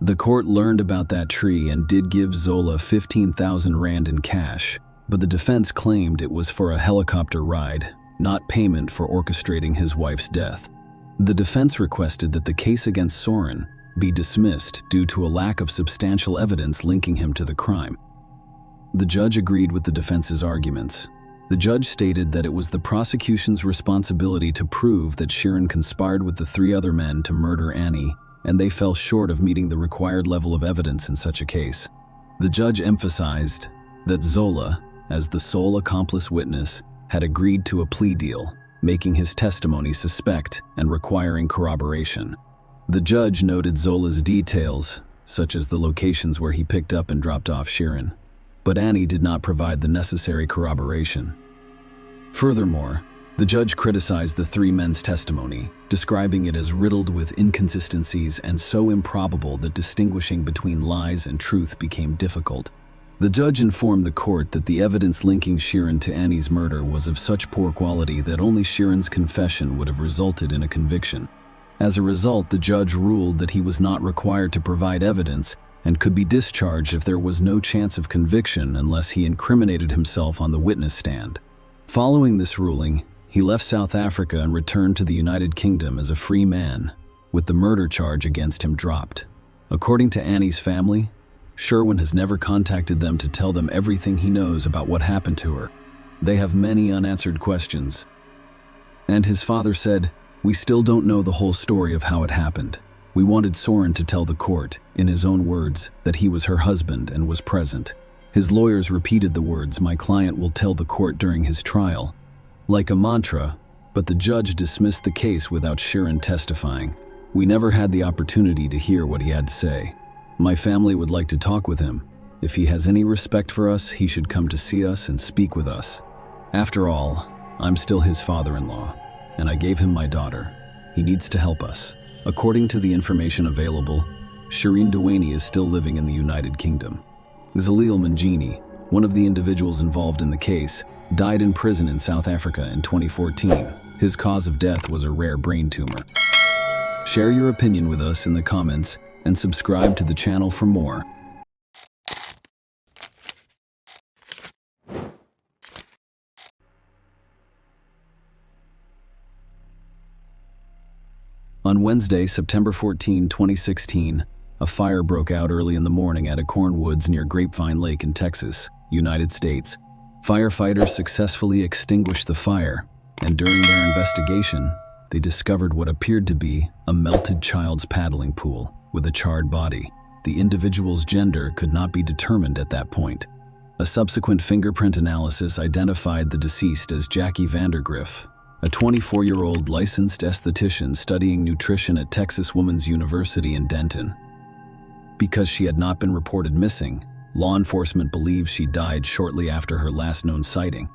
The court learned about that tree and did give Zola 15,000 Rand in cash, but the defense claimed it was for a helicopter ride, not payment for orchestrating his wife's death. The defense requested that the case against Soren be dismissed due to a lack of substantial evidence linking him to the crime. The judge agreed with the defense's arguments. The judge stated that it was the prosecution's responsibility to prove that Shirin conspired with the 3 other men to murder Annie, and they fell short of meeting the required level of evidence in such a case. The judge emphasized that Zola, as the sole accomplice witness, had agreed to a plea deal, making his testimony suspect and requiring corroboration. The judge noted Zola's details, such as the locations where he picked up and dropped off Shirin, but Annie did not provide the necessary corroboration. Furthermore, the judge criticized the three men's testimony, describing it as riddled with inconsistencies and so improbable that distinguishing between lies and truth became difficult. The judge informed the court that the evidence linking Shirin to Annie's murder was of such poor quality that only Shirin's confession would have resulted in a conviction. As a result, the judge ruled that he was not required to provide evidence and could be discharged if there was no chance of conviction unless he incriminated himself on the witness stand. Following this ruling, he left South Africa and returned to the United Kingdom as a free man, with the murder charge against him dropped. According to Annie's family, Sherwin has never contacted them to tell them everything he knows about what happened to her. They have many unanswered questions. And his father said, "We still don't know the whole story of how it happened. We wanted Soren to tell the court, in his own words, that he was her husband and was present." His lawyers repeated the words, "My client will tell the court during his trial," like a mantra, but the judge dismissed the case without Shirin testifying. "We never had the opportunity to hear what he had to say. My family would like to talk with him. If he has any respect for us, he should come to see us and speak with us. After all, I'm still his father-in-law, and I gave him my daughter. He needs to help us." According to the information available, Shireen Dewaney is still living in the United Kingdom. Zalil Manjini, one of the individuals involved in the case, died in prison in South Africa in 2014. His cause of death was a rare brain tumor. Share your opinion with us in the comments and subscribe to the channel for more. On Wednesday, September 14, 2016, a fire broke out early in the morning at a cornwoods near Grapevine Lake in Texas, United States. Firefighters successfully extinguished the fire, and during their investigation, they discovered what appeared to be a melted child's paddling pool with a charred body. The individual's gender could not be determined at that point. A subsequent fingerprint analysis identified the deceased as Jackie Vandergriff, a 24-year-old licensed esthetician studying nutrition at Texas Woman's University in Denton. Because she had not been reported missing, law enforcement believes she died shortly after her last known sighting.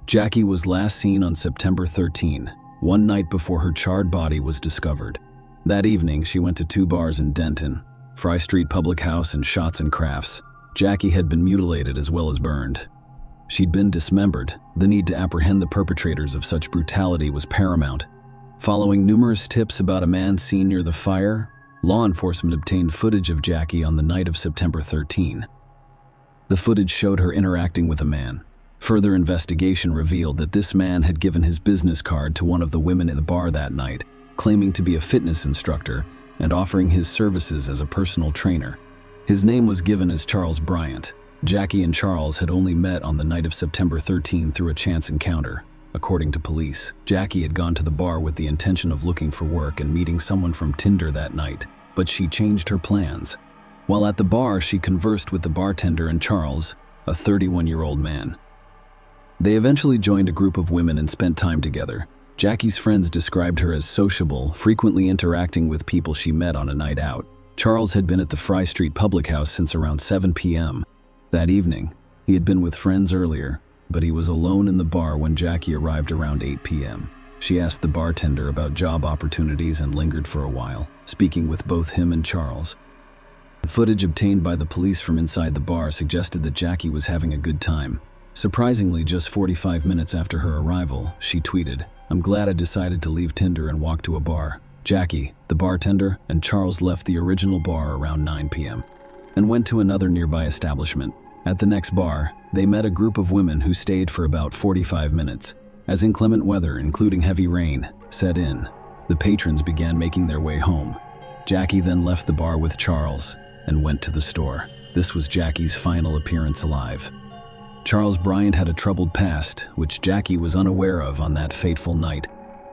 Jackie was last seen on September 13, one night before her charred body was discovered. That evening, she went to two bars in Denton, Fry Street Public House and Shots and Crafts. Jackie had been mutilated as well as burned. She'd been dismembered. The need to apprehend the perpetrators of such brutality was paramount. Following numerous tips about a man seen near the fire, law enforcement obtained footage of Jackie on the night of September 13. The footage showed her interacting with a man. Further investigation revealed that this man had given his business card to one of the women in the bar that night, claiming to be a fitness instructor and offering his services as a personal trainer. His name was given as Charles Bryant. Jackie and Charles had only met on the night of September 13 through a chance encounter. According to police, Jackie had gone to the bar with the intention of looking for work and meeting someone from Tinder that night, but she changed her plans. While at the bar, she conversed with the bartender and Charles, a 31-year-old man. They eventually joined a group of women and spent time together. Jackie's friends described her as sociable, frequently interacting with people she met on a night out. Charles had been at the Fry Street Public House since around 7 p.m. That evening. He had been with friends earlier, but he was alone in the bar when Jackie arrived around 8 p.m. She asked the bartender about job opportunities and lingered for a while, speaking with both him and Charles. The footage obtained by the police from inside the bar suggested that Jackie was having a good time. Surprisingly, just 45 minutes after her arrival, she tweeted, "I'm glad I decided to leave Tinder and walk to a bar." Jackie, the bartender, and Charles left the original bar around 9 p.m. and went to another nearby establishment. At the next bar, they met a group of women who stayed for about 45 minutes. As inclement weather, including heavy rain, set in, the patrons began making their way home. Jackie then left the bar with Charles and went to the store. This was Jackie's final appearance alive. Charles Bryant had a troubled past, which Jackie was unaware of on that fateful night.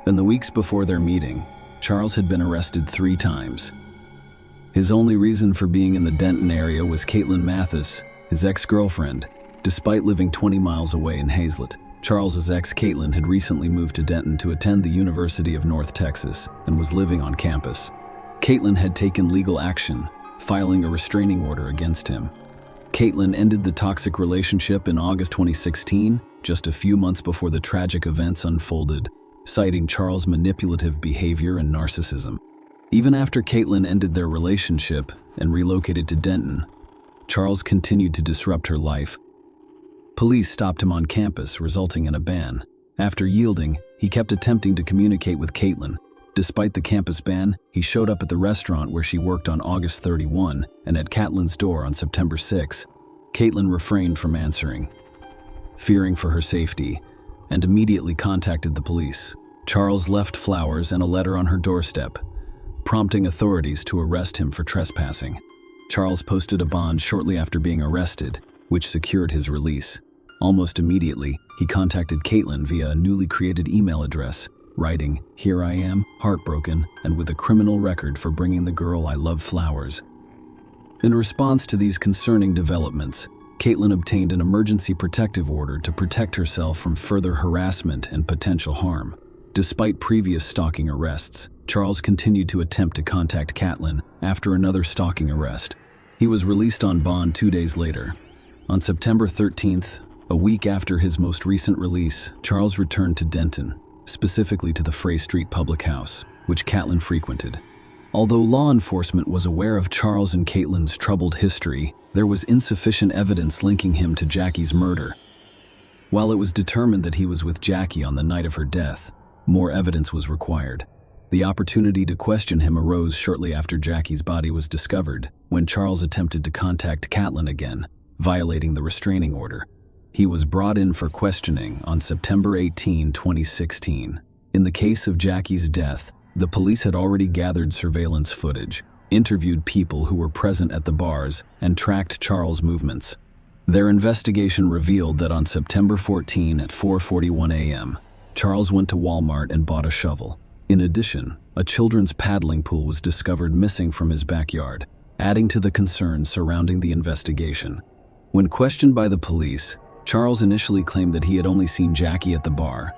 In the weeks before their meeting, Charles had been arrested 3 times. His only reason for being in the Denton area was Caitlin Mathis, his ex-girlfriend. Despite living 20 miles away in Hazlet, Charles's ex, Caitlin, had recently moved to Denton to attend the University of North Texas and was living on campus. Caitlin had taken legal action, filing a restraining order against him. Caitlin ended the toxic relationship in August 2016, just a few months before the tragic events unfolded, citing Charles' manipulative behavior and narcissism. Even after Caitlin ended their relationship and relocated to Denton, Charles continued to disrupt her life. Police stopped him on campus, resulting in a ban. After yielding, he kept attempting to communicate with Caitlin. Despite the campus ban, he showed up at the restaurant where she worked on August 31 and at Caitlin's door on September 6. Caitlin refrained from answering, fearing for her safety, and immediately contacted the police. Charles left flowers and a letter on her doorstep, prompting authorities to arrest him for trespassing. Charles posted a bond shortly after being arrested, which secured his release. Almost immediately, he contacted Caitlin via a newly created email address, writing, "Here I am, heartbroken, and with a criminal record for bringing the girl I love flowers." In response to these concerning developments, Caitlin obtained an emergency protective order to protect herself from further harassment and potential harm. Despite previous stalking arrests, Charles continued to attempt to contact Caitlin after another stalking arrest. He was released on bond 2 days later. On September 13th, a week after his most recent release, Charles returned to Denton, specifically to the Frey Street public house, which Caitlin frequented. Although law enforcement was aware of Charles and Caitlin's troubled history, there was insufficient evidence linking him to Jackie's murder. While it was determined that he was with Jackie on the night of her death, more evidence was required. The opportunity to question him arose shortly after Jackie's body was discovered, when Charles attempted to contact Caitlin again, violating the restraining order. He was brought in for questioning on September 18, 2016. In the case of Jackie's death, the police had already gathered surveillance footage, interviewed people who were present at the bars, and tracked Charles' movements. Their investigation revealed that on September 14 at 4:41 a.m., Charles went to Walmart and bought a shovel. In addition, a children's paddling pool was discovered missing from his backyard, adding to the concerns surrounding the investigation. When questioned by the police, Charles initially claimed that he had only seen Jackie at the bar.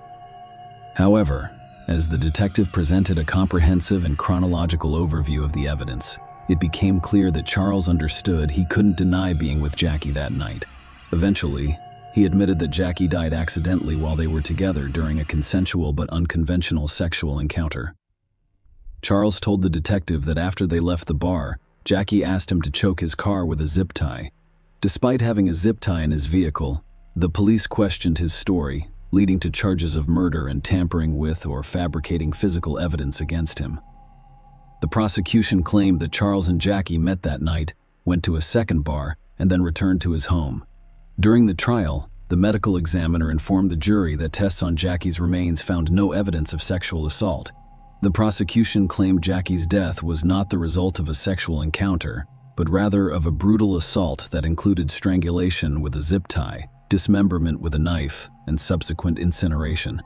However, as the detective presented a comprehensive and chronological overview of the evidence, it became clear that Charles understood he couldn't deny being with Jackie that night. Eventually, he admitted that Jackie died accidentally while they were together during a consensual but unconventional sexual encounter. Charles told the detective that after they left the bar, Jackie asked him to choke his car with a zip tie. Despite having a zip tie in his vehicle, the police questioned his story, leading to charges of murder and tampering with or fabricating physical evidence against him. The prosecution claimed that Charles and Jackie met that night, went to a second bar, and then returned to his home. During the trial, the medical examiner informed the jury that tests on Jackie's remains found no evidence of sexual assault. The prosecution claimed Jackie's death was not the result of a sexual encounter, but rather of a brutal assault that included strangulation with a zip tie, dismemberment with a knife, and subsequent incineration.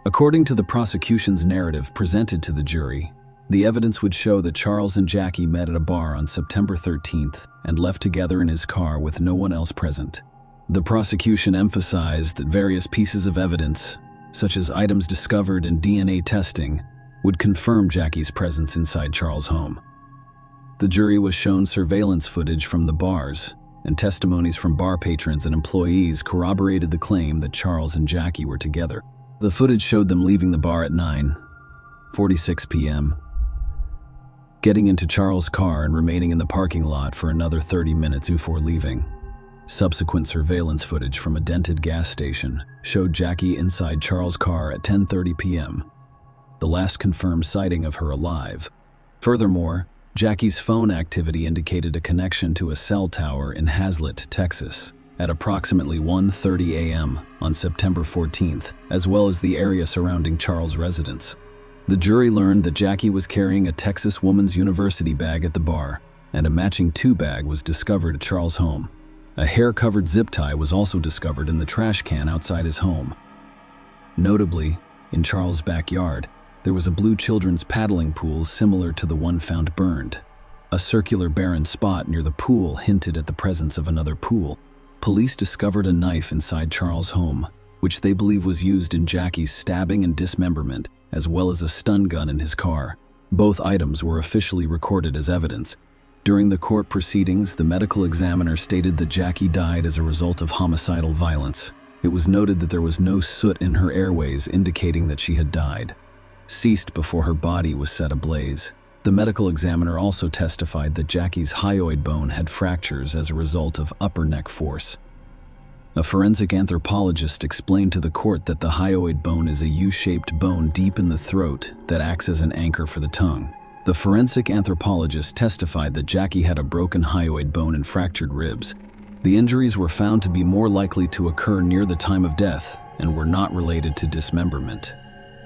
According to the prosecution's narrative presented to the jury, the evidence would show that Charles and Jackie met at a bar on September 13th and left together in his car with no one else present. The prosecution emphasized that various pieces of evidence, such as items discovered in DNA testing, would confirm Jackie's presence inside Charles' home. The jury was shown surveillance footage from the bars, and testimonies from bar patrons and employees corroborated the claim that Charles and Jackie were together. The footage showed them leaving the bar at 9:46 p.m., getting into Charles' car and remaining in the parking lot for another 30 minutes before leaving. Subsequent surveillance footage from a dented gas station showed Jackie inside Charles' car at 10:30 p.m., the last confirmed sighting of her alive. Furthermore, Jackie's phone activity indicated a connection to a cell tower in Hazlet, Texas, at approximately 1:30 a.m. on September 14th, as well as the area surrounding Charles' residence. The jury learned that Jackie was carrying a Texas Woman's University bag at the bar, and a matching bag was discovered at Charles' home. A hair-covered zip tie was also discovered in the trash can outside his home. Notably, in Charles' backyard, there was a blue children's paddling pool similar to the one found burned. A circular barren spot near the pool hinted at the presence of another pool. Police discovered a knife inside Charles' home, which they believe was used in Jackie's stabbing and dismemberment, as well as a stun gun in his car. Both items were officially recorded as evidence. During the court proceedings, the medical examiner stated that Jackie died as a result of homicidal violence. It was noted that there was no soot in her airways, indicating that she had died, ceased before her body was set ablaze. The medical examiner also testified that Jackie's hyoid bone had fractures as a result of upper neck force. A forensic anthropologist explained to the court that the hyoid bone is a U-shaped bone deep in the throat that acts as an anchor for the tongue. The forensic anthropologist testified that Jackie had a broken hyoid bone and fractured ribs. The injuries were found to be more likely to occur near the time of death and were not related to dismemberment.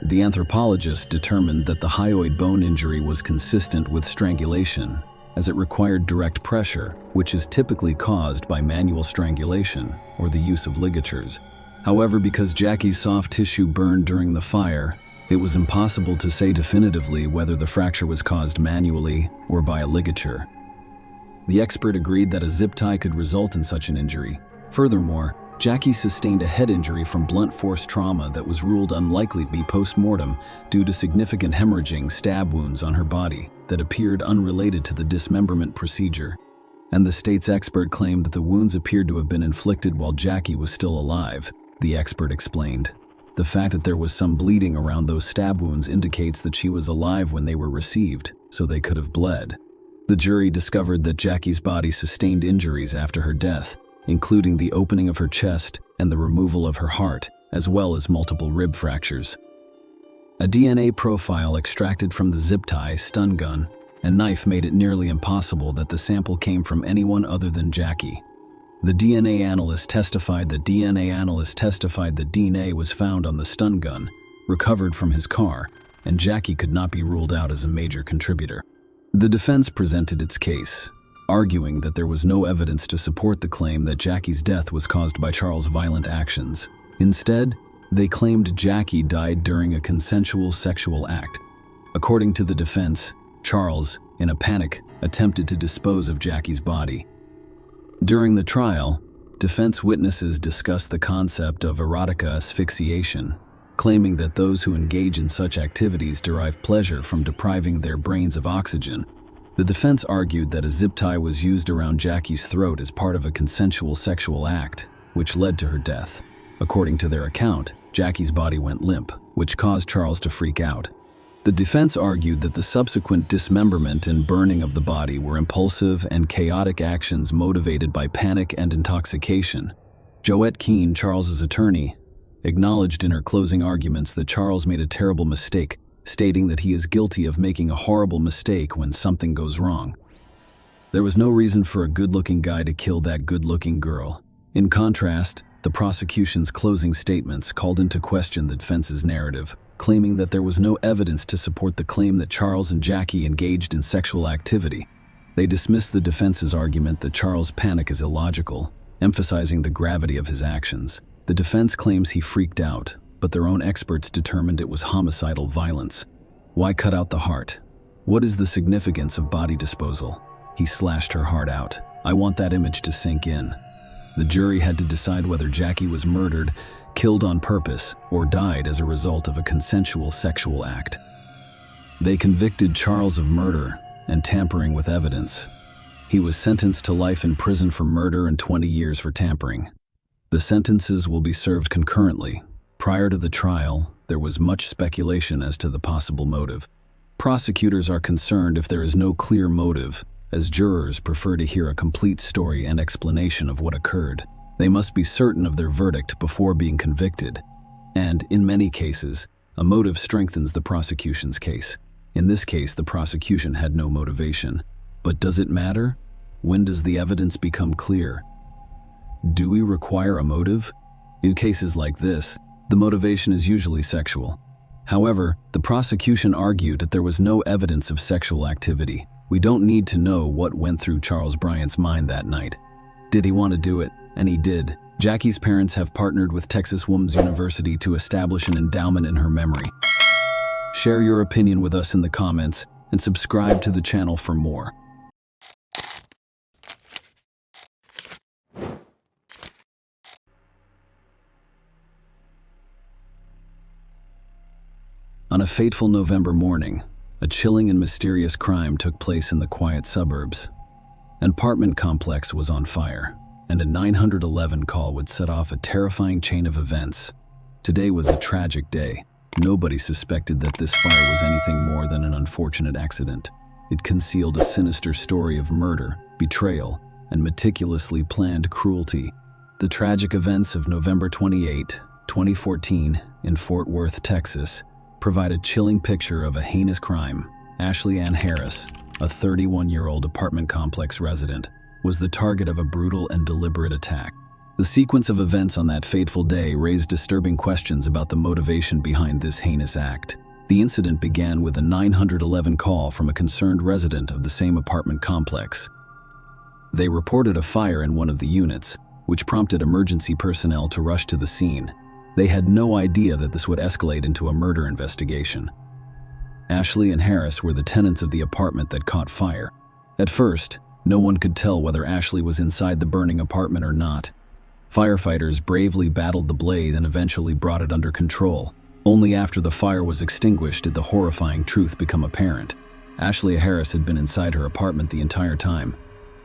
The anthropologist determined that the hyoid bone injury was consistent with strangulation, as it required direct pressure, which is typically caused by manual strangulation or the use of ligatures. However, because Jackie's soft tissue burned during the fire, it was impossible to say definitively whether the fracture was caused manually or by a ligature. The expert agreed that a zip tie could result in such an injury. Furthermore, Jackie sustained a head injury from blunt force trauma that was ruled unlikely to be post-mortem due to significant hemorrhaging stab wounds on her body that appeared unrelated to the dismemberment procedure. And the state's expert claimed that the wounds appeared to have been inflicted while Jackie was still alive, the expert explained. The fact that there was some bleeding around those stab wounds indicates that she was alive when they were received, so they could have bled. The jury discovered that Jackie's body sustained injuries after her death, including the opening of her chest and the removal of her heart, as well as multiple rib fractures. A DNA profile extracted from the zip tie, stun gun, and knife made it nearly impossible that the sample came from anyone other than Jackie. The DNA analyst testified that DNA was found on the stun gun, recovered from his car, and Jackie could not be ruled out as a major contributor. The defense presented its case, arguing that there was no evidence to support the claim that Jackie's death was caused by Charles' violent actions. Instead, they claimed Jackie died during a consensual sexual act. According to the defense, Charles, in a panic, attempted to dispose of Jackie's body. During the trial, defense witnesses discussed the concept of erotica asphyxiation, claiming that those who engage in such activities derive pleasure from depriving their brains of oxygen. The defense argued that a zip tie was used around Jackie's throat as part of a consensual sexual act, which led to her death. According to their account, Jackie's body went limp, which caused Charles to freak out. The defense argued that the subsequent dismemberment and burning of the body were impulsive and chaotic actions motivated by panic and intoxication. Joette Keene, Charles's attorney, acknowledged in her closing arguments that Charles made a terrible mistake, stating that he is guilty of making a horrible mistake when something goes wrong. There was no reason for a good-looking guy to kill that good-looking girl. In contrast, the prosecution's closing statements called into question the defense's narrative, claiming that there was no evidence to support the claim that Charles and Jackie engaged in sexual activity. They dismissed the defense's argument that Charles' panic is illogical, emphasizing the gravity of his actions. The defense claims he freaked out, but their own experts determined it was homicidal violence. Why cut out the heart? What is the significance of body disposal? He slashed her heart out. I want that image to sink in. The jury had to decide whether Jackie was murdered, killed on purpose, or died as a result of a consensual sexual act. They convicted Charles of murder and tampering with evidence. He was sentenced to life in prison for murder and 20 years for tampering. The sentences will be served concurrently. Prior to the trial, there was much speculation as to the possible motive. Prosecutors are concerned if there is no clear motive, as jurors prefer to hear a complete story and explanation of what occurred. They must be certain of their verdict before being convicted. And, in many cases, a motive strengthens the prosecution's case. In this case, the prosecution had no motivation. But does it matter? When does the evidence become clear? Do we require a motive? In cases like this, the motivation is usually sexual. However, the prosecution argued that there was no evidence of sexual activity. We don't need to know what went through Charles Bryant's mind that night. Did he want to do it? And he did. Jackie's parents have partnered with Texas Women's University to establish an endowment in her memory. Share your opinion with us in the comments and subscribe to the channel for more. On a fateful November morning, a chilling and mysterious crime took place in the quiet suburbs. An apartment complex was on fire, and a 911 call would set off a terrifying chain of events. Today was a tragic day. Nobody suspected that this fire was anything more than an unfortunate accident. It concealed a sinister story of murder, betrayal, and meticulously planned cruelty. The tragic events of November 28, 2014, in Fort Worth, Texas, provide a chilling picture of a heinous crime. Ashley Ann Harris, a 31-year-old apartment complex resident, was the target of a brutal and deliberate attack. The sequence of events on that fateful day raised disturbing questions about the motivation behind this heinous act. The incident began with a 911 call from a concerned resident of the same apartment complex. They reported a fire in one of the units, which prompted emergency personnel to rush to the scene. They had no idea that this would escalate into a murder investigation. Ashley and Harris were the tenants of the apartment that caught fire. At first, no one could tell whether Ashley was inside the burning apartment or not. Firefighters bravely battled the blaze and eventually brought it under control. Only after the fire was extinguished did the horrifying truth become apparent. Ashley Harris had been inside her apartment the entire time,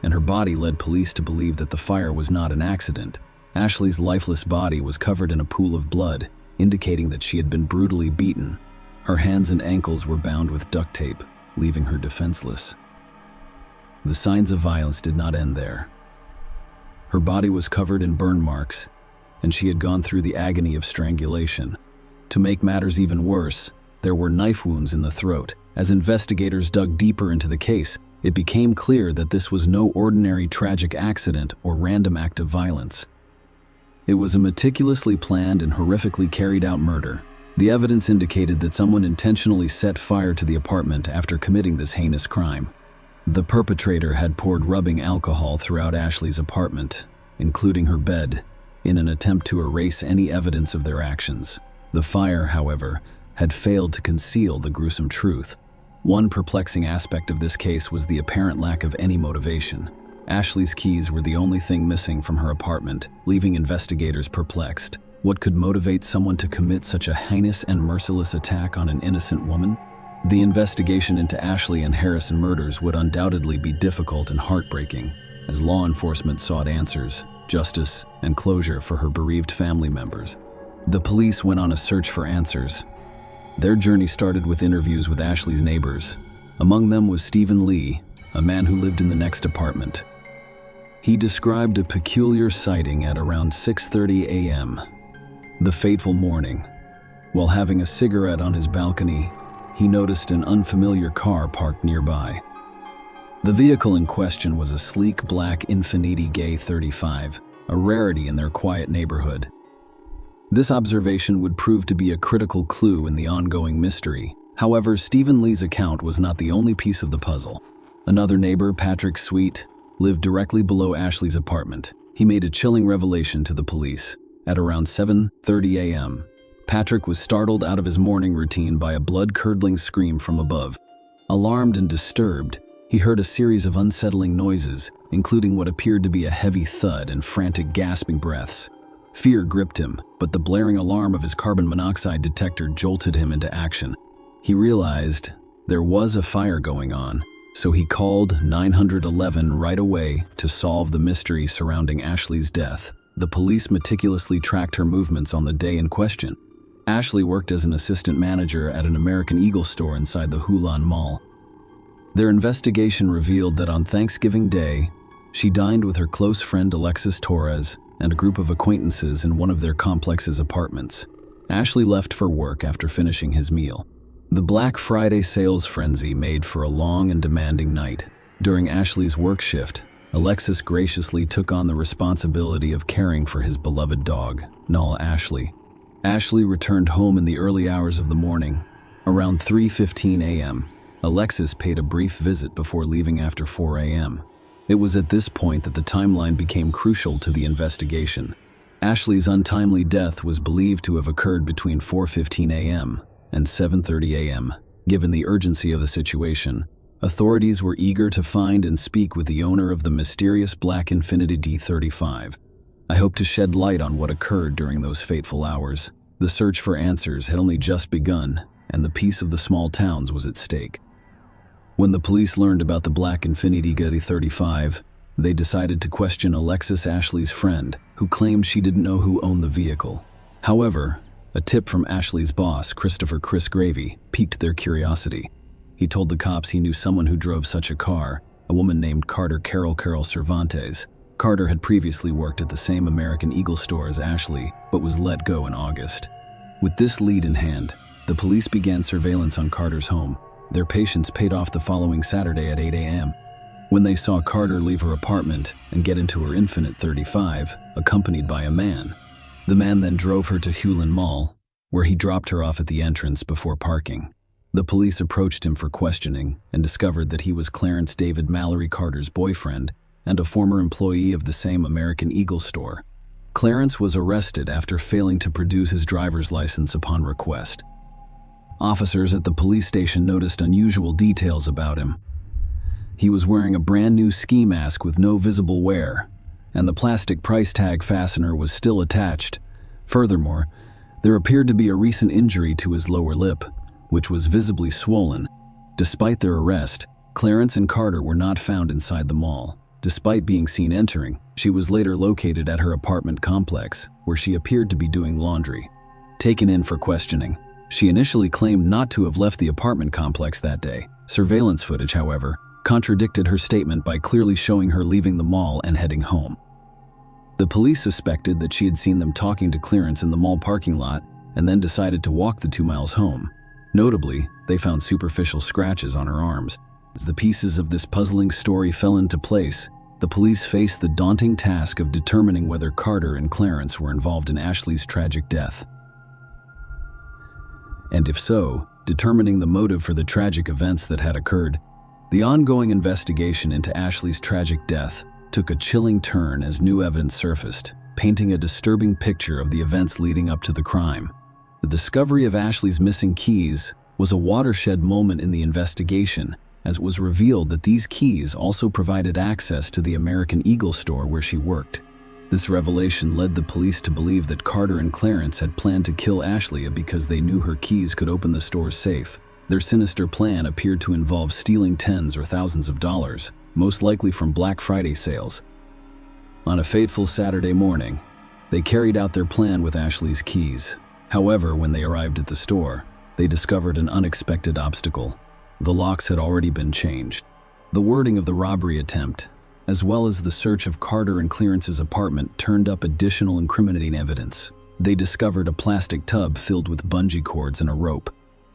and her body led police to believe that the fire was not an accident. Ashley's lifeless body was covered in a pool of blood, indicating that she had been brutally beaten. Her hands and ankles were bound with duct tape, leaving her defenseless. The signs of violence did not end there. Her body was covered in burn marks, and she had gone through the agony of strangulation. To make matters even worse, there were knife wounds in the throat. As investigators dug deeper into the case, it became clear that this was no ordinary tragic accident or random act of violence. It was a meticulously planned and horrifically carried out murder. The evidence indicated that someone intentionally set fire to the apartment after committing this heinous crime. The perpetrator had poured rubbing alcohol throughout Ashley's apartment, including her bed, in an attempt to erase any evidence of their actions. The fire, however, had failed to conceal the gruesome truth. One perplexing aspect of this case was the apparent lack of any motivation. Ashley's keys were the only thing missing from her apartment, leaving investigators perplexed. What could motivate someone to commit such a heinous and merciless attack on an innocent woman? The investigation into Ashley and Harrison murders would undoubtedly be difficult and heartbreaking, as law enforcement sought answers, justice, and closure for her bereaved family members. The police went on a search for answers. Their journey started with interviews with Ashley's neighbors. Among them was Stephen Lee, a man who lived in the next apartment. He described a peculiar sighting at around 6:30 a.m. the fateful morning. While having a cigarette on his balcony, he noticed an unfamiliar car parked nearby. The vehicle in question was a sleek black Infiniti Gay 35, a rarity in their quiet neighborhood. This observation would prove to be a critical clue in the ongoing mystery. However, Stephen Lee's account was not the only piece of the puzzle. Another neighbor, Patrick Sweet, lived directly below Ashley's apartment. He made a chilling revelation to the police. At around 7:30 a.m., Patrick was startled out of his morning routine by a blood-curdling scream from above. Alarmed and disturbed, he heard a series of unsettling noises, including what appeared to be a heavy thud and frantic gasping breaths. Fear gripped him, but the blaring alarm of his carbon monoxide detector jolted him into action. He realized there was a fire going on, so he called 911 right away to solve the mystery surrounding Ashley's death. The police meticulously tracked her movements on the day in question. Ashley worked as an assistant manager at an American Eagle store inside the Hulan Mall. Their investigation revealed that on Thanksgiving Day, she dined with her close friend Alexis Torres and a group of acquaintances in one of their complex's apartments. Ashley left for work after finishing his meal. The Black Friday sales frenzy made for a long and demanding night. During Ashley's work shift, Alexis graciously took on the responsibility of caring for his beloved dog, Null Ashley. Ashley returned home in the early hours of the morning. Around 3:15 a.m., Alexis paid a brief visit before leaving after 4 a.m. It was at this point that the timeline became crucial to the investigation. Ashley's untimely death was believed to have occurred between 4:15 a.m. and 7:30 a.m. Given the urgency of the situation, authorities were eager to find and speak with the owner of the mysterious black Infiniti D35. I hope to shed light on what occurred during those fateful hours. The search for answers had only just begun, and the peace of the small towns was at stake. When the police learned about the black Infiniti GT35, they decided to question Alexis Ashley's friend, who claimed she didn't know who owned the vehicle. However, a tip from Ashley's boss, Christopher "Chris" Gravy, piqued their curiosity. He told the cops he knew someone who drove such a car, a woman named Carol Cervantes. Carter had previously worked at the same American Eagle store as Ashley, but was let go in August. With this lead in hand, the police began surveillance on Carter's home. Their patience paid off the following Saturday at 8 a.m. when they saw Carter leave her apartment and get into her Infiniti 35, accompanied by a man. The man then drove her to Hulen Mall, where he dropped her off at the entrance before parking. The police approached him for questioning and discovered that he was Clarence David Mallory Carter's boyfriend and a former employee of the same American Eagle store. Clarence was arrested after failing to produce his driver's license upon request. Officers at the police station noticed unusual details about him. He was wearing a brand new ski mask with no visible wear, and the plastic price tag fastener was still attached. Furthermore, there appeared to be a recent injury to his lower lip, which was visibly swollen. Despite their arrest, Clarence and Carter were not found inside the mall. Despite being seen entering, she was later located at her apartment complex, where she appeared to be doing laundry. Taken in for questioning, she initially claimed not to have left the apartment complex that day. Surveillance footage, however, contradicted her statement by clearly showing her leaving the mall and heading home. The police suspected that she had seen them talking to Clarence in the mall parking lot and then decided to walk the 2 miles home. Notably, they found superficial scratches on her arms. As the pieces of this puzzling story fell into place, the police faced the daunting task of determining whether Carter and Clarence were involved in Ashley's tragic death. And if so, determining the motive for the tragic events that had occurred. The ongoing investigation into Ashley's tragic death took a chilling turn as new evidence surfaced, painting a disturbing picture of the events leading up to the crime. The discovery of Ashley's missing keys was a watershed moment in the investigation, as it was revealed that these keys also provided access to the American Eagle store where she worked. This revelation led the police to believe that Carter and Clarence had planned to kill Ashley because they knew her keys could open the store's safe. Their sinister plan appeared to involve stealing tens or thousands of dollars, most likely from Black Friday sales. On a fateful Saturday morning, they carried out their plan with Ashley's keys. However, when they arrived at the store, they discovered an unexpected obstacle. The locks had already been changed. The wording of the robbery attempt, as well as the search of Carter and Clarence's apartment, turned up additional incriminating evidence. They discovered a plastic tub filled with bungee cords and a rope.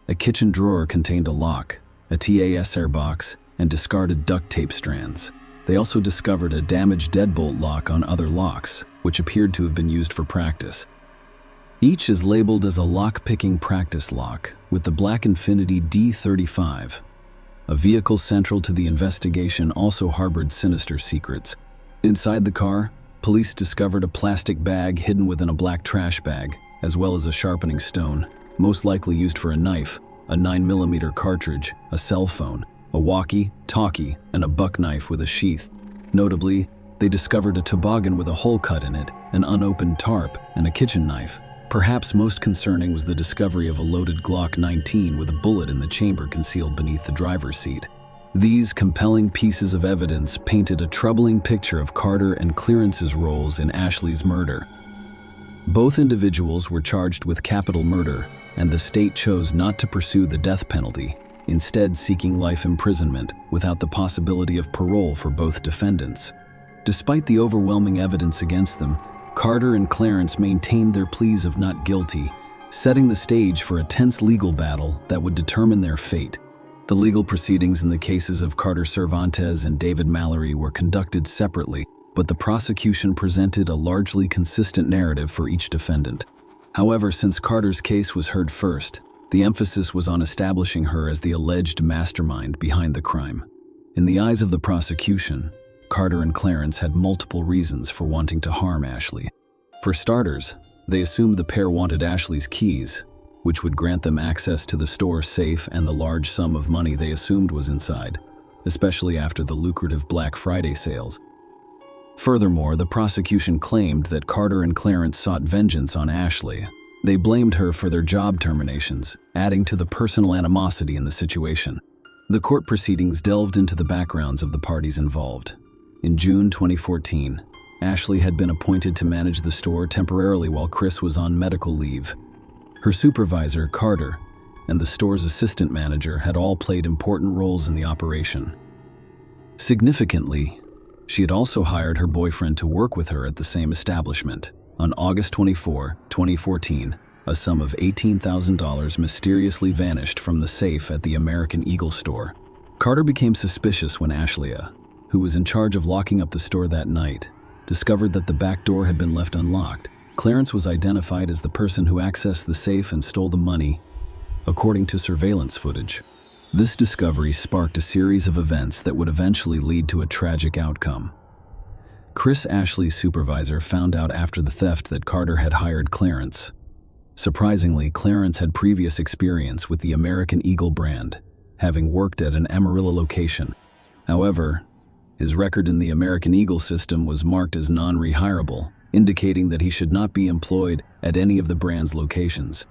A kitchen drawer contained a lock, a TASR box, and discarded duct tape strands. They also discovered a damaged deadbolt lock on other locks, which appeared to have been used for practice. Each is labeled as a lock-picking practice lock, with the black Infiniti D35. A vehicle central to the investigation also harbored sinister secrets. Inside the car, police discovered a plastic bag hidden within a black trash bag, as well as a sharpening stone, most likely used for a knife, a 9mm cartridge, a cell phone, a walkie-talkie, and a buck knife with a sheath. Notably, they discovered a toboggan with a hole cut in it, an unopened tarp, and a kitchen knife. Perhaps most concerning was the discovery of a loaded Glock 19 with a bullet in the chamber concealed beneath the driver's seat. These compelling pieces of evidence painted a troubling picture of Carter and Clarence's roles in Ashley's murder. Both individuals were charged with capital murder, and the state chose not to pursue the death penalty, instead seeking life imprisonment without the possibility of parole for both defendants. Despite the overwhelming evidence against them, Carter and Clarence maintained their pleas of not guilty, setting the stage for a tense legal battle that would determine their fate. The legal proceedings in the cases of Carter Cervantes and David Mallory were conducted separately, but the prosecution presented a largely consistent narrative for each defendant. However, since Carter's case was heard first, the emphasis was on establishing her as the alleged mastermind behind the crime. In the eyes of the prosecution, Carter and Clarence had multiple reasons for wanting to harm Ashley. For starters, they assumed the pair wanted Ashley's keys, which would grant them access to the store safe and the large sum of money they assumed was inside, especially after the lucrative Black Friday sales. Furthermore, the prosecution claimed that Carter and Clarence sought vengeance on Ashley. They blamed her for their job terminations, adding to the personal animosity in the situation. The court proceedings delved into the backgrounds of the parties involved. In June 2014, Ashley had been appointed to manage the store temporarily while Chris was on medical leave. Her supervisor, Carter, and the store's assistant manager had all played important roles in the operation. Significantly, she had also hired her boyfriend to work with her at the same establishment. On August 24, 2014, a sum of $18,000 mysteriously vanished from the safe at the American Eagle store. Carter became suspicious when Ashley, who was in charge of locking up the store that night, discovered that the back door had been left unlocked. Clarence was identified as the person who accessed the safe and stole the money, according to surveillance footage. This discovery sparked a series of events that would eventually lead to a tragic outcome. Chris, Ashley's supervisor, found out after the theft that Carter had hired Clarence. Surprisingly, Clarence had previous experience with the American Eagle brand, having worked at an Amarillo location. However, his record in the American Eagle system was marked as non-rehirable, indicating that he should not be employed at any of the brand's locations.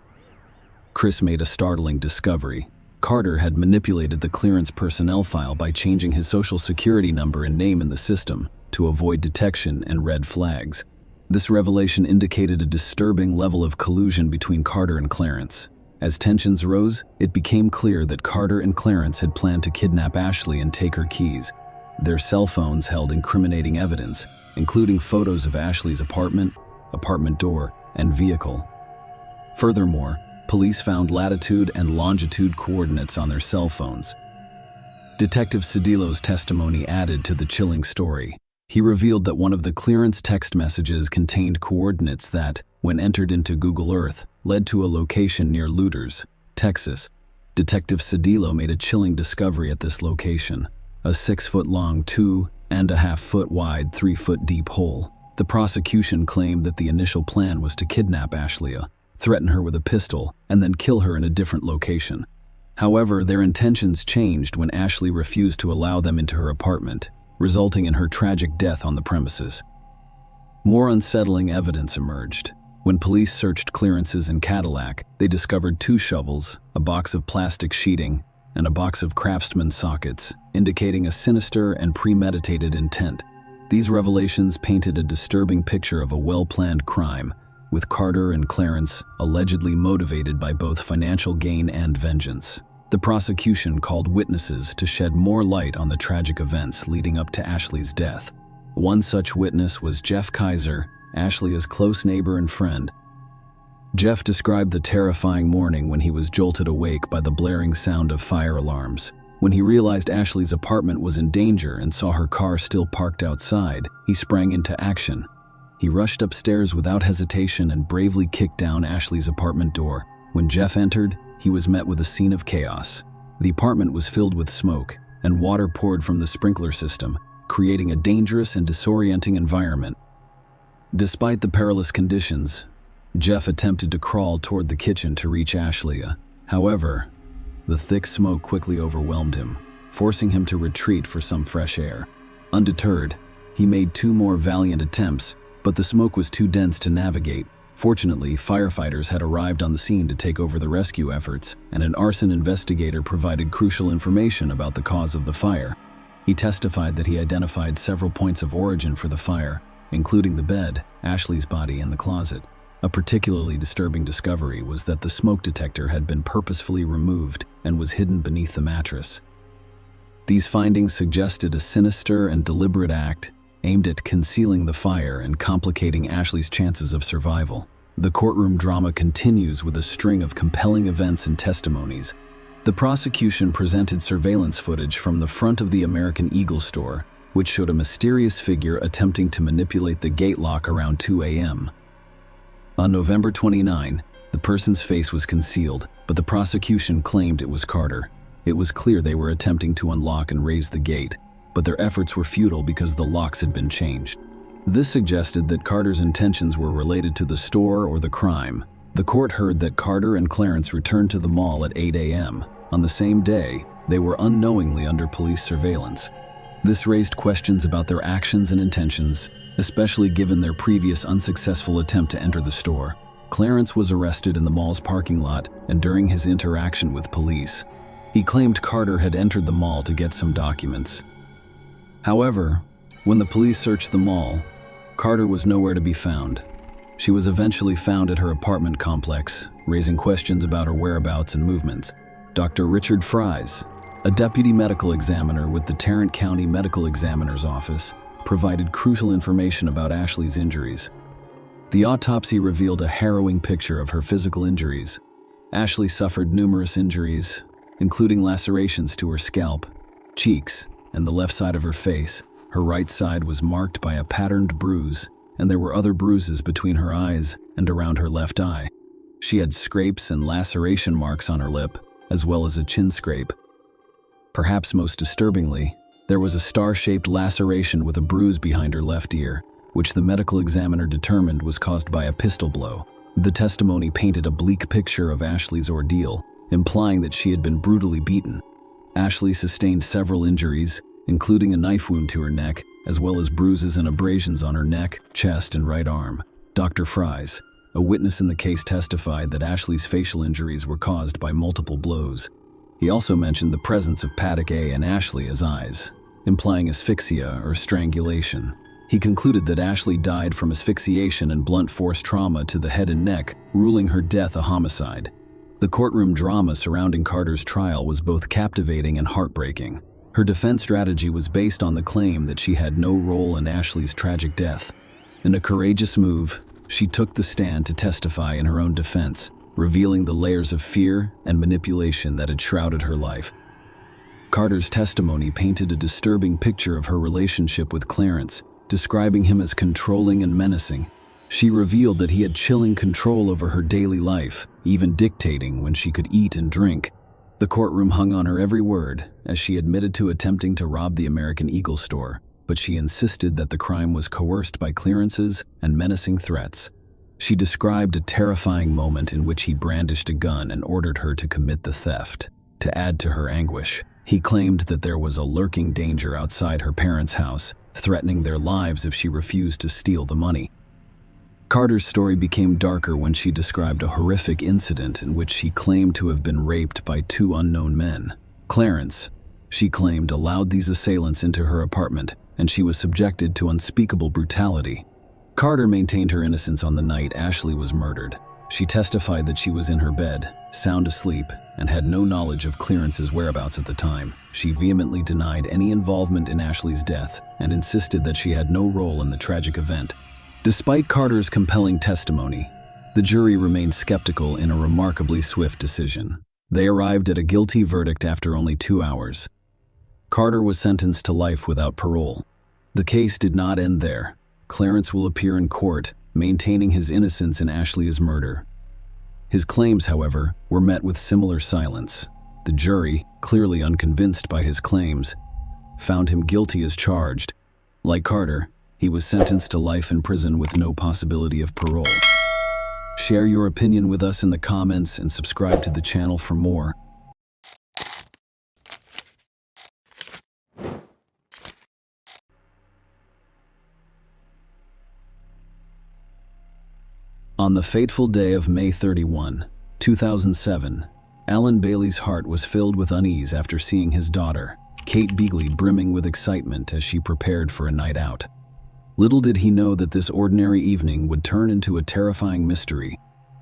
Chris made a startling discovery. Carter had manipulated the clearance personnel file by changing his social security number and name in the system to avoid detection and red flags. This revelation indicated a disturbing level of collusion between Carter and Clarence. As tensions rose, it became clear that Carter and Clarence had planned to kidnap Ashley and take her keys. Their cell phones held incriminating evidence, including photos of Ashley's apartment door, and vehicle. Furthermore, police found latitude and longitude coordinates on their cell phones. Detective Cedillo's testimony added to the chilling story. He revealed that one of the clearance text messages contained coordinates that, when entered into Google Earth, led to a location near Louders, Texas. Detective Cedillo made a chilling discovery at this location: a 6-foot-long, 2.5-foot-wide, 3-foot-deep hole. The prosecution claimed that the initial plan was to kidnap Ashley, threaten her with a pistol, and then kill her in a different location. However, their intentions changed when Ashley refused to allow them into her apartment, resulting in her tragic death on the premises. More unsettling evidence emerged. When police searched Clarence's and Cadillac, they discovered 2 shovels, a box of plastic sheeting, and a box of Craftsman sockets, indicating a sinister and premeditated intent. These revelations painted a disturbing picture of a well-planned crime, with Carter and Clarence allegedly motivated by both financial gain and vengeance. The prosecution called witnesses to shed more light on the tragic events leading up to Ashley's death. One such witness was Jeff Kaiser, Ashley's close neighbor and friend. Jeff described the terrifying morning when he was jolted awake by the blaring sound of fire alarms. When he realized Ashley's apartment was in danger and saw her car still parked outside, he sprang into action. He rushed upstairs without hesitation and bravely kicked down Ashley's apartment door. When Jeff entered, he was met with a scene of chaos. The apartment was filled with smoke, and water poured from the sprinkler system, creating a dangerous and disorienting environment. Despite the perilous conditions, Jeff attempted to crawl toward the kitchen to reach Ashley. However, the thick smoke quickly overwhelmed him, forcing him to retreat for some fresh air. Undeterred, he made 2 more valiant attempts, but the smoke was too dense to navigate. Fortunately, firefighters had arrived on the scene to take over the rescue efforts, and an arson investigator provided crucial information about the cause of the fire. He testified that he identified several points of origin for the fire, including the bed, Ashley's body, and the closet. A particularly disturbing discovery was that the smoke detector had been purposefully removed and was hidden beneath the mattress. These findings suggested a sinister and deliberate act aimed at concealing the fire and complicating Ashley's chances of survival. The courtroom drama continues with a string of compelling events and testimonies. The prosecution presented surveillance footage from the front of the American Eagle store, which showed a mysterious figure attempting to manipulate the gate lock around 2 a.m. On November 29, the person's face was concealed, but the prosecution claimed it was Carter. It was clear they were attempting to unlock and raise the gate, but their efforts were futile because the locks had been changed. This suggested that Carter's intentions were related to the store or the crime. The court heard that Carter and Clarence returned to the mall at 8 a.m. On the same day, they were unknowingly under police surveillance. This raised questions about their actions and intentions, especially given their previous unsuccessful attempt to enter the store. Clarence was arrested in the mall's parking lot and during his interaction with police. He claimed Carter had entered the mall to get some documents. However, when the police searched the mall, Carter was nowhere to be found. She was eventually found at her apartment complex, raising questions about her whereabouts and movements. Dr. Richard Fries, a deputy medical examiner with the Tarrant County Medical Examiner's Office, provided crucial information about Ashley's injuries. The autopsy revealed a harrowing picture of her physical injuries. Ashley suffered numerous injuries, including lacerations to her scalp, cheeks, and the left side of her face. Her right side was marked by a patterned bruise, and there were other bruises between her eyes and around her left eye. She had scrapes and laceration marks on her lip, as well as a chin scrape. Perhaps most disturbingly, there was a star-shaped laceration with a bruise behind her left ear, which the medical examiner determined was caused by a pistol blow. The testimony painted a bleak picture of Ashley's ordeal, implying that she had been brutally beaten. Ashley sustained several injuries, including a knife wound to her neck, as well as bruises and abrasions on her neck, chest, and right arm. Dr. Fries, a witness in the case, testified that Ashley's facial injuries were caused by multiple blows. He also mentioned the presence of paddock A in Ashley's eyes, implying asphyxia or strangulation. He concluded that Ashley died from asphyxiation and blunt force trauma to the head and neck, ruling her death a homicide. The courtroom drama surrounding Carter's trial was both captivating and heartbreaking. Her defense strategy was based on the claim that she had no role in Ashley's tragic death. In a courageous move, she took the stand to testify in her own defense, revealing the layers of fear and manipulation that had shrouded her life. Carter's testimony painted a disturbing picture of her relationship with Clarence, describing him as controlling and menacing. She revealed that he had chilling control over her daily life, even dictating when she could eat and drink. The courtroom hung on her every word, as she admitted to attempting to rob the American Eagle store, but she insisted that the crime was coerced by clearances and menacing threats. She described a terrifying moment in which he brandished a gun and ordered her to commit the theft. To add to her anguish, he claimed that there was a lurking danger outside her parents' house, threatening their lives if she refused to steal the money. Carter's story became darker when she described a horrific incident in which she claimed to have been raped by two unknown men. Clarence, she claimed, allowed these assailants into her apartment, and she was subjected to unspeakable brutality. Carter maintained her innocence on the night Ashley was murdered. She testified that she was in her bed, sound asleep, and had no knowledge of Clarence's whereabouts at the time. She vehemently denied any involvement in Ashley's death and insisted that she had no role in the tragic event. Despite Carter's compelling testimony, the jury remained skeptical in a remarkably swift decision. They arrived at a guilty verdict after only 2 hours. Carter was sentenced to life without parole. The case did not end there. Clarence will appear in court, maintaining his innocence in Ashley's murder. His claims, however, were met with similar silence. The jury, clearly unconvinced by his claims, found him guilty as charged. Like Carter, he was sentenced to life in prison with no possibility of parole. Share your opinion with us in the comments and subscribe to the channel for more. On the fateful day of May 31, 2007, Alan Bailey's heart was filled with unease after seeing his daughter, Kate Beagley, brimming with excitement as she prepared for a night out. Little did he know that this ordinary evening would turn into a terrifying mystery.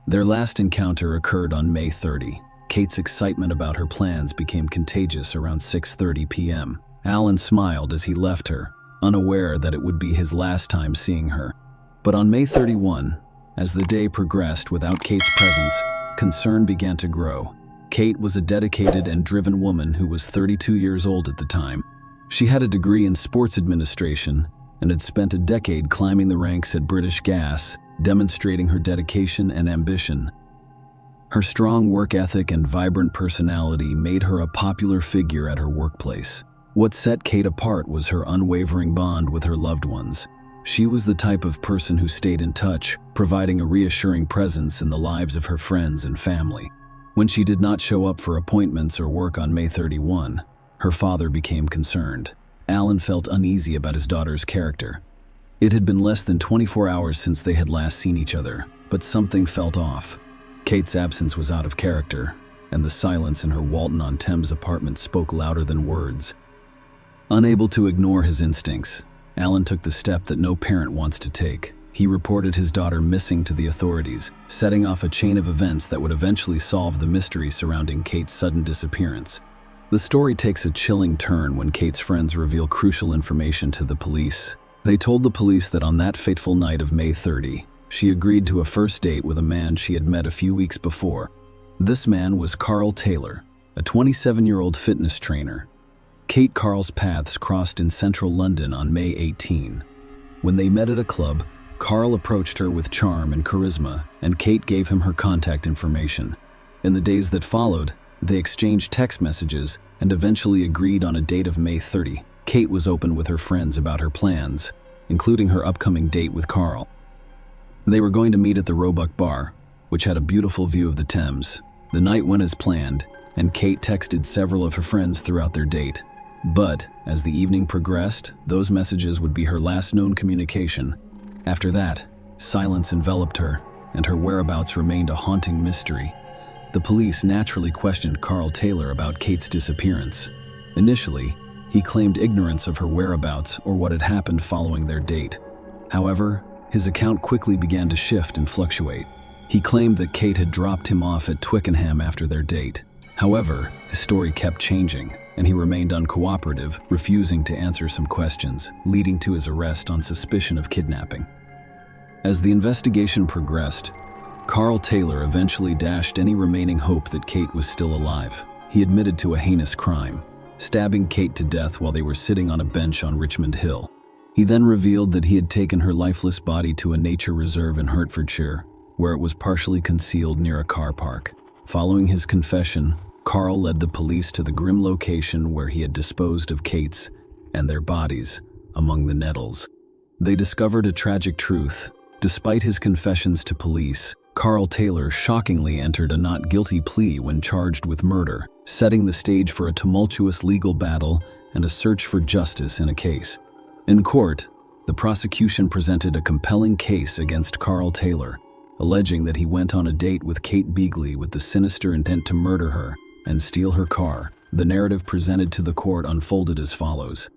Their last encounter occurred on May 30. Kate's excitement about her plans became contagious around 6:30 p.m. Alan smiled as he left her, unaware that it would be his last time seeing her. But on May 31, as the day progressed without Kate's presence, concern began to grow. Kate was a dedicated and driven woman who was 32 years old at the time. She had a degree in sports administration and had spent a decade climbing the ranks at British Gas, demonstrating her dedication and ambition. Her strong work ethic and vibrant personality made her a popular figure at her workplace. What set Kate apart was her unwavering bond with her loved ones. She was the type of person who stayed in touch, providing a reassuring presence in the lives of her friends and family. When she did not show up for appointments or work on May 31, her father became concerned. Alan felt uneasy about his daughter's character. It had been less than 24 hours since they had last seen each other, But something felt off. Kate's absence was out of character, and the silence in her Walton-on-Thames apartment spoke louder than words. Unable to ignore his instincts, Alan took the step that no parent wants to take. He reported his daughter missing to the authorities, setting off a chain of events that would eventually solve the mystery surrounding Kate's sudden disappearance. The story takes a chilling turn when Kate's friends reveal crucial information to the police. They told the police that on that fateful night of May 30, she agreed to a first date with a man she had met a few weeks before. This man was Carl Taylor, a 27-year-old fitness trainer. Kate Carl's paths crossed in central London on May 18. When they met at a club, Carl approached her with charm and charisma, and Kate gave him her contact information. In the days that followed, they exchanged text messages and eventually agreed on a date of May 30. Kate was open with her friends about her plans, including her upcoming date with Carl. They were going to meet at the Roebuck Bar, which had a beautiful view of the Thames. The night went as planned, and Kate texted several of her friends throughout their date. But, as the evening progressed, those messages would be her last known communication. After that, silence enveloped her, and her whereabouts remained a haunting mystery. The police naturally questioned Carl Taylor about Kate's disappearance. Initially, he claimed ignorance of her whereabouts or what had happened following their date. However, his account quickly began to shift and fluctuate. He claimed that Kate had dropped him off at Twickenham after their date. However, his story kept changing, and he remained uncooperative, refusing to answer some questions, leading to his arrest on suspicion of kidnapping. As the investigation progressed, Carl Taylor eventually dashed any remaining hope that Kate was still alive. He admitted to a heinous crime, stabbing Kate to death while they were sitting on a bench on Richmond Hill. He then revealed that he had taken her lifeless body to a nature reserve in Hertfordshire, where it was partially concealed near a car park. Following his confession, Carl led the police to the grim location where he had disposed of Kate's and their bodies among the nettles. They discovered a tragic truth. Despite his confessions to police, Carl Taylor shockingly entered a not guilty plea when charged with murder, setting the stage for a tumultuous legal battle and a search for justice in a case. In court, the prosecution presented a compelling case against Carl Taylor, alleging that he went on a date with Kate Beagley with the sinister intent to murder her and steal her car. The narrative presented to the court unfolded as follows.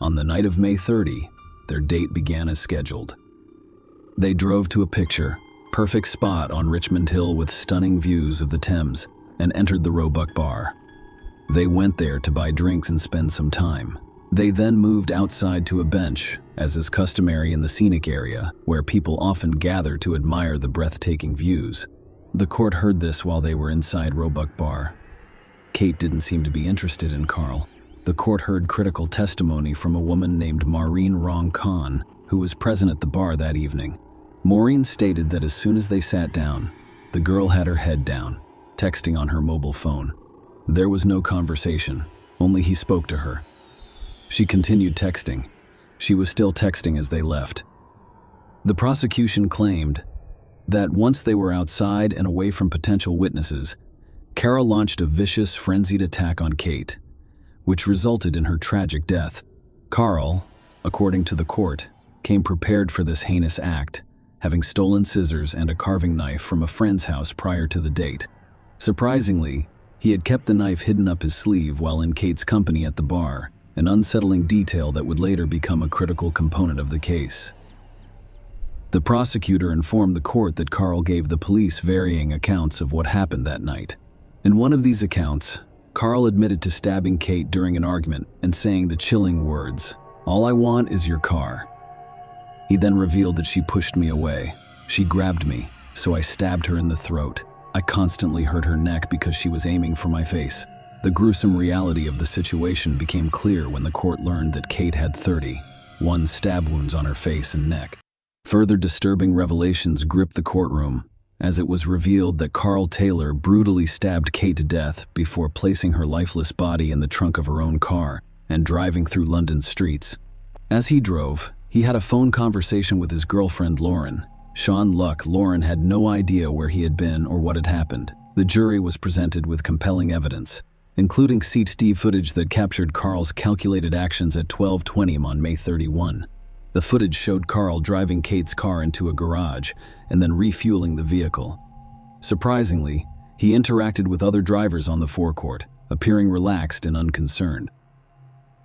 On the night of May 30, their date began as scheduled. They drove to a picture-perfect spot on Richmond Hill with stunning views of the Thames and entered the Roebuck Bar. They went there to buy drinks and spend some time. They then moved outside to a bench, as is customary in the scenic area, where people often gather to admire the breathtaking views. The court heard this while they were inside Roebuck Bar. Kate didn't seem to be interested in Carl. The court heard critical testimony from a woman named Maureen Rong Khan, who was present at the bar that evening. Maureen stated that as soon as they sat down, the girl had her head down, texting on her mobile phone. There was no conversation, only he spoke to her. She continued texting. She was still texting as they left. The prosecution claimed that once they were outside and away from potential witnesses, Carol launched a vicious, frenzied attack on Kate, which resulted in her tragic death. Carl, according to the court, came prepared for this heinous act, having stolen scissors and a carving knife from a friend's house prior to the date. Surprisingly, he had kept the knife hidden up his sleeve while in Kate's company at the bar, an unsettling detail that would later become a critical component of the case. The prosecutor informed the court that Carl gave the police varying accounts of what happened that night. In one of these accounts, Carl admitted to stabbing Kate during an argument and saying the chilling words, "All I want is your car." He then revealed that she pushed me away. She grabbed me, so I stabbed her in the throat. I constantly hurt her neck because she was aiming for my face. The gruesome reality of the situation became clear when the court learned that Kate had 31 stab wounds on her face and neck. Further disturbing revelations gripped the courtroom, as it was revealed that Carl Taylor brutally stabbed Kate to death before placing her lifeless body in the trunk of her own car and driving through London's streets. As he drove, he had a phone conversation with his girlfriend Lauren. Sean Luck. Lauren had no idea where he had been or what had happened. The jury was presented with compelling evidence, including CCTV footage that captured Carl's calculated actions at 12:20 on May 31. The footage showed Carl driving Kate's car into a garage and then refueling the vehicle. Surprisingly, he interacted with other drivers on the forecourt, appearing relaxed and unconcerned.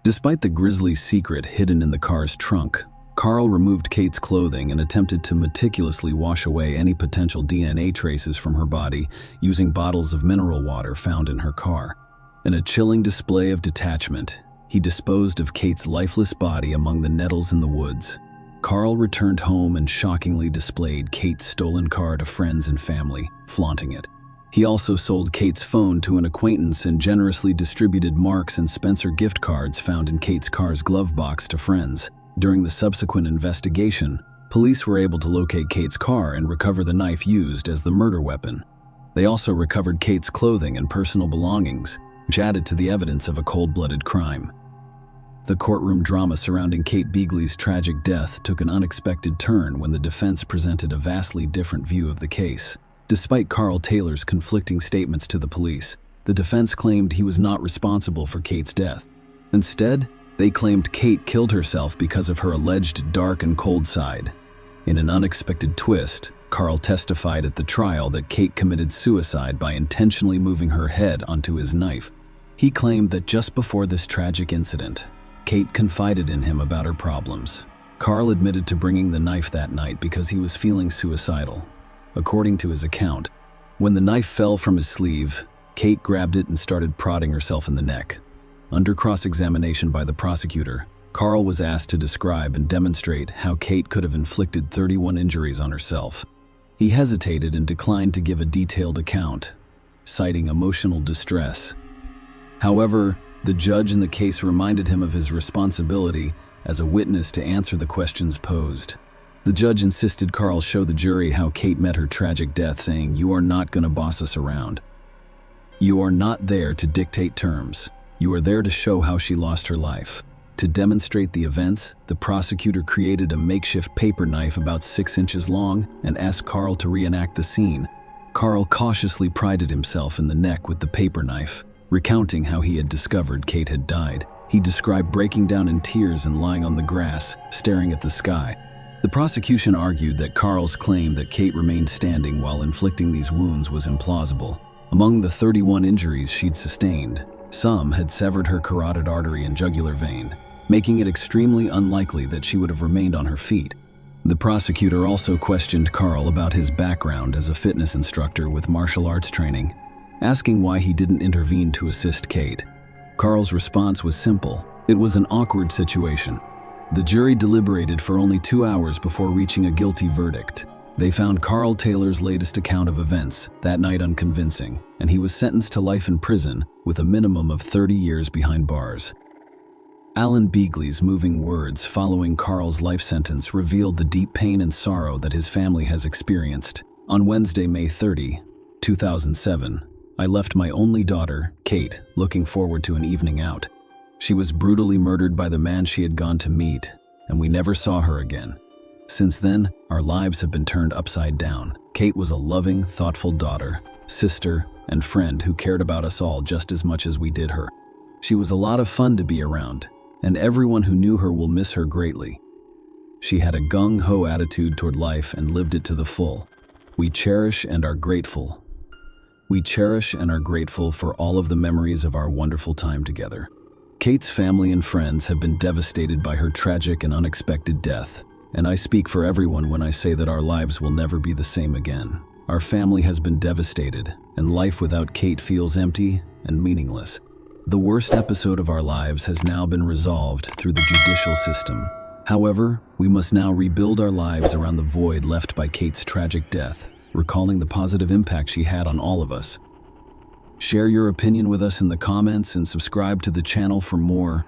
Despite the grisly secret hidden in the car's trunk, Carl removed Kate's clothing and attempted to meticulously wash away any potential DNA traces from her body using bottles of mineral water found in her car. In a chilling display of detachment, he disposed of Kate's lifeless body among the nettles in the woods. Carl returned home and shockingly displayed Kate's stolen car to friends and family, flaunting it. He also sold Kate's phone to an acquaintance and generously distributed Marks and Spencer gift cards found in Kate's car's glove box to friends. During the subsequent investigation, police were able to locate Kate's car and recover the knife used as the murder weapon. They also recovered Kate's clothing and personal belongings, which added to the evidence of a cold-blooded crime. The courtroom drama surrounding Kate Beagley's tragic death took an unexpected turn when the defense presented a vastly different view of the case. Despite Carl Taylor's conflicting statements to the police, the defense claimed he was not responsible for Kate's death. Instead, they claimed Kate killed herself because of her alleged dark and cold side. In an unexpected twist, Carl testified at the trial that Kate committed suicide by intentionally moving her head onto his knife. He claimed that just before this tragic incident, Kate confided in him about her problems. Carl admitted to bringing the knife that night because he was feeling suicidal. According to his account, when the knife fell from his sleeve, Kate grabbed it and started prodding herself in the neck. Under cross-examination by the prosecutor, Carl was asked to describe and demonstrate how Kate could have inflicted 31 injuries on herself. He hesitated and declined to give a detailed account, citing emotional distress. However, the judge in the case reminded him of his responsibility as a witness to answer the questions posed. The judge insisted Carl show the jury how Kate met her tragic death, saying, "You are not going to boss us around. You are not there to dictate terms. You are there to show how she lost her life." To demonstrate the events, the prosecutor created a makeshift paper knife about 6 inches long and asked Carl to reenact the scene. Carl cautiously prided himself in the neck with the paper knife, recounting how he had discovered Kate had died. He described breaking down in tears and lying on the grass, staring at the sky. The prosecution argued that Carl's claim that Kate remained standing while inflicting these wounds was implausible. Among the 31 injuries she'd sustained, some had severed her carotid artery and jugular vein, making it extremely unlikely that she would have remained on her feet. The prosecutor also questioned Carl about his background as a fitness instructor with martial arts training, asking why he didn't intervene to assist Kate. Carl's response was simple: it was an awkward situation. The jury deliberated for only 2 hours before reaching a guilty verdict. They found Carl Taylor's latest account of events that night unconvincing, and he was sentenced to life in prison with a minimum of 30 years behind bars. Alan Beagley's moving words following Carl's life sentence revealed the deep pain and sorrow that his family has experienced. On Wednesday, May 30, 2007, I left my only daughter, Kate, looking forward to an evening out. She was brutally murdered by the man she had gone to meet, and we never saw her again. Since then, our lives have been turned upside down. Kate was a loving, thoughtful daughter, sister, and friend who cared about us all just as much as we did her. She was a lot of fun to be around, and everyone who knew her will miss her greatly. She had a gung-ho attitude toward life and lived it to the full. We cherish and are grateful. We cherish and are grateful for all of the memories of our wonderful time together. Kate's family and friends have been devastated by her tragic and unexpected death, and I speak for everyone when I say that our lives will never be the same again. Our family has been devastated, and life without Kate feels empty and meaningless. The worst episode of our lives has now been resolved through the judicial system. However, we must now rebuild our lives around the void left by Kate's tragic death, recalling the positive impact she had on all of us. Share your opinion with us in the comments and subscribe to the channel for more.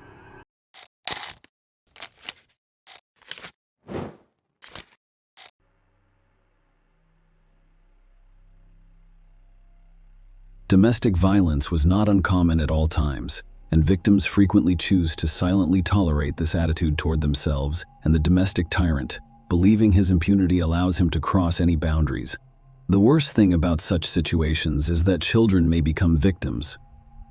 Domestic violence was not uncommon at all times, and victims frequently choose to silently tolerate this attitude toward themselves and the domestic tyrant, believing his impunity allows him to cross any boundaries. The worst thing about such situations is that children may become victims.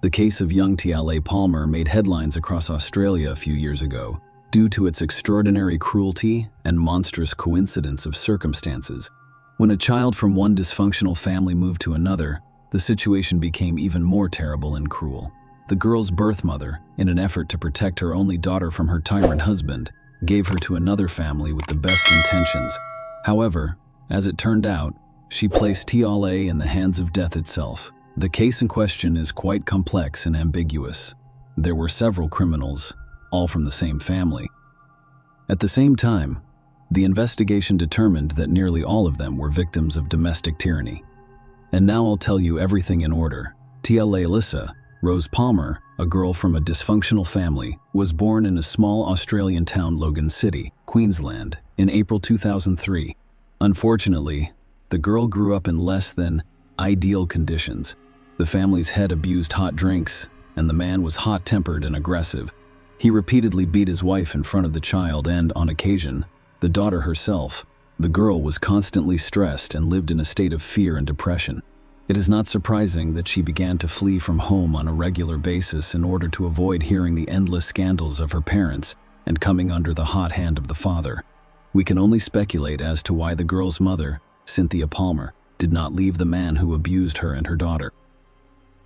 The case of young Tiale Palmer made headlines across Australia a few years ago, due to its extraordinary cruelty and monstrous coincidence of circumstances. When a child from one dysfunctional family moved to another, the situation became even more terrible and cruel. The girl's birth mother, in an effort to protect her only daughter from her tyrant husband, gave her to another family with the best intentions. However, as it turned out, she placed Tiale in the hands of death itself. The case in question is quite complex and ambiguous. There were several criminals, all from the same family. At the same time, the investigation determined that nearly all of them were victims of domestic tyranny. And now I'll tell you everything in order. Tiale Alyssa Rose Palmer, a girl from a dysfunctional family, was born in a small Australian town, Logan City, Queensland, in April 2003. Unfortunately, the girl grew up in less than ideal conditions. The family's head abused hot drinks, and the man was hot-tempered and aggressive. He repeatedly beat his wife in front of the child and, on occasion, the daughter herself. The girl was constantly stressed and lived in a state of fear and depression. It is not surprising that she began to flee from home on a regular basis in order to avoid hearing the endless scandals of her parents and coming under the hot hand of the father. We can only speculate as to why the girl's mother, Cynthia Palmer, did not leave the man who abused her and her daughter.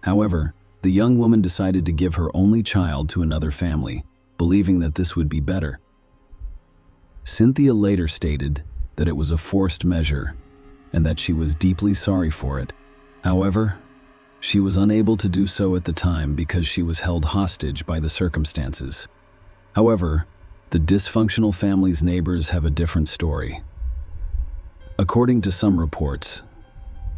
However, the young woman decided to give her only child to another family, believing that this would be better. Cynthia later stated that it was a forced measure and that she was deeply sorry for it. However, she was unable to do so at the time because she was held hostage by the circumstances. However, the dysfunctional family's neighbors have a different story. According to some reports,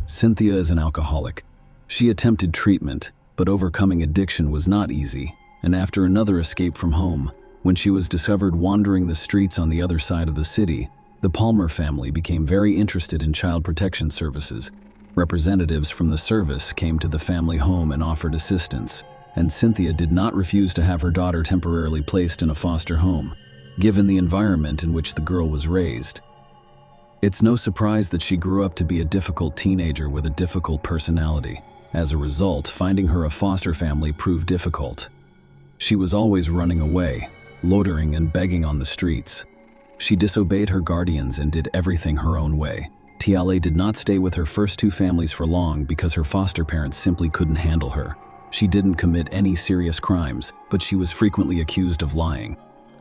Cynthia is an alcoholic. She attempted treatment, but overcoming addiction was not easy, and after another escape from home, when she was discovered wandering the streets on the other side of the city, the Palmer family became very interested in child protection services. Representatives from the service came to the family home and offered assistance, and Cynthia did not refuse to have her daughter temporarily placed in a foster home, given the environment in which the girl was raised. It's no surprise that she grew up to be a difficult teenager with a difficult personality. As a result, finding her a foster family proved difficult. She was always running away, loitering and begging on the streets. She disobeyed her guardians and did everything her own way. Tiale did not stay with her first two families for long because her foster parents simply couldn't handle her. She didn't commit any serious crimes, but she was frequently accused of lying.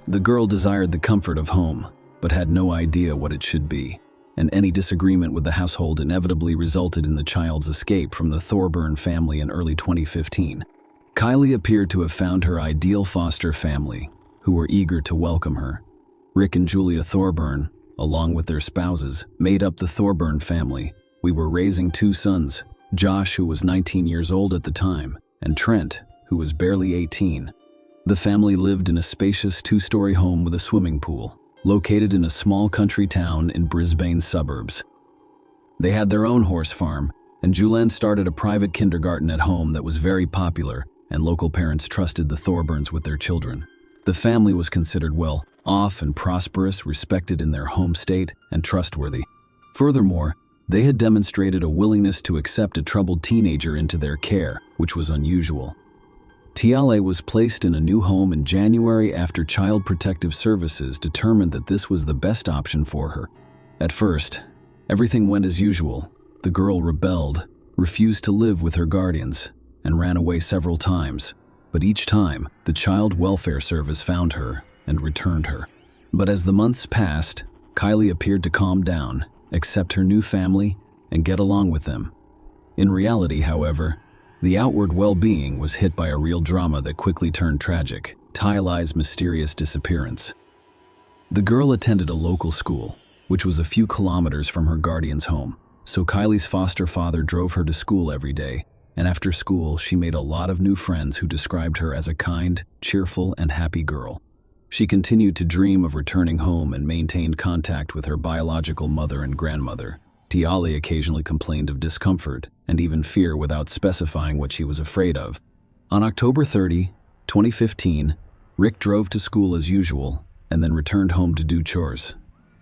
The girl desired the comfort of home, but had no idea what it should be, and any disagreement with the household inevitably resulted in the child's escape from the Thorburn family in early 2015. Kylie appeared to have found her ideal foster family, who were eager to welcome her. Rick and Julia Thorburn, along with their spouses, made up the Thorburn family. We were raising two sons, Josh, who was 19 years old at the time, and Trent, who was barely 18. The family lived in a spacious two-story home with a swimming pool, located in a small country town in Brisbane suburbs. They had their own horse farm, and Julian started a private kindergarten at home that was very popular, and local parents trusted the Thorburns with their children. The family was considered well off and prosperous, respected in their home state, and trustworthy. Furthermore, they had demonstrated a willingness to accept a troubled teenager into their care, which was unusual. Tiale was placed in a new home in January after Child Protective Services determined that this was the best option for her. At first, everything went as usual. The girl rebelled, refused to live with her guardians, and ran away several times. But each time, the Child Welfare Service found her and returned her. But as the months passed, Kylie appeared to calm down, accept her new family, and get along with them. In reality, however, the outward well-being was hit by a real drama that quickly turned tragic: Tiale's mysterious disappearance. The girl attended a local school, which was a few kilometers from her guardian's home, so Kylie's foster father drove her to school every day, and after school she made a lot of new friends who described her as a kind, cheerful, and happy girl. She continued to dream of returning home and maintained contact with her biological mother and grandmother. Tiale occasionally complained of discomfort and even fear without specifying what she was afraid of. On October 30, 2015, Rick drove to school as usual and then returned home to do chores.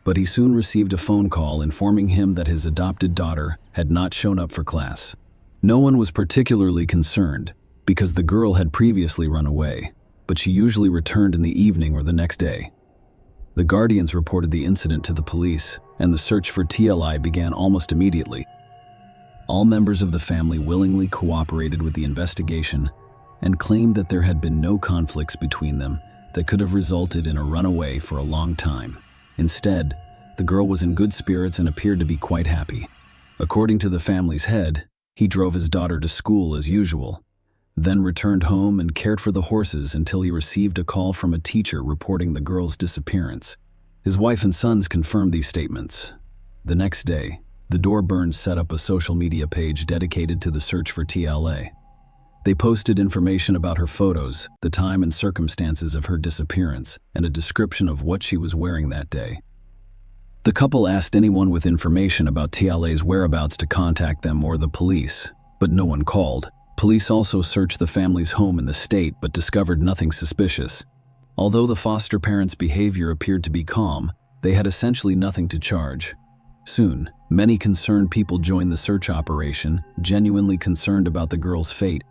But he soon received a phone call informing him that his adopted daughter had not shown up for class. No one was particularly concerned because the girl had previously run away, but she usually returned in the evening or the next day. The Guardians reported the incident to the police, and the search for TLI began almost immediately. All members of the family willingly cooperated with the investigation and claimed that there had been no conflicts between them that could have resulted in a runaway for a long time. Instead, the girl was in good spirits and appeared to be quite happy. According to the family's head, he drove his daughter to school as usual, then returned home and cared for the horses until he received a call from a teacher reporting the girl's disappearance. His wife and sons confirmed these statements. The next day, the Dorburns set up a social media page dedicated to the search for TLA. They posted information about her photos, the time and circumstances of her disappearance, and a description of what she was wearing that day. The couple asked anyone with information about TLA's whereabouts to contact them or the police, but no one called. Police also searched the family's home in the state but discovered nothing suspicious. Although the foster parents' behavior appeared to be calm, they had essentially nothing to charge. Soon, many concerned people joined the search operation, genuinely concerned about the girl's fate.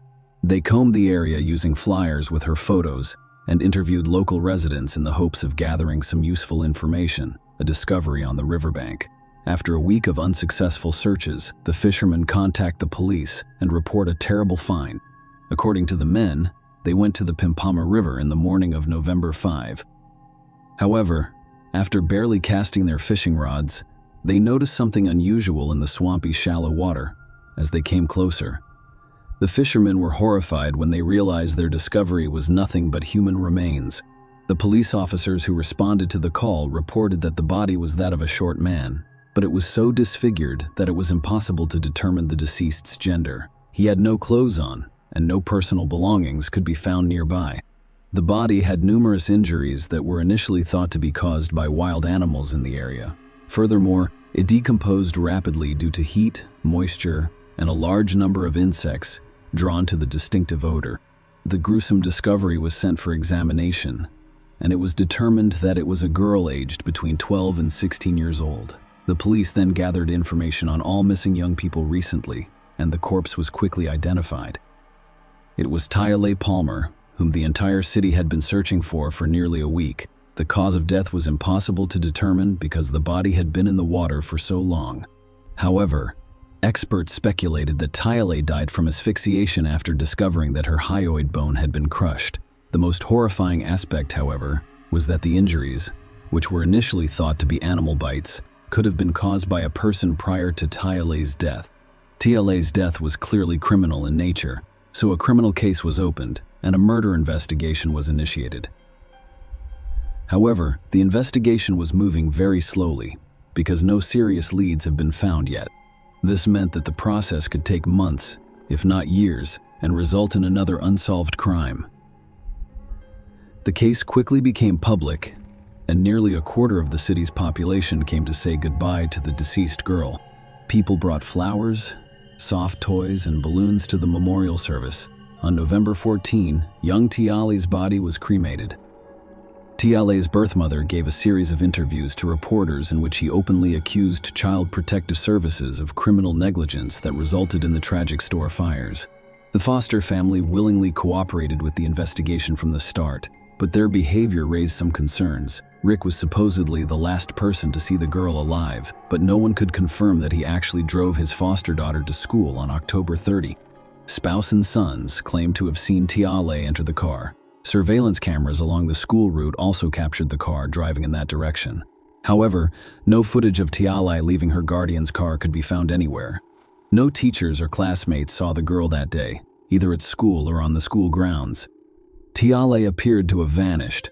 They combed the area using flyers with her photos and interviewed local residents in the hopes of gathering some useful information, a discovery on the riverbank. After a week of unsuccessful searches, the fishermen contact the police and report a terrible find. According to the men, they went to the Pimpama River in the morning of November 5. However, after barely casting their fishing rods, they noticed something unusual in the swampy, shallow water. As they came closer, the fishermen were horrified when they realized their discovery was nothing but human remains. The police officers who responded to the call reported that the body was that of a short man, but it was so disfigured that it was impossible to determine the deceased's gender. He had no clothes on, and no personal belongings could be found nearby. The body had numerous injuries that were initially thought to be caused by wild animals in the area. Furthermore, it decomposed rapidly due to heat, moisture, and a large number of insects drawn to the distinctive odor. The gruesome discovery was sent for examination, and it was determined that it was a girl aged between 12 and 16 years old. The police then gathered information on all missing young people recently, and the corpse was quickly identified. It was Tyale Palmer, whom the entire city had been searching for nearly a week. The cause of death was impossible to determine because the body had been in the water for so long. However, experts speculated that Tyale died from asphyxiation after discovering that her hyoid bone had been crushed. The most horrifying aspect, however, was that the injuries, which were initially thought to be animal bites, could have been caused by a person prior to Tyale's death. Tyale's death was clearly criminal in nature, so a criminal case was opened and a murder investigation was initiated. However, the investigation was moving very slowly because no serious leads have been found yet. This meant that the process could take months, if not years, and result in another unsolved crime. The case quickly became public, and nearly a quarter of the city's population came to say goodbye to the deceased girl. People brought flowers, soft toys, and balloons to the memorial service. On November 14, young Tiale's body was cremated. Tiale's birth mother gave a series of interviews to reporters in which he openly accused Child Protective Services of criminal negligence that resulted in the tragic store fires. The Foster family willingly cooperated with the investigation from the start, but their behavior raised some concerns. Rick was supposedly the last person to see the girl alive, but no one could confirm that he actually drove his foster daughter to school on October 30. Spouse and sons claimed to have seen Tiale enter the car. Surveillance cameras along the school route also captured the car driving in that direction. However, no footage of Tiale leaving her guardian's car could be found anywhere. No teachers or classmates saw the girl that day, either at school or on the school grounds. Tiale appeared to have vanished.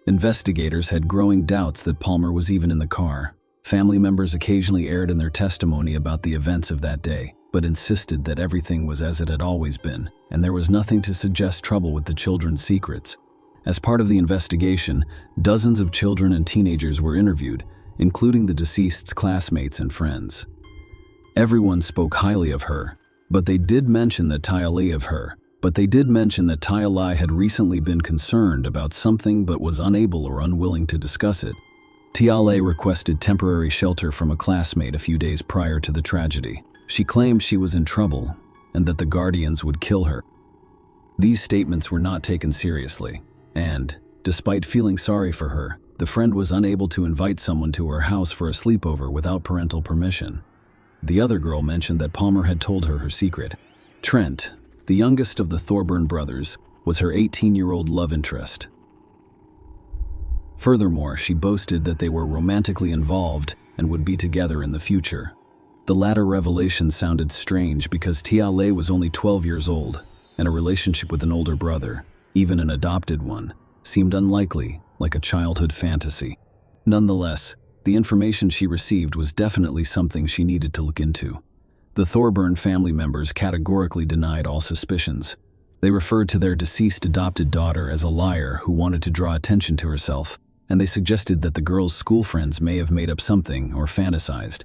Investigators had growing doubts that Palmer was even in the car. Family members occasionally aired in their testimony about the events of that day, but insisted that everything was as it had always been, and there was nothing to suggest trouble with the children's secrets. As part of the investigation, dozens of children and teenagers were interviewed, including the deceased's classmates and friends. Everyone spoke highly of her, but they did mention that Tyale had recently been concerned about something but was unable or unwilling to discuss it. Tiale requested temporary shelter from a classmate a few days prior to the tragedy. She claimed she was in trouble and that the guardians would kill her. These statements were not taken seriously, and, despite feeling sorry for her, the friend was unable to invite someone to her house for a sleepover without parental permission. The other girl mentioned that Palmer had told her her secret. Trent, the youngest of the Thorburn brothers, was her 18-year-old love interest. Furthermore, she boasted that they were romantically involved and would be together in the future. The latter revelation sounded strange because Tiale was only 12 years old, and a relationship with an older brother, even an adopted one, seemed unlikely, like a childhood fantasy. Nonetheless, the information she received was definitely something she needed to look into. The Thorburn family members categorically denied all suspicions. They referred to their deceased adopted daughter as a liar who wanted to draw attention to herself, and they suggested that the girl's school friends may have made up something or fantasized.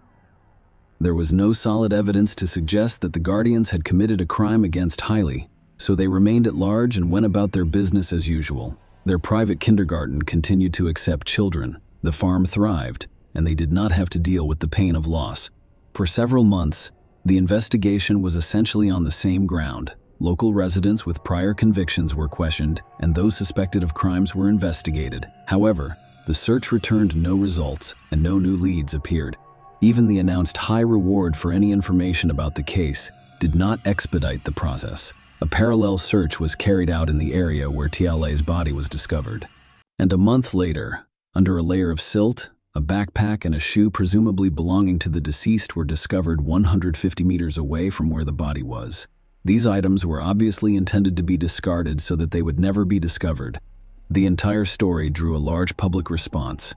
There was no solid evidence to suggest that the guardians had committed a crime against Hailey, so they remained at large and went about their business as usual. Their private kindergarten continued to accept children, the farm thrived, and they did not have to deal with the pain of loss. For several months, the investigation was essentially on the same ground. Local residents with prior convictions were questioned, and those suspected of crimes were investigated. However, the search returned no results, and no new leads appeared. Even the announced high reward for any information about the case did not expedite the process. A parallel search was carried out in the area where Tiale's body was discovered. And a month later, under a layer of silt, a backpack and a shoe presumably belonging to the deceased were discovered 150 meters away from where the body was. These items were obviously intended to be discarded so that they would never be discovered. The entire story drew a large public response.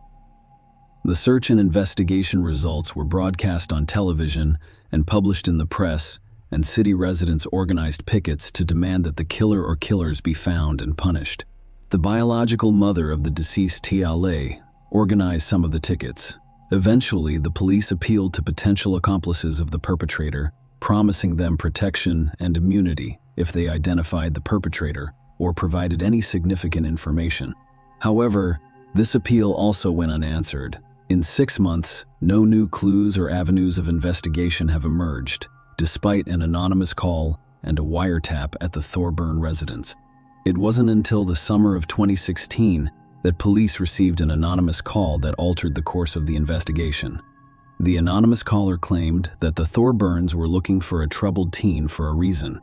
The search and investigation results were broadcast on television and published in the press, and city residents organized pickets to demand that the killer or killers be found and punished. The biological mother of the deceased Tiale organized some of the tickets. Eventually, the police appealed to potential accomplices of the perpetrator, promising them protection and immunity if they identified the perpetrator or provided any significant information. However, this appeal also went unanswered. In 6 months, no new clues or avenues of investigation have emerged, despite an anonymous call and a wiretap at the Thorburn residence. It wasn't until the summer of 2016 that police received an anonymous call that altered the course of the investigation. The anonymous caller claimed that the Thorburns were looking for a troubled teen for a reason.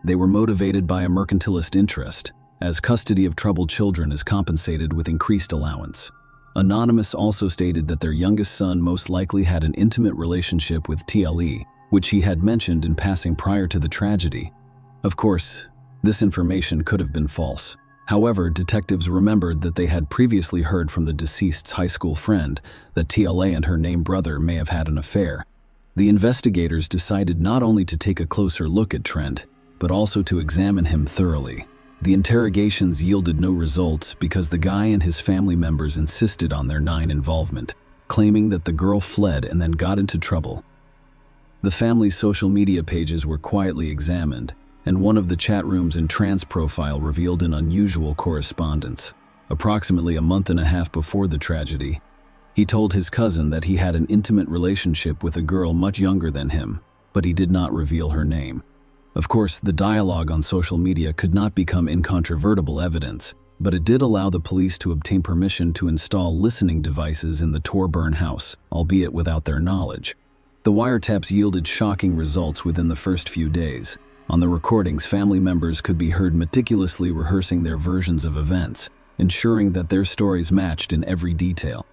They were motivated by a mercantilist interest, as custody of troubled children is compensated with increased allowance. Anonymous also stated that their youngest son most likely had an intimate relationship with TLE, which he had mentioned in passing prior to the tragedy. Of course, this information could have been false. However, detectives remembered that they had previously heard from the deceased's high school friend that TLA and her named brother may have had an affair. The investigators decided not only to take a closer look at Trent, but also to examine him thoroughly. The interrogations yielded no results because the guy and his family members insisted on their involvement, claiming that the girl fled and then got into trouble. The family's social media pages were quietly examined, and one of the chat rooms in Trent's profile revealed an unusual correspondence. Approximately a month and a half before the tragedy, he told his cousin that he had an intimate relationship with a girl much younger than him, but he did not reveal her name. Of course, the dialogue on social media could not become incontrovertible evidence, but it did allow the police to obtain permission to install listening devices in the Thorburn house, albeit without their knowledge. The wiretaps yielded shocking results within the first few days. On the recordings, family members could be heard meticulously rehearsing their versions of events, ensuring that their stories matched in every detail.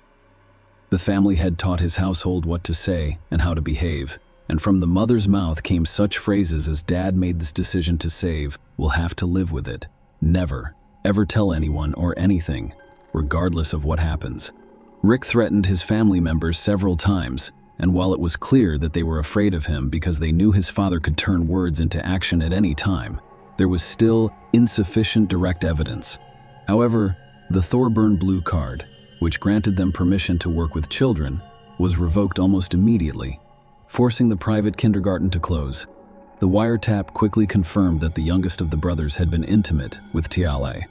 The family had taught his household what to say and how to behave, and from the mother's mouth came such phrases as "Dad made this decision to save, we'll have to live with it. Never, ever tell anyone or anything, regardless of what happens." Rick threatened his family members several times, and while it was clear that they were afraid of him because they knew his father could turn words into action at any time, there was still insufficient direct evidence. However, the Thorburn Blue Card, which granted them permission to work with children, was revoked almost immediately, forcing the private kindergarten to close. The wiretap quickly confirmed that the youngest of the brothers had been intimate with Tiale.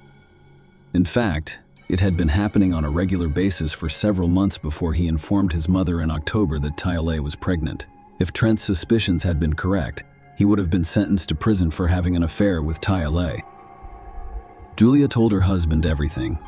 In fact, it had been happening on a regular basis for several months before he informed his mother in October that Tiale was pregnant. If Trent's suspicions had been correct, he would have been sentenced to prison for having an affair with Tiale. Julia told her husband everything.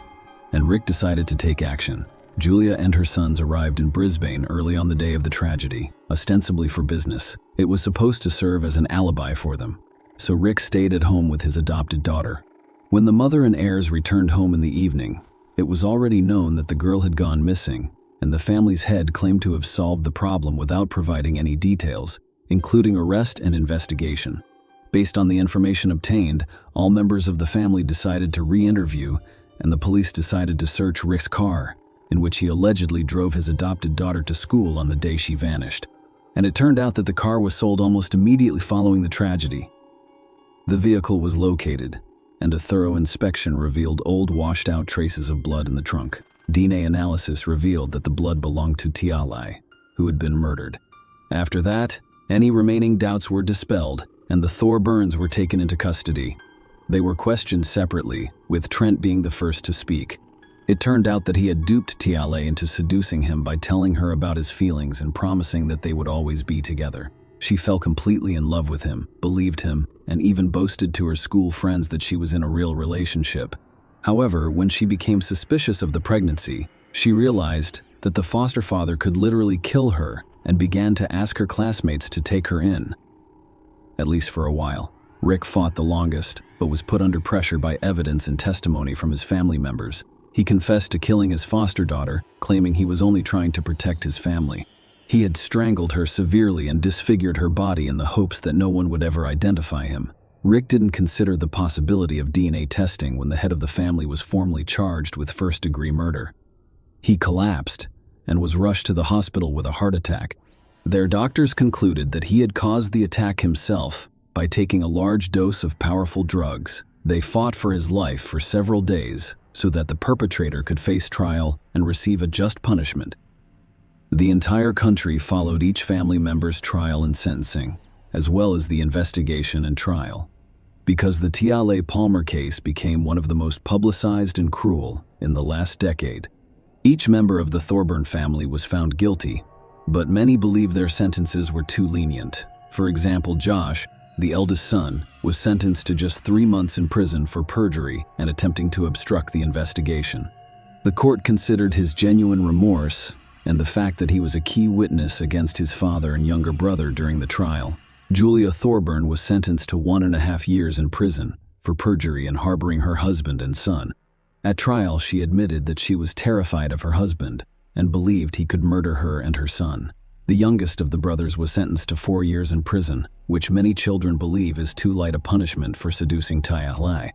and Rick decided to take action. Julia and her sons arrived in Brisbane early on the day of the tragedy, ostensibly for business. It was supposed to serve as an alibi for them, so Rick stayed at home with his adopted daughter. When the mother and heirs returned home in the evening, it was already known that the girl had gone missing, and the family's head claimed to have solved the problem without providing any details, including arrest and investigation. Based on the information obtained, all members of the family decided to re-interview, and the police decided to search Rick's car, in which he allegedly drove his adopted daughter to school on the day she vanished. And it turned out that the car was sold almost immediately following the tragedy. The vehicle was located, and a thorough inspection revealed old washed-out traces of blood in the trunk. DNA analysis revealed that the blood belonged to Tialai, who had been murdered. After that, any remaining doubts were dispelled, and the Thorburns were taken into custody. They were questioned separately, with Trent being the first to speak. It turned out that he had duped Tialai into seducing him by telling her about his feelings and promising that they would always be together. She fell completely in love with him, believed him, and even boasted to her school friends that she was in a real relationship. However, when she became suspicious of the pregnancy, she realized that the foster father could literally kill her and began to ask her classmates to take her in. At least for a while. Rick fought the longest, but was put under pressure by evidence and testimony from his family members. He confessed to killing his foster daughter, claiming he was only trying to protect his family. He had strangled her severely and disfigured her body in the hopes that no one would ever identify him. Rick didn't consider the possibility of DNA testing when the head of the family was formally charged with first-degree murder. He collapsed and was rushed to the hospital with a heart attack. Their doctors concluded that he had caused the attack himself by taking a large dose of powerful drugs. They fought for his life for several days so that the perpetrator could face trial and receive a just punishment. The entire country followed each family member's trial and sentencing, as well as the investigation and trial, because the Tialai Palmer case became one of the most publicized and cruel in the last decade. Each member of the Thorburn family was found guilty, but many believe their sentences were too lenient. For example, Josh, the eldest son, was sentenced to just 3 months in prison for perjury and attempting to obstruct the investigation. The court considered his genuine remorse and the fact that he was a key witness against his father and younger brother during the trial. Julia Thorburn was sentenced to 1.5 years in prison for perjury and harboring her husband and son. At trial, she admitted that she was terrified of her husband and believed he could murder her and her son. The youngest of the brothers was sentenced to 4 years in prison, which many children believe is too light a punishment for seducing Tialai.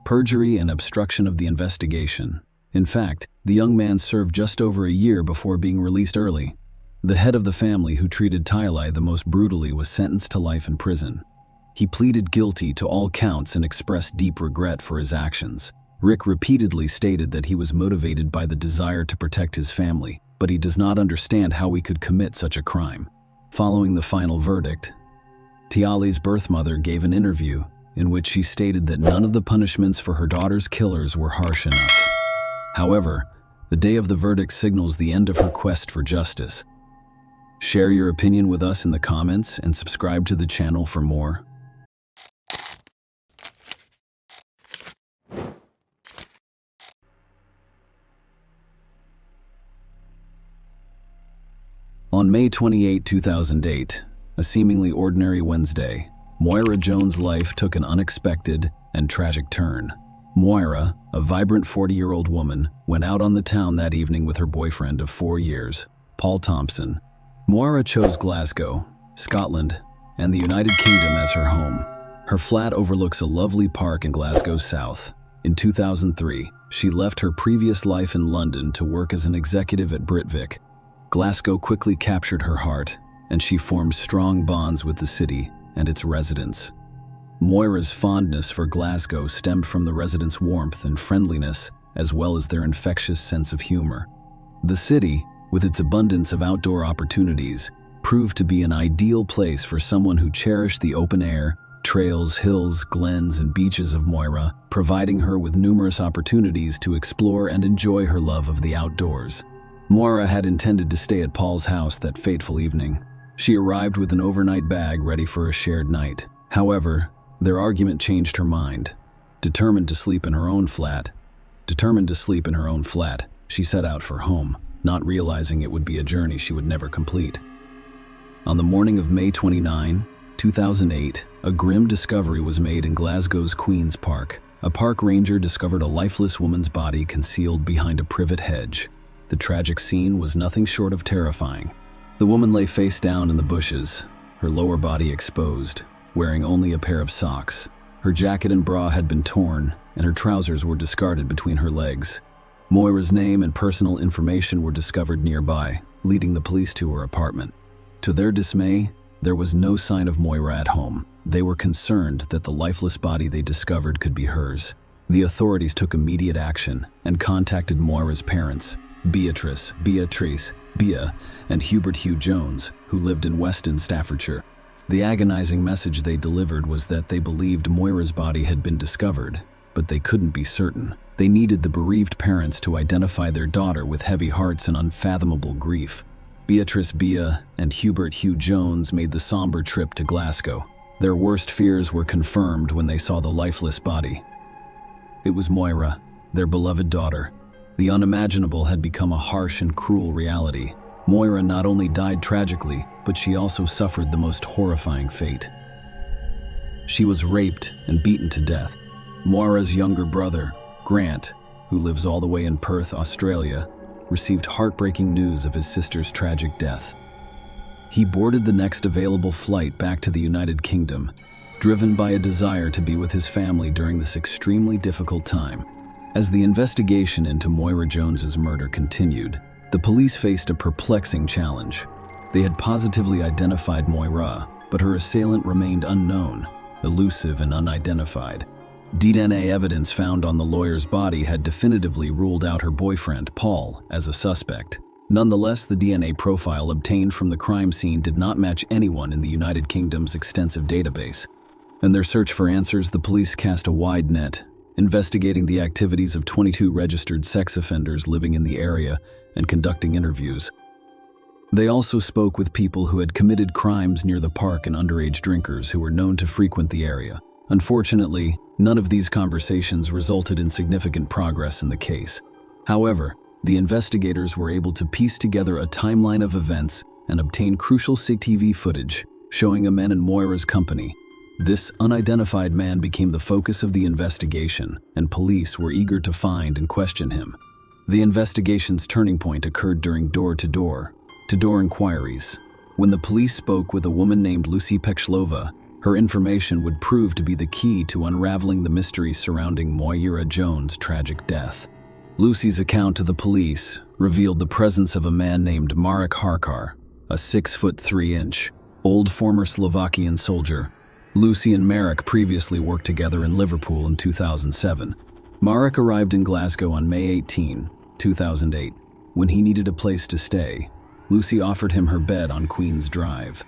Perjury and obstruction of the investigation. In fact, the young man served just over a year before being released early. The head of the family who treated Tialai the most brutally was sentenced to life in prison. He pleaded guilty to all counts and expressed deep regret for his actions. Rick repeatedly stated that he was motivated by the desire to protect his family, but he does not understand how he could commit such a crime. Following the final verdict, Tialai's birth mother gave an interview in which she stated that none of the punishments for her daughter's killers were harsh enough. However, the day of the verdict signals the end of her quest for justice. Share your opinion with us in the comments and subscribe to the channel for more. On May 28, 2008, a seemingly ordinary Wednesday, Moira Jones' life took an unexpected and tragic turn. Moira, a vibrant 40-year-old woman, went out on the town that evening with her boyfriend of 4 years, Paul Thompson. Moira chose Glasgow, Scotland, and the United Kingdom as her home. Her flat overlooks a lovely park in Glasgow's south. In 2003, she left her previous life in London to work as an executive at Britvic. Glasgow quickly captured her heart, and she formed strong bonds with the city and its residents. Moira's fondness for Glasgow stemmed from the residents' warmth and friendliness, as well as their infectious sense of humor. The city, with its abundance of outdoor opportunities, proved to be an ideal place for someone who cherished the open air, trails, hills, glens, and beaches of Moira, providing her with numerous opportunities to explore and enjoy her love of the outdoors. Moira had intended to stay at Paul's house that fateful evening. She arrived with an overnight bag ready for a shared night. However, their argument changed her mind. Determined to sleep in her own flat, Determined to sleep in her own flat, she set out for home, not realizing it would be a journey she would never complete. On the morning of May 29, 2008, a grim discovery was made in Glasgow's Queen's Park. A park ranger discovered a lifeless woman's body concealed behind a privet hedge. The tragic scene was nothing short of terrifying. The woman lay face down in the bushes, her lower body exposed, wearing only a pair of socks. Her jacket and bra had been torn, and her trousers were discarded between her legs. Moira's name and personal information were discovered nearby, leading the police to her apartment. To their dismay, there was no sign of Moira at home. They were concerned that the lifeless body they discovered could be hers. The authorities took immediate action and contacted Moira's parents, Beatrice, Bea, and Hubert Hugh Jones, who lived in Weston, Staffordshire. The agonizing message they delivered was that they believed Moira's body had been discovered, but they couldn't be certain. They needed the bereaved parents to identify their daughter with heavy hearts and unfathomable grief. Beatrice, Bea, and Hubert Hugh Jones made the somber trip to Glasgow. Their worst fears were confirmed when they saw the lifeless body. It was Moira, their beloved daughter. The unimaginable had become a harsh and cruel reality. Moira not only died tragically, but she also suffered the most horrifying fate. She was raped and beaten to death. Moira's younger brother, Grant, who lives all the way in Perth, Australia, received heartbreaking news of his sister's tragic death. He boarded the next available flight back to the United Kingdom, driven by a desire to be with his family during this extremely difficult time. As the investigation into Moira Jones's murder continued, the police faced a perplexing challenge. They had positively identified Moira, but her assailant remained unknown, elusive and unidentified. DNA evidence found on the lawyer's body had definitively ruled out her boyfriend, Paul, as a suspect. Nonetheless, the DNA profile obtained from the crime scene did not match anyone in the United Kingdom's extensive database. In their search for answers, the police cast a wide net, investigating the activities of 22 registered sex offenders living in the area and conducting interviews. They also spoke with people who had committed crimes near the park and underage drinkers who were known to frequent the area. Unfortunately, none of these conversations resulted in significant progress in the case. However, the investigators were able to piece together a timeline of events and obtain crucial CCTV footage showing a man in Moira's company. This unidentified man became the focus of the investigation, and police were eager to find and question him. The investigation's turning point occurred during door-to-door inquiries. When the police spoke with a woman named Lucy Pechlova, her information would prove to be the key to unraveling the mystery surrounding Moira Jones' tragic death. Lucy's account to the police revealed the presence of a man named Marek Harkar, a 6'3" old former Slovakian soldier. Lucy and Marek previously worked together in Liverpool in 2007. Marek arrived in Glasgow on May 18, 2008. When he needed a place to stay, Lucy offered him her bed on Queen's Drive.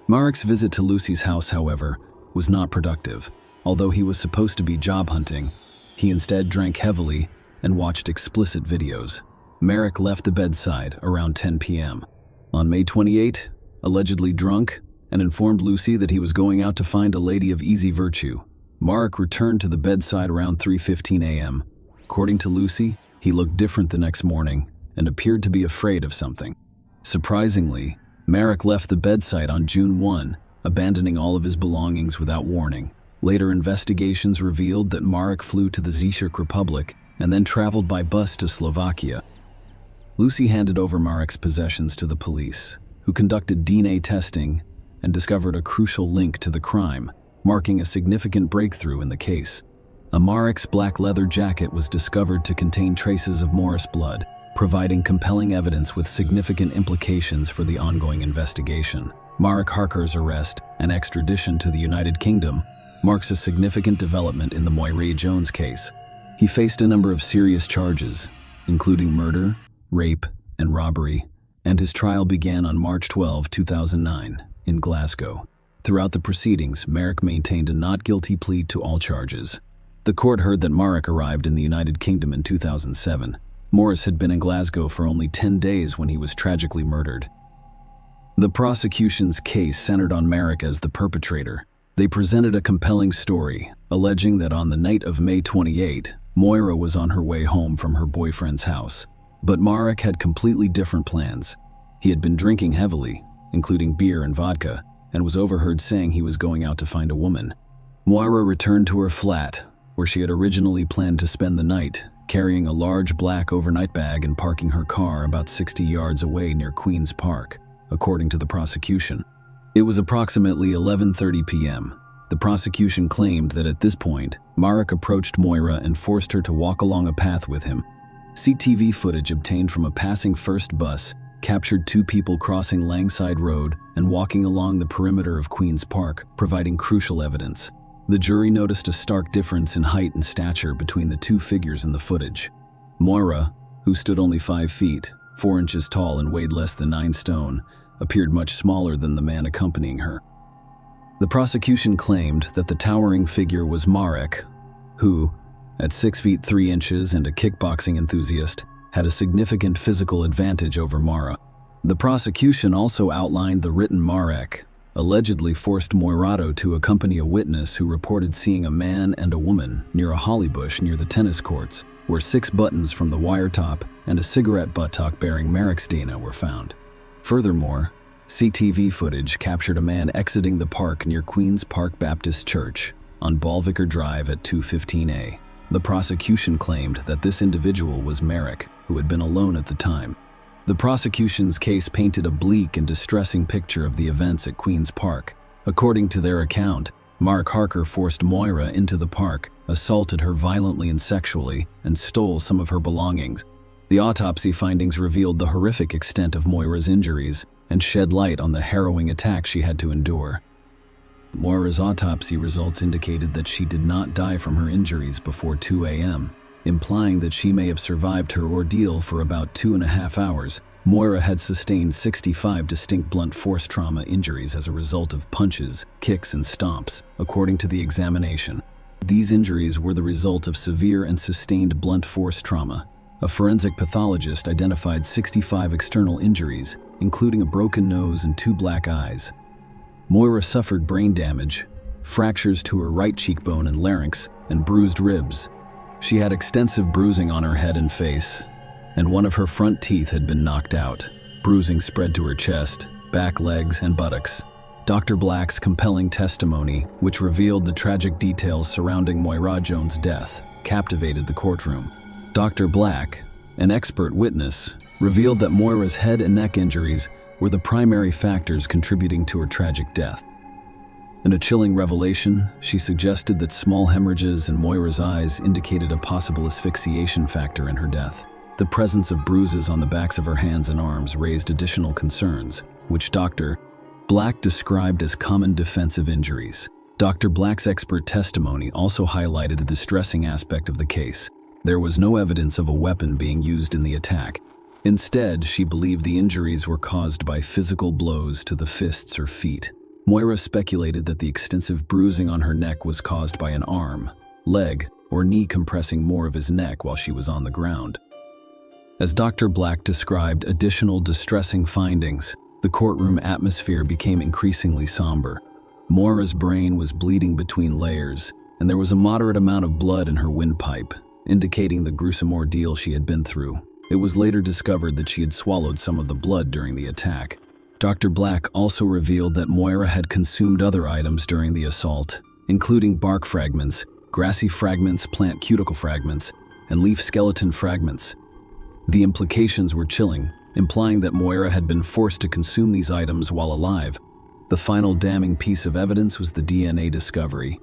Marek's visit to Lucy's house, however, was not productive. Although he was supposed to be job hunting, he instead drank heavily and watched explicit videos. Marek left the bedside around 10 p.m. On May 28, allegedly drunk, and informed Lucy that he was going out to find a lady of easy virtue. Marek returned to the bedside around 3:15 a.m. According to Lucy, he looked different the next morning and appeared to be afraid of something. Surprisingly, Marek left the bedside on June 1, abandoning all of his belongings without warning. Later investigations revealed that Marek flew to the Czech Republic and then traveled by bus to Slovakia. Lucy handed over Marek's possessions to the police, who conducted DNA testing and discovered a crucial link to the crime, marking a significant breakthrough in the case. A Marek's black leather jacket was discovered to contain traces of Morris blood, providing compelling evidence with significant implications for the ongoing investigation. Marek Harkar's arrest and extradition to the United Kingdom marks a significant development in the Moira Jones case. He faced a number of serious charges, including murder, rape, and robbery, and his trial began on March 12, 2009, in Glasgow. Throughout the proceedings, Marek maintained a not guilty plea to all charges. The court heard that Marek arrived in the United Kingdom in 2007. Morris had been in Glasgow for only 10 days when he was tragically murdered. The prosecution's case centered on Marek as the perpetrator. They presented a compelling story, alleging that on the night of May 28, Moira was on her way home from her boyfriend's house, but Marek had completely different plans. He had been drinking heavily, including beer and vodka, and was overheard saying he was going out to find a woman. Moira returned to her flat, where she had originally planned to spend the night, carrying a large black overnight bag and parking her car about 60 yards away near Queen's Park, according to the prosecution. It was approximately 11:30 p.m. The prosecution claimed that at this point, Marek approached Moira and forced her to walk along a path with him. CCTV footage obtained from a passing first bus captured two people crossing Langside Road and walking along the perimeter of Queen's Park, providing crucial evidence. The jury noticed a stark difference in height and stature between the two figures in the footage. Moira, who stood only 5 feet, 4 inches tall and weighed less than 9 stone, appeared much smaller than the man accompanying her. The prosecution claimed that the towering figure was Marek, who, at 6 feet 3 inches and a kickboxing enthusiast, had a significant physical advantage over Mara. The prosecution also outlined the written Marek allegedly forced Moirato to accompany a witness who reported seeing a man and a woman near a holly bush near the tennis courts, where 6 buttons from the wire top and a cigarette buttock bearing Marek's DNA were found. Furthermore, CCTV footage captured a man exiting the park near Queen's Park Baptist Church on Ballvicker Drive at 2:15 a.m. The prosecution claimed that this individual was Marek, who had been alone at the time. The prosecution's case painted a bleak and distressing picture of the events at Queen's Park. According to their account, Mark Harker forced Moira into the park, assaulted her violently and sexually, and stole some of her belongings. The autopsy findings revealed the horrific extent of Moira's injuries and shed light on the harrowing attack she had to endure. Moira's autopsy results indicated that she did not die from her injuries before 2 a.m., implying that she may have survived her ordeal for about 2.5 hours. Moira had sustained 65 distinct blunt force trauma injuries as a result of punches, kicks, and stomps, according to the examination. These injuries were the result of severe and sustained blunt force trauma. A forensic pathologist identified 65 external injuries, including a broken nose and 2 black eyes. Moira suffered brain damage, fractures to her right cheekbone and larynx, and bruised ribs. She had extensive bruising on her head and face, and one of her front teeth had been knocked out. Bruising spread to her chest, back, legs, and buttocks. Dr. Black's compelling testimony, which revealed the tragic details surrounding Moira Jones' death, captivated the courtroom. Dr. Black, an expert witness, revealed that Moira's head and neck injuries were the primary factors contributing to her tragic death. In a chilling revelation, she suggested that small hemorrhages in Moira's eyes indicated a possible asphyxiation factor in her death. The presence of bruises on the backs of her hands and arms raised additional concerns, which Dr. Black described as common defensive injuries. Dr. Black's expert testimony also highlighted the distressing aspect of the case. There was no evidence of a weapon being used in the attack. Instead, she believed the injuries were caused by physical blows to the fists or feet. Moira speculated that the extensive bruising on her neck was caused by an arm, leg, or knee compressing more of his neck while she was on the ground. As Dr. Black described additional distressing findings, the courtroom atmosphere became increasingly somber. Moira's brain was bleeding between layers, and there was a moderate amount of blood in her windpipe, indicating the gruesome ordeal she had been through. It was later discovered that she had swallowed some of the blood during the attack. Dr. Black also revealed that Moira had consumed other items during the assault, including bark fragments, grassy fragments, plant cuticle fragments, and leaf skeleton fragments. The implications were chilling, implying that Moira had been forced to consume these items while alive. The final damning piece of evidence was the DNA discovery.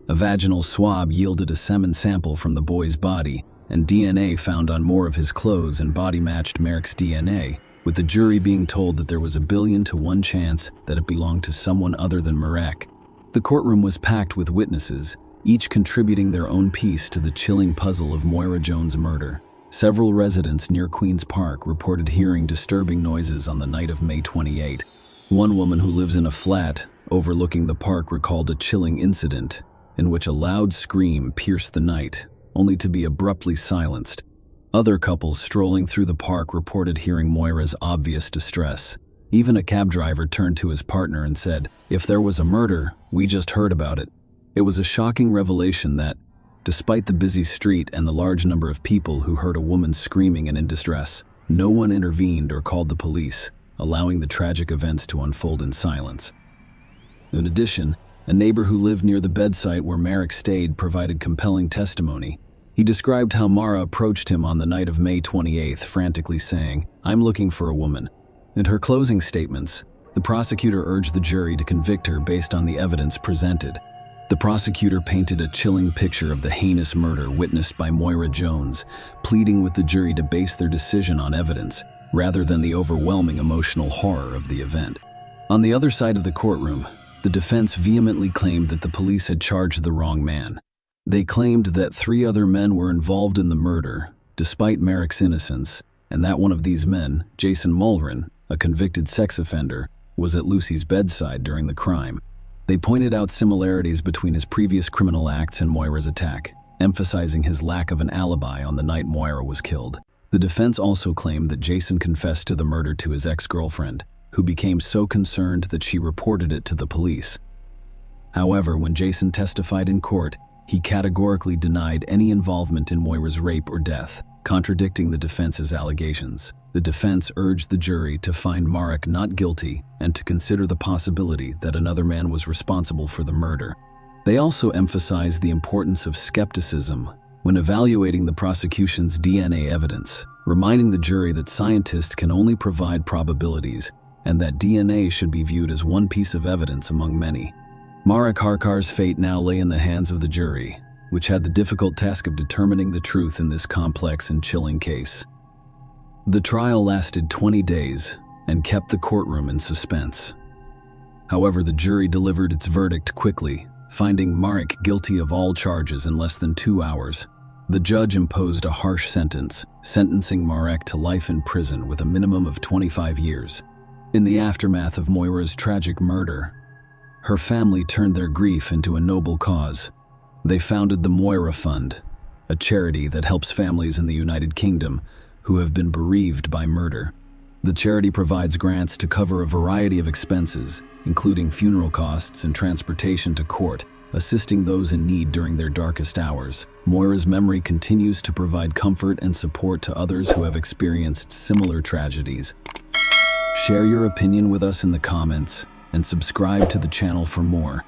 A vaginal swab yielded a semen sample from the boy's body, and DNA found on more of his clothes and body matched Marek's DNA, with the jury being told that there was a 1,000,000 to 1 chance that it belonged to someone other than Marek. The courtroom was packed with witnesses, each contributing their own piece to the chilling puzzle of Moira Jones' murder. Several residents near Queen's Park reported hearing disturbing noises on the night of May 28. One woman who lives in a flat overlooking the park recalled a chilling incident in which a loud scream pierced the night, only to be abruptly silenced. Other couples strolling through the park reported hearing Moira's obvious distress. Even a cab driver turned to his partner and said, "If there was a murder, we just heard about it." It was a shocking revelation that, Despite the busy street and the large number of people who heard a woman screaming and in distress, no one intervened or called the police, allowing the tragic events to unfold in silence. In addition, a neighbor who lived near the bedside where Merrick stayed provided compelling testimony. He described how Mara approached him on the night of May 28th, frantically saying, "I'm looking for a woman." In her closing statements, the prosecutor urged the jury to convict her based on the evidence presented. The prosecutor painted a chilling picture of the heinous murder witnessed by Moira Jones, pleading with the jury to base their decision on evidence, rather than the overwhelming emotional horror of the event. On the other side of the courtroom, the defense vehemently claimed that the police had charged the wrong man. They claimed that 3 other men were involved in the murder, despite Merrick's innocence, and that one of these men, Jason Mulrin, a convicted sex offender, was at Lucy's bedside during the crime. They pointed out similarities between his previous criminal acts and Moira's attack, emphasizing his lack of an alibi on the night Moira was killed. The defense also claimed that Jason confessed to the murder to his ex-girlfriend, who became so concerned that she reported it to the police. However, when Jason testified in court, he categorically denied any involvement in Moira's rape or death, contradicting the defense's allegations. The defense urged the jury to find Marek not guilty and to consider the possibility that another man was responsible for the murder. They also emphasized the importance of skepticism when evaluating the prosecution's DNA evidence, reminding the jury that scientists can only provide probabilities and that DNA should be viewed as one piece of evidence among many. Marek Harkar's fate now lay in the hands of the jury, which had the difficult task of determining the truth in this complex and chilling case. The trial lasted 20 days and kept the courtroom in suspense. However, the jury delivered its verdict quickly, finding Marek guilty of all charges in less than 2 hours. The judge imposed a harsh sentence, sentencing Marek to life in prison with a minimum of 25 years. In the aftermath of Moira's tragic murder, her family turned their grief into a noble cause. They founded the Moira Fund, a charity that helps families in the United Kingdom who have been bereaved by murder. The charity provides grants to cover a variety of expenses, including funeral costs and transportation to court, assisting those in need during their darkest hours. Moira's memory continues to provide comfort and support to others who have experienced similar tragedies. Share your opinion with us in the comments and subscribe to the channel for more.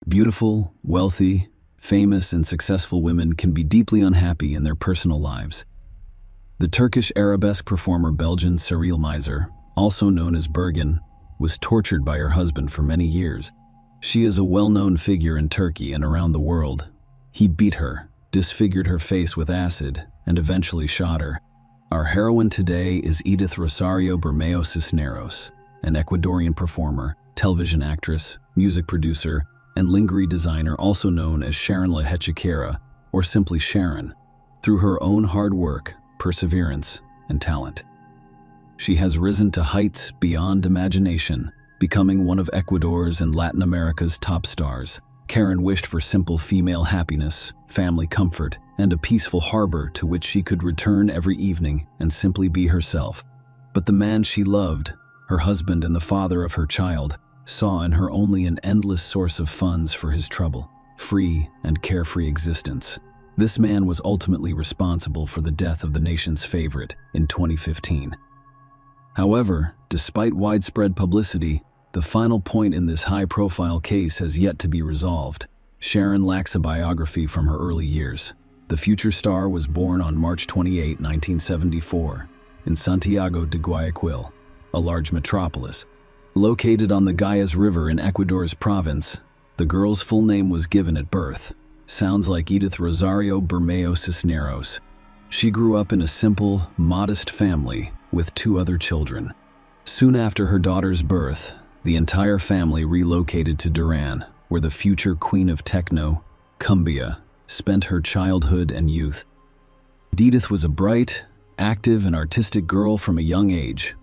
Beautiful, wealthy, famous, and successful women can be deeply unhappy in their personal lives. The Turkish arabesque performer Belgian Cyril Miser, also known as Bergen, was tortured by her husband for many years. She is a well-known figure in Turkey and around the world. He beat her, disfigured her face with acid, and eventually shot her. Our heroine today is Edith Rosario Bermeo Cisneros, an Ecuadorian performer, television actress, music producer, and lingerie designer also known as Sharon La Hechikera, or simply Sharon, through her own hard work, perseverance, and talent. She has risen to heights beyond imagination, becoming one of Ecuador's and Latin America's top stars. Karen wished for simple female happiness, family comfort, and a peaceful harbor to which she could return every evening and simply be herself. But the man she loved, her husband and the father of her child, saw in her only an endless source of funds for his trouble, free and carefree existence. This man was ultimately responsible for the death of the nation's favorite in 2015. However, despite widespread publicity, the final point in this high-profile case has yet to be resolved. Sharon lacks a biography from her early years. The future star was born on March 28, 1974, in Santiago de Guayaquil, a large metropolis. Located on the Guayas River in Ecuador's province, the girl's full name was given at birth. Sounds like Edith Rosario Bermeo Cisneros. She grew up in a simple, modest family with 2 other children. Soon after her daughter's birth, the entire family relocated to Duran, where the future queen of techno, Cumbia, spent her childhood and youth. Edith was a bright, active, and artistic girl from a young age.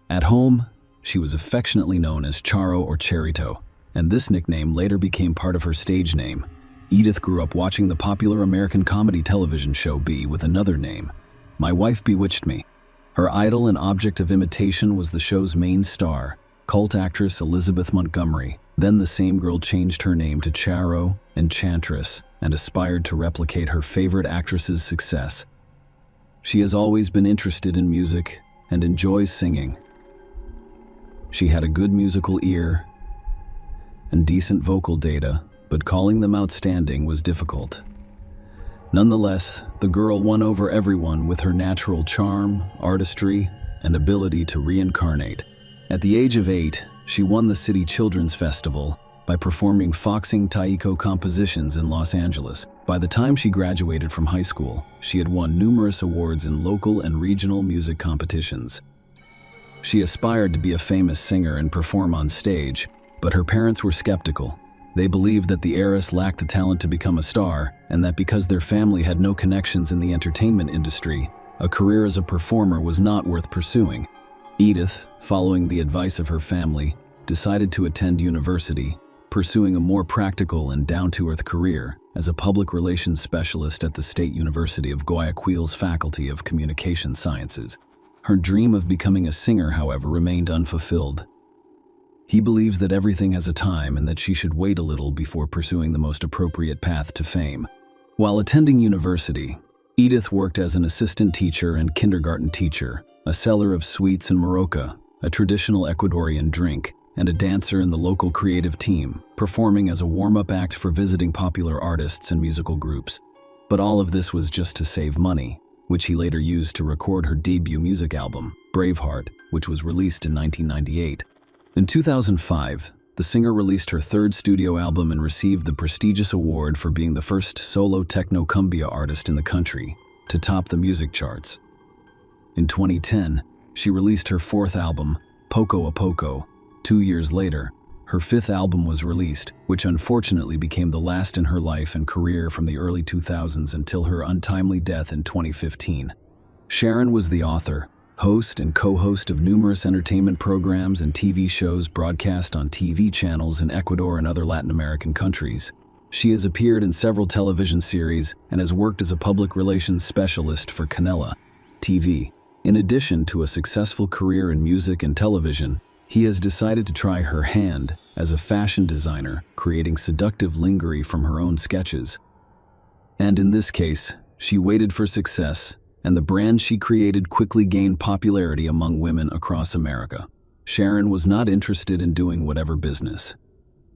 At home, she was affectionately known as Charo or Cherito, and this nickname later became part of her stage name. Edith grew up watching the popular American comedy television show B with another name, My Wife Bewitched Me. Her idol and object of imitation was the show's main star, cult actress Elizabeth Montgomery. Then the same girl changed her name to Charo, Enchantress, and aspired to replicate her favorite actress's success. She has always been interested in music and enjoys singing. She had a good musical ear and decent vocal data, but calling them outstanding was difficult. Nonetheless, the girl won over everyone with her natural charm, artistry, and ability to reincarnate. At the age of 8, she won the City Children's Festival by performing Foxing Taiko compositions in Los Angeles. By the time she graduated from high school, she had won numerous awards in local and regional music competitions. She aspired to be a famous singer and perform on stage, but her parents were skeptical. They believed that the heiress lacked the talent to become a star, and that because their family had no connections in the entertainment industry, a career as a performer was not worth pursuing. Edith, following the advice of her family, decided to attend university, pursuing a more practical and down-to-earth career as a public relations specialist at the State University of Guayaquil's Faculty of Communication Sciences. Her dream of becoming a singer, however, remained unfulfilled. He believes that everything has a time and that she should wait a little before pursuing the most appropriate path to fame. While attending university, Edith worked as an assistant teacher and kindergarten teacher, a seller of sweets and maroca, a traditional Ecuadorian drink, and a dancer in the local creative team, performing as a warm-up act for visiting popular artists and musical groups. But all of this was just to save money, which he later used to record her debut music album, Braveheart, which was released in 1998. In 2005, the singer released her third studio album and received the prestigious award for being the first solo techno-cumbia artist in the country to top the music charts. In 2010, she released her fourth album, Poco a Poco. 2 years later, her fifth album was released, which unfortunately became the last in her life and career from the early 2000s until her untimely death in 2015. Sharon was the author, host, and co-host of numerous entertainment programs and TV shows broadcast on TV channels in Ecuador and other Latin American countries. She has appeared in several television series and has worked as a public relations specialist for Canela TV. In addition to a successful career in music and television, he has decided to try her hand as a fashion designer, creating seductive lingerie from her own sketches. And in this case, she waited for success, and the brand she created quickly gained popularity among women across America. Sharon was not interested in doing whatever business.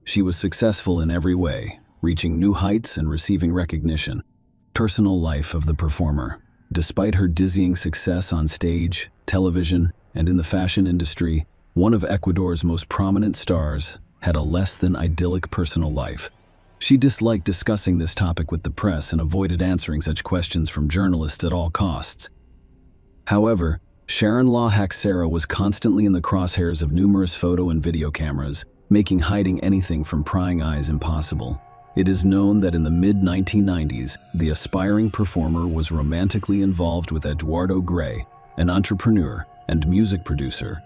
She was successful in every way, reaching new heights and receiving recognition. Personal life of the performer. Despite her dizzying success on stage, television, and in the fashion industry, one of Ecuador's most prominent stars had a less than idyllic personal life. She disliked discussing this topic with the press and avoided answering such questions from journalists at all costs. However, Sharon Law Haxera was constantly in the crosshairs of numerous photo and video cameras, making hiding anything from prying eyes impossible. It is known that in the mid-1990s, the aspiring performer was romantically involved with Eduardo Gray, an entrepreneur and music producer.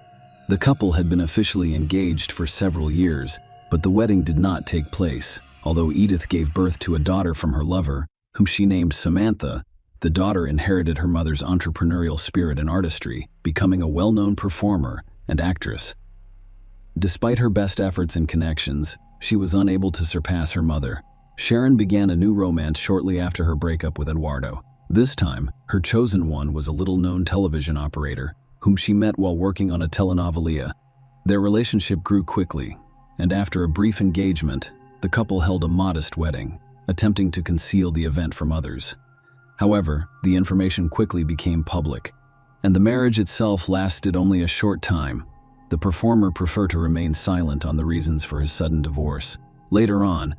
The couple had been officially engaged for several years, but the wedding did not take place. Although Edith gave birth to a daughter from her lover, whom she named Samantha, the daughter inherited her mother's entrepreneurial spirit and artistry, becoming a well-known performer and actress. Despite her best efforts and connections, she was unable to surpass her mother. Sharon began a new romance shortly after her breakup with Eduardo. This time, her chosen one was a little-known television operator, whom she met while working on a telenovela. Their relationship grew quickly, and after a brief engagement, the couple held a modest wedding, attempting to conceal the event from others. However, the information quickly became public, and the marriage itself lasted only a short time. The performer preferred to remain silent on the reasons for his sudden divorce. Later on,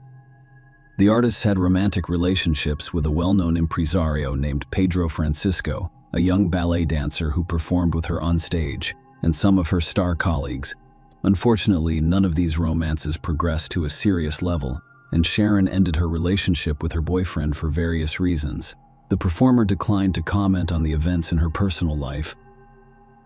the artist had romantic relationships with a well-known impresario named Pedro Francisco, a young ballet dancer who performed with her on stage, and some of her star colleagues. Unfortunately, none of these romances progressed to a serious level, and Sharon ended her relationship with her boyfriend for various reasons. The performer declined to comment on the events in her personal life.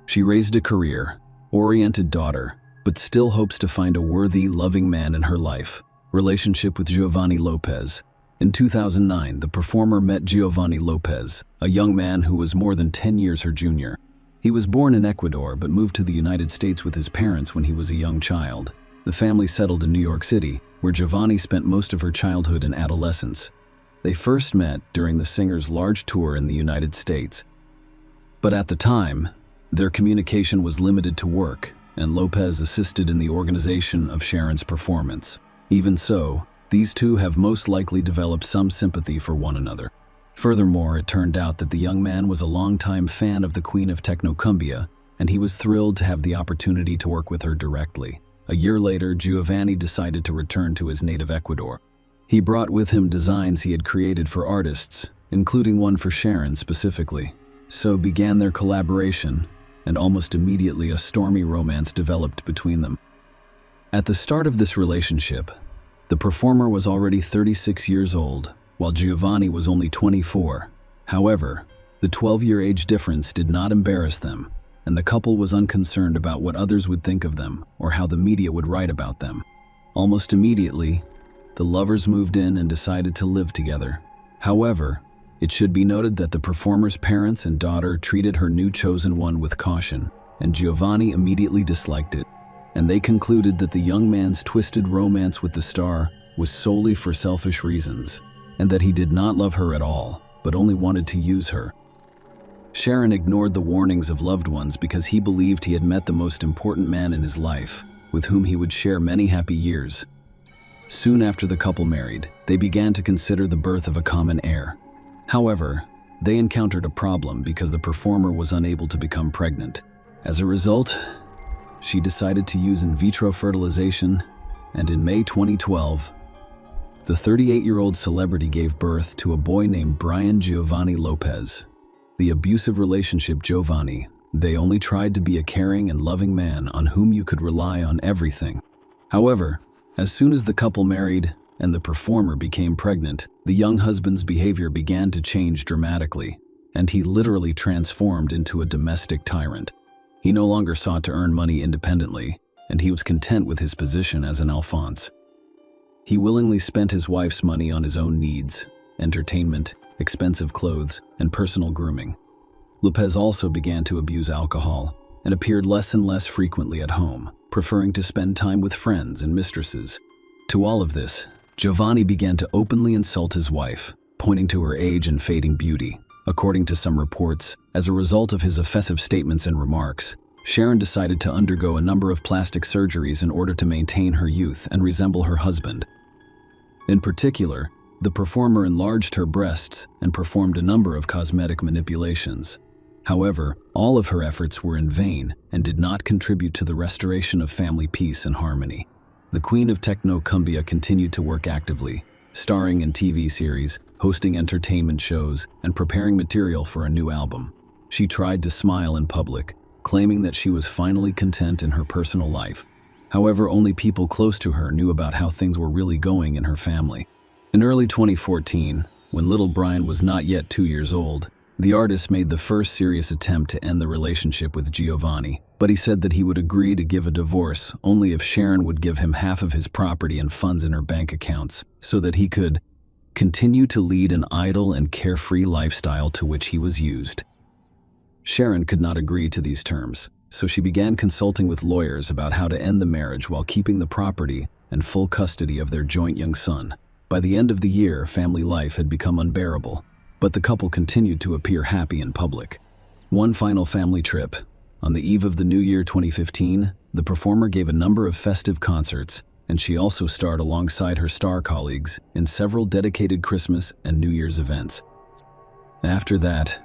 She raised a career-oriented daughter, but still hopes to find a worthy, loving man in her life. Relationship with Giovanni Lopez. In 2009, the performer met Giovanni Lopez, a young man who was more than 10 years her junior. He was born in Ecuador but moved to the United States with his parents when he was a young child. The family settled in New York City, where Giovanni spent most of her childhood and adolescence. They first met during the singer's large tour in the United States. But at the time, their communication was limited to work, and Lopez assisted in the organization of Sharon's performance. Even so, these two have most likely developed some sympathy for one another. Furthermore, it turned out that the young man was a longtime fan of the Queen of Technocumbia, and he was thrilled to have the opportunity to work with her directly. A year later, Giovanni decided to return to his native Ecuador. He brought with him designs he had created for artists, including one for Sharon specifically. So began their collaboration, and almost immediately a stormy romance developed between them. At the start of this relationship, the performer was already 36 years old, while Giovanni was only 24. However, the 12-year age difference did not embarrass them, and the couple was unconcerned about what others would think of them or how the media would write about them. Almost immediately, the lovers moved in and decided to live together. However, it should be noted that the performer's parents and daughter treated her new chosen one with caution, and Giovanni immediately disliked it, and they concluded that the young man's twisted romance with the star was solely for selfish reasons, and that he did not love her at all, but only wanted to use her. Sharon ignored the warnings of loved ones because he believed he had met the most important man in his life, with whom he would share many happy years. Soon after the couple married, they began to consider the birth of a common heir. However, they encountered a problem because the performer was unable to become pregnant. As a result, she decided to use in vitro fertilization, and in May 2012, the 38-year-old celebrity gave birth to a boy named Brian Giovanni Lopez. The abusive relationship Giovanni, they only tried to be a caring and loving man on whom you could rely on everything. However, as soon as the couple married and the performer became pregnant, the young husband's behavior began to change dramatically, and he literally transformed into a domestic tyrant. He no longer sought to earn money independently, and he was content with his position as an Alphonse. He willingly spent his wife's money on his own needs, entertainment, expensive clothes, and personal grooming. Lopez also began to abuse alcohol and appeared less and less frequently at home, preferring to spend time with friends and mistresses. To all of this, Giovanni began to openly insult his wife, pointing to her age and fading beauty. According to some reports, as a result of his offensive statements and remarks, Sharon decided to undergo a number of plastic surgeries in order to maintain her youth and resemble her husband. In particular, the performer enlarged her breasts and performed a number of cosmetic manipulations. However, all of her efforts were in vain and did not contribute to the restoration of family peace and harmony. The Queen of Technocumbia continued to work actively, starring in TV series, hosting entertainment shows, and preparing material for a new album. She tried to smile in public, claiming that she was finally content in her personal life. However, only people close to her knew about how things were really going in her family. In early 2014, when little Brian was not yet 2 years old, the artist made the first serious attempt to end the relationship with Giovanni, but he said that he would agree to give a divorce only if Sharon would give him half of his property and funds in her bank accounts, so that he could continue to lead an idle and carefree lifestyle to which he was used. Sharon could not agree to these terms, so she began consulting with lawyers about how to end the marriage while keeping the property and full custody of their joint young son. By the end of the year, family life had become unbearable, but the couple continued to appear happy in public. One final family trip. On the eve of the New Year 2015, the performer gave a number of festive concerts, and she also starred alongside her star colleagues in several dedicated Christmas and New Year's events. After that,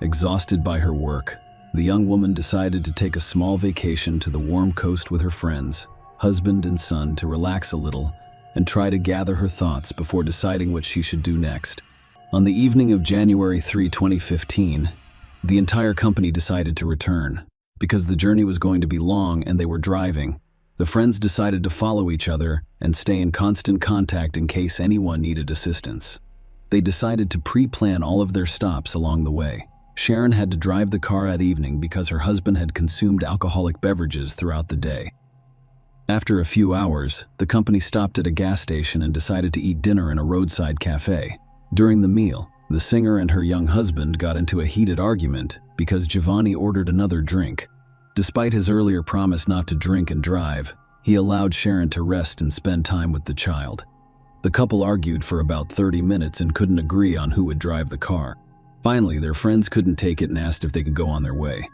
exhausted by her work, the young woman decided to take a small vacation to the warm coast with her friends, husband and son, to relax a little and try to gather her thoughts before deciding what she should do next. On the evening of January 3, 2015, the entire company decided to return. Because the journey was going to be long and they were driving, the friends decided to follow each other and stay in constant contact in case anyone needed assistance. They decided to pre-plan all of their stops along the way. Sharon had to drive the car that evening because her husband had consumed alcoholic beverages throughout the day. After a few hours, the company stopped at a gas station and decided to eat dinner in a roadside cafe. During the meal, The singer and her young husband got into a heated argument because Giovanni ordered another drink. Despite his earlier promise not to drink and drive, he allowed Sharon to rest and spend time with the child. The couple argued for about 30 minutes and couldn't agree on who would drive the car. Finally, their friends couldn't take it and asked if they could go on their way.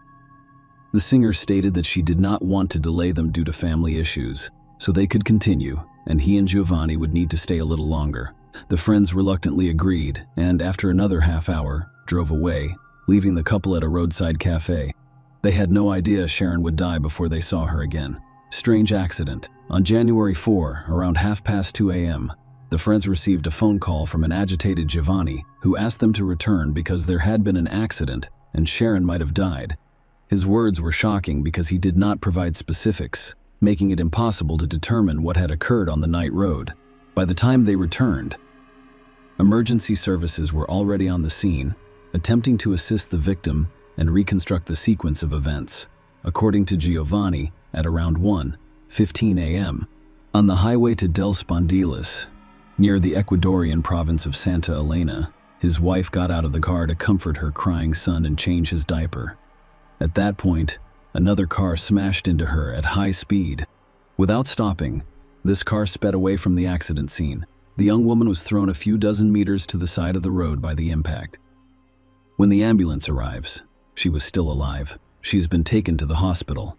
The singer stated that she did not want to delay them due to family issues, so they could continue, and he and Giovanni would need to stay a little longer. The friends reluctantly agreed, and after another half hour, drove away, leaving the couple at a roadside cafe. They had no idea Sharon would die before they saw her again. Strange accident. On January 4, around 2:30 a.m., the friends received a phone call from an agitated Giovanni who asked them to return because there had been an accident and Sharon might have died. His words were shocking because he did not provide specifics, making it impossible to determine what had occurred on the night road. By the time they returned, emergency services were already on the scene, attempting to assist the victim and reconstruct the sequence of events. According to Giovanni, at around 1:15 a.m., on the highway to Del Spondilis, near the Ecuadorian province of Santa Elena, his wife got out of the car to comfort her crying son and change his diaper. At that point, another car smashed into her at high speed. Without stopping, this car sped away from the accident scene. The young woman was thrown a few dozen meters to the side of the road by the impact. When the ambulance arrives, she was still alive. She's been taken to the hospital.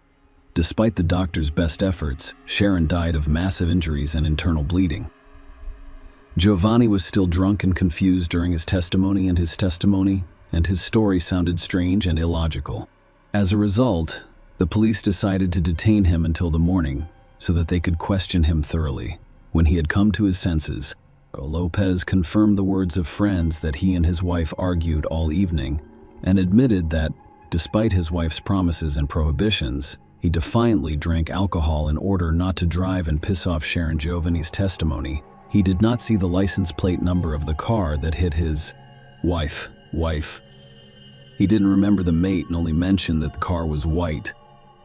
Despite the doctor's best efforts, Sharon died of massive injuries and internal bleeding. Giovanni was still drunk and confused during his testimony, and his story sounded strange and illogical. As a result, the police decided to detain him until the morning so that they could question him thoroughly. When he had come to his senses, Lopez confirmed the words of friends that he and his wife argued all evening and admitted that, despite his wife's promises and prohibitions, he defiantly drank alcohol in order not to drive and piss off Sharon. Giovanni's testimony: he did not see the license plate number of the car that hit his wife. He didn't remember the mate and only mentioned that the car was white.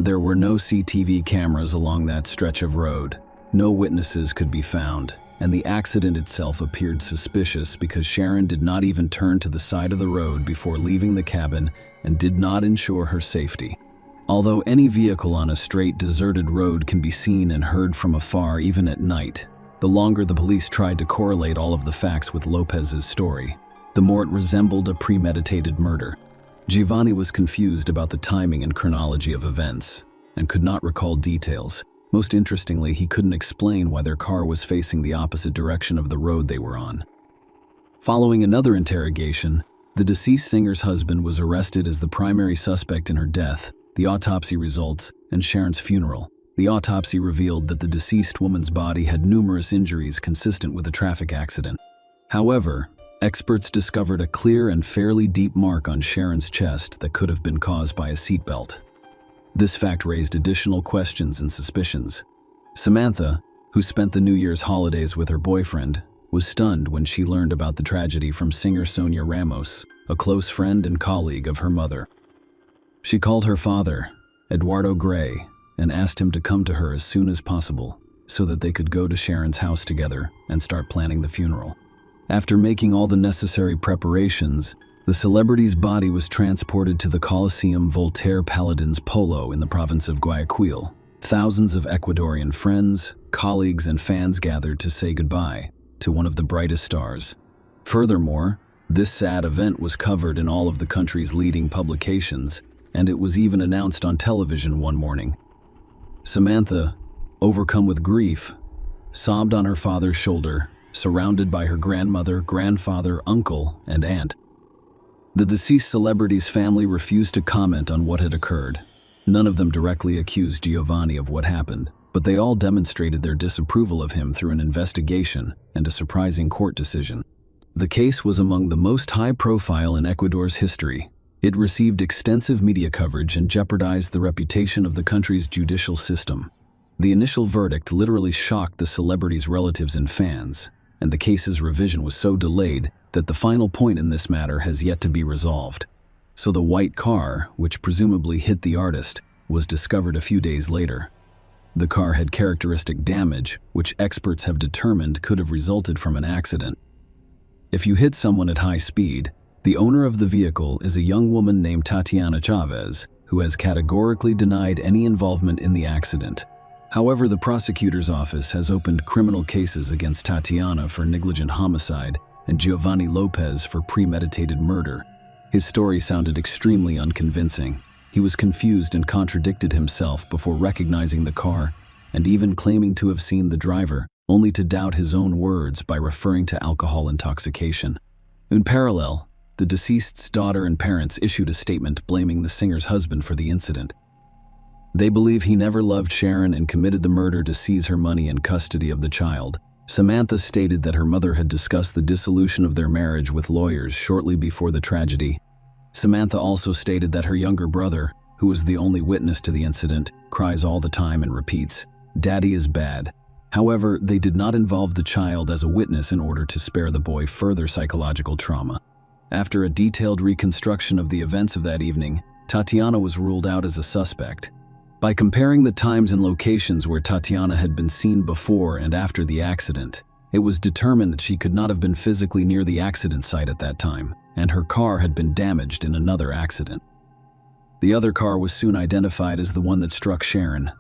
There were no CCTV cameras along that stretch of road. No witnesses could be found, and the accident itself appeared suspicious because Sharon did not even turn to the side of the road before leaving the cabin and did not ensure her safety. Although any vehicle on a straight, deserted road can be seen and heard from afar even at night, the longer the police tried to correlate all of the facts with Lopez's story, the more it resembled a premeditated murder. Giovanni was confused about the timing and chronology of events and could not recall details. Most interestingly, he couldn't explain why their car was facing the opposite direction of the road they were on. Following another interrogation, the deceased singer's husband was arrested as the primary suspect in her death, the autopsy results, and Sharon's funeral. The autopsy revealed that the deceased woman's body had numerous injuries consistent with a traffic accident. However, experts discovered a clear and fairly deep mark on Sharon's chest that could have been caused by a seatbelt. This fact raised additional questions and suspicions. Samantha, who spent the New Year's holidays with her boyfriend, was stunned when she learned about the tragedy from singer Sonia Ramos, a close friend and colleague of her mother. She called her father, Eduardo Gray, and asked him to come to her as soon as possible so that they could go to Sharon's house together and start planning the funeral. After making all the necessary preparations, the celebrity's body was transported to the Coliseum Voltaire Paladins Polo in the province of Guayaquil. Thousands of Ecuadorian friends, colleagues, and fans gathered to say goodbye to one of the brightest stars. Furthermore, this sad event was covered in all of the country's leading publications, and it was even announced on television one morning. Samantha, overcome with grief, sobbed on her father's shoulder, surrounded by her grandmother, grandfather, uncle, and aunt. The deceased celebrity's family refused to comment on what had occurred. None of them directly accused Giovanni of what happened, but they all demonstrated their disapproval of him through an investigation and a surprising court decision. The case was among the most high-profile in Ecuador's history. It received extensive media coverage and jeopardized the reputation of the country's judicial system. The initial verdict literally shocked the celebrity's relatives and fans, and the case's revision was so delayed that the final point in this matter has yet to be resolved. So the white car, which presumably hit the artist, was discovered a few days later. The car had characteristic damage, which experts have determined could have resulted from an accident. If you hit someone at high speed, the owner of the vehicle is a young woman named Tatiana Chavez, who has categorically denied any involvement in the accident. However, the prosecutor's office has opened criminal cases against Tatiana for negligent homicide and Giovanni Lopez for premeditated murder. His story sounded extremely unconvincing. He was confused and contradicted himself before recognizing the car and even claiming to have seen the driver, only to doubt his own words by referring to alcohol intoxication. In parallel, the deceased's daughter and parents issued a statement blaming the singer's husband for the incident. They believe he never loved Sharon and committed the murder to seize her money and custody of the child. Samantha stated that her mother had discussed the dissolution of their marriage with lawyers shortly before the tragedy. Samantha also stated that her younger brother, who was the only witness to the incident, cries all the time and repeats, "Daddy is bad." However, they did not involve the child as a witness in order to spare the boy further psychological trauma. After a detailed reconstruction of the events of that evening, Tatiana was ruled out as a suspect. By comparing the times and locations where Tatiana had been seen before and after the accident, it was determined that she could not have been physically near the accident site at that time, and her car had been damaged in another accident. The other car was soon identified as the one that struck Sharon.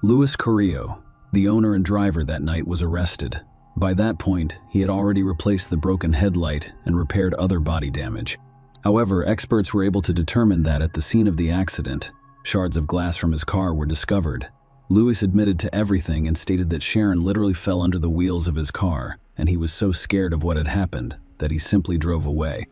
Luis Carrillo, the owner and driver that night, was arrested. By that point, he had already replaced the broken headlight and repaired other body damage. However, experts were able to determine that at the scene of the accident, shards of glass from his car were discovered. Luis admitted to everything and stated that Sharon literally fell under the wheels of his car, and he was so scared of what had happened that he simply drove away.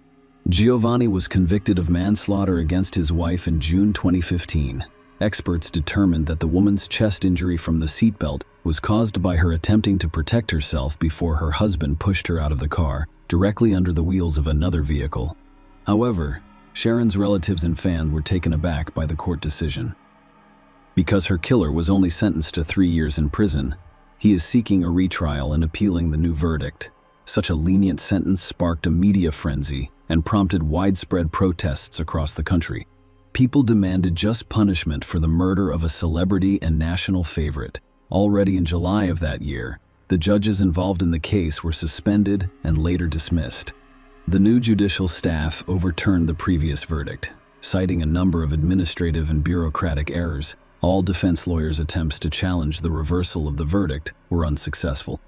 Giovanni was convicted of manslaughter against his wife in June 2015. Experts determined that the woman's chest injury from the seatbelt was caused by her attempting to protect herself before her husband pushed her out of the car, directly under the wheels of another vehicle. However, Sharon's relatives and fans were taken aback by the court decision. Because her killer was only sentenced to 3 years in prison, he is seeking a retrial and appealing the new verdict. Such a lenient sentence sparked a media frenzy and prompted widespread protests across the country. People demanded just punishment for the murder of a celebrity and national favorite. Already in July of that year, the judges involved in the case were suspended and later dismissed. The new judicial staff overturned the previous verdict, citing a number of administrative and bureaucratic errors. All defense lawyers' attempts to challenge the reversal of the verdict were unsuccessful.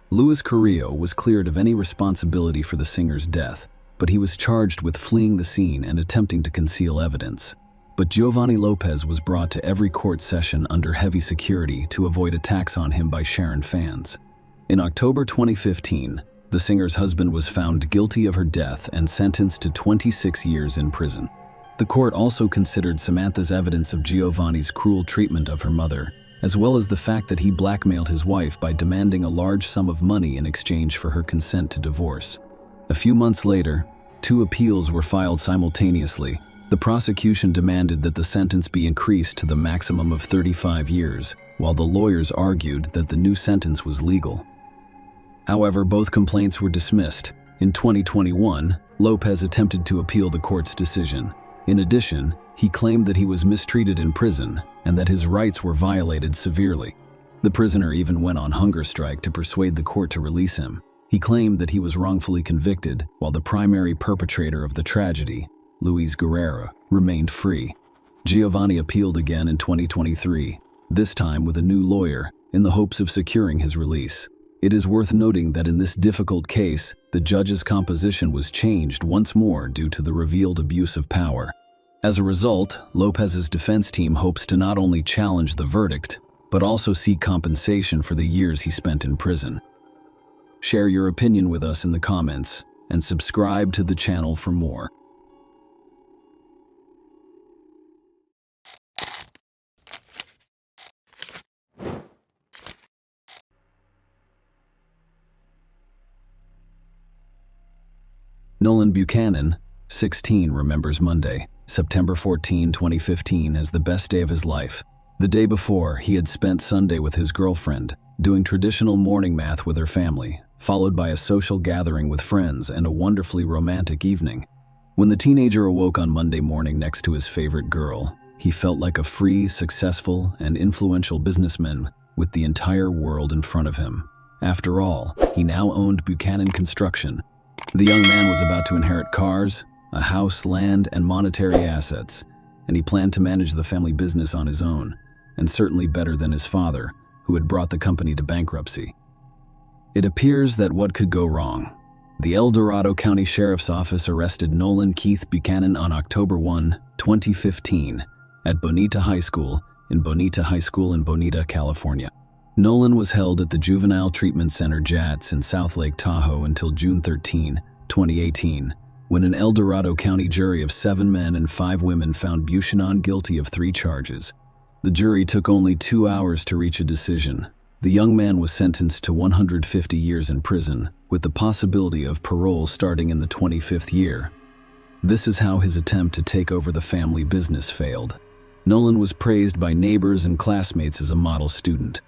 Luis Carrillo was cleared of any responsibility for the singer's death, but he was charged with fleeing the scene and attempting to conceal evidence. But Giovanni Lopez was brought to every court session under heavy security to avoid attacks on him by Sharon fans. In October 2015, the singer's husband was found guilty of her death and sentenced to 26 years in prison. The court also considered Samantha's evidence of Giovanni's cruel treatment of her mother, as well as the fact that he blackmailed his wife by demanding a large sum of money in exchange for her consent to divorce. A few months later, 2 appeals were filed simultaneously. The prosecution demanded that the sentence be increased to the maximum of 35 years, while the lawyers argued that the new sentence was legal. However, both complaints were dismissed. In 2021, Lopez attempted to appeal the court's decision. In addition, he claimed that he was mistreated in prison and that his rights were violated severely. The prisoner even went on hunger strike to persuade the court to release him. He claimed that he was wrongfully convicted, while the primary perpetrator of the tragedy, Luis Guerrero, remained free. Giovanni appealed again in 2023, this time with a new lawyer, in the hopes of securing his release. It is worth noting that in this difficult case, the judge's composition was changed once more due to the revealed abuse of power. As a result, Lopez's defense team hopes to not only challenge the verdict, but also seek compensation for the years he spent in prison. Share your opinion with us in the comments, and subscribe to the channel for more. Nolan Buchanan, 16, remembers Monday, September 14, 2015 as the best day of his life. The day before, he had spent Sunday with his girlfriend, doing traditional morning math with her family, followed by a social gathering with friends and a wonderfully romantic evening. When the teenager awoke on Monday morning next to his favorite girl, he felt like a free, successful, and influential businessman with the entire world in front of him. After all, he now owned Buchanan Construction, The young man was about to inherit cars, a house, land, and monetary assets, and he planned to manage the family business on his own, and certainly better than his father, who had brought the company to bankruptcy. It appears that what could go wrong? The El Dorado County Sheriff's Office arrested Nolan Keith Buchanan on October 1, 2015, at Bonita High School in Bonita, California. Nolan was held at the Juvenile Treatment Center JATS in South Lake Tahoe until June 13, 2018, when an El Dorado County jury of 7 men and 5 women found Buchanan guilty of 3 charges. The jury took only 2 hours to reach a decision. The young man was sentenced to 150 years in prison, with the possibility of parole starting in the 25th year. This is how his attempt to take over the family business failed. Nolan was praised by neighbors and classmates as a model student.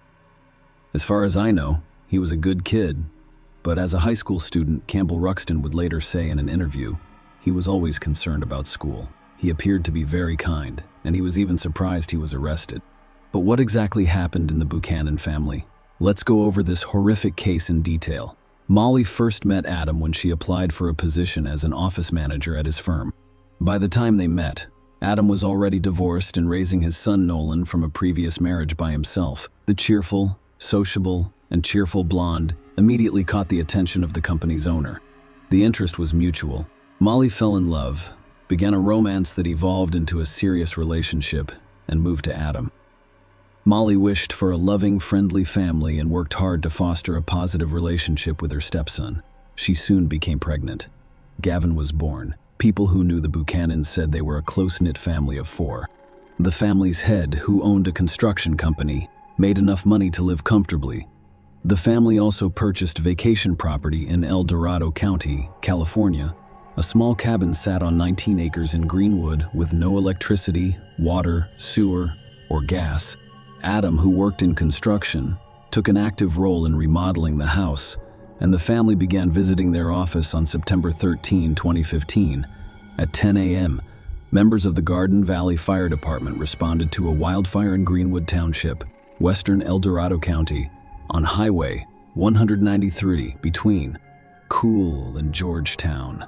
As far as I know, he was a good kid, but as a high school student, Campbell Ruxton would later say in an interview, he was always concerned about school. He appeared to be very kind, and he was even surprised he was arrested. But what exactly happened in the Buchanan family? Let's go over this horrific case in detail. Molly first met Adam when she applied for a position as an office manager at his firm. By the time they met, Adam was already divorced and raising his son Nolan from a previous marriage by himself. The cheerful, sociable, and cheerful blonde immediately caught the attention of the company's owner. The interest was mutual. Molly fell in love, began a romance that evolved into a serious relationship, and moved to Adam. Molly wished for a loving, friendly family and worked hard to foster a positive relationship with her stepson. She soon became pregnant. Gavin was born. People who knew the Buchanans said they were a close-knit family of 4. The family's head, who owned a construction company, made enough money to live comfortably. The family also purchased vacation property in El Dorado County, California. A small cabin sat on 19 acres in Greenwood with no electricity, water, sewer, or gas. Adam, who worked in construction, took an active role in remodeling the house, and the family began visiting their office on September 13, 2015. At 10 a.m., members of the Garden Valley Fire Department responded to a wildfire in Greenwood Township, western El Dorado County, on Highway 193 between Cool and Georgetown.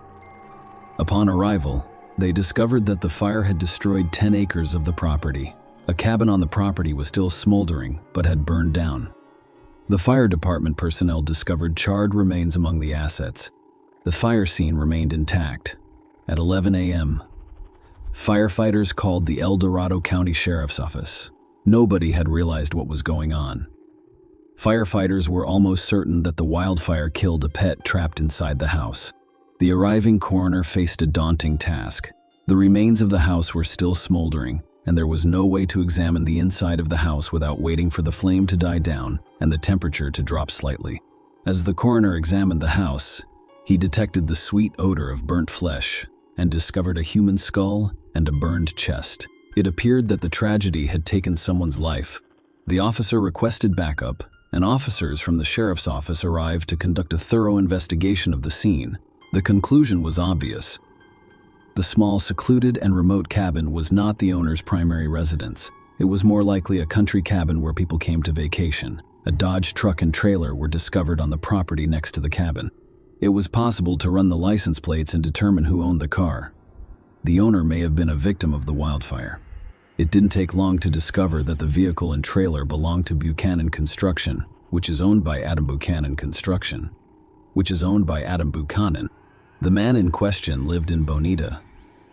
Upon arrival, they discovered that the fire had destroyed 10 acres of the property. A cabin on the property was still smoldering, but had burned down. The fire department personnel discovered charred remains among the assets. The fire scene remained intact. At 11 a.m., firefighters called the El Dorado County Sheriff's Office. Nobody had realized what was going on. Firefighters were almost certain that the wildfire killed a pet trapped inside the house. The arriving coroner faced a daunting task. The remains of the house were still smoldering, and there was no way to examine the inside of the house without waiting for the flame to die down and the temperature to drop slightly. As the coroner examined the house, he detected the sweet odor of burnt flesh and discovered a human skull and a burned chest. It appeared that the tragedy had taken someone's life. The officer requested backup, and officers from the sheriff's office arrived to conduct a thorough investigation of the scene. The conclusion was obvious. The small, secluded, and remote cabin was not the owner's primary residence. It was more likely a country cabin where people came to vacation. A Dodge truck and trailer were discovered on the property next to the cabin. It was possible to run the license plates and determine who owned the car. The owner may have been a victim of the wildfire. It didn't take long to discover that the vehicle and trailer belonged to Buchanan Construction, which is owned by Adam Buchanan. The man in question lived in Bonita,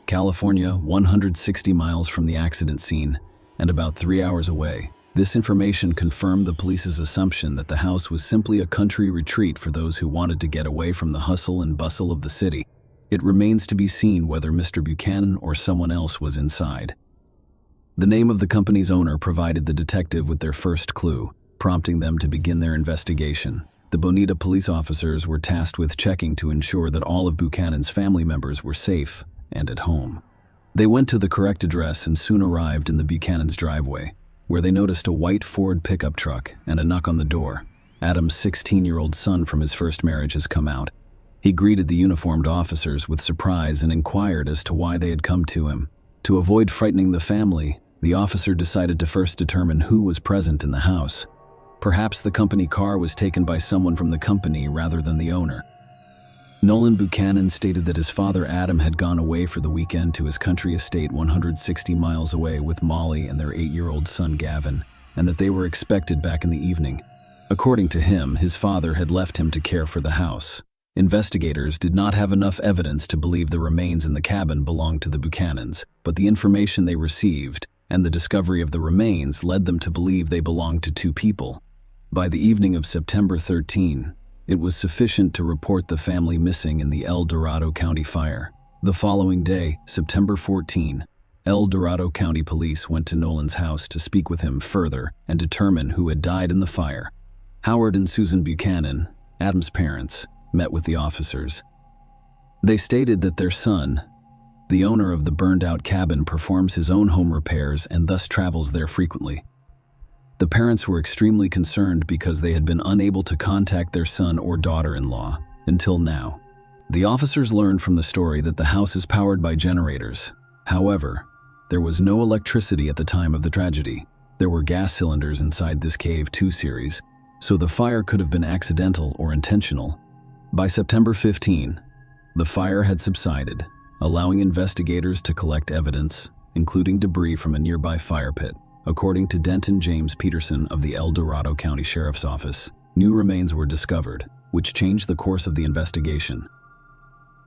California, 160 miles from the accident scene and about 3 hours away. This information confirmed the police's assumption that the house was simply a country retreat for those who wanted to get away from the hustle and bustle of the city. It remains to be seen whether Mr. Buchanan or someone else was inside. The name of the company's owner provided the detective with their first clue, prompting them to begin their investigation. The Bonita police officers were tasked with checking to ensure that all of Buchanan's family members were safe and at home. They went to the correct address and soon arrived in the Buchanan's driveway, where they noticed a white Ford pickup truck and a knock on the door. Adam's 16-year-old son from his first marriage has come out. He greeted the uniformed officers with surprise and inquired as to why they had come to him. To avoid frightening the family, the officer decided to first determine who was present in the house. Perhaps the company car was taken by someone from the company rather than the owner. Nolan Buchanan stated that his father Adam had gone away for the weekend to his country estate 160 miles away with Molly and their 8-year-old son Gavin, and that they were expected back in the evening. According to him, his father had left him to care for the house. Investigators did not have enough evidence to believe the remains in the cabin belonged to the Buchanans, but the information they received and the discovery of the remains led them to believe they belonged to two people. By the evening of September 13, it was sufficient to report the family missing in the El Dorado County fire. The following day, September 14, El Dorado County Police went to Nolan's house to speak with him further and determine who had died in the fire. Howard and Susan Buchanan, Adam's parents, met with the officers. They stated that their son, the owner of the burned-out cabin, performs his own home repairs and thus travels there frequently. The parents were extremely concerned because they had been unable to contact their son or daughter-in-law until now. The officers learned from the story that the house is powered by generators. However, there was no electricity at the time of the tragedy. There were gas cylinders inside this Cave 2 series, so the fire could have been accidental or intentional. By September 15, the fire had subsided, allowing investigators to collect evidence, including debris from a nearby fire pit. According to Denton James Peterson of the El Dorado County Sheriff's Office, new remains were discovered, which changed the course of the investigation.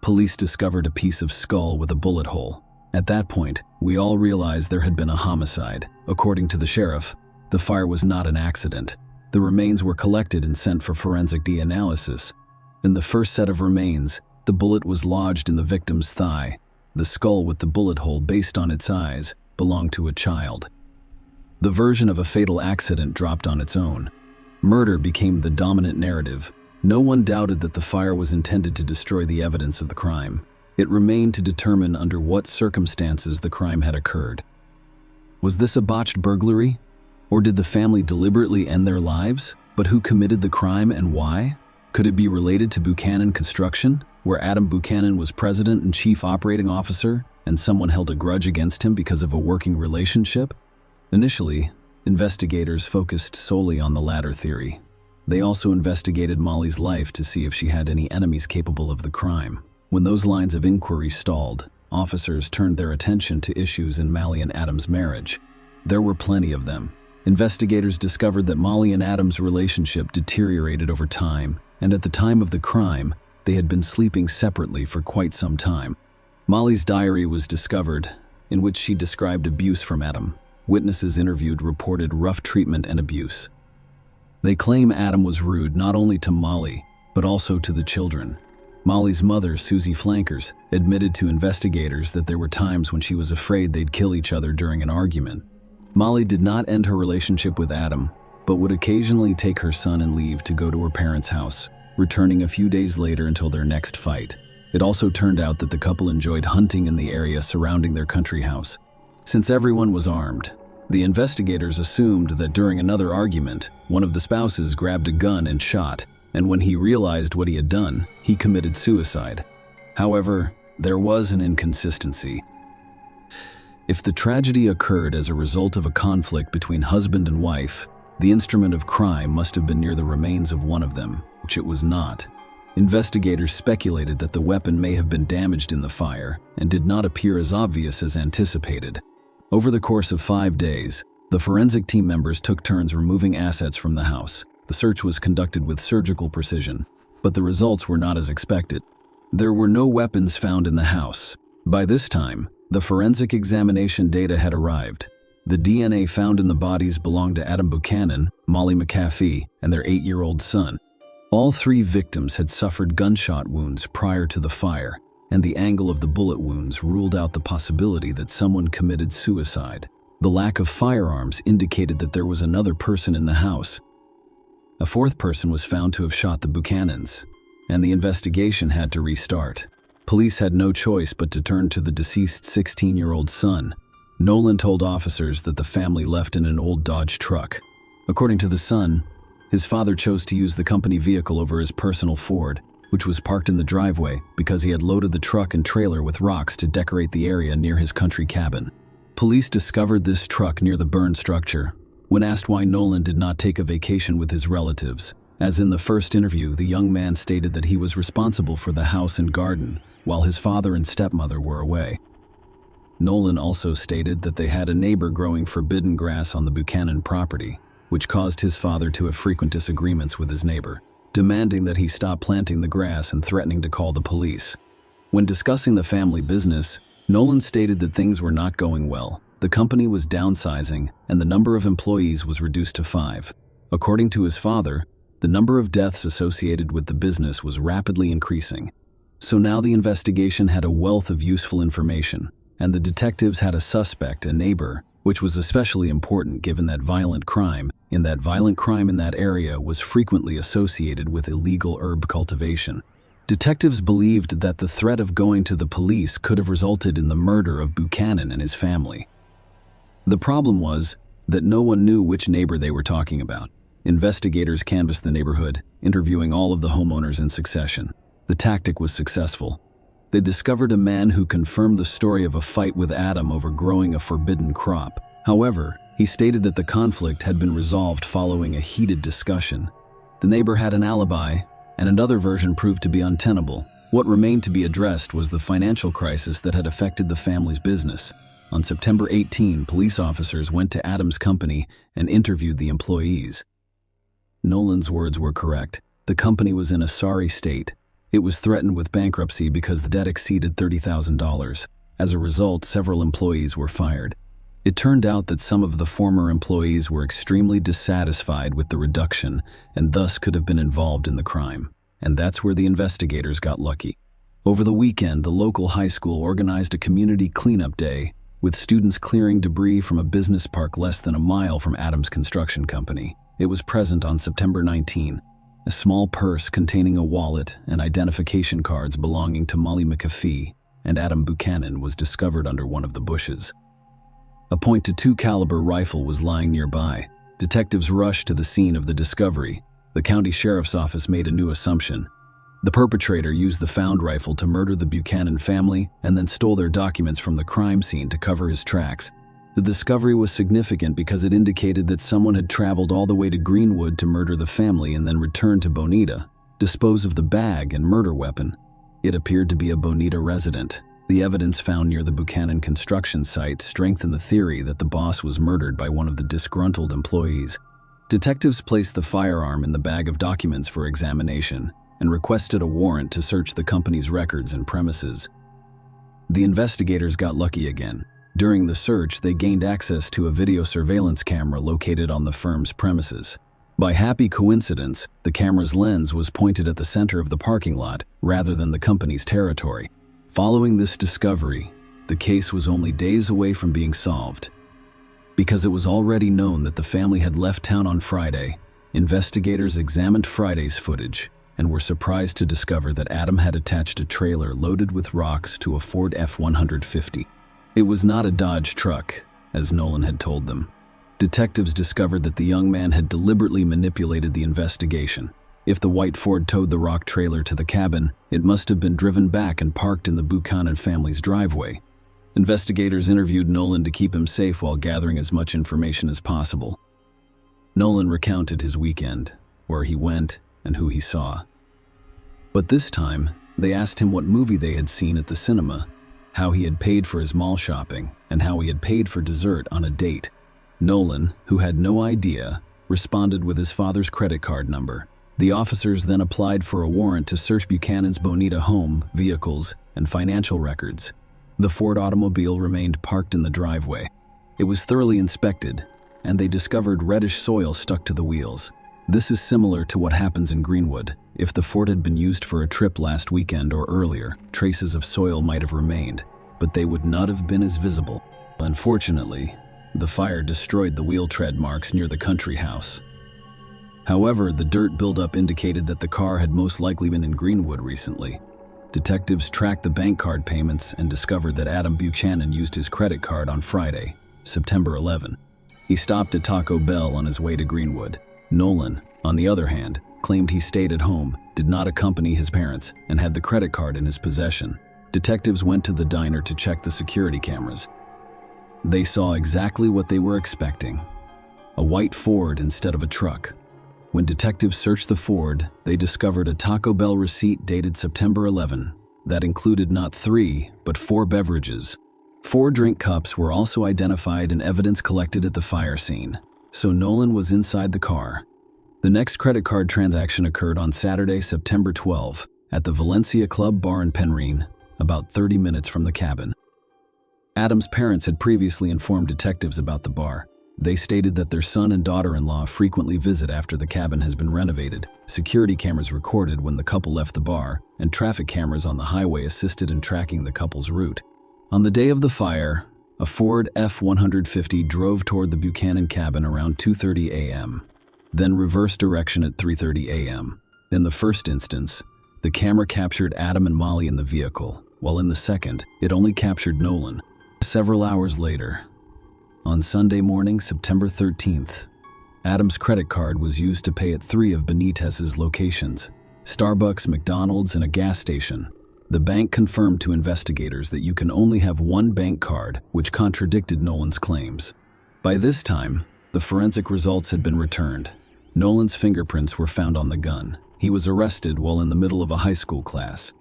Police discovered a piece of skull with a bullet hole. At that point, we all realized there had been a homicide. According to the sheriff, the fire was not an accident. The remains were collected and sent for forensic DNA analysis. In the first set of remains, the bullet was lodged in the victim's thigh. The skull with the bullet hole, based on its size, belonged to a child. The version of a fatal accident dropped on its own. Murder became the dominant narrative. No one doubted that the fire was intended to destroy the evidence of the crime. It remained to determine under what circumstances the crime had occurred. Was this a botched burglary? Or did the family deliberately end their lives? But who committed the crime and why? Could it be related to Buchanan Construction, where Adam Buchanan was president and chief operating officer, and someone held a grudge against him because of a working relationship? Initially, investigators focused solely on the latter theory. They also investigated Molly's life to see if she had any enemies capable of the crime. When those lines of inquiry stalled, officers turned their attention to issues in Molly and Adam's marriage. There were plenty of them. Investigators discovered that Molly and Adam's relationship deteriorated over time, and at the time of the crime, they had been sleeping separately for quite some time. Molly's diary was discovered, in which she described abuse from Adam. Witnesses interviewed reported rough treatment and abuse. They claim Adam was rude not only to Molly, but also to the children. Molly's mother, Susie Flankers, admitted to investigators that there were times when she was afraid they'd kill each other during an argument. Molly did not end her relationship with Adam, but would occasionally take her son and leave to go to her parents' house, returning a few days later until their next fight. It also turned out that the couple enjoyed hunting in the area surrounding their country house. Since everyone was armed, the investigators assumed that during another argument, one of the spouses grabbed a gun and shot, and when he realized what he had done, he committed suicide. However, there was an inconsistency. If the tragedy occurred as a result of a conflict between husband and wife, the instrument of crime must have been near the remains of one of them, which it was not. Investigators speculated that the weapon may have been damaged in the fire and did not appear as obvious as anticipated. Over the course of 5 days, the forensic team members took turns removing assets from the house. The search was conducted with surgical precision, but the results were not as expected. There were no weapons found in the house. By this time, the forensic examination data had arrived. The DNA found in the bodies belonged to Adam Buchanan, Molly McAfee, and their 8-year-old son. All 3 victims had suffered gunshot wounds prior to the fire, and the angle of the bullet wounds ruled out the possibility that someone committed suicide. The lack of firearms indicated that there was another person in the house. A 4th person was found to have shot the Buchanans, and the investigation had to restart. Police had no choice but to turn to the deceased's 16-year-old son. Nolan told officers that the family left in an old Dodge truck. According to the son, his father chose to use the company vehicle over his personal Ford, which was parked in the driveway because he had loaded the truck and trailer with rocks to decorate the area near his country cabin. Police discovered this truck near the burned structure. When asked why Nolan did not take a vacation with his relatives, As in the first interview, the young man stated that he was responsible for the house and garden while his father and stepmother were away. Nolan also stated that they had a neighbor growing forbidden grass on the Buchanan property, which caused his father to have frequent disagreements with his neighbor, demanding that he stop planting the grass and threatening to call the police. When discussing the family business, Nolan stated that things were not going well. The company was downsizing, and the number of employees was reduced to 5. According to his father, the number of deaths associated with the business was rapidly increasing. So now the investigation had a wealth of useful information, and the detectives had a suspect, a neighbor, which was especially important given that violent crime in that area was frequently associated with illegal herb cultivation. Detectives believed that the threat of going to the police could have resulted in the murder of Buchanan and his family. The problem was that no one knew which neighbor they were talking about. Investigators canvassed the neighborhood, interviewing all of the homeowners in succession. The tactic was successful. They discovered a man who confirmed the story of a fight with Adam over growing a forbidden crop. However, he stated that the conflict had been resolved following a heated discussion. The neighbor had an alibi, and another version proved to be untenable. What remained to be addressed was the financial crisis that had affected the family's business. On September 18, police officers went to Adam's company and interviewed the employees. Nolan's words were correct. The company was in a sorry state. It was threatened with bankruptcy because the debt exceeded $30,000. As a result, several employees were fired. It turned out that some of the former employees were extremely dissatisfied with the reduction and thus could have been involved in the crime. And that's where the investigators got lucky. Over the weekend, the local high school organized a community cleanup day, with students clearing debris from a business park less than a mile from Adam's construction company. It was present on September 19. A small purse containing a wallet and identification cards belonging to Molly McAfee and Adam Buchanan was discovered under one of the bushes. A .22 caliber rifle was lying nearby. Detectives rushed to the scene of the discovery. The county sheriff's office made a new assumption. The perpetrator used the found rifle to murder the Buchanan family and then stole their documents from the crime scene to cover his tracks. The discovery was significant because it indicated that someone had traveled all the way to Greenwood to murder the family and then returned to Bonita, dispose of the bag and murder weapon. It appeared to be a Bonita resident. The evidence found near the Buchanan construction site strengthened the theory that the boss was murdered by one of the disgruntled employees. Detectives placed the firearm in the bag of documents for examination and requested a warrant to search the company's records and premises. The investigators got lucky again. During the search, they gained access to a video surveillance camera located on the firm's premises. By happy coincidence, the camera's lens was pointed at the center of the parking lot rather than the company's territory. Following this discovery, the case was only days away from being solved. Because it was already known that the family had left town on Friday, investigators examined Friday's footage and were surprised to discover that Adam had attached a trailer loaded with rocks to a Ford F-150. It was not a Dodge truck, as Nolan had told them. Detectives discovered that the young man had deliberately manipulated the investigation. If the white Ford towed the rock trailer to the cabin, it must have been driven back and parked in the Buchanan family's driveway. Investigators interviewed Nolan to keep him safe while gathering as much information as possible. Nolan recounted his weekend, where he went and who he saw. But this time, they asked him what movie they had seen at the cinema, how he had paid for his mall shopping, and how he had paid for dessert on a date. Nolan, who had no idea, responded with his father's credit card number. The officers then applied for a warrant to search Buchanan's Bonita home, vehicles, and financial records. The Ford automobile remained parked in the driveway. It was thoroughly inspected, and they discovered reddish soil stuck to the wheels. This is similar to what happens in Greenwood. If the Ford had been used for a trip last weekend or earlier, traces of soil might have remained, but they would not have been as visible. Unfortunately, the fire destroyed the wheel tread marks near the country house. However, the dirt buildup indicated that the car had most likely been in Greenwood recently. Detectives tracked the bank card payments and discovered that Adam Buchanan used his credit card on Friday, September 11. He stopped at Taco Bell on his way to Greenwood. Nolan, on the other hand, claimed he stayed at home, did not accompany his parents, and had the credit card in his possession. Detectives went to the diner to check the security cameras. They saw exactly what they were expecting: a white Ford instead of a truck. When detectives searched the Ford, they discovered a Taco Bell receipt dated September 11 that included not 3, but 4 beverages. 4 drink cups were also identified in evidence collected at the fire scene, so Nolan was inside the car. The next credit card transaction occurred on Saturday, September 12, at the Valencia Club Bar in Penryn, about 30 minutes from the cabin. Adam's parents had previously informed detectives about the bar. They stated that their son and daughter-in-law frequently visit after the cabin has been renovated. Security cameras recorded when the couple left the bar, and traffic cameras on the highway assisted in tracking the couple's route. On the day of the fire, a Ford F-150 drove toward the Buchanan cabin around 2:30 a.m., then reversed direction at 3:30 a.m. In the first instance, the camera captured Adam and Molly in the vehicle, while in the second, it only captured Nolan. Several hours later, on Sunday morning, September 13th, Adam's credit card was used to pay at 3 of Benitez's locations: Starbucks, McDonald's, and a gas station. The bank confirmed to investigators that you can only have one bank card, which contradicted Nolan's claims. By this time, the forensic results had been returned. Nolan's fingerprints were found on the gun. He was arrested while in the middle of a high school class.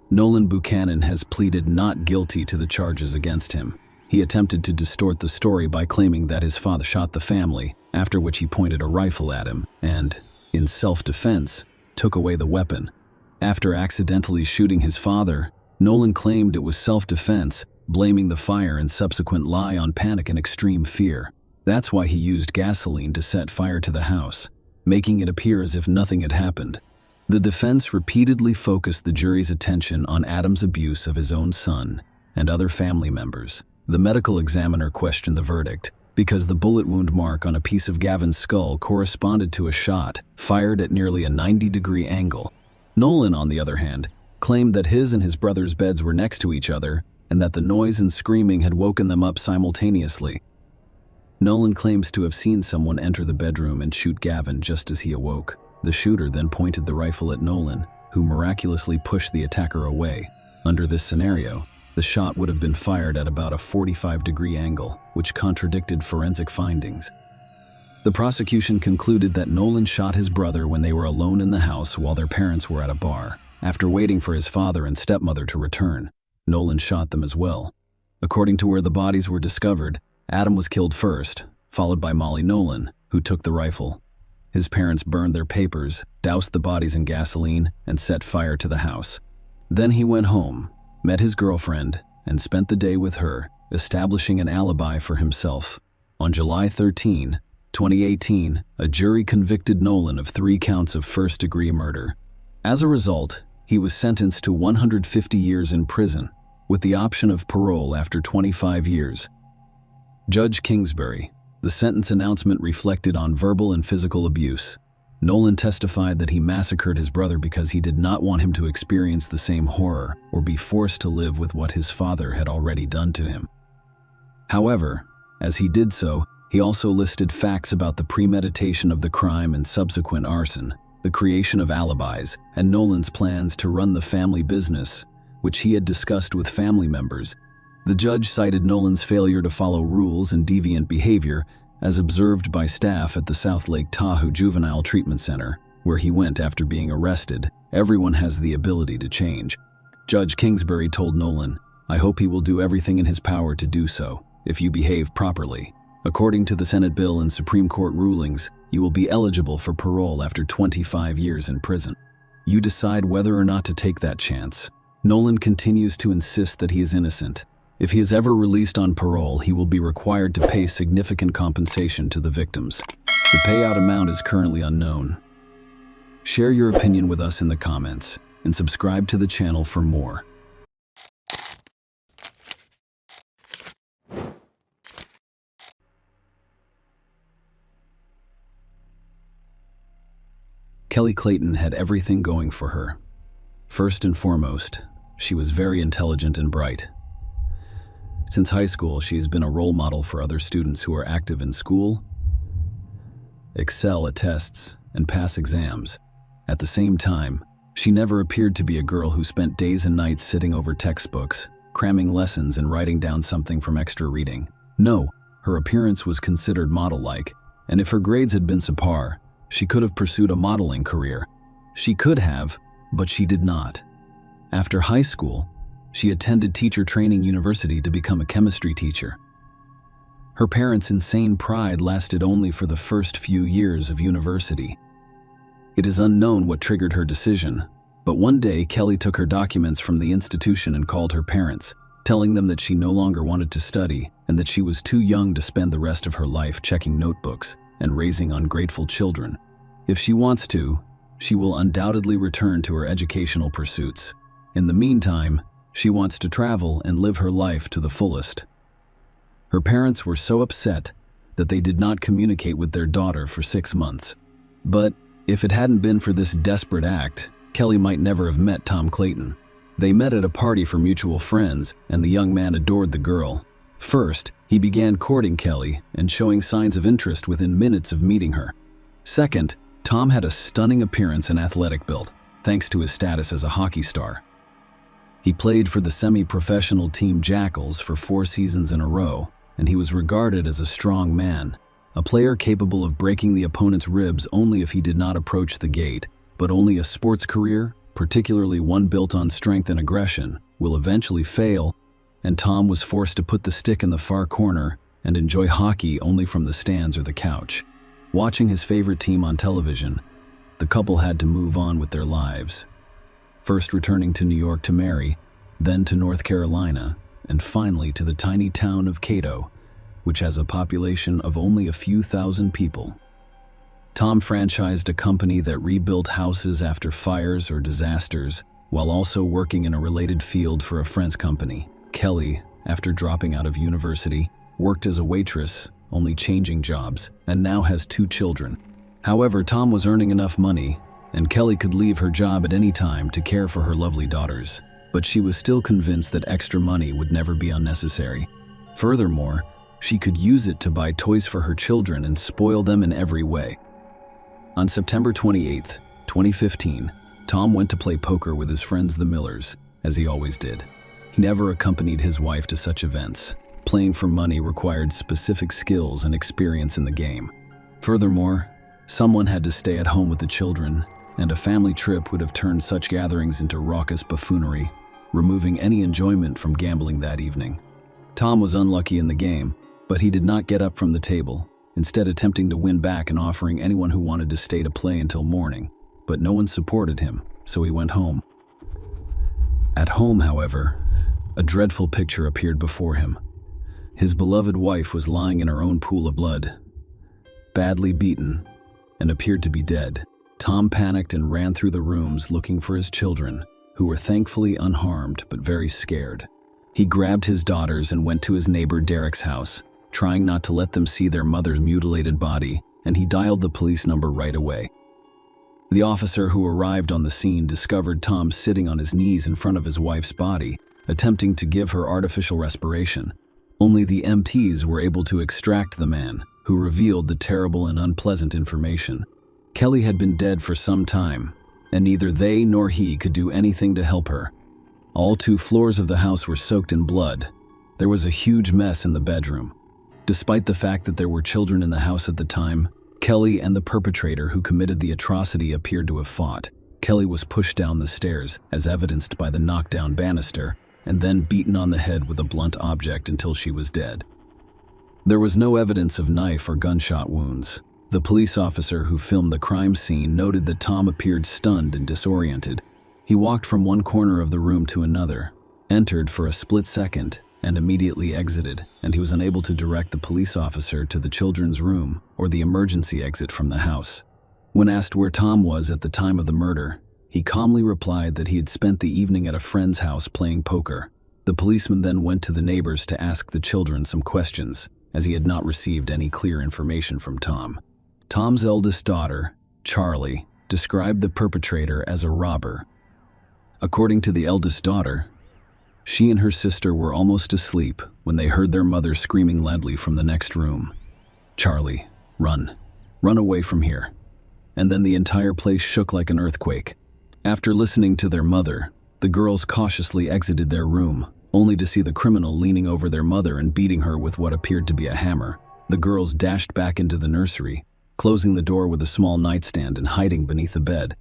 Nolan Buchanan has pleaded not guilty to the charges against him. He attempted to distort the story by claiming that his father shot the family, after which he pointed a rifle at him and, in self-defense, took away the weapon. After accidentally shooting his father, Nolan claimed it was self-defense, blaming the fire and subsequent lie on panic and extreme fear. That's why he used gasoline to set fire to the house, making it appear as if nothing had happened. The defense repeatedly focused the jury's attention on Adam's abuse of his own son and other family members. The medical examiner questioned the verdict because the bullet wound mark on a piece of Gavin's skull corresponded to a shot fired at nearly a 90-degree angle. Nolan, on the other hand, claimed that his and his brother's beds were next to each other and that the noise and screaming had woken them up simultaneously. Nolan claims to have seen someone enter the bedroom and shoot Gavin just as he awoke. The shooter then pointed the rifle at Nolan, who miraculously pushed the attacker away. Under this scenario, the shot would have been fired at about a 45-degree angle, which contradicted forensic findings. The prosecution concluded that Nolan shot his brother when they were alone in the house while their parents were at a bar. After waiting for his father and stepmother to return, Nolan shot them as well. According to where the bodies were discovered, Adam was killed first, followed by Molly Nolan, who took the rifle. His parents burned their papers, doused the bodies in gasoline, and set fire to the house. Then he went home, met his girlfriend, and spent the day with her, establishing an alibi for himself. On July 13, 2018, a jury convicted Nolan of 3 counts of first-degree murder. As a result, he was sentenced to 150 years in prison, with the option of parole after 25 years. Judge Kingsbury. The sentence announcement reflected on verbal and physical abuse. Nolan testified that he massacred his brother because he did not want him to experience the same horror or be forced to live with what his father had already done to him. However, as he did so, he also listed facts about the premeditation of the crime and subsequent arson, the creation of alibis, and Nolan's plans to run the family business, which he had discussed with family members. The judge cited Nolan's failure to follow rules and deviant behavior as observed by staff at the South Lake Tahoe Juvenile Treatment Center, where he went after being arrested. Everyone has the ability to change. Judge Kingsbury told Nolan, "I hope he will do everything in his power to do so, if you behave properly. According to the Senate bill and Supreme Court rulings, you will be eligible for parole after 25 years in prison. You decide whether or not to take that chance." Nolan continues to insist that he is innocent. If he is ever released on parole, he will be required to pay significant compensation to the victims. The payout amount is currently unknown. Share your opinion with us in the comments, and subscribe to the channel for more. Kelly Clayton had everything going for her. First and foremost, she was very intelligent and bright. Since high school, she has been a role model for other students who are active in school, excel at tests, and pass exams. At the same time, she never appeared to be a girl who spent days and nights sitting over textbooks, cramming lessons and writing down something from extra reading. No, her appearance was considered model-like, and if her grades had been subpar, She could have pursued a modeling career. She could have, but she did not. After high school, she attended teacher training university to become a chemistry teacher. Her parents' insane pride lasted only for the first few years of university. It is unknown what triggered her decision, but one day Kelly took her documents from the institution and called her parents, telling them that she no longer wanted to study and that she was too young to spend the rest of her life checking notebooks and raising ungrateful children. If she wants to, she will undoubtedly return to her educational pursuits. In the meantime, she wants to travel and live her life to the fullest. Her parents were so upset that they did not communicate with their daughter for 6 months. But if it hadn't been for this desperate act, Kelly might never have met Tom Clayton. They met at a party for mutual friends, and the young man adored the girl. First, he began courting Kelly and showing signs of interest within minutes of meeting her. Second, Tom had a stunning appearance and athletic build, thanks to his status as a hockey star. He played for the semi-professional team Jackals for 4 seasons in a row, and he was regarded as a strong man, a player capable of breaking the opponent's ribs only if he did not approach the gate. But only a sports career, particularly one built on strength and aggression, will eventually fail, and Tom was forced to put the stick in the far corner and enjoy hockey only from the stands or the couch. Watching his favorite team on television, the couple had to move on with their lives, first returning to New York to marry, then to North Carolina, and finally to the tiny town of Cato, which has a population of only a few thousand people. Tom franchised a company that rebuilt houses after fires or disasters, while also working in a related field for a French company. Kelly, after dropping out of university, worked as a waitress, only changing jobs, and now has 2 children. However, Tom was earning enough money, and Kelly could leave her job at any time to care for her lovely daughters. But she was still convinced that extra money would never be unnecessary. Furthermore, she could use it to buy toys for her children and spoil them in every way. On September 28, 2015, Tom went to play poker with his friends the Millers, as he always did. He never accompanied his wife to such events. Playing for money required specific skills and experience in the game. Furthermore, someone had to stay at home with the children, and a family trip would have turned such gatherings into raucous buffoonery, removing any enjoyment from gambling that evening. Tom was unlucky in the game, but he did not get up from the table, instead attempting to win back and offering anyone who wanted to stay to play until morning. But no one supported him, so he went home. At home, however, a dreadful picture appeared before him. His beloved wife was lying in her own pool of blood, badly beaten, and appeared to be dead. Tom panicked and ran through the rooms looking for his children, who were thankfully unharmed but very scared. He grabbed his daughters and went to his neighbor Derek's house, trying not to let them see their mother's mutilated body, and he dialed the police number right away. The officer who arrived on the scene discovered Tom sitting on his knees in front of his wife's body, attempting to give her artificial respiration. Only the MTs were able to extract the man, who revealed the terrible and unpleasant information. Kelly had been dead for some time, and neither they nor he could do anything to help her. All 2 floors of the house were soaked in blood. There was a huge mess in the bedroom. Despite the fact that there were children in the house at the time, Kelly and the perpetrator who committed the atrocity appeared to have fought. Kelly was pushed down the stairs, as evidenced by the knockdown banister, and then beaten on the head with a blunt object until she was dead. There was no evidence of knife or gunshot wounds. The police officer who filmed the crime scene noted that Tom appeared stunned and disoriented. He walked from one corner of the room to another, entered for a split second, and immediately exited, and he was unable to direct the police officer to the children's room or the emergency exit from the house. When asked where Tom was at the time of the murder, he calmly replied that he had spent the evening at a friend's house playing poker. The policeman then went to the neighbors to ask the children some questions, as he had not received any clear information from Tom. Tom's eldest daughter, Charlie, described the perpetrator as a robber. According to the eldest daughter, she and her sister were almost asleep when they heard their mother screaming loudly from the next room, "Charlie, run. Run away from here." And then the entire place shook like an earthquake. After listening to their mother, the girls cautiously exited their room, only to see the criminal leaning over their mother and beating her with what appeared to be a hammer. The girls dashed back into the nursery, closing the door with a small nightstand and hiding beneath the bed.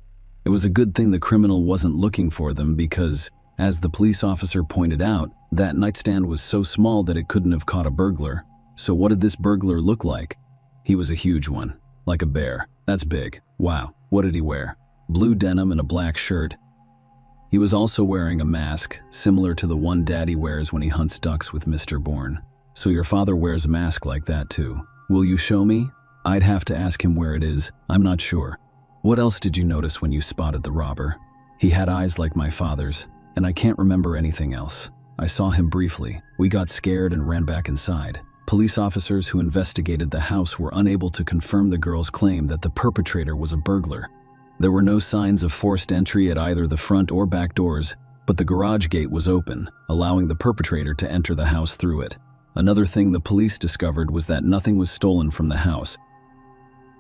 It was a good thing the criminal wasn't looking for them because, as the police officer pointed out, that nightstand was so small that it couldn't have caught a burglar. So what did this burglar look like? He was a huge one, like a bear. That's big. Wow, what did he wear? Blue denim and a black shirt. He was also wearing a mask, similar to the one Daddy wears when he hunts ducks with Mr. Bourne. So your father wears a mask like that too. Will you show me? I'd have to ask him where it is. I'm not sure. What else did you notice when you spotted the robber? He had eyes like my father's, and I can't remember anything else. I saw him briefly. We got scared and ran back inside. Police officers who investigated the house were unable to confirm the girl's claim that the perpetrator was a burglar. There were no signs of forced entry at either the front or back doors, but the garage gate was open, allowing the perpetrator to enter the house through it. Another thing the police discovered was that nothing was stolen from the house.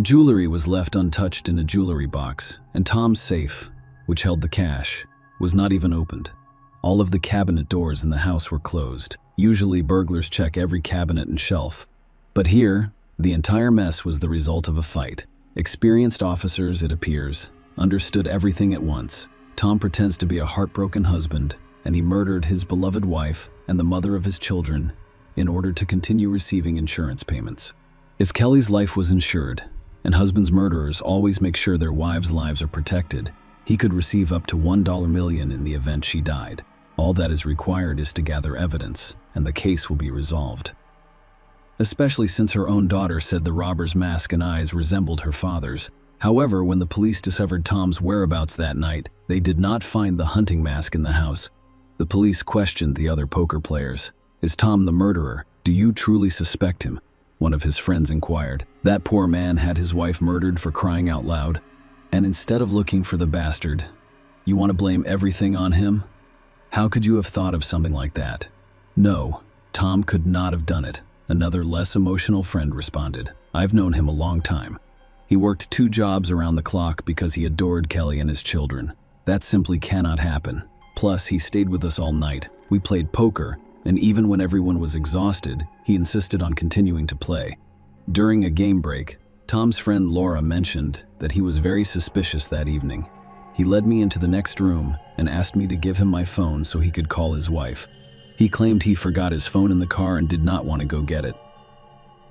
Jewelry was left untouched in a jewelry box, and Tom's safe, which held the cash, was not even opened. All of the cabinet doors in the house were closed. Usually burglars check every cabinet and shelf. But here, the entire mess was the result of a fight. Experienced officers, it appears, understood everything at once. Tom pretends to be a heartbroken husband, and he murdered his beloved wife and the mother of his children in order to continue receiving insurance payments. If Kelly's life was insured, and husbands' murderers always make sure their wives' lives are protected, he could receive up to $1 million in the event she died. All that is required is to gather evidence, and the case will be resolved. Especially since her own daughter said the robber's mask and eyes resembled her father's. However, when the police discovered Tom's whereabouts that night, they did not find the hunting mask in the house. The police questioned the other poker players. "Is Tom the murderer? Do you truly suspect him?" One of his friends inquired. That poor man had his wife murdered, for crying out loud. And instead of looking for the bastard, you want to blame everything on him? How could you have thought of something like that? No, Tom could not have done it. Another less emotional friend responded. I've known him a long time. He worked 2 jobs around the clock because he adored Kelly and his children. That simply cannot happen. Plus, he stayed with us all night. We played poker, and even when everyone was exhausted, he insisted on continuing to play. During a game break, Tom's friend Laura mentioned that he was very suspicious that evening. He led me into the next room and asked me to give him my phone so he could call his wife. He claimed he forgot his phone in the car and did not want to go get it.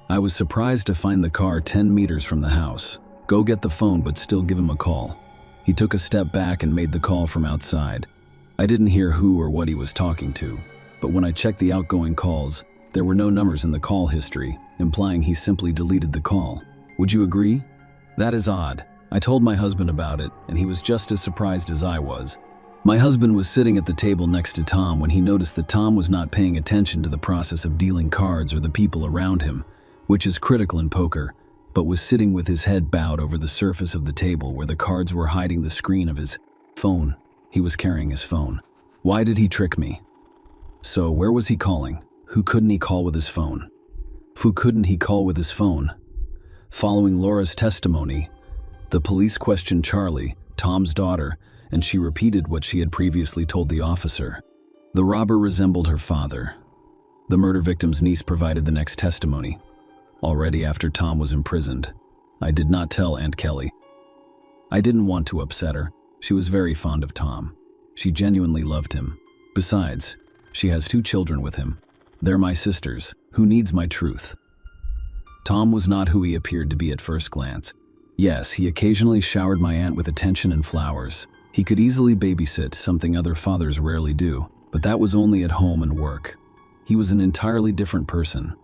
I was surprised to find the car 10 meters from the house. Go get the phone, but still give him a call. He took a step back and made the call from outside. I didn't hear who or what he was talking to, but when I checked the outgoing calls, there were no numbers in the call history, implying he simply deleted the call. Would you agree? That is odd. I told my husband about it, and he was just as surprised as I was. My husband was sitting at the table next to Tom when he noticed that Tom was not paying attention to the process of dealing cards or the people around him, which is critical in poker, but was sitting with his head bowed over the surface of the table where the cards were hiding the screen of his phone. He was carrying his phone. Why did he trick me? So where was he calling? Who couldn't he call with his phone? Who couldn't he call with his phone? Following Laura's testimony, the police questioned Charlie, Tom's daughter, and she repeated what she had previously told the officer. The robber resembled her father. The murder victim's niece provided the next testimony. Already after Tom was imprisoned, I did not tell Aunt Kelly. I didn't want to upset her. She was very fond of Tom. She genuinely loved him. Besides, she has 2 children with him. They're my sisters. Who needs my truth? Tom was not who he appeared to be at first glance. Yes, he occasionally showered my aunt with attention and flowers. He could easily babysit, something other fathers rarely do, but that was only at home and work. He was an entirely different person.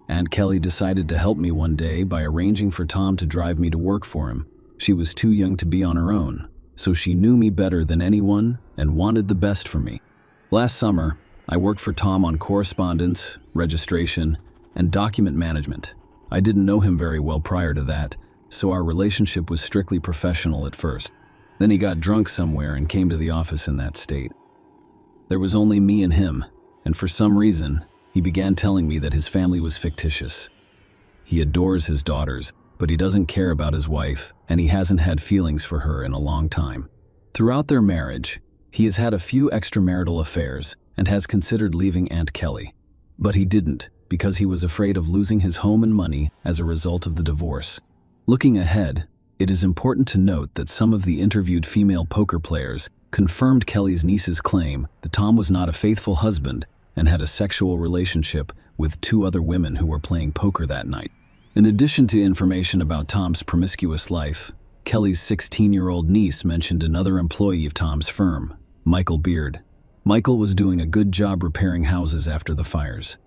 Aunt Kelly decided to help me one day by arranging for Tom to drive me to work for him. She was too young to be on her own, so she knew me better than anyone and wanted the best for me. Last summer, I worked for Tom on correspondence, registration, and document management. I didn't know him very well prior to that, so our relationship was strictly professional at first. Then he got drunk somewhere and came to the office in that state. There was only me and him, and for some reason, he began telling me that his family was fictitious. He adores his daughters, but he doesn't care about his wife, and he hasn't had feelings for her in a long time. Throughout their marriage, he has had a few extramarital affairs and has considered leaving Aunt Kelly. But he didn't, because he was afraid of losing his home and money as a result of the divorce. Looking ahead, it is important to note that some of the interviewed female poker players confirmed Kelly's niece's claim that Tom was not a faithful husband and had a sexual relationship with 2 other women who were playing poker that night. In addition to information about Tom's promiscuous life, Kelly's 16-year-old niece mentioned another employee of Tom's firm, Michael Beard. Michael was doing a good job repairing houses after the fires.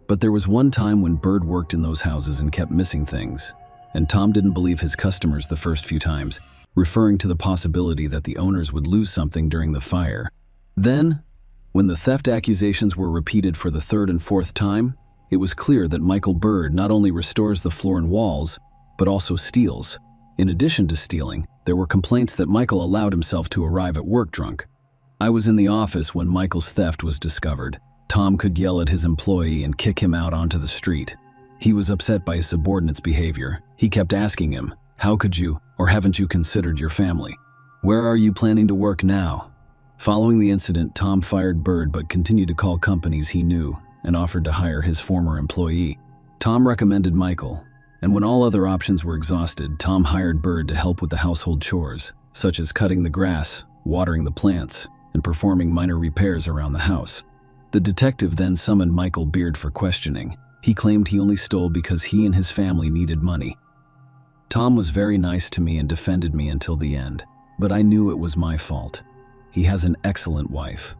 But there was one time when Bird worked in those houses and kept missing things, and Tom didn't believe his customers the first few times, referring to the possibility that the owners would lose something during the fire. Then, when the theft accusations were repeated for the 3rd and 4th time, it was clear that Michael Bird not only restores the floor and walls, but also steals. In addition to stealing, there were complaints that Michael allowed himself to arrive at work drunk. I was in the office when Michael's theft was discovered. Tom could yell at his employee and kick him out onto the street. He was upset by his subordinate's behavior. He kept asking him, "How could you, or haven't you considered your family? Where are you planning to work now?" Following the incident, Tom fired Bird but continued to call companies he knew and offered to hire his former employee. Tom recommended Michael, and when all other options were exhausted, Tom hired Bird to help with the household chores, such as cutting the grass, watering the plants, and performing minor repairs around the house. The detective then summoned Michael Beard for questioning. He claimed he only stole because he and his family needed money. Tom was very nice to me and defended me until the end, but I knew it was my fault. He has an excellent wife.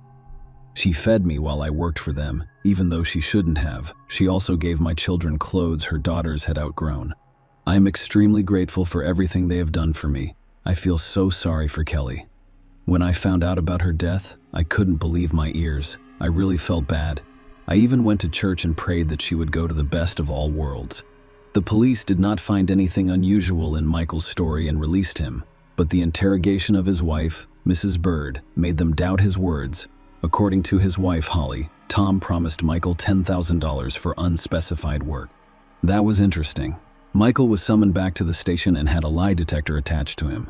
She fed me while I worked for them, even though she shouldn't have. She also gave my children clothes her daughters had outgrown. I am extremely grateful for everything they have done for me. I feel so sorry for Kelly. When I found out about her death, I couldn't believe my ears. I really felt bad. I even went to church and prayed that she would go to the best of all worlds. The police did not find anything unusual in Michael's story and released him, but the interrogation of his wife, Mrs. Bird, made them doubt his words. According to his wife, Holly, Tom promised Michael $10,000 for unspecified work. That was interesting. Michael was summoned back to the station and had a lie detector attached to him.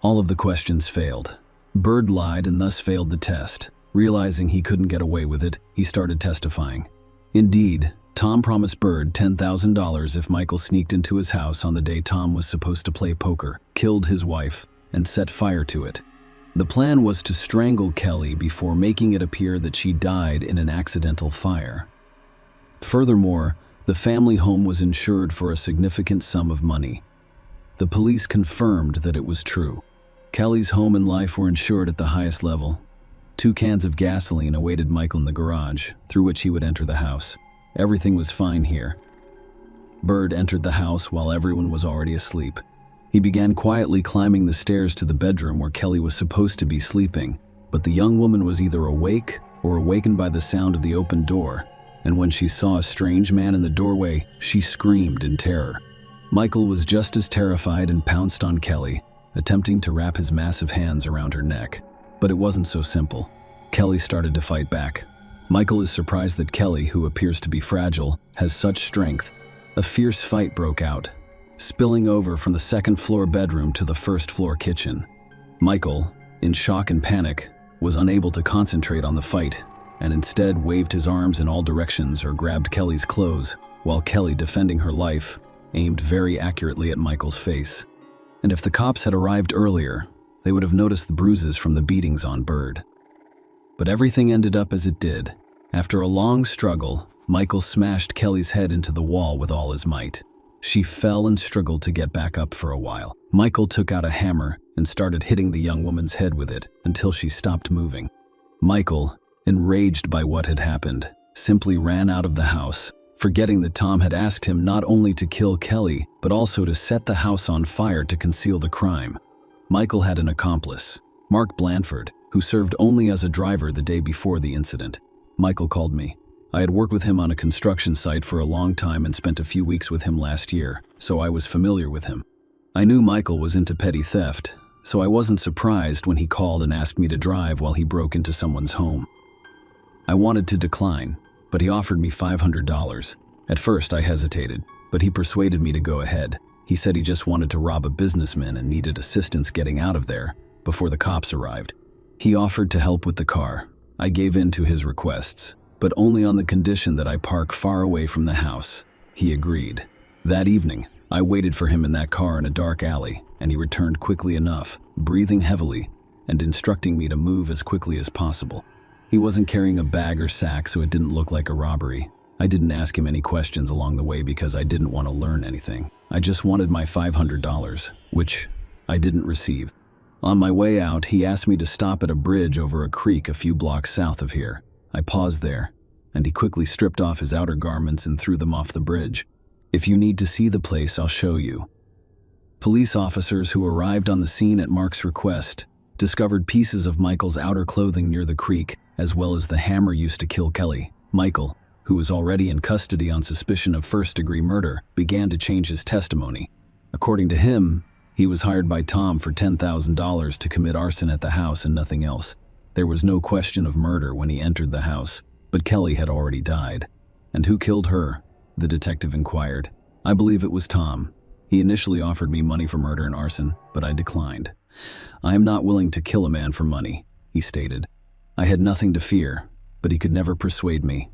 All of the questions failed. Bird lied and thus failed the test. Realizing he couldn't get away with it, he started testifying. Indeed, Tom promised Bird $10,000 if Michael sneaked into his house on the day Tom was supposed to play poker, killed his wife, and set fire to it. The plan was to strangle Kelly before making it appear that she died in an accidental fire. Furthermore, the family home was insured for a significant sum of money. The police confirmed that it was true. Kelly's home and life were insured at the highest level. 2 cans of gasoline awaited Michael in the garage, through which he would enter the house. Everything was fine here. Bird entered the house while everyone was already asleep. He began quietly climbing the stairs to the bedroom where Kelly was supposed to be sleeping, but the young woman was either awake or awakened by the sound of the open door, and when she saw a strange man in the doorway, she screamed in terror. Michael was just as terrified and pounced on Kelly, attempting to wrap his massive hands around her neck. But it wasn't so simple. Kelly started to fight back. Michael is surprised that Kelly, who appears to be fragile, has such strength. A fierce fight broke out, spilling over from the second-floor bedroom to the first-floor kitchen. Michael, in shock and panic, was unable to concentrate on the fight, and instead waved his arms in all directions or grabbed Kelly's clothes, while Kelly, defending her life, aimed very accurately at Michael's face. And if the cops had arrived earlier, they would have noticed the bruises from the beatings on Bird. But everything ended up as it did. After a long struggle, Michael smashed Kelly's head into the wall with all his might. She fell and struggled to get back up for a while. Michael took out a hammer and started hitting the young woman's head with it until she stopped moving. Michael, enraged by what had happened, simply ran out of the house, forgetting that Tom had asked him not only to kill Kelly, but also to set the house on fire to conceal the crime. Michael had an accomplice, Mark Blanford, who served only as a driver the day before the incident. Michael called me. I had worked with him on a construction site for a long time and spent a few weeks with him last year, so I was familiar with him. I knew Michael was into petty theft, so I wasn't surprised when he called and asked me to drive while he broke into someone's home. I wanted to decline, but he offered me $500. At first I hesitated, but he persuaded me to go ahead. He said he just wanted to rob a businessman and needed assistance getting out of there before the cops arrived. He offered to help with the car. I gave in to his requests, but only on the condition that I park far away from the house. He agreed. That evening, I waited for him in that car in a dark alley, and he returned quickly enough, breathing heavily and instructing me to move as quickly as possible. He wasn't carrying a bag or sack, so it didn't look like a robbery. I didn't ask him any questions along the way because I didn't want to learn anything. I just wanted my $500, which I didn't receive. On my way out, he asked me to stop at a bridge over a creek a few blocks south of here. I paused there, and he quickly stripped off his outer garments and threw them off the bridge. If you need to see the place, I'll show you. Police officers who arrived on the scene at Mark's request discovered pieces of Michael's outer clothing near the creek, as well as the hammer used to kill Kelly. Michael, who was already in custody on suspicion of first-degree murder, began to change his testimony. According to him, he was hired by Tom for $10,000 to commit arson at the house and nothing else. There was no question of murder when he entered the house, but Kelly had already died. And who killed her? The detective inquired. I believe it was Tom. He initially offered me money for murder and arson, but I declined. I am not willing to kill a man for money, he stated. I had nothing to fear, but he could never persuade me.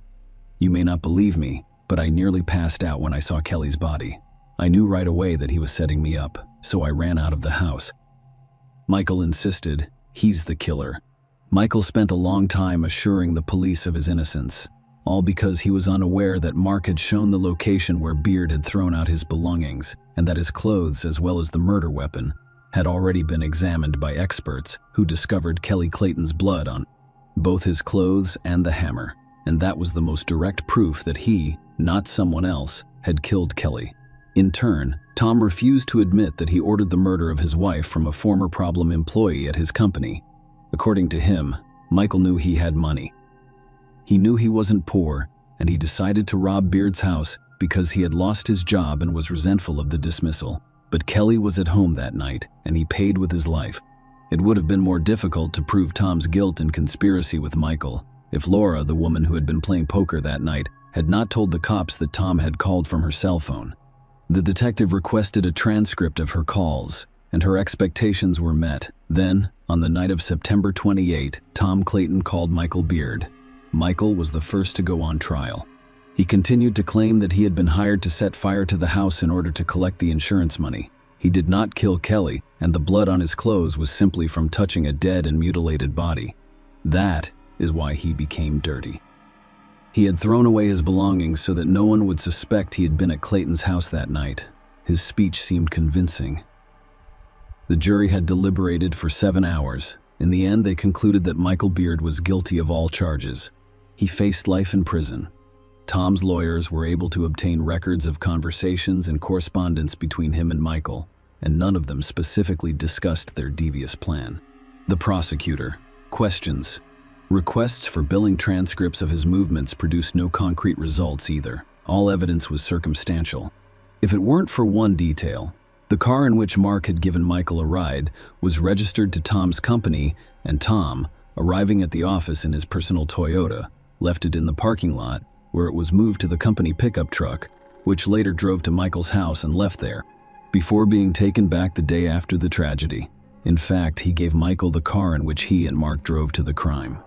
You may not believe me, but I nearly passed out when I saw Kelly's body. I knew right away that he was setting me up, so I ran out of the house. Michael insisted, he's the killer. Michael spent a long time assuring the police of his innocence, all because he was unaware that Mark had shown the location where Beard had thrown out his belongings, and that his clothes, as well as the murder weapon, had already been examined by experts who discovered Kelly Clayton's blood on both his clothes and the hammer, and that was the most direct proof that he, not someone else, had killed Kelly. In turn, Tom refused to admit that he ordered the murder of his wife from a former problem employee at his company. According to him, Michael knew he had money. He knew he wasn't poor, and he decided to rob Beard's house because he had lost his job and was resentful of the dismissal. But Kelly was at home that night, and he paid with his life. It would have been more difficult to prove Tom's guilt in conspiracy with Michael if Laura, the woman who had been playing poker that night, had not told the cops that Tom had called from her cell phone. The detective requested a transcript of her calls, and her expectations were met. Then, on the night of September 28, Tom Clayton called Michael Beard. Michael was the first to go on trial. He continued to claim that he had been hired to set fire to the house in order to collect the insurance money. He did not kill Kelly, and the blood on his clothes was simply from touching a dead and mutilated body. That is why he became dirty. He had thrown away his belongings so that no one would suspect he had been at Clayton's house that night. His speech seemed convincing. The jury had deliberated for 7 hours. In the end, they concluded that Michael Beard was guilty of all charges. He faced life in prison. Tom's lawyers were able to obtain records of conversations and correspondence between him and Michael, and none of them specifically discussed their devious plan. The prosecutor. Questions. Requests for billing transcripts of his movements produced no concrete results either. All evidence was circumstantial. If it weren't for one detail, the car in which Mark had given Michael a ride was registered to Tom's company, and Tom, arriving at the office in his personal Toyota, left it in the parking lot, where it was moved to the company pickup truck, which later drove to Michael's house and left there, before being taken back the day after the tragedy. In fact, he gave Michael the car in which he and Mark drove to the crime.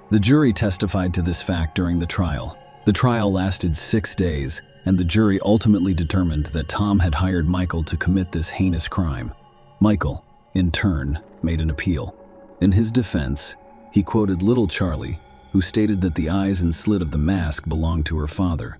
The jury testified to this fact during the trial. The trial lasted 6 days, and the jury ultimately determined that Tom had hired Michael to commit this heinous crime. Michael, in turn, made an appeal. In his defense, he quoted little Charlie, who stated that the eyes and slit of the mask belonged to her father.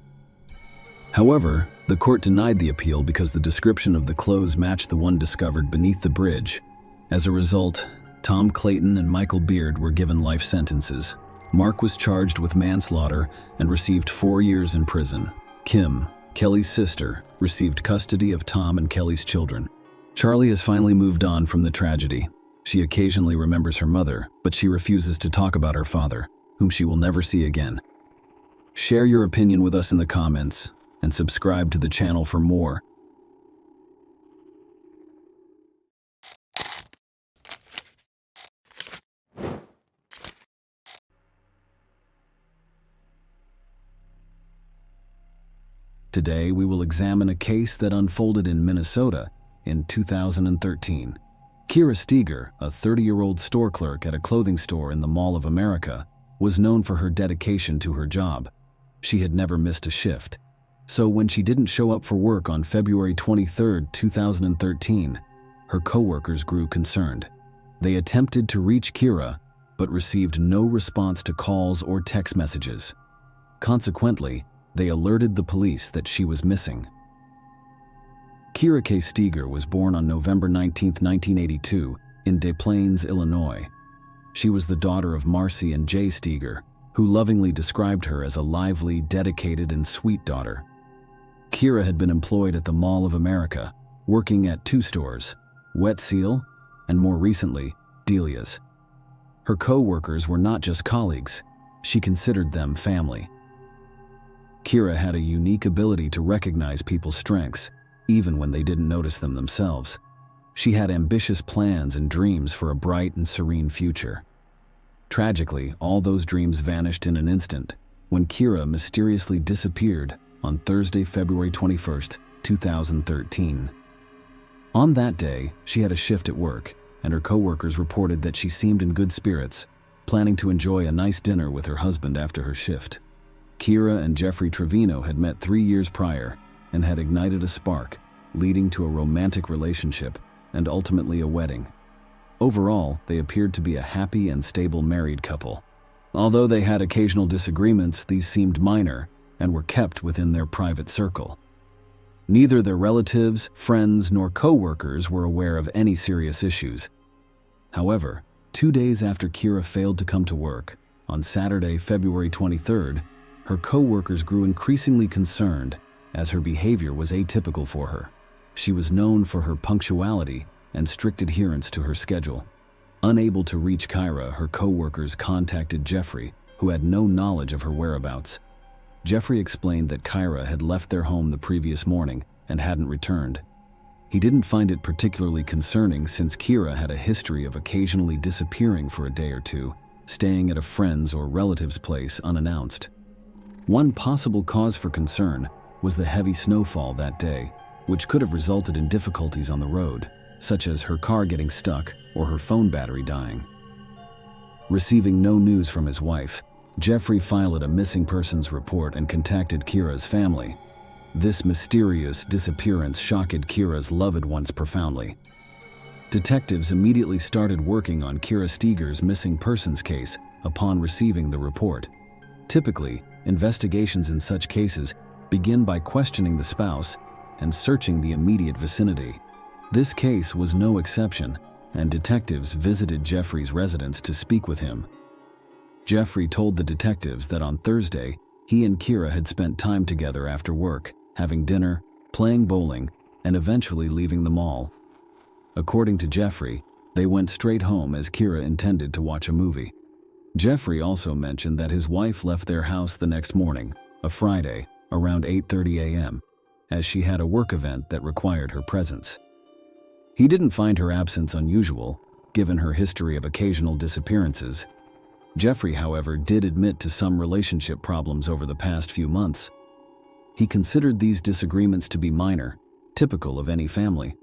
However, the court denied the appeal because the description of the clothes matched the one discovered beneath the bridge. As a result, Tom Clayton and Michael Beard were given life sentences. Mark was charged with manslaughter and received 4 years in prison. Kim, Kelly's sister, received custody of Tom and Kelly's children. Charlie has finally moved on from the tragedy. She occasionally remembers her mother, but she refuses to talk about her father, whom she will never see again. Share your opinion with us in the comments, and subscribe to the channel for more. Today, we will examine a case that unfolded in Minnesota in 2013. Kira Steger, a 30-year-old store clerk at a clothing store in the Mall of America, was known for her dedication to her job. She had never missed a shift. So when she didn't show up for work on February 23, 2013, her coworkers grew concerned. They attempted to reach Kira, but received no response to calls or text messages. Consequently, they alerted the police that she was missing. Kira K. Steger was born on November 19, 1982, in Des Plaines, Illinois. She was the daughter of Marcy and Jay Steger, who lovingly described her as a lively, dedicated, and sweet daughter. Kira had been employed at the Mall of America, working at 2 stores, Wet Seal, and more recently, Delia's. Her co-workers were not just colleagues, she considered them family. Kira had a unique ability to recognize people's strengths, even when they didn't notice them themselves. She had ambitious plans and dreams for a bright and serene future. Tragically, all those dreams vanished in an instant when Kira mysteriously disappeared on Thursday, February 21, 2013. On that day, she had a shift at work, and her coworkers reported that she seemed in good spirits, planning to enjoy a nice dinner with her husband after her shift. Kira and Jeffrey Trevino had met 3 years prior and had ignited a spark, leading to a romantic relationship and ultimately a wedding. Overall, they appeared to be a happy and stable married couple. Although they had occasional disagreements, these seemed minor and were kept within their private circle. Neither their relatives, friends, nor co-workers were aware of any serious issues. However, 2 days after Kira failed to come to work, on Saturday, February 23rd, her co-workers grew increasingly concerned as her behavior was atypical for her. She was known for her punctuality and strict adherence to her schedule. Unable to reach Kira, her co-workers contacted Jeffrey, who had no knowledge of her whereabouts. Jeffrey explained that Kira had left their home the previous morning and hadn't returned. He didn't find it particularly concerning since Kira had a history of occasionally disappearing for a day or two, staying at a friend's or relative's place unannounced. One possible cause for concern was the heavy snowfall that day, which could have resulted in difficulties on the road, such as her car getting stuck or her phone battery dying. Receiving no news from his wife, Jeffrey filed a missing persons report and contacted Kira's family. This mysterious disappearance shocked Kira's loved ones profoundly. Detectives immediately started working on Kira Steger's missing persons case upon receiving the report. Typically, investigations in such cases begin by questioning the spouse and searching the immediate vicinity. This case was no exception, and detectives visited Jeffrey's residence to speak with him. Jeffrey told the detectives that on Thursday, he and Kira had spent time together after work, having dinner, playing bowling, and eventually leaving the mall. According to Jeffrey, they went straight home as Kira intended to watch a movie. Jeffrey also mentioned that his wife left their house the next morning, a Friday, around 8:30 a.m., as she had a work event that required her presence. He didn't find her absence unusual, given her history of occasional disappearances. Jeffrey, however, did admit to some relationship problems over the past few months. He considered these disagreements to be minor, typical of any family.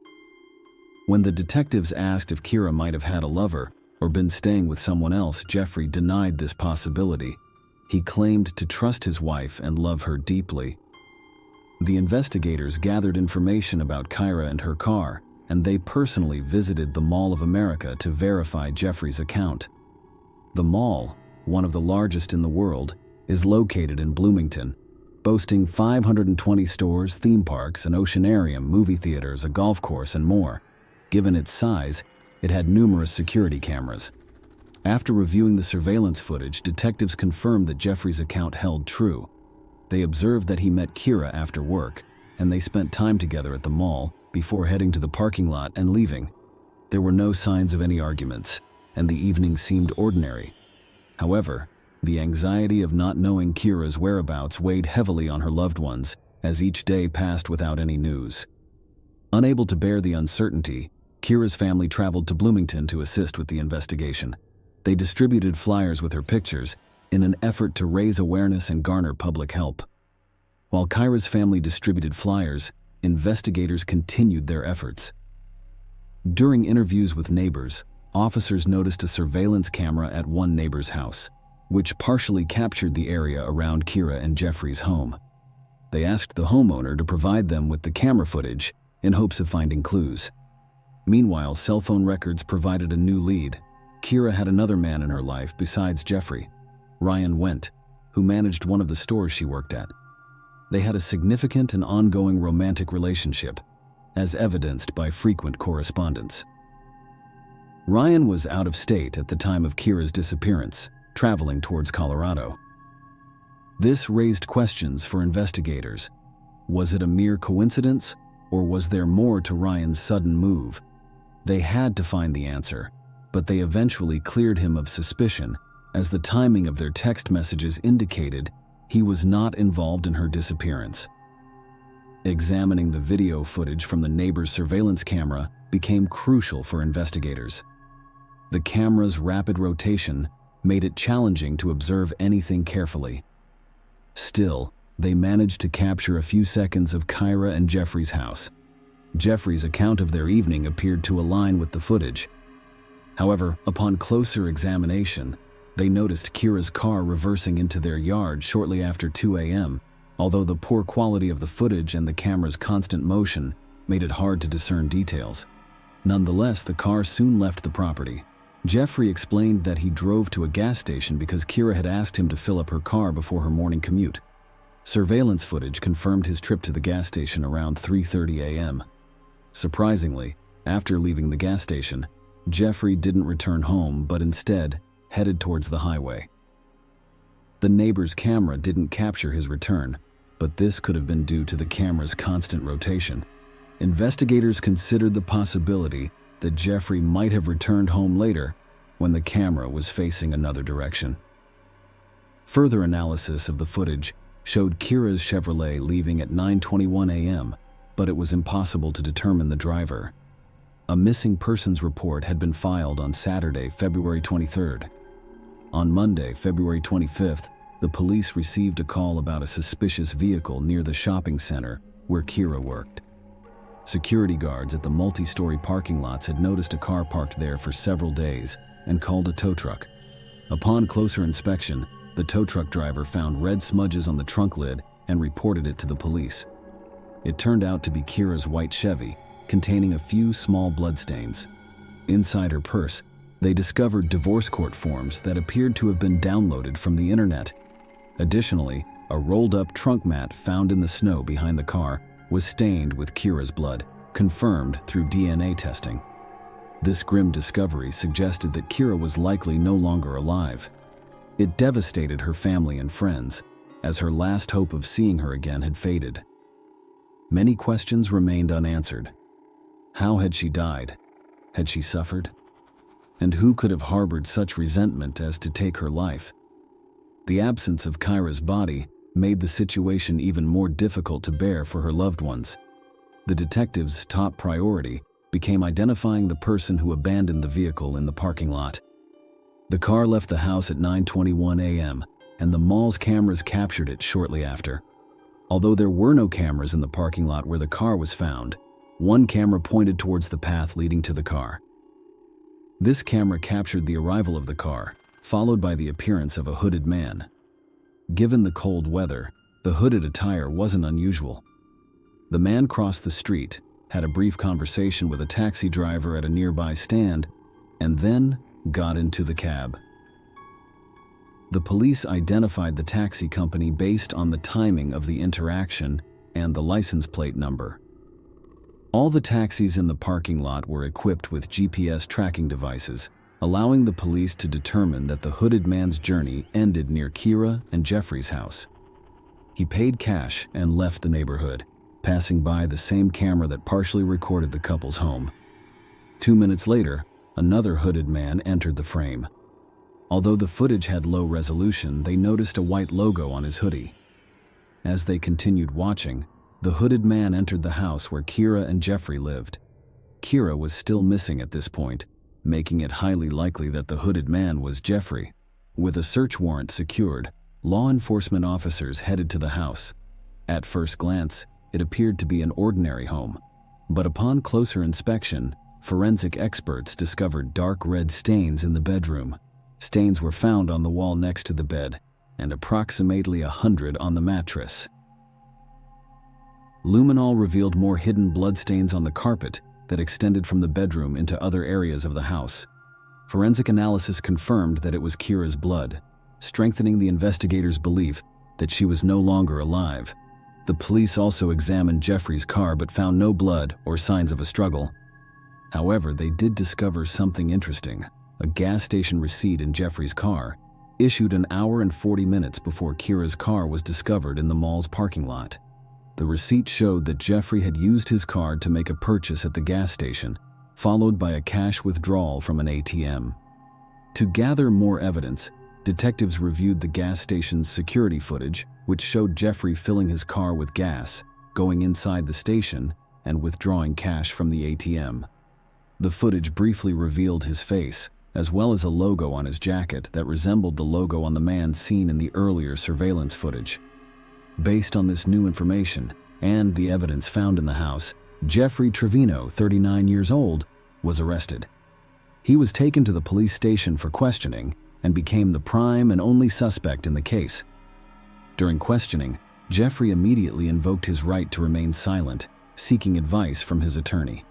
When the detectives asked if Kira might have had a lover or been staying with someone else, Jeffrey denied this possibility. He claimed to trust his wife and love her deeply. The investigators gathered information about Kira and her car, and they personally visited the Mall of America to verify Jeffrey's account. The mall, one of the largest in the world, is located in Bloomington, boasting 520 stores, theme parks, an oceanarium, movie theaters, a golf course, and more. Given its size, it had numerous security cameras. After reviewing the surveillance footage, detectives confirmed that Jeffrey's account held true. They observed that he met Kira after work, and they spent time together at the mall before heading to the parking lot and leaving. There were no signs of any arguments, and the evening seemed ordinary. However, the anxiety of not knowing Kira's whereabouts weighed heavily on her loved ones as each day passed without any news. Unable to bear the uncertainty, Kira's family traveled to Bloomington to assist with the investigation. They distributed flyers with her pictures in an effort to raise awareness and garner public help. While Kira's family distributed flyers, investigators continued their efforts. During interviews with neighbors, officers noticed a surveillance camera at one neighbor's house, which partially captured the area around Kira and Jeffrey's home. They asked the homeowner to provide them with the camera footage in hopes of finding clues. Meanwhile, cell phone records provided a new lead. Kira had another man in her life besides Jeffrey, Ryan Wendt, who managed one of the stores she worked at. They had a significant and ongoing romantic relationship, as evidenced by frequent correspondence. Ryan was out of state at the time of Kira's disappearance, traveling towards Colorado. This raised questions for investigators. Was it a mere coincidence, or was there more to Ryan's sudden move? They had to find the answer, but they eventually cleared him of suspicion, as the timing of their text messages indicated he was not involved in her disappearance. Examining the video footage from the neighbor's surveillance camera became crucial for investigators. The camera's rapid rotation made it challenging to observe anything carefully. Still, they managed to capture a few seconds of Kira and Jeffrey's house. Jeffrey's account of their evening appeared to align with the footage. However, upon closer examination, they noticed Kira's car reversing into their yard shortly after 2 a.m., although the poor quality of the footage and the camera's constant motion made it hard to discern details. Nonetheless, the car soon left the property. Jeffrey explained that he drove to a gas station because Kira had asked him to fill up her car before her morning commute. Surveillance footage confirmed his trip to the gas station around 3:30 a.m. Surprisingly, after leaving the gas station, Jeffrey didn't return home but instead headed towards the highway. The neighbor's camera didn't capture his return, but this could have been due to the camera's constant rotation. Investigators considered the possibility that Jeffrey might have returned home later when the camera was facing another direction. Further analysis of the footage showed Kira's Chevrolet leaving at 9:21 a.m., but it was impossible to determine the driver. A missing persons report had been filed on Saturday, February 23rd. On Monday, February 25th, the police received a call about a suspicious vehicle near the shopping center where Kira worked. Security guards at the multi-story parking lots had noticed a car parked there for several days and called a tow truck. Upon closer inspection, the tow truck driver found red smudges on the trunk lid and reported it to the police. It turned out to be Kira's white Chevy, containing a few small bloodstains. Inside her purse, they discovered divorce court forms that appeared to have been downloaded from the internet. Additionally, a rolled-up trunk mat found in the snow behind the car was stained with Kira's blood, confirmed through DNA testing. This grim discovery suggested that Kira was likely no longer alive. It devastated her family and friends, as her last hope of seeing her again had faded. Many questions remained unanswered. How had she died? Had she suffered? And who could have harbored such resentment as to take her life? The absence of Kira's body made the situation even more difficult to bear for her loved ones. The detectives' top priority became identifying the person who abandoned the vehicle in the parking lot. The car left the house at 9:21 a.m., and the mall's cameras captured it shortly after. Although there were no cameras in the parking lot where the car was found, one camera pointed towards the path leading to the car. This camera captured the arrival of the car, followed by the appearance of a hooded man. Given the cold weather, the hooded attire wasn't unusual. The man crossed the street, had a brief conversation with a taxi driver at a nearby stand, and then got into the cab. The police identified the taxi company based on the timing of the interaction and the license plate number. All the taxis in the parking lot were equipped with GPS tracking devices, allowing the police to determine that the hooded man's journey ended near Kira and Jeffrey's house. He paid cash and left the neighborhood, passing by the same camera that partially recorded the couple's home. 2 minutes later, another hooded man entered the frame. Although the footage had low resolution, they noticed a white logo on his hoodie. As they continued watching, the hooded man entered the house where Kira and Jeffrey lived. Kira was still missing at this point, making it highly likely that the hooded man was Jeffrey. With a search warrant secured, law enforcement officers headed to the house. At first glance, it appeared to be an ordinary home, but upon closer inspection, forensic experts discovered dark red stains in the bedroom. Stains were found on the wall next to the bed, and approximately 100 on the mattress. Luminol revealed more hidden bloodstains on the carpet that extended from the bedroom into other areas of the house. Forensic analysis confirmed that it was Kira's blood, strengthening the investigators' belief that she was no longer alive. The police also examined Jeffrey's car but found no blood or signs of a struggle. However, they did discover something interesting. A gas station receipt in Jeffrey's car, issued an hour and 40 minutes before Kira's car was discovered in the mall's parking lot. The receipt showed that Jeffrey had used his card to make a purchase at the gas station, followed by a cash withdrawal from an ATM. To gather more evidence, detectives reviewed the gas station's security footage, which showed Jeffrey filling his car with gas, going inside the station, and withdrawing cash from the ATM. The footage briefly revealed his face, as well as a logo on his jacket that resembled the logo on the man seen in the earlier surveillance footage. Based on this new information and the evidence found in the house, Jeffrey Trevino, 39 years old, was arrested. He was taken to the police station for questioning and became the prime and only suspect in the case. During questioning, Jeffrey immediately invoked his right to remain silent, seeking advice from his attorney.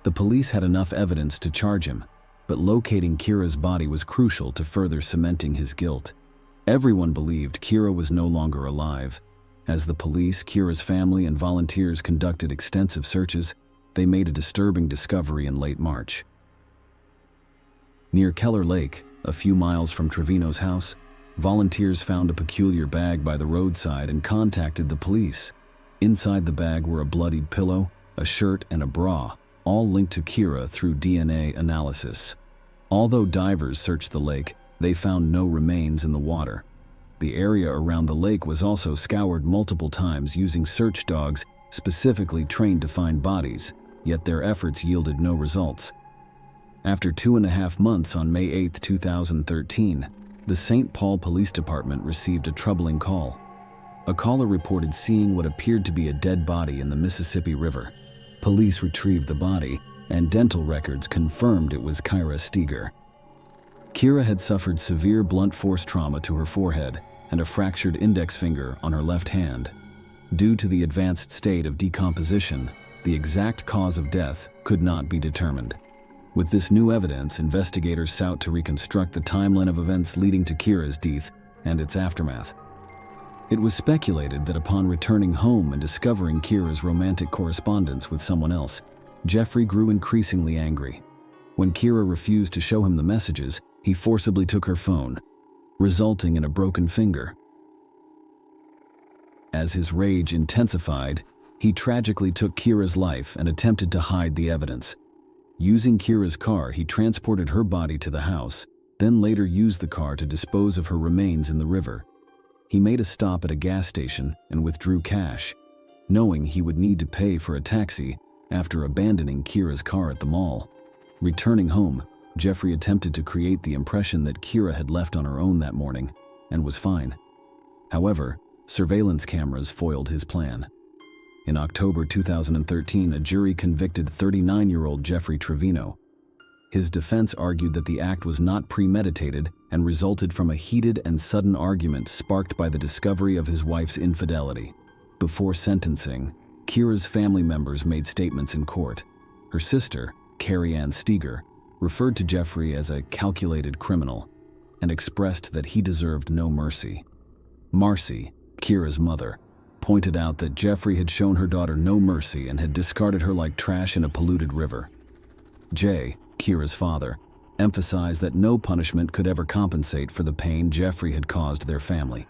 The police had enough evidence to charge him, but locating Kira's body was crucial to further cementing his guilt. Everyone believed Kira was no longer alive. As the police, Kira's family, and volunteers conducted extensive searches, they made a disturbing discovery in late March. Near Keller Lake, a few miles from Trevino's house, volunteers found a peculiar bag by the roadside and contacted the police. Inside the bag were a bloodied pillow, a shirt, and a bra, all linked to Kira through DNA analysis. Although divers searched the lake, they found no remains in the water. The area around the lake was also scoured multiple times using search dogs specifically trained to find bodies, yet their efforts yielded no results. After 2.5 months, on May 8, 2013, the St. Paul Police Department received a troubling call. A caller reported seeing what appeared to be a dead body in the Mississippi River. Police retrieved the body, and dental records confirmed it was Kira Steger. Kira had suffered severe blunt force trauma to her forehead and a fractured index finger on her left hand. Due to the advanced state of decomposition, the exact cause of death could not be determined. With this new evidence, investigators sought to reconstruct the timeline of events leading to Kira's death and its aftermath. It was speculated that upon returning home and discovering Kira's romantic correspondence with someone else, Jeffrey grew increasingly angry. When Kira refused to show him the messages, he forcibly took her phone, resulting in a broken finger. As his rage intensified, he tragically took Kira's life and attempted to hide the evidence. Using Kira's car, he transported her body to the house, then later used the car to dispose of her remains in the river. He made a stop at a gas station and withdrew cash, knowing he would need to pay for a taxi after abandoning Kira's car at the mall. Returning home, Jeffrey attempted to create the impression that Kira had left on her own that morning and was fine. However, surveillance cameras foiled his plan. In October 2013, a jury convicted 39-year-old Jeffrey Trevino. His defense argued that the act was not premeditated and resulted from a heated and sudden argument sparked by the discovery of his wife's infidelity. Before sentencing, Kira's family members made statements in court. Her sister, Carrie Ann Steger, referred to Jeffrey as a calculated criminal and expressed that he deserved no mercy. Marcy, Kira's mother, pointed out that Jeffrey had shown her daughter no mercy and had discarded her like trash in a polluted river. Jay, Kira's father, emphasized that no punishment could ever compensate for the pain Jeffrey had caused their family.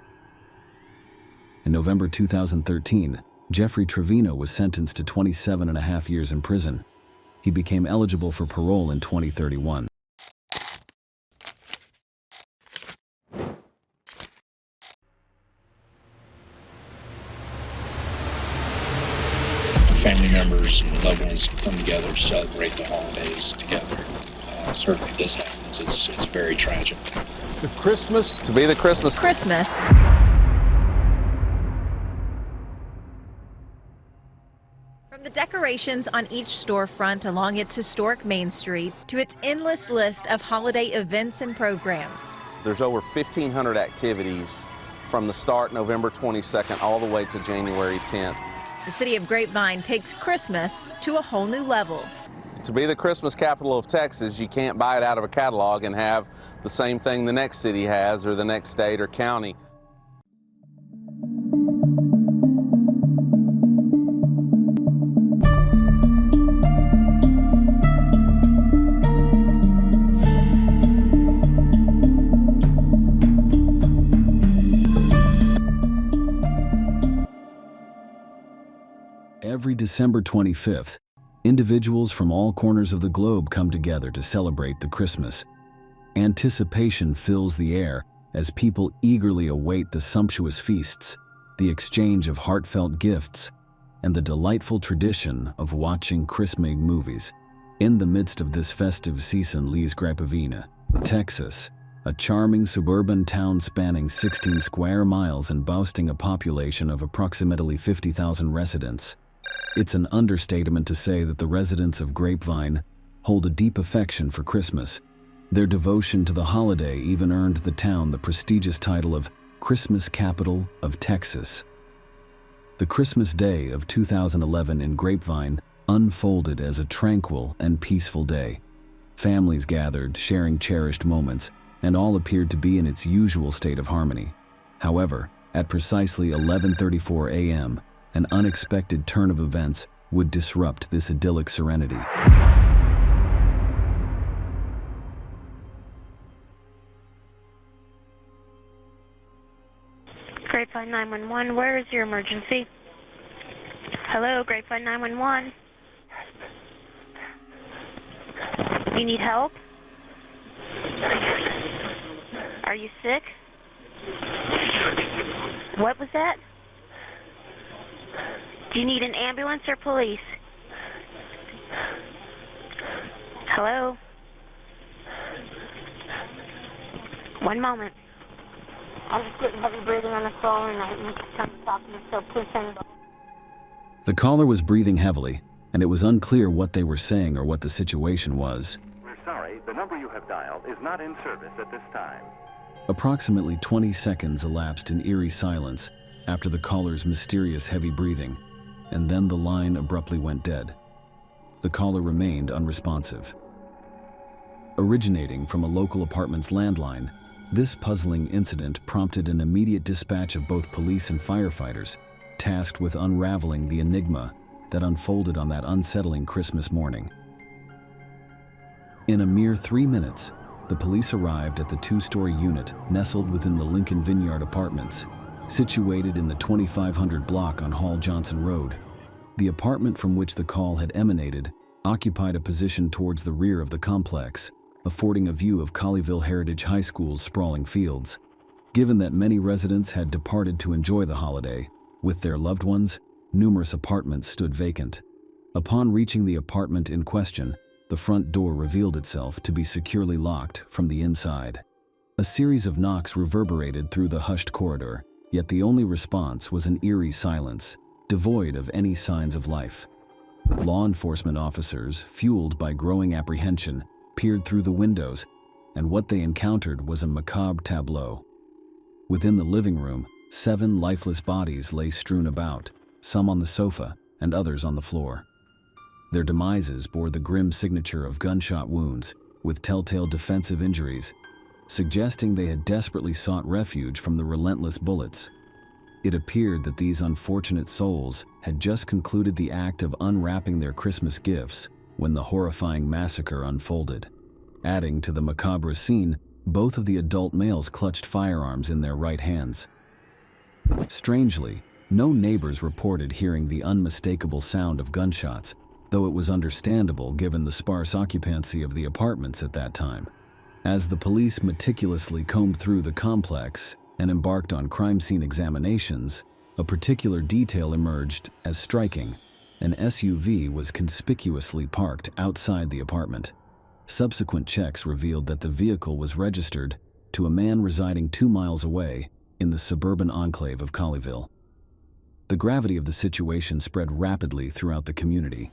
In November 2013, Jeffrey Trevino was sentenced to 27.5 years in prison. He became eligible for parole in 2031. Family members and loved ones come together to celebrate the holidays together. Certainly this happens. It's very tragic. The Christmas to be the Christmas. From the decorations on each storefront along its historic Main Street to its endless list of holiday events and programs. There's over 1,500 activities from the start November 22nd all the way to January 10th. The city of Grapevine takes Christmas to a whole new level. To be the Christmas capital of Texas, you can't buy it out of a catalog and have the same thing the next city has or the next state or county. Every December 25th, individuals from all corners of the globe come together to celebrate the Christmas. Anticipation fills the air as people eagerly await the sumptuous feasts, the exchange of heartfelt gifts, and the delightful tradition of watching Christmas movies. In the midst of this festive season lies Grapevine, Texas, a charming suburban town spanning 16 square miles and boasting a population of approximately 50,000 residents. It's an understatement to say that the residents of Grapevine hold a deep affection for Christmas. Their devotion to the holiday even earned the town the prestigious title of Christmas Capital of Texas. The Christmas Day of 2011 in Grapevine unfolded as a tranquil and peaceful day. Families gathered, sharing cherished moments, and all appeared to be in its usual state of harmony. However, at precisely 11:34 a.m., an unexpected turn of events would disrupt this idyllic serenity. Grapevine 911, where is your emergency? Hello, Grapevine 911. You need help? Are you sick? What was that? Do you need an ambulance or police? Hello? One moment. I'm just getting heavy breathing on the phone and I'm trying to talk to you, so please send it. The caller was breathing heavily, and it was unclear what they were saying or what the situation was. We're sorry, the number you have dialed is not in service at this time. Approximately 20 seconds elapsed in eerie silence after the caller's mysterious heavy breathing, and then the line abruptly went dead. The caller remained unresponsive. Originating from a local apartment's landline, this puzzling incident prompted an immediate dispatch of both police and firefighters, tasked with unraveling the enigma that unfolded on that unsettling Christmas morning. In a mere 3 minutes, the police arrived at the 2-story unit nestled within the Lincoln Vineyard Apartments, situated in the 2500 block on Hall Johnson Road. The apartment from which the call had emanated occupied a position towards the rear of the complex, affording a view of Colleyville Heritage High School's sprawling fields. Given that many residents had departed to enjoy the holiday with their loved ones, numerous apartments stood vacant. Upon reaching the apartment in question, the front door revealed itself to be securely locked from the inside. A series of knocks reverberated through the hushed corridor, yet the only response was an eerie silence, devoid of any signs of life. Law enforcement officers, fueled by growing apprehension, peered through the windows, and what they encountered was a macabre tableau. Within the living room, 7 lifeless bodies lay strewn about, some on the sofa and others on the floor. Their demises bore the grim signature of gunshot wounds, with telltale defensive injuries, suggesting they had desperately sought refuge from the relentless bullets. It appeared that these unfortunate souls had just concluded the act of unwrapping their Christmas gifts when the horrifying massacre unfolded. Adding to the macabre scene, both of the adult males clutched firearms in their right hands. Strangely, no neighbors reported hearing the unmistakable sound of gunshots, though it was understandable given the sparse occupancy of the apartments at that time. As the police meticulously combed through the complex and embarked on crime scene examinations, a particular detail emerged as striking. An SUV was conspicuously parked outside the apartment. Subsequent checks revealed that the vehicle was registered to a man residing 2 miles away in the suburban enclave of Colleyville. The gravity of the situation spread rapidly throughout the community,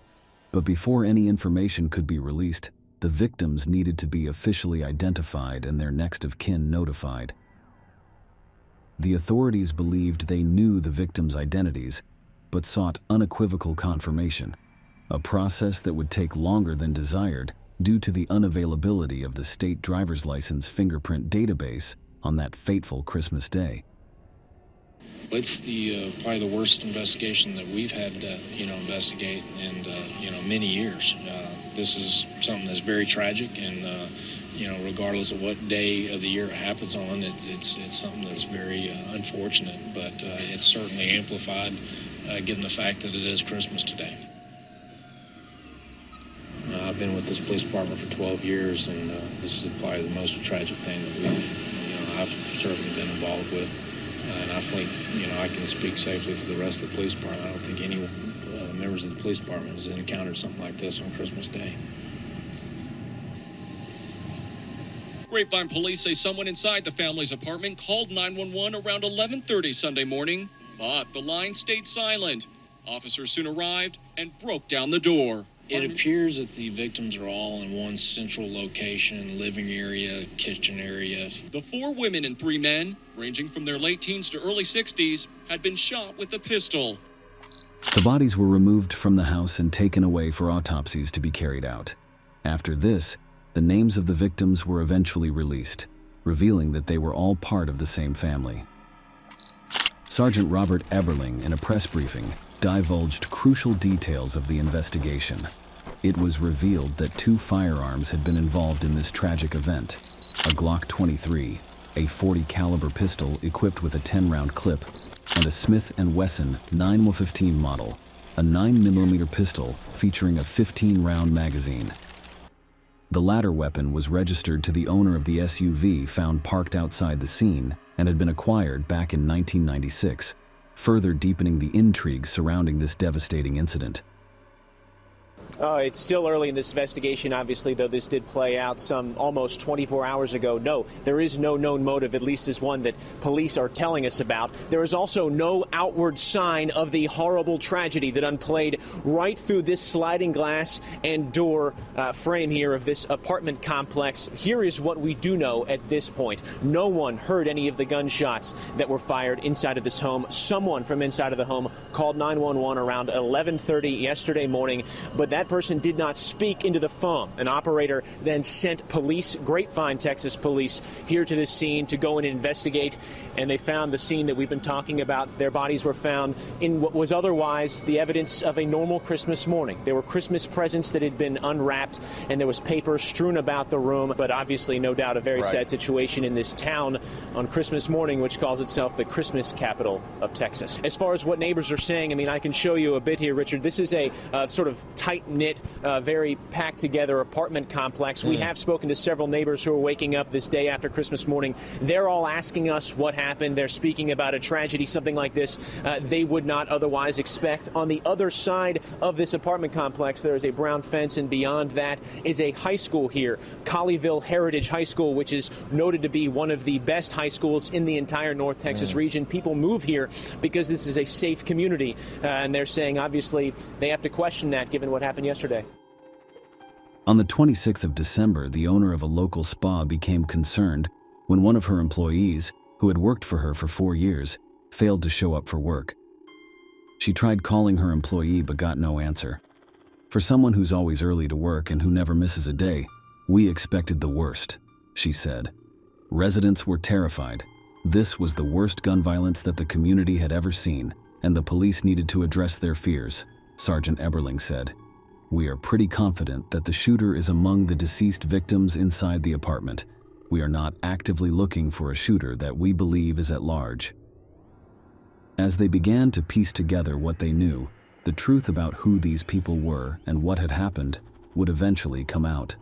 but before any information could be released, the victims needed to be officially identified and their next of kin notified. The authorities believed they knew the victims' identities, but sought unequivocal confirmation, a process that would take longer than desired due to the unavailability of the state driver's license fingerprint database on that fateful Christmas day. It's probably the worst investigation that we've had to, investigate in, many years. This is something that's very tragic, and, regardless of what day of the year it happens on, it's something that's very unfortunate, but it's certainly amplified given the fact that it is Christmas today. I've been with this police department for 12 years, and this is probably the most tragic thing that I've certainly been involved with. And I think, I can speak safely for the rest of the police department. I don't think any members of the police department has encountered something like this on Christmas Day. Grapevine police say someone inside the family's apartment called 911 around 11:30 Sunday morning, but the line stayed silent. Officers soon arrived and broke down the door. It appears that the victims are all in one central location, living area, kitchen area. The 4 women and 3 men, ranging from their late teens to early 60s, had been shot with a pistol. The bodies were removed from the house and taken away for autopsies to be carried out. After this, the names of the victims were eventually released, revealing that they were all part of the same family. Sergeant Robert Eberling, in a press briefing, divulged crucial details of the investigation. It was revealed that 2 firearms had been involved in this tragic event: a Glock 23, a .40 caliber pistol equipped with a 10-round clip, and a Smith & Wesson 9mm15 model, a 9mm pistol featuring a 15-round magazine. The latter weapon was registered to the owner of the SUV found parked outside the scene and had been acquired back in 1996, further deepening the intrigue surrounding this devastating incident. It's still early in this investigation, obviously, though this did play out some almost 24 hours ago. No, there is no known motive, at least as one that police are telling us about. There is also no outward sign of the horrible tragedy that unplayed right through this sliding glass and door frame here of this apartment complex. Here is what we do know at this point. No one heard any of the gunshots that were fired inside of this home. Someone from inside of the home called 911 around 11:30 yesterday morning, but that person did not speak into the phone. An operator then sent police, Grapevine, Texas police, here to this scene to go and investigate, and they found the scene that we've been talking about. Their bodies were found in what was otherwise the evidence of a normal Christmas morning. There were Christmas presents that had been unwrapped, and there was paper strewn about the room, but obviously, no doubt, a very sad situation in this town on Christmas morning, which calls itself the Christmas capital of Texas. As far as what neighbors are saying, I can show you a bit here, Richard. This is a sort of tight-knit, very packed together apartment complex. We have spoken to several neighbors who are waking up this day after Christmas morning. They're all asking us what happened. They're speaking about a tragedy, something like this they would not otherwise expect. On the other side of this apartment complex, there is a brown fence, and beyond that is a high school here, Colleyville Heritage High School, which is noted to be one of the best high schools in the entire North Texas region. People move here because this is a safe community, and they're saying, obviously, they have to question that given what happened yesterday. On the 26th of December, the owner of a local spa became concerned when one of her employees, who had worked for her for 4 years, failed to show up for work. She tried calling her employee but got no answer. For someone who's always early to work and who never misses a day, we expected the worst, she said. Residents were terrified. This was the worst gun violence that the community had ever seen, and the police needed to address their fears, Sergeant Eberling said. We are pretty confident that the shooter is among the deceased victims inside the apartment. We are not actively looking for a shooter that we believe is at large. As they began to piece together what they knew, the truth about who these people were and what had happened would eventually come out.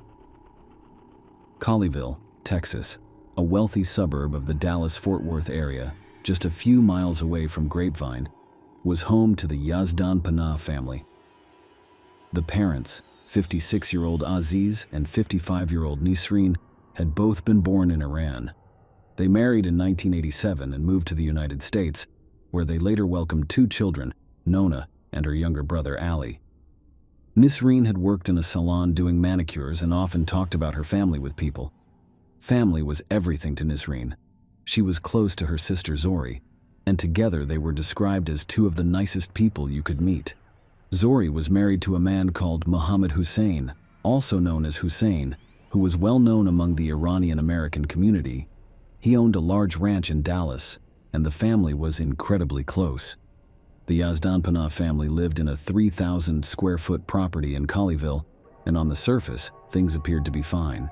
Colleyville, Texas, a wealthy suburb of the Dallas-Fort Worth area, just a few miles away from Grapevine, was home to the Yazdan Panah family. The parents, 56-year-old Aziz and 55-year-old Nisreen, had both been born in Iran. They married in 1987 and moved to the United States, where they later welcomed 2 children, Nona and her younger brother Ali. Nisreen had worked in a salon doing manicures and often talked about her family with people. Family was everything to Nisreen. She was close to her sister Zori, and together they were described as two of the nicest people you could meet. Zori was married to a man called Mohammed Hussein, also known as Hussein, who was well known among the Iranian-American community. He owned a large ranch in Dallas, and the family was incredibly close. The Yazdanpanov family lived in a 3,000-square-foot property in Colleyville, and on the surface, things appeared to be fine.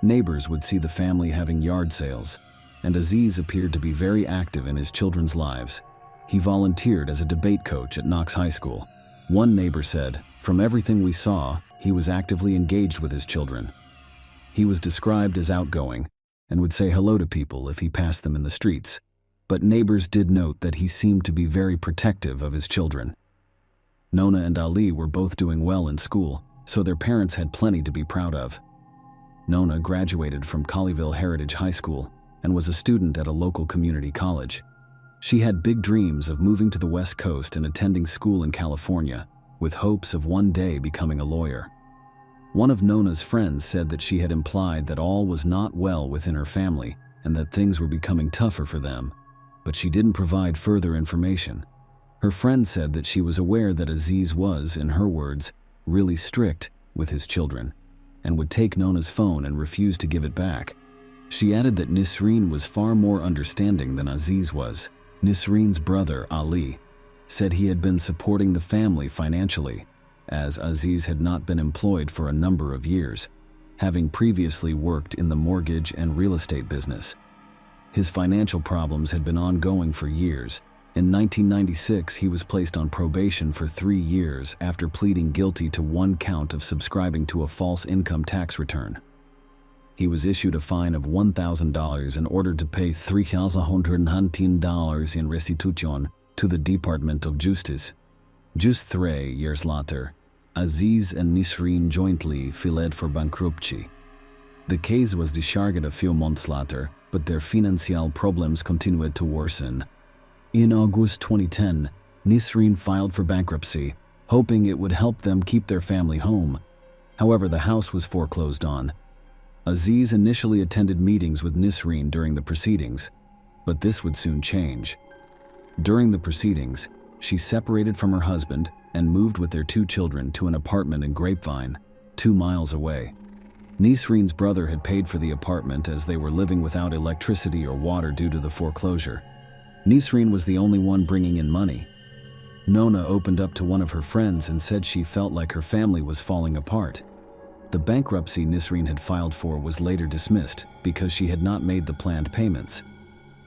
Neighbors would see the family having yard sales, and Aziz appeared to be very active in his children's lives. He volunteered as a debate coach at Knox High School. One neighbor said, "From everything we saw, he was actively engaged with his children." He was described as outgoing and would say hello to people if he passed them in the streets, but neighbors did note that he seemed to be very protective of his children. Nona and Ali were both doing well in school, so their parents had plenty to be proud of. Nona graduated from Colleyville Heritage High School and was a student at a local community college. She had big dreams of moving to the West Coast and attending school in California, with hopes of one day becoming a lawyer. One of Nona's friends said that she had implied that all was not well within her family and that things were becoming tougher for them, but she didn't provide further information. Her friend said that she was aware that Aziz was, in her words, really strict with his children, and would take Nona's phone and refuse to give it back. She added that Nisreen was far more understanding than Aziz was. Nisreen's brother, Ali, said he had been supporting the family financially, as Aziz had not been employed for a number of years, having previously worked in the mortgage and real estate business. His financial problems had been ongoing for years. In 1996, he was placed on probation for 3 years after pleading guilty to one count of subscribing to a false income tax return. He was issued a fine of $1,000 and ordered to pay $319 in restitution to the Department of Justice. Just 3 years later, Aziz and Nisreen jointly filed for bankruptcy. The case was discharged a few months later, but their financial problems continued to worsen. In August 2010, Nisreen filed for bankruptcy, hoping it would help them keep their family home. However, the house was foreclosed on. Aziz initially attended meetings with Nisreen during the proceedings, but this would soon change. During the proceedings, she separated from her husband and moved with their 2 children to an apartment in Grapevine, 2 miles away. Nisreen's brother had paid for the apartment as they were living without electricity or water due to the foreclosure. Nisreen was the only one bringing in money. Nona opened up to one of her friends and said she felt like her family was falling apart. The bankruptcy Nisreen had filed for was later dismissed because she had not made the planned payments.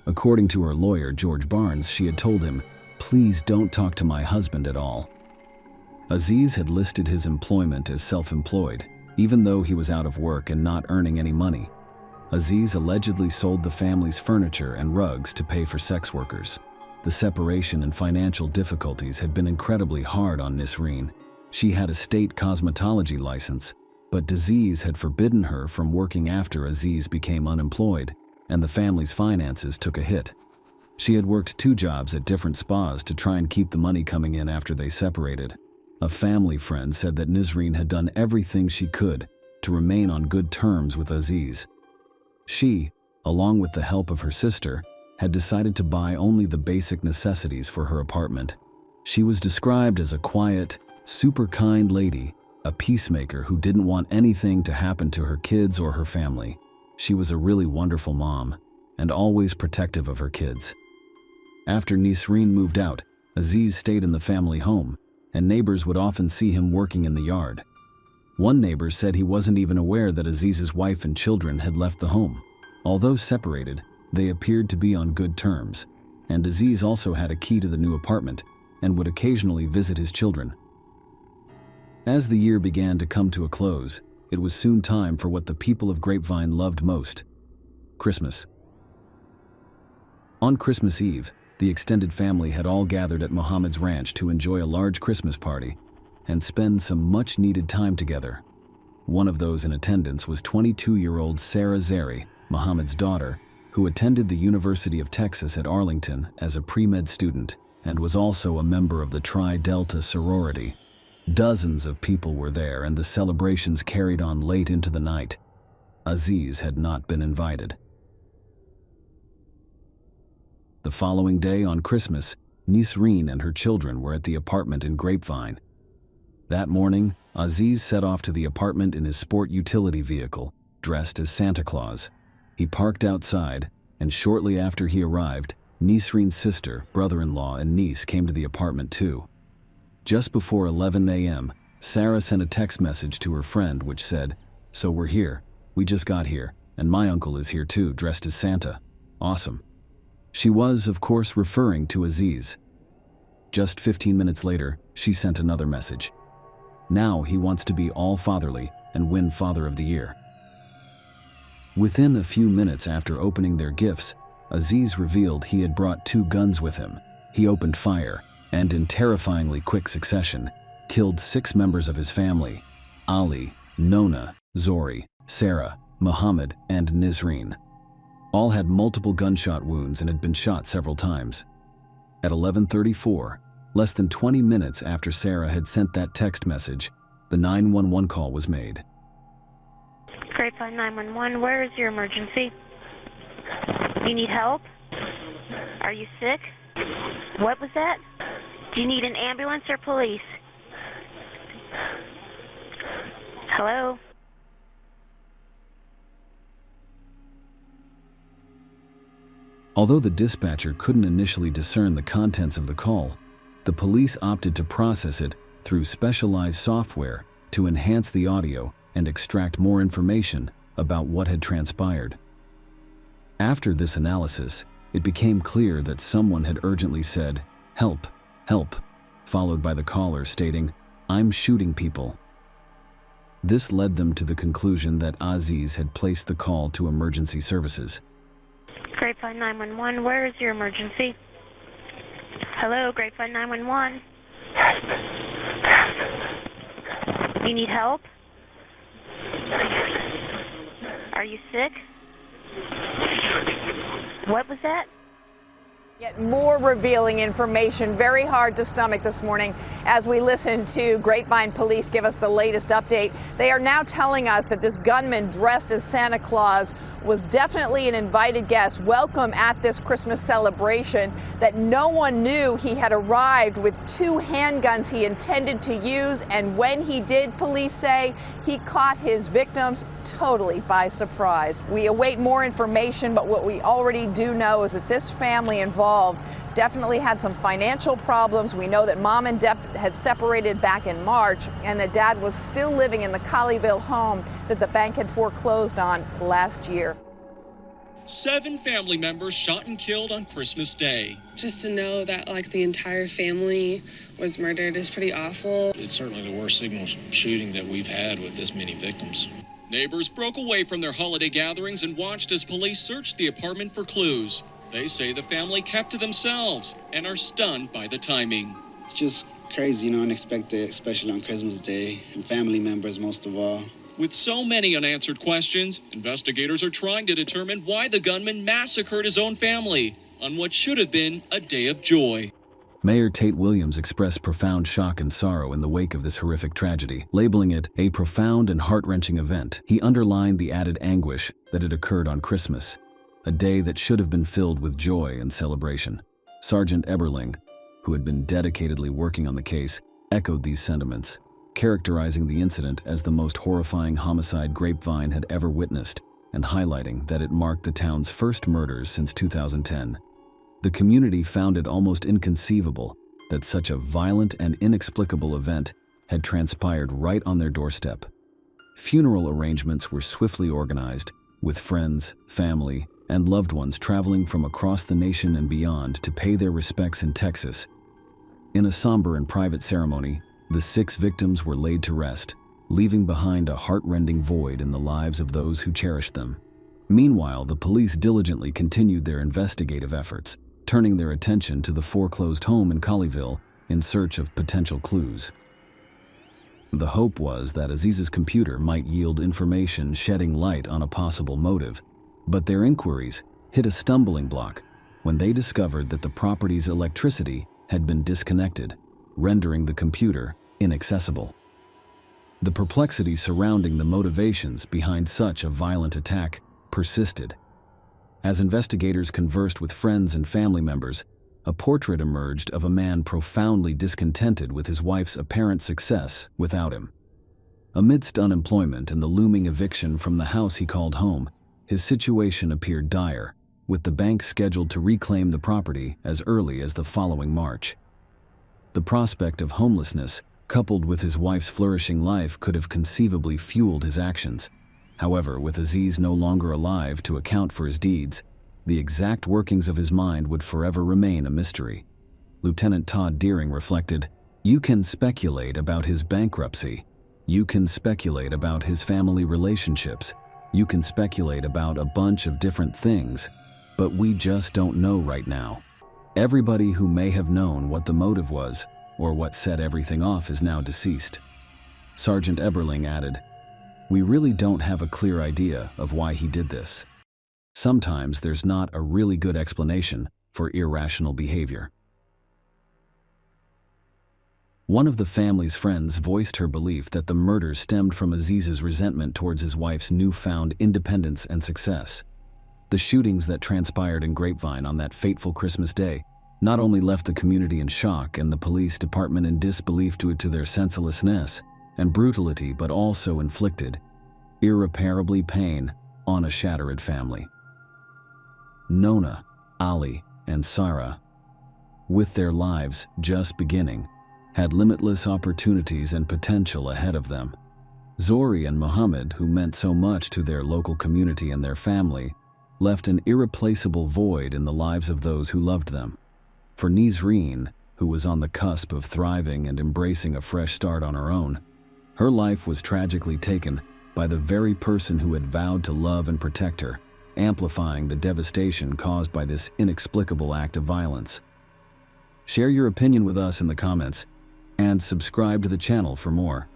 According to her lawyer, George Barnes, she had told him, "Please don't talk to my husband at all." Aziz had listed his employment as self-employed, even though he was out of work and not earning any money. Aziz allegedly sold the family's furniture and rugs to pay for sex workers. The separation and financial difficulties had been incredibly hard on Nisreen. She had a state cosmetology license, but disease had forbidden her from working after Aziz became unemployed, and the family's finances took a hit. She had worked 2 jobs at different spas to try and keep the money coming in after they separated. A family friend said that Nisreen had done everything she could to remain on good terms with Aziz. She, along with the help of her sister, had decided to buy only the basic necessities for her apartment. She was described as a quiet, super kind lady, a peacemaker who didn't want anything to happen to her kids or her family. She was a really wonderful mom, and always protective of her kids. After Nisreen moved out, Aziz stayed in the family home, and neighbors would often see him working in the yard. One neighbor said he wasn't even aware that Aziz's wife and children had left the home. Although separated, they appeared to be on good terms, and Aziz also had a key to the new apartment and would occasionally visit his children. As the year began to come to a close, it was soon time for what the people of Grapevine loved most: Christmas. On Christmas Eve, the extended family had all gathered at Mohammed's ranch to enjoy a large Christmas party and spend some much-needed time together. One of those in attendance was 22-year-old Sarah Zeri, Mohammed's daughter, who attended the University of Texas at Arlington as a pre-med student and was also a member of the Tri Delta sorority. Dozens of people were there, and the celebrations carried on late into the night. Aziz had not been invited. The following day on Christmas, Nisreen and her children were at the apartment in Grapevine. That morning, Aziz set off to the apartment in his sport utility vehicle, dressed as Santa Claus. He parked outside, and shortly after he arrived, Nisreen's sister, brother-in-law, and niece came to the apartment too. Just before 11 a.m., Sarah sent a text message to her friend which said, "So we're here. We just got here, and my uncle is here too, dressed as Santa. Awesome." She was, of course, referring to Aziz. Just 15 minutes later, she sent another message. Now he wants to be all fatherly and win Father of the Year. Within a few minutes after opening their gifts, Aziz revealed he had brought 2 guns with him. He opened fire, and in terrifyingly quick succession, killed 6 members of his family: Ali, Nona, Zori, Sarah, Muhammad, and Nisreen. All had multiple gunshot wounds and had been shot several times. At 11:34, less than 20 minutes after Sarah had sent that text message, the 911 call was made. Grapevine 911, where is your emergency? You need help? Are you sick? What was that? Do you need an ambulance or police? Hello? Although the dispatcher couldn't initially discern the contents of the call, the police opted to process it through specialized software to enhance the audio and extract more information about what had transpired. After this analysis, it became clear that someone had urgently said, "Help, help," followed by the caller stating, "I'm shooting people." This led them to the conclusion that Aziz had placed the call to emergency services. Grapevine 911, where is your emergency? Hello, Grapevine 911. You need help? Are you sick? What was that? Yet more revealing information, very hard to stomach this morning as we listen to Grapevine Police give us the latest update. They are now telling us that this gunman dressed as Santa Claus was definitely an invited guest, welcome at this Christmas celebration, that no one knew he had arrived with 2 handguns he intended to use, and when he did, police say, he caught his victims totally by surprise. We await more information, but what we already do know is that this family involved definitely had some financial problems. We know that mom and dad had separated back in March, and that dad was still living in the Colleyville home that the bank had foreclosed on last year. 7 family members shot and killed on Christmas Day. Just to know that, like, the entire family was murdered is pretty awful. It's certainly the worst signal shooting that we've had with this many victims. Neighbors broke away from their holiday gatherings and watched as police searched the apartment for clues. They say the family kept to themselves and are stunned by the timing. It's just crazy, unexpected, especially on Christmas Day, and family members most of all. With so many unanswered questions, investigators are trying to determine why the gunman massacred his own family on what should have been a day of joy. Mayor Tate Williams expressed profound shock and sorrow in the wake of this horrific tragedy, labeling it a profound and heart-wrenching event. He underlined the added anguish that had occurred on Christmas, a day that should have been filled with joy and celebration. Sergeant Eberling, who had been dedicatedly working on the case, echoed these sentiments, characterizing the incident as the most horrifying homicide Grapevine had ever witnessed, and highlighting that it marked the town's first murders since 2010. The community found it almost inconceivable that such a violent and inexplicable event had transpired right on their doorstep. Funeral arrangements were swiftly organized, with friends, family, and loved ones traveling from across the nation and beyond to pay their respects in Texas. In a somber and private ceremony, the 6 victims were laid to rest, leaving behind a heart-rending void in the lives of those who cherished them. Meanwhile, the police diligently continued their investigative efforts, turning their attention to the foreclosed home in Colleyville in search of potential clues. The hope was that Aziz's computer might yield information shedding light on a possible motive, but their inquiries hit a stumbling block when they discovered that the property's electricity had been disconnected, rendering the computer inaccessible. The perplexity surrounding the motivations behind such a violent attack persisted. As investigators conversed with friends and family members, a portrait emerged of a man profoundly discontented with his wife's apparent success without him. Amidst unemployment and the looming eviction from the house he called home, his situation appeared dire, with the bank scheduled to reclaim the property as early as the following March. The prospect of homelessness, coupled with his wife's flourishing life, could have conceivably fueled his actions. However, with Aziz no longer alive to account for his deeds, the exact workings of his mind would forever remain a mystery. Lieutenant Todd Deering reflected, "You can speculate about his bankruptcy. You can speculate about his family relationships. You can speculate about a bunch of different things, but we just don't know right now. Everybody who may have known what the motive was, or what set everything off, is now deceased." Sergeant Eberling added, "We really don't have a clear idea of why he did this. Sometimes there's not a really good explanation for irrational behavior." One of the family's friends voiced her belief that the murder stemmed from Aziz's resentment towards his wife's newfound independence and success. The shootings that transpired in Grapevine on that fateful Christmas day not only left the community in shock and the police department in disbelief due to their senselessness and brutality, but also inflicted irreparably pain on a shattered family. Nona, Ali, and Sarah, with their lives just beginning, had limitless opportunities and potential ahead of them. Zori and Muhammad, who meant so much to their local community and their family, left an irreplaceable void in the lives of those who loved them. For Nizreen, who was on the cusp of thriving and embracing a fresh start on her own, her life was tragically taken by the very person who had vowed to love and protect her, amplifying the devastation caused by this inexplicable act of violence. Share your opinion with us in the comments, and subscribe to the channel for more.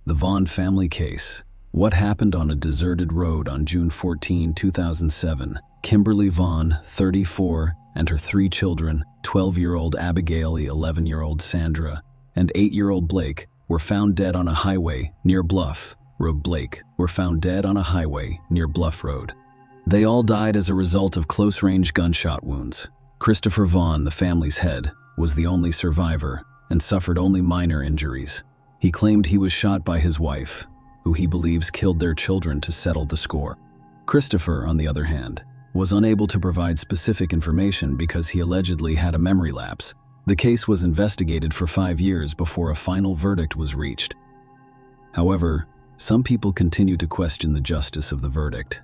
The Vaughn family case. What happened on a deserted road on June 14, 2007? Kimberly Vaughn, 34, and her 3 children, 12-year-old Abigail, 11-year-old Sandra, and 8-year-old Blake, were found dead on a highway near Bluff Road. Bluff Road. They all died as a result of close-range gunshot wounds. Christopher Vaughn, the family's head, was the only survivor and suffered only minor injuries. He claimed he was shot by his wife, who he believes killed their children to settle the score. Christopher, on the other hand, was unable to provide specific information because he allegedly had a memory lapse. The case was investigated for 5 years before a final verdict was reached. However, some people continue to question the justice of the verdict.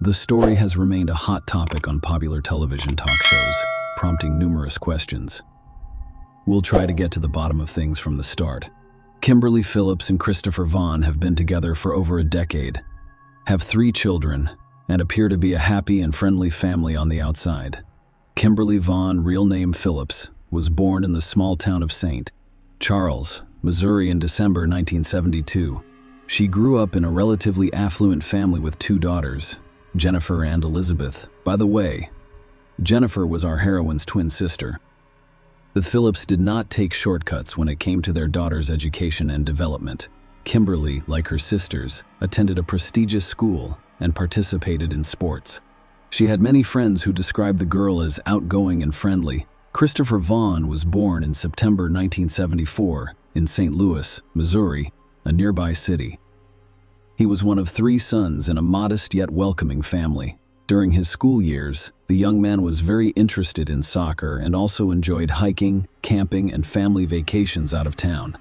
The story has remained a hot topic on popular television talk shows, prompting numerous questions. We'll try to get to the bottom of things from the start. Kimberly Phillips and Christopher Vaughn have been together for over a decade, have 3 children, and appear to be a happy and friendly family on the outside. Kimberly Vaughn, real name Phillips, was born in the small town of St. Charles, Missouri in December 1972. She grew up in a relatively affluent family with 2 daughters, Jennifer and Elizabeth. By the way, Jennifer was our heroine's twin sister. The Phillips did not take shortcuts when it came to their daughter's education and development. Kimberly, like her sisters, attended a prestigious school and participated in sports. She had many friends who described the girl as outgoing and friendly. Christopher Vaughn was born in September 1974 in St. Louis, Missouri, a nearby city. He was one of 3 sons in a modest yet welcoming family. During his school years, the young man was very interested in soccer and also enjoyed hiking, camping, and family vacations out of town.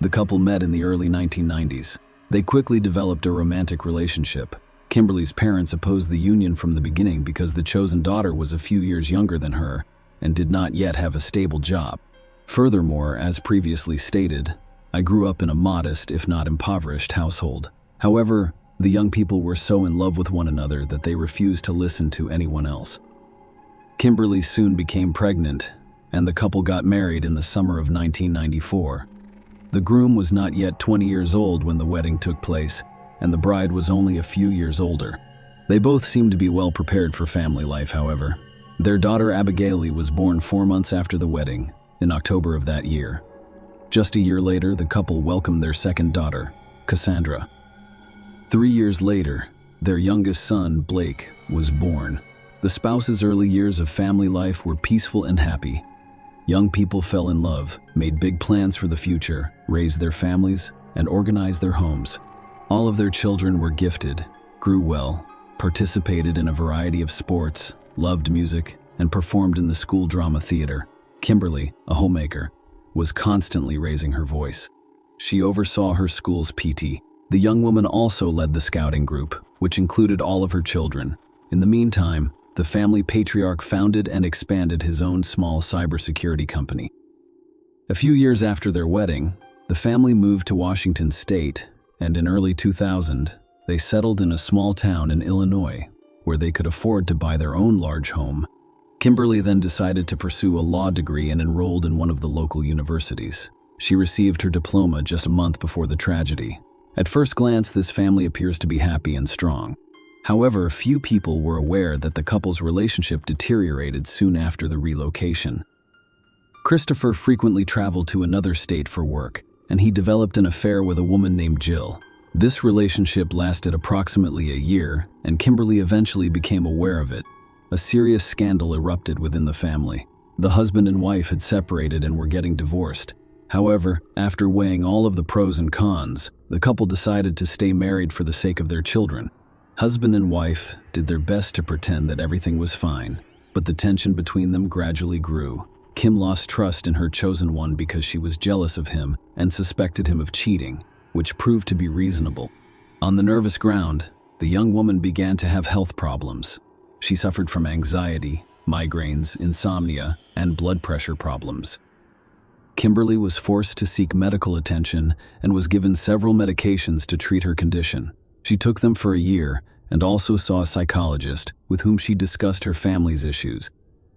The couple met in the early 1990s. They quickly developed a romantic relationship. Kimberly's parents opposed the union from the beginning because the chosen daughter was a few years younger than her and did not yet have a stable job. Furthermore, as previously stated, I grew up in a modest, if not impoverished, household. However, the young people were so in love with one another that they refused to listen to anyone else. Kimberly soon became pregnant, and the couple got married in the summer of 1994. The groom was not yet 20 years old when the wedding took place, and the bride was only a few years older. They both seemed to be well prepared for family life, however. Their daughter Abigail was born 4 months after the wedding, in October of that year. Just a year later, the couple welcomed their second daughter, Cassandra. 3 years later, their youngest son, Blake, was born. The spouses' early years of family life were peaceful and happy. Young people fell in love, made big plans for the future, raised their families, and organized their homes. All of their children were gifted, grew well, participated in a variety of sports, loved music, and performed in the school drama theater. Kimberly, a homemaker, was constantly raising her voice. She oversaw her school's PT. The young woman also led the scouting group, which included all of her children. In the meantime, the family patriarch founded and expanded his own small cybersecurity company. A few years after their wedding, the family moved to Washington State, and in early 2000, they settled in a small town in Illinois, where they could afford to buy their own large home. Kimberly then decided to pursue a law degree and enrolled in one of the local universities. She received her diploma just a month before the tragedy. At first glance, this family appears to be happy and strong. However, few people were aware that the couple's relationship deteriorated soon after the relocation. Christopher frequently traveled to another state for work, and he developed an affair with a woman named Jill. This relationship lasted approximately a year, and Kimberly eventually became aware of it. A serious scandal erupted within the family. The husband and wife had separated and were getting divorced. However, after weighing all of the pros and cons, the couple decided to stay married for the sake of their children. Husband and wife did their best to pretend that everything was fine, but the tension between them gradually grew. Kim lost trust in her chosen one because she was jealous of him and suspected him of cheating, which proved to be reasonable. On the nervous ground, the young woman began to have health problems. She suffered from anxiety, migraines, insomnia, and blood pressure problems. Kimberly was forced to seek medical attention and was given several medications to treat her condition. She took them for a year and also saw a psychologist with whom she discussed her family's issues.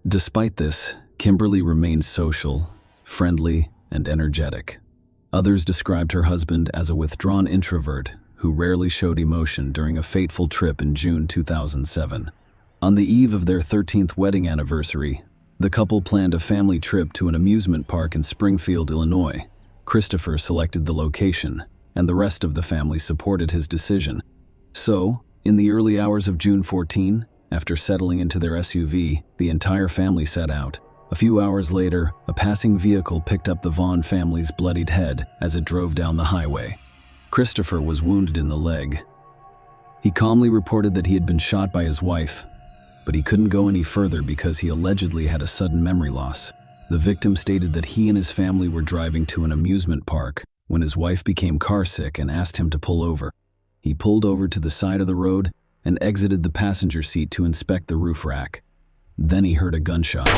Despite this, Kimberly remained social, friendly, and energetic. Others described her husband as a withdrawn introvert who rarely showed emotion during a fateful trip in June 2007. On the eve of their 13th wedding anniversary, the couple planned a family trip to an amusement park in Springfield, Illinois. Christopher selected the location, and the rest of the family supported his decision. So, in the early hours of June 14, after settling into their SUV, the entire family set out. A few hours later, a passing vehicle picked up the Vaughn family's bloodied head as it drove down the highway. Christopher was wounded in the leg. He calmly reported that he had been shot by his wife, but he couldn't go any further because he allegedly had a sudden memory loss. The victim stated that he and his family were driving to an amusement park when his wife became carsick and asked him to pull over. He pulled over to the side of the road and exited the passenger seat to inspect the roof rack. Then he heard a gunshot.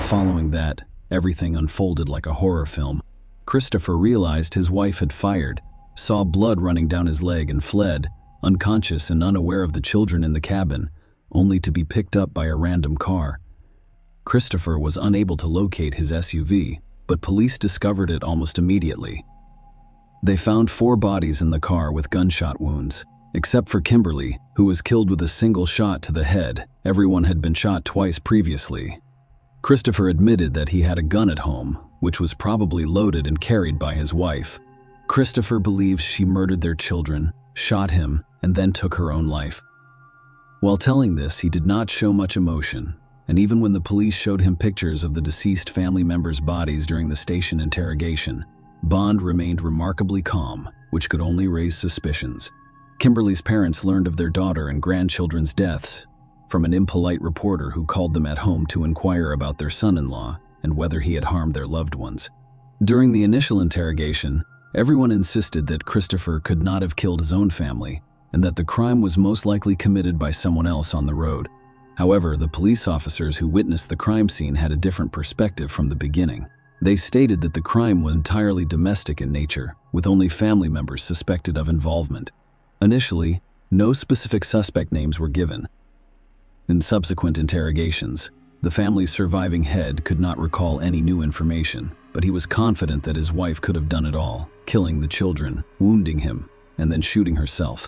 Following that, everything unfolded like a horror film. Christopher realized his wife had fired, saw blood running down his leg and fled, unconscious and unaware of the children in the cabin, only to be picked up by a random car. Christopher was unable to locate his SUV, but police discovered it almost immediately. They found 4 bodies in the car with gunshot wounds. Except for Kimberly, who was killed with a single shot to the head. Everyone had been shot twice previously. Christopher admitted that he had a gun at home, which was probably loaded and carried by his wife. Christopher believes she murdered their children, shot him, and then took her own life. While telling this, he did not show much emotion, and even when the police showed him pictures of the deceased family members' bodies during the station interrogation, Bond remained remarkably calm, which could only raise suspicions. Kimberly's parents learned of their daughter and grandchildren's deaths from an impolite reporter who called them at home to inquire about their son-in-law and whether he had harmed their loved ones. During the initial interrogation, everyone insisted that Christopher could not have killed his own family and that the crime was most likely committed by someone else on the road. However, the police officers who witnessed the crime scene had a different perspective from the beginning. They stated that the crime was entirely domestic in nature, with only family members suspected of involvement. Initially, no specific suspect names were given. In subsequent interrogations, the family's surviving head could not recall any new information, but he was confident that his wife could have done it all, killing the children, wounding him, and then shooting herself.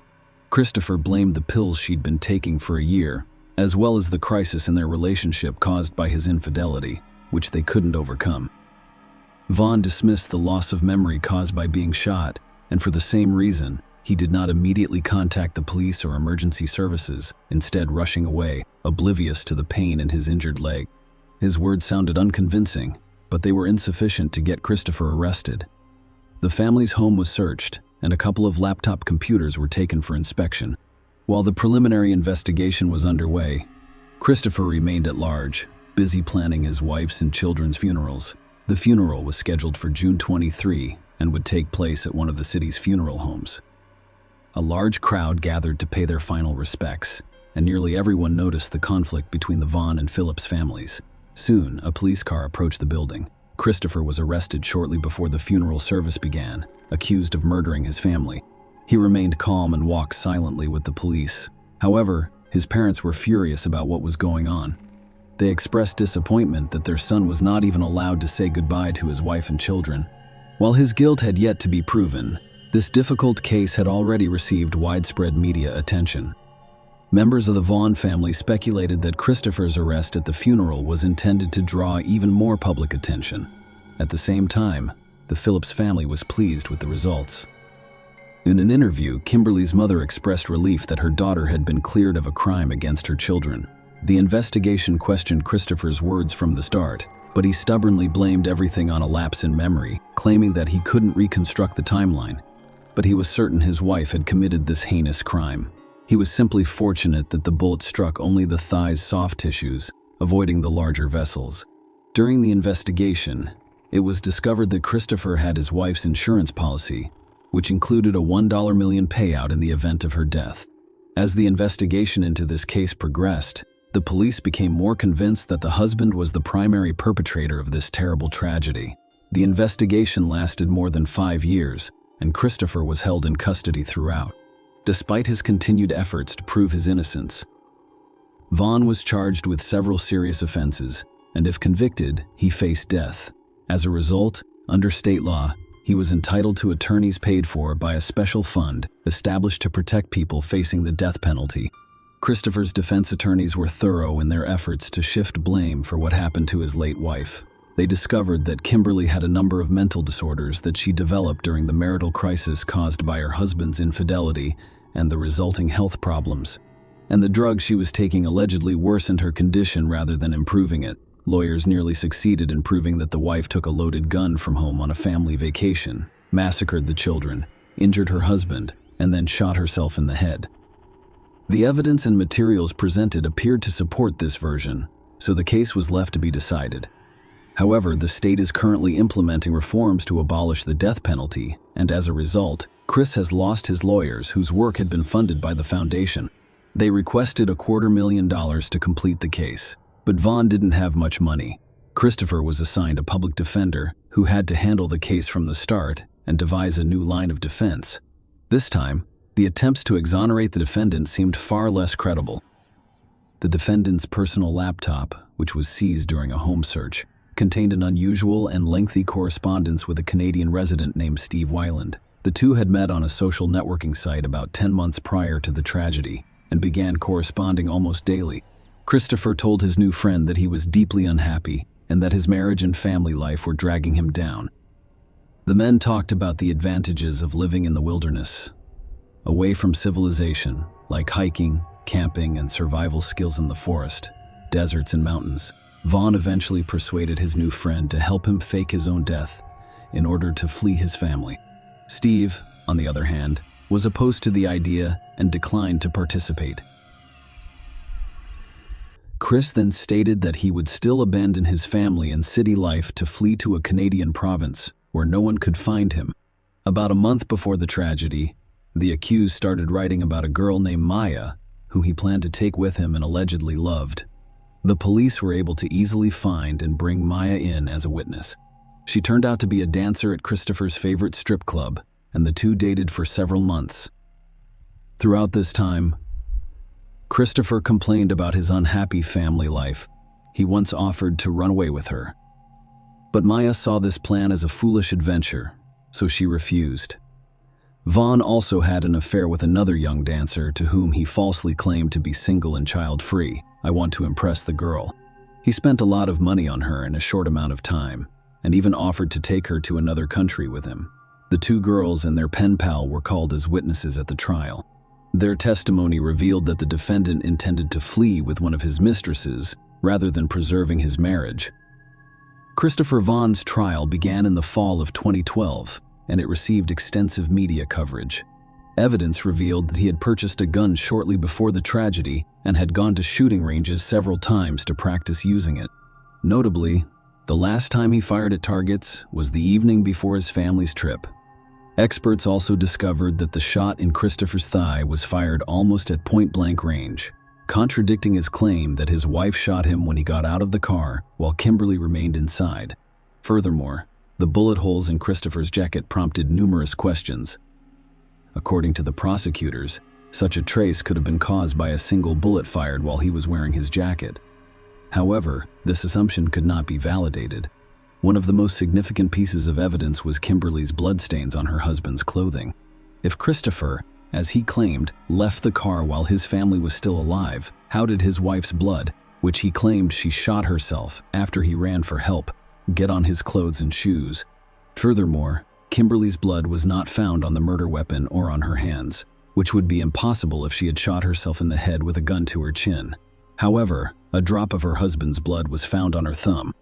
Christopher blamed the pills she'd been taking for a year as well as the crisis in their relationship caused by his infidelity, which they couldn't overcome. Vaughn dismissed the loss of memory caused by being shot, and for the same reason, he did not immediately contact the police or emergency services, instead rushing away, oblivious to the pain in his injured leg. His words sounded unconvincing, but they were insufficient to get Christopher arrested. The family's home was searched, and a couple of laptop computers were taken for inspection. While the preliminary investigation was underway, Christopher remained at large, busy planning his wife's and children's funerals. The funeral was scheduled for June 23 and would take place at one of the city's funeral homes. A large crowd gathered to pay their final respects, and nearly everyone noticed the conflict between the Vaughn and Phillips families. Soon, a police car approached the building. Christopher was arrested shortly before the funeral service began, accused of murdering his family. He remained calm and walked silently with the police. However, his parents were furious about what was going on. They expressed disappointment that their son was not even allowed to say goodbye to his wife and children. While his guilt had yet to be proven, this difficult case had already received widespread media attention. Members of the Vaughn family speculated that Christopher's arrest at the funeral was intended to draw even more public attention. At the same time, the Phillips family was pleased with the results. In an interview, Kimberly's mother expressed relief that her daughter had been cleared of a crime against her children. The investigation questioned Christopher's words from the start, but he stubbornly blamed everything on a lapse in memory, claiming that he couldn't reconstruct the timeline. But he was certain his wife had committed this heinous crime. He was simply fortunate that the bullet struck only the thigh's soft tissues, avoiding the larger vessels. During the investigation, it was discovered that Christopher had his wife's insurance policy, which included a $1 million payout in the event of her death. As the investigation into this case progressed, the police became more convinced that the husband was the primary perpetrator of this terrible tragedy. The investigation lasted more than 5 years, and Christopher was held in custody throughout. Despite his continued efforts to prove his innocence, Vaughn was charged with several serious offenses, and if convicted, he faced death. As a result, under state law, he was entitled to attorneys paid for by a special fund established to protect people facing the death penalty. Christopher's defense attorneys were thorough in their efforts to shift blame for what happened to his late wife. They discovered that Kimberly had a number of mental disorders that she developed during the marital crisis caused by her husband's infidelity and the resulting health problems. And the drugs she was taking allegedly worsened her condition rather than improving it. Lawyers nearly succeeded in proving that the wife took a loaded gun from home on a family vacation, massacred the children, injured her husband, and then shot herself in the head. The evidence and materials presented appeared to support this version, so the case was left to be decided. However, the state is currently implementing reforms to abolish the death penalty, and as a result, Chris has lost his lawyers whose work had been funded by the foundation. They requested $250,000 to complete the case, but Vaughn didn't have much money. Christopher was assigned a public defender who had to handle the case from the start and devise a new line of defense. This time, the attempts to exonerate the defendant seemed far less credible. The defendant's personal laptop, which was seized during a home search, contained an unusual and lengthy correspondence with a Canadian resident named Steve Weiland. The two had met on a social networking site about 10 months prior to the tragedy and began corresponding almost daily. Christopher told his new friend that he was deeply unhappy and that his marriage and family life were dragging him down. The men talked about the advantages of living in the wilderness, away from civilization, like hiking, camping, and survival skills in the forest, deserts, and mountains. Vaughn eventually persuaded his new friend to help him fake his own death in order to flee his family. Steve, on the other hand, was opposed to the idea and declined to participate. Chris then stated that he would still abandon his family and city life to flee to a Canadian province where no one could find him. About a month before the tragedy, the accused started writing about a girl named Maya, whom he planned to take with him and allegedly loved. The police were able to easily find and bring Maya in as a witness. She turned out to be a dancer at Christopher's favorite strip club, and the two dated for several months. Throughout this time, Christopher complained about his unhappy family life. He once offered to run away with her. But Maya saw this plan as a foolish adventure, so she refused. Vaughn also had an affair with another young dancer to whom he falsely claimed to be single and child-free. I want to impress the girl. He spent a lot of money on her in a short amount of time, and even offered to take her to another country with him. The two girls and their pen pal were called as witnesses at the trial. Their testimony revealed that the defendant intended to flee with one of his mistresses rather than preserving his marriage. Christopher Vaughn's trial began in the fall of 2012, and it received extensive media coverage. Evidence revealed that he had purchased a gun shortly before the tragedy and had gone to shooting ranges several times to practice using it. Notably, the last time he fired at targets was the evening before his family's trip. Experts also discovered that the shot in Christopher's thigh was fired almost at point-blank range, contradicting his claim that his wife shot him when he got out of the car while Kimberly remained inside. Furthermore, the bullet holes in Christopher's jacket prompted numerous questions. According to the prosecutors, such a trace could have been caused by a single bullet fired while he was wearing his jacket. However, this assumption could not be validated. One of the most significant pieces of evidence was Kimberly's bloodstains on her husband's clothing. If Christopher, as he claimed, left the car while his family was still alive, how did his wife's blood, which he claimed she shot herself after he ran for help, get on his clothes and shoes? Furthermore, Kimberly's blood was not found on the murder weapon or on her hands, which would be impossible if she had shot herself in the head with a gun to her chin. However, a drop of her husband's blood was found on her thumb.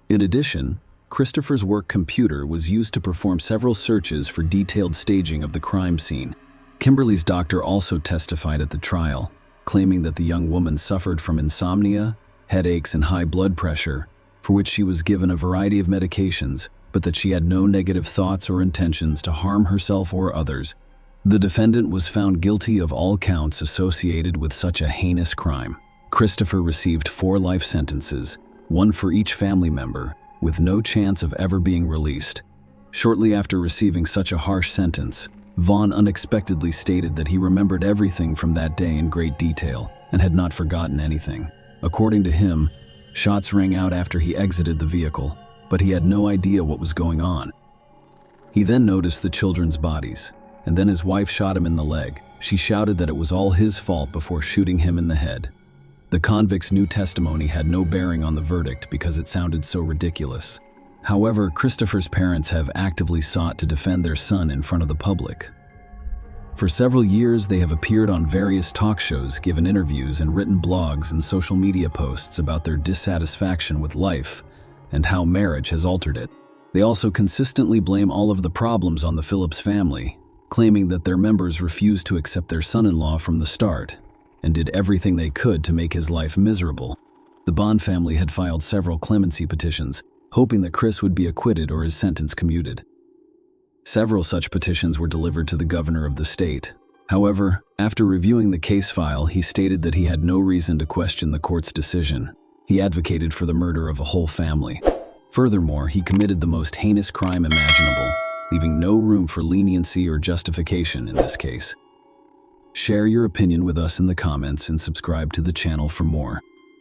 In addition, Christopher's work computer was used to perform several searches for detailed staging of the crime scene. Kimberly's doctor also testified at the trial, claiming that the young woman suffered from insomnia, headaches, and high blood pressure, for which she was given a variety of medications, but that she had no negative thoughts or intentions to harm herself or others. The defendant was found guilty of all counts associated with such a heinous crime. Christopher received 4 life sentences, one for each family member, with no chance of ever being released. Shortly after receiving such a harsh sentence, Vaughn unexpectedly stated that he remembered everything from that day in great detail and had not forgotten anything. According to him, shots rang out after he exited the vehicle, but he had no idea what was going on. He then noticed the children's bodies, and then his wife shot him in the leg. She shouted that it was all his fault before shooting him in the head. The convict's new testimony had no bearing on the verdict because it sounded so ridiculous. However, Christopher's parents have actively sought to defend their son in front of the public. For several years, they have appeared on various talk shows, given interviews, and written blogs and social media posts about their dissatisfaction with life and how marriage has altered it. They also consistently blame all of the problems on the Phillips family, claiming that their members refused to accept their son-in-law from the start and did everything they could to make his life miserable. The Bond family had filed several clemency petitions, hoping that Chris would be acquitted or his sentence commuted. Several such petitions were delivered to the governor of the state. However, after reviewing the case file, he stated that he had no reason to question the court's decision. He advocated for the murder of a whole family. Furthermore, he committed the most heinous crime imaginable, leaving no room for leniency or justification in this case. Share your opinion with us in the comments and subscribe to the channel for more.